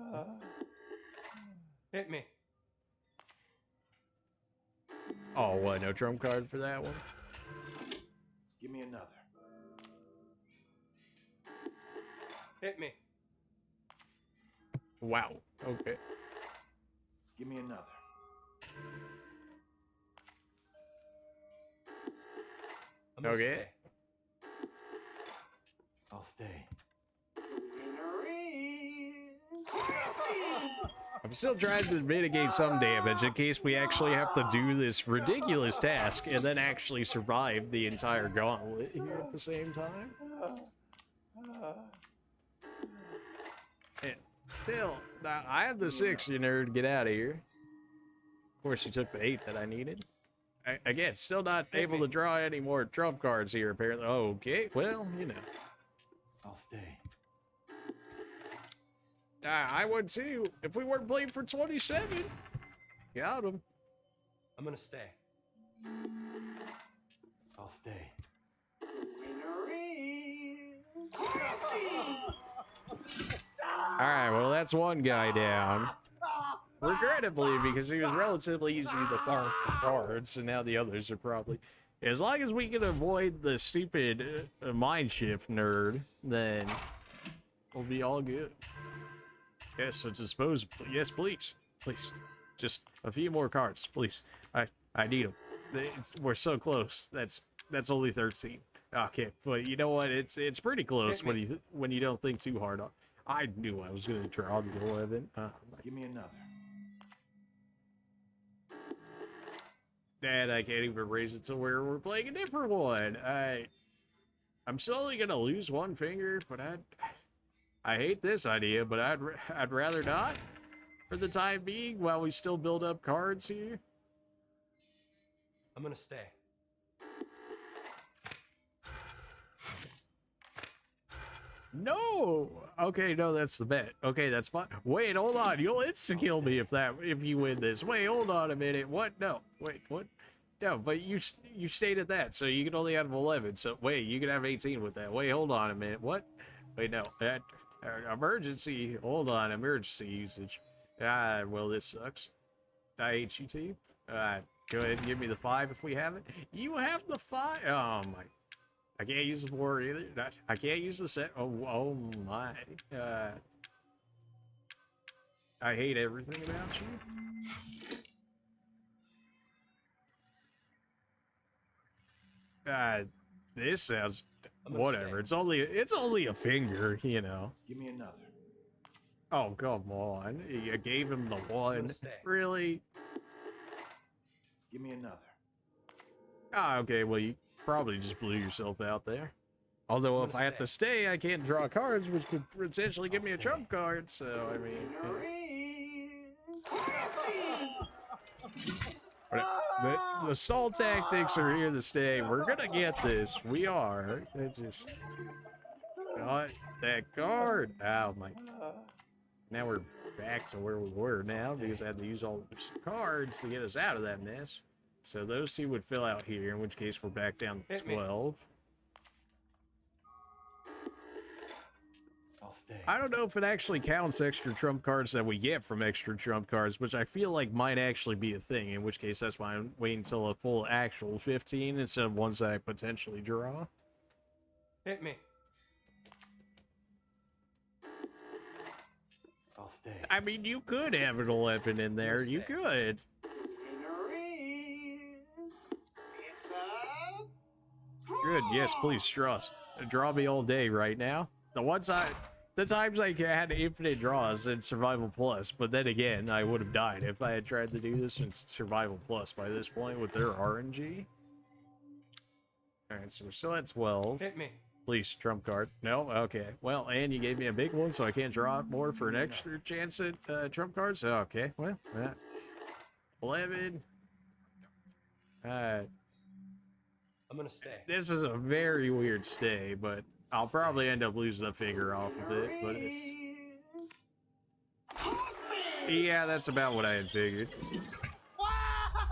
Hit me. Oh, what? No trump card for that one? Give me another. Hit me. Wow. Okay. Give me another. I'm gonna Okay. stay. I'll stay. I'm still trying to mitigate some damage in case we actually have to do this ridiculous task and then actually survive the entire gauntlet here at the same time. And still, now I have the 6, you nerd. Get out of here. Of course, you took the 8 that I needed. Again, still not able to draw any more trump cards here, apparently. Okay, well, you know. I'll stay. I would too. If we weren't playing for 27. Got him. I'm gonna stay. I'll stay. Alright, well, that's one guy down. Regrettably, because he was relatively easy to farm for cards, and now the others are probably... As long as we can avoid the stupid mind shift nerd, then we'll be all good. Yes, so dispose... Yes, please. Please. Just a few more cards, please. I need them. We're so close. That's only 13. Okay, but you know what? It's pretty close when you don't think too hard on. I knew I was going to draw the 11. Give me another. Dad, I can't even raise it to where we're playing a different one. I'm slowly going to lose one finger, but I hate this idea, but I'd rather not for the time being while we still build up cards here. I'm gonna stay. No! Okay, no, that's the bet. Okay, that's fine. Wait, hold on. You'll insta-kill me if you win this. Wait, hold on a minute. What? No. Wait, what? No, but you stated that, so you can only have 11. So, wait, you can have 18 with that. Wait, hold on a minute. What? Wait, no. Emergency. Hold on. Emergency usage. Well, this sucks. I hate you, too. Go ahead and give me the 5 if we have it. You have the 5? Oh, my. I can't use the 4 either. I can't use the set. Oh my. I hate everything about you. This sounds whatever. It's only a finger, you know. Give me another. Oh, come on. You gave him the 1. Really? Give me another. Okay, well, you probably just blew yourself out there. Although if I have to stay, I can't draw cards, which could potentially give me a trump card, so, I mean... The stall tactics are here to stay. We're gonna get this. We are. It just... Got that card. Oh, my... Now we're back to where we were now, because I had to use all those cards to get us out of that mess. So those 2 would fill out here, in which case we're back down to 12. I'll stay. I don't know if it actually counts extra trump cards that we get from extra trump cards, which I feel like might actually be a thing, in which case that's why I'm waiting until a full actual 15 instead of ones that I potentially draw. Hit me. I'll stay. I mean, you could have an 11 in there. You could. Good. Yes, please, trust. Draw me all day right now. The times I had infinite draws in Survival Plus, but then again, I would have died if I had tried to do this in Survival Plus by this point with their RNG. Alright, so we're still at 12. Hit me. Please, trump card. No? Okay. Well, and you gave me a big one, so I can't draw more for an extra chance at trump cards? Okay, well, 11. Alright. I'm gonna stay. This is a very weird stay, but I'll probably end up losing a figure off of it, but it's... Yeah, that's about what I had figured.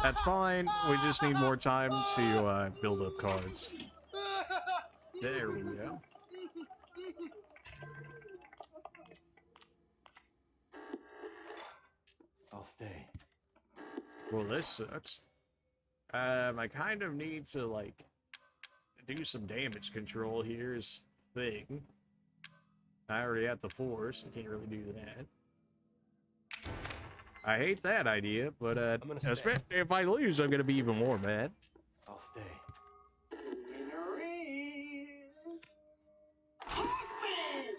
That's fine. We just need more time to build up cards. There we go. I'll stay. Well, this sucks. I kind of need to, like, do some damage control here is the thing. I already have the force. I can't really do that. I hate that idea, but if I lose, I'm gonna be even more mad. I'll stay.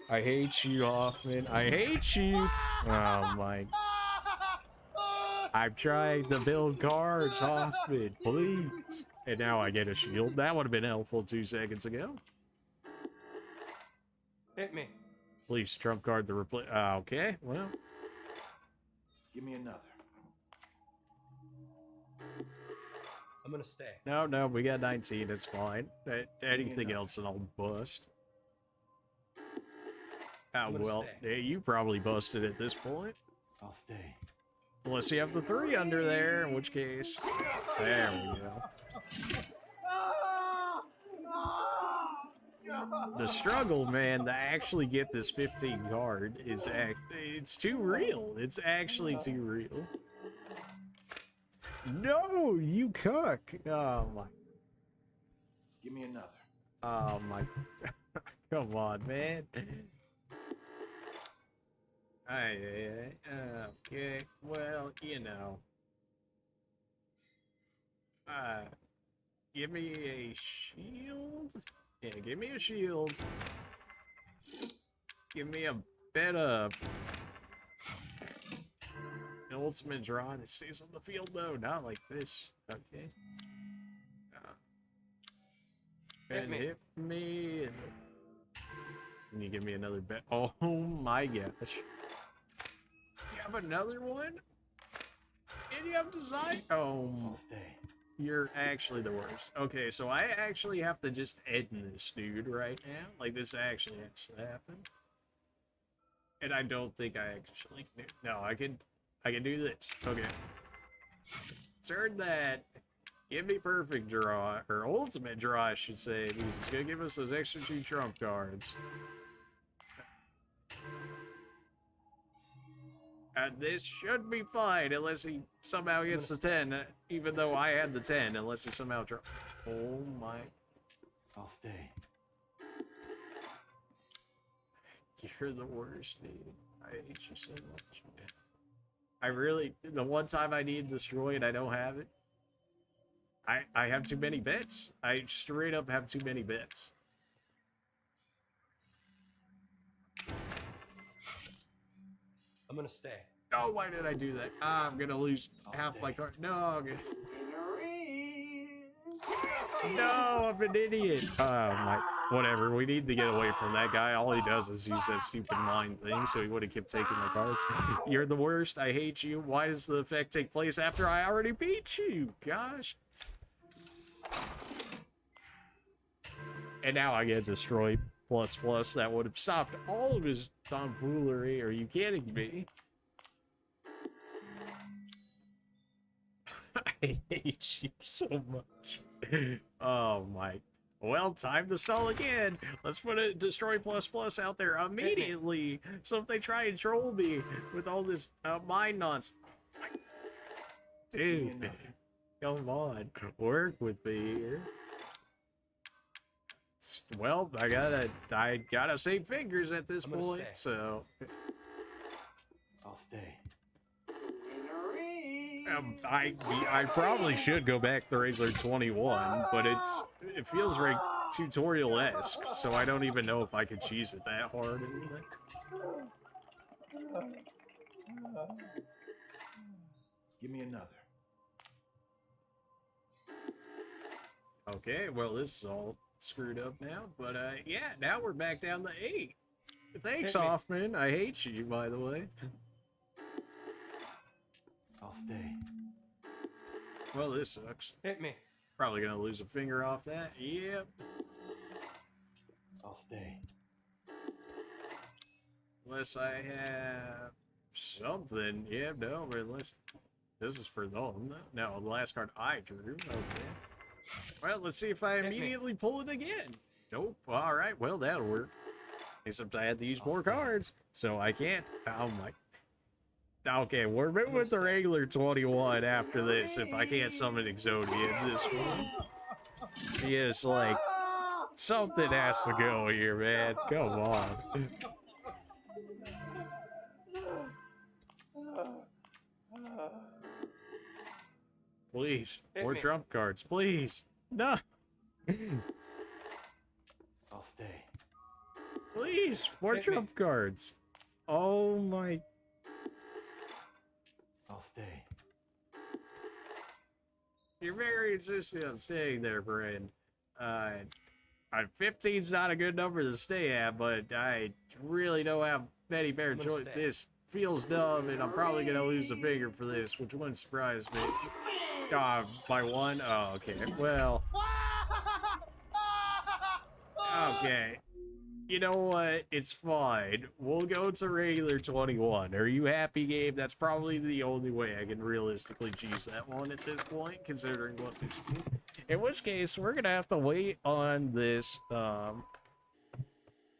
I hate you, Hoffman. I hate you. Oh my. I'm trying to build cards, Hoffman, please. And now I get a shield. That would have been helpful 2 seconds ago. Hit me. Please, trump card the replace. Okay, well. Give me another. I'm gonna stay. No, we got 19. It's fine. Anything else and I'll bust. Oh, well, you probably busted at this point. I'll stay. Unless you have the 3 under there, in which case... There we go. The struggle, man, to actually get this 15 card is... It's too real. It's actually too real. No, you cuck! Oh, my... Give me another. Oh, my... Come on, man. Okay, well, you know. Give me a shield? Yeah, give me a shield. Give me a better... An ultimate draw that stays on the field, though. Not like this. Okay. And hit me. Can you give me another bet? Oh my gosh. You have another one? And you have design? Oh, you're actually the worst. Okay, so I actually have to just end this dude right now. Like, this actually has to happen. And I don't think I actually can. No, I can do this. Okay. Turn that. Give me perfect draw, or ultimate draw, I should say. Because it's gonna give us those extra 2 trump cards. And this should be fine, unless he somehow gets the 10, even though I had the 10, unless he somehow drops. Oh my. I'll stay. You're the worst, dude. I hate you so much, man. I really, the one time I need to destroy it, I don't have it. I have too many bets. I straight up have too many bets. I'm gonna stay. Oh, why did I do that? I'm gonna lose half my card. No, I'm gonna... No, I'm an idiot. Oh my... Whatever, we need to get away from that guy. All he does is use that stupid mind thing, so he would have kept taking my cards. You're the worst. I hate you. Why does the effect take place after I already beat you? Gosh. And now I get destroyed. Plus. That would have stopped all of his tomfoolery. Are you kidding me? I hate you so much. Oh my. Well, time to stall again. Let's put a destroy plus plus out there immediately. So if they try and troll me with all this mind nonsense. Dude, come on. Work with me here. Well, I gotta save fingers at this point, so. I'll stay. I probably should go back to regular 21, but it feels very tutorial-esque, so I don't even know if I could cheese it that hard or anything. Give me another. Okay, well this is all screwed up now, but yeah, now we're back down to 8. Thanks, Hoffman. I hate you, by the way. I'll stay. Well, this sucks. Hit me. Probably gonna lose a finger off that. Yep. I'll stay. Unless I have something. Yeah, no, unless this is for them. No, the last card I drew. Okay. Well, let's see if I immediately pull it again. Nope. All right. Well, that'll work. Except I had to use more cards, so I can't. Oh my. Okay, we're with the regular 21 after this. If I can't summon Exodia in this one, it's like something has to go here, man. Come on. Please, more trump cards, please. No. I'll stay. Please, more trump cards. Oh my. I'll stay. You're very insistent on staying there, friend. 15's not a good number to stay at, but I really don't have many better choices. This feels dumb, and I'm probably gonna lose a finger for this, which wouldn't surprise me. By 1? Oh, okay. Well. Okay. You know what? It's fine. We'll go to regular 21. Are you happy, Gabe? That's probably the only way I can realistically choose that one at this point, considering what we've seen. In which case, we're gonna have to wait on this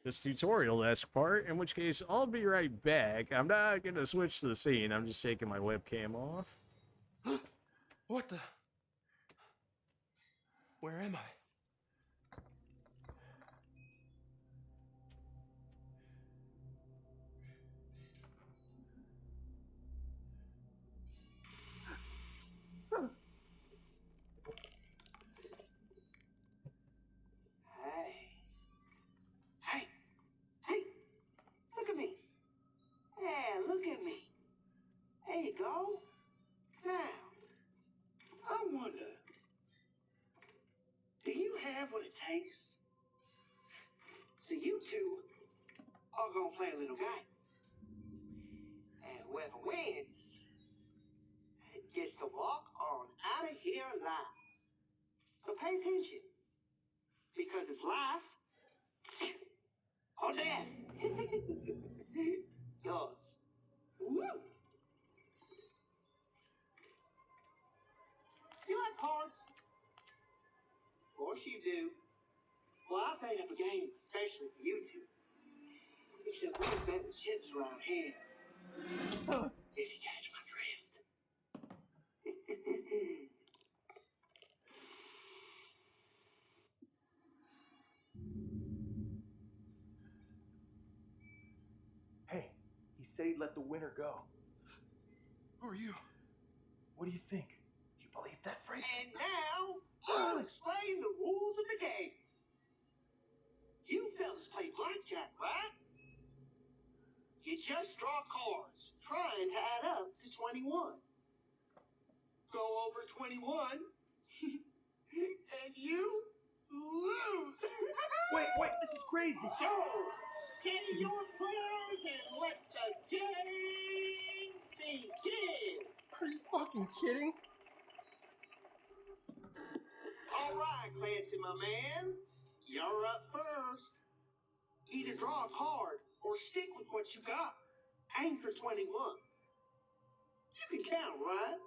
this tutorial-esque part, in which case I'll be right back. I'm not gonna switch the scene, I'm just taking my webcam off. What the? Where am I? Hey, look at me. Yeah, look at me. There you go. Now, I wonder, do you have what it takes? So you two are gonna play a little game. And whoever wins gets to walk on out of here alive. So pay attention, because it's life or death. Yours. Woo! You like cards? Of course you do. Well, I made up a game especially for you two. Except we can bet with chips around here. If you catch my drift. Hey, he said he'd let the winner go. Who are you? What do you think? You believe that, freak? And now, I'll explain the rules of the game. You fellas play blackjack, right? You just draw cards, trying to add up to 21. Go over 21, and you lose. Wait, this is crazy. So, say your prayers and let the games begin. Are you fucking kidding? All right, Clancy, my man. You're up first. Either draw a card or stick with what you got. Aim for 21. You can count, right?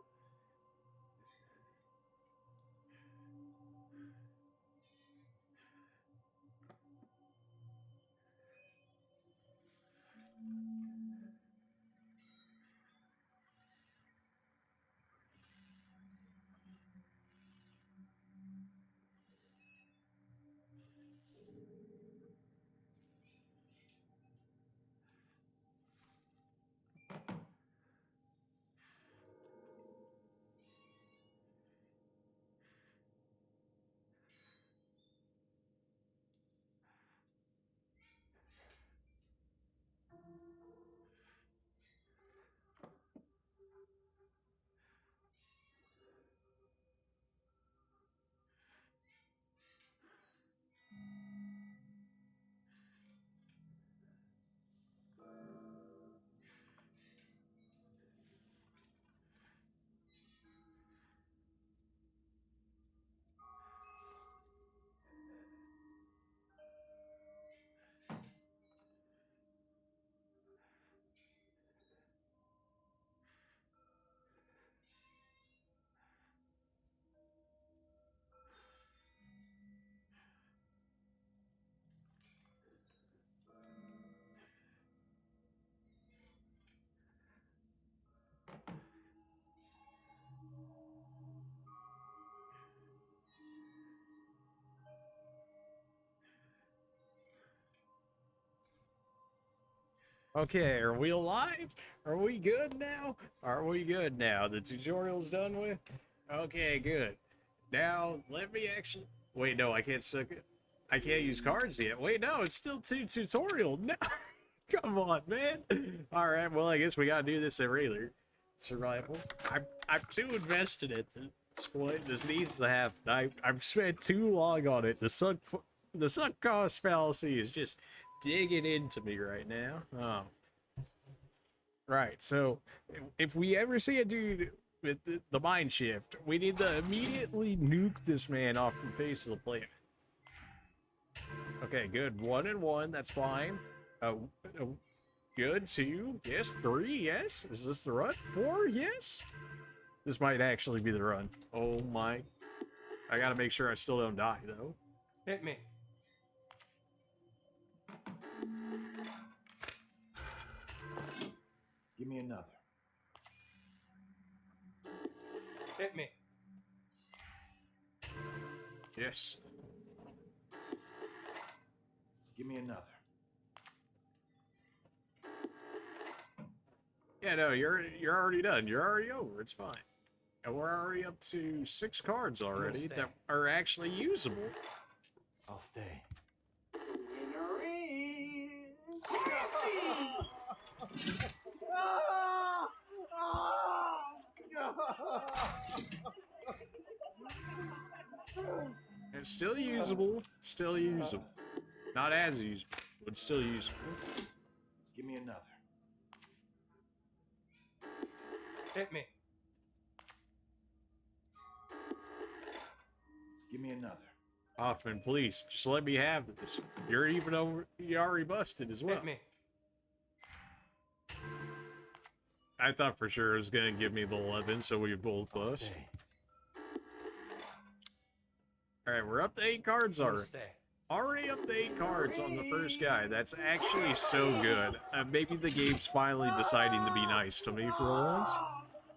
Okay, are we alive? Are we good now? Are we good now? The tutorial's done with? Okay, good. Now, let me actually... Wait, no, I can't stick it. I can't use cards yet. Wait, no, it's still tutorial. No, come on, man. All right, well, I guess we gotta do this at regular survival. I'm too invested at this point. This needs to happen. I've spent too long on it. The sunk cost fallacy is just digging into me right now. Oh. Right, so if we ever see a dude with the mind shift, we need to immediately nuke this man off the face of the planet. Okay, good. 1 and 1, that's fine. Good. 2, yes. 3, yes. Is this the run? 4, yes. This might actually be the run. Oh my. I gotta make sure I still don't die, though. Hit me. Give me another. Hit me. Yes. Give me another. Yeah, no, you're already done. You're already over. It's fine. And we're already up to 6 cards already that are actually usable. I'll stay. It's still usable. Still usable. Not as usable, but still usable. Give me another. Hit me. Give me another. Hoffman, please, just let me have this. You're even over. You already busted as well. Hit me. I thought for sure it was gonna give me the 11, so we both bust. All right, we're up to 8 cards already. Already up to 8 cards on the first guy. That's actually so good. Maybe the game's finally deciding to be nice to me for once.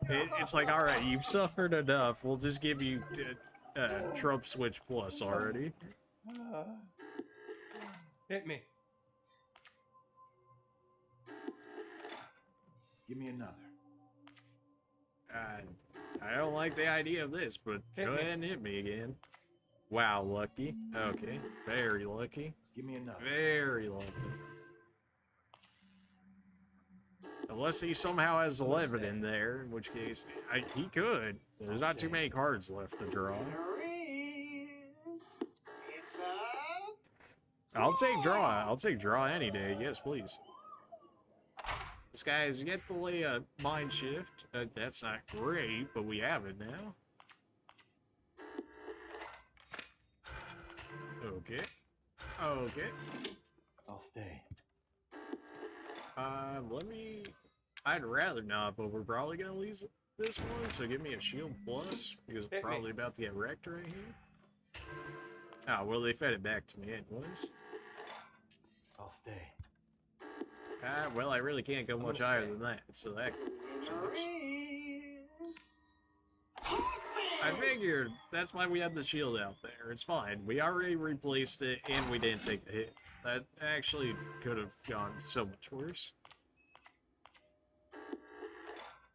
It's like, all right, you've suffered enough. We'll just give you Trump Switch Plus already. Hit me. Give me another. I don't like the idea of this, but go ahead and hit me again. Wow, lucky. Okay, very lucky. Give me another. Very lucky. Unless he somehow has 11 in there, in which case he could. There's not too many cards left to draw. I'll take draw. I'll take draw any day. Yes, please. This guy has yet to lay a mind shift. That's not great, but we have it now. Okay. Okay. I'll stay. Let me... I'd rather not, but we're probably gonna lose this one, so give me a shield plus, because I'm probably about to get wrecked right here. Ah, well, they fed it back to me anyways. I'll stay. Well, I really can't go much higher than that, so that sucks. I figured that's why we had the shield out there. It's fine. We already replaced it, and we didn't take the hit. That actually could have gone so much worse.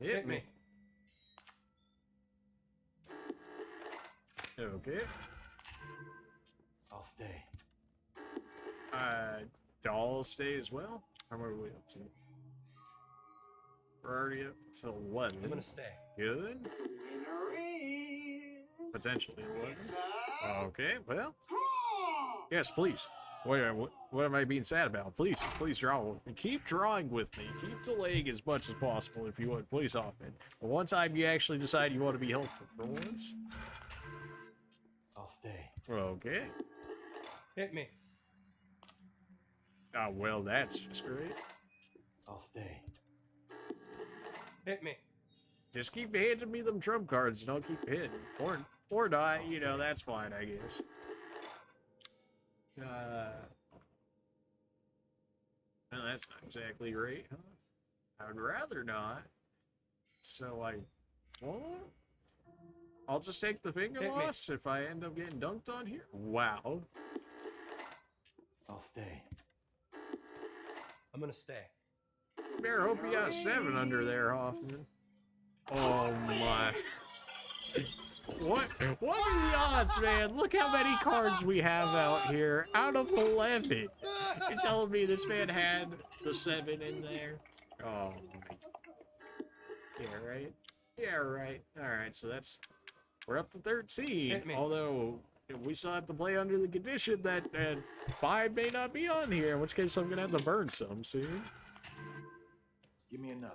Hit me. Okay. I'll stay. Doll stay as well? How are we up to? We're already up to 11. I'm gonna stay. Good. Potentially 11. Okay, well. Yes, please. Wait, what am I being sad about? Please draw with me. Keep drawing with me. Keep delaying as much as possible if you would. Please, Hoffman. But one time you actually decide you want to be helpful for once. I'll stay. Okay. Hit me. Oh, well, that's just great. I'll stay. Hit me. Just keep handing me them trump cards and I'll keep hitting. Or not, you know, that's fine, I guess. No, that's not exactly right, huh? I would rather not. So I'll just take the finger loss if I end up getting dunked on here. Wow. I'll stay. I'm gonna stay. better hope you got 7 under there, Hoffman. Oh my. What are the odds, man? Look how many cards we have out here. Out of 11. You're telling me this man had the 7 in there? Oh my. Yeah, right? Yeah, right. Alright, so we're up to 13. Although, we still have to play under the condition that 5 may not be on here, in which case I'm gonna have to burn some soon. Give me another.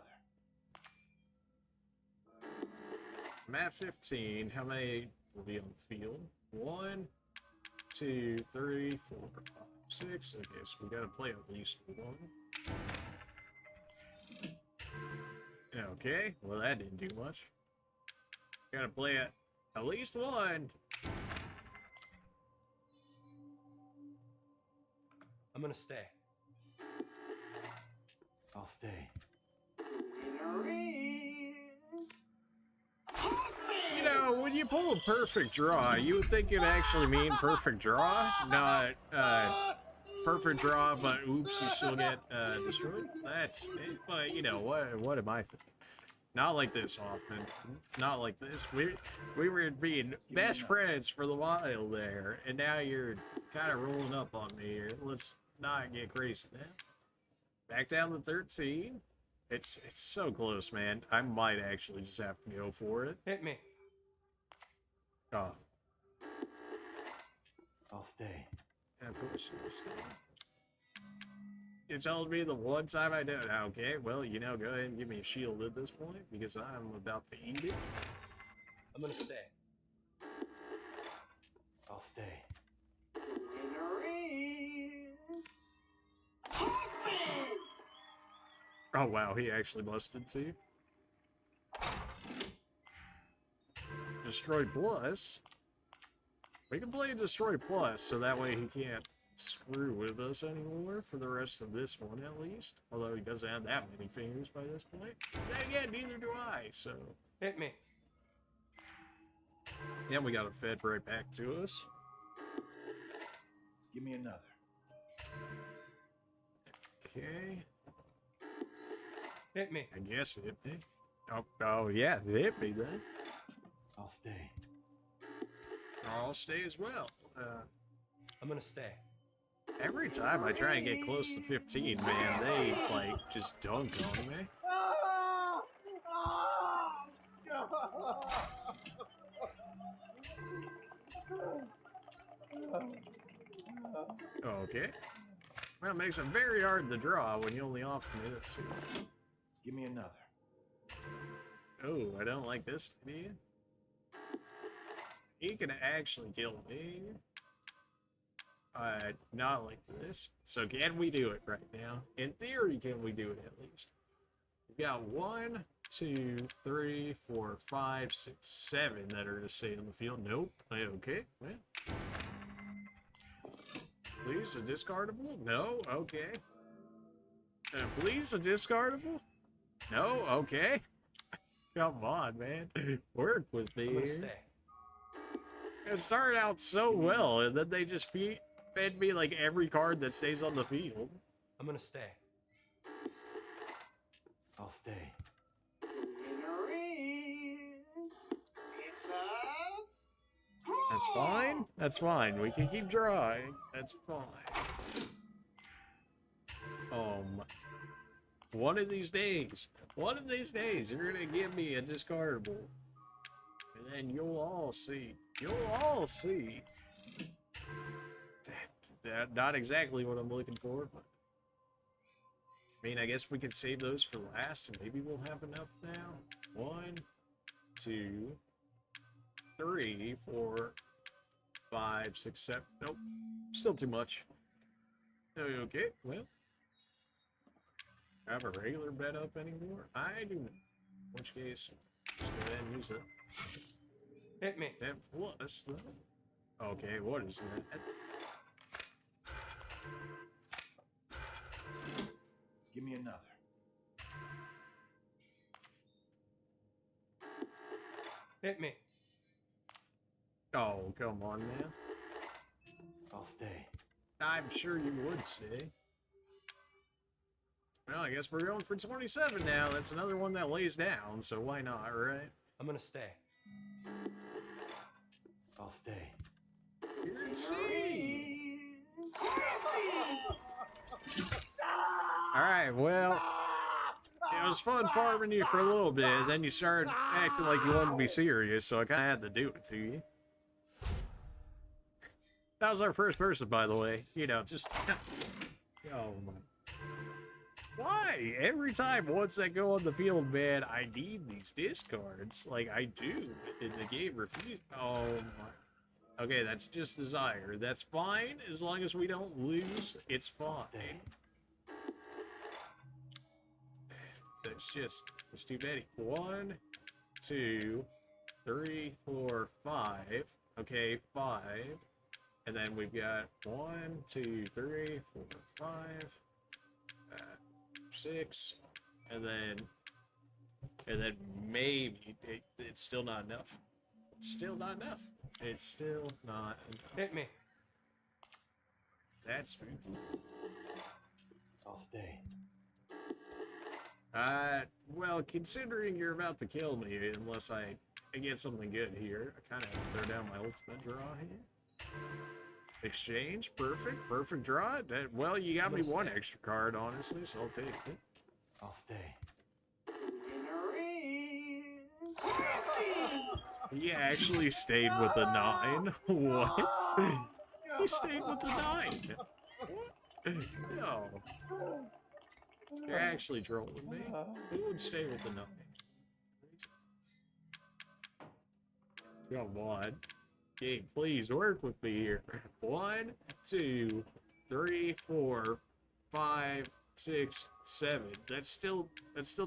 I'm at 15. How many will be on the field? 1, 2, 3, 4, 5, 6. Okay, so we gotta play at least 1. Okay, well that didn't do much. Gotta play at least 1. I'm gonna stay. I'll stay. You know, when you pull a perfect draw, you would think it'd actually mean perfect draw, not perfect draw, but oops, you still get destroyed. That's it. But you know, what am I thinking? Not like this, Hoffman. Not like this. We were being best friends for the while there, and now you're kind of rolling up on me here. Let's not get crazy now. Back down to 13. It's so close, man. I might actually just have to go for it. Hit me. Oh. I'll stay. Yeah, of course you'll stay. You told me the one time I did. Okay, well, you know, go ahead and give me a shield at this point, because I'm about to eat it. I'm gonna stay. I'll stay. Oh wow, he actually busted too. Destroy plus. We can play Destroy plus, so that way he can't screw with us anymore for the rest of this one at least. Although he doesn't have that many fingers by this point. Then again, neither do I, so. Hit me. Yeah, we got it fed right back to us. Give me another. Okay. Hit me. I guess it hit me. Oh yeah, it hit me then. I'll stay. I'll stay as well. I'm gonna stay. Every time I try and get close to 15, man, they like just dunk on me. Okay. Well, it makes it very hard to draw when you only offer me this. Give me another. Oh, I don't like this idea. He can actually kill me. Not like this. So can we do it right now? In theory, can we do it at least? We've got 1, 2, 3, 4, 5, 6, 7 that are to stay on the field. Nope. Okay. Well. Please, a discardable? No? Okay. Please, a discardable? No? Okay. Come on, man. Work with me here. It started out so well, and then they just fed me like every card that stays on the field. I'm gonna stay. I'll stay. That's fine. That's fine. We can keep drawing. That's fine. One of these days, you're gonna give me a discardable, and then you'll all see. You'll all see. That not exactly what I'm looking for, but I mean, I guess we can save those for last, and maybe we'll have enough now. 1, 2, 3, 4, 5, 6, 7. Nope, still too much. Okay, well, I have a regular bed up anymore? I do not. In which case, let's go ahead and use it. Hit me. That plus, though. Okay, what is that? Give me another. Hit me. Oh, come on, man. I'll stay. I'm sure you would stay. Well, I guess we're going for 27 now. That's another one that lays down, so why not, right? I'm gonna stay. I'll stay. Alright, well, it was fun farming you for a little bit, then you started acting like you wanted to be serious, so I kind of had to do it to you. That was our first person, by the way. You know, just... Oh, my... Why? Every time once I go on the field, man, I need these discards. Like, I do. And the game refuses... Oh, my... Okay, that's just desire. That's fine, as long as we don't lose, it's fine. There's too many. 1, 2, 3, 4, 5. Okay, 5. And then we've got 1, 2, 3, 4, 5, 6, and then maybe it's still not enough. It's still not enough. It's still not enough. Hit me. That's spooky. I'll stay. Well, considering you're about to kill me, unless I get something good here, I kind of throw down my ultimate draw here. Exchange, perfect draw. Well, you got me one extra card, honestly, so I'll take it. I'll stay. He actually stayed with the 9. What? He stayed with the 9. No. You're actually trolling me. Who would stay with the 9? Come on. Game, please work with me here. 1, 2, 3, 4, 5, 6, 7. That's still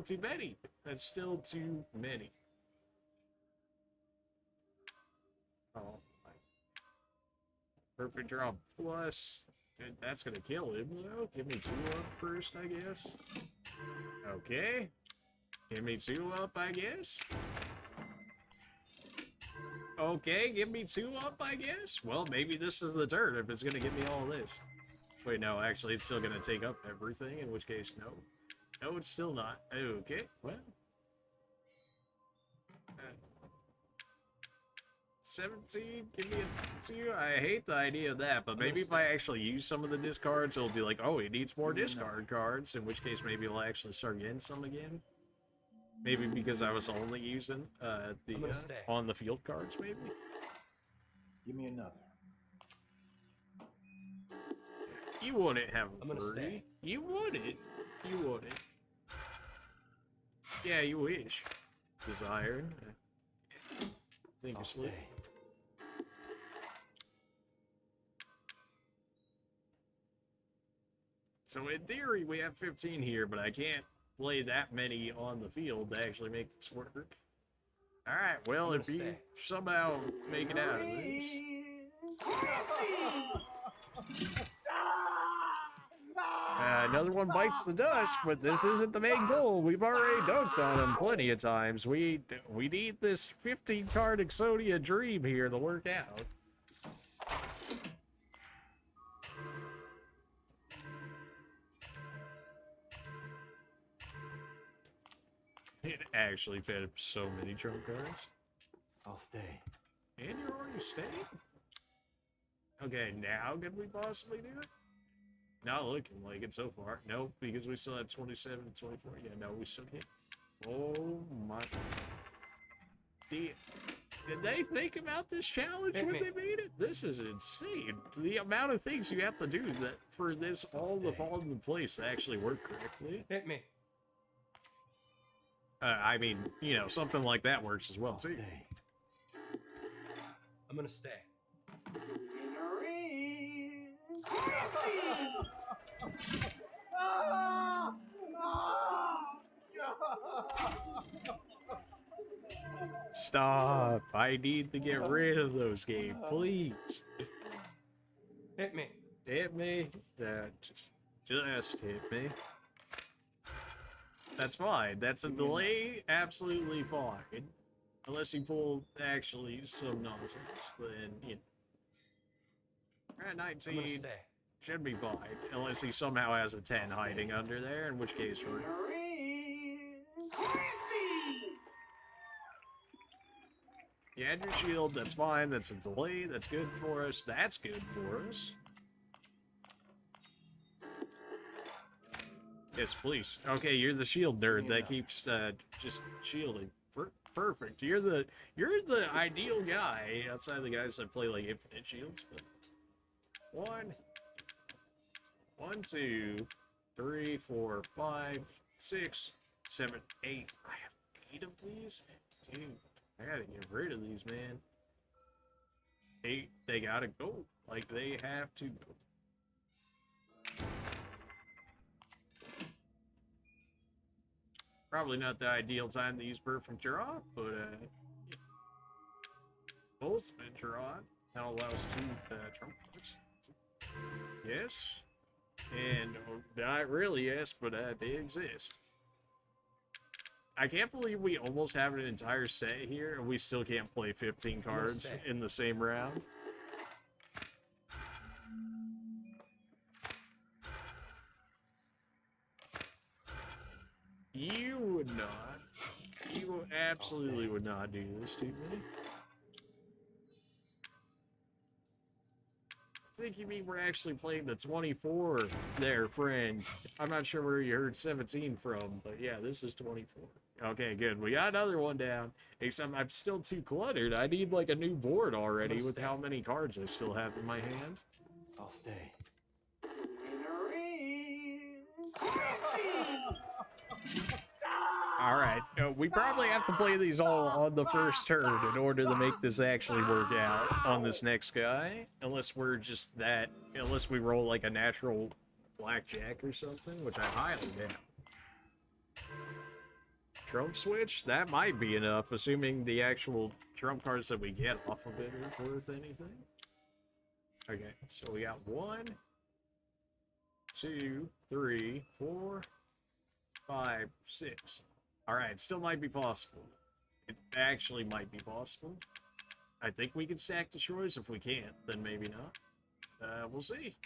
too many. That's still too many. Oh my. Perfect draw plus. Dude, that's gonna kill him though. Give me 2 up first, I guess. Okay. Give me 2 up, I guess. Okay, give me 2 up, I guess. Well, maybe this is the turn if it's gonna give me all this. Wait, no, actually, it's still gonna take up everything, in which case, no. No, it's still not. Okay, well. 17, give me a 2. I hate the idea of that, but maybe if I actually use some of the discards, it'll be like, oh, he needs more discard cards, in which case maybe I'll actually start getting some again. Maybe because I was only using the on the field cards, maybe. Give me another. You wouldn't have a 3. You wouldn't. You wouldn't. Yeah, you wish. Desired. Think you're asleep. So in theory, we have 15 here, but I can't play that many on the field to actually make this work. Alright, well, if you somehow make it out of this... another one bites the dust, but this isn't the main goal. We've already dunked on him plenty of times. We need this 15-card Exodia dream here to work out. It actually fed up so many trump cards. I'll stay. And you're already staying? Okay, now can we possibly do it? Not looking like it so far. Nope, because we still have 27 and 24. Yeah, no, we still can't. Oh my. Did they think about this challenge when they made it? This is insane. The amount of things you have to do that for this all to fall into place to actually work correctly. Hit me. I mean, you know, something like that works as well, too. I'm gonna stay. Stop. I need to get rid of those games, please. Hit me. Hit me. Just hit me. That's fine. That's a delay. Absolutely fine. Unless you pull actually some nonsense, then, you know. We're at 19. Should be fine, unless he somehow has a 10 hiding under there, in which case we're... You had your shield, that's fine, that's a delay, that's good for us, that's good for us. Yes, please. Okay, you're the shield nerd that keeps just shielding. Perfect. You're the ideal guy outside of the guys that play like infinite shields. But 1, 2, 3, 4, 5, 6, 7, 8. I have 8 of these? Dude, I gotta get rid of these, man. 8, they gotta go. Like, they have to go. Probably not the ideal time to use perfect draw, but yeah. Full spin draw. That allows 2 trump cards. Yes. And not really yes, but they exist. I can't believe we almost have an entire set here and we still can't play 15 cards in the same round. You would not. You absolutely would not do this to me. I think you mean we're actually playing the 24 there, friend. I'm not sure where you heard 17 from, but yeah, this is 24. Okay, good. We got another one down. Except I'm still too cluttered. I need like a new board already with how many cards I still have in my hand. I'll stay. Alright, we probably have to play these all on the first turn in order to make this actually work out on this next guy. Unless we're just that, unless we roll like a natural blackjack or something, which I highly doubt. Trump switch? That might be enough, assuming the actual trump cards that we get off of it are worth anything. Okay, so we got 1, 2, 3, 4, 5, 6. Alright, still might be possible. It actually might be possible. I think we can stack destroys. If we can't, then maybe not. We'll see.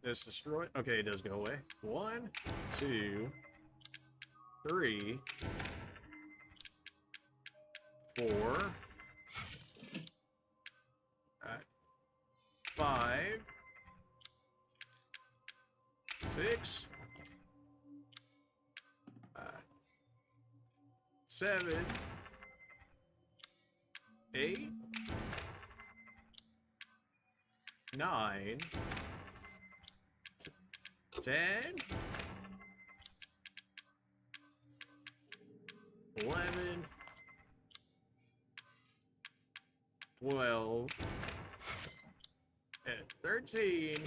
This destroy. Okay, it does go away. 1, 2, 3, 4, 5, 6, 7, 8, 9, 10, 11, 12, and 13,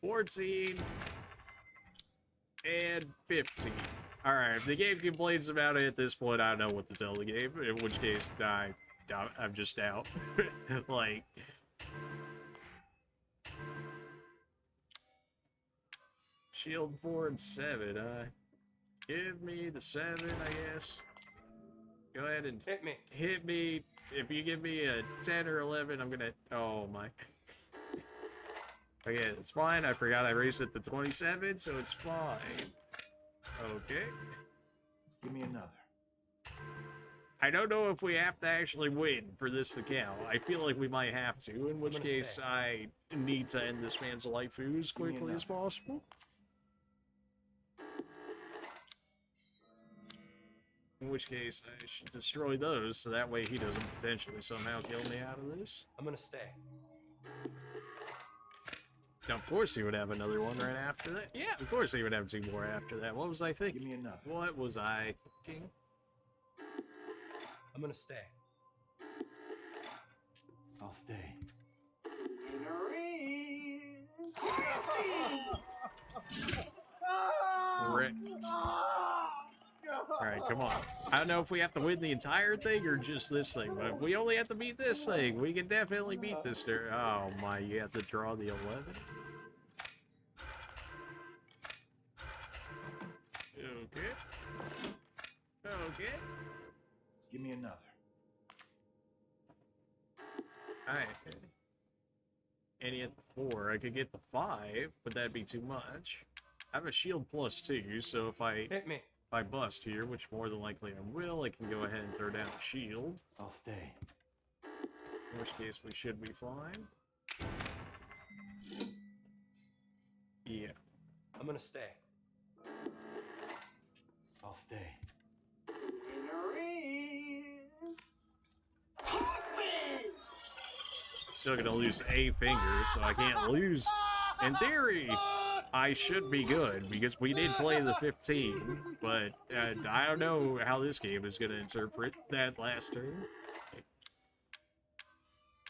14, and 15. Alright, if the game complains about it at this point, I don't know what to tell the game, in which case, I'm just out. Like... Shield 4 and 7, give me the 7, I guess. Go ahead and hit me. If you give me a 10 or 11, I'm gonna... Oh, my... Okay, it's fine. I forgot I raised it to 27, so it's fine. Okay. Give me another. I don't know if we have to actually win for this to count. I feel like we might have to, in which case I need to end this man's life as quickly as possible. In which case, I should destroy those, so that way he doesn't potentially somehow kill me out of this. I'm gonna stay. Now, of course he would have another one right after that. Yeah, of course he would have 2 more after that. What was I thinking? Give me another. What was I thinking? I'm gonna stay. I'll stay. Correct. Alright, come on. I don't know if we have to win the entire thing or just this thing, but if we only have to beat this thing, we can definitely beat this. Oh my, you have to draw the 11? Okay. Okay. Give me another. Alright. And he had the 4. I could get the 5, but that'd be too much. I have a shield +2, so if I bust here, which more than likely I will, I can go ahead and throw down a shield. I'll stay. In which case we should be fine. Yeah. I'm gonna stay. I'll stay. Still gonna lose a finger, so I can't lose. In theory, I should be good, because we did play the 15, but I don't know how this game is gonna interpret that last turn.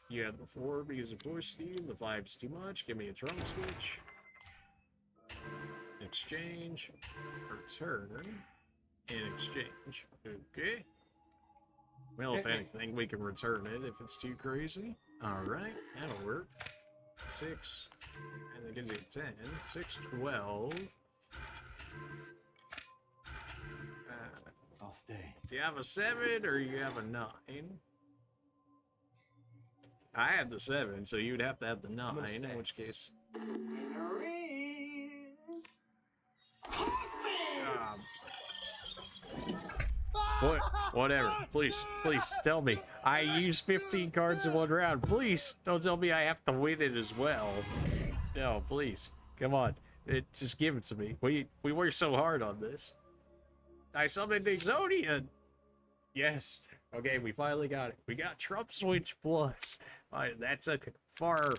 You have the 4 because of force you, the 5's too much, give me a trump switch. Exchange, return, and exchange. Okay. Well, if anything, we can return it if it's too crazy. Alright, that'll work. 6, and that gives you 10. 6, 12. I'll stay. Do you have a 7 or you have a 9? I have the 7, so you'd have to have the 9, in which case... Whatever. Please, tell me. I used 15 cards in one round. Please, don't tell me I have to win it as well. No, please. Come on. Just give it to me. We worked so hard on this. I summoned Exodian. Yes. Okay, we finally got it. We got Trump Switch Plus. Alright, that took far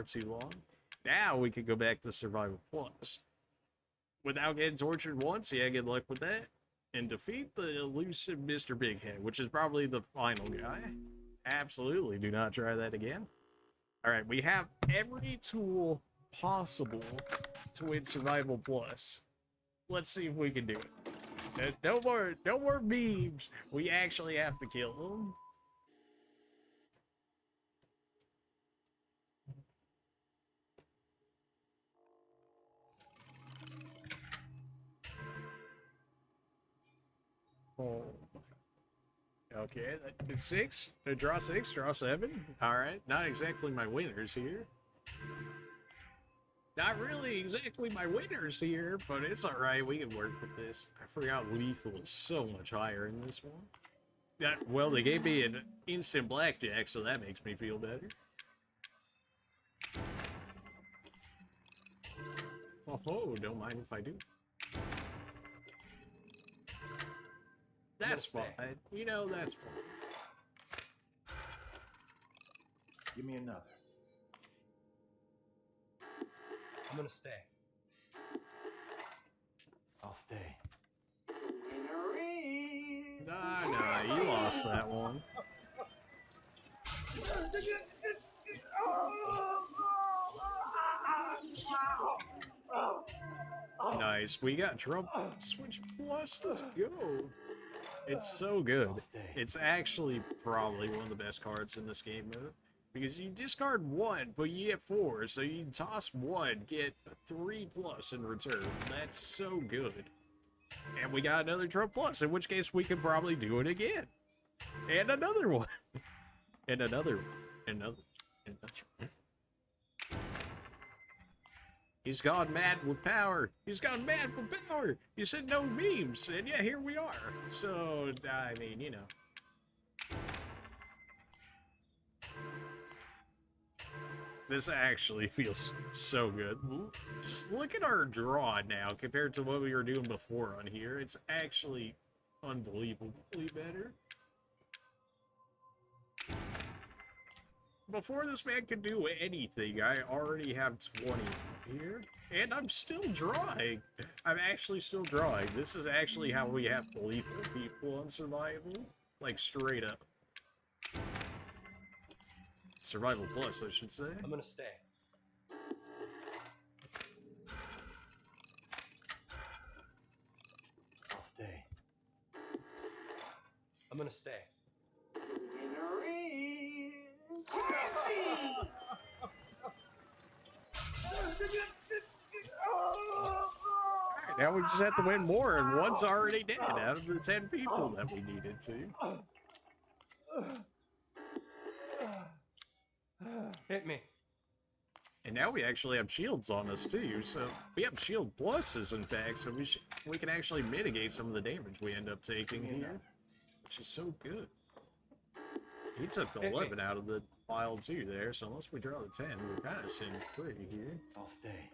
too long. Now we can go back to Survival Plus. Without getting tortured once, yeah, good luck with that. And defeat the elusive Mr. Big Head, which is probably the final guy. Absolutely, do not try that again. Alright, we have every tool possible to win Survival Plus. Let's see if we can do it. No more memes. We actually have to kill them. Oh. Okay, that's 6. Draw 6, draw 7. Alright, not exactly my winners here. Not really exactly my winners here, but it's alright, we can work with this. I forgot lethal is so much higher in this one. Well, they gave me an instant blackjack, so that makes me feel better. Oh, don't mind if I do. That's fine. You know, that's fine. Give me another. I'm gonna stay. I'll stay. Nah, you lost that one. Nice, we got Trump Switch Plus, let's go. It's so good. It's actually probably one of the best cards in this game mode. Because you discard 1, but you get 4, so you toss 1, get 3+ in return. That's so good. And we got another Trump Plus, in which case we could probably do it again. And another one. And another one. And another one. He's gone mad with power. He's gone mad with power. You said no memes, and yeah, here we are. So, I mean, you know. This actually feels so good. Just look at our draw now compared to what we were doing before on here. It's actually unbelievably better. Before this man could do anything, I already have 20 here. And I'm still drawing. I'm actually still drawing. This is actually how we have lethal people on Survival. Like, straight up. Survival Plus, I should say. I'm gonna stay. I'll stay. I'm gonna stay. Now we just have to win more, and one's already dead out of the 10 people that we needed to. Hit me. And now we actually have shields on us too, so we have shield pluses in fact, so we can actually mitigate some of the damage we end up taking here, which is so good. He took the 11 out of the pile too there, so unless we draw the 10, we're kind of sitting pretty here. I'll stay.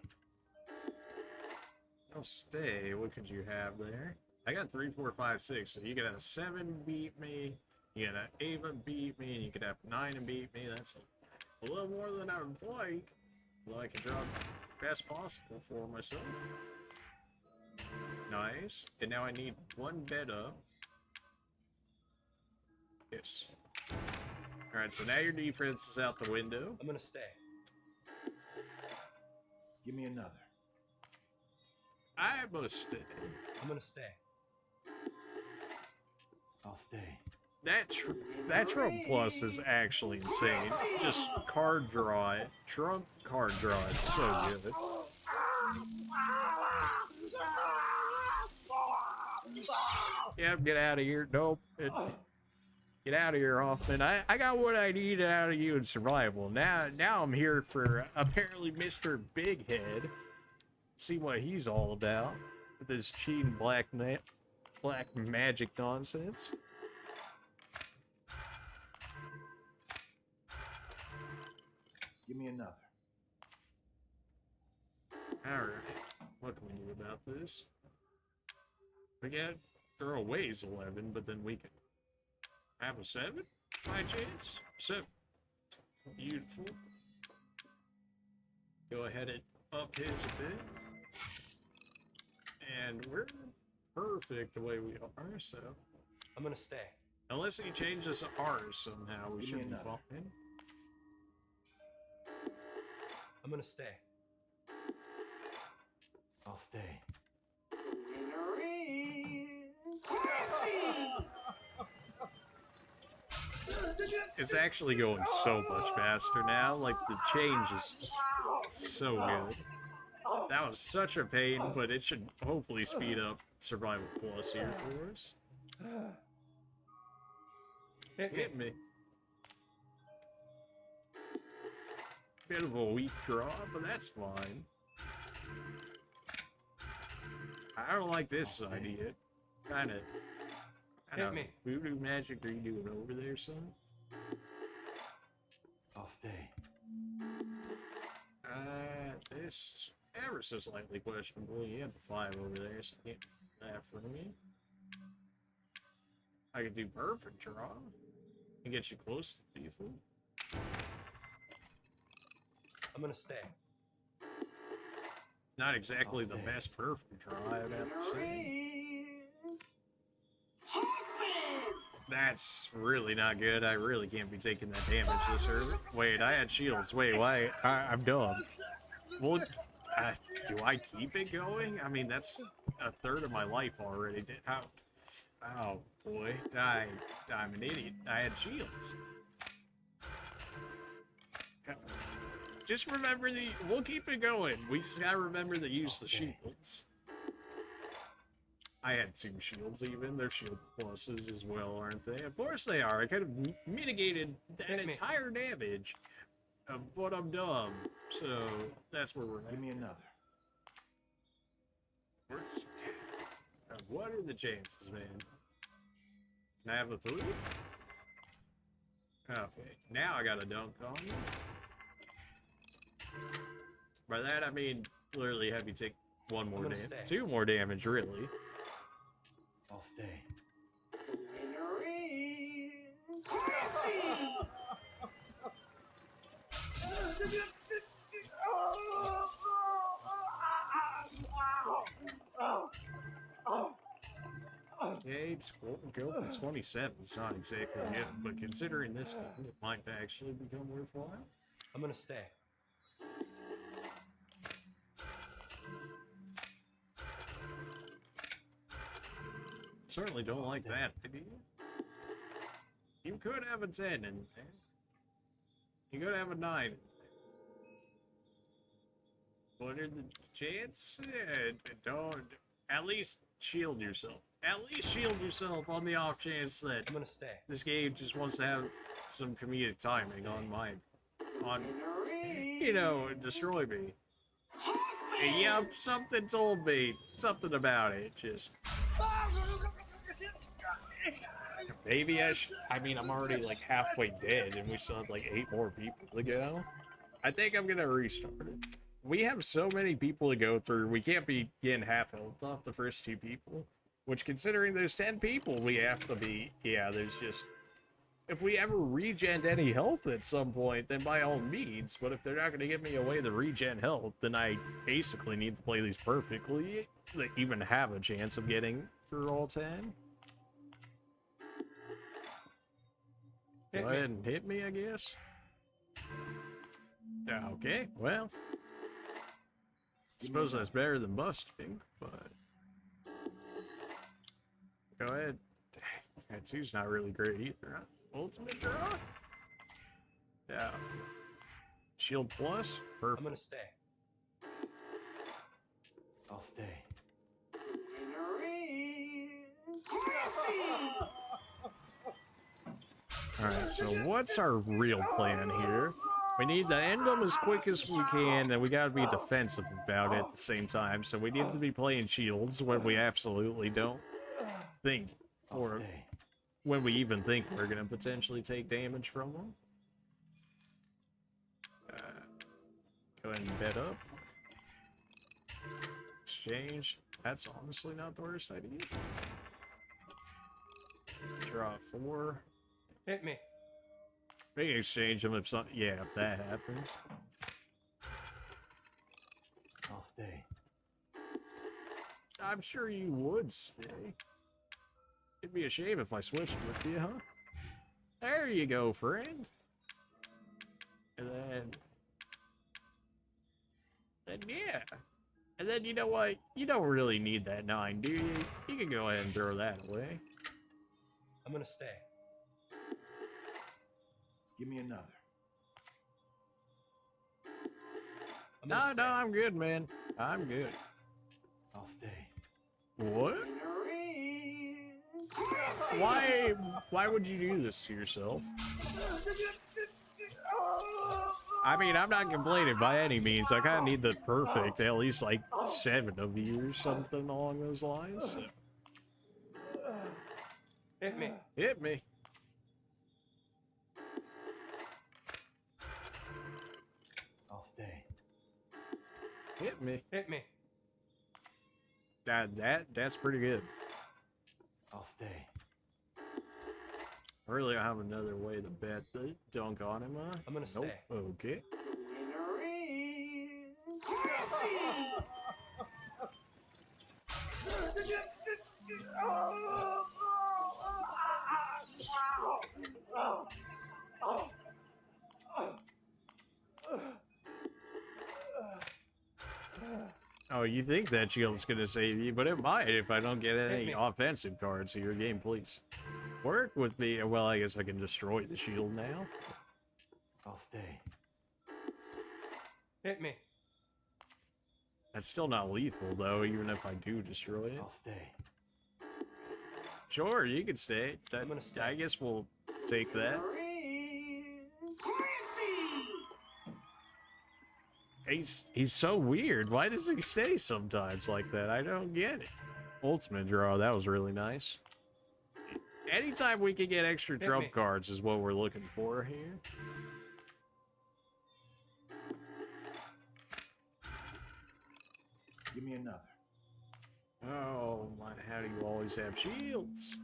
I'll stay. What could you have there? I got 3, 4, 5, 6. So you could have 7 beat me, you could have Ava beat me, and you could have 9 and beat me. That's a little more than I would like. Well, I can draw the best possible for myself. Nice. And now I need 1 bed up. Yes. Alright, so now your defense is out the window. I'm gonna stay. Give me another. I must stay. I'm gonna stay. I'll stay. That Trump plus is actually insane. Just card draw it. Trump card draw is so good. Yep, get out of here. Nope. Get out of here, Hoffman. I got what I need out of you in survival. Now I'm here for apparently Mr. Big Head. See what he's all about with his cheating black magic nonsense. Give me another. Alright. What can we do about this? We can't throw away 11, but then we can have a 7 by chance. 7. Beautiful. Go ahead and up his a bit. And we're perfect the way we are, so. I'm gonna stay. Unless he changes ours somehow, we should be fine. I'm gonna stay. I'll stay. It's actually going so much faster now. Like, the change is so good. That was such a pain, but it should hopefully speed up Survival Plus here for us. Hit me. Bit of a weak draw, but that's fine. I don't like this idea. Kinda. Hit me. Voodoo magic are you doing over there, son? I'll stay. This is ever so slightly questionable. You have the 5 over there, so you can't do that for me. I could do perfect draw and get you close to lethal. I'm gonna stay. Not exactly the best perfect draw, I'd have to say. That's really not good. I really can't be taking that damage this early. Wait, I had shields. Wait, why? I'm dumb. Well, do I keep it going? I mean, that's a third of my life already. How? Oh, boy. I'm an idiot. I had shields. Just remember we'll keep it going. We just gotta remember to use the shields. I had 2 shields even. They're shield pluses as well, aren't they? Of course they are. I could have mitigated that entire damage. But I'm dumb. So that's where we're at. Give me another. What are the chances, man? Can I have a 3? Okay. Now I got a dunk on you. By that I mean literally have you take 1 more damage. 2 more damage, really. I'll stay. Okay, it's go from 27. It's not exactly good, but considering this game, it might actually become worthwhile. I'm gonna stay. Certainly don't like that idea. You could have a 10 in there. You could have a 9 in there. What are the chances? Don't. At least shield yourself. At least shield yourself on the off chance that I'm gonna stay. This game just wants to have some comedic timing on my on, you know, destroy me. Yep, something told me something about it. Just maybe I mean, I'm already like halfway dead, and we still have like 8 more people to go. I think I'm gonna restart it. We have so many people to go through. We can't be getting half health off the first 2 people. Which, considering there's 10 people, we have to be. Yeah, there's just. If we ever regen any health at some point, then by all means. But if they're not going to give me away the regen health, then I basically need to play these perfectly to even have a chance of getting through all 10. Go ahead and hit me, I guess. Okay, well. Suppose that's better than busting, but. Go ahead. Tattoo's not really great either, huh? Ultimate draw? Yeah. Shield plus? Perfect. I'm gonna stay. I'll stay. Alright, so what's our real plan here? We need to end them as quick as we can, and we gotta be defensive about it at the same time, so we need to be playing shields when we absolutely don't think, or when we even think we're gonna potentially take damage from them. Go ahead and bed up. Exchange. That's honestly not the worst idea. Draw 4. Hit me. We can exchange them if something. Yeah, if that happens. I'll stay. I'm sure you would stay. It'd be a shame if I switched with you, huh? There you go, friend. And then yeah. And then you know what? You don't really need that 9, do you? You can go ahead and throw that away. I'm gonna stay. Give me another. No, I'm good, man. I'm good. I'll stay. What? Why would you do this to yourself? I mean, I'm not complaining by any means. I kind of need the perfect, at least like 7 of you or something along those lines. So. Hit me. Hit me. I'll stay. Hit me. Hit me. That's pretty good. I'll stay. I really don't have another way to bet the dunk on him, huh? I'm gonna stay. Okay. Oh, you think that shield's gonna save you, but it might if I don't get any offensive cards to your game, please. Work with me. Well, I guess I can destroy the shield now. I'll stay. Hit me. That's still not lethal, though, even if I do destroy it. I'll stay. Sure, you can stay. I'm gonna stay. I guess we'll take that. He's so weird. Why does he stay sometimes like that? I don't get it. Ultimate draw. That was really nice. Anytime we can get extra trump cards is what we're looking for here. Give me another. Oh, my, how do you always have shields?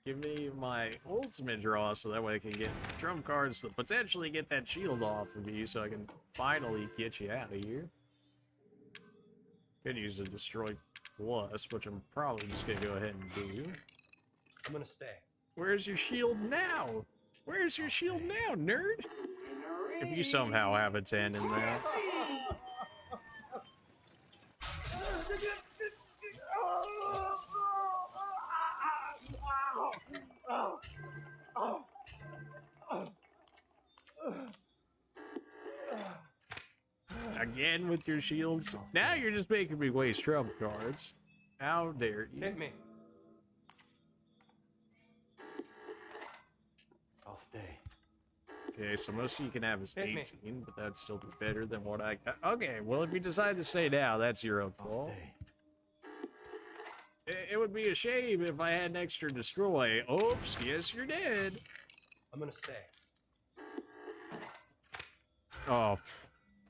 Give me my ultimate draw so that way I can get trump cards to potentially get that shield off of you so I can finally get you out of here. Could use a destroy plus, which I'm probably just going to go ahead and do. I'm gonna stay. Where's your shield now? Where's your shield now, nerd? If you somehow have a 10 in that. Again with your shields. Now you're just making me waste trump cards. How dare you? Hit me. I'll stay. Okay, so most of you can have is Hit me. 18, but that'd still be better than what I got. Okay, well, if you decide to stay now, that's your own fault. It would be a shame if I had an extra destroy. Oops, yes, you're dead. I'm gonna stay. Oh,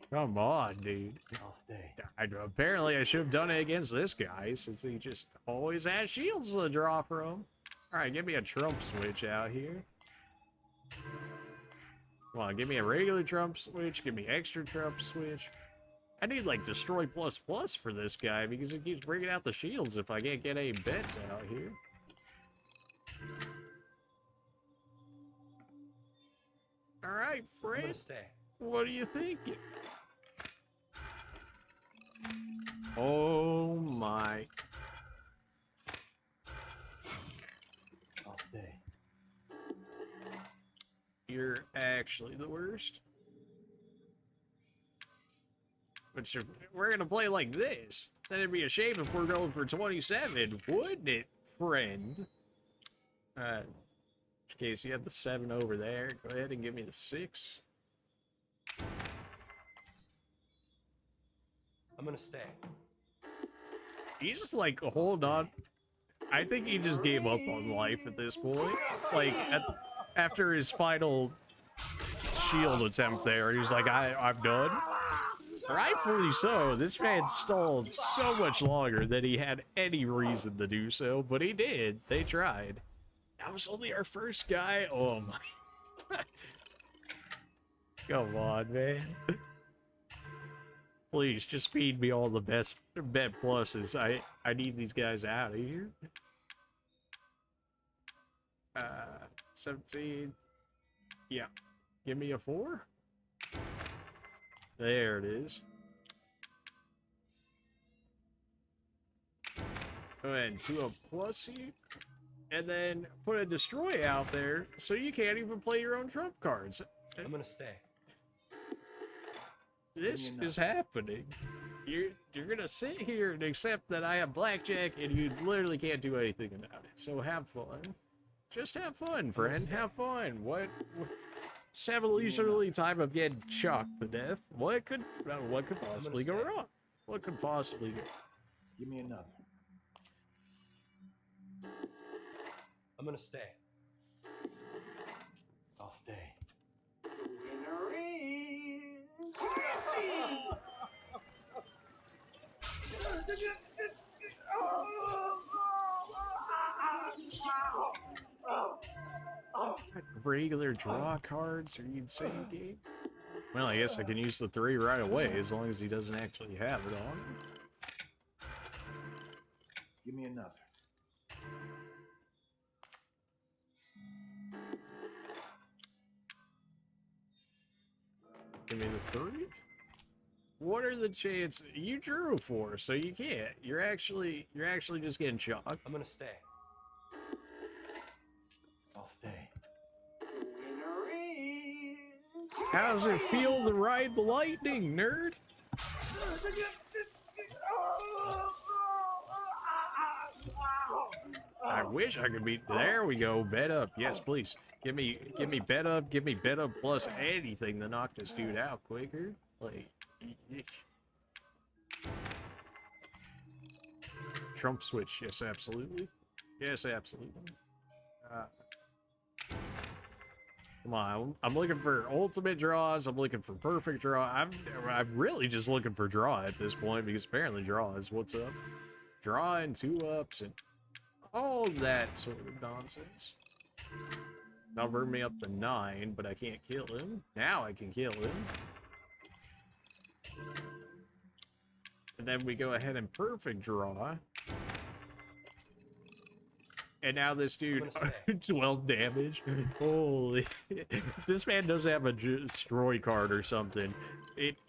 come on, dude. I'll stay. Apparently, I should have done it against this guy, since he just always has shields to draw from. Alright, give me a Trump switch out here. Come on, give me a regular Trump switch, give me extra Trump switch. I need, like, destroy plus plus for this guy, because he keeps bringing out the shields if I can't get any bets out here. Alright, I'm gonna Fred. stay. What are you thinking? Oh my. I'll stay. You're actually the worst. But we're gonna play like this. Then it'd be a shame if we're going for 27, wouldn't it, friend? In case you have the 7 over there, go ahead and give me the 6. I'm gonna stay. He's just like, hold on. I think he just gave up on life at this point. Like, after his final shield attempt there, he's like, I'm done. Rightfully so. This man stalled so much longer than he had any reason to do so, but he did. They tried. That was only our first guy? Oh my. Come on, man. Please, just feed me all the best bet pluses. I need these guys out of here. 17. Yeah. Give me a 4. There it is. Go ahead and 2 up plus you. And then put a destroy out there so you can't even play your own trump cards. I'm gonna stay. This is happening. You're gonna sit here and accept that I have blackjack and you literally can't do anything about it. So have fun. Just have fun, friend. Have fun. What just have a leisurely time of getting shocked to death. What could possibly go wrong? What could possibly go? Give me another. I'm gonna stay. I'll stay. Winner is Regular draw cards? Are you insane, game? Well, I guess I can use the 3 right away as long as he doesn't actually have it on. Give me another. Give me the 3? What are the chances? You drew a 4, so you can't. You're actually just getting shocked. I'm gonna stay. I'll stay. How does it feel to ride the lightning, nerd? I wish I could beat. There we go. Bet up, yes, please. Give me bet up. Give me bet up plus anything to knock this dude out quicker. Like, Trump switch. Yes, absolutely. Yes, absolutely. Come on, I'm looking for ultimate draws. I'm looking for perfect draw. I'm really just looking for draw at this point because apparently draw is what's up. Draw and 2 ups and all that sort of nonsense. That'll bring me up to 9, but I can't kill him. Now I can kill him. And then we go ahead and perfect draw. And now this dude, 12 damage. Holy. If this man doesn't have a destroy card or something,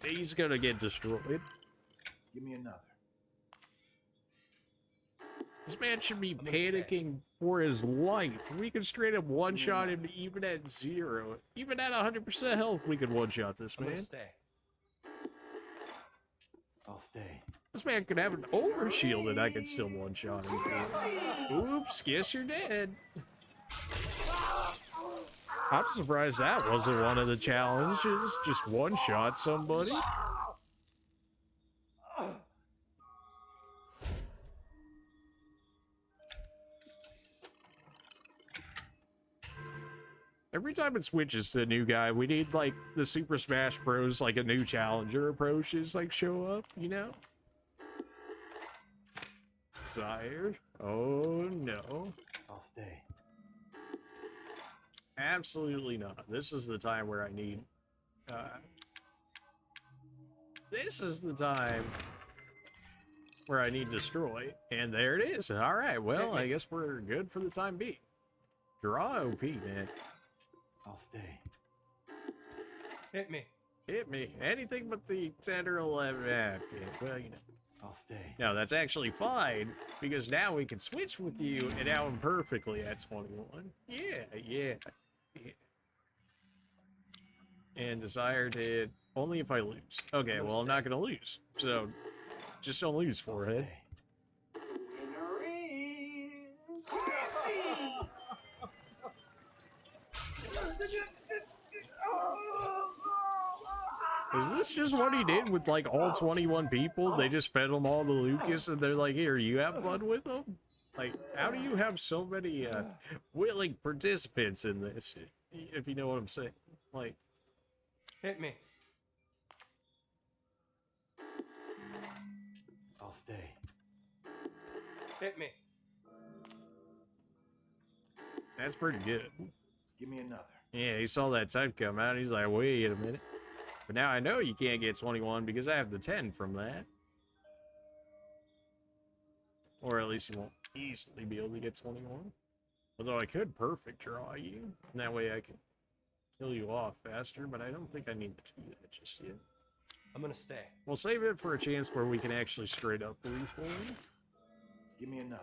he's gonna get destroyed. Give me another. This man should be panicking for his life. We can straight up one-shot him even at 0. Even at 100% health, we could one-shot this man. I'll stay. This man could have an overshield and I could still one-shot him. Oops, guess you're dead. I'm surprised that wasn't one of the challenges. Just one-shot somebody. Every time it switches to a new guy, we need, like, the Super Smash Bros, like, a new challenger approaches, like, show up, you know? Desired. Oh, no. I'll stay. Absolutely not. This is the time where I need... this is the time where I need destroy. And there it is. Alright, well, I guess we're good for the time being. Draw OP, man. I'll stay. Hit me. Hit me. Anything but the 10 or 11. Okay, well, you know. I'll stay. No, that's actually fine, because now we can switch with you, and now I'm perfectly at 21. Yeah. And Desire did only if I lose. Okay, well, I'm not going to lose. So, just don't lose, forehead. Is this just what he did with, like, all 21 people? They just fed them all to Lucas, and they're like, here, you have fun with them? Like, how do you have so many, willing participants in this, if you know what I'm saying? Like... Hit me. I'll stay. Hit me. That's pretty good. Give me another. Yeah, he saw that type come out, and he's like, wait a minute. But now I know you can't get 21 because I have the 10 from that. Or at least you won't easily be able to get 21. Although I could perfect draw you. And that way I can kill you off faster, but I don't think I need to do that just yet. I'm gonna stay. We'll save it for a chance where we can actually straight up reform. Give me another.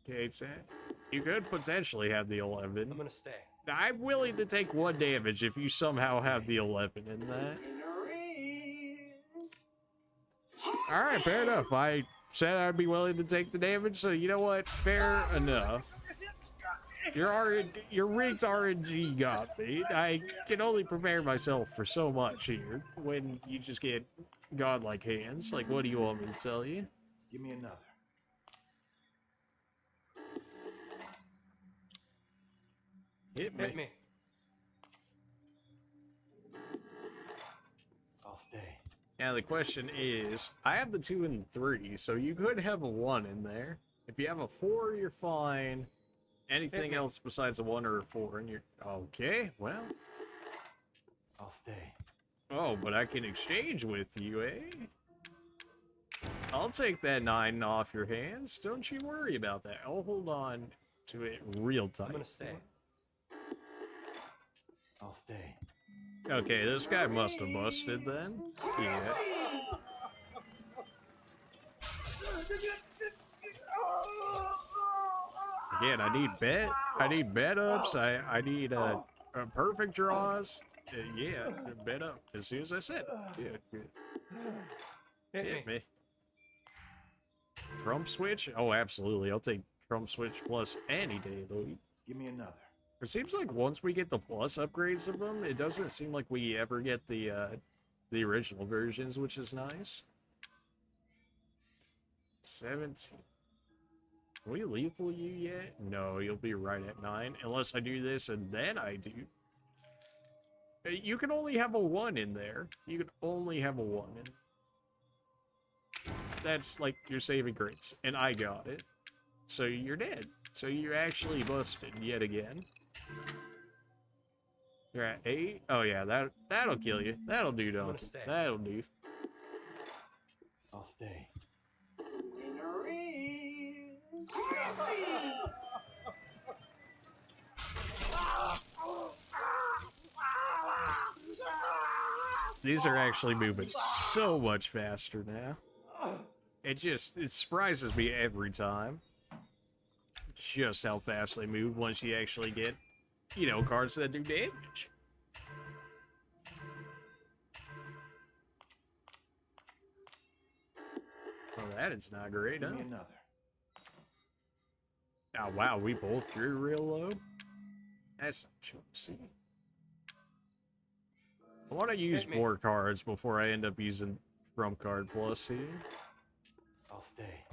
Okay, Sam. You could potentially have the 11. I'm gonna stay. I'm willing to take 1 damage if you somehow have the 11 in that. Alright, fair enough. I said I'd be willing to take the damage, so you know what? Fair enough. Your rigged RNG got me. I can only prepare myself for so much here when you just get godlike hands. Like, what do you want me to tell you? Give me another. Hit me. I'll stay. Now the question is, I have the 2 and 3, so you could have a 1 in there. If you have a 4, you're fine. Anything else besides a 1 or a 4, and you're... Okay, well... I'll stay. Oh, but I can exchange with you, eh? I'll take that 9 off your hands. Don't you worry about that. I'll hold on to it real tight. I'm gonna stay. I'll stay. Okay, this guy must have busted then. Yeah. Again, I need bet ups. I need perfect draws. Yeah, bet up as soon as I said. Yeah, good. Hit me. Trump switch? Oh, absolutely. I'll take Trump switch plus any day of the week. Give me another. It seems like once we get the plus upgrades of them, it doesn't seem like we ever get the original versions, which is nice. 17. Can we lethal you yet? No, you'll be right at 9, unless I do this and then I do. You can only have a 1 in there. You can only have a 1 in. That's like your saving grace, and I got it. So you're dead. So you're actually busted yet again. You're at 8. Oh yeah, that'll kill you. That'll do, don't it? That'll do. I'll stay. These are actually moving so much faster now. It surprises me every time. Just how fast they move once you actually get, you know, cards that do damage. Well, that is not great, huh? Give me another. Oh, wow, we both drew real low. That's juicy. I want to use more cards before I end up using Trump Card Plus here. I'll stay.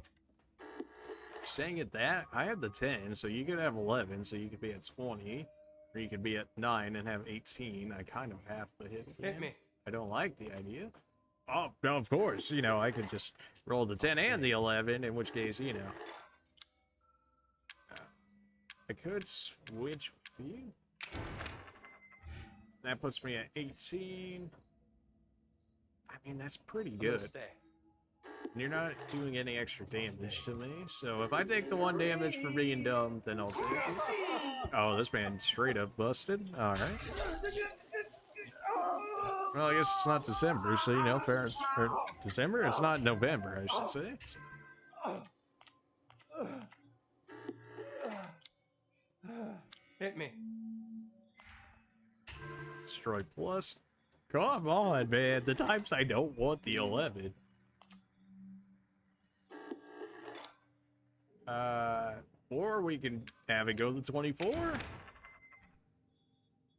Staying at that, I have the 10, so you could have 11, so you could be at 20. Or you could be at 9 and have 18. I kind of have to hit again. Hit me. I don't like the idea. Oh, no, of course. You know, I could just roll the 10 and the 11, in which case, you know. I could switch with you. That puts me at 18. I mean, that's pretty good. You're not doing any extra damage to me, so if I take the 1 damage for being dumb, then I'll take it. Oh, this man straight up busted. Alright. Well, I guess it's not December, so, you know, fair. December? It's not November, I should say. Hit me. Destroy plus. Come on, man. The times I don't want the 11. Or we can have it go to 24.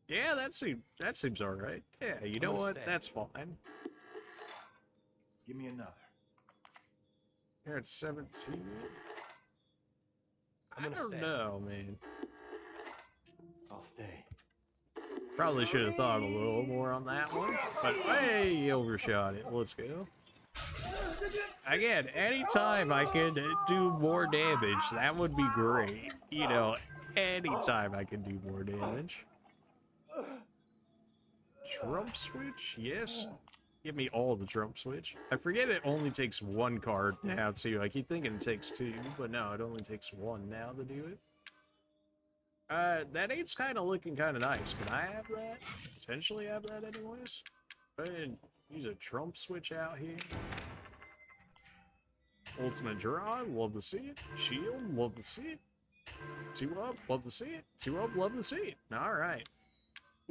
Yeah, that seems alright. Yeah, you know what? That's fine. Give me another. Here at 17. I don't know, man. I'll stay. Probably should have thought a little more on that one, but hey, overshot it. Let's go. Again, anytime I can do more damage, that would be great. You know, anytime I can do more damage. Trump switch? Yes. Give me all the Trump switch. I forget it only takes 1 card now, too. I keep thinking it takes 2, but no, it only takes 1 now to do it. That 8's kind of looking kind of nice. Can I have that? Potentially have that anyways? Go ahead and use a Trump switch out here. Ultimate draw, love to see it. Shield, love to see it. 2 up, love to see it. 2 up, love to see it. Alright.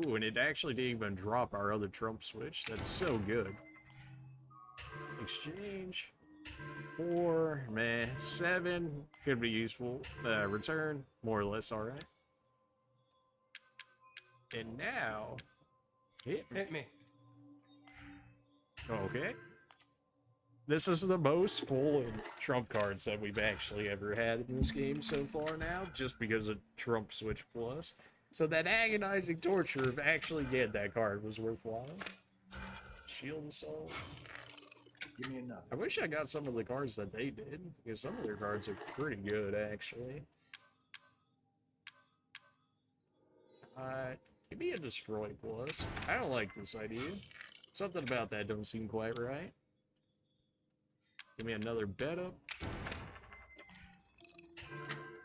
Ooh, and it actually didn't even drop our other Trump switch. That's so good. Exchange. 4, meh. 7, could be useful. Return, more or less alright. And now, hit me. Okay. This is the most full in Trump cards that we've actually ever had in this game so far now, just because of Trump Switch Plus. So that agonizing torture of actually getting that card was worthwhile. Shield Assault. Give me another. I wish I got some of the cards that they did, because some of their cards are pretty good, actually. Give me a Destroy Plus. I don't like this idea. Something about that don't seem quite right. Give me another bet up.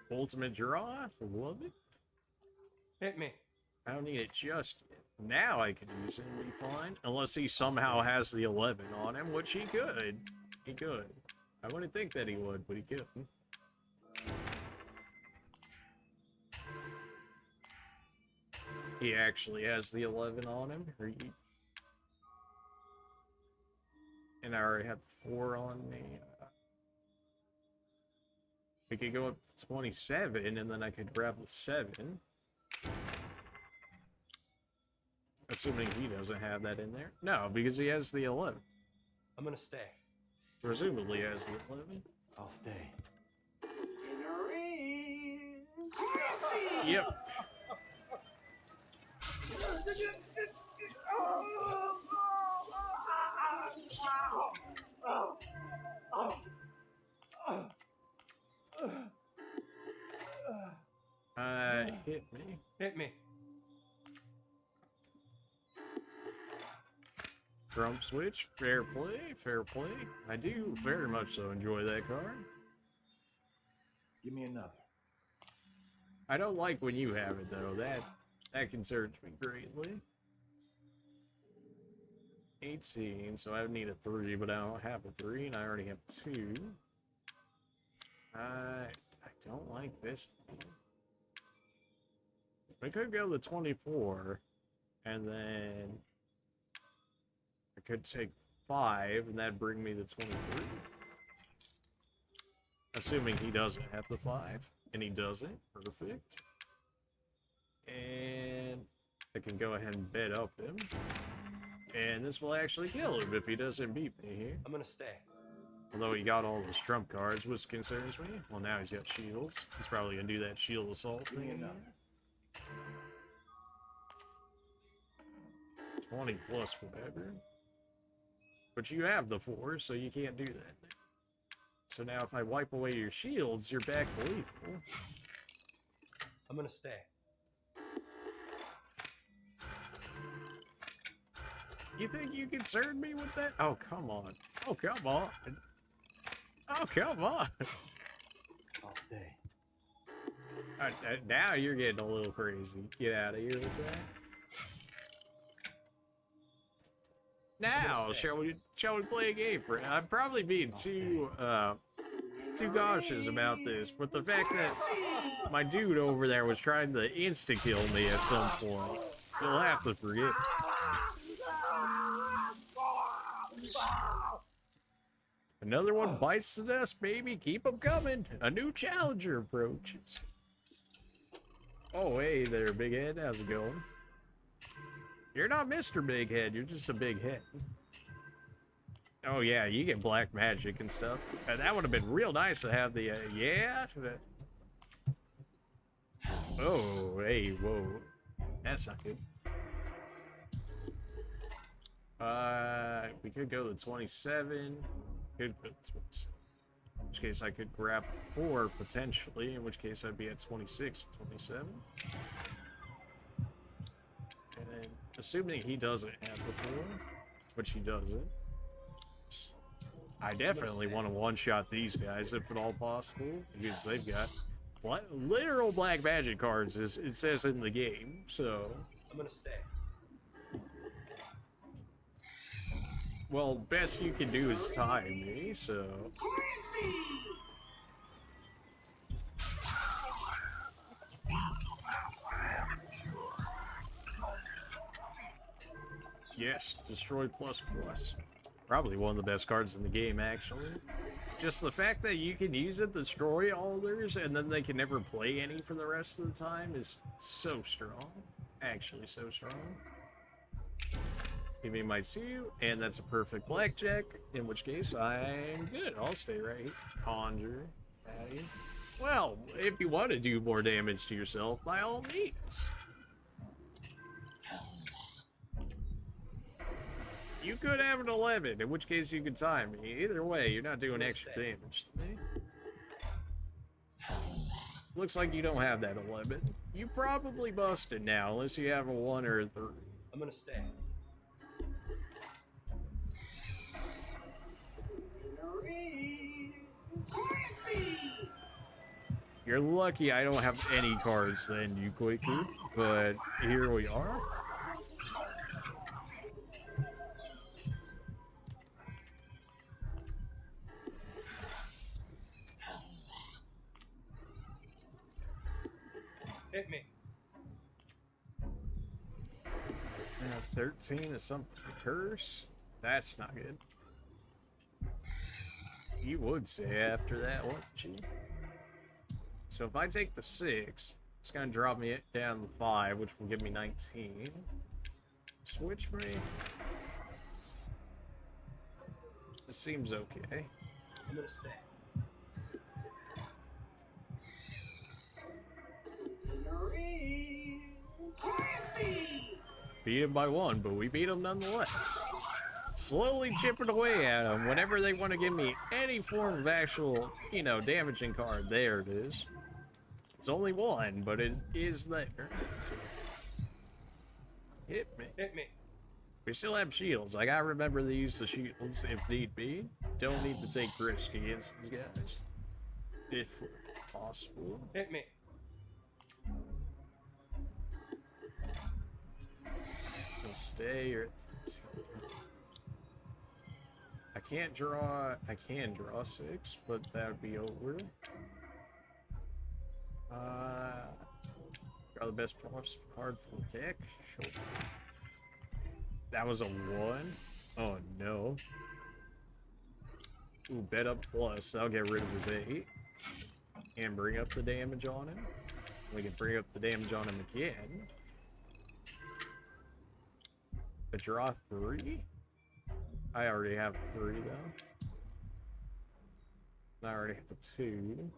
Ultimate draw. Love it. Hit me. I don't need it just yet. Now I can use it and be fine. Unless he somehow has the 11 on him, which he could. He could. I wouldn't think that he would, but he could. He actually has the 11 on him. And I already have the 4 on me. We could go up to 27, and then I could grab the 7. Assuming he doesn't have that in there. No, because he has the 11. I'm gonna stay. Presumably has the 11. I'll stay. Yep. Hit me. Hit me. Trump switch, fair play, fair play. I do very much so enjoy that card. Give me another. I don't like when you have it though. That concerns me greatly. 18, so I need a 3, but I don't have a 3, and I already have 2. I don't like this. We could go to 24, and then I could take 5, and that'd bring me to 23. Assuming he doesn't have the 5, and he doesn't. Perfect. And I can go ahead and bed up him. And this will actually kill him if he doesn't beat me here. I'm gonna stay. Although he got all his trump cards, which concerns me. Well, now he's got shields. He's probably gonna do that shield assault thing. 20 plus whatever. But you have the 4, so you can't do that. So now if I wipe away your shields, you're back to lethal. I'm gonna stay. You think you concerned me with that? Oh, come on. Oh, come on. Oh, come on. All day. Now you're getting a little crazy. Get out of here with that. Now, shall we play a game? I'm probably being too cautious about this, but the fact that my dude over there was trying to insta-kill me at some point, you'll have to forget. Another one bites the dust, baby. Keep them coming. A new challenger approaches. Oh, hey there, Big Head. How's it going? You're not Mr. Big Head. You're just a big head. Oh, yeah. You get black magic and stuff. That would have been real nice to have the, yeah. Oh, hey, whoa. That's not good. We could go to 27. Could go to 27. In which case I could grab 4 potentially, in which case I'd be at 26 or 27. And then, assuming he doesn't have the 4, which he doesn't, I definitely want to one-shot these guys if at all possible, because they've got literal black magic cards, as it says in the game, so... I'm gonna stay. Well, best you can do is time me, so... Yes, destroy plus plus. Probably one of the best cards in the game, actually. Just the fact that you can use it to destroy all theirs, and then they can never play any for the rest of the time is so strong. Actually, so strong. Give me my 2, and that's a perfect blackjack, in which case I'm good. I'll stay right here. Conjure. Patty. Well, if you want to do more damage to yourself, by all means. You could have an 11, in which case you could time me. Either way, you're not doing extra damage to me. Looks like you don't have that 11. You probably busted now, unless you have a 1 or a 3. I'm gonna stay. You're lucky I don't have any cards then, you Quaker, but here we are. Hit me. 13 is something curse. That's not good. You would say after that, wouldn't you? So if I take the 6, it's gonna drop me down to 5, which will give me 19. Switch me. This seems okay. I'm gonna stay. Beat him by 1, but we beat him nonetheless. Slowly chipping away at them whenever they want to give me any form of actual, you know, damaging card. There it is. It's only 1, but it is there. Hit me. Hit me. We still have shields. I gotta remember to use the shields if need be. Don't need to take risk against these guys. If possible. Hit me. So stay or... I can draw 6, but that would be over. Draw the best card from the deck. Sure. That was a 1. Oh no. Ooh, bet up plus. I'll get rid of his 8. And bring up the damage on him. We can bring up the damage on him again. A draw 3? I already have 3 though. I already have a 2.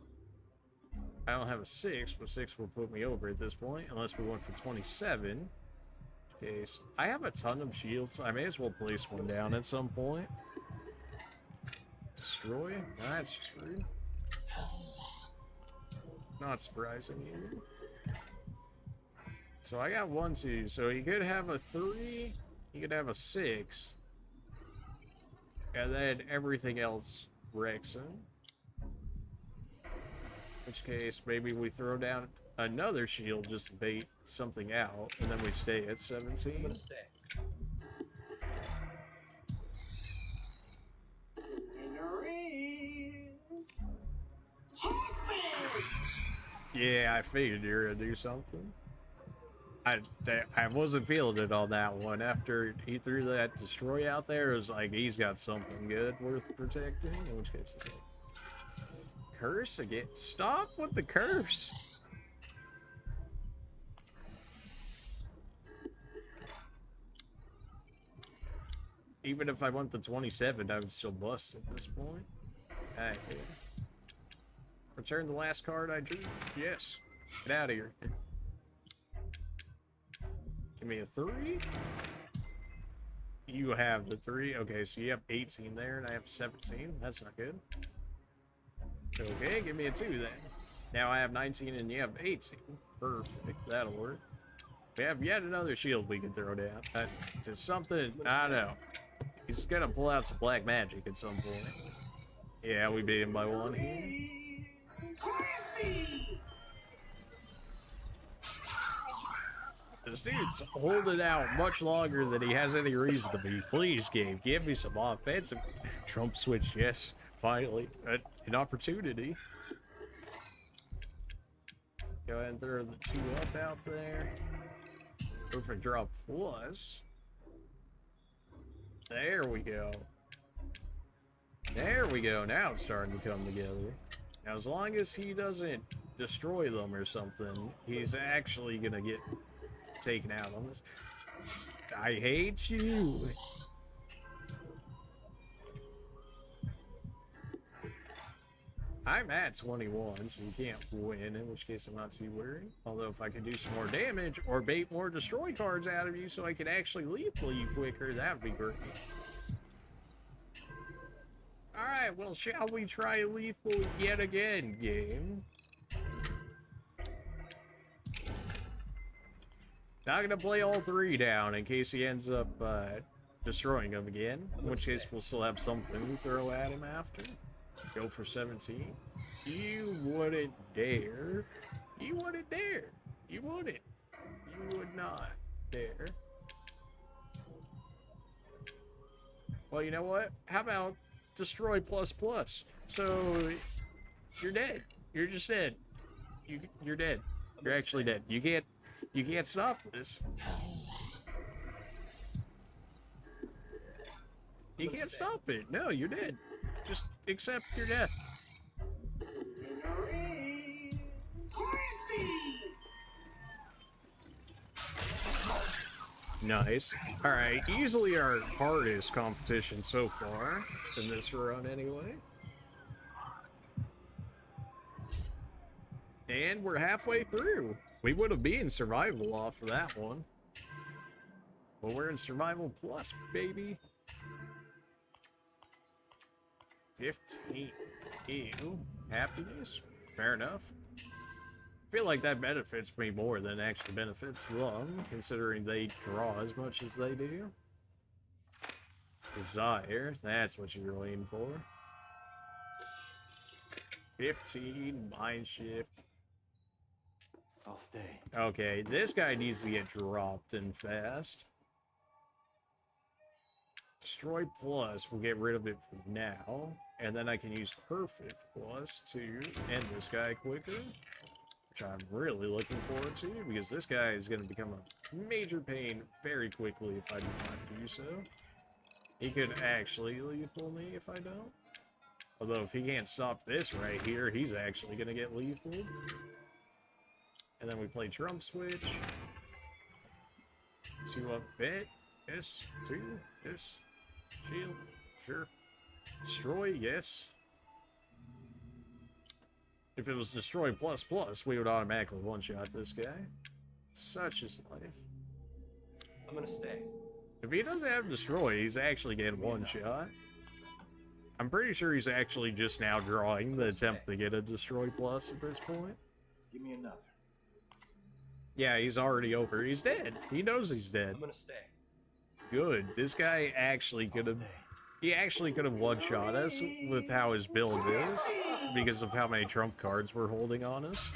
I don't have a 6, but 6 will put me over at this point, unless we went for 27. Case. I have a ton of shields. I may as well place one down at some point. Destroy? That's just rude. Not surprising either. So I got 1, 2. So he could have a 3. He could have a 6. And then everything else wrecks him. In which case, maybe we throw down another shield just to bait something out, and then we stay at 17. I'm gonna stay. Yeah, I figured you were gonna do something. I wasn't feeling it on that one. After he threw that destroy out there, it was like he's got something good worth protecting. In which case, it's like, curse again. Stop with the curse. Even if I went to 27, I would still bust at this point. Alright, yeah. Return the last card I drew. Yes. Get out of here. Give me a 3. You have the 3. Okay, so you have 18 there, and I have 17. That's not good. Okay, give me a 2 then. Now I have 19, and you have 18. Perfect. That'll work. We have yet another shield we can throw down. Just something, I don't know. He's gonna pull out some black magic at some point. Yeah, we beat him by 1 here. This dude's holding out much longer than he has any reason to be. Please, game, give me some offensive. Trump switch, yes. Finally, an opportunity. Go ahead and throw the 2 up out there. Go for draw plus. There we go. There we go. Now it's starting to come together. Now, as long as he doesn't destroy them or something, he's actually gonna get taken out on this. I hate you. I'm at 21, so you can't win, in which case I'm not too worried. Although if I could do some more damage or bait more destroy cards out of you so I could actually lethal you quicker, that would be great. Alright, well, shall we try lethal yet again, game? Not gonna play all 3 down in case he ends up destroying them again, in which case we'll still have something to throw at him after. Go for 17. You wouldn't dare. You wouldn't dare. You wouldn't. You would not dare. Well, you know what? How about destroy plus plus? So you're dead. You're just dead. You're dead. You're actually dead. You can't stop this. You can't stop it. No, you're dead. Just accept your death. Nice. Alright, easily our hardest competition so far in this run anyway. And we're halfway through. We would have been survival off of that one. But we're in survival plus, baby. 15. Ew. Happiness? Fair enough. I feel like that benefits me more than it actually benefits them, considering they draw as much as they do. Desire, that's what you were aiming for. 15, mind shift. I'll stay. Okay, this guy needs to get dropped in fast. Destroy plus, we'll get rid of it for now. And then I can use perfect plus to end this guy quicker. Which I'm really looking forward to, because this guy is going to become a major pain very quickly if I do not do so. He could actually lethal me if I don't. Although if he can't stop this right here, he's actually going to get lethal. And then we play Trump Switch. 2 up bet. Yes. 2. Yes. Shield. Sure. Destroy. Yes. If it was destroy plus plus, we would automatically one-shot this guy. Such is life. I'm gonna stay. If he doesn't have destroy, he's actually getting one shot. I'm pretty sure he's actually just now drawing the attempt to get a destroy plus at this point. Give me another. Yeah, he's already over. He's dead. He knows he's dead. I'm gonna stay. Good. This guy actually could have... He actually could have one-shot us with how his build is, because of how many trump cards we're holding on us.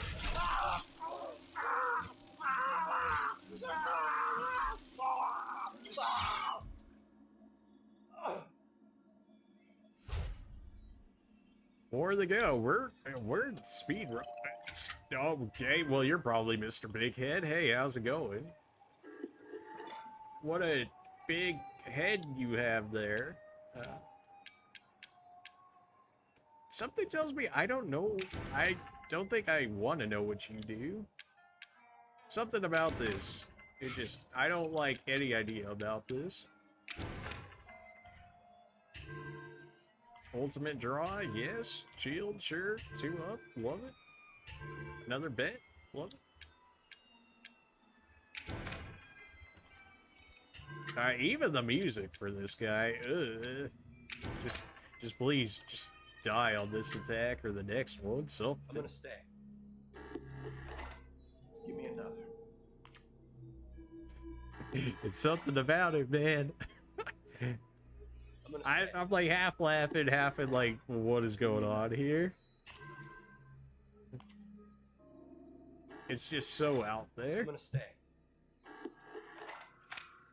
More to go. We're speed run. Okay, well you're probably Mr. Big Head. Hey, how's it going? What a big head you have there. Something tells me I don't know. I don't think I want to know what you do. Something about this. It just, I don't like any idea about this. Ultimate draw, yes. Shield, sure. 2 up, love it. Another bet, love it. Even the music for this guy, just please, just die on this attack or the next one. So I'm gonna stay. Give me another. It's something about it, man. I'm like half laughing, half in like, what is going on here? It's just so out there. I'm gonna stay.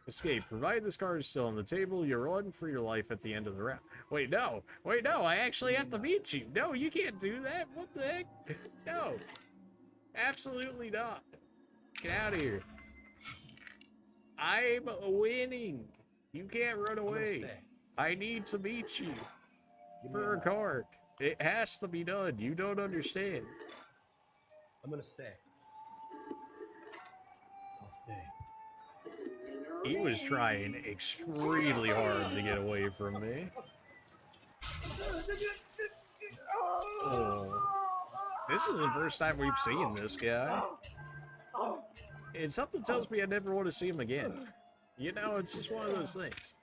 Escape. Provided this card is still on the table, you run for your life at the end of the round. Wait, no. Wait, no. I actually have to beat you. No, you can't do that. What the heck? No. Absolutely not. Get out of here. I'm winning. You can't run away. I need to beat you for a card. It has to be done. You don't understand. I'm gonna stay. I'll stay. He was trying extremely hard to get away from me. Oh. This is the first time we've seen this guy. And something tells me I never want to see him again. You know, it's just one of those things.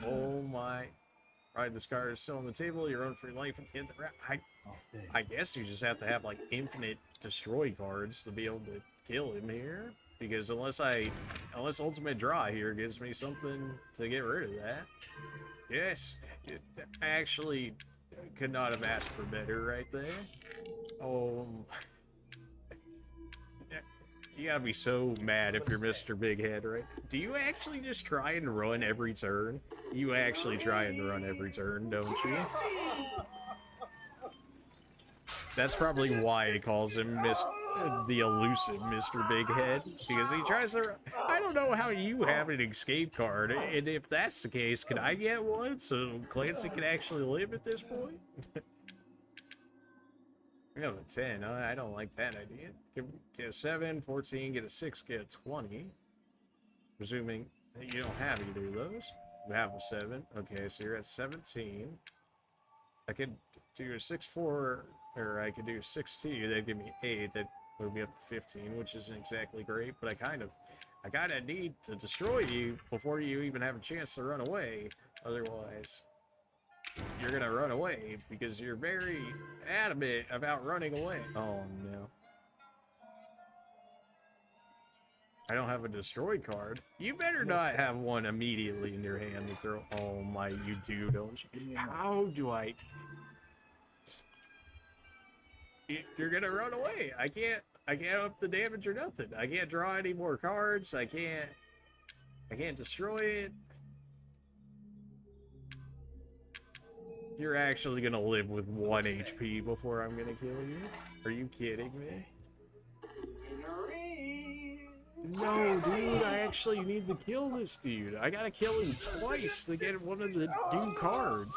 Oh my. Right, this card is still on the table. You run for your life at the end of the round. I guess you just have to have like infinite destroy cards to be able to kill him here. Because unless ultimate draw here gives me something to get rid of that. Yes, I actually could not have asked for better right there. You gotta be so mad if you're Mr. Big Head, right? Do you actually just try and run every turn? You actually try and run every turn, don't you? That's probably why he calls him the elusive Mr. Big Head, because he tries to... I don't know how you have an escape card, and if that's the case, can I get one so Clancy can actually live at this point? We have a 10. I don't like that idea. Get a 7, 14, get a 6, get a 20. Presuming that you don't have either of those. You have a 7. Okay, so you're at 17. I could do a 6-4, or I could do 6-2. That'd give me 8. That would be up to 15, which isn't exactly great, but I kind of need to destroy you before you even have a chance to run away. Otherwise, you're gonna run away because you're very adamant about running away. Oh no. I don't have a destroy card. You better not have one immediately in your hand to throw. Oh my, you do, don't you? How do I... You're gonna run away. I can't up the damage or nothing. I can't draw any more cards. I can't destroy it. You're actually gonna live with 1 HP before I'm gonna kill you? Are you kidding me? No, dude, I actually need to kill this dude. I gotta kill him twice to get one of the new cards.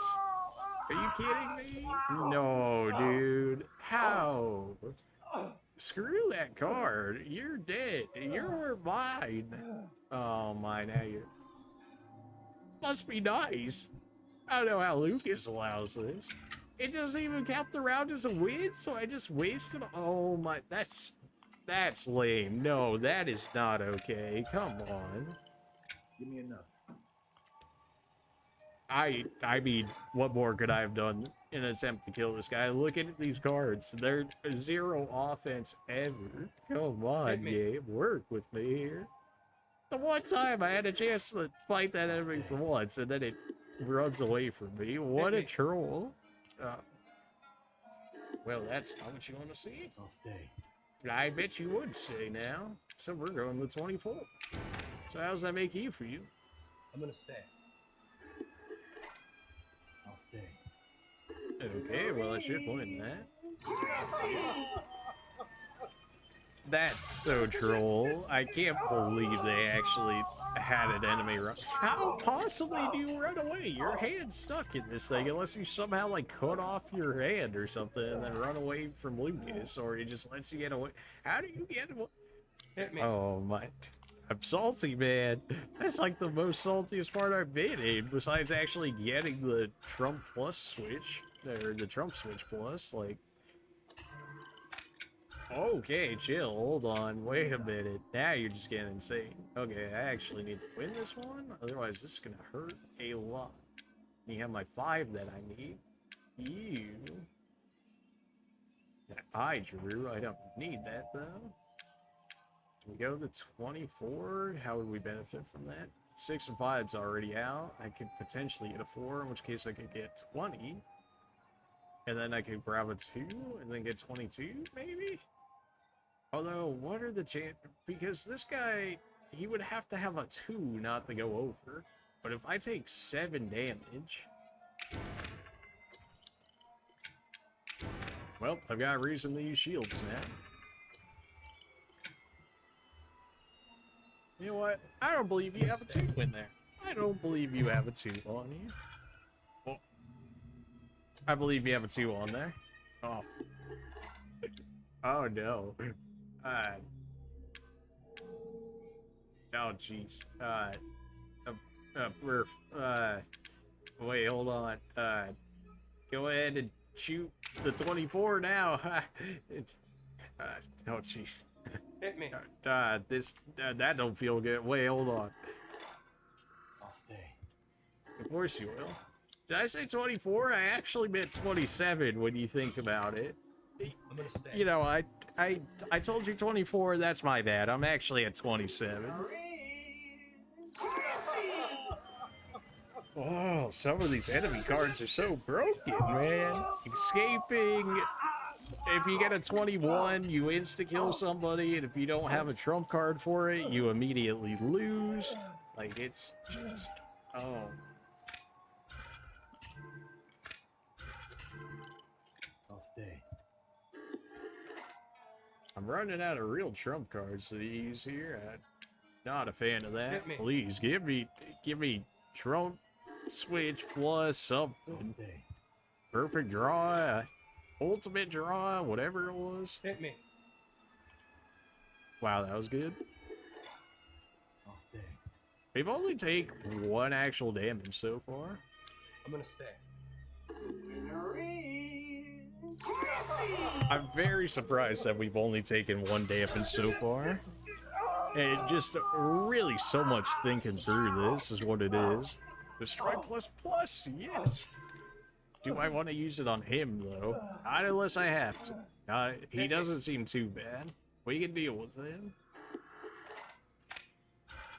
Are you kidding me? No, dude. How? Screw that card. You're dead. You're mine. Oh my, now you must be nice. I don't know how Lucas allows this. It doesn't even count the round as a win, so I just wasted. Oh my, that's lame. No, that is not okay. Come on. Give me enough. I mean, what more could I have done in an attempt to kill this guy? Look at these cards. They're 0 offense ever. Come on, game. Work with me here. The one time I had a chance to fight that enemy for once, and then it runs away from me. What a troll. Well, that's not what you want to see. I'll stay. I bet you would stay now. So we're going to 24. So how's that make you for you? I'm gonna stay. I'll stay. Okay, well, I should win that. That's so troll. I can't believe they actually had an enemy run. How possibly do you run away? Your hand's stuck in this thing unless you somehow, like, cut off your hand or something and then run away from Lucas, or he just lets you get away. How do you get away? Hit me. Oh, my. I'm salty, man. That's like the most saltiest part I've been in, besides actually getting the Trump Plus switch, or the Trump Switch Plus, like... Okay, chill, hold on, wait a minute. Now you're just getting insane. Okay, I actually need to win this one, otherwise this is gonna hurt a lot. You have my 5 that I need. You... That I drew, I don't need that, though. Can we go to 24? How would we benefit from that? 6 and 5's already out. I could potentially get a 4, in which case I could get 20. And then I could grab a 2, and then get 22, maybe? Although, what are the chances? Because this guy, he would have to have a 2 not to go over. But if I take 7 damage... Well, I've got a reason to use shields now. You know what? I don't believe you have a 2 in there. I don't believe you have a 2 on you. Oh. I believe you have a 2 on there. Oh. Oh no. Oh jeez. Wait, hold on. Go ahead and shoot the 24 now. Oh jeez. Hit me. That don't feel good. Wait, hold on. I'll stay. Of course you will. Did I say 24? I actually meant 27 when you think about it. I'm gonna stay. You know, I told you 24, that's my bad. I'm actually at 27. Oh, some of these enemy cards are so broken, man. Escaping. If you get a 21, you insta-kill somebody, and if you don't have a trump card for it, you immediately lose. Like, it's just... Oh. I'll stay. I'm running out of real trump cards to use here. I'm not a fan of that. Please, give me Trump Switch Plus something. Perfect draw. Ultimate draw, whatever it was. Hit me. Wow, that was good. I'll stay. We've only taken 1 actual damage so far. I'm gonna stay. I'm very surprised that we've only taken 1 damage so far. And just really so much thinking through this is what it is. Destroy plus, yes. Do I want to use it on him, though? Not unless I have to. He doesn't seem too bad. We can deal with him.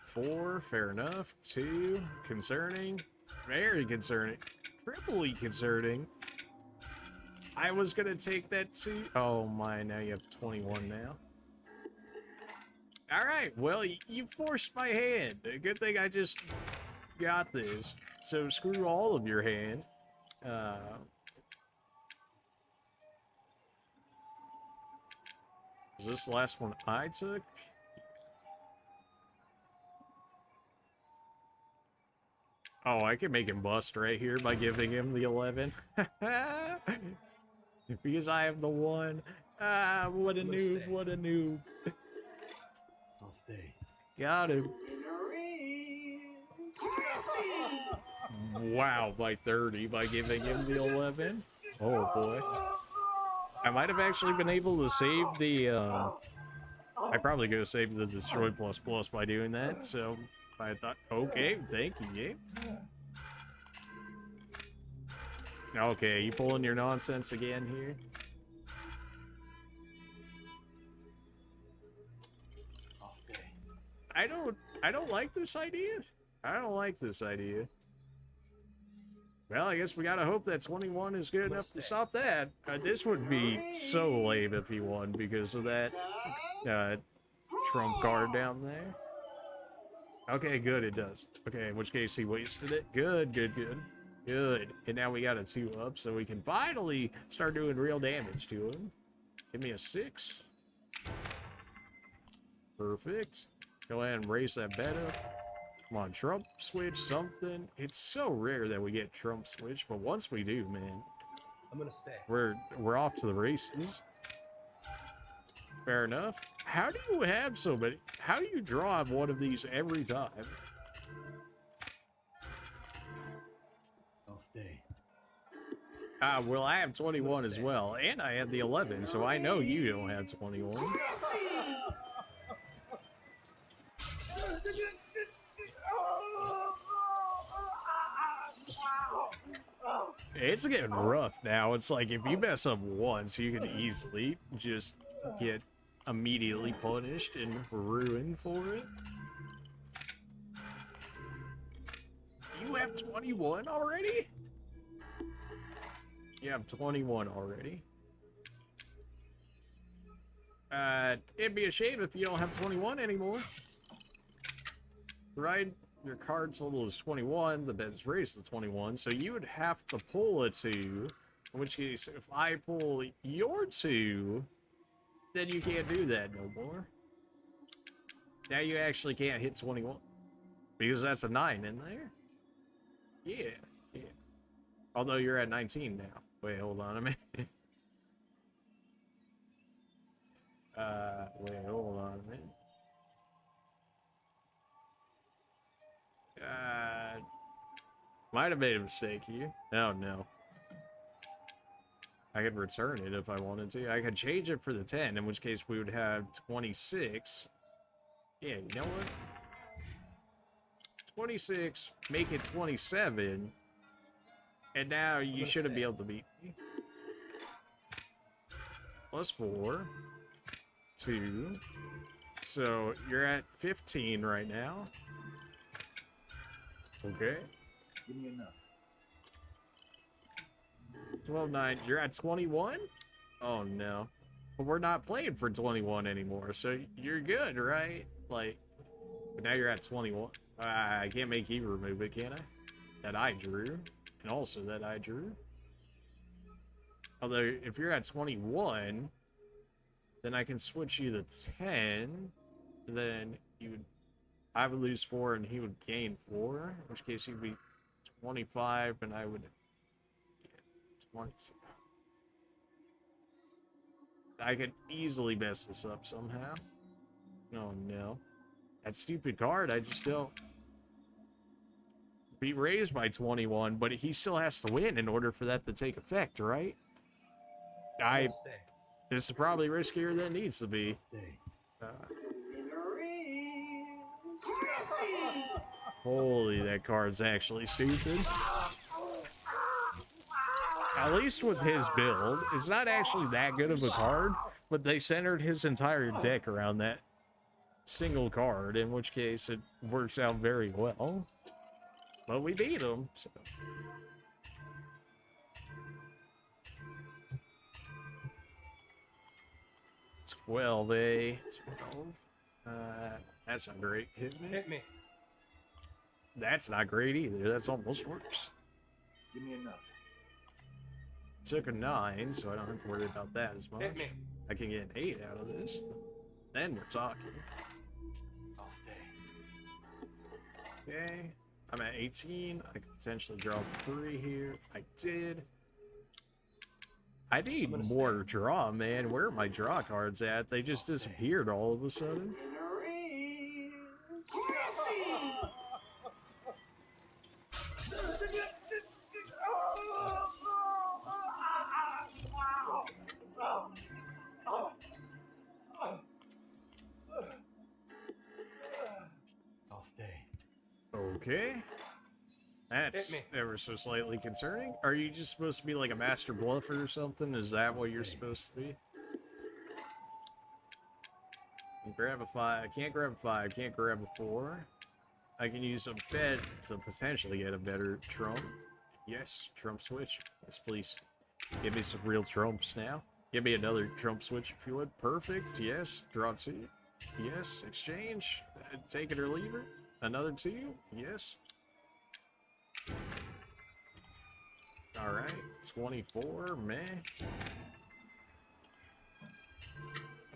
4, fair enough. 2, concerning. Very concerning. Triply concerning. I was gonna take that too. Oh my, now you have 21 now. Alright, well, you forced my hand. Good thing I just got this. So screw all of your hand. Is this the last one I took? Oh, I can make him bust right here by giving him the 11. Because I have the 1. Ah, what a noob, what a noob. I'll stay. Got him. Wow, by 30 by giving him the 11. Oh boy. I might have actually been able to save the, I probably could have saved the destroy plus plus by doing that, so I thought, okay, thank you, game. Okay, you pulling your nonsense again here? I'll stay. I don't like this idea. I don't like this idea. Well, I guess we gotta hope that 21 is good enough to stop that. This would be so lame if he won because of that trump card down there. Okay, good, it does. Okay, in which case he wasted it. Good, good, good. Good. And now we got a 2 up, so we can finally start doing real damage to him. Give me a 6. Perfect. Go ahead and raise that bet up. Come on, Trump switch something. It's so rare that we get Trump switch, but once we do, man, I'm gonna stay. we're off to the races. Fair enough. How do you have so many? How do you draw one of these every time? I'll stay. Well, I have 21 as well, and I have the 11, so I know you don't have 21. It's getting rough now. It's like if you mess up once, you can easily just get immediately punished and ruined for it. You have 21 already? You have 21 already. It'd be a shame if you don't have 21 anymore. Right? Your card total is 21, the bet is raised to 21, so you would have to pull a 2, in which case, if I pull your 2, then you can't do that no more. Now you actually can't hit 21, because that's a 9 in there. Yeah, yeah. Although you're at 19 now. Wait, hold on a minute. Wait, hold on a minute. Might have made a mistake here. Oh, no. I could return it if I wanted to. I could change it for the 10, in which case we would have 26. Yeah, you know what? 26, make it 27, and now you shouldn't be able to beat me. Plus 4, 2, so you're at 15 right now. Okay. Give me enough. 12-9. You're at 21? Oh, no. But we're not playing for 21 anymore, so you're good, right? Like, but now you're at 21. I can't make you remove it, can I? That I drew. And also that I drew. Although, if you're at 21, then I can switch you to 10. Then you would... I would lose 4 and he would gain 4. In which case he'd be 25 and I would... 26. I could easily mess this up somehow. Oh no. That stupid card, I just don't... Be raised by 21, but he still has to win in order for that to take effect, right? This is probably riskier than it needs to be. Holy, that card's actually stupid. At least with his build, it's not actually that good of a card, but they centered his entire deck around that single card, in which case it works out very well. But we beat him, so. Well, 12. That's not great. Hit me. Hit me. That's not great either. That's almost worse. Give me enough. Took a 9, so I don't have to worry about that as much. Hit me. I can get an 8 out of this. Then we're talking. I'll stay. Okay. I'm at 18. I could potentially draw 3 here. I did. I need more draw, man. Where are my draw cards at? They just disappeared all of a sudden. I'll stay. Okay. That's ever so slightly concerning. Are you just supposed to be like a master bluffer or something? Is that what you're supposed to be? Grab a 5. I can't grab a 5. Can't grab a 4. I can use a bet to potentially get a better trump. Yes, trump switch. Yes, please. Give me some real trumps now. Give me another trump switch if you would. Perfect. Yes. Draw 2. Yes. Exchange. Take it or leave it. Another 2. Yes. Alright. 24. Meh.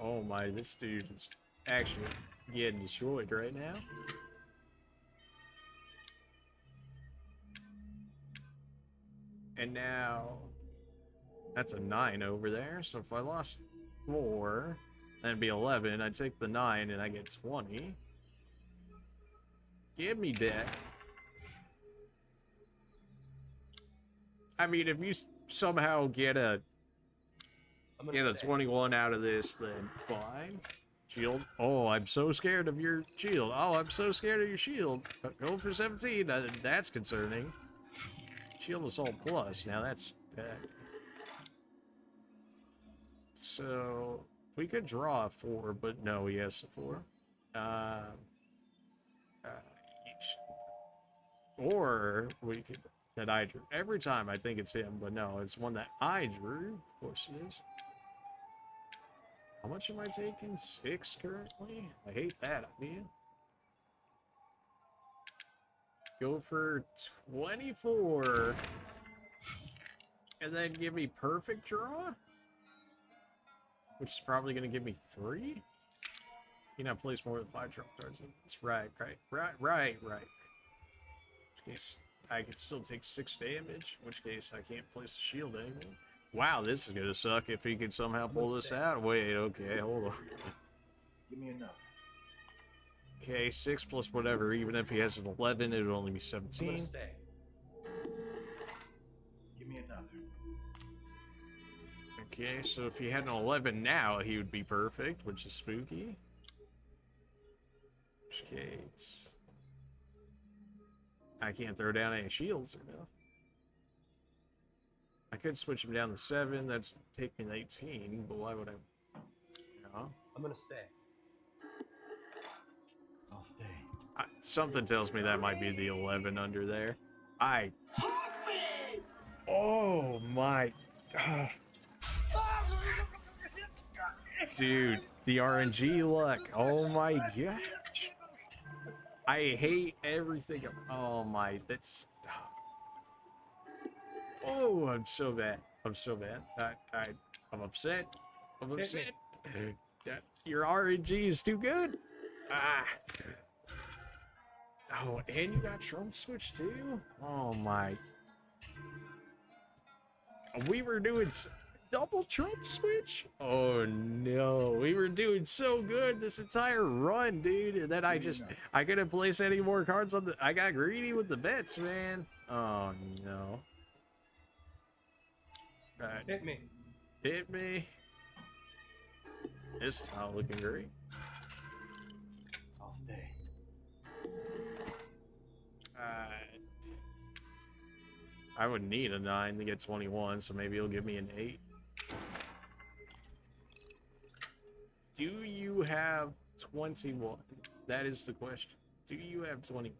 Oh my, this dude is actually getting destroyed right now. And now, that's a 9 over there, so if I lost 4, that'd be 11. I'd take the 9 and I get 20. Give me that. I mean, if you somehow get a 21 out of this, then fine. Shield. Oh, I'm so scared of your shield. Oh, I'm so scared of your shield. Go for 17. That's concerning. Shield Assault Plus. Now that's bad. So, we could draw a 4, but no, he has a 4. Or we could... That I drew. Every time I think it's him, but no, it's one that I drew. Of course it is. How much am I taking? 6 currently? I hate that idea. Go for 24. And then give me perfect draw? Which is probably going to give me 3? You know, place more than 5 trump cards. That's right. In which case, I could still take 6 damage, in which case I can't place the shield anymore. Wow, this is gonna suck if he could somehow pull this out. Wait, okay, hold on. Give me another. Okay, 6 plus whatever, even if he has an 11, it would only be 17. I'm gonna stay. Give me another. Okay, so if he had an 11 now, he would be perfect, which is spooky. In which case... I can't throw down any shields or nothing. I could switch him down to 7. That's take me to 18, but why would I? No. I'm gonna stay. I'll stay. Something tells me that might be the 11 under there. Oh my. Dude, the RNG luck. Oh my gosh. I hate everything. Oh my, that's... Oh, I'm so bad. I'm so bad. I'm upset. I'm upset. Your RNG is too good. Oh, and you got Trump Switch too? Oh my. We were doing... Double Trump Switch? Oh no, we were doing so good this entire run, dude, and then I couldn't place any more cards on the... I got greedy with the bets, man. Oh no. Right. Hit me. Hit me. This is not looking great. I'll stay. I would need a 9 to get 21, so maybe he'll give me an 8. Do you have 21? That is the question. Do you have 20?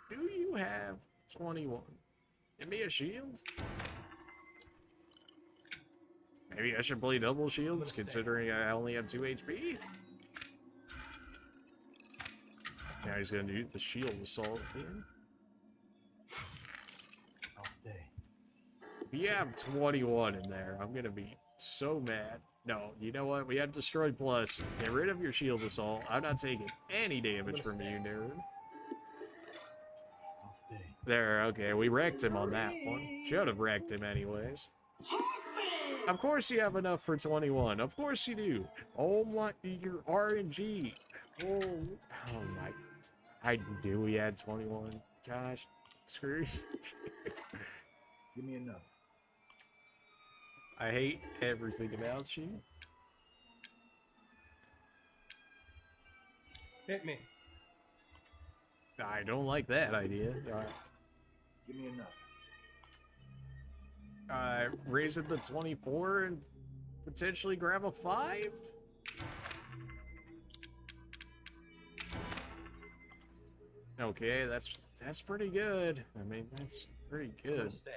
Do you have 21? Give me a shield? Maybe I should play double shields, considering I only have 2 HP? Now he's gonna do the shield assault here. I'll stay. If you have 21 in there, I'm gonna be so mad. No, you know what? We have Destroy Plus. Get rid of your shield assault. I'm not taking any damage from you, nerd. There, okay, we wrecked him on that one. Should have wrecked him anyways. Of course you have enough for 21. Of course you do. Oh my, your RNG. Oh my. I knew we had 21. Gosh, screw. Give me another. I hate everything about you. Hit me. I don't like that idea. Give me another. Raise it to 24 and potentially grab a 5? Okay, that's pretty good. I mean, that's pretty I'm gonna good. stay.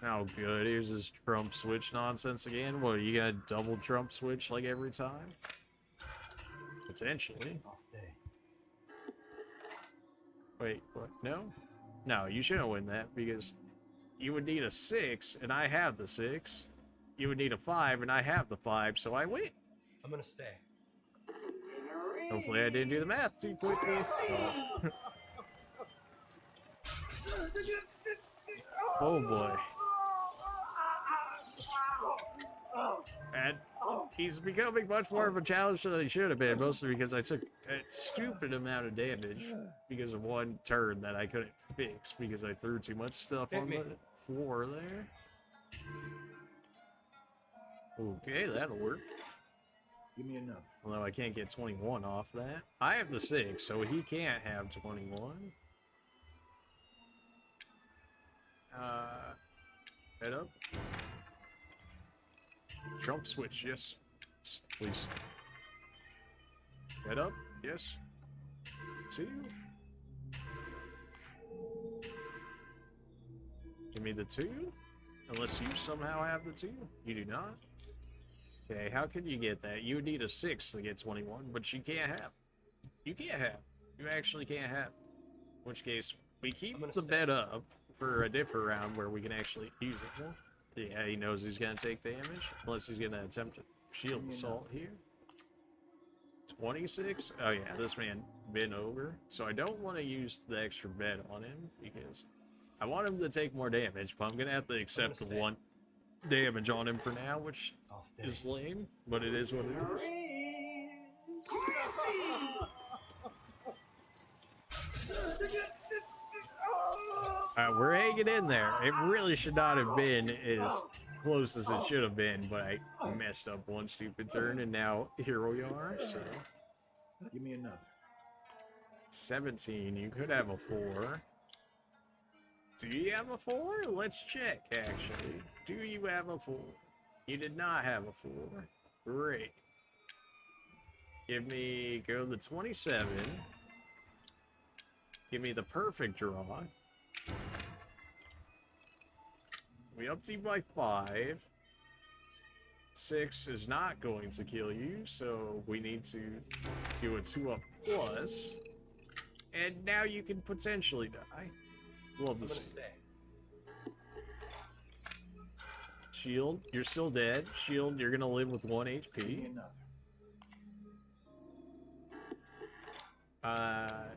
Oh, good. Here's this Trump switch nonsense again. What, are you gonna double Trump switch like every time? Potentially. Off day. Wait, what? No? No, you shouldn't win that because you would need a 6 and I have the 6. You would need a 5 and I have the 5, so I win. I'm gonna stay. Hopefully I didn't do the math too quickly. Oh boy. And he's becoming much more of a challenge than he should have been, mostly because I took a stupid amount of damage because of one turn that I couldn't fix because I threw too much stuff on the floor there. Okay, that'll work. Give me another. Although I can't get 21 off that. I have the 6, so he can't have 21. Head up. Trump switch, yes. Please. Head up, yes. 2. Give me the 2. Unless you somehow have the 2. You do not. Okay, how can you get that? You would need a 6 to get 21, but you can't have. You can't have. You actually can't have. In which case, we keep the bet up for a different round where we can actually use it more. Yeah, he knows he's gonna take damage, unless he's gonna attempt to shield assault here. 26? Oh yeah, this man been over. So I don't want to use the extra bet on him, because I want him to take more damage, but I'm gonna have to accept the 1 damage on him for now, which is lame, but it is what it is. We're hanging in there. It really should not have been as close as it should have been, but I messed up one stupid turn, and now here we are, so... Give me another. 17, you could have a 4. Do you have a 4? Let's check, actually. Do you have a 4? You did not have a 4. Great. Go to 27. Give me the perfect draw. We upped you by 5. 6 is not going to kill you, so we need to do a 2-up plus. And now you can potentially die. Love the stay. Shield, you're still dead. Shield, you're gonna live with 1 HP. I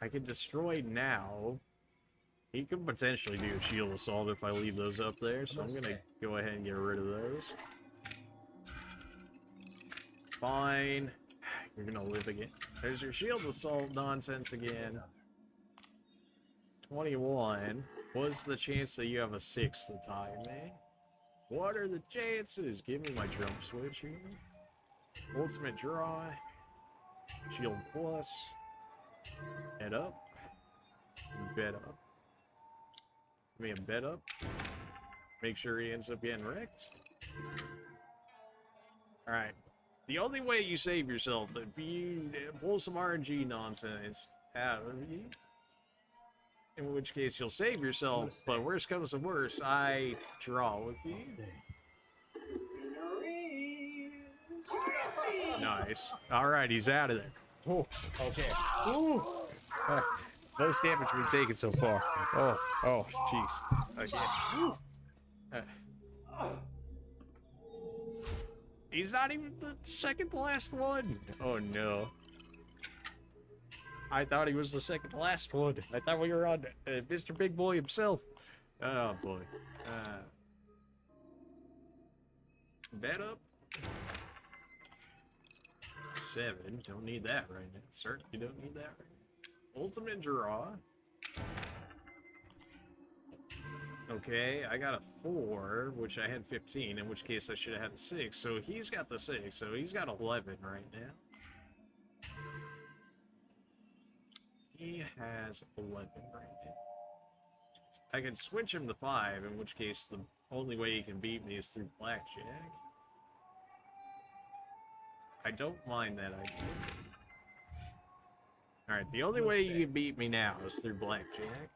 can destroy now. He could potentially do a shield assault if I leave those up there, so I'm gonna go ahead and get rid of those. Fine. You're gonna live again. There's your shield assault nonsense again. 21. What's the chance that you have a 6 to tie me? What are the chances? Give me my Trump switch here. Ultimate draw. Shield plus. Head up. Bet up. Give me a bet up. Make sure he ends up getting wrecked. Alright. The only way you save yourself, if you pull some RNG nonsense out of you, in which case you'll save yourself, but worst comes to worst, I draw with you. Nice. Alright, he's out of there. Oh, okay. Ooh. Most damage we've taken so far. Oh, jeez. Okay. He's not even the second to last one. Oh no. I thought he was the second to last one. I thought we were on Mr. Big Boy himself. Oh boy. Bet up. 7. Don't need that right now. Certainly don't need that right now. Ultimate draw. Okay, I got a 4, which I had 15, in which case I should have had a 6. So he's got the 6, so he's got 11 right now. He has 11 right now. I can switch him to 5, in which case the only way he can beat me is through blackjack. I don't mind that idea. Alright, the only way you can beat me now is through blackjack.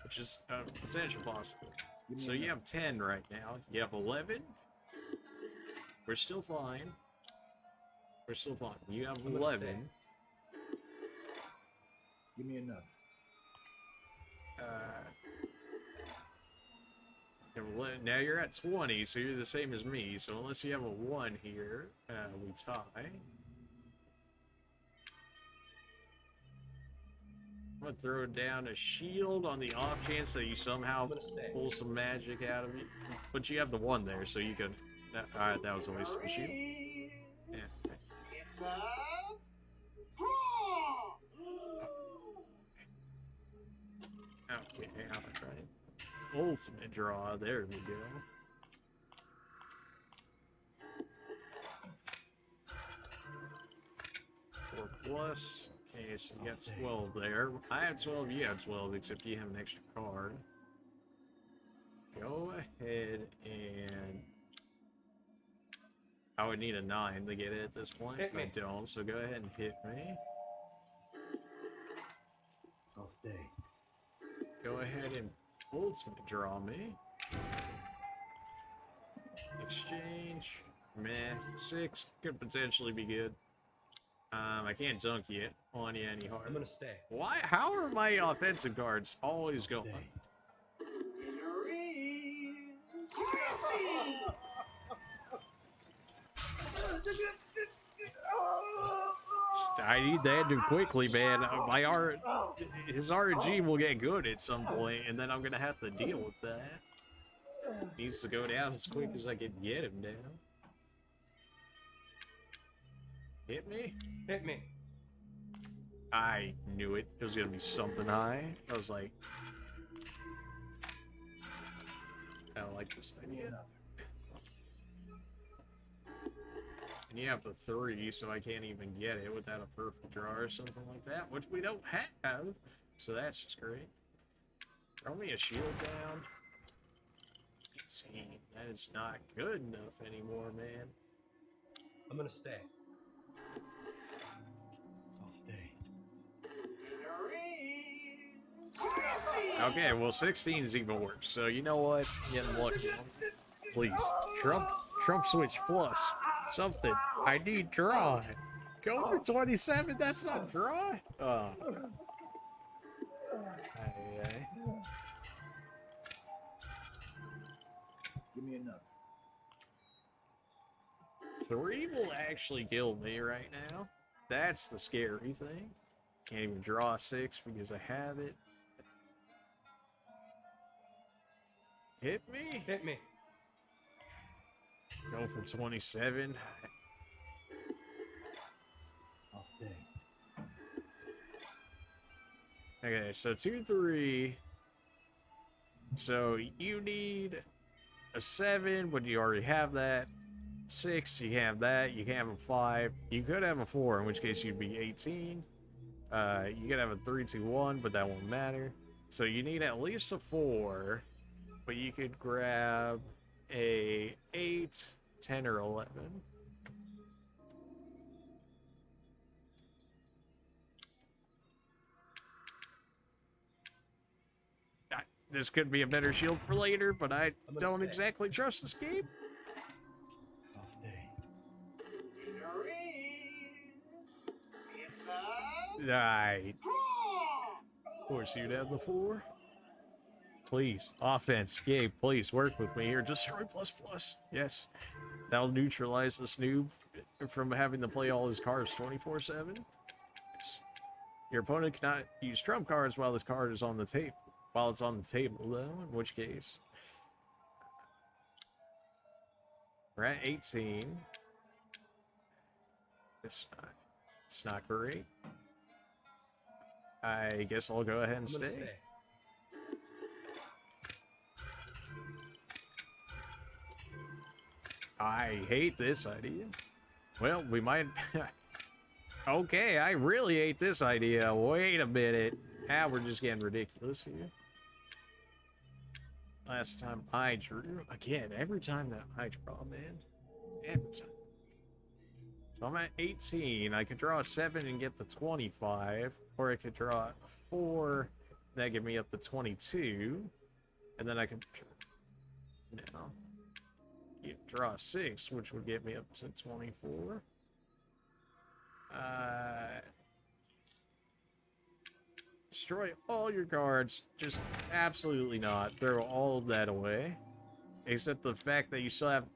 Which is a potential possible. So you have 10 right now. You have 11. We're still fine. We're still fine. You have 11. Give me another. Now you're at 20, so you're the same as me. So unless you have a 1 here, we tie. I'm gonna throw down a shield on the off chance that you somehow pull some magic out of it. But you have the 1 there, so you can. Alright, that was a waste of a shield. Yeah. It's a draw! Okay, alright. Ultimate draw, there we go. Four plus. Okay, so you got 12 there. I have 12, you have 12, except you have an extra card. Go ahead and... I would need a 9 to get it at this point. I don't, so go ahead and hit me. I'll stay. Go ahead and ultimate draw me. Exchange. Meh. 6 could potentially be good. I can't dunk yet on you any hard. I'm gonna stay. Why? How are my offensive cards always going? I need to end him quickly, man. His RNG will get good at some point, and then I'm gonna have to deal with that. Needs to go down as quick as I can get him down. Hit me? Hit me. I knew it. It was gonna be something high. I was like, I don't like this idea. And you have the 3, so I can't even get it without a perfect draw or something like that, which we don't have. So that's just great. Throw me a shield down. See, that is not good enough anymore, man. I'm gonna stay. I'll stay. Okay, well 16 is even worse. So you know what? Get lucky. Please. Trump switch plus. Something. I need draw. Go for 27. That's not draw. Give me another. 3 will actually kill me right now. That's the scary thing. Can't even draw a 6 because I have it. Hit me. Hit me. Go for 27. I'll stay. Okay, so 2, 3. So you need a 7, but you already have that. 6, you have that. You can have a 5. You could have a 4, in which case you'd be 18. You could have a 3, 2, 1, but that won't matter. So you need at least a 4, but you could grab a 8, 10, or 11. This could be a better shield for later, but I don't exactly trust this game. I'll stay. Right. Of course, you'd have the 4. Please. Offense. Gabe, please work with me here. Destroy ++. Yes. That'll neutralize this noob from having to play all his cards 24/7. Yes. Your opponent cannot use trump cards while this card is on the table. While it's on the table, though, in which case... We're at 18. It's not great. I guess I'll go ahead and stay. I hate this idea. Well, we might... Okay, I really hate this idea. Wait a minute. Ah, we're just getting ridiculous here. Last time I drew... Again, every time that I draw, man. Every time. So I'm at 18. I could draw a 7 and get the 25. Or I could draw a 4. That get me up to 22. And then I could... No. Draw a 6, which would get me up to 24. Destroy all your cards. Just absolutely not. Throw all of that away. Except the fact that you still have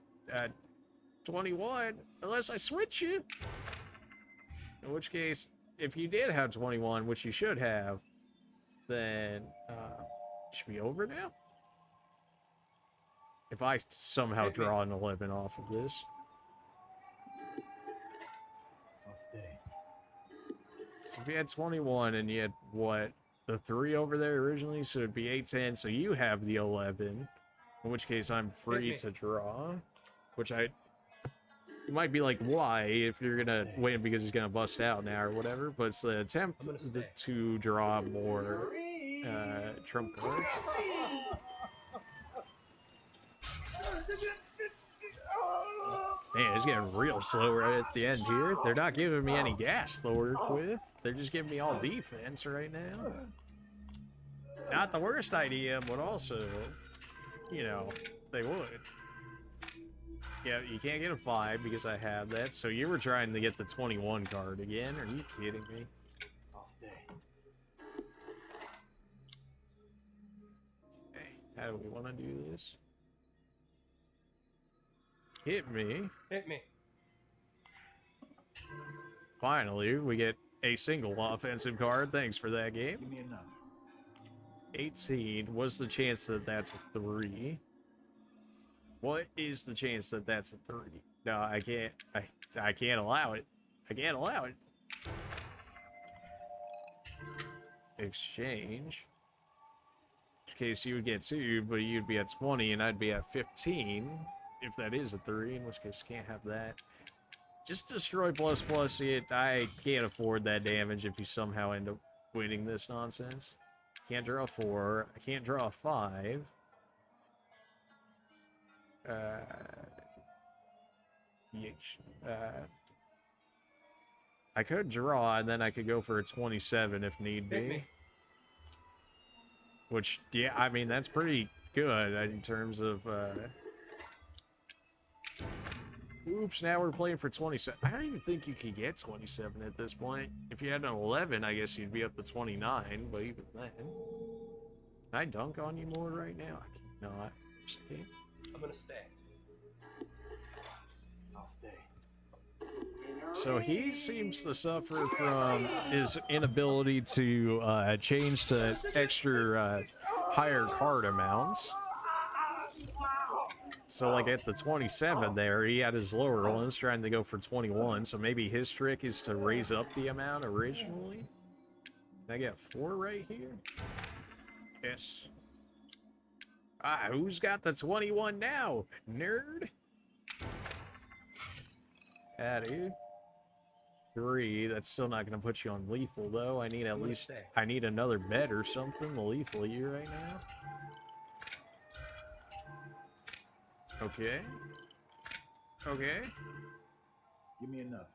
21. Unless I switch you. In which case, if you did have 21, which you should have, then it should be over now. If I somehow draw an 11 off of this. So if you had 21 and you had, what, the 3 over there originally, so it'd be 8-10, so you have the 11, in which case I'm free to draw, which you might be like, why, if you're gonna wait because he's gonna bust out now or whatever, but it's the attempt to draw more trump cards. Man, it's getting real slow right at the end here. They're not giving me any gas to work with. They're just giving me all defense right now. Not the worst idea, but also, you know, they would. Yeah, you can't get a 5 because I have that. So you were trying to get the 21 card again? Are you kidding me? Okay, how do we want to do this? Hit me. Hit me. Finally, we get a single offensive card. Thanks for that, game. Give me another. 18. What's the chance that that's a 3? What is the chance that that's a 3? No, I can't. I can't allow it. I can't allow it. Exchange. In case you would get 2, but you'd be at 20 and I'd be at 15. If that is a 3, in which case can't have that. Just destroy ++ it. I can't afford that damage if you somehow end up winning this nonsense. Can't draw a 4. I can't draw a 5. I could draw, and then I could go for a 27 if need be. Which, yeah, I mean, that's pretty good in terms of... Oops, now we're playing for 27. I don't even think you could get 27 at this point. If you had an 11, I guess you'd be up to 29, but even then... Can I dunk on you more right now? I cannot. I'm gonna stay. I'll stay. So he seems to suffer from his inability to change to extra higher card amounts. So like at the 27 there, he had his lower ones trying to go for 21. So maybe his trick is to raise up the amount originally. Can I get 4 right here? Yes. Ah, who's got the 21 now? Nerd? Yeah, dude. 3. That's still not going to put you on lethal, though. I need at least... I need another bet or something to lethal you right now. Okay. Okay. Give me another.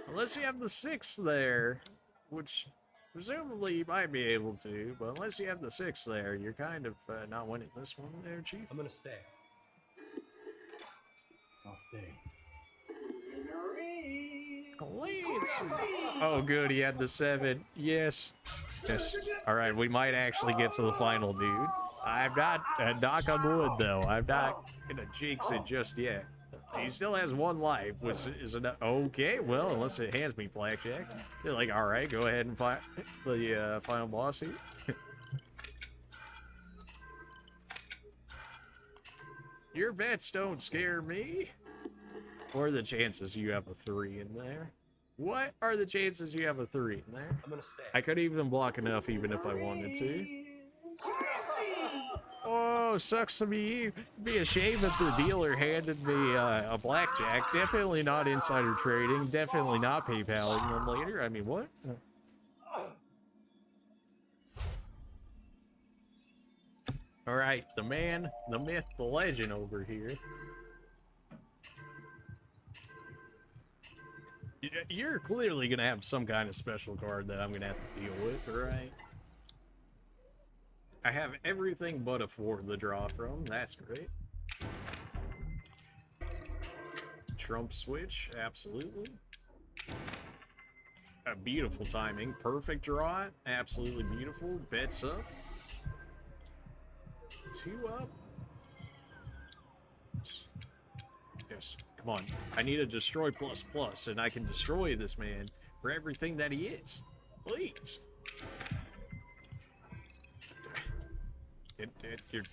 Unless you have the 6 there, which presumably you might be able to, but unless you have the 6 there, you're kind of not winning this one there, Chief. I'm gonna stay. I'll stay. Cleans. Oh, good. He had the 7. Yes. Yes. All right, we might actually get to the final dude. I'm not, knock on wood, though. I'm not gonna jinx it just yet. He still has one life, which is enough. Okay, well, unless it hands me blackjack. You're like, all right, go ahead and fight the final boss here. Your bets don't scare me. What are the chances you have a 3 in there? What are the chances you have a 3 in there? I'm gonna stay. I could even block enough even if I wanted to. Oh, sucks to be you. Be a shame if the dealer handed me a blackjack. Definitely not insider trading. Definitely not PayPaling them later. I mean, what? All right, the man, the myth, the legend over here. You're clearly gonna have some kind of special card that I'm gonna have to deal with, right? I have everything but a 4 to draw from. That's great. Trump switch, absolutely. A beautiful timing. Perfect draw, absolutely beautiful. Bets up. 2 up. Yes, come on. I need a destroy ++, and I can destroy this man for everything that he is. Please. You're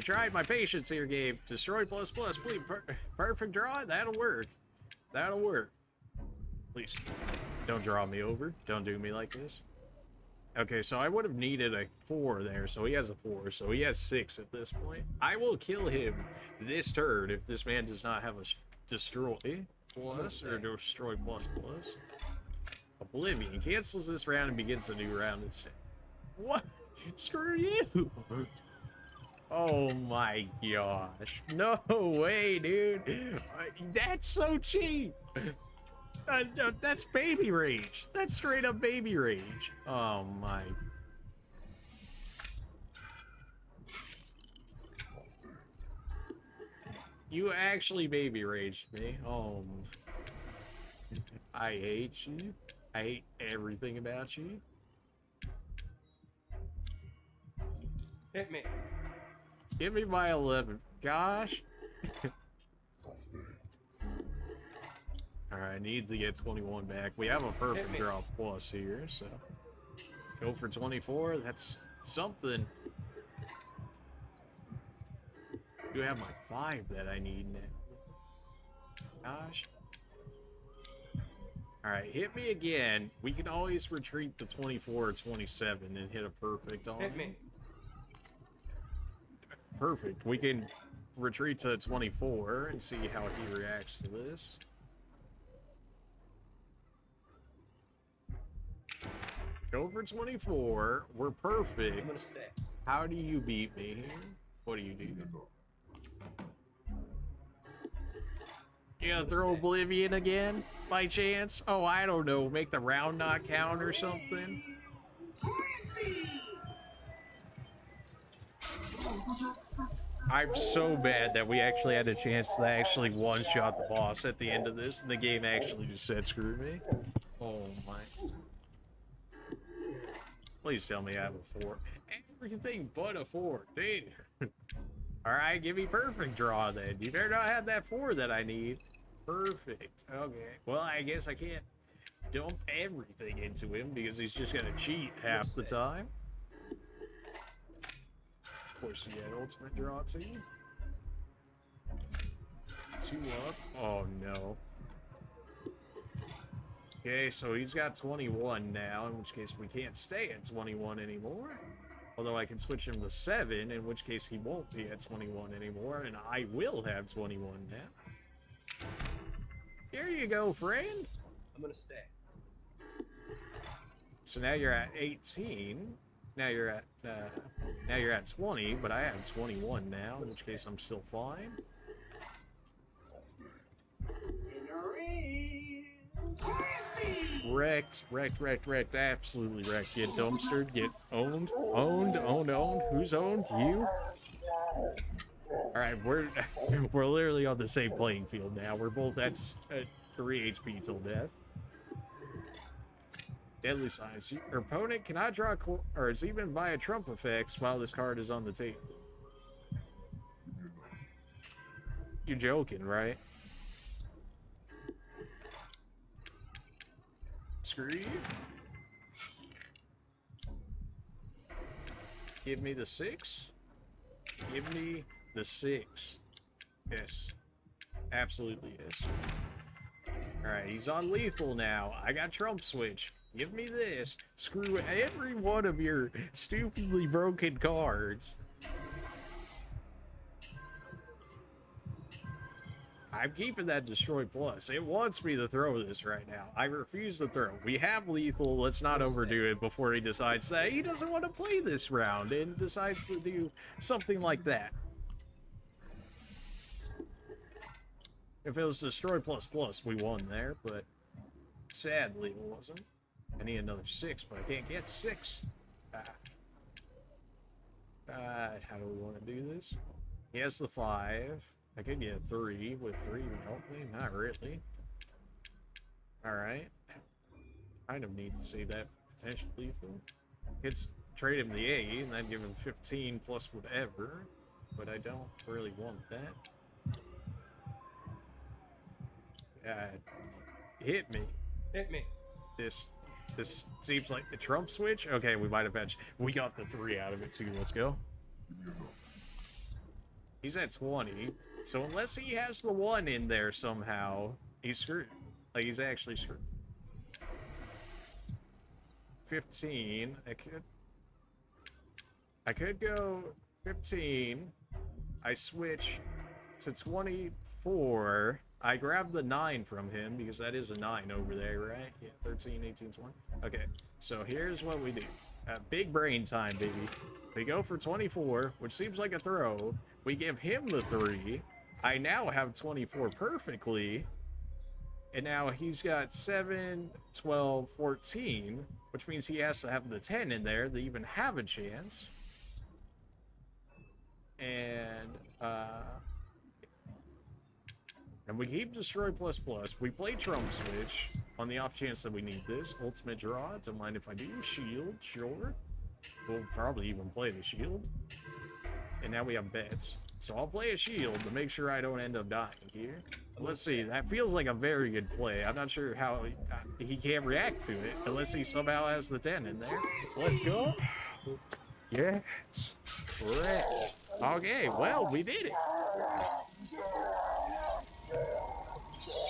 trying my patience here, Gabe. Destroy ++, please. Perfect draw, that'll work. That'll work. Please, don't draw me over. Don't do me like this. Okay, so I would have needed a 4 there, so he has a 4, so he has 6 at this point. I will kill him this turn if this man does not have a destroy plus or destroy ++. Oblivion cancels this round and begins a new round instead. What? Screw you! Oh my gosh. No way, dude. That's so cheap. That's baby rage. That's straight up baby rage. Oh my. You actually baby raged me. Oh. I hate you. I hate everything about you. Hit me. Give me my 11. Gosh. Alright, I need to get 21 back. We have a perfect draw plus here, so. Go for 24. That's something. Do have my 5 that I need now. Gosh. Alright, hit me again. We can always retreat to 24 or 27 and hit a perfect on Hit me. Perfect. We can retreat to 24 and see how he reacts to this. Go for 24. We're perfect. I'm gonna stay. How do you beat me here? What do you do? You gonna throw Oblivion again, by chance? Oh, I don't know. Make the round not count or something? I'm so bad that we actually had a chance to actually one-shot the boss at the end of this, and the game actually just said, screw me. Oh my. Please tell me I have a 4. Everything but a 4, dude. Alright, give me perfect draw then. You better not have that 4 that I need. Perfect. Okay. Well, I guess I can't dump everything into him because he's just gonna cheat half the time. Of course, he had ultimate draw too. 2 up. Oh no. Okay, so he's got 21 now, in which case we can't stay at 21 anymore. Although I can switch him to 7, in which case he won't be at 21 anymore, and I will have 21 now. Here you go, friend. I'm gonna stay. So now you're at 18. Now you're at 20, but I have 21 now, in which case I'm still fine. Wrecked, absolutely wrecked. Get dumpstered, get owned. Who's owned? You? Alright, we're literally on the same playing field now. We're both at 3 HP till death. Deadly signs. Your opponent cannot draw cards even via trump effects while this card is on the table. You're joking, right? Screw you. Give me the 6. Give me the 6. Yes. Absolutely yes. Alright, he's on lethal now. I got Trump Switch. Give me this. Screw every one of your stupidly broken cards. I'm keeping that Destroy Plus. It wants me to throw this right now. I refuse to throw. We have lethal. Let's not overdo it before he decides that he doesn't want to play this round and decides to do something like that. If it was Destroy Plus Plus, we won there, but sadly it wasn't. I need another 6, but I can't get 6. How do we want to do this? He has the 5. I could get 3. With 3 would help me? Not really. Alright. Kind of need to save that potential lethal. Could trade him the 8 and then give him 15 plus whatever, but I don't really want that. Hit me. Hit me. This seems like the Trump switch. Okay, we might have had. We got the 3 out of it too. Let's go. He's at 20, so unless he has the 1 in there somehow, he's screwed. Like, he's actually screwed. 15. I could go 15. I switch to 24. I grabbed the 9 from him because that is a 9 over there, right? Yeah, 13, 18, 20. Okay, so here's what we do. Big brain time, baby. We go for 24, which seems like a throw. We give him the 3. I now have 24 perfectly. And now he's got 7, 12, 14, which means he has to have the 10 in there to even have a chance. And we keep Destroy Plus Plus. We play Trump Switch on the off chance that we need this. Ultimate Draw, don't mind if I do. Shield, sure. We'll probably even play the Shield. And now we have bets. So I'll play a Shield to make sure I don't end up dying here. Let's see, that feels like a very good play. I'm not sure how he can't react to it unless he somehow has the 10 in there. Let's go. Yes. Correct. Okay, well, we did it.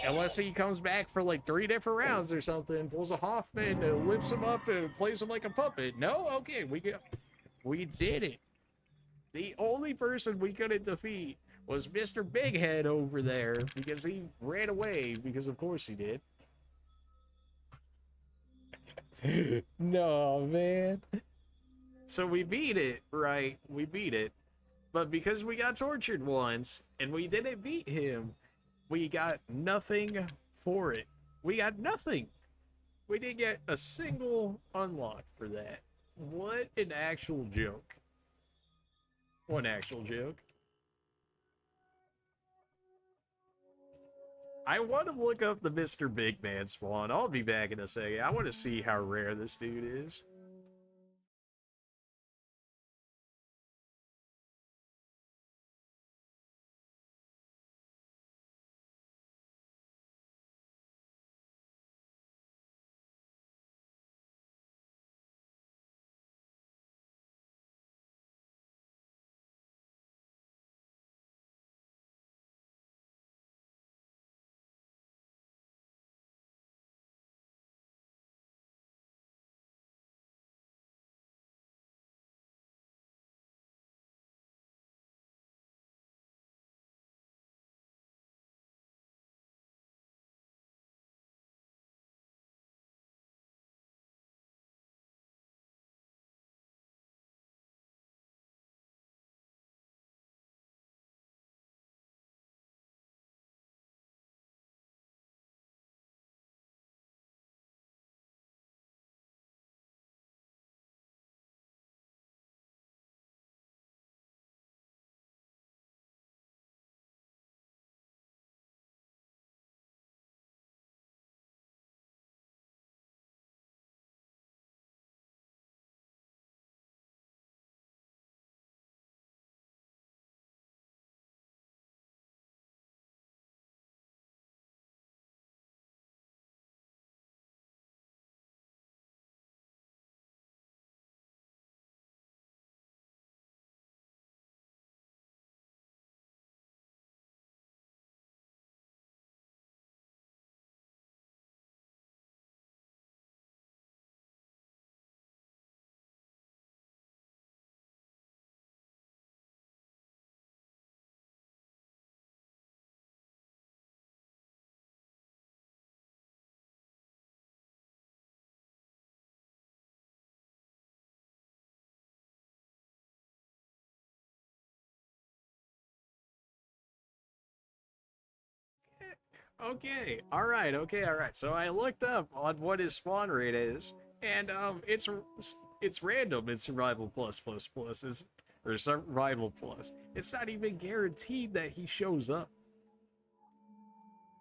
Unless he comes back for like 3 different rounds or something, pulls a Hoffman, lifts him up, and plays him like a puppet. No? Okay, we did it. The only person we couldn't defeat was Mr. Big Head over there because he ran away, because of course he did. No, man. So we beat it, right? We beat it. But because we got tortured once, and we didn't beat him, we got nothing for it. We got nothing. We didn't get a single unlock for that. What an actual joke. What an actual joke. I want to look up the Mr. Big Man Swan. I'll be back in a second. I want to see how rare this dude is. Okay, alright, so I looked up on what his spawn rate is, and it's random in survival plus, or survival plus. It's not even guaranteed that he shows up.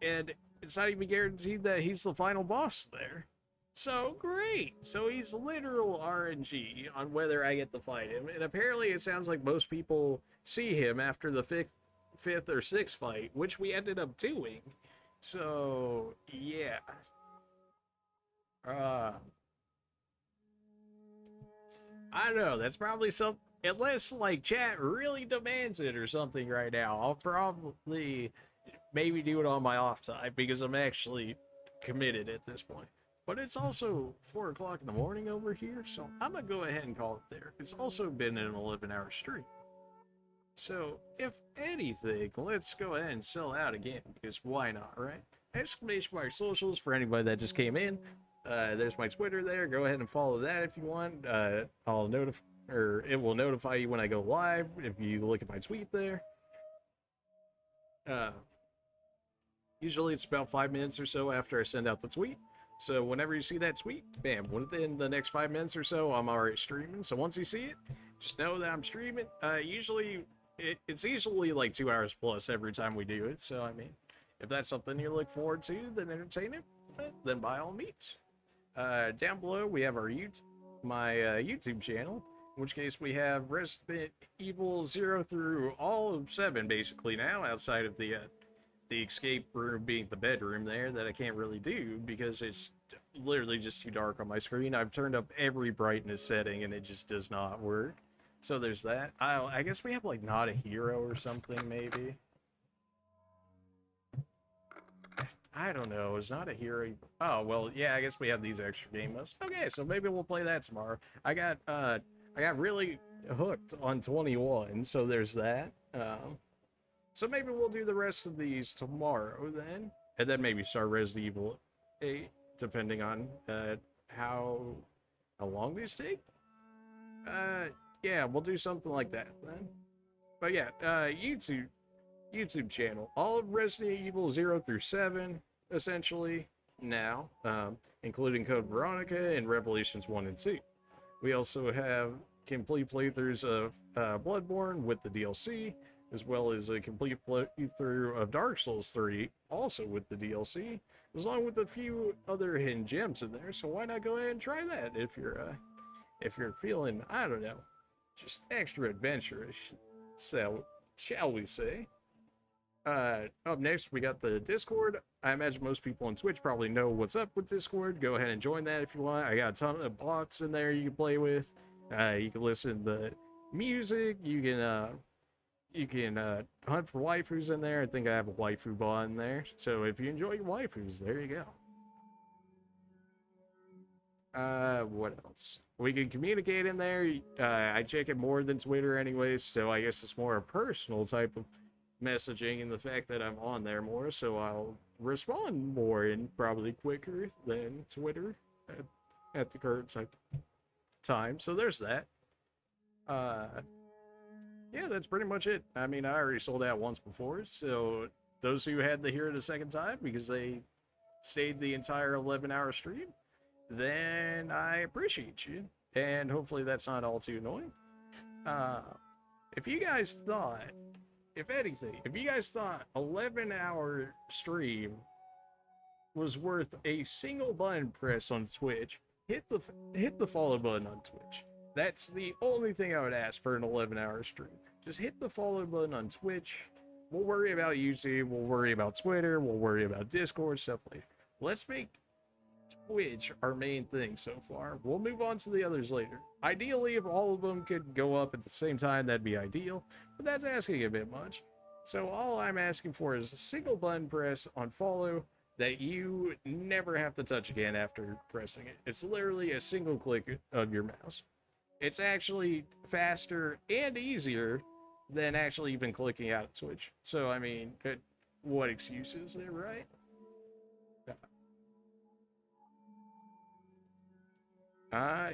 And it's not even guaranteed that he's the final boss there. So great! So he's literal RNG on whether I get to fight him, and apparently it sounds like most people see him after the fifth or sixth fight, which we ended up doing. So, yeah. I don't know, that's probably something, unless, like, chat really demands it or something right now, I'll probably maybe do it on my off time, because I'm actually committed at this point. But it's also 4 o'clock in the morning over here, so I'm gonna go ahead and call it there. It's also been an 11-hour stream. So, if anything, let's go ahead and sell out again, because why not, right? Exclamation mark socials for anybody that just came in. There's my Twitter there. Go ahead and follow that if you want. It will notify you when I go live if you look at my tweet there. Usually it's about 5 minutes or so after I send out the tweet. So whenever you see that tweet, bam, within the next 5 minutes or so, I'm already streaming. So once you see it, just know that I'm streaming. It's usually like 2 hours plus every time we do it. So, I mean, if that's something you look forward to, then entertainment, then by all means. Down below, we have my YouTube channel, in which case we have Resident Evil 0 through all of 7, basically, now, outside of the escape room being the bedroom there that I can't really do because it's literally just too dark on my screen. I've turned up every brightness setting and it just does not work. So there's that. I guess we have like Not a Hero or something maybe. I don't know. Is Not a Hero? Oh well, yeah. I guess we have these extra game modes. Okay, so maybe we'll play that tomorrow. I got really hooked on 21, so there's that. So maybe we'll do the rest of these tomorrow then, and then maybe start Resident Evil 8, depending on how long these take. Yeah, we'll do something like that then. But yeah, YouTube channel, all of Resident Evil 0 through 7, essentially now, including Code Veronica and Revelations 1 and 2. We also have complete playthroughs of Bloodborne with the DLC, as well as a complete playthrough of Dark Souls 3, also with the DLC, along with a few other hidden gems in there. So why not go ahead and try that if you're feeling, I don't know, just extra adventurous, so shall we say. Up next, we got the Discord. I imagine most people on Twitch probably know what's up with Discord. Go ahead and join that if you want. I got a ton of bots in there you can play with. You can listen to music. You can hunt for waifus in there. I think I have a waifu bot in there. So if you enjoy your waifus, there you go. What else? We can communicate in there. I check it more than Twitter anyways, so I guess it's more a personal type of messaging, and the fact that I'm on there more, so I'll respond more and probably quicker than Twitter at the current time. So there's that. Yeah, that's pretty much it. I mean, I already sold out once before, so those who had to hear it a second time because they stayed the entire 11-hour stream, then I appreciate you, and hopefully that's not all too annoying. If you guys thought, if anything, if you guys thought 11-hour stream was worth a single button press on Twitch, hit the follow button on Twitch. That's the only thing I would ask for an 11-hour stream. Just hit the follow button on Twitch. We'll worry about YouTube, we'll worry about Twitter, we'll worry about Discord, stuff later. Let's make Twitch our main thing so far. We'll move on to the others later. Ideally, if all of them could go up at the same time, that'd be ideal, but that's asking a bit much. So all I'm asking for is a single button press on follow that you never have to touch again after pressing it. It's literally a single click of your mouse. It's actually faster and easier than actually even clicking out of Twitch. So, I mean, what excuse is there, right?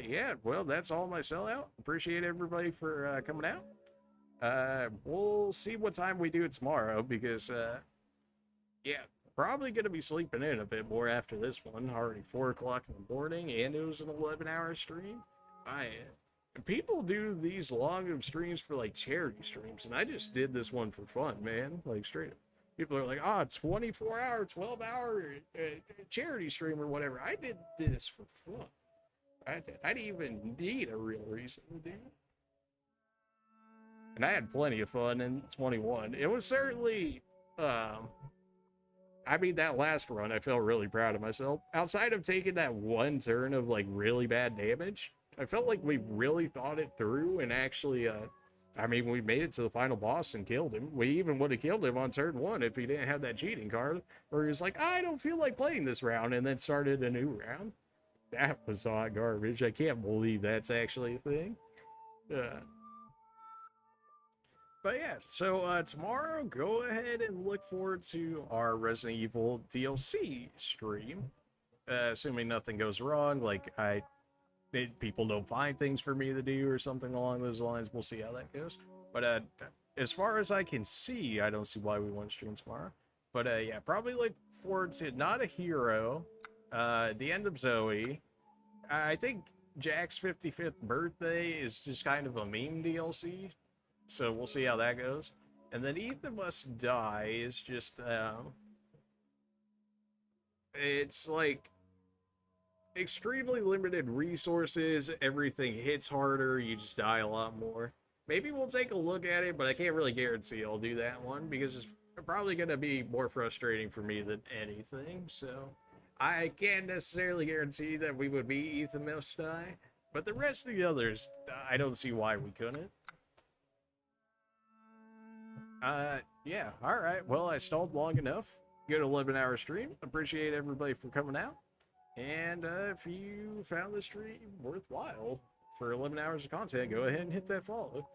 Yeah, well, that's all my sellout. Appreciate everybody for coming out. We'll see what time we do it tomorrow because, yeah, Probably going to be sleeping in a bit more after this one. Already 4 o'clock in the morning, and it was an 11-hour stream. People do these long of streams for like charity streams, and I just did this one for fun, man. Like straight up. People are like, 24-hour, 12-hour charity stream or whatever. I did this for fun. I didn't even need a real reason to do it. And I had plenty of fun in 21. It was certainly, I mean, that last run, I felt really proud of myself. Outside of taking that one turn of, like, really bad damage, I felt like we really thought it through and actually, I mean, we made it to the final boss and killed him. We even would have killed him on turn 1 if he didn't have that cheating card, where he was like, I don't feel like playing this round, and then started a new round. That was hot garbage. I can't believe that's actually a thing. But yeah, so tomorrow, go ahead and look forward to our Resident Evil DLC stream. Assuming nothing goes wrong, like people don't find things for me to do or something along those lines. We'll see how that goes. But as far as I can see, I don't see why we won't stream tomorrow. But yeah, probably look forward to Not a Hero, The End of Zoe. I think Jack's 55th birthday is just kind of a meme DLC. So we'll see how that goes. And then Ethan Must Die is just, it's like extremely limited resources. Everything hits harder. You just die a lot more. Maybe we'll take a look at it, but I can't really guarantee I'll do that one because it's probably going to be more frustrating for me than anything. So I can't necessarily guarantee that we would be Ethan Must Die. But the rest of the others, I don't see why we couldn't. Yeah, alright, well, I stalled long enough. Good 11-hour stream. Appreciate everybody for coming out. And if you found the stream worthwhile for 11 hours of content, go ahead and hit that follow.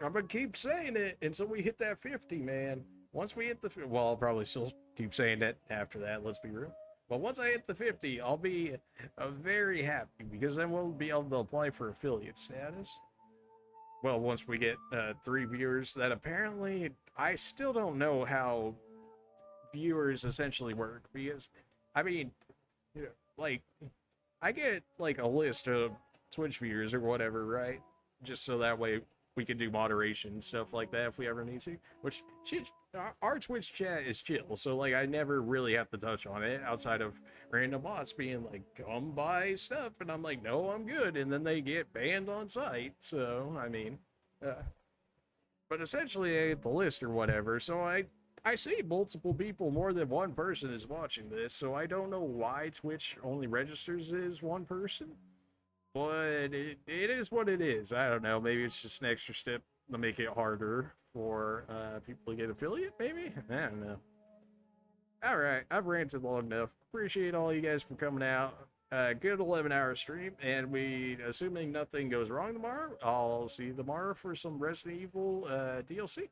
I'm gonna keep saying it until we hit that 50, man. Once we hit the, well, I'll probably still keep saying that after that, let's be real. But once I hit the 50, I'll be very happy, because then we'll be able to apply for affiliate status. Well, once we get 3 viewers, that apparently, I still don't know how viewers essentially work, because, I mean, you know, like, I get, like, a list of Twitch viewers or whatever, right? Just so that way we can do moderation and stuff like that if we ever need to, which, shit, our Twitch chat is chill, so, like, I never really have to touch on it outside of random bots being like, come buy stuff, and I'm like, no, I'm good, and then they get banned on site, so, I mean, but essentially I get the list or whatever, so I see multiple people, more than one person is watching this, so I don't know why Twitch only registers as one person, but it is what it is. I don't know, maybe it's just an extra step to make it harder for people to get affiliate, maybe? I don't know. Alright, I've ranted long enough. Appreciate all you guys for coming out. Good 11-hour stream, and assuming nothing goes wrong tomorrow, I'll see you tomorrow for some Resident Evil DLC.